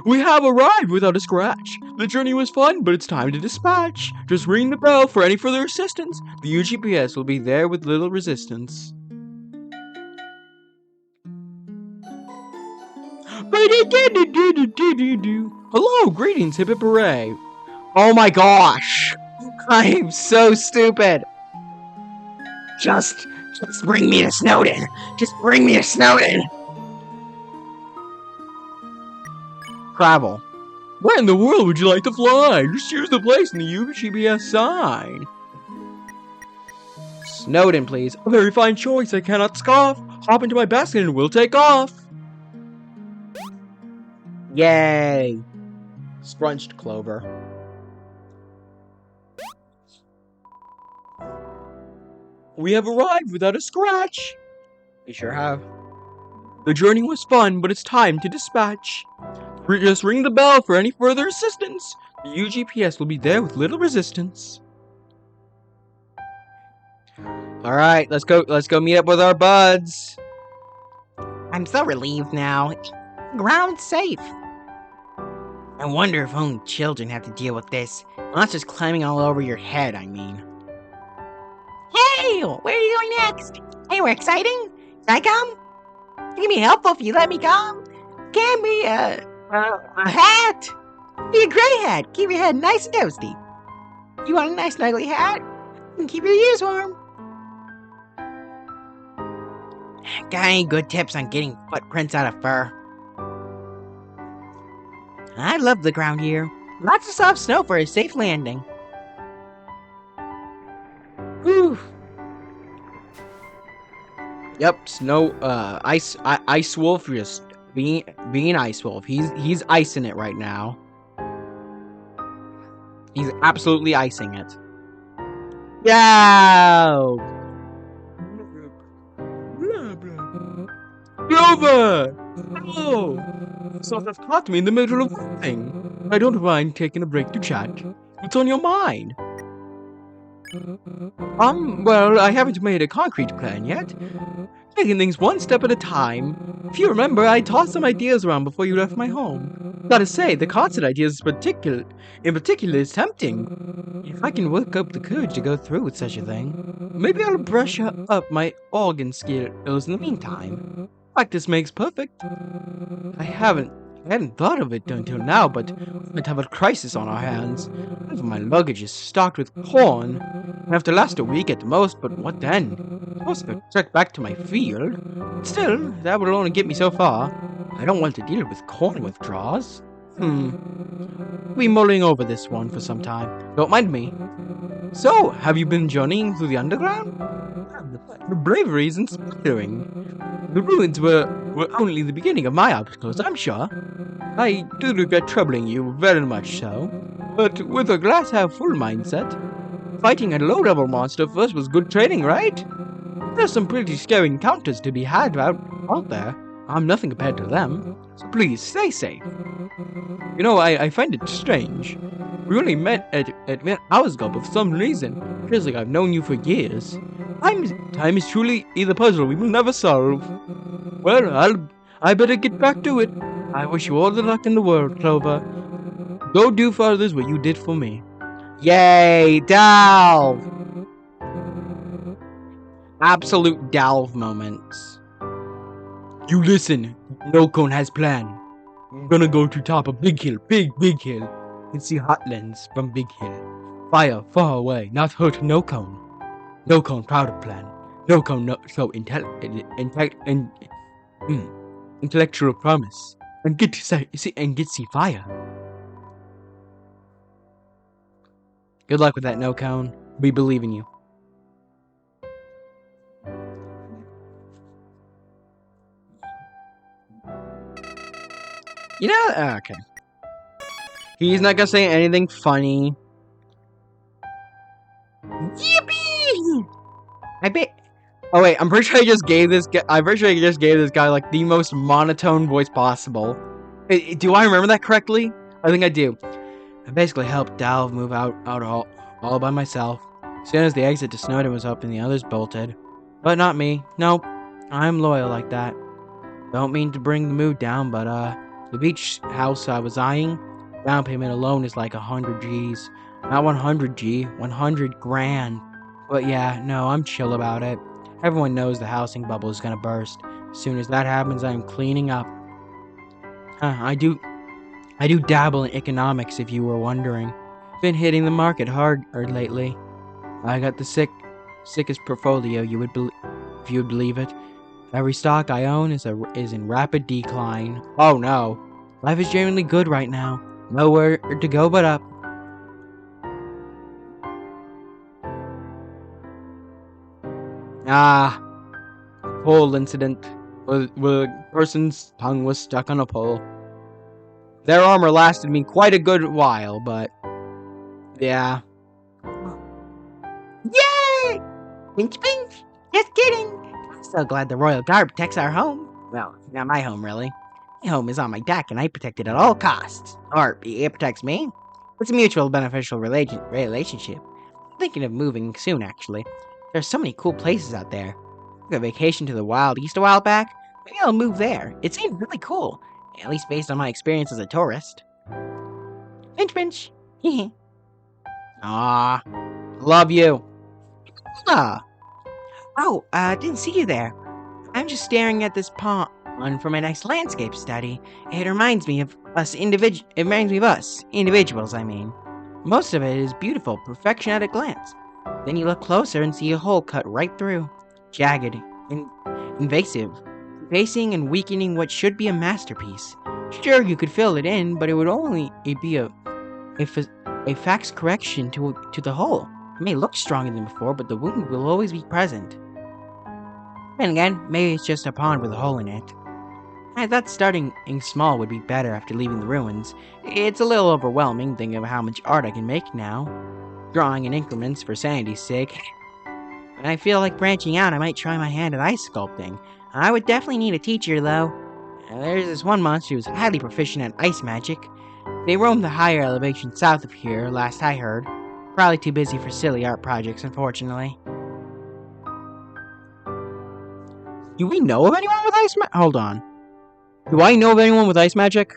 We have arrived without a scratch. The journey was fun, but it's time to dispatch. Just ring the bell for any further assistance. The UGPS will be there with little resistance. Hello, greetings, hip hip hooray. Oh my gosh! I am so stupid! Just bring me to Snowden. Just bring me to Snowden. Travel. Where in the world would you like to fly? Just choose the place in the UGPS sign. Snowden, please. A very fine choice, I cannot scoff. Hop into my basket and we'll take off. Yay! Scrunched clover. We have arrived without a scratch. We sure have. The journey was fun, but it's time to dispatch. Just ring the bell for any further assistance. The UGPS will be there with little resistance. Alright, let's go meet up with our buds. I'm so relieved now. Ground's safe. I wonder if only children have to deal with this. Monsters climbing all over your head, I mean. Hey! Where are you going next? Hey, we're exciting? Can I come? It can be helpful if you let me come. Can be a hat. Be a gray hat. Keep your head nice and toasty. You want a nice ugly hat? And keep your ears warm. Got any good tips on getting footprints out of fur? I love the ground here. Lots of soft snow for a safe landing. Whew. Yep, snow, Ice Wolf just being Ice Wolf. He's icing it right now. He's absolutely icing it. Yo! Clover! Oh! Sort of caught me in the middle of nothing. I don't mind taking a break to chat. What's on your mind? Well, I haven't made a concrete plan yet. Taking things one step at a time. If you remember, I tossed some ideas around before you left my home. Gotta say, the concert idea in particular is tempting. If I can work up the courage to go through with such a thing, maybe I'll brush up my organ skills in the meantime. Practice makes perfect. I hadn't thought of it until now, but we might have a crisis on our hands. Half of my luggage is stocked with corn. I have to last a week at the most, but what then? I'm supposed to trek back to my field. Still, that will only get me so far. I don't want to deal with corn withdrawals. I'll be mulling over this one for some time. Don't mind me. So, have you been journeying through the underground? Your bravery is inspiring. The ruins were only the beginning of my obstacles, I'm sure. I do regret troubling you, very much so. But with a glass half full mindset, fighting a low-level monster first was good training, right? There's some pretty scary encounters to be had out there. I'm nothing compared to them. So please, stay safe. You know, I find it strange. We only met at hours ago, but for some reason, it feels like I've known you for years. Time is truly a puzzle we will never solve. Well, I better get back to it. I wish you all the luck in the world, Clover. Go do for others what you did for me. Yay, Delve! Absolute Delve moments. You listen. No Cone has plan. I'm gonna go to top of Big Hill, big hill, and see Hotlands from Big Hill. Fire far away, not hurt No Cone. No Cone proud of plan. No Cone so intellectual promise, and get to see fire. Good luck with that, No Cone. We believe in you. You know, okay. He's not gonna say anything funny. Yippee! I bet. Oh wait, I'm pretty sure I just gave this guy like the most monotone voice possible. Do I remember that correctly? I think I do. I basically helped Dalv move out all by myself. As soon as the exit to Snowden was open, the others bolted. But not me. Nope. I'm loyal like that. Don't mean to bring the mood down, but the beach house I was eyeing, down payment alone is like 100 G's. Not 100 G, 100 grand. But yeah, no, I'm chill about it. Everyone knows the housing bubble is gonna burst. As soon as that happens, I'm cleaning up. I do dabble in economics, if you were wondering. Been hitting the market hard lately. I got the sickest portfolio if you would believe it. Every stock I own is in rapid decline. Oh no, life is genuinely good right now. Nowhere to go but up. Pole incident where a person's tongue was stuck on a pole. Their armor lasted me quite a good while, but yeah. Yay! Pinch, pinch! Just kidding! I'm so glad the Royal Guard protects our home. Well, not my home, really. My home is on my deck, and I protect it at all costs. Or, it protects me. It's a mutual beneficial relationship. I'm thinking of moving soon, actually. There's so many cool places out there. I took a vacation to the Wild East a while back. Maybe I'll move there. It seemed really cool. At least based on my experience as a tourist. Pinch, pinch. Ah, love you. Ah. Oh, didn't see you there. I'm just staring at this pond for my next landscape study. It reminds me of us individuals, I mean. Most of it is beautiful, perfection at a glance. Then you look closer and see a hole cut right through. Jagged, invasive, facing and weakening what should be a masterpiece. Sure, you could fill it in, but it would only be a fax correction to the hole. It may look stronger than before, but the wound will always be present. Then again, maybe it's just a pond with a hole in it. I thought starting small would be better after leaving the ruins. It's a little overwhelming thinking of how much art I can make now. Drawing in increments for sanity's sake. When I feel like branching out, I might try my hand at ice sculpting. I would definitely need a teacher, though. There's this one monster who's highly proficient at ice magic. They roam the higher elevation south of here, last I heard. Probably too busy for silly art projects, unfortunately. Do we know of anyone with ice magic? Hold on. Do I know of anyone with ice magic?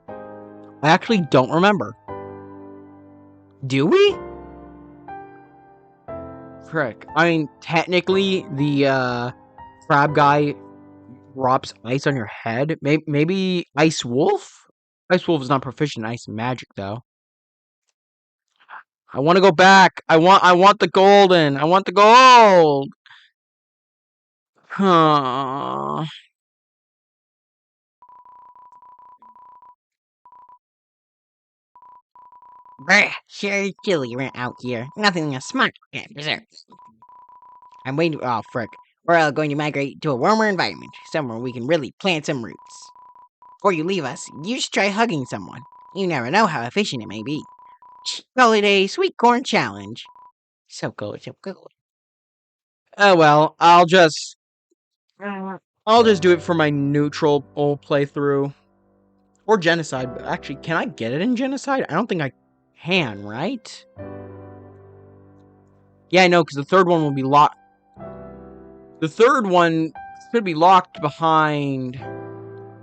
I actually don't remember. Do we? Frick. I mean, technically, the crab guy drops ice on your head. Maybe Ice Wolf? Ice Wolf is not proficient in ice magic, though. I want to go back. I want the golden. I want the gold. Huh. Brr, sure chilly around out here. Nothing a smart cat deserves. I'm waiting. Oh, frick. We're all going to migrate to a warmer environment, somewhere we can really plant some roots. Before you leave us, you should try hugging someone. You never know how efficient it may be. Call it a sweet corn challenge. So good, so good. Oh well, I'll just do it for my neutral old playthrough. Or genocide. But actually, can I get it in genocide? I don't think I can, right? Yeah, I know, because the third one will be locked. The third one should be locked behind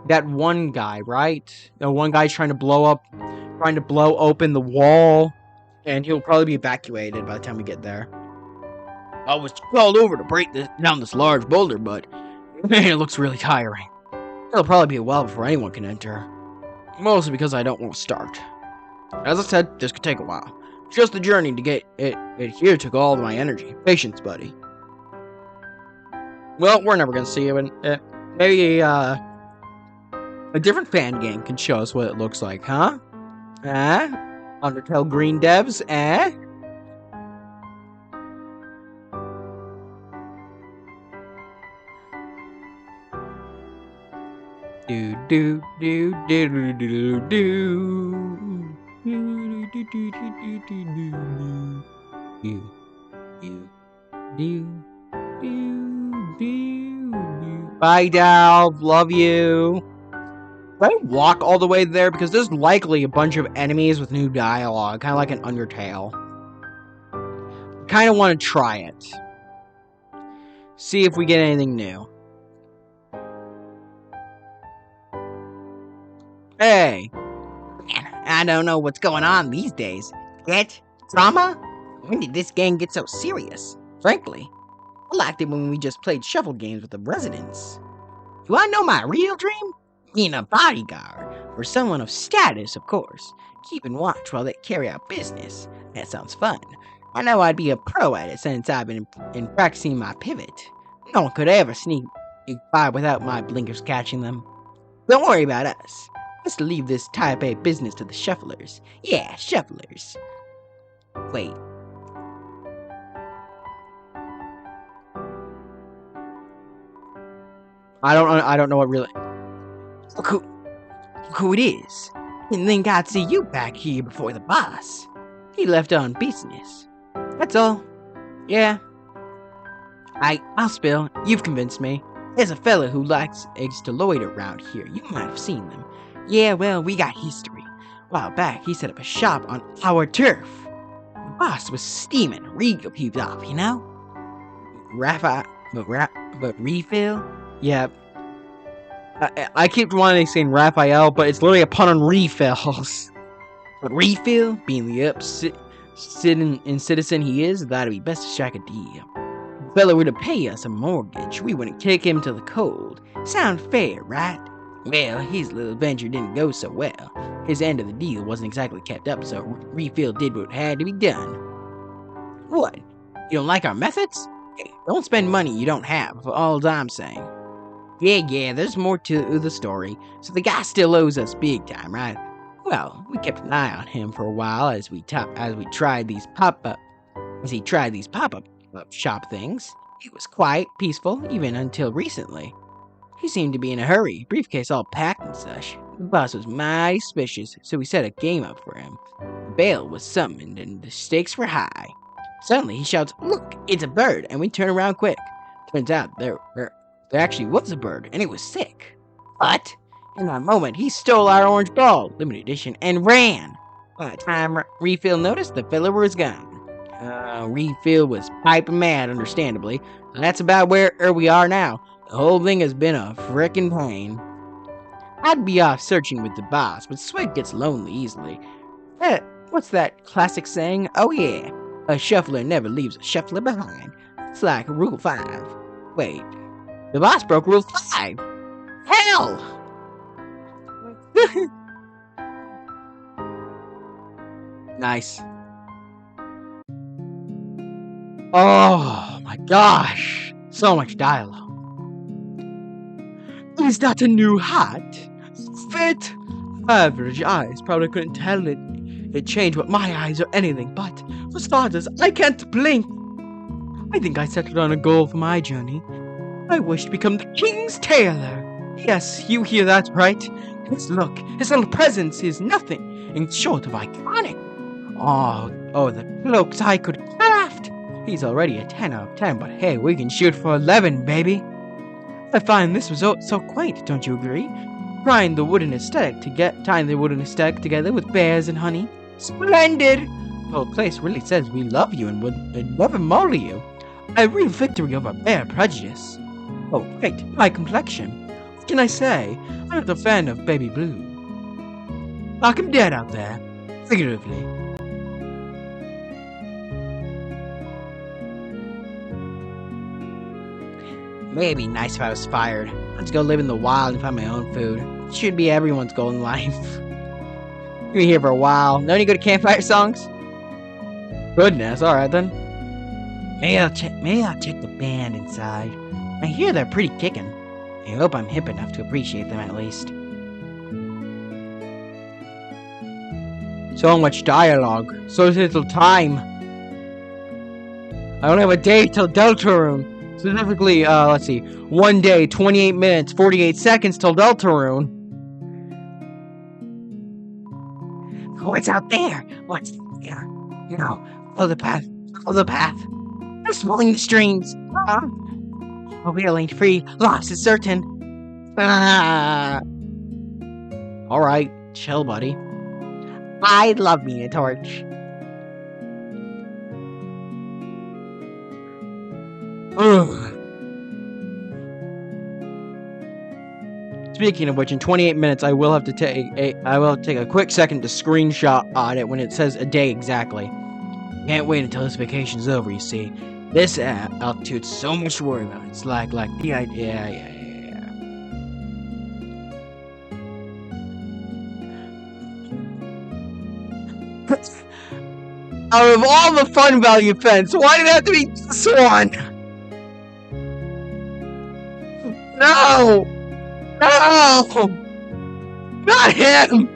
that one guy, right? The one guy's trying to blow open the wall, and he'll probably be evacuated by the time we get there. I was called over to break down this large boulder, but man, it looks really tiring. It'll probably be a while before anyone can enter. Mostly because I don't want to start. As I said, this could take a while. Just the journey to get it here took all of my energy. Patience, buddy. Well, we're never gonna see it. Maybe a different fan game can show us what it looks like, huh? Undertale Green Devs, Do do do do do do do do. Bye, Dalv. Love you. Should I walk all the way there? Because there's likely a bunch of enemies with new dialogue, kind of like an Undertale. Kind of want to try it. See if we get anything new. Hey. Man, I don't know what's going on these days. Get? Drama? When did this gang get so serious? Frankly, I liked it when we just played shuffle games with the residents. Do I know my real dream? Being a bodyguard, or someone of status, of course. Keeping watch while they carry out business. That sounds fun. I know I'd be a pro at it since I've been in practicing my pivot. No one could ever sneak by without my blinkers catching them. Don't worry about us. Let's leave this type A business to the shufflers. Yeah, shufflers. Wait. I don't know what really. Look who it is. Didn't think I'd see you back here before the boss. He left on business. That's all. Yeah. I'll spill. You've convinced me. There's a fella who likes eggs to loiter around here. You might have seen them. Yeah, well, we got history. A while back, he set up a shop on our turf. The boss was steaming. Regal peeped off, you know? But refill? Yeah. I keep wanting to say Raphael, but it's literally a pun on refills. But refill, being the citizen he is, that'd be best to strike a deal. If the fella were to pay us a mortgage, we wouldn't kick him to the cold. Sound fair, right? Well, his little venture didn't go so well. His end of the deal wasn't exactly kept up, so refill did what had to be done. What? You don't like our methods? Hey, don't spend money you don't have, all I'm saying. Yeah, there's more to the story. So the guy still owes us big time, right? Well, we kept an eye on him for a while as he tried these pop-up shop things. It was quiet, peaceful, even until recently. He seemed to be in a hurry, briefcase all packed and such. The boss was mighty suspicious, so we set a game up for him. Bail was summoned and the stakes were high. Suddenly he shouts, "Look, it's a bird," and we turn around quick. Turns out there actually was a bird, and it was sick. But in that moment, he stole our orange ball, limited edition, and ran. By the time Refill noticed, the filler was gone. Refill was piping mad, understandably. That's about where we are now. The whole thing has been a frickin' pain. I'd be off searching with the boss, but Swig gets lonely easily. What's that classic saying? Oh yeah, a shuffler never leaves a shuffler behind. It's like Rule 5. Wait, the boss broke Rule 5! Hell! Nice. Oh my gosh, so much dialogue. Is that a new hat? Fit? Average eyes probably couldn't tell it changed with my eyes or anything, but for starters, I can't blink. I think I settled on a goal for my journey. I wish to become the king's tailor. Yes, you hear that right. His look, his little presence is nothing short of iconic. Oh, the cloaks I could craft. He's already a 10 out of 10, but hey, we can shoot for 11, baby. I find this result so quaint, don't you agree? Tying the wooden aesthetic together with bears and honey. Splendid! The whole place really says we love you and would never maul you. A real victory over bear prejudice. Oh, wait, my complexion. What can I say? I'm not a fan of baby blue. Knock him dead out there. Figuratively. Maybe it'd be nice if I was fired. Let's go live in the wild and find my own food. It should be everyone's goal in life. You'll be here for a while. No any good campfire songs? Goodness, alright then. Maybe I'll check the band inside. I hear they're pretty kickin'. I hope I'm hip enough to appreciate them at least. So much dialogue. So little time. I only have a day till Deltarune. Specifically, let's see. 1 day, 28 minutes, 48 seconds till Deltarune. What's out there? What's there? No. Follow the path. Follow the path. I'm swallowing the strings. A wheel ain't free. Loss is certain. Alright. Chill, buddy. I love me a torch. Ugh. Speaking of which, in 28 minutes, I will have to take a quick second to screenshot on it when it says a day exactly. Can't wait until this vacation's over. You see, this altitude's so much to worry about. It's like the idea. Yeah. Out of all the fun value pens, why did it have to be this one? No! No! Not him!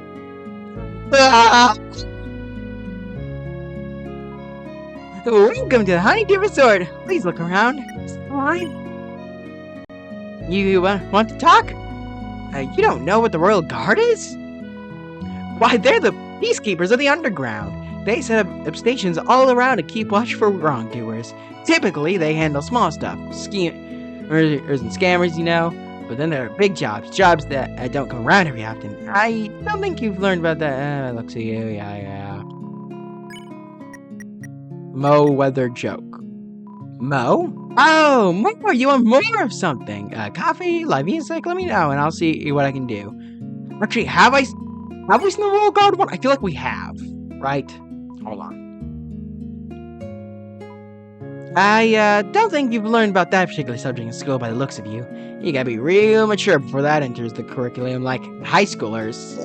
Welcome to the Honeydew Resort. Please look around. Fine. You want to talk? You don't know what the Royal Guard is? Why, they're the peacekeepers of the underground. They set up stations all around to keep watch for wrongdoers. Typically, they handle small stuff, murderers and scammers, you know. But then there are big jobs that don't come around very often. I don't think you've learned about that. Looks at you, yeah. Mo weather joke. Mo? Oh, more! You want more of something? Coffee, live music? Let me know, and I'll see what I can do. Actually, have we seen the Royal Guard one? I feel like we have, right? Hold on. I don't think you've learned about that particular subject in school by the looks of you. You gotta be real mature before that enters the curriculum, like high schoolers.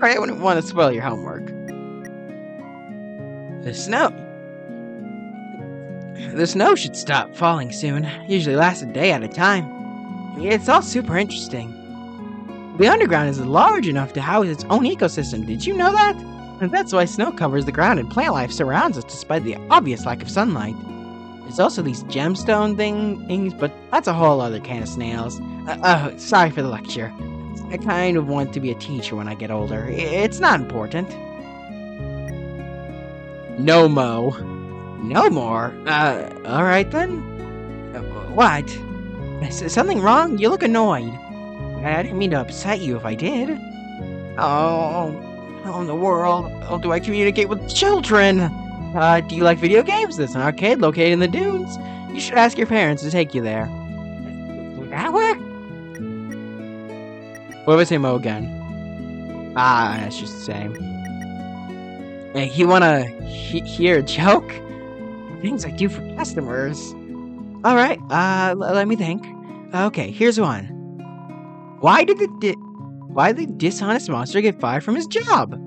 I wouldn't want to spoil your homework. The snow should stop falling soon. Usually lasts a day at a time. It's all super interesting. The underground is large enough to house its own ecosystem. Did you know that? And that's why snow covers the ground and plant life surrounds us despite the obvious lack of sunlight. There's also these gemstone things, but that's a whole other can of snails. Sorry for the lecture. I kind of want to be a teacher when I get older. It's not important. No mo. No more? Alright then. What? Is something wrong? You look annoyed. I didn't mean to upset you if I did. Oh, how in the world do I communicate with children? Do you like video games? There's an arcade located in the dunes. You should ask your parents to take you there. Would that work? What if I say mo again? It's just the same. Hey, you wanna hear a joke? Things I do for customers. Alright, let me think. Okay, here's one. Why did the dishonest monster get fired from his job?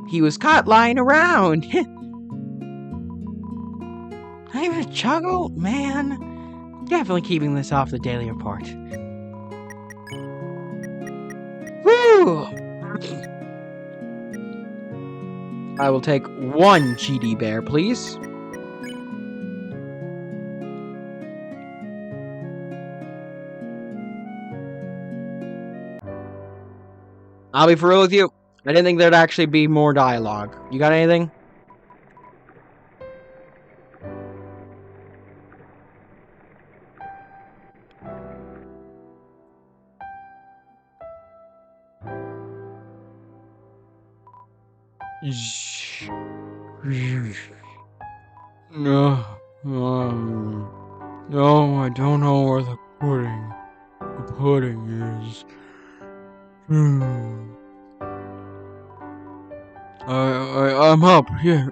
He was caught lying around. Not even a chuckle? Man. Definitely keeping this off the daily report. Woo! I will take 1 GD bear, please. I'll be for real with you. I didn't think there'd actually be more dialogue. You got anything? No, no, I don't know where the pudding is. I'm up. Yeah.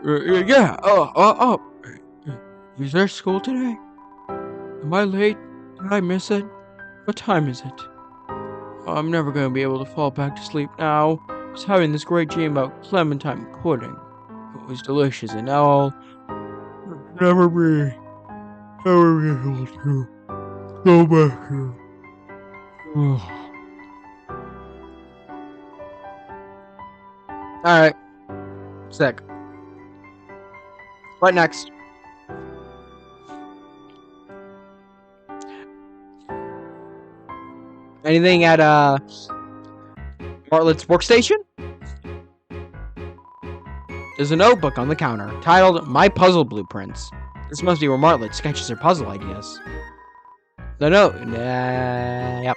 Up. Is there school today? Am I late? Did I miss it? What time is it? I'm never gonna be able to fall back to sleep now. I was having this great dream about clementine pudding. It was delicious, and now I'll never be able to go back to. Alright. Sick. What next? Anything at Bartlett's workstation? There's a notebook on the counter titled My Puzzle Blueprints. This must be where Martlet sketches her puzzle ideas. The note. Yep.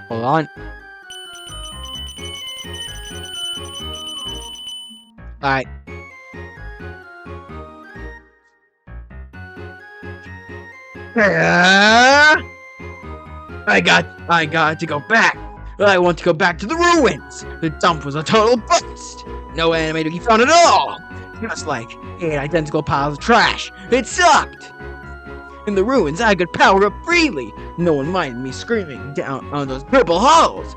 Hold on. Alright. I got to go back. I want to go back to the ruins. The dump was a total bust. No anime to be found at all. Just like 8 identical piles of trash. It sucked. In the ruins, I could power up freely. No one minded me screaming down on those purple halls.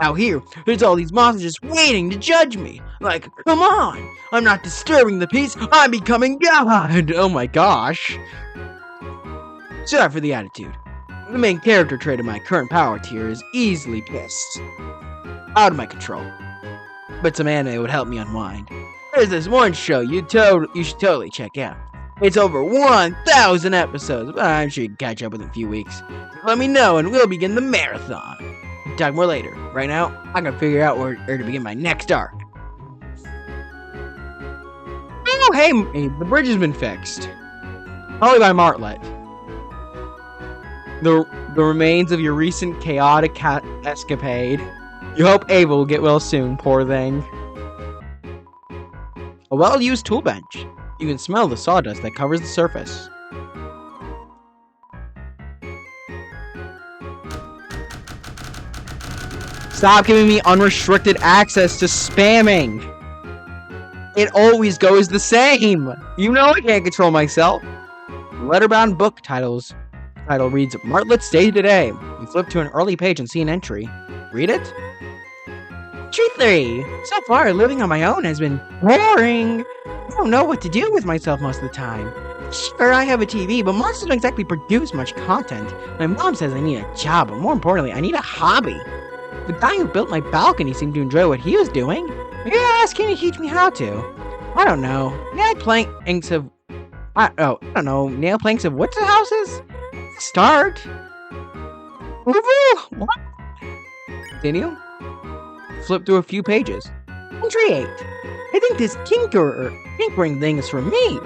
Out here, there's all these monsters just waiting to judge me. Like, come on. I'm not disturbing the peace. I'm becoming God. Oh my gosh. Sorry for the attitude. The main character trait of my current power tier is easily pissed. Out of my control. But some anime would help me unwind. There's this one show you should totally check out. It's over 1,000 episodes, but I'm sure you can catch up within a few weeks. Let me know and we'll begin the marathon. Talk more later. Right now, I'm gonna figure out where to begin my next arc. Oh, hey, the bridge has been fixed. Probably by Martlet. The remains of your recent chaotic escapade. You hope Ava will get well soon, poor thing. A well-used tool bench. You can smell the sawdust that covers the surface. Stop giving me unrestricted access to spamming! It always goes the same! You know I can't control myself! The letterbound book title reads, Martlet's Day Today. You flip to an early page and see an entry. Read it? Entry 3. So far, living on my own has been boring. I don't know what to do with myself most of the time. Sure, I have a TV, but monsters don't exactly produce much content. My mom says I need a job, but more importantly, I need a hobby. The guy who built my balcony seemed to enjoy what he was doing. Maybe I ask him to teach me how to. I don't know. Nail planks of... I don't know. Nail planks of what's the houses? Start. Woohoo! What? Continue. Flip through a few pages. Entry 8. I think this tinkering thing is for me.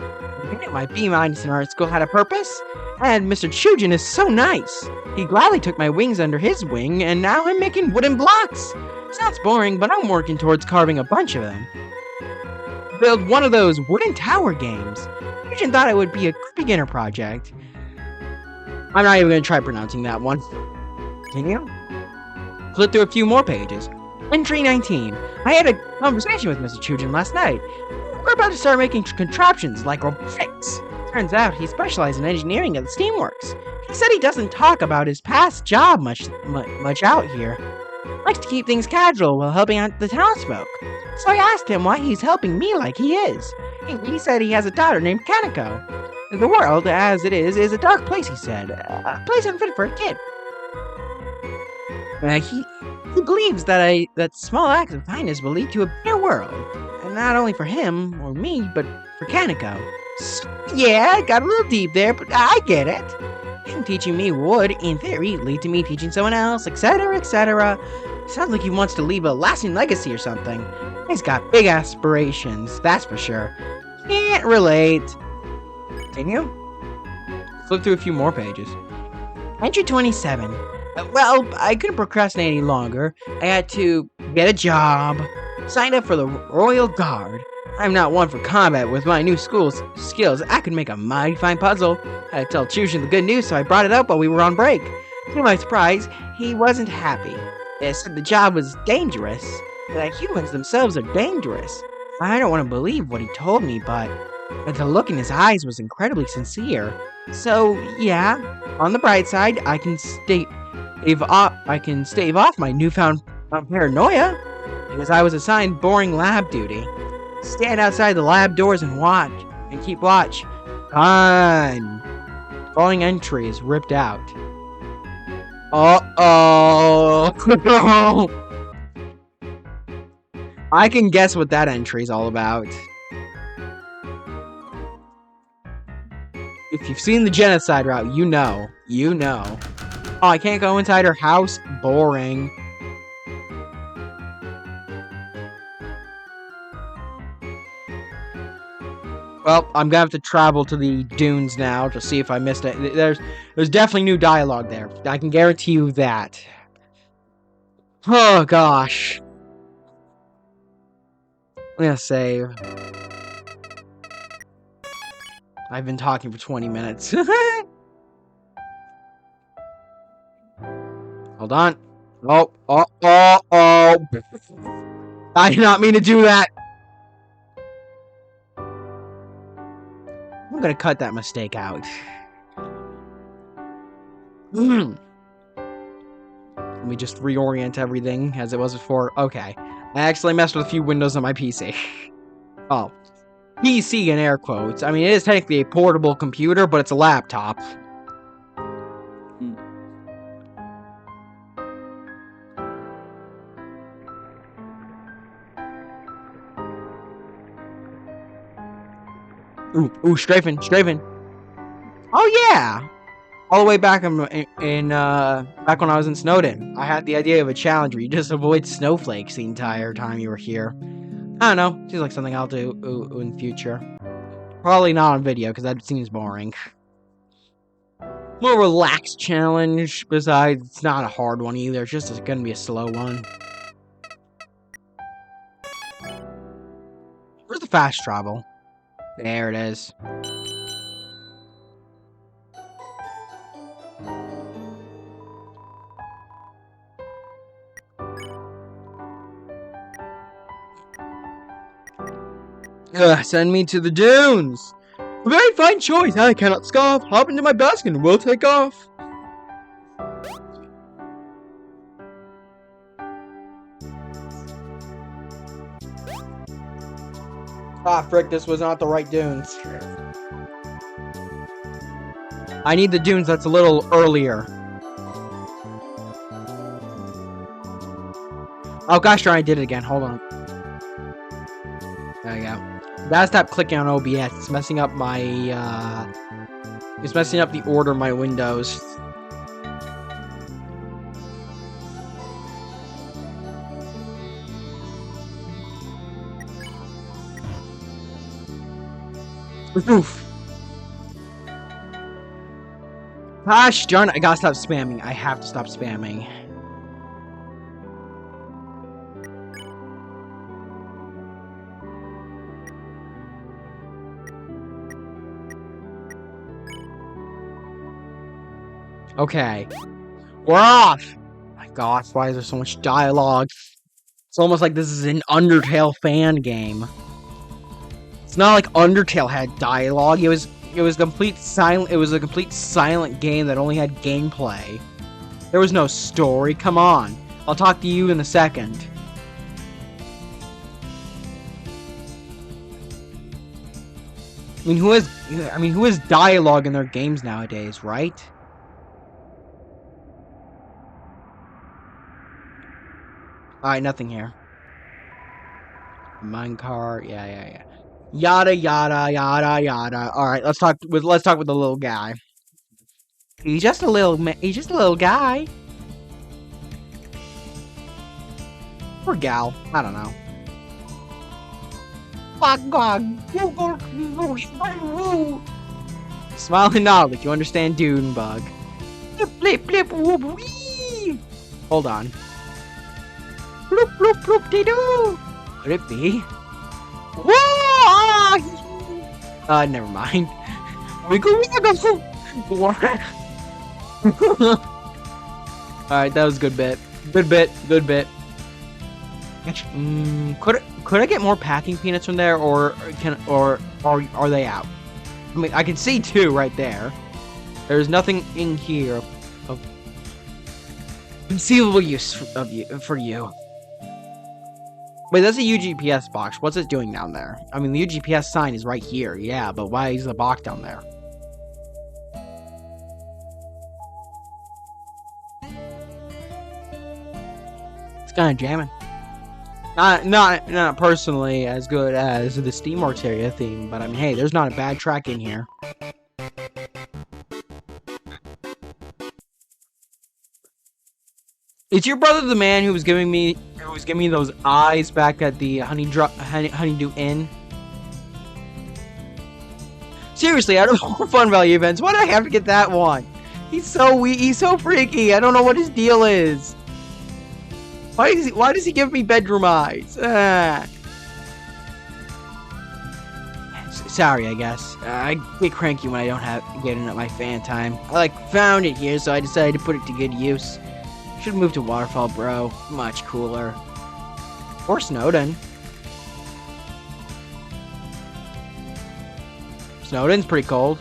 My B-minus in art school had a purpose, and Mr. Chujin is so nice. He gladly took my wings under his wing, and now I'm making wooden blocks. Sounds boring, but I'm working towards carving a bunch of them. Build one of those wooden tower games. Chujin thought it would be a good beginner project. I'm not even going to try pronouncing that one. Continue. Flip through a few more pages. Entry 19. I had a conversation with Mr. Chujin last night. We're about to start making contraptions like robotics. Turns out he specializes in engineering at the Steamworks. He said he doesn't talk about his past job much out here. Likes to keep things casual while helping out the townsfolk. So I asked him why he's helping me like he is. He said he has a daughter named Kaneko. The world, as it is a dark place, he said. A place unfit for a kid. He believes that small acts of kindness will lead to a better world. And not only for him or me, but for Kaneko. So, yeah, got a little deep there, but I get it. Him teaching me would, in theory, lead to me teaching someone else, etc., etc. Sounds like he wants to leave a lasting legacy or something. He's got big aspirations, that's for sure. Can't relate. Continue. Flip through a few more pages. Entry 27. Well, I couldn't procrastinate any longer. I had to get a job, signed up for the Royal Guard. I'm not one for combat. With my new school's skills, I could make a mighty fine puzzle. I had to tell Chujin the good news, so I brought it up while we were on break. To my surprise, he wasn't happy. He said the job was dangerous, that humans themselves are dangerous. I don't want to believe what he told me, but the look in his eyes was incredibly sincere. So, yeah, on the bright side, I can stave off my newfound paranoia, because I was assigned boring lab duty. Stand outside the lab doors and watch, and keep watch. Fine. Following entry is ripped out. Uh-oh. I can guess what that entry is all about. If you've seen the genocide route, you know. You know. Oh, I can't go inside her house? Boring. Well, I'm gonna have to travel to the dunes now to see if I missed it. There's definitely new dialogue there. I can guarantee you that. Oh, gosh. I'm gonna save. I've been talking for 20 minutes. Hold on. Oh. I did not mean to do that. I'm gonna cut that mistake out. Let me just reorient everything as it was before. Okay. I actually messed with a few windows on my PC. Oh. PC in air quotes. I mean, it is technically a portable computer, but it's a laptop. Ooh, strafing. Oh yeah! All the way back back when I was in Snowden, I had the idea of a challenge where you just avoid snowflakes the entire time you were here. I don't know, seems like something I'll do in the future. Probably not on video, because that seems boring. More relaxed challenge, besides, it's not a hard one either, it's just gonna be a slow one. Where's the fast travel? There it is. Send me to the dunes! A very fine choice, I cannot scoff. Hop into my basket and we'll take off. Ah, frick, this was not the right dunes. I need the dunes that's a little earlier. Oh gosh darn, I did it again. Hold on. There we go. Gotta stop clicking on OBS. It's messing up my, it's messing up the order of my windows. Oof. Gosh darn it, I gotta stop spamming. I have to stop spamming. Okay. We're off! My gosh, why is there so much dialogue? It's almost like this is an Undertale fan game. It's not like Undertale had dialogue. It was complete silent. It was a complete silent game that only had gameplay. There was no story. Come on. I'll talk to you in a second. I mean, who has dialogue in their games nowadays, right? Alright, nothing here. Minecart, yeah. Yada yada yada yada. Alright, let's talk with the little guy. He's just a little guy. Or gal, I don't know. Smile and nod like you understand Dune Bug. Blip blip whoop wee. Hold on. Bloop bloop bloop de doo. Could it be? Whoa! Never mind. Wiggle wiggle. Alright, that was a good bit. Good bit. Could I get more packing peanuts from there, or are they out? I mean, I can see two right there. There's nothing in here of conceivable use for you. Wait, that's a UGPS box. What's it doing down there? I mean, the UGPS sign is right here, yeah, but why is the box down there? It's kind of jamming. Not personally as good as the Steam Orteria theme, but I mean, hey, there's not a bad track in here. Is your brother the man who was giving me those eyes back at the Honeydew Inn? Seriously, out of all Fun Value events, why did I have to get that one? He's so freaky. I don't know what his deal is. Why does he give me bedroom eyes? Sorry, I guess. I get cranky when I don't get in at my fan time. I found it here, so I decided to put it to good use. Should move to Waterfall, bro. Much cooler. Or Snowden. Snowden's pretty cold.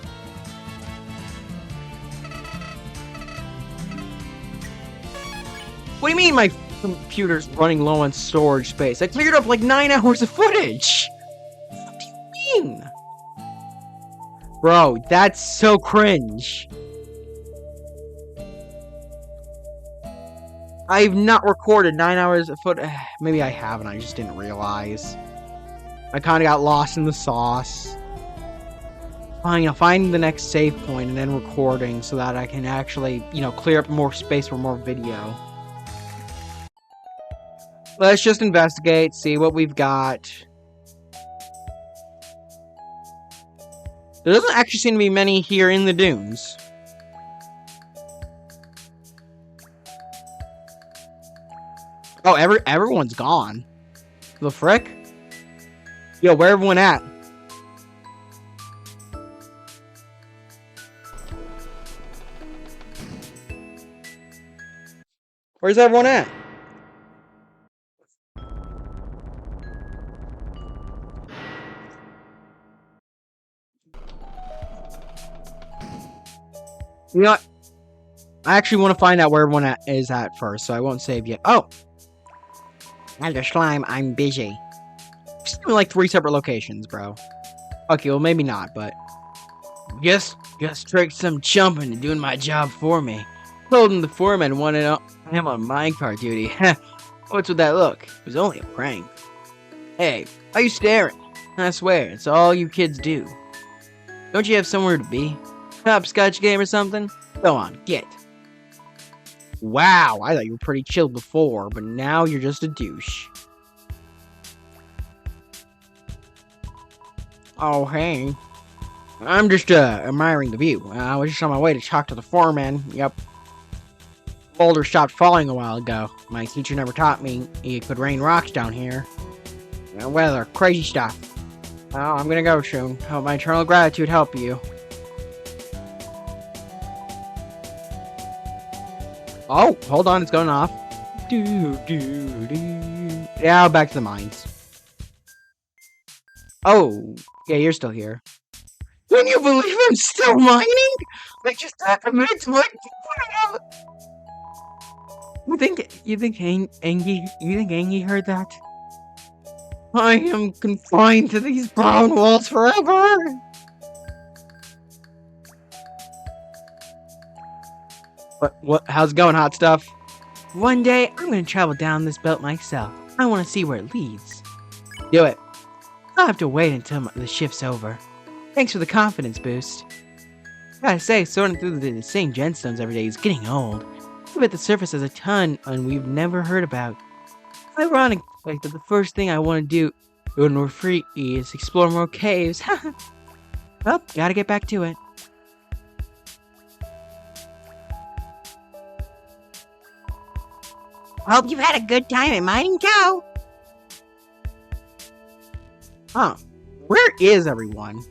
What do you mean my computer's running low on storage space? I cleared up like 9 hours of footage! What do you mean? Bro, that's so cringe. I've not recorded 9 hours of footage. Maybe I haven't, I just didn't realize. I kinda got lost in the sauce. Fine, I'll find the next save point and then recording so that I can actually, clear up more space for more video. Let's just investigate, see what we've got. There doesn't actually seem to be many here in the dunes. Oh, everyone's gone. The frick? Yo, where everyone at? Where's everyone at? You know what? I actually want to find out where everyone is at first, so I won't save yet. Oh! Elder Slime, I'm busy. Just like 3 separate locations, bro. Okay, well, maybe not, but... Just tricked some chump into doing my job for me. Told him the foreman wanted him on minecart duty. What's with that look? It was only a prank. Hey, why you staring? I swear, it's all you kids do. Don't you have somewhere to be? Hopscotch game or something? Go on, get. Wow, I thought you were pretty chill before, but now you're just a douche. Oh, hey. I'm just, admiring the view. I was just on my way to talk to the foreman. Yep. Boulder stopped falling a while ago. My teacher never taught me it could rain rocks down here. Weather, crazy stuff. Oh, I'm gonna go soon. Hope my eternal gratitude help you. Oh, hold on, it's going off. Yeah, back to the mines. Oh, yeah, you're still here. Can you believe I'm still mining? Like just happened to like. You think Angie heard that? I am confined to these brown walls forever. What? How's it going, hot stuff? One day, I'm gonna travel down this belt myself. I want to see where it leads. Do it. I'll have to wait until the shift's over. Thanks for the confidence boost. Gotta say, sorting through the same gemstones every day is getting old. I bet the surface has a ton and we've never heard about. Ironic that the first thing I want to do when we're free is explore more caves. Well, gotta get back to it. Hope you've had a good time at Mining Cow. Huh. Where is everyone?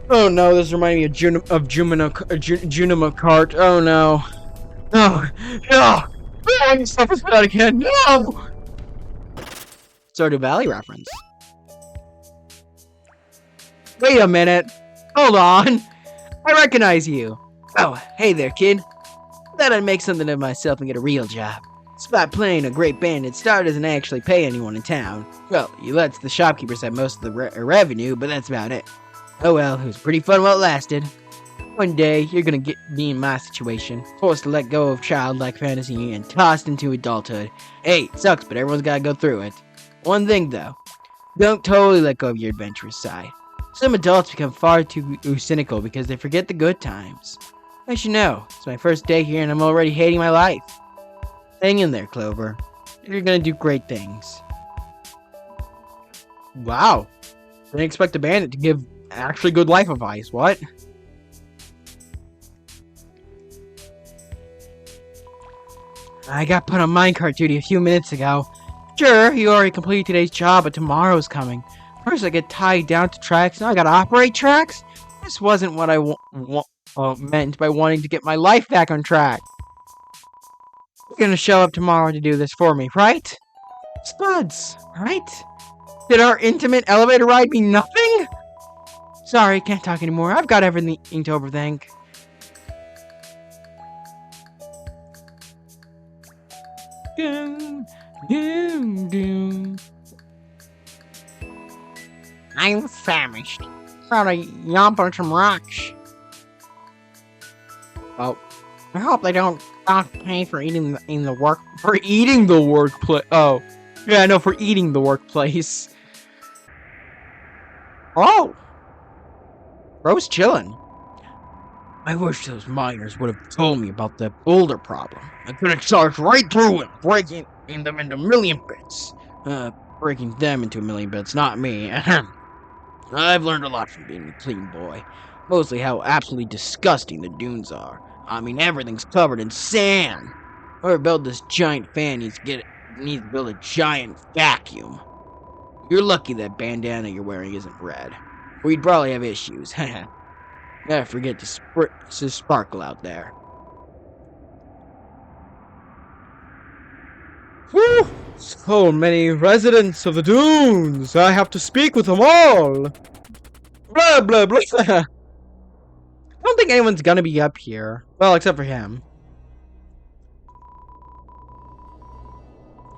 Oh no, this reminds me of Junima Cart. Oh no. No. No. I'm stuff is bad again. No. Stardew Valley reference. Wait a minute. Hold on. I recognize you. Oh, hey there, kid. Thought I'd make something of myself and get a real job. Despite playing a great band, Star doesn't actually pay anyone in town. Well, he lets the shopkeepers have most of the revenue, but that's about it. Oh well, it was pretty fun while it lasted. One day, you're gonna be in my situation, forced to let go of childlike fantasy and tossed into adulthood. Hey, it sucks, but everyone's gotta go through it. One thing though, don't totally let go of your adventurous side. Some adults become far too cynical because they forget the good times. I should know, it's my first day here and I'm already hating my life. Hang in there, Clover. You're gonna do great things. Wow. Didn't expect a bandit to give actually good life advice. What? I got put on minecart duty a few minutes ago. Sure, you already completed today's job, but tomorrow's coming. First I get tied down to tracks, now I gotta operate tracks? This wasn't what I meant by wanting to get my life back on track. You're gonna show up tomorrow to do this for me, right? Spuds, right? Did our intimate elevator ride mean nothing? Sorry, can't talk anymore. I've got everything to overthink. Doom, doom, doom. I'm famished. Found a yump on some rocks. Oh, I hope they don't pay for eating the workplace. Oh, yeah, I know, for eating the workplace. Oh, bro's chilling. I wish those miners would have told me about the boulder problem. I could have charged right through it, breaking them into a million bits. Breaking them into a million bits, not me. I've learned a lot from being a clean boy. Mostly how absolutely disgusting the dunes are. I mean, everything's covered in sand. Whoever built this giant fan needs to build a giant vacuum. You're lucky that bandana you're wearing isn't red. We'd probably have issues. Never forget to sparkle out there. Whew! So many residents of the dunes. I have to speak with them all. Blah, blah, blah. I don't think anyone's gonna be up here. Well, except for him.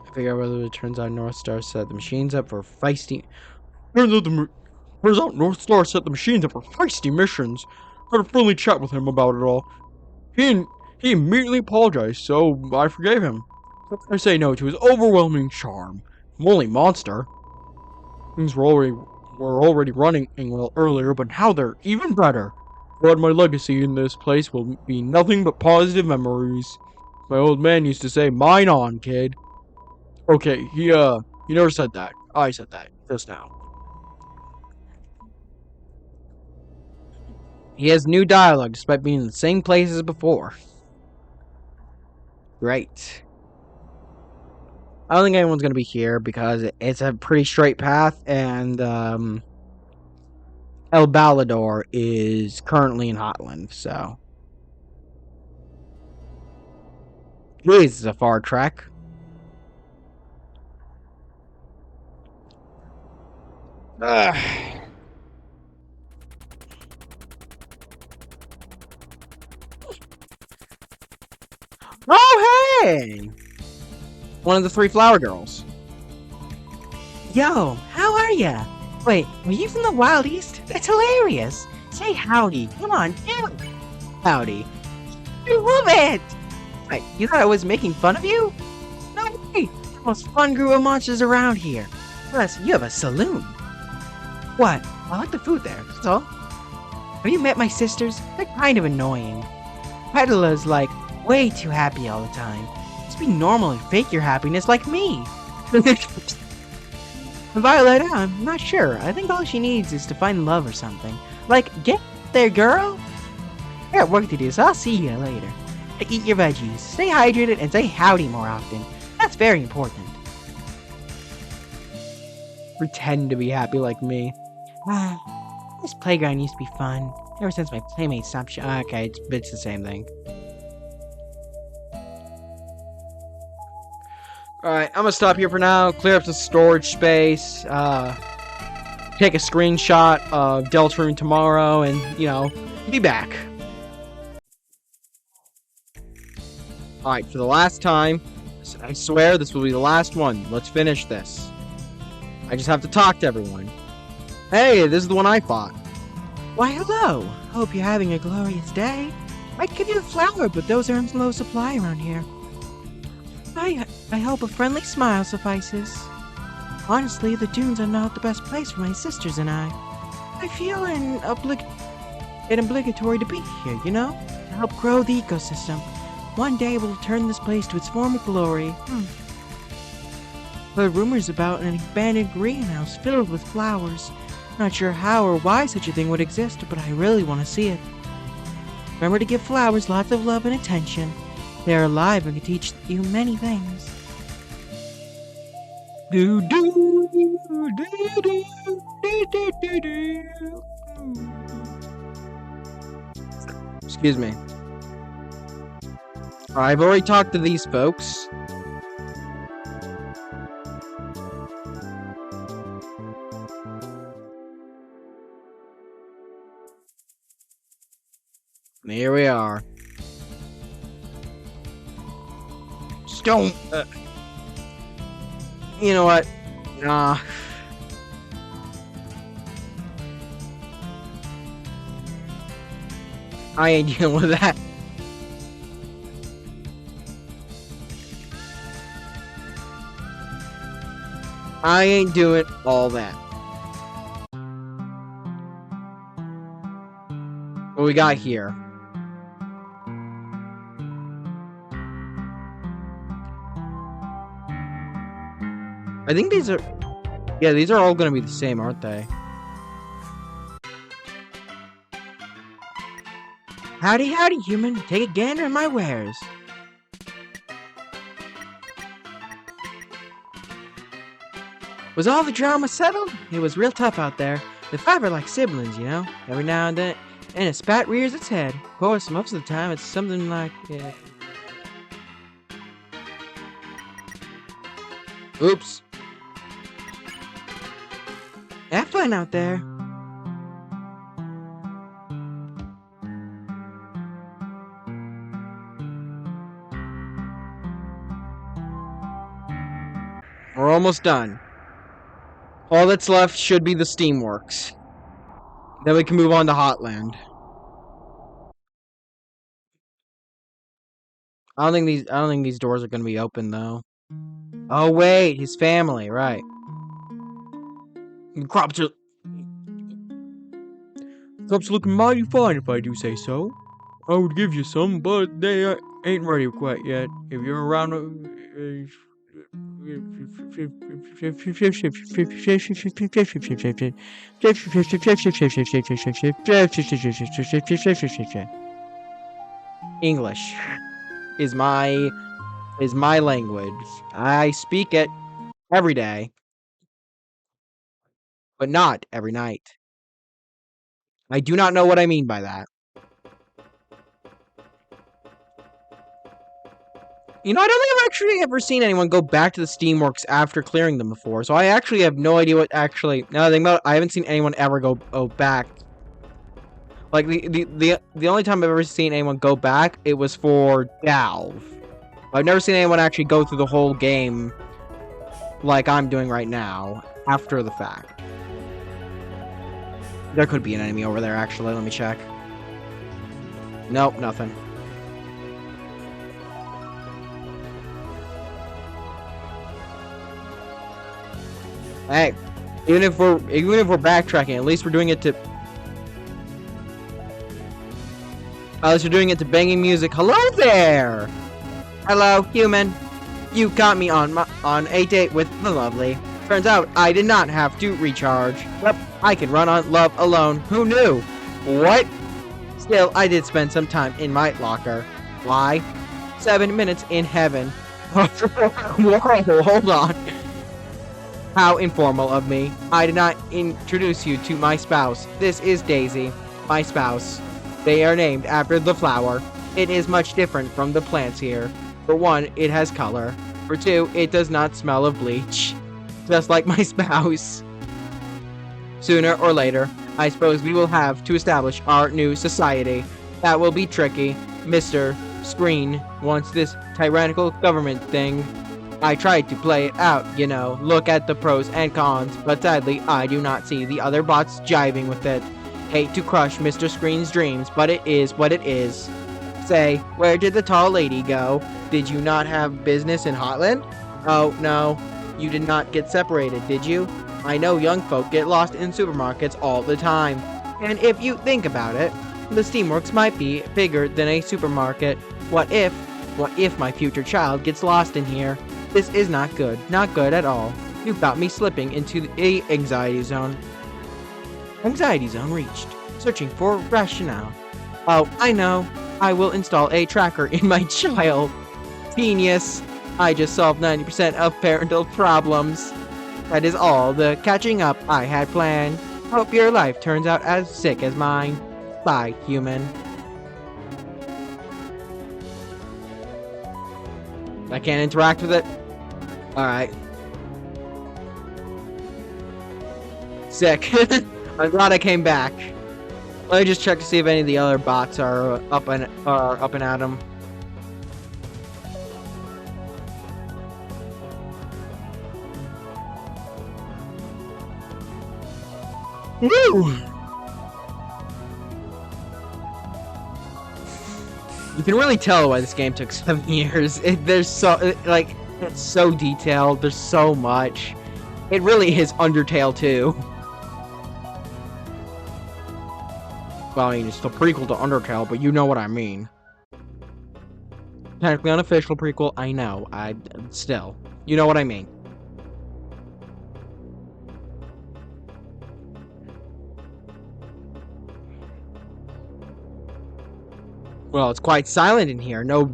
I figure out whether it turns out North Star set the machines up for feisty Turns out North Star set the machines up for feisty missions. Had a friendly chat with him about it all. He he immediately apologized, so I forgave him. I say no to his overwhelming charm. I'm only monster. Things were already running well earlier, but now they're even better. But my legacy in this place will be nothing but positive memories. My old man used to say, "Mine on, kid." Okay, he never said that. I said that just now. He has new dialogue despite being in the same place as before. Great. I don't think anyone's gonna be here because it's a pretty straight path, and El Balador is currently in Hotland, so this is a far trek. Ugh. Oh hey! One of the three flower girls. Yo, how are ya? Wait, were you from the Wild East? That's hilarious. Say howdy. Come on, do. Howdy. I love it. Wait, you thought I was making fun of you? No way. The most fun group of monsters around here. Plus, you have a saloon. What? I like the food there, that's all. Have you met my sisters? They're kind of annoying. Petala's like way too happy all the time. Just be normal and fake your happiness like me. Violetta, I'm not sure. I think all she needs is to find love or something. Like, get there, girl. I got work to do, so I'll see you later. Eat your veggies, stay hydrated, and say howdy more often. That's very important. Pretend to be happy like me. This playground used to be fun. Ever since my playmates stopped Okay, it's the same thing. Alright, I'm gonna stop here for now, clear up some storage space, take a screenshot of Deltarune tomorrow, and, be back. Alright, for the last time, I swear this will be the last one. Let's finish this. I just have to talk to everyone. Hey, this is the one I fought. Why, hello. Hope you're having a glorious day. Might give you a flower, but those are in low supply around here. I hope a friendly smile suffices. Honestly, the dunes are not the best place for my sisters and I. I feel obligatory to be here, to help grow the ecosystem. One day we'll turn this place to its former glory. Heard rumors about an abandoned greenhouse filled with flowers. Not sure how or why such a thing would exist, but I really want to see it. Remember to give flowers lots of love and attention. They are alive and can teach you many things. Do do do do do do do do. Excuse me. I've already talked to these folks. Here we are. Just don't. You know what? Nah. I ain't dealing with that. I ain't doing all that. What we got here? I think these are... Yeah, these are all going to be the same, aren't they? Howdy, howdy, human. Take a gander at my wares. Was all the drama settled? It was real tough out there. The five are like siblings, Every now and then, and a spat rears its head. Of course, most of the time, it's something like... Oops. Have fun out there. We're almost done. All that's left should be the Steamworks. Then we can move on to Hotland. I don't think these doors are gonna be open though. Oh wait, his family, right? Crops are looking mighty fine, if I do say so. I would give you some, but they ain't ready quite yet. If you're around, English is my language. I speak it every day, but not every night. I do not know what I mean by that. You know, I don't think I've actually ever seen anyone go back to the Steamworks after clearing them before, so I actually have no idea what actually... Now that I think about it, I haven't seen anyone ever go back. Like, the only time I've ever seen anyone go back, it was for Dalv. I've never seen anyone actually go through the whole game like I'm doing right now, after the fact. There could be an enemy over there, actually. Let me check. Nope, nothing. Hey, even if we're backtracking, at least we're doing it to... At least we're doing it to banging music. Hello there! Hello, human. You got me on a date with the lovely. Turns out I did not have to recharge. Yep, I can run on love alone. Who knew? What? Still, I did spend some time in my locker. Why? 7 minutes in heaven. Whoa, hold on. How informal of me. I did not introduce you to my spouse. This is Daisy, my spouse. They are named after the flower. It is much different from the plants here. For one, it has color. For two, it does not smell of bleach. Just like my spouse. Sooner or later, I suppose we will have to establish our new society. That will be tricky. Mr. Screen wants this tyrannical government thing. I tried to play it out, you know, look at the pros and cons, but sadly, I do not see the other bots jiving with it. Hate to crush Mr. Screen's dreams, but it is what it is. Say, where did the tall lady go? Did you not have business in Hotland? Oh, no. You did not get separated, did you? I know young folk get lost in supermarkets all the time. And if you think about it, the Steamworks might be bigger than a supermarket. What if my future child gets lost in here? This is not good. Not good at all. You've got me slipping into the anxiety zone. Anxiety zone reached. Searching for rationale. Oh, I know. I will install a tracker in my child. Genius. I just solved 90% of parental problems. That is all the catching up I had planned. Hope your life turns out as sick as mine. Bye, human. I can't interact with it? Alright. Sick. I'm glad I came back. Let me just check to see if any of the other bots are up and at 'em. Woo! You can really tell why this game took 7 years. It's so detailed. There's so much. It really is Undertale 2. Well, I mean, it's the prequel to Undertale, but you know what I mean. Technically unofficial prequel, I know. Still. You know what I mean. Well, it's quite silent in here. No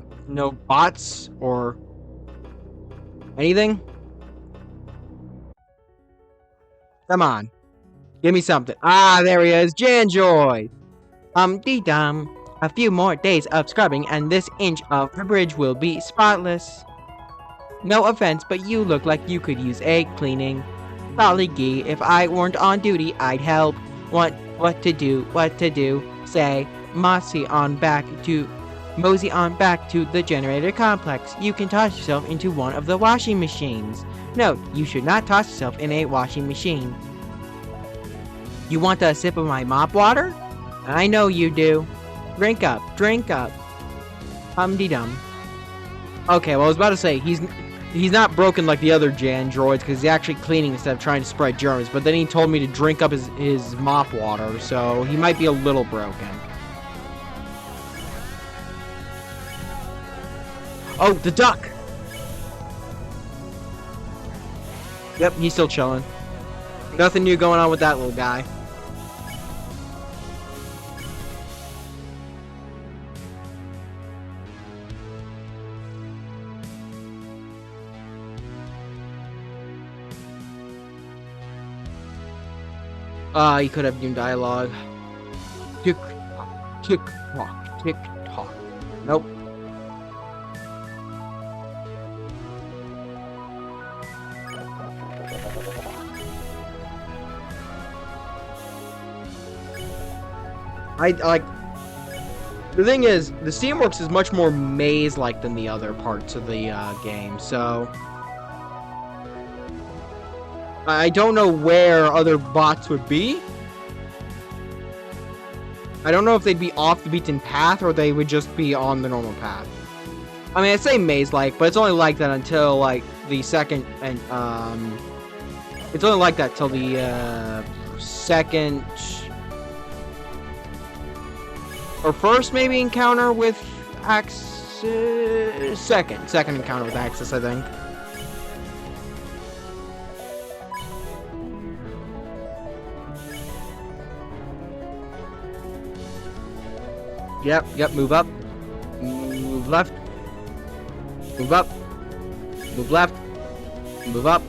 bots or anything. Come on. Give me something. Ah, there he is. Janjoy. Dee-dum. A few more days of scrubbing and this inch of the bridge will be spotless. No offense, but you look like you could use a cleaning. Golly gee, if I weren't on duty, I'd help. What to do, say. Mossy on back to Mosey on back to the generator complex. You can toss yourself into one of the washing machines. No, you should not toss yourself in a washing machine. You want a sip of my mop water? I know you do. Drink up, drink up. Hum-de-dum. Okay, well I was about to say, he's not broken like the other Jan droids because he's actually cleaning instead of trying to spread germs, but then he told me to drink up his mop water, so he might be a little broken. Oh, the duck! Yep, he's still chilling. Nothing new going on with that little guy. He could have new dialogue. Tick tock, tick tock, tick tock. Nope. I like. The thing is, the Steamworks is much more maze-like than the other parts of the game, so I don't know where other bots would be. I don't know if they'd be off the beaten path or they would just be on the normal path. I mean, I'd say maze-like, but it's only like that until like the second and it's only like that till the second or first maybe encounter with Axis. Second encounter with Axis, I think. Yep, move up. Move left. Move up. Move left. Move up.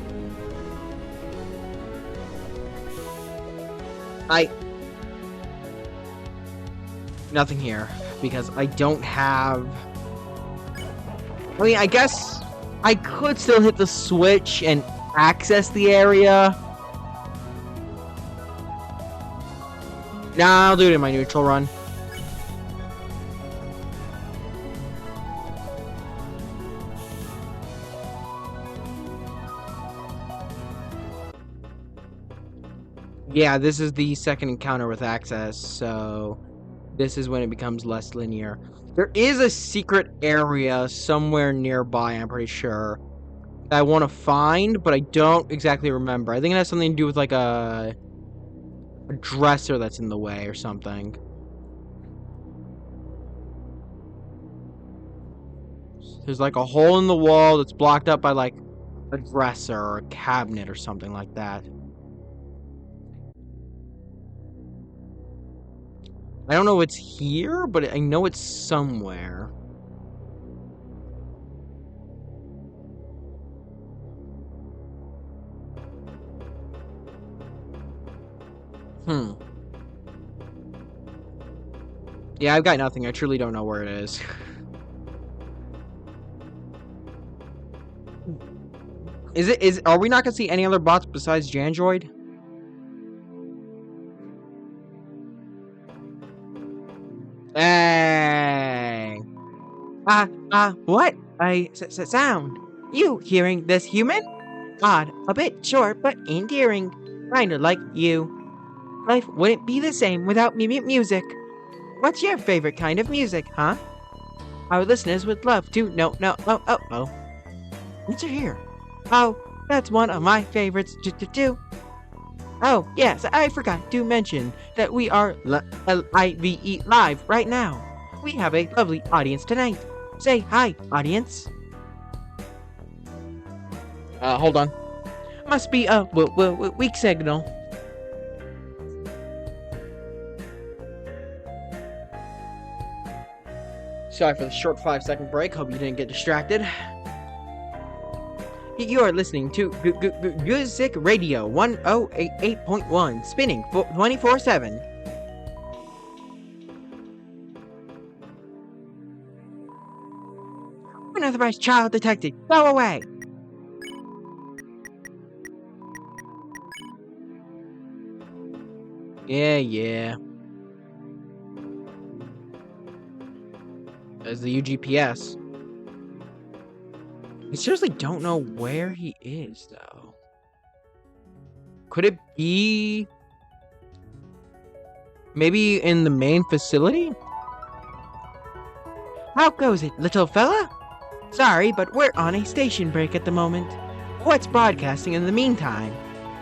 Nothing here, because I don't have... I mean, I guess I could still hit the switch and access the area. Nah, I'll do it in my neutral run. Yeah, this is the second encounter with access, so this is when it becomes less linear. There is a secret area somewhere nearby, I'm pretty sure, that I want to find, but I don't exactly remember. I think it has something to do with like a dresser that's in the way or something. There's like a hole in the wall that's blocked up by like a dresser or a cabinet or something like that. I don't know if it's here, but I know it's somewhere. Yeah, I've got nothing. I truly don't know where it is. Are we not gonna see any other bots besides Jandroid? Hey! What? Sound. You hearing this human? Odd, a bit short, but endearing. Kinda like you. Life wouldn't be the same without music. What's your favorite kind of music, huh? Our listeners would love to know. Oh. Answer here. Oh, that's one of my favorites. Oh, yes, I forgot to mention that we are L-I-V-E live right now. We have a lovely audience tonight. Say hi, audience. Hold on. Must be a weak signal. Sorry for the short 5-second break. Hope you didn't get distracted. You're listening to Music Radio 1088.1, spinning 24/7. Unauthorized child detected. Go away. Yeah. as the UGPS. I seriously don't know where he is, though. Could it be maybe in the main facility? How goes it, little fella? Sorry, but we're on a station break at the moment. What's broadcasting in the meantime?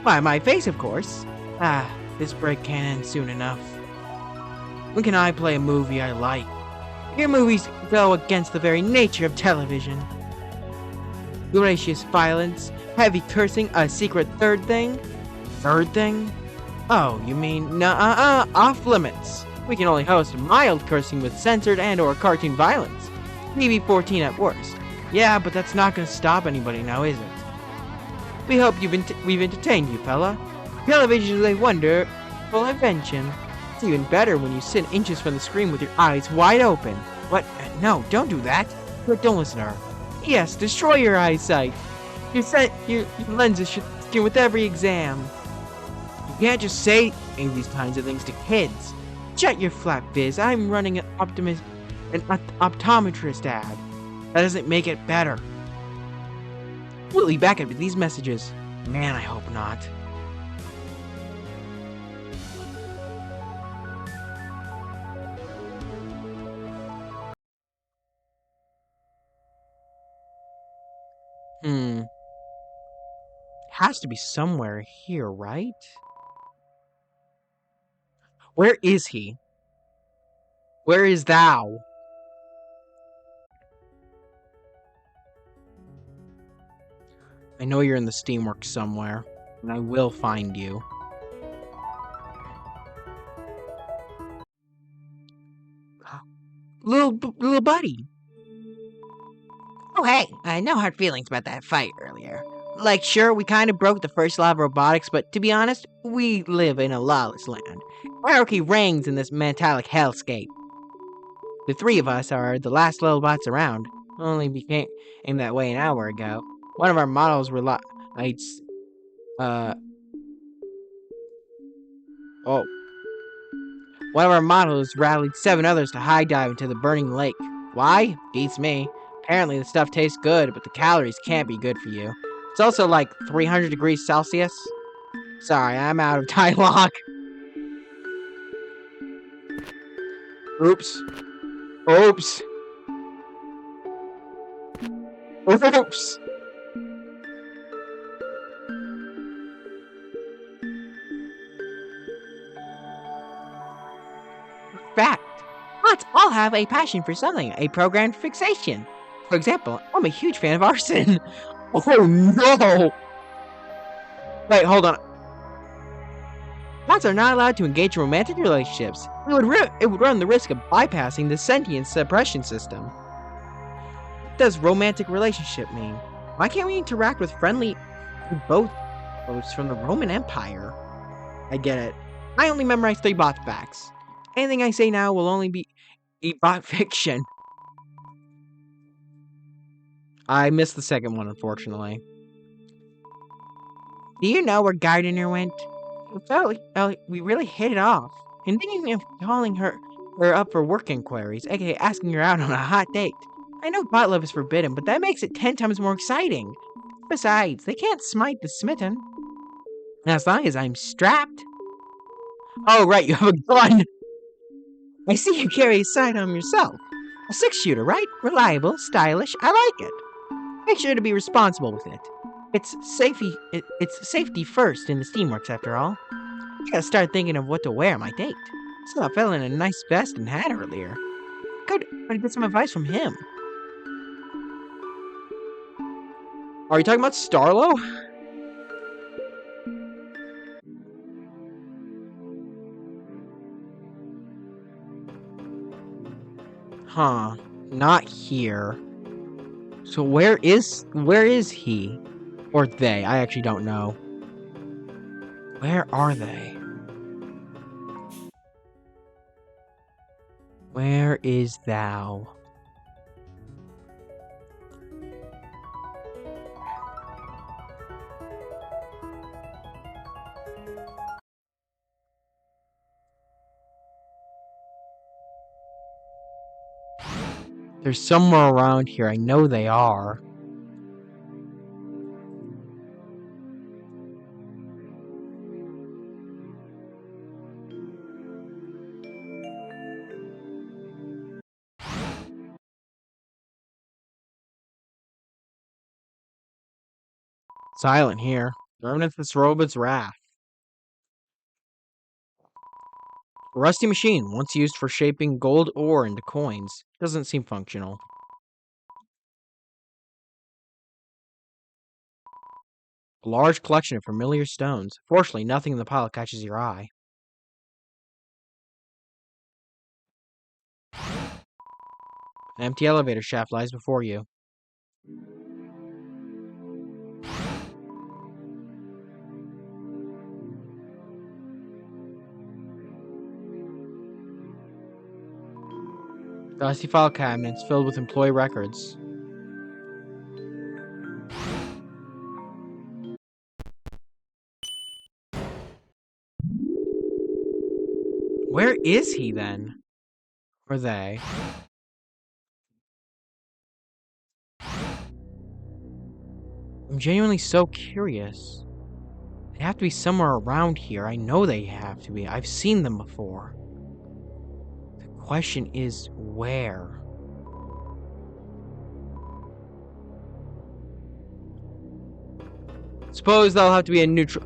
Why, my face, of course. Ah, this break can't end soon enough. When can I play a movie I like? Your movies go against the very nature of television. Gracious violence, heavy cursing, a secret third thing? Third thing? Oh, you mean off limits. We can only host mild cursing with censored and or cartoon violence. PG-14 at worst. Yeah, but that's not gonna stop anybody now, is it? We hope we've entertained you, fella. Television is a wonderful invention. It's even better when you sit inches from the screen with your eyes wide open. What? No, don't do that. But don't listen to her. Yes, destroy your eyesight. Your lenses should skin with every exam. You can't just say these kinds of things to kids. Shut your flap, Biz. I'm running an optometrist ad. That doesn't make it better. We'll be back with these messages. Man, I hope not. Has to be somewhere here, right? Where is he? Where is thou? I know you're in the Steamworks somewhere, and I will find you. Little buddy. Oh, hey, no hard feelings about that fight earlier. Like, sure, we kind of broke the first law of robotics, but to be honest, we live in a lawless land. Anarchy reigns in this metallic hellscape. The three of us are the last little bots around. Only became that way an hour ago. One of our models One of our models rallied 7 others to high dive into the burning lake. Why? Beats me. Apparently the stuff tastes good, but the calories can't be good for you. It's also like 300 degrees Celsius. Sorry, I'm out of dialogue. Oops. Oops. Oops. Fact. Bots all have a passion for something, a programmed fixation. For example, I'm a huge fan of arson. Oh no! Wait, hold on. Bots are not allowed to engage in romantic relationships. It would run the risk of bypassing the sentient suppression system. What does romantic relationship mean? Why can't we interact with friendly boats from the Roman Empire? I get it. I only memorized 3 bot facts. Anything I say now will only be bot fiction. I missed the second one, unfortunately. Do you know where Gardiner went? We really hit it off. And thinking of calling her up for work inquiries, aka asking her out on a hot date. I know bot love is forbidden, but that makes it 10 times more exciting. Besides, they can't smite the smitten. As long as I'm strapped. Oh, right, you have a gun! I see you carry a sidearm yourself. A 6-shooter, right? Reliable, stylish, I like it. Make sure to be responsible with it. It's safety first in the Steamworks, after all. I gotta start thinking of what to wear on my date. Saw a fella in a nice vest and hat earlier. Good, but get some advice from him. Are you talking about Starlo? Huh. Not here. So where is he? Or they? I actually don't know. Where are they? Where is thou? They're somewhere around here. I know they are. Silent here. Remnants of this robot's wrath. A rusty machine, once used for shaping gold ore into coins. Doesn't seem functional. A large collection of familiar stones. Fortunately, nothing in the pile catches your eye. An empty elevator shaft lies before you. Dusty file cabinets filled with employee records. Where is he then? Or they? I'm genuinely so curious. They have to be somewhere around here. I know they have to be. I've seen them before. The question is where? Suppose that'll have to be a neutral.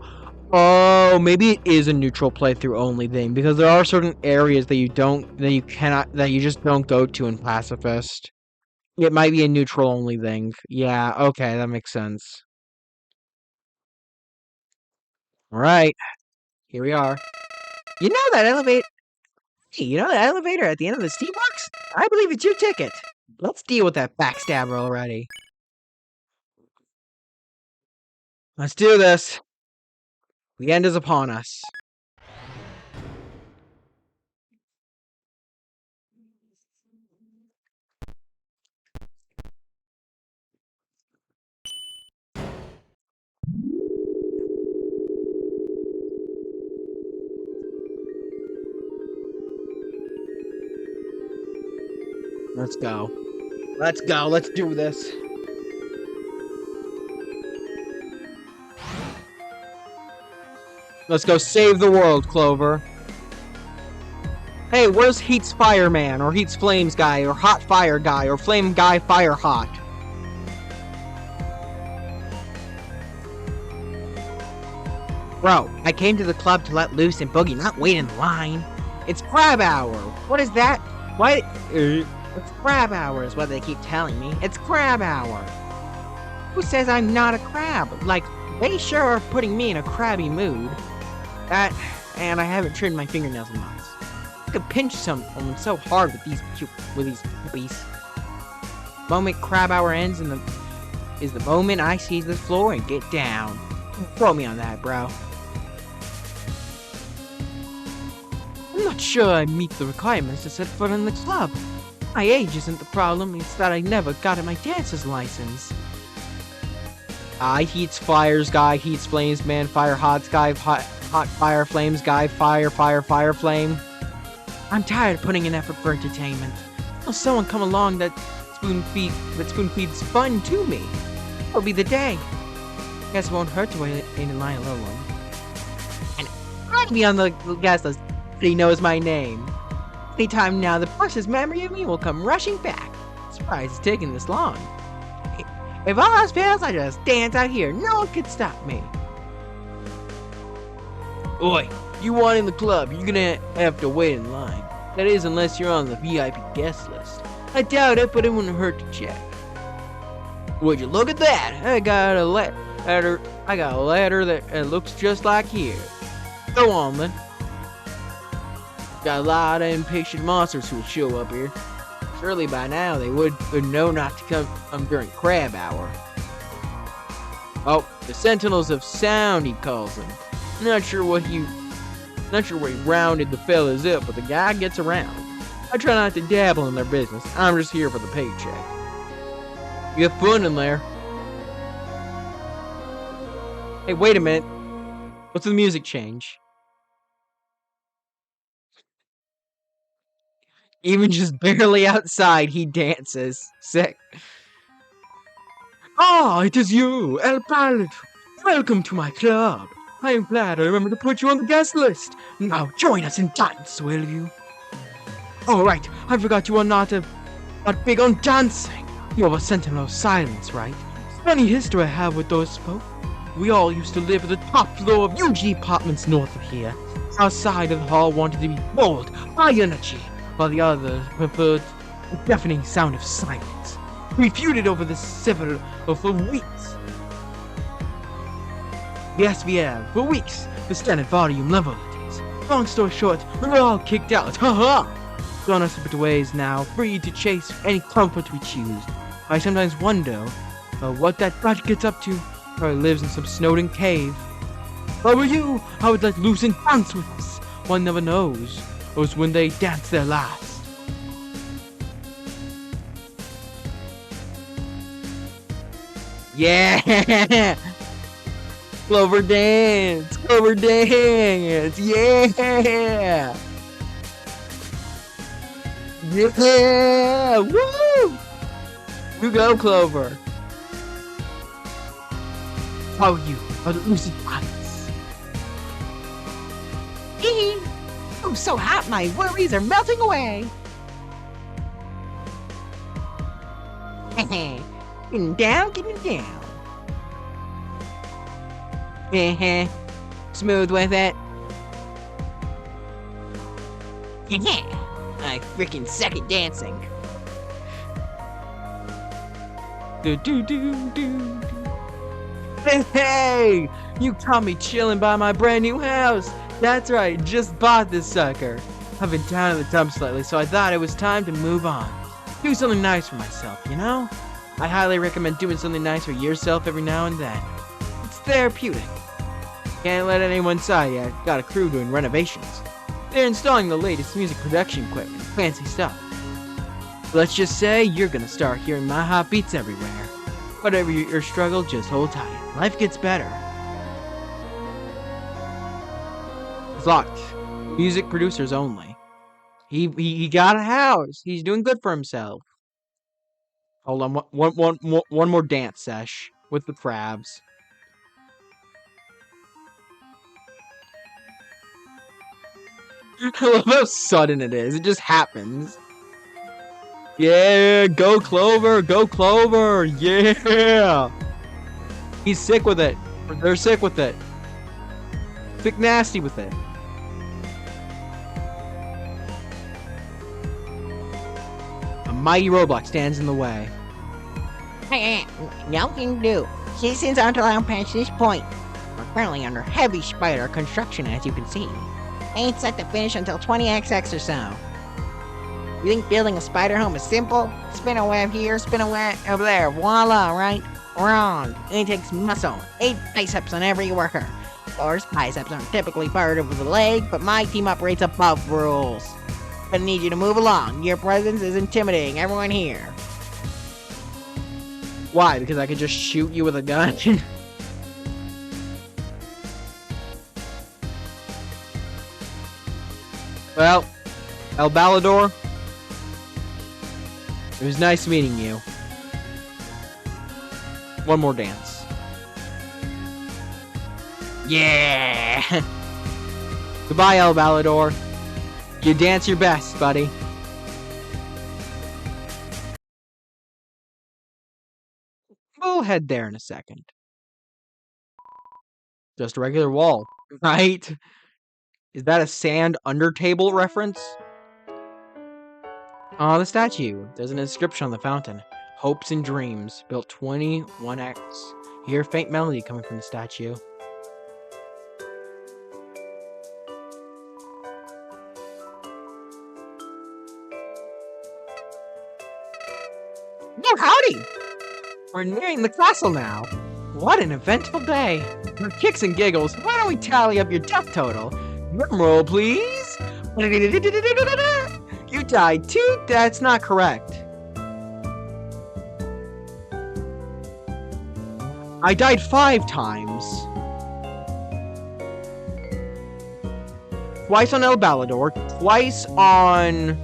Oh, maybe it is a neutral playthrough only thing because there are certain areas that you just don't go to in Pacifist. It might be a neutral only thing. Yeah, okay, that makes sense. Alright, here we are. You know that elevator? Hey, you know that elevator at the end of the steam box? I believe it's your ticket. Let's deal with that backstabber already. Let's do this. The end is upon us. Let's go. Let's go. Let's do this. Let's go save the world, Clover. Hey, where's Heat's Fireman, or Heat's Flames guy, or Hot Fire guy, or Flame guy Fire Hot? Bro, I came to the club to let loose and boogie, not wait in line. It's crab hour. What is that? Why? It's crab hour is what they keep telling me. It's crab hour. Who says I'm not a crab? Like, they sure are putting me in a crabby mood. And I haven't trimmed my fingernails in months. I could pinch someone so hard with these puppies. Moment crab hour ends is the moment I seize the floor and get down. Throw me on that, bro. I'm not sure I meet the requirements to set foot in the club. My age isn't the problem, it's that I never got my dancer's license. Heat's Fires guy, Heat's Flames man, Fire Hot's guy, hot Fire Flames guy, Fire Flame. I'm tired of putting in effort for entertainment. Will someone come along that spoon feeds fun to me? That'll be the day. Guess it won't hurt to wait in line a little one. And add me on the guest list if he knows my name. Anytime now, the precious memory of me will come rushing back. Surprised it's taking this long. If all else fails, I just dance out here. No one can stop me. Oi, you want in the club, you're gonna have to wait in line. That is, unless you're on the VIP guest list. I doubt it, but it wouldn't hurt to check. Would you look at that? I got a letter that looks just like here. Go on, then. Got a lot of impatient monsters who'll show up here. Surely by now they would know not to come during crab hour. Oh, the Sentinels of Sound, he calls them. Not sure where he rounded the fellas up, but the guy gets around. I try not to dabble in their business. I'm just here for the paycheck. You have fun in there. Hey, wait a minute. What's the music change? Even just barely outside, he dances. Sick. Ah, it is you, El Palad. Welcome to my club. I am glad I remembered to put you on the guest list. Now join us and dance, will you? Oh, right. I forgot you are not big on dancing. You're a sentinel of silence, right? Funny history I have with those folk. We all used to live at the top floor of UG apartments north of here. Our side of the hall wanted to be bold, high energy, while the others preferred the deafening sound of silence. We feuded over this for weeks. Yes, we have, for weeks, the standard volume level it is. Long story short, we were all kicked out, haha! Gone our separate ways now, free to chase any comfort we choose. I sometimes wonder what that brat gets up to. Probably lives in some Snowden cave. If I were you, I would let loose and dance with us. One never knows. Or it's when they dance their last. Yeah! Clover dance! Clover dance! Yeah! Yeah! Woo! You go, Clover. How are you? Are the lucid eyes? I'm so hot, my worries are melting away. Getting down, getting down. Smooth with it. I freaking suck at dancing. Do do do do. Hey! You caught me chilling by my brand new house. That's right, just bought this sucker. I've been down in the dumps lately, so I thought it was time to move on. Do something nice for myself, you know? I highly recommend doing something nice for yourself every now and then. It's therapeutic. Can't let anyone inside yet. Got a crew doing renovations. They're installing the latest music production equipment. Fancy stuff. Let's just say you're gonna start hearing my hot beats everywhere. Whatever your struggle, just hold tight. Life gets better. It's locked. Music producers only. He got a house. He's doing good for himself. Hold on, one more dance sesh with the crabs. I love how sudden it is. It just happens. Yeah, go Clover, go Clover, yeah. He's sick with it. They're sick with it. Sick nasty with it. A mighty roadblock stands in the way. Hey, nothing to do. Citizens aren't allowed past this point. We're currently under heavy spider construction, as you can see. Ain't set to finish until 20XX or so. You think building a spider home is simple? Spin a web here, spin a web over there, voila, right? Wrong. It takes muscle. 8 biceps on every worker. Of course, biceps aren't typically part of the leg, but my team operates above rules. Gonna need you to move along. Your presence is intimidating everyone here. Why? Because I could just shoot you with a gun? Well, El Balador, it was nice meeting you. One more dance. Yeah! Goodbye, El Balador. You dance your best, buddy. We'll head there in a second. Just a regular wall, right? Is that a sand Undertale reference? The statue. There's an inscription on the fountain. Hopes and Dreams, built 21X. You hear a faint melody coming from the statue. Oh, howdy! We're nearing the castle now. What an eventful day. For kicks and giggles, why don't we tally up your death total? Drum roll, please. You died 2? That's not correct. I died 5 times. Twice on El Balador, twice on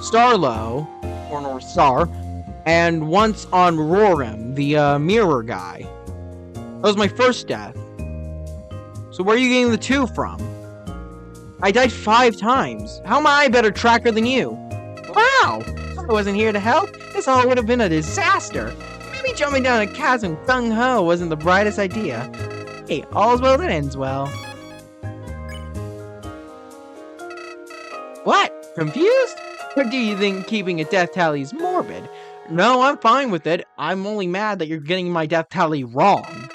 Starlo, or North Star, and once on Roram, the mirror guy. That was my first death. So where are you getting the 2 from? I died 5 times. How am I a better tracker than you? Wow! If I wasn't here to help, this all would have been a disaster. Maybe jumping down a chasm gung-ho wasn't the brightest idea. Hey, all's well that ends well. What? Confused? Or do you think keeping a death tally is morbid? No, I'm fine with it. I'm only mad that you're getting my death tally wrong.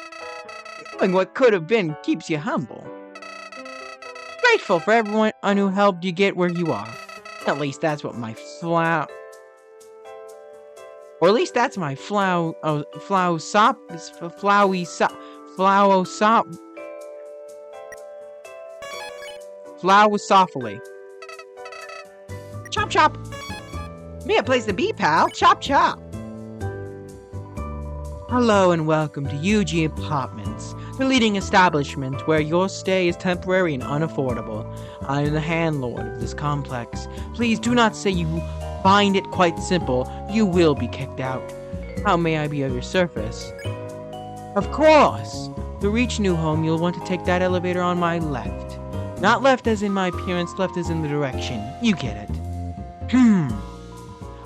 Knowing what could have been keeps you humble. Grateful for everyone who helped you get where you are. At least that's what my flow flowosophily. Chop chop. Me a place to be, pal. Chop chop. Hello and welcome to UG Apartments, the leading establishment where your stay is temporary and unaffordable. I am the handlord of this complex. Please do not say you find it quite simple. You will be kicked out. How may I be of your service? Of course! To reach New Home, you'll want to take that elevator on my left. Not left as in my appearance, left as in the direction. You get it.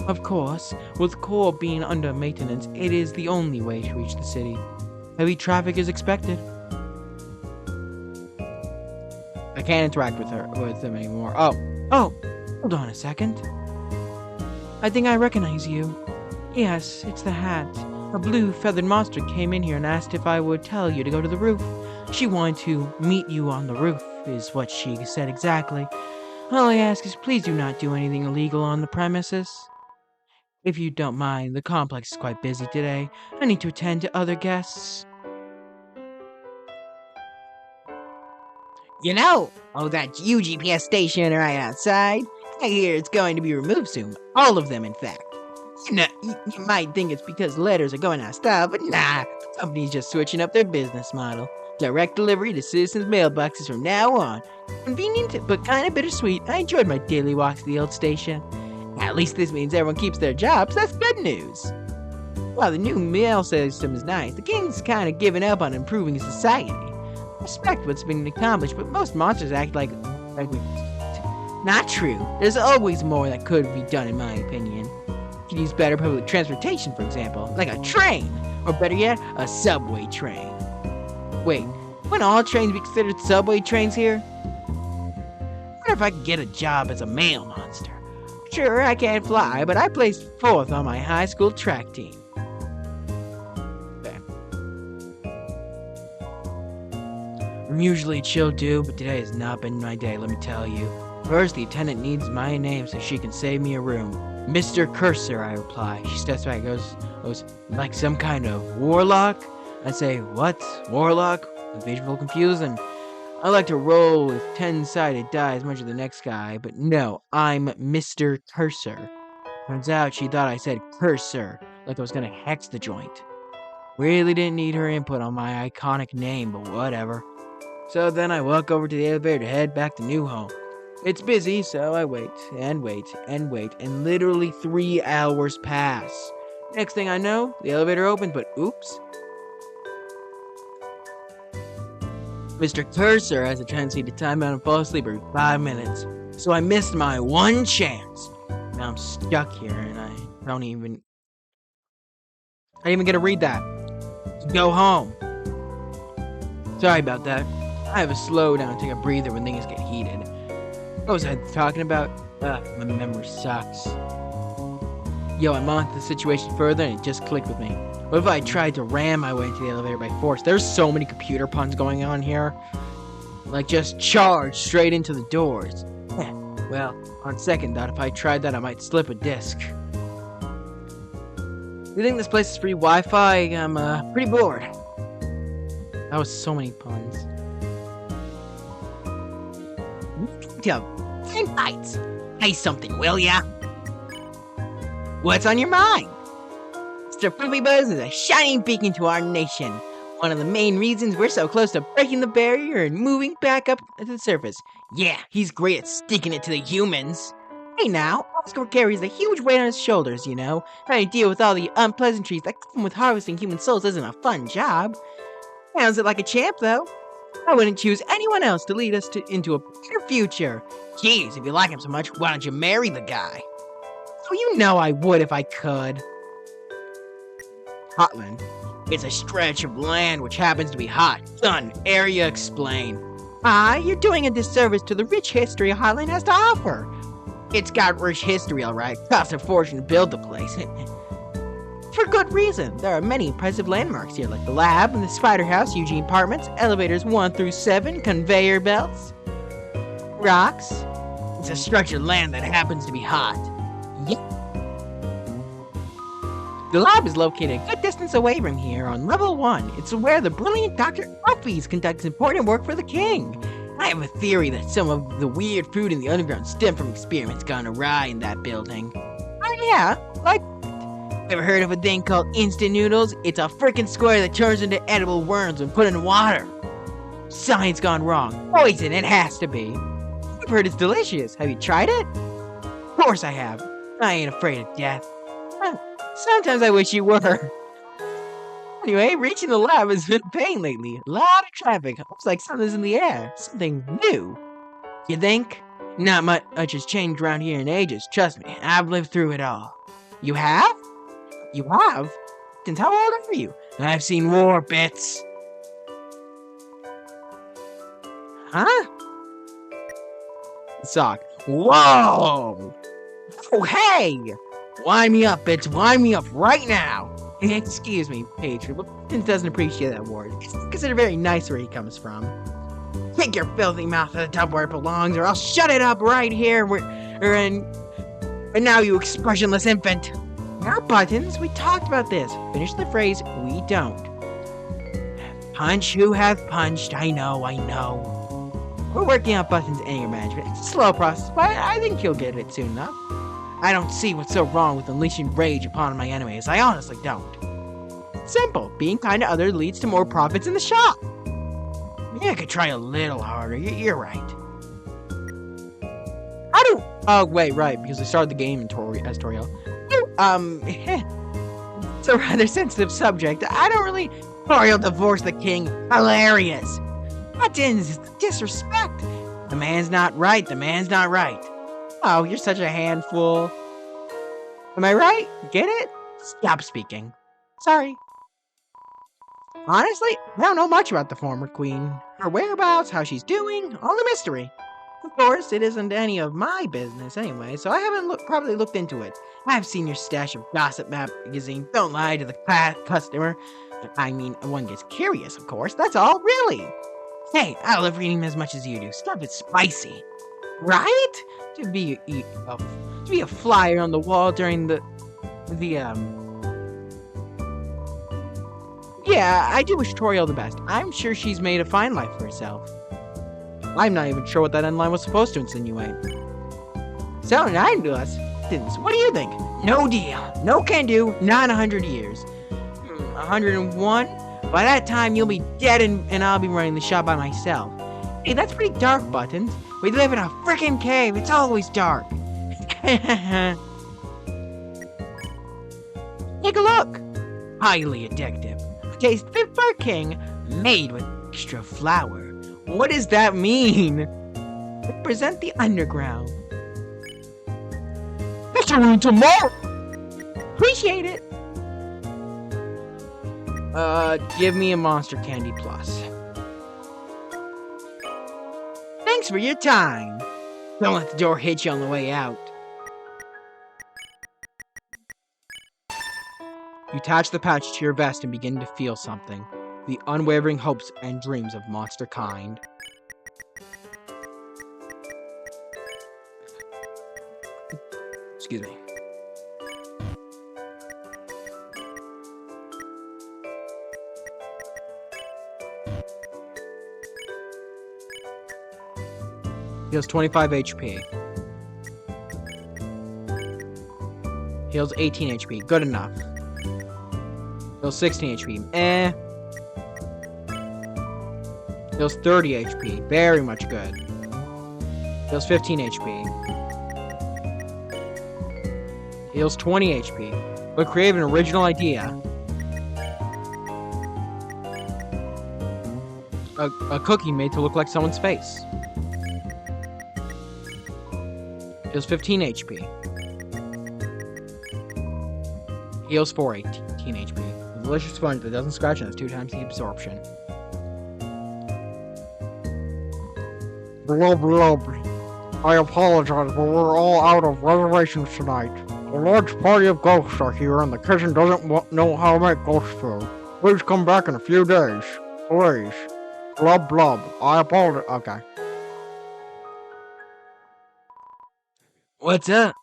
Of course, with core being under maintenance, it is the only way to reach the city. Heavy traffic is expected. I can't interact with them anymore. Oh, hold on a second. I think I recognize you. Yes, it's the hat. A blue feathered monster came in here and asked if I would tell you to go to the roof. She wanted to meet you on the roof, is what she said exactly. All I ask is please do not do anything illegal on the premises. If you don't mind, the complex is quite busy today. I need to attend to other guests. You know, that UGPS station right outside, I hear it's going to be removed soon. All of them, in fact. You know, you might think it's because letters are going out of style, but nah, the company's just switching up their business model. Direct delivery to citizens' mailboxes from now on. Convenient, but kind of bittersweet. I enjoyed my daily walks to the old station. At least this means everyone keeps their jobs. That's good news. While the new mail system is nice, the king's kind of given up on improving society. I respect what's been accomplished, but most monsters act like we... Not true. There's always more that could be done, in my opinion. You could use better public transportation, for example, like a train, or better yet, a subway train. Wait, wouldn't all trains be considered subway trains here? I wonder if I could get a job as a mail monster. Sure, I can't fly, but I placed 4th on my high school track team. Okay. I'm usually a chill dude, but today has not been my day, let me tell you. First, the attendant needs my name so she can save me a room. Mr. Cursor, I reply. She steps back and goes, like some kind of warlock? I say, what? Warlock? Visual confused, and I like to roll with 10-sided die as much as the next guy, but no, I'm Mr. Cursor. Turns out she thought I said cursor, like I was gonna hex the joint. Really didn't need her input on my iconic name, but whatever. So then I walk over to the elevator to head back to New Home. It's busy, so I wait, and wait, and wait, and literally 3 hours pass. Next thing I know, the elevator opens, but oops. Mr. Cursor has a tendency to time out and fall asleep every 5 minutes, so I missed my one chance. Now I'm stuck here, and I didn't even get to read that. Go home. Sorry about that. I have a slow down, take a breather when things get heated. What was I talking about? My memory sucks. Yo, I monitored the situation further and it just clicked with me. What if I tried to ram my way into the elevator by force? There's so many computer puns going on here. Like just charge straight into the doors. Well, on second thought, if I tried that, I might slip a disc. You think this place is free Wi-Fi? I'm pretty bored. That was so many puns. Ten bites. Say something, will ya? What's on your mind? Mr. Poopy Buzz is a shining beacon to our nation. One of the main reasons we're so close to breaking the barrier and moving back up to the surface. Yeah, he's great at sticking it to the humans. Hey now, Oscar carries a huge weight on his shoulders, you know. Trying to deal with all the unpleasantries that come with harvesting human souls isn't a fun job. Sounds it like a champ, though. I wouldn't choose anyone else to lead us into a better future. Jeez, if you like him so much, why don't you marry the guy? Oh, you know I would if I could. Hotland. It's a stretch of land which happens to be hot. Done. Area explain. You're doing a disservice to the rich history Highland has to offer. It's got rich history, alright. Cost a fortune to build the place. For good reason. There are many impressive landmarks here, like the lab and the spider house, Eugene Apartments, elevators 1 through 7, conveyor belts, rocks. It's a stretch of land that happens to be hot. The lab is located a good distance away from here on level 1. It's where the brilliant Dr. Alphys conducts important work for the king. I have a theory that some of the weird food in the underground stem from experiments gone awry in that building. Oh yeah, like, Ever heard of a thing called instant noodles? It's a frickin' square that turns into edible worms when put in water. science gone wrong. Poison, it has to be. I've heard it's delicious. Have you tried it? Of course I have. I ain't afraid of death. Sometimes I wish you were. Anyway, reaching the lab has been a pain lately. A lot of traffic. Looks like something's in the air. Something new. You think? Not much has changed around here in ages. Trust me, I've lived through it all. You have? You have? Since how old are you? I've seen war bits. Huh? Sock. Whoa! Oh, hey! Wind me up, bitch. Wind me up right now. Excuse me, Patriot, but Prince doesn't appreciate that word. It's considered very nice where he comes from. Take your filthy mouth to the tub where it belongs, or I'll shut it up right here. And now, you expressionless infant. Now, Buttons, we talked about this. Finish the phrase, we don't. Punch who have punched. I know. We're working on Buttons' anger management. It's a slow process, but I think he'll get it soon enough. I don't see what's so wrong with unleashing rage upon my enemies. I honestly don't. Simple. Being kind to others leads to more profits in the shop. Maybe I could try a little harder. You're right. I don't. Oh, wait, right, because I started the game as Toriel. It's a rather sensitive subject. I don't really. Toriel divorced the king. Hilarious. Buttons, disrespect. The man's not right. Oh, you're such a handful. Am I right? Get it? Stop speaking. Sorry. Honestly, I don't know much about the former queen. Her whereabouts, how she's doing, all a mystery. Of course, it isn't any of my business anyway, so I haven't probably looked into it. I've seen your stash of gossip magazine. Don't lie to the customer. I mean, one gets curious, of course. That's all, really. Hey, I love reading as much as you do. Stuff is spicy. Right? To be a flyer on the wall during Yeah, I do wish Toriel the best. I'm sure she's made a fine life for herself. I'm not even sure what that end line was supposed to insinuate. Sounded nice to us. What do you think? No deal. No can do. Not in 100 years. 101? By that time, you'll be dead and I'll be running the shop by myself. Hey, that's pretty dark, Buttons. We live in a frickin' cave. It's always dark. Take a look. Highly addictive. Taste fit for a king, made with extra flour. What does that mean? Represent the underground. Deltarune tomorrow! Appreciate it. Give me a Monster Candy Plus. Thanks for your time. Don't let the door hit you on the way out. You attach the pouch to your vest and begin to feel something. The unwavering hopes and dreams of monster kind. Excuse me. Heals 25 HP. Heals 18 HP. Good enough. Heals 16 HP. Heals 30 HP. Very much good. Heals 15 HP. Heals 20 HP. But create an original idea. A cookie made to look like someone's face. Heals 15 HP. Heals 18 HP. A delicious sponge that doesn't scratch and has 2 times the absorption. Blub blub. I apologize, but we're all out of reservations tonight. A large party of ghosts are here and the kitchen doesn't know how to make ghost food. Please come back in a few days. Please. Blub blub. I apologize. Okay. What's up?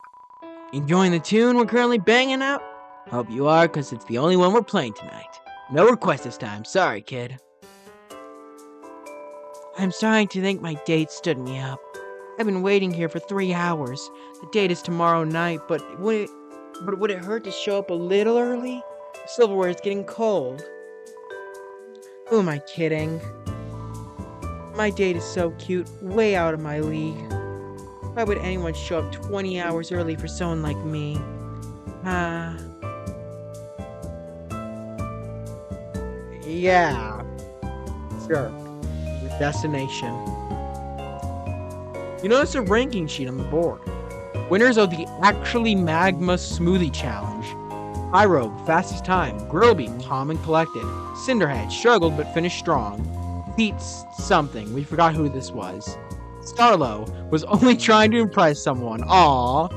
Enjoying the tune we're currently banging out? Hope you are, because it's the only one we're playing tonight. No request this time. Sorry, kid. I'm starting to think my date stood me up. I've been waiting here for 3 hours. The date is tomorrow night, but would it hurt to show up a little early? The silverware is getting cold. Who am I kidding? My date is so cute, way out of my league. Why would anyone show up 20 hours early for someone like me? Yeah. Sure. Your destination. You notice a ranking sheet on the board. Winners of the Actually Magma Smoothie Challenge. Pyrobe, fastest time. Grillby, calm and collected. Cinderhead, struggled but finished strong. Beats something, we forgot who this was. Starlo, was only trying to impress someone. Aww.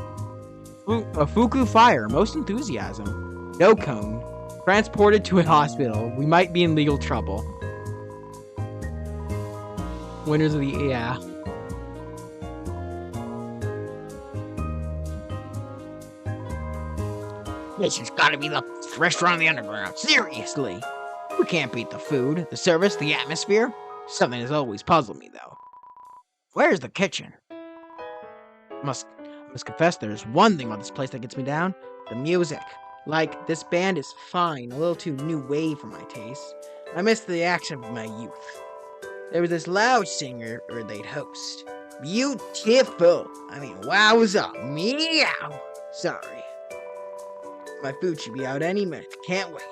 Fuku Fire, most enthusiasm. No Cone, transported to a hospital. We might be in legal trouble. Winners of the... yeah. This has got to be the best restaurant in the underground. Seriously. We can't beat the food, the service, the atmosphere. Something has always puzzled me, though. Where's the kitchen? I must confess, there's one thing about this place that gets me down. The music. Like, this band is fine, a little too new wave for my taste. I miss the action of my youth. There was this loud singer, or they'd host. Beautiful. I mean, wowza. Meow. Sorry. My food should be out any minute. Can't wait.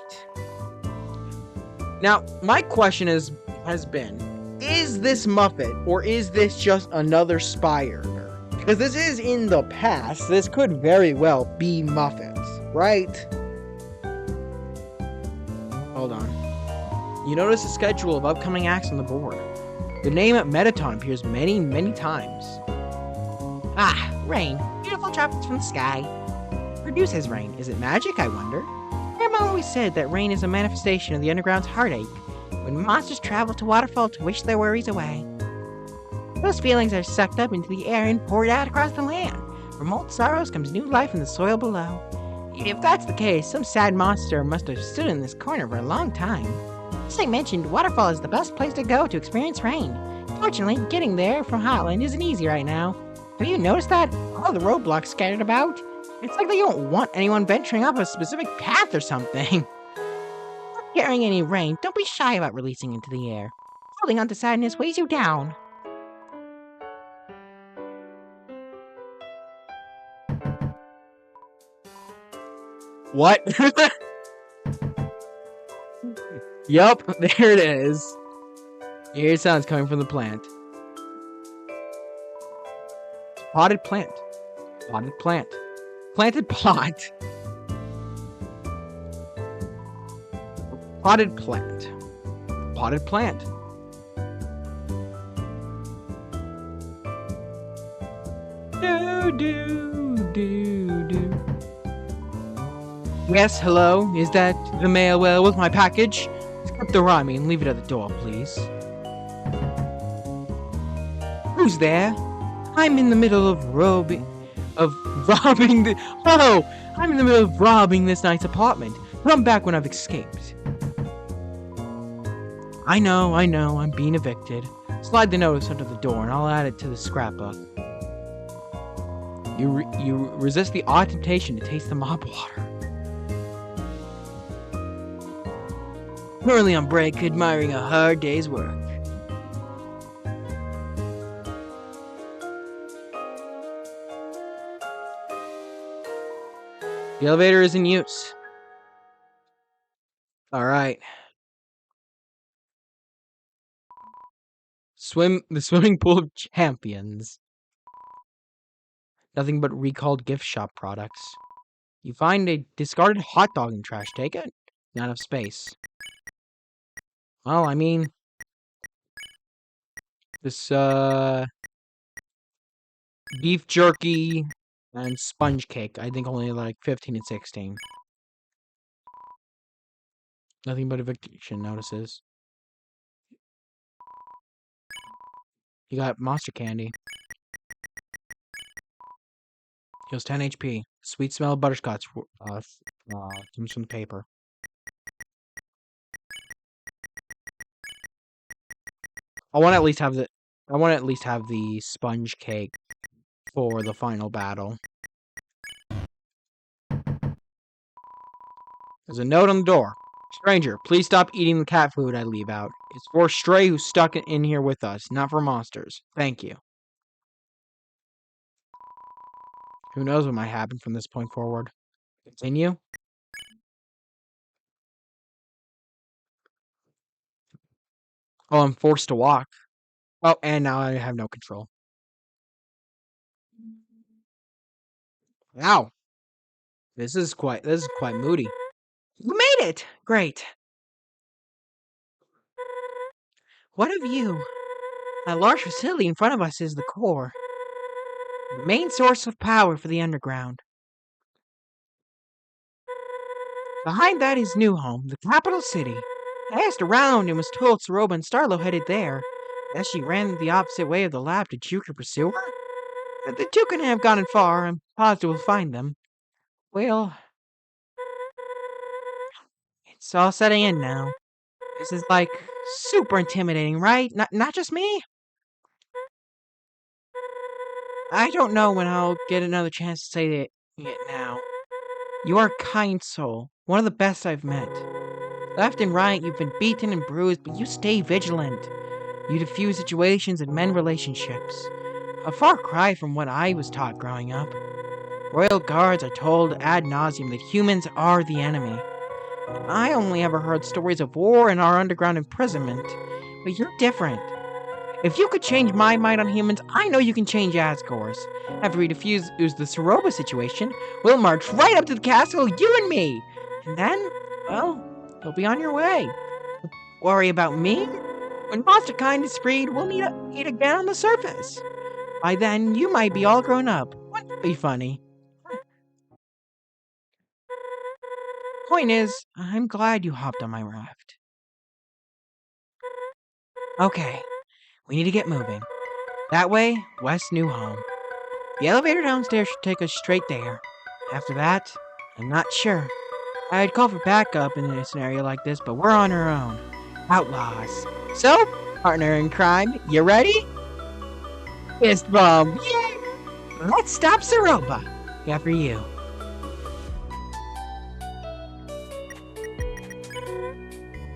Now, my question has been, is this Muffet, or is this just another spy earner? Because this is in the past. This could very well be Muffet, right? Hold on. You notice the schedule of upcoming acts on the board. The name at Metaton appears many, many times. Ah, rain. Beautiful droplets from the sky. Produces rain. Is it magic, I wonder? Grandma always said that rain is a manifestation of the underground's heartache, when monsters travel to waterfall to wish their worries away. Those feelings are sucked up into the air and poured out across the land. From old sorrows comes new life in the soil below. If that's the case, some sad monster must have stood in this corner for a long time. As I mentioned, waterfall is the best place to go to experience rain. Fortunately, getting there from Hotland isn't easy right now. Have you noticed that? All the roadblocks scattered about? It's like they don't want anyone venturing up a specific path or something. Not carrying any rain, don't be shy about releasing into the air. Holding on to sadness weighs you down. What? Yup, there it is. You hear sounds coming from the plant. Potted plant. Potted plant. Planted pot. Potted plant. Potted plant. Do. Yes, hello? Is that the mail well with my package? Skip the rhyming and leave it at the door, please. Who's there? I'm in the middle of robbing this night's apartment. Come back when I've escaped. I know, I'm being evicted. Slide the notice under the door and I'll add it to the scrapbook. You resist the odd temptation to taste the mop water. Currently on break, admiring a hard day's work. The elevator is in use. Alright. The swimming pool of champions. Nothing but recalled gift shop products. You find a discarded hot dog in the trash. Take it. Not enough space. Well, I mean, this beef jerky and sponge cake. I think only like 15 and 16. Nothing but eviction notices. You got monster candy. Heals 10 HP. Sweet smell of butterscotch comes from the paper. I want to at least have the sponge cake for the final battle. There's a note on the door. Stranger, please stop eating the cat food I leave out. It's for Stray who's stuck in here with us, not for monsters. Thank you. Who knows what might happen from this point forward. Continue. Oh, I'm forced to walk. Oh, and now I have no control. Ow. This is quite moody. You made it! Great. What of you? That large facility in front of us is the core. The main source of power for the underground. Behind that is New Home, the capital city. I asked around and was told Soroba and Starlo headed there. As she ran the opposite way of the lab, did you pursue her? The two couldn't have gotten far. I'm positive we'll find them. Well, it's all setting in now. This is like super intimidating, right? Not just me? I don't know when I'll get another chance to say it now. You are a kind soul, one of the best I've met. Left and right, you've been beaten and bruised, but you stay vigilant. You diffuse situations and mend relationships. A far cry from what I was taught growing up. Royal guards are told ad nauseum that humans are the enemy. I only ever heard stories of war and our underground imprisonment, but you're different. If you could change my mind on humans, I know you can change Asgore's. After we defuse the Soroba situation, we'll march right up to the castle, you and me! And then, well, you'll be on your way. Worry about me? When monster kind is freed, we'll meet again on the surface. By then, you might be all grown up. Wouldn't that be funny? Point is, I'm glad you hopped on my raft. Okay, we need to get moving. That way, West New Home. The elevator downstairs should take us straight there. After that, I'm not sure. I'd call for backup in a scenario like this, but we're on our own. Outlaws. So, partner in crime, you ready? Fist bump. Yay! Let's stop Soroba. After you.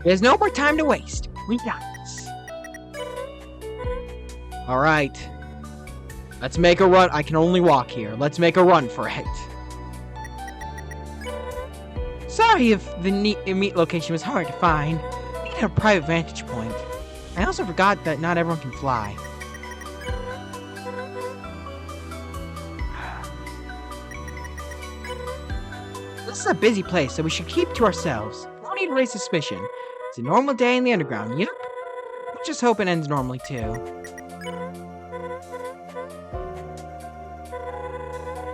There's no more time to waste. We got this. Alright. Let's make a run. I can only walk here. Let's make a run for it. Sorry if the meet location was hard to find. We needed a private vantage point. I also forgot that not everyone can fly. This is a busy place, so we should keep to ourselves. No need to raise suspicion. It's a normal day in the underground, yep. Let's just hope it ends normally, too.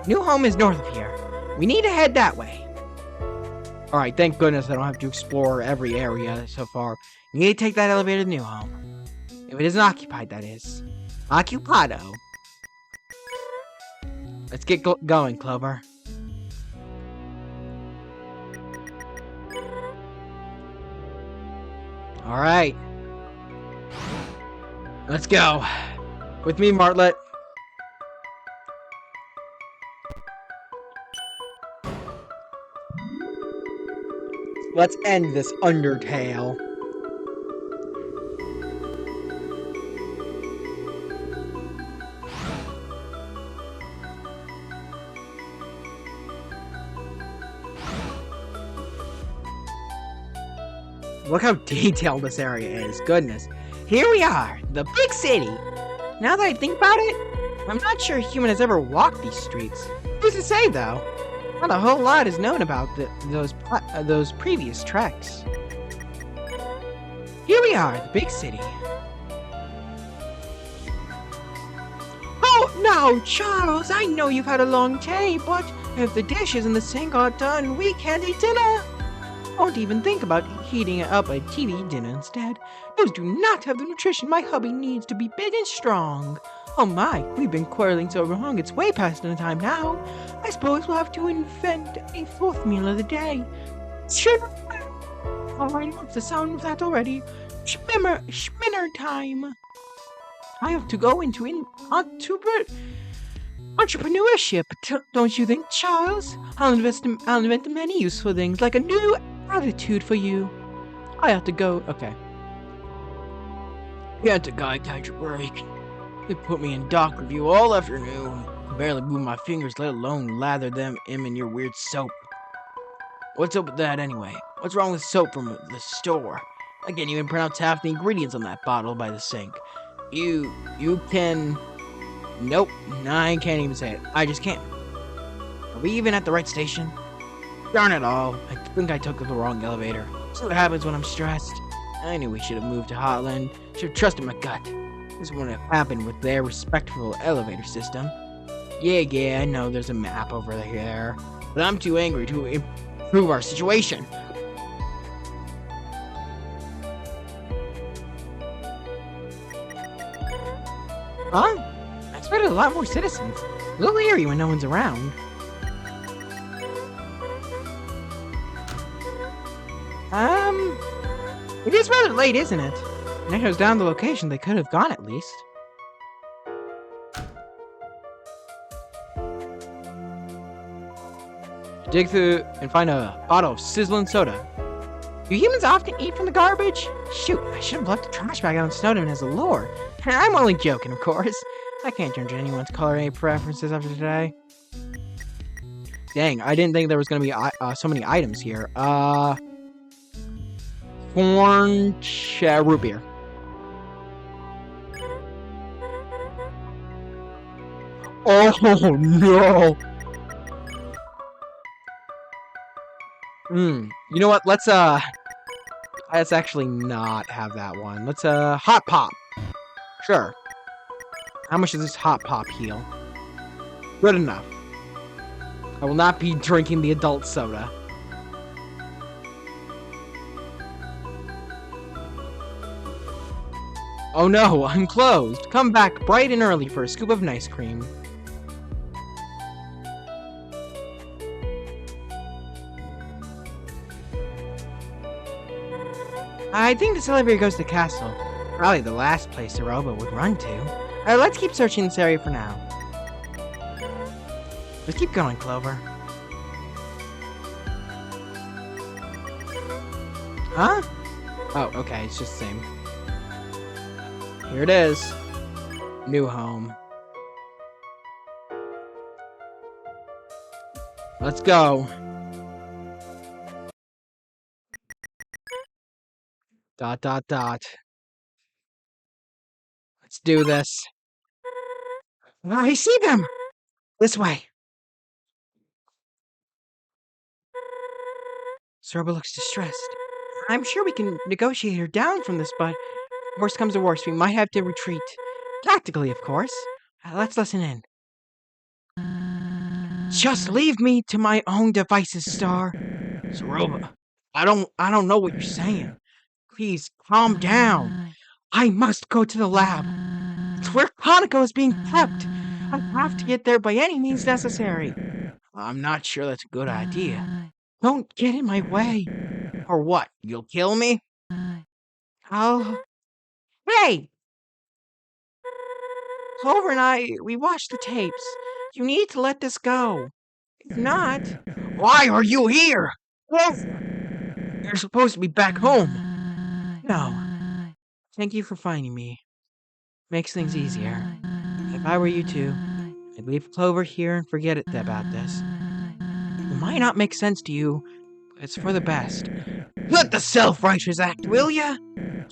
New Home is north of here. We need to head that way. Alright, thank goodness I don't have to explore every area so far. You need to take that elevator to New Home. If it isn't occupied, that is. Occupado. Let's get going, Clover. Alright. Let's go. With me, Martlet. Let's end this Undertale. Look how detailed this area is. Goodness. Here we are, the big city. Now that I think about it, I'm not sure a human has ever walked these streets. Who's to say, though? Not a whole lot is known about those previous treks. Here we are, the big city. Oh, no, Charles, I know you've had a long day, but if the dishes in the sink are done, we can't eat dinner. Don't even think about heating up a TV dinner instead. Those do not have the nutrition my hubby needs to be big and strong. Oh my, we've been quarreling so long, it's way past dinner time now. I suppose we'll have to invent a fourth meal of the day. Sure. Oh, I love the sound of that already. Schminner time. I have to go into entrepreneurship, don't you think, Charles? I'll invent many useful things, like a new attitude for you. I have to go. Okay. Can't a guy catch a break? They put me in doc review all afternoon. I barely move my fingers, let alone lather them in your weird soap. What's up with that anyway? What's wrong with soap from the store? I can't even pronounce half the ingredients on that bottle by the sink. You can... Nope, I can't even say it. I just can't. Are we even at the right station? Darn it all. I think I took the wrong elevator. See what happens when I'm stressed. I knew we should have moved to Hotland. Should have trusted my gut. This wouldn't have happened with their respectful elevator system. Yeah, I know there's a map over there. But I'm too angry to improve our situation. Huh? I expected a lot more citizens. A little eerie when no one's around. It is rather late, isn't it? And it goes down the location they could have gone at least. Dig through and find a bottle of sizzling soda. Do humans often eat from the garbage? Shoot, I should have left a trash bag out in Snowden as a lure. I'm only joking, of course. I can't judge anyone's culinary preferences after today. Dang, I didn't think there was gonna be so many items here. Corn root beer. Oh no! You know what? Let's actually not have that one. Let's hot pop. Sure. How much does this hot pop heal? Good enough. I will not be drinking the adult soda. Oh no, I'm closed. Come back bright and early for a scoop of ice cream. I think this elevator goes to the castle. Probably the last place a robot would run to. Let's keep searching this area for now. Just keep going, Clover. Huh? Oh, okay, it's just the same. Here it is. New home. Let's go. Dot, dot, dot. Let's do this. I see them! This way. Sorba looks distressed. I'm sure we can negotiate her down from this, but worst comes to worst, we might have to retreat. Tactically, of course. Let's listen in. Just leave me to my own devices, Star. Sorba, I don't know what you're saying. Please, calm down. I must go to the lab. It's where Hanako is being kept. I have to get there by any means necessary. I'm not sure that's a good idea. Don't get in my way. Or what? You'll kill me? Hey! Clover and I, we watched the tapes. You need to let this go. If not... Why are you here? Yes! You're supposed to be back home. No. Thank you for finding me. Makes things easier. If I were you two, I'd leave Clover here and forget about this. It might not make sense to you, but it's for the best. Let the self-righteous act, will ya?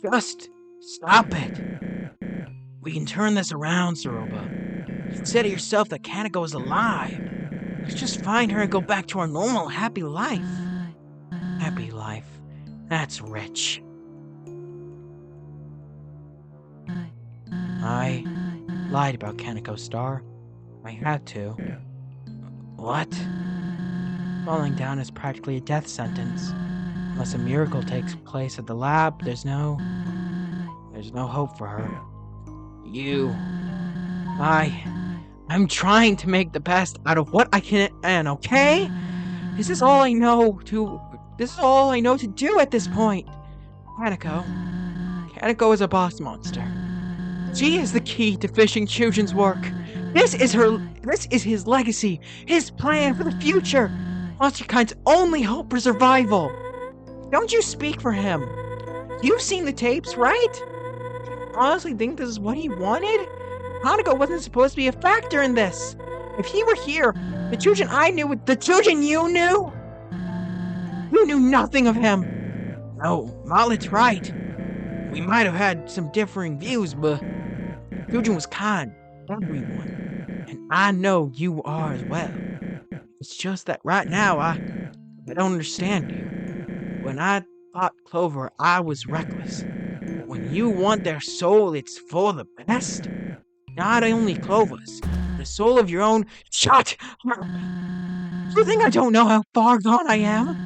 Just stop it. We can turn this around, Saroba. You said it yourself that Kaneko is alive. Let's just find her and go back to our normal, happy life. Happy life. That's rich. I lied about Kaneko Star. I had to. What? Falling down is practically a death sentence. Unless a miracle takes place at the lab, there's no hope for her. I'm trying to make the best out of what I can, okay? This is all I know to do at this point. Kaneko is a boss monster. She is the key to fishing Chujin's work. This is his legacy, his plan for the future. Monsterkind's only hope for survival. Don't you speak for him. You've seen the tapes, right? You honestly think this is what he wanted? Kaneko wasn't supposed to be a factor in this. If he were here, the Chujin I knew with the Chujin you knew? You knew nothing of him. No, Motlet's right. We might have had some differing views, but Chujin was kind to everyone. And I know you are as well. It's just that right now, I don't understand you. When I fought Clover, I was reckless. When you want their soul, it's for the best. Not only Clover's, the soul of your own. Shut up! You think I don't know how far gone I am?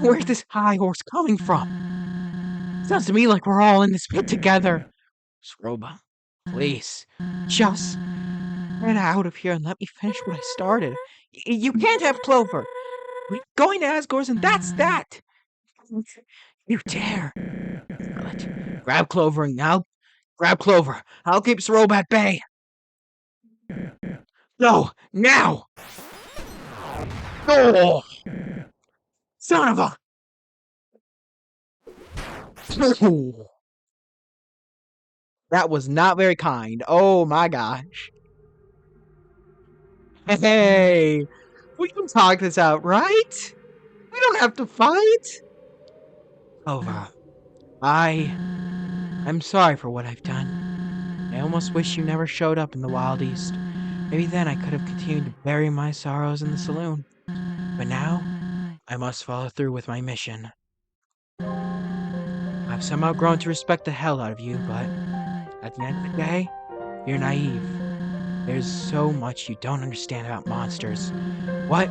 Where's this high horse coming from? Sounds to me like we're all in this pit together. Saroba, please, just get out of here and let me finish what I started. You can't have Clover. We're going to Asgore's and that's that. You dare. Scarlet, grab Clover and grab Clover. I'll keep Saroba at bay. No, now! Oh! Son of a... That was not very kind. Oh my gosh. Hey! We can talk this out, right? We don't have to fight. Clover, I'm sorry for what I've done. I almost wish you never showed up in the Wild East. Maybe then I could have continued to bury my sorrows in the saloon. But now, I must follow through with my mission. I've somehow grown to respect the hell out of you, but at the end of the day, you're naive. There's so much you don't understand about monsters. What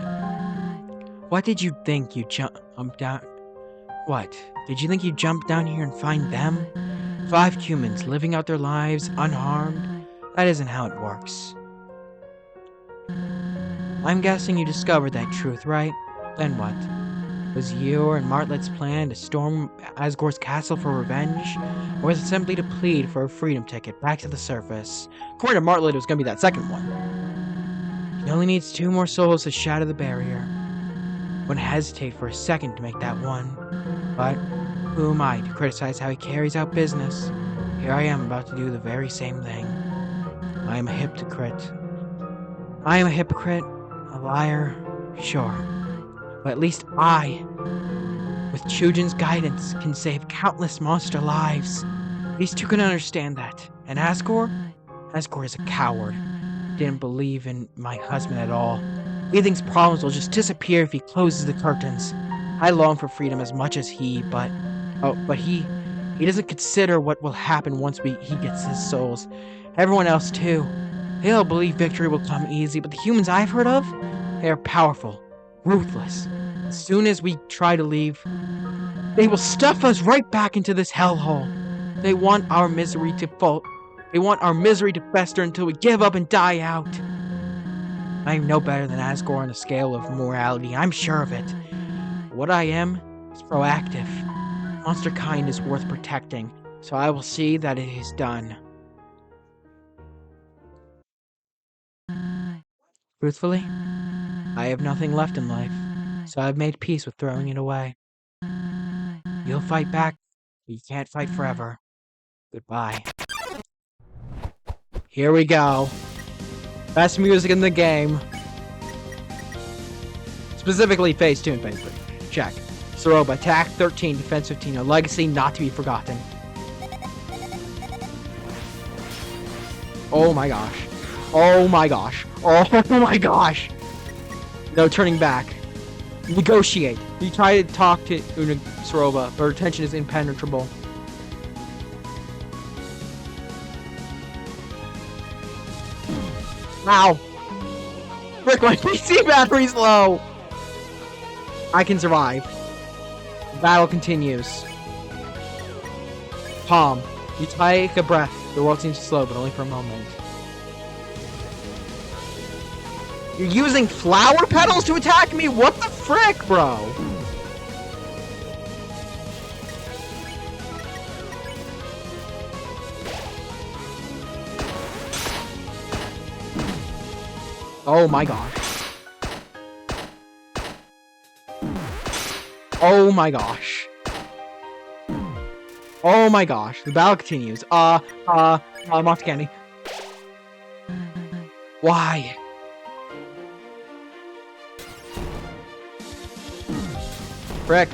did you think you jumped down? What? Did you think you'd jump down here and find them? 5 humans living out their lives unharmed? That isn't how it works. I'm guessing you discovered that truth, right? Then what? Was your and Martlet's plan to storm Asgore's castle for revenge? Or was it simply to plead for a freedom ticket back to the surface? According to Martlet, it was going to be that second one. He only needs 2 more souls to shatter the barrier. Wouldn't hesitate for a second to make that one. But who am I to criticize how he carries out business? Here I am about to do the very same thing. I am a hypocrite. A liar, sure. But at least I, with Chujin's guidance, can save countless monster lives. These 2 can understand that. And Asgore? Asgore is a coward. Didn't believe in my husband at all. He thinks problems will just disappear if he closes the curtains. I long for freedom as much as he, but he doesn't consider what will happen once he gets his souls. Everyone else too. They all believe victory will come easy, but the humans I've heard of, they are powerful, ruthless. As soon as we try to leave, they will stuff us right back into this hellhole. They want our misery to fester until we give up and die out. I am no better than Asgore on the scale of morality, I'm sure of it. What I am is proactive. Monster kind is worth protecting, so I will see that it is done. Truthfully, I have nothing left in life, so I've made peace with throwing it away. You'll fight back, but you can't fight forever. Goodbye. Here we go. Best music in the game. Specifically phase 2 and phase 3. Check. Soroba, attack 13, defense 15, a legacy not to be forgotten. Oh my gosh. Oh my gosh. Oh my gosh. No turning back. Negotiate. You try to talk to Soroba, but her tension is impenetrable. Ow! Frick, my PC battery's low! I can survive. The battle continues. Palm. You take a breath. The world seems slow, but only for a moment. You're using flower petals to attack me? What the frick, bro? Oh my gosh. Oh my gosh. Oh my gosh. The battle continues. I'm off candy. Why? Frick.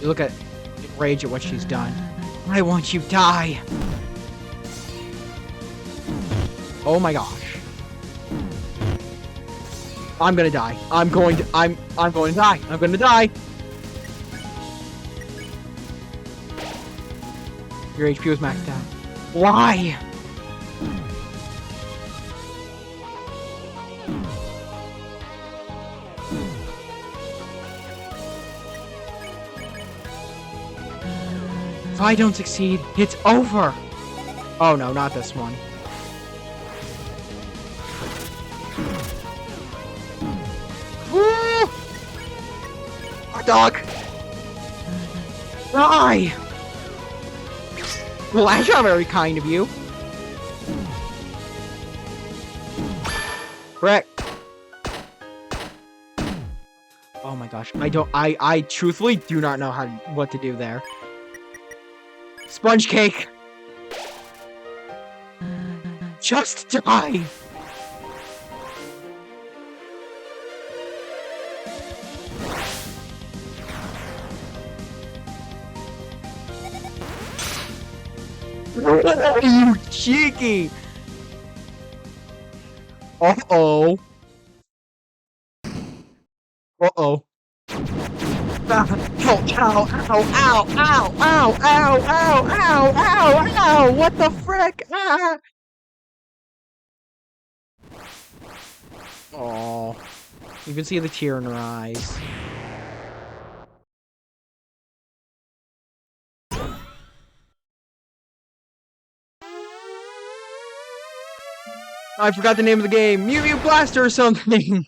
You look at rage at what she's done. Why won't you die? Oh my gosh. I'm gonna die. I'm going to die. I'm gonna die. Your HP was maxed out. Why? If I don't succeed, it's over! Oh no, not this one. Woo! Hot dog! Die! Well, that's not very kind of you. Frick. Oh my gosh, I truthfully do not know what to do there. Sponge cake! Just die! You cheeky! Uh-oh. Uh-oh. Ow, ow, ow, ow, ow, ow, ow, ow, ow, ow, ow, what the frick? Ah. Oh, you can see the tear in her eyes. I forgot the name of the game. Mew Mew Blaster or something.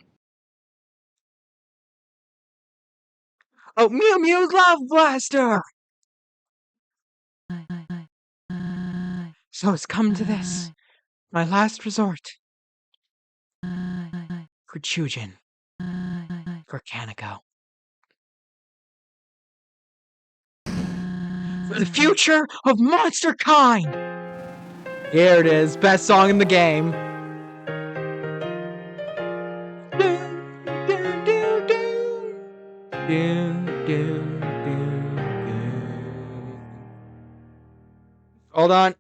Oh, Mew Mew's Love Blaster! So it's come to this. My last resort. For Chujin. For Kaneko. For the future of monster kind! Here it is. Best song in the game. Hold on.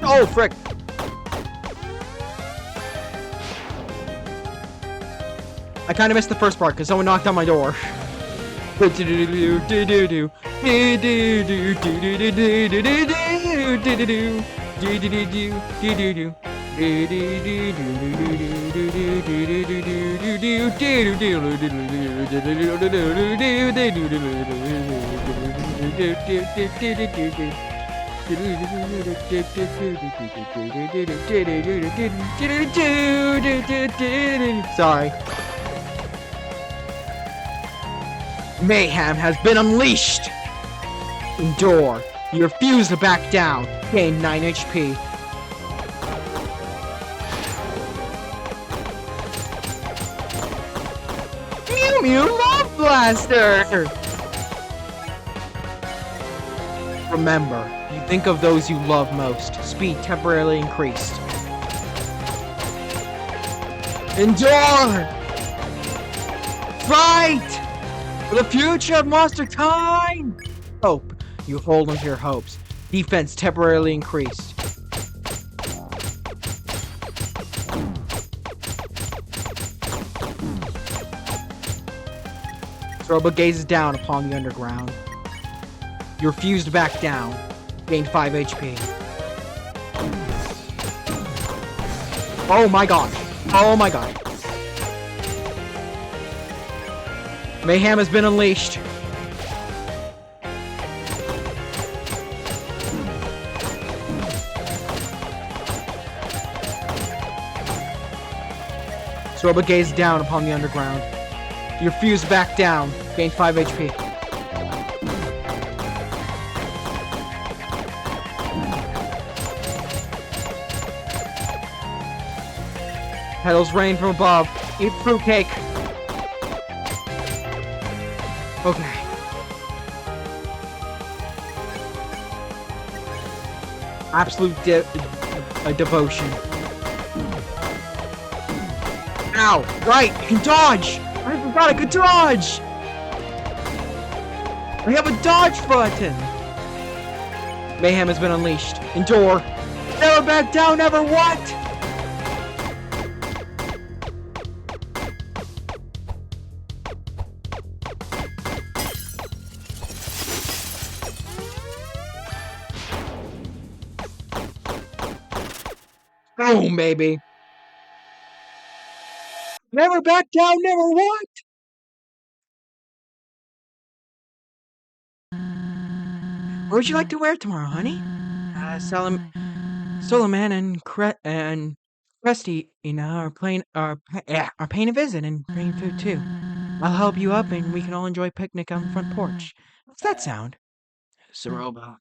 Oh, frick. I kind of missed the first part because someone knocked on my door. Sorry. Mayhem has been unleashed! Endure. You refuse to back down. Gain 9 HP. faster! Remember, you think of those you love most. Speed temporarily increased. Endure! Fight! For the future of Monster Kind! Hope. You hold on to your hopes. Defense temporarily increased. Stroba gazes down upon the underground. You refuse to back down. Gained 5 HP. Oh my god. Oh my god. Mayhem has been unleashed. Stroba gazes down upon the underground. You refuse to back down. Gain 5 HP. Petals rain from above. Eat fruitcake. Okay. Absolute devotion. Ow! Right! I can dodge! I forgot I could dodge! I have a dodge button! Mayhem has been unleashed. Endure. Never back down, never what? Boom, baby. Never back down, never what? What would you like to wear tomorrow, honey? Solomon and Krusty, are paying a visit and bringing food too. I'll help you up and we can all enjoy a picnic on the front porch. What's that sound? Soroba.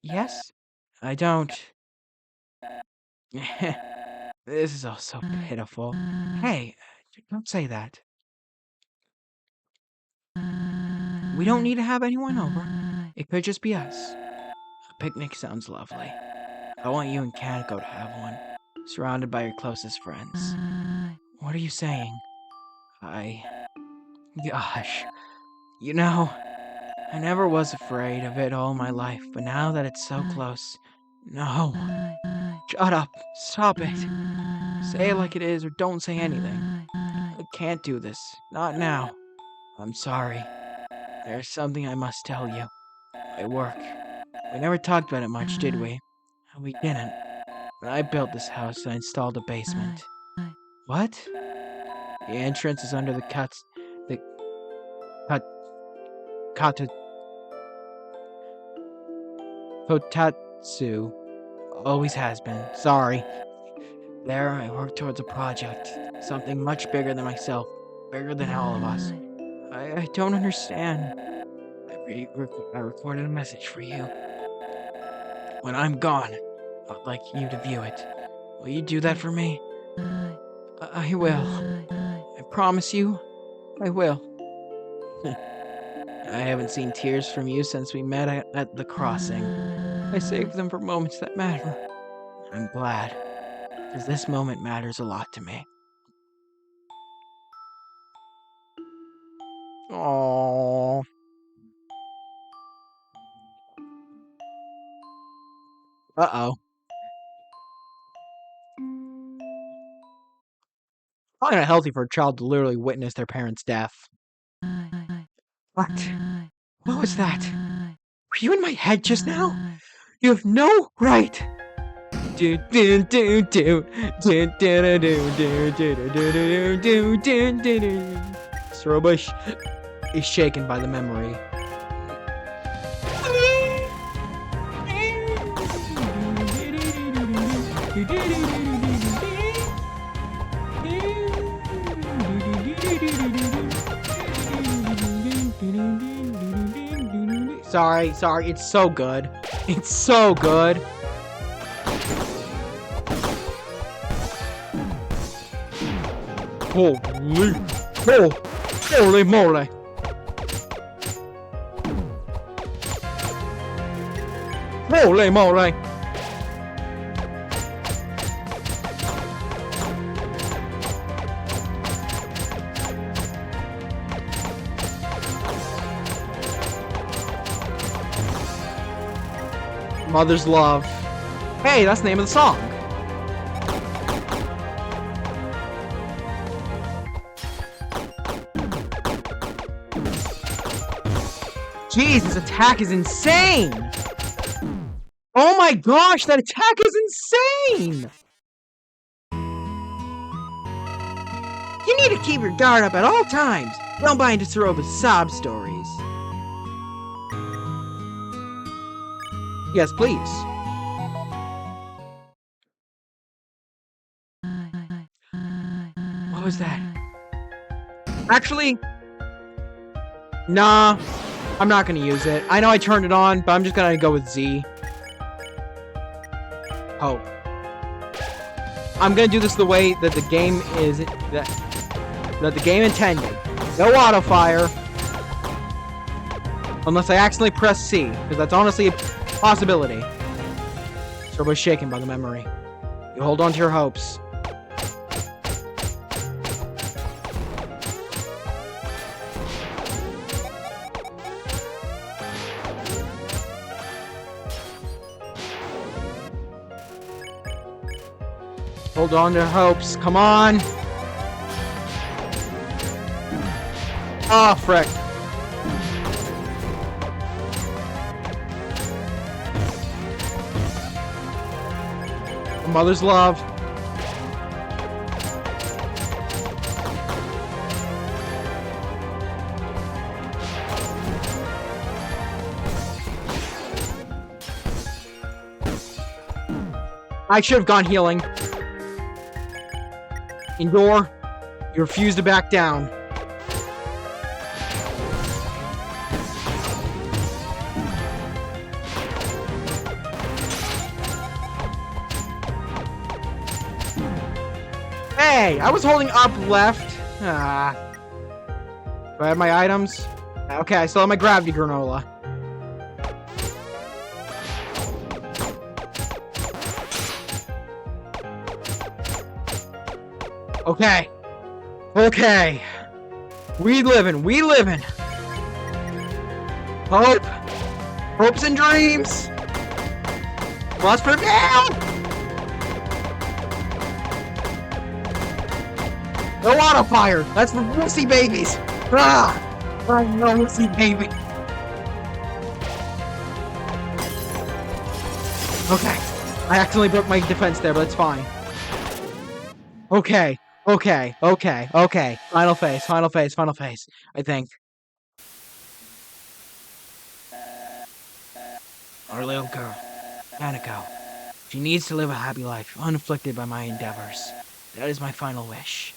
Yes? I don't. This is all so pitiful. Hey, don't say that. We don't need to have anyone over. It could just be us. A picnic sounds lovely. I want you and Kaneko to have one, surrounded by your closest friends. What are you saying? Gosh. You know, I never was afraid of it all my life, but now that it's so close... No. Shut up. Stop it. Say it like it is or don't say anything. I can't do this. Not now. I'm sorry. There's something I must tell you. My work. We never talked about it much, did we? We didn't. When I built this house, I installed a basement. What? The entrance is under the kotatsu. Always has been. Sorry. There, I worked towards a project. Something much bigger than myself. Bigger than all of us. I don't understand. I recorded a message for you. When I'm gone, I'd like you to view it. Will you do that for me? I will. I promise you, I will. I haven't seen tears from you since we met at the crossing. I saved them for moments that matter. I'm glad, because this moment matters a lot to me. Aww. Uh-oh. Probably not healthy for a child to literally witness their parents' death. What? What was that? Were you in my head just now? You have no right! Sorobush is shaken by the memory. Sorry, it's so good. It's so good. Holy moly. Holy moly! Mother's love. Hey, that's the name of the song. Jeez, this attack is insane! Oh my gosh, that attack is insane! You need to keep your guard up at all times. Don't buy into Soroba's sob stories. Yes, please. What was that? Actually, nah. I'm not gonna use it. I know I turned it on, but I'm just gonna go with Z. Oh. I'm gonna do this the way that the game is that the game intended. No auto fire. Unless I accidentally press C, because that's honestly a possibility. Turbo's shaken by the memory. You hold on to your hopes. Hold on to your hopes. Come on. Ah, frick. Mother's love. I should have gone healing. Endure. You refuse to back down. Hey, I was holding up left. Ah. Do I have my items? Okay, I still have my gravity granola. Okay. Okay. We livin'. Hope. Hopes and dreams. Must prevail. No auto fire. That's for wussy babies. Ah. I know wussy baby. Okay. I accidentally broke my defense there, but it's fine. Okay. Final phase, I think. Our little girl, Aniko. She needs to live a happy life, unafflicted by my endeavors. That is my final wish.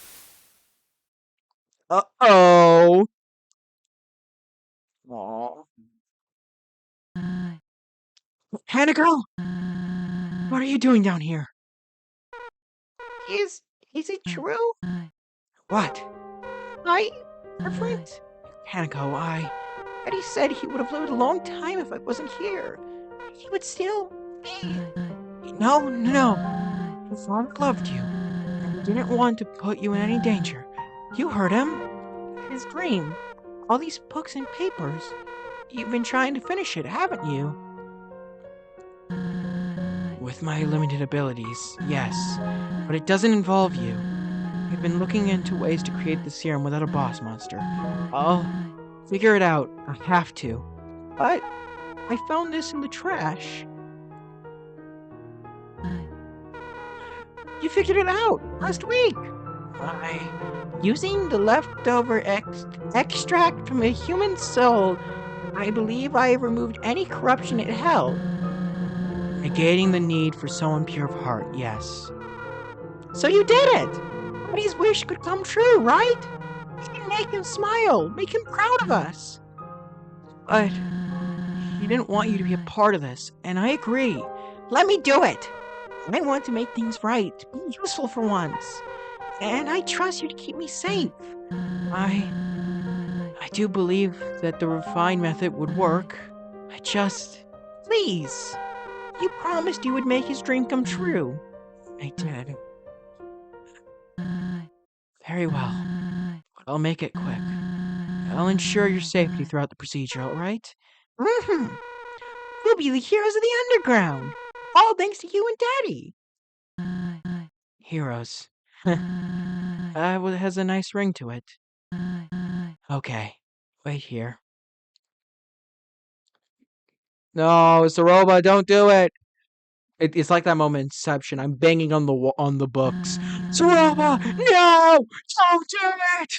Uh-oh. Aww. Aniko! What are you doing down here? Is it true? What? Our friend, Aniko, Eddie said he would have lived a long time if I wasn't here. He would still be. No. Your father loved you, and he didn't want to put you in any danger. You heard him. His dream. All these books and papers. You've been trying to finish it, haven't you? With my limited abilities, yes. But it doesn't involve you. We've been looking into ways to create the serum without a boss monster. I'll figure it out. I have to. But I found this in the trash. You figured it out last week. Using the leftover extract from a human soul, I believe I have removed any corruption it held. Negating the need for someone pure of heart, yes. So you did it! Eddie's wish could come true, right? We can make him smile, make him proud of us. But he didn't want you to be a part of this, and I agree. Let me do it! I want to make things right, be useful for once. And I trust you to keep me safe. I do believe that the refined method would work. Please, You promised you would make his dream come true. I did. Very well. But I'll make it quick. I'll ensure your safety throughout the procedure, alright? Mm-hmm. We'll be the heroes of the underground. All thanks to you and Daddy. Heroes. Well, it has a nice ring to it. Okay. Wait here. No, it's a robot. Don't do it. It's like that moment in Inception. I'm banging on the books. Sarama! No! Don't do it!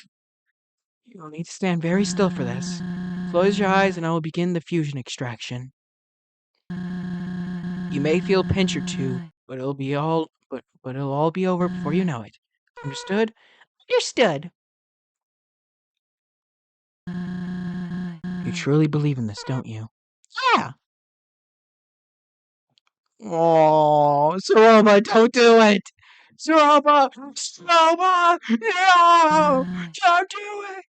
You'll need to stand very still for this. Close your eyes and I will begin the fusion extraction. You may feel a pinch or two, but it'll all be over before you know it. Understood? Understood. You truly believe in this, don't you? Yeah. Oh, Saroma, don't do it. Saroma! Saroma! No! Don't do it!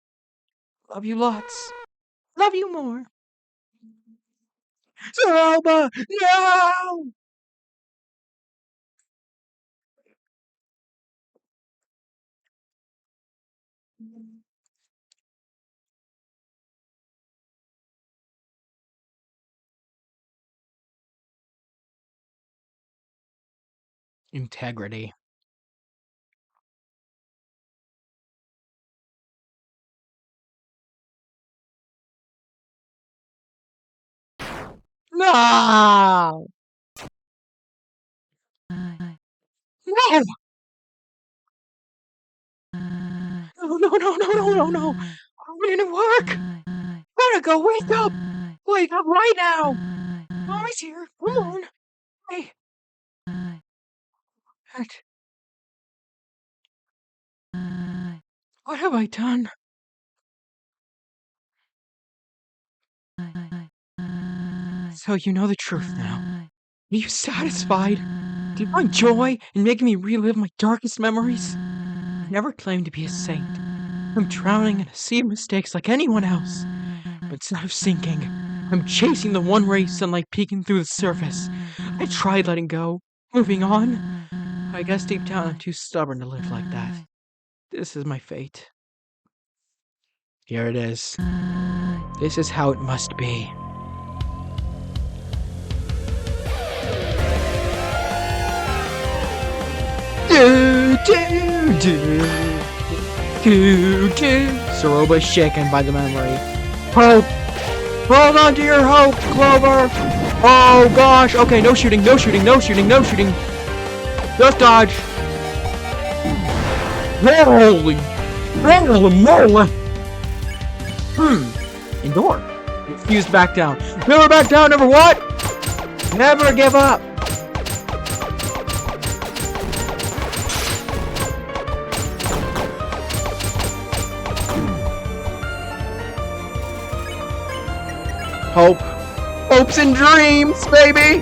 Love you lots. Love you more. Saroma! No! Integrity. No! No! No, no, no, no, no, no, no. It didn't work. Gotta go. Wake up. Wake up right now. Mommy's here. Come on. Hey. What have I done? So you know the truth now. Are you satisfied? Do you find joy in making me relive my darkest memories? I never claimed to be a saint. I'm drowning in a sea of mistakes like anyone else. But instead of sinking, I'm chasing the one ray of sunlight peeking through the surface. I tried letting go, moving on. I guess deep down I'm too stubborn to live like that. This is my fate. Here it is. This is how it must be. Saroba's shaken by the memory. Hope! Hold on to your hope, Clover! Oh gosh! Okay, no shooting, no shooting, no shooting, no shooting! Just dodge! Holy! Holy moly! Endure. Refuse back down. Never back down, never what? Never give up! Hope. Hopes and dreams, baby!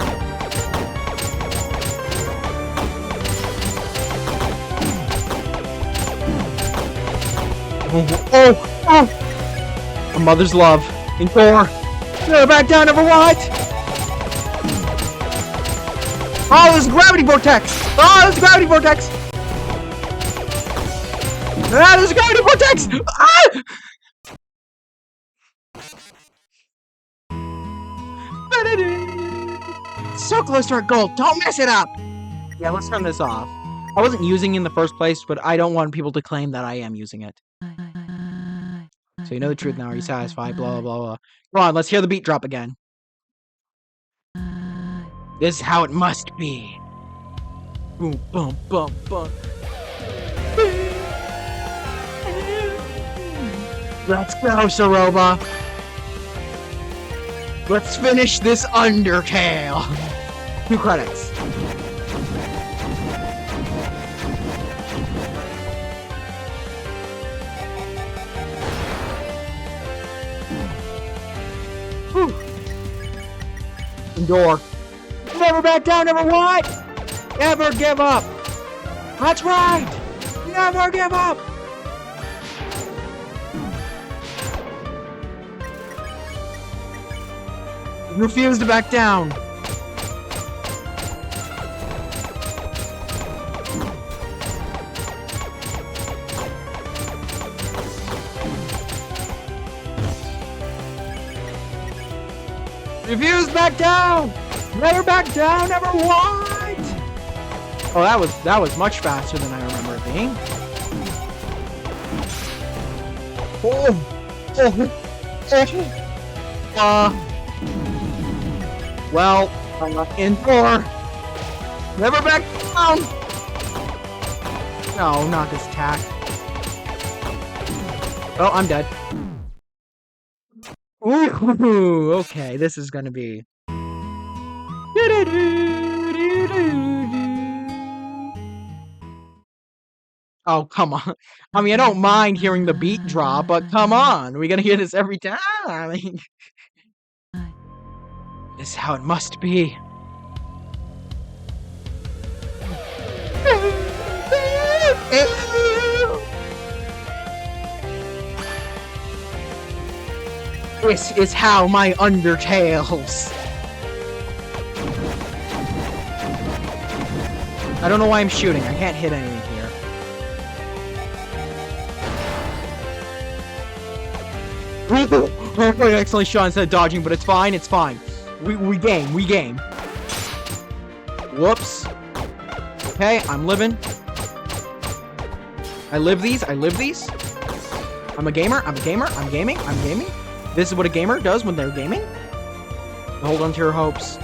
Oh! A mother's love. Endure. Never back down, never what? Oh, there's a gravity vortex! Oh, there's a gravity vortex! Ah, there's a gravity vortex! Ah! So close to our goal. Don't mess it up. Yeah, let's turn this off. I wasn't using it in the first place, but I don't want people to claim that I am using it. So you know the truth now. Are you satisfied? Blah, blah, blah, blah. Come on, let's hear the beat drop again. This is how it must be. Boom, boom, boom, boom. Let's go, Saroba. Let's finish this Undertale. 2 credits. Whew. Endure. Never back down, never what? Never give up. That's right. Never give up. Refuse to back down. Refuse back down! Never back down, never what? Oh, that was much faster than I remember it being. Well, indoor. Never back down. No, not this attack. Oh, I'm dead. Ooh, okay, this is gonna be. Oh, come on. I mean, I don't mind hearing the beat drop, but come on. We gotta hear this every time. This is how it must be. This is how my Undertales. I don't know why I'm shooting. I can't hit anything here. I accidentally shot instead of dodging, but it's fine. It's fine. We game. We game. Whoops. Okay, I'm living. I live these. I live these. I'm a gamer. I'm a gamer. I'm gaming. I'm gaming. This is what a gamer does when they're gaming. Hold on to your hopes.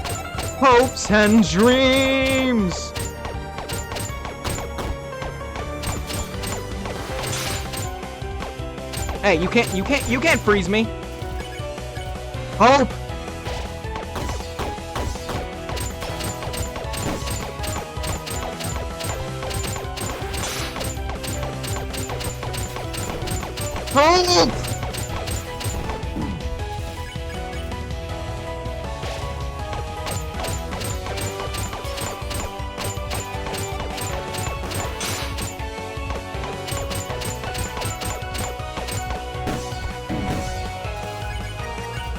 Hopes and dreams. Hey, you can't freeze me. Hope. Hope.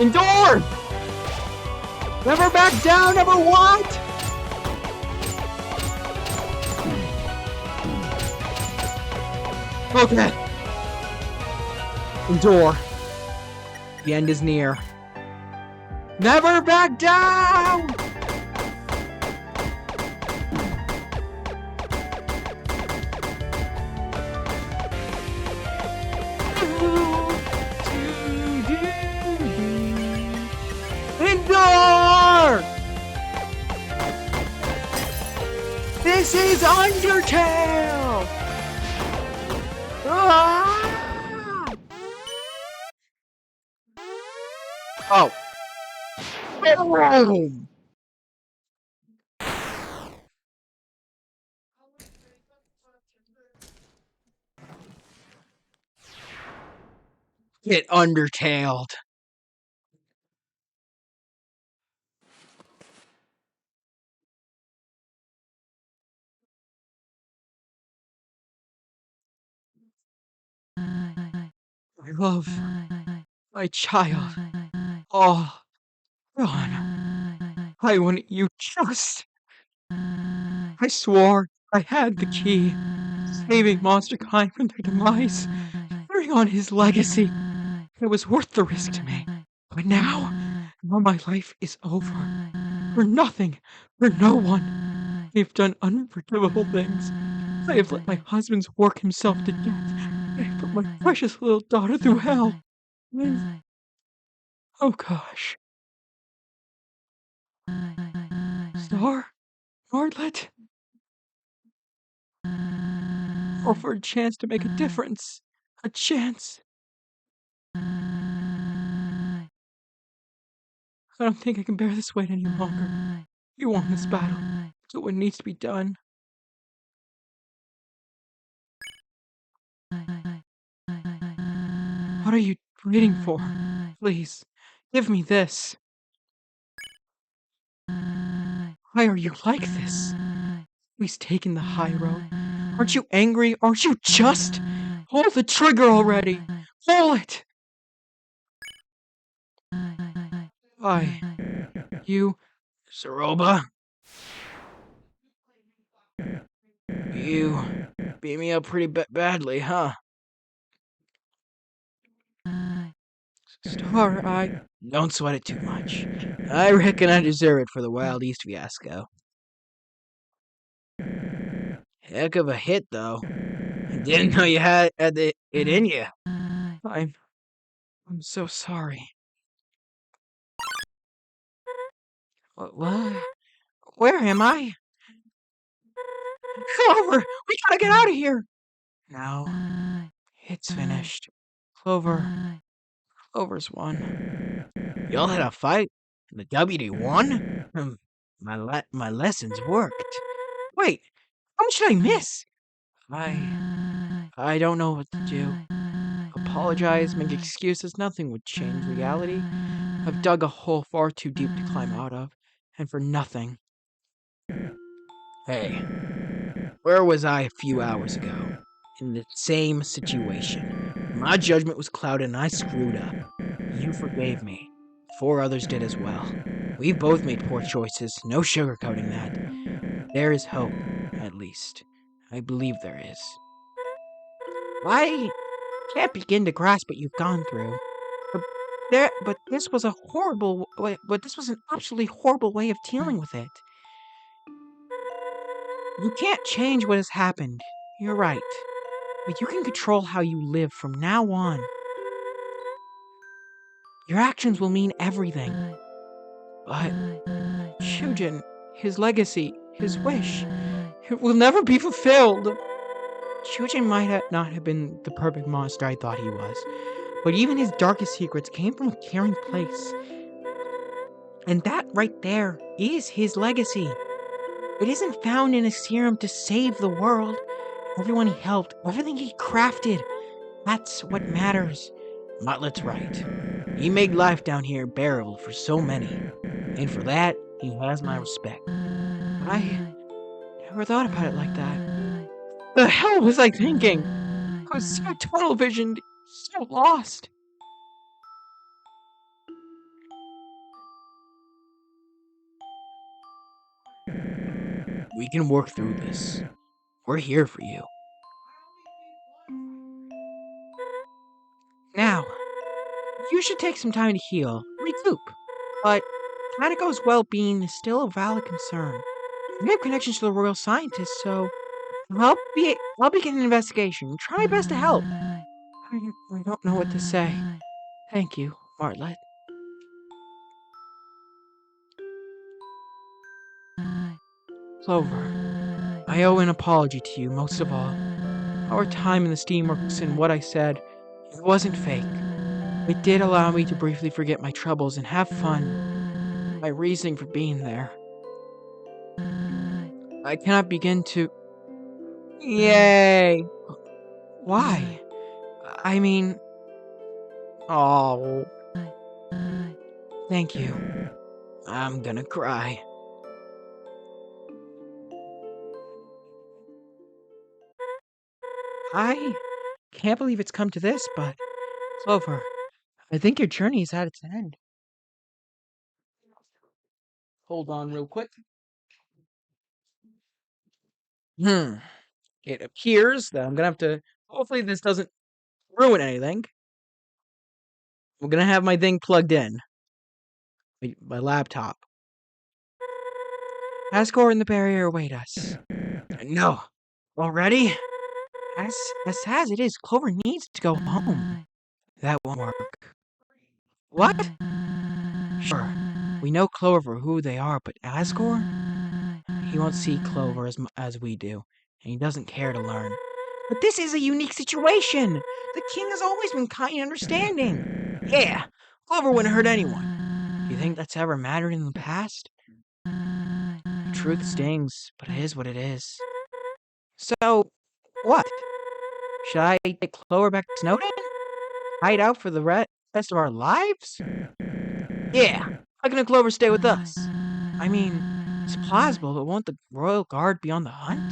Endure! Never back down, never what? Okay. Endure. The end is near. Never back down! Endure! This is Undertale! Ah! Oh. Boom! Get Undertaled. My love, my child, all gone. I wanted you just. I swore I had the key, saving monster kind from their demise, carrying on his legacy. It was worth the risk to me. But now my life is over. For nothing, for no one. I have done unforgivable things. I have let my husband work himself to death. I have put my precious little daughter through hell. And, oh gosh. Star? Bartlett? Or for a chance to make a difference. A chance. I don't think I can bear this weight any longer. You won this battle. Do what needs to be done. What are you waiting for? Please, give me this. Why are you like this? He's taken the high road. Aren't you angry? Aren't you just? Pull the trigger already! Pull it! Why? You, Saroba? You beat me up pretty badly, huh? Star, Don't sweat it too much. I reckon I deserve it for the Wild East fiasco. Heck of a hit, though. Didn't know you had it in you. I'm so sorry. What? Where am I? Clover, we gotta get out of here. No, it's finished. Clover's won. Y'all had a fight? And the WD won? My lessons worked. Wait, how much did I miss? I don't know what to do. Apologize, make excuses, nothing would change reality. I've dug a hole far too deep to climb out of, and for nothing. Hey, where was I a few hours ago? In the same situation. My judgment was clouded and I screwed up. You forgave me. 4 others did as well. We've both made poor choices, no sugarcoating that. There is hope, at least. I believe there is. I can't begin to grasp what you've gone through. But this was a horrible way, but this was an absolutely horrible way of dealing with it. You can't change what has happened. You're right. But you can control how you live from now on. Your actions will mean everything. But Shujin, his legacy, his wish, it will never be fulfilled. Shujin might not have been the perfect monster I thought he was, but even his darkest secrets came from a caring place. And that right there is his legacy. It isn't found in a serum to save the world. Everyone he helped, everything he crafted, that's what matters. Motlet's right. He made life down here bearable for so many. And for that, he has my respect. I never thought about it like that. The hell was I thinking? I was so tunnel visioned, so lost. We can work through this. We're here for you. Now, you should take some time to heal, recoup. But Tanako's well-being is still a valid concern. We have connections to the royal scientists, so I'll begin an investigation. Try my best to help. I don't know what to say. Thank you, Bartlett. Clover, I owe an apology to you most of all. Our time in the Steamworks and what I said, it wasn't fake. It did allow me to briefly forget my troubles and have fun. My reasoning for being there. I cannot begin to... Yay! Why? I mean... Oh... Thank you. I'm gonna cry. I can't believe it's come to this, but... Clover, I think your journey is at its end. Hold on real quick. It appears that I'm gonna have to... Hopefully this doesn't ruin anything. I'm gonna have my thing plugged in. My laptop. Asgore and the barrier await us. No. Already? As sad as it is, Clover needs to go home. That won't work. What? Sure, we know Clover for who they are, but Asgore? He won't see Clover as we do, and he doesn't care to learn. But this is a unique situation! The king has always been kind and understanding. Yeah, Clover wouldn't hurt anyone. Do you think that's ever mattered in the past? The truth stings, but it is what it is. So, what? Should I take Clover back to Snowden? Hide out for the rest of our lives? Yeah, how can a Clover stay with us? I mean, it's plausible, but won't the royal guard be on the hunt?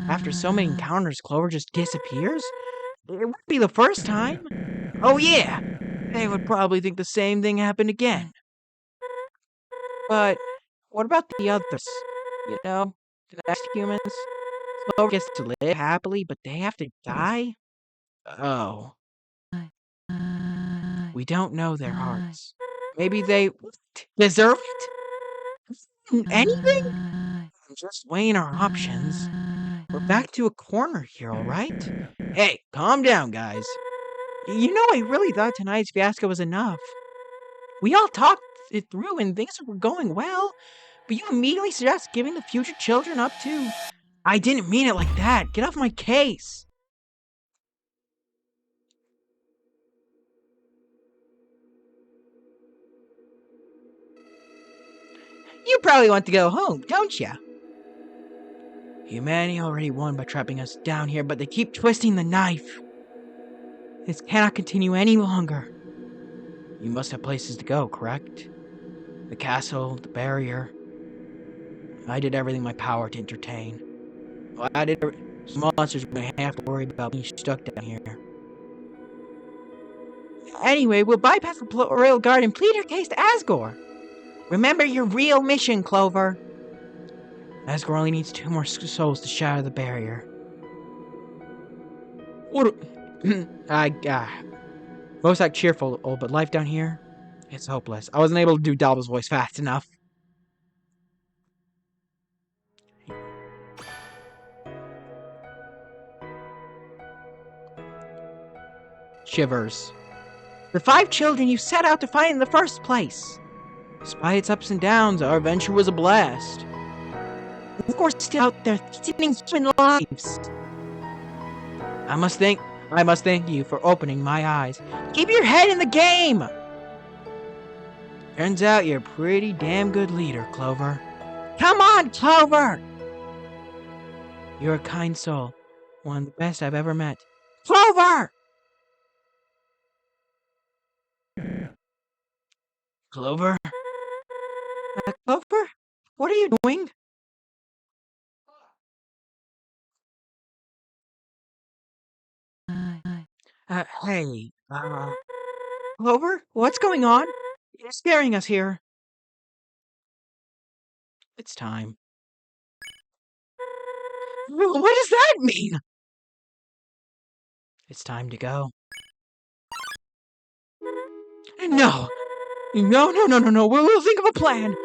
After so many encounters, Clover just disappears? It wouldn't be the first time. Oh yeah, They would probably think the same thing happened again. But what about the others? You know, the next humans? Clover gets to live happily, but they have to die? Oh. We don't know their hearts. Maybe they deserve it? Anything? I'm just weighing our options. We're back to a corner here, all right? Hey, calm down, guys. You know, I really thought tonight's fiasco was enough. We all talked it through and things were going well, but you immediately suggest giving the future children up to... I didn't mean it like that. Get off my case. You probably want to go home, don't ya? Humanity already won by trapping us down here, but they keep twisting the knife. This cannot continue any longer. You must have places to go, correct? The castle, the barrier. I did everything in my power to entertain. I did monsters may have to worry about being stuck down here. Anyway, we'll bypass the royal guard and plead our case to Asgore. Remember your real mission, Clover. Asgore only needs 2 more souls to shatter the barrier. What? Most act cheerful, but life down here, it's hopeless. I wasn't able to do Dalba's voice fast enough. Shivers. The 5 children you set out to find in the first place. Despite its ups and downs, our adventure was a blast. Of course, still out there stealing human lives. I must thank you for opening my eyes. Keep your head in the game! Turns out you're a pretty damn good leader, Clover. Come on, Clover! You're a kind soul. One of the best I've ever met. Clover! Clover? Clover? What are you doing? Hey, Clover? What's going on? You're scaring us here. It's time. What does that mean? It's time to go. No! No. We'll think of a plan.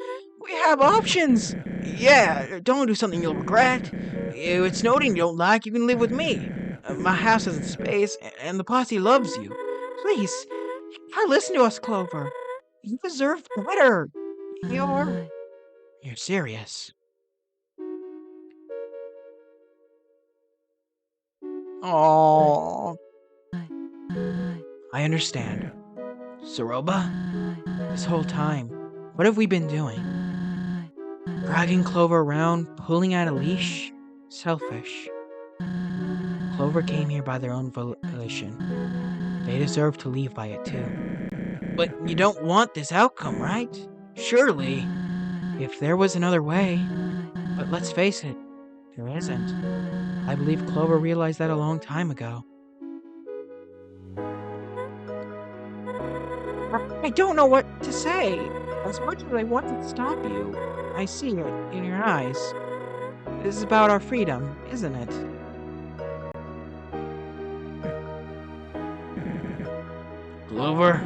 We have options. Yeah, don't do something you'll regret. If it's Snowden you don't like, you can live with me. My house has a space, and the posse loves you. Please, listen to us, Clover. You deserve better. You're serious. Oh, I understand. Soroba, this whole time, what have we been doing? Dragging Clover around, pulling at a leash? Selfish. Clover came here by their own volition. They deserve to leave by it too. But you don't want this outcome, right? Surely. If there was another way. But let's face it, there isn't. I believe Clover realized that a long time ago. I don't know what to say. As much as I want to stop you, I see it in your eyes. This is about our freedom, isn't it? Clover,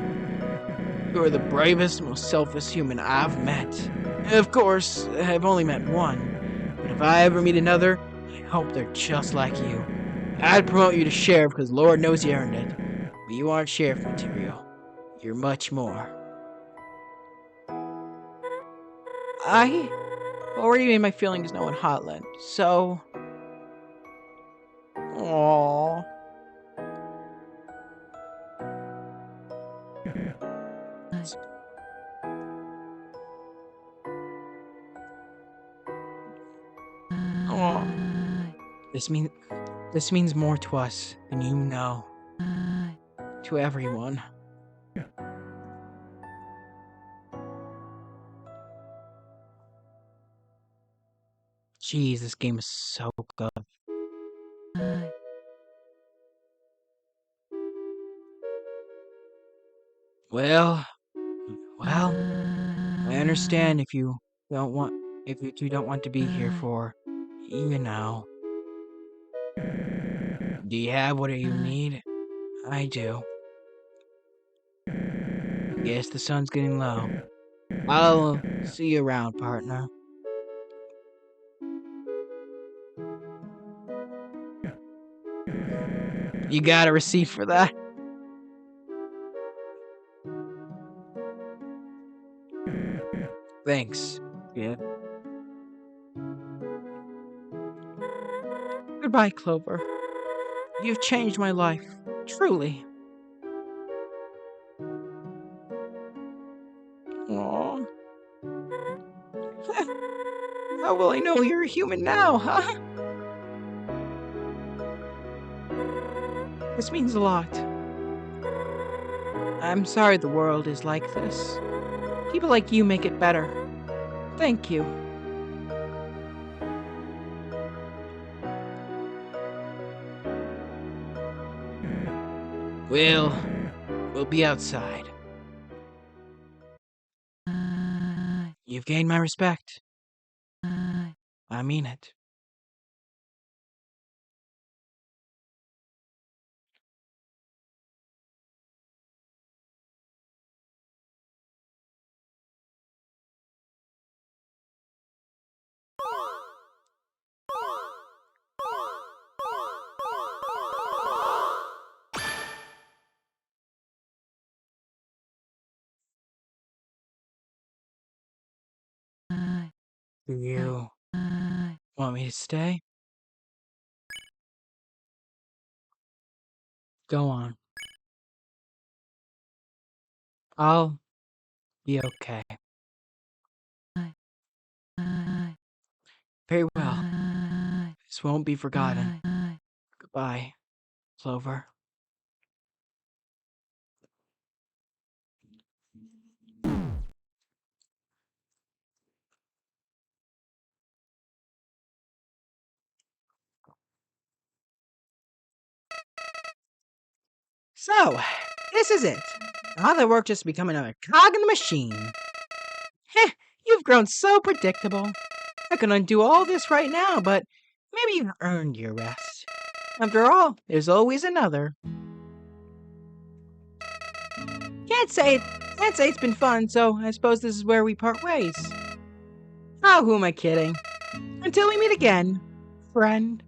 you are the bravest, most selfless human I've met. Of course, I've only met one, but if I ever meet another, I hope they're just like you. I'd promote you to sheriff because Lord knows you earned it, but you aren't sheriff material. You're much more. I already made my feelings known in Hotland, so... Aww. Aww. This means more to us than you know. To everyone. Jeez, this game is so good. Well, I understand if you two don't want to be here for, you know. Do you have what you need? I do. Guess the sun's getting low. I'll see you around, partner. You got a receipt for that? Thanks. Yeah. Goodbye, Clover. You've changed my life. Truly. Aww. How will I know you're a human now, huh? This means a lot. I'm sorry the world is like this. People like you make it better. Thank you. We'll be outside. You've gained my respect. I mean it. Do you want me to stay? Go on. I'll be okay. Very well. This won't be forgotten. Goodbye, Clover. So, this is it. All that work just to become another cog in the machine. Heh, you've grown so predictable. I can undo all this right now, but maybe you've earned your rest. After all, there's always another. Can't say it's been fun, so I suppose this is where we part ways. Oh, who am I kidding? Until we meet again, friend.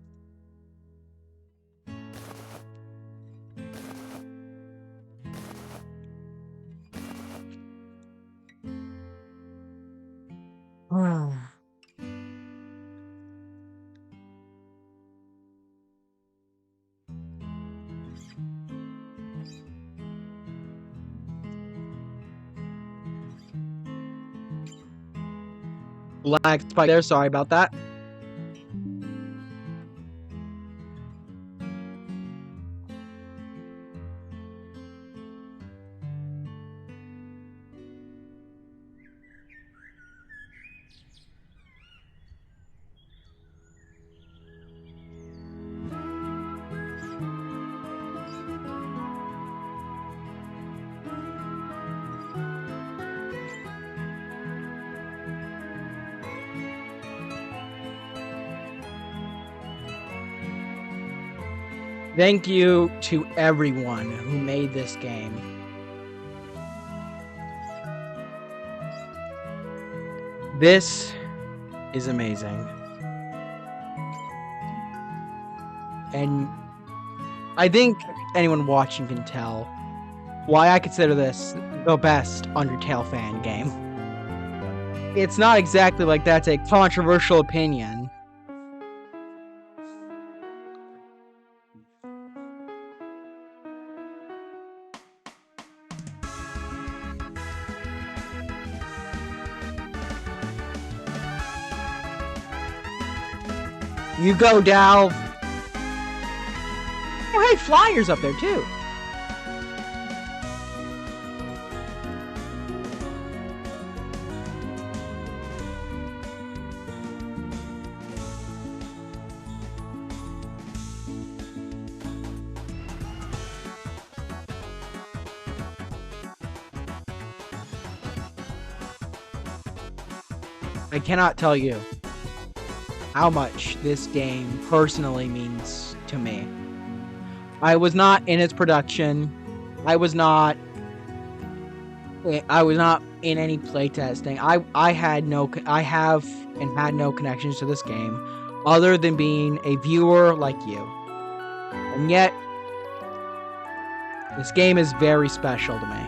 Lag spike there, sorry about that. Thank you to everyone who made this game. This is amazing. And I think anyone watching can tell why I consider this the best Undertale fan game. It's not exactly like that's a controversial opinion. You go, Dal. Oh, hey, Flyer's up there, too. I cannot tell you how much this game personally means to me. I was not in its production. I was not I was not in any playtesting. I had no I have and had no connections to this game other than being a viewer like you. And yet this game is very special to me.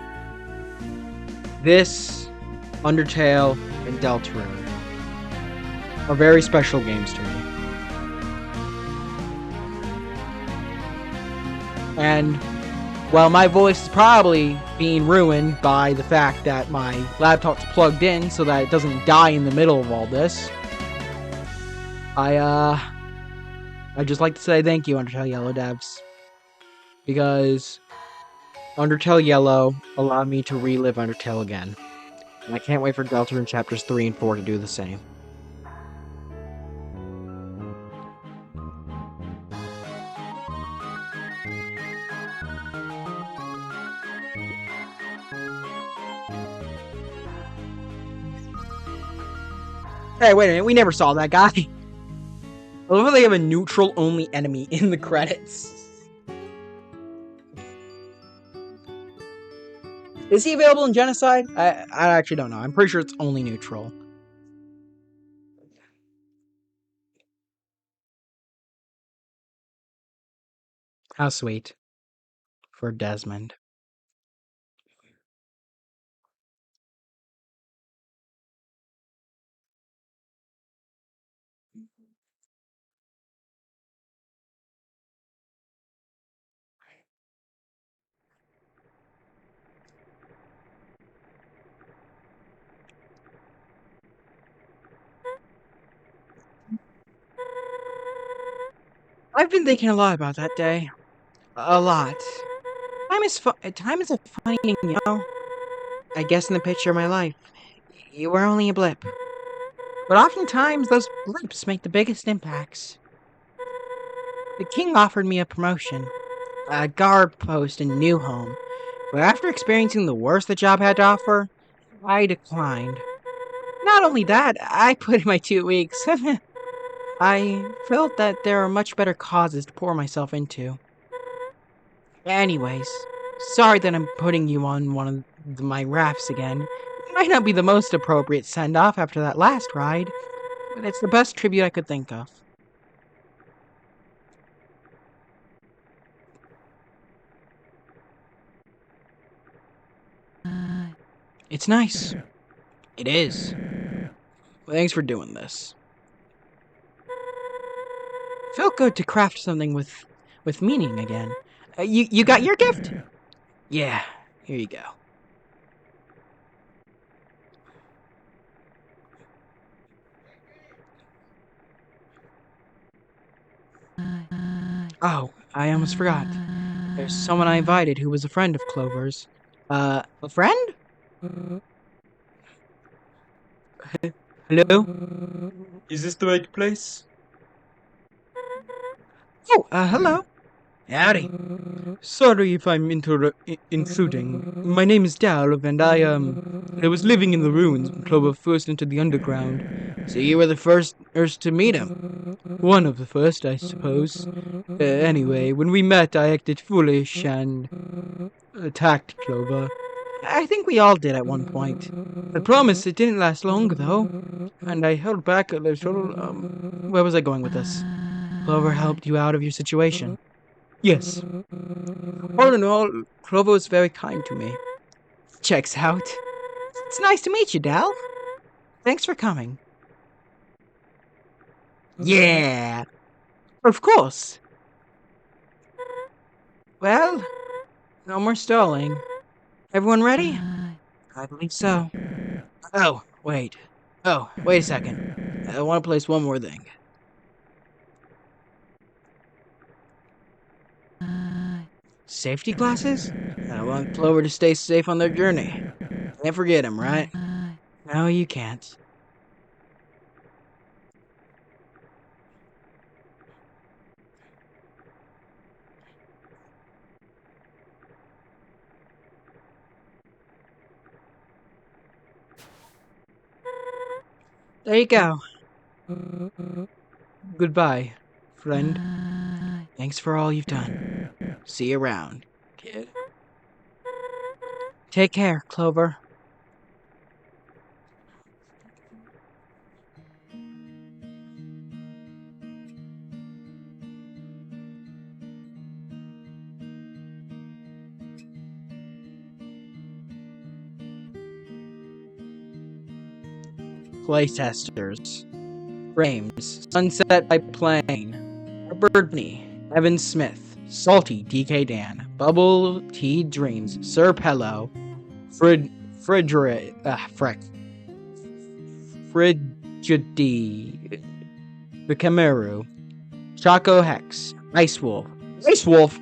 This, Undertale, and Deltarune are very special games to me. And while my voice is probably being ruined by the fact that my laptop's plugged in so that it doesn't die in the middle of all this, I'd just like to say thank you, Undertale Yellow devs, because Undertale Yellow allowed me to relive Undertale again. And I can't wait for Deltarune chapters 3 and 4 to do the same. Hey, wait a minute, we never saw that guy. I love how they have a neutral-only enemy in the credits. Is he available in Genocide? I actually don't know. I'm pretty sure it's only neutral. How sweet. For Desmond. I've been thinking a lot about that day. A lot. Time is a funny thing, you know? I guess in the picture of my life, you were only a blip. But oftentimes, those blips make the biggest impacts. The king offered me a promotion, a guard post in New Home, but after experiencing the worst the job had to offer, I declined. Not only that, I put in my 2 weeks. I felt that there are much better causes to pour myself into. Anyways, sorry that I'm putting you on one of my rafts again. It might not be the most appropriate send-off after that last ride, but it's the best tribute I could think of. It's nice. It is. Thanks for doing this. Felt good to craft something with meaning again. You got your gift? Yeah, here you go. Oh, I almost forgot. There's someone I invited who was a friend of Clover's. A friend? Hello? Is this the right place? Oh, hello. Howdy. Sorry if I'm intruding. My name is Dalv, and I was living in the ruins when Clover first entered the underground. So you were the first to meet him? One of the first, I suppose. Anyway, when we met, I acted foolish and attacked Clover. I think we all did at one point. I promise it didn't last long, though. And I held back a little. Where was I going with this? Clover helped you out of your situation. Yes. All in all, Clover was very kind to me. Checks out. It's nice to meet you, Dal. Thanks for coming. Yeah. Of course. Well, no more stalling. Everyone ready? I believe so. Oh, wait a second. I want to place one more thing. Safety glasses? I want Clover to stay safe on their journey. Can't forget him, right? No, you can't. There you go. Goodbye, friend. Thanks for all you've done. See you around, kid. Take care, Clover. Playtesters. Frames. Sunset by Plane. Birdney. Evan Smith. Salty DK Dan. Bubble T Dreams. Sir Pello. Frick. Frigidi. The Cameru. Choco Hex. Ice Wolf. Ice Wolf!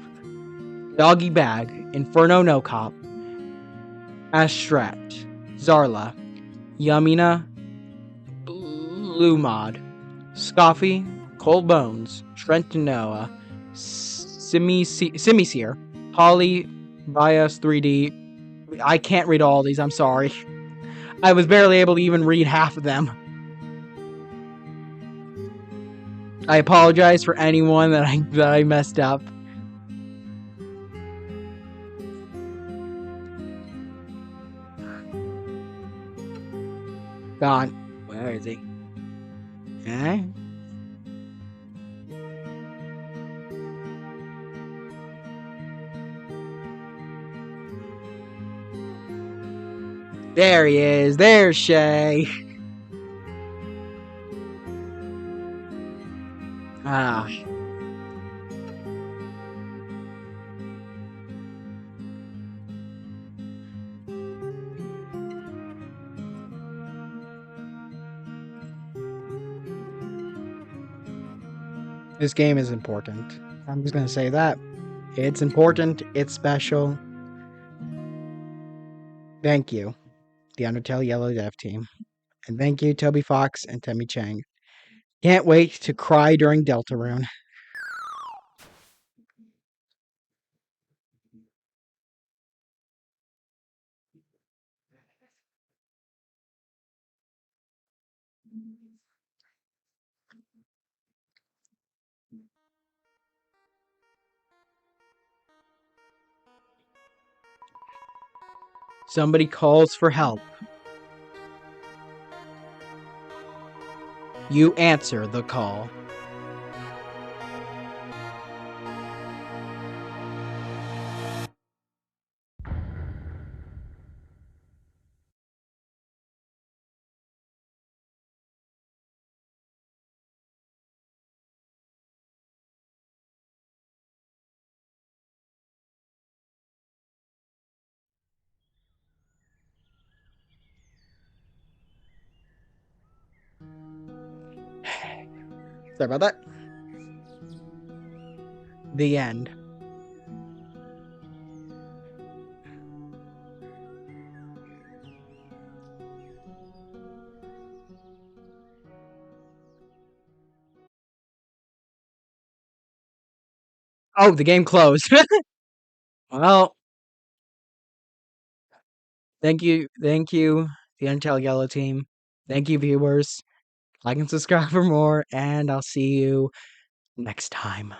Doggy Bag. Inferno No Cop. Astrat. Zarla. Yamina. Blue Mod. Scoffy. Cold Bones. Trenton Noah. Simiseer. Holly. Bias 3D. I can't read all these, I'm sorry. I was barely able to even read half of them. I apologize for anyone that I messed up. Gone. Where is he? Eh? There he is. There's Shay. Ah. This game is important. I'm just gonna say that. It's important. It's special. Thank you, the Undertale Yellow Dev team. And thank you, Toby Fox and Temmie Chang. Can't wait to cry during Deltarune. Somebody calls for help. You answer the call. Sorry about that. The end. Oh, the game closed. Well, thank you, the Undertale Yellow team. Thank you, viewers. Like and subscribe for more, and I'll see you next time.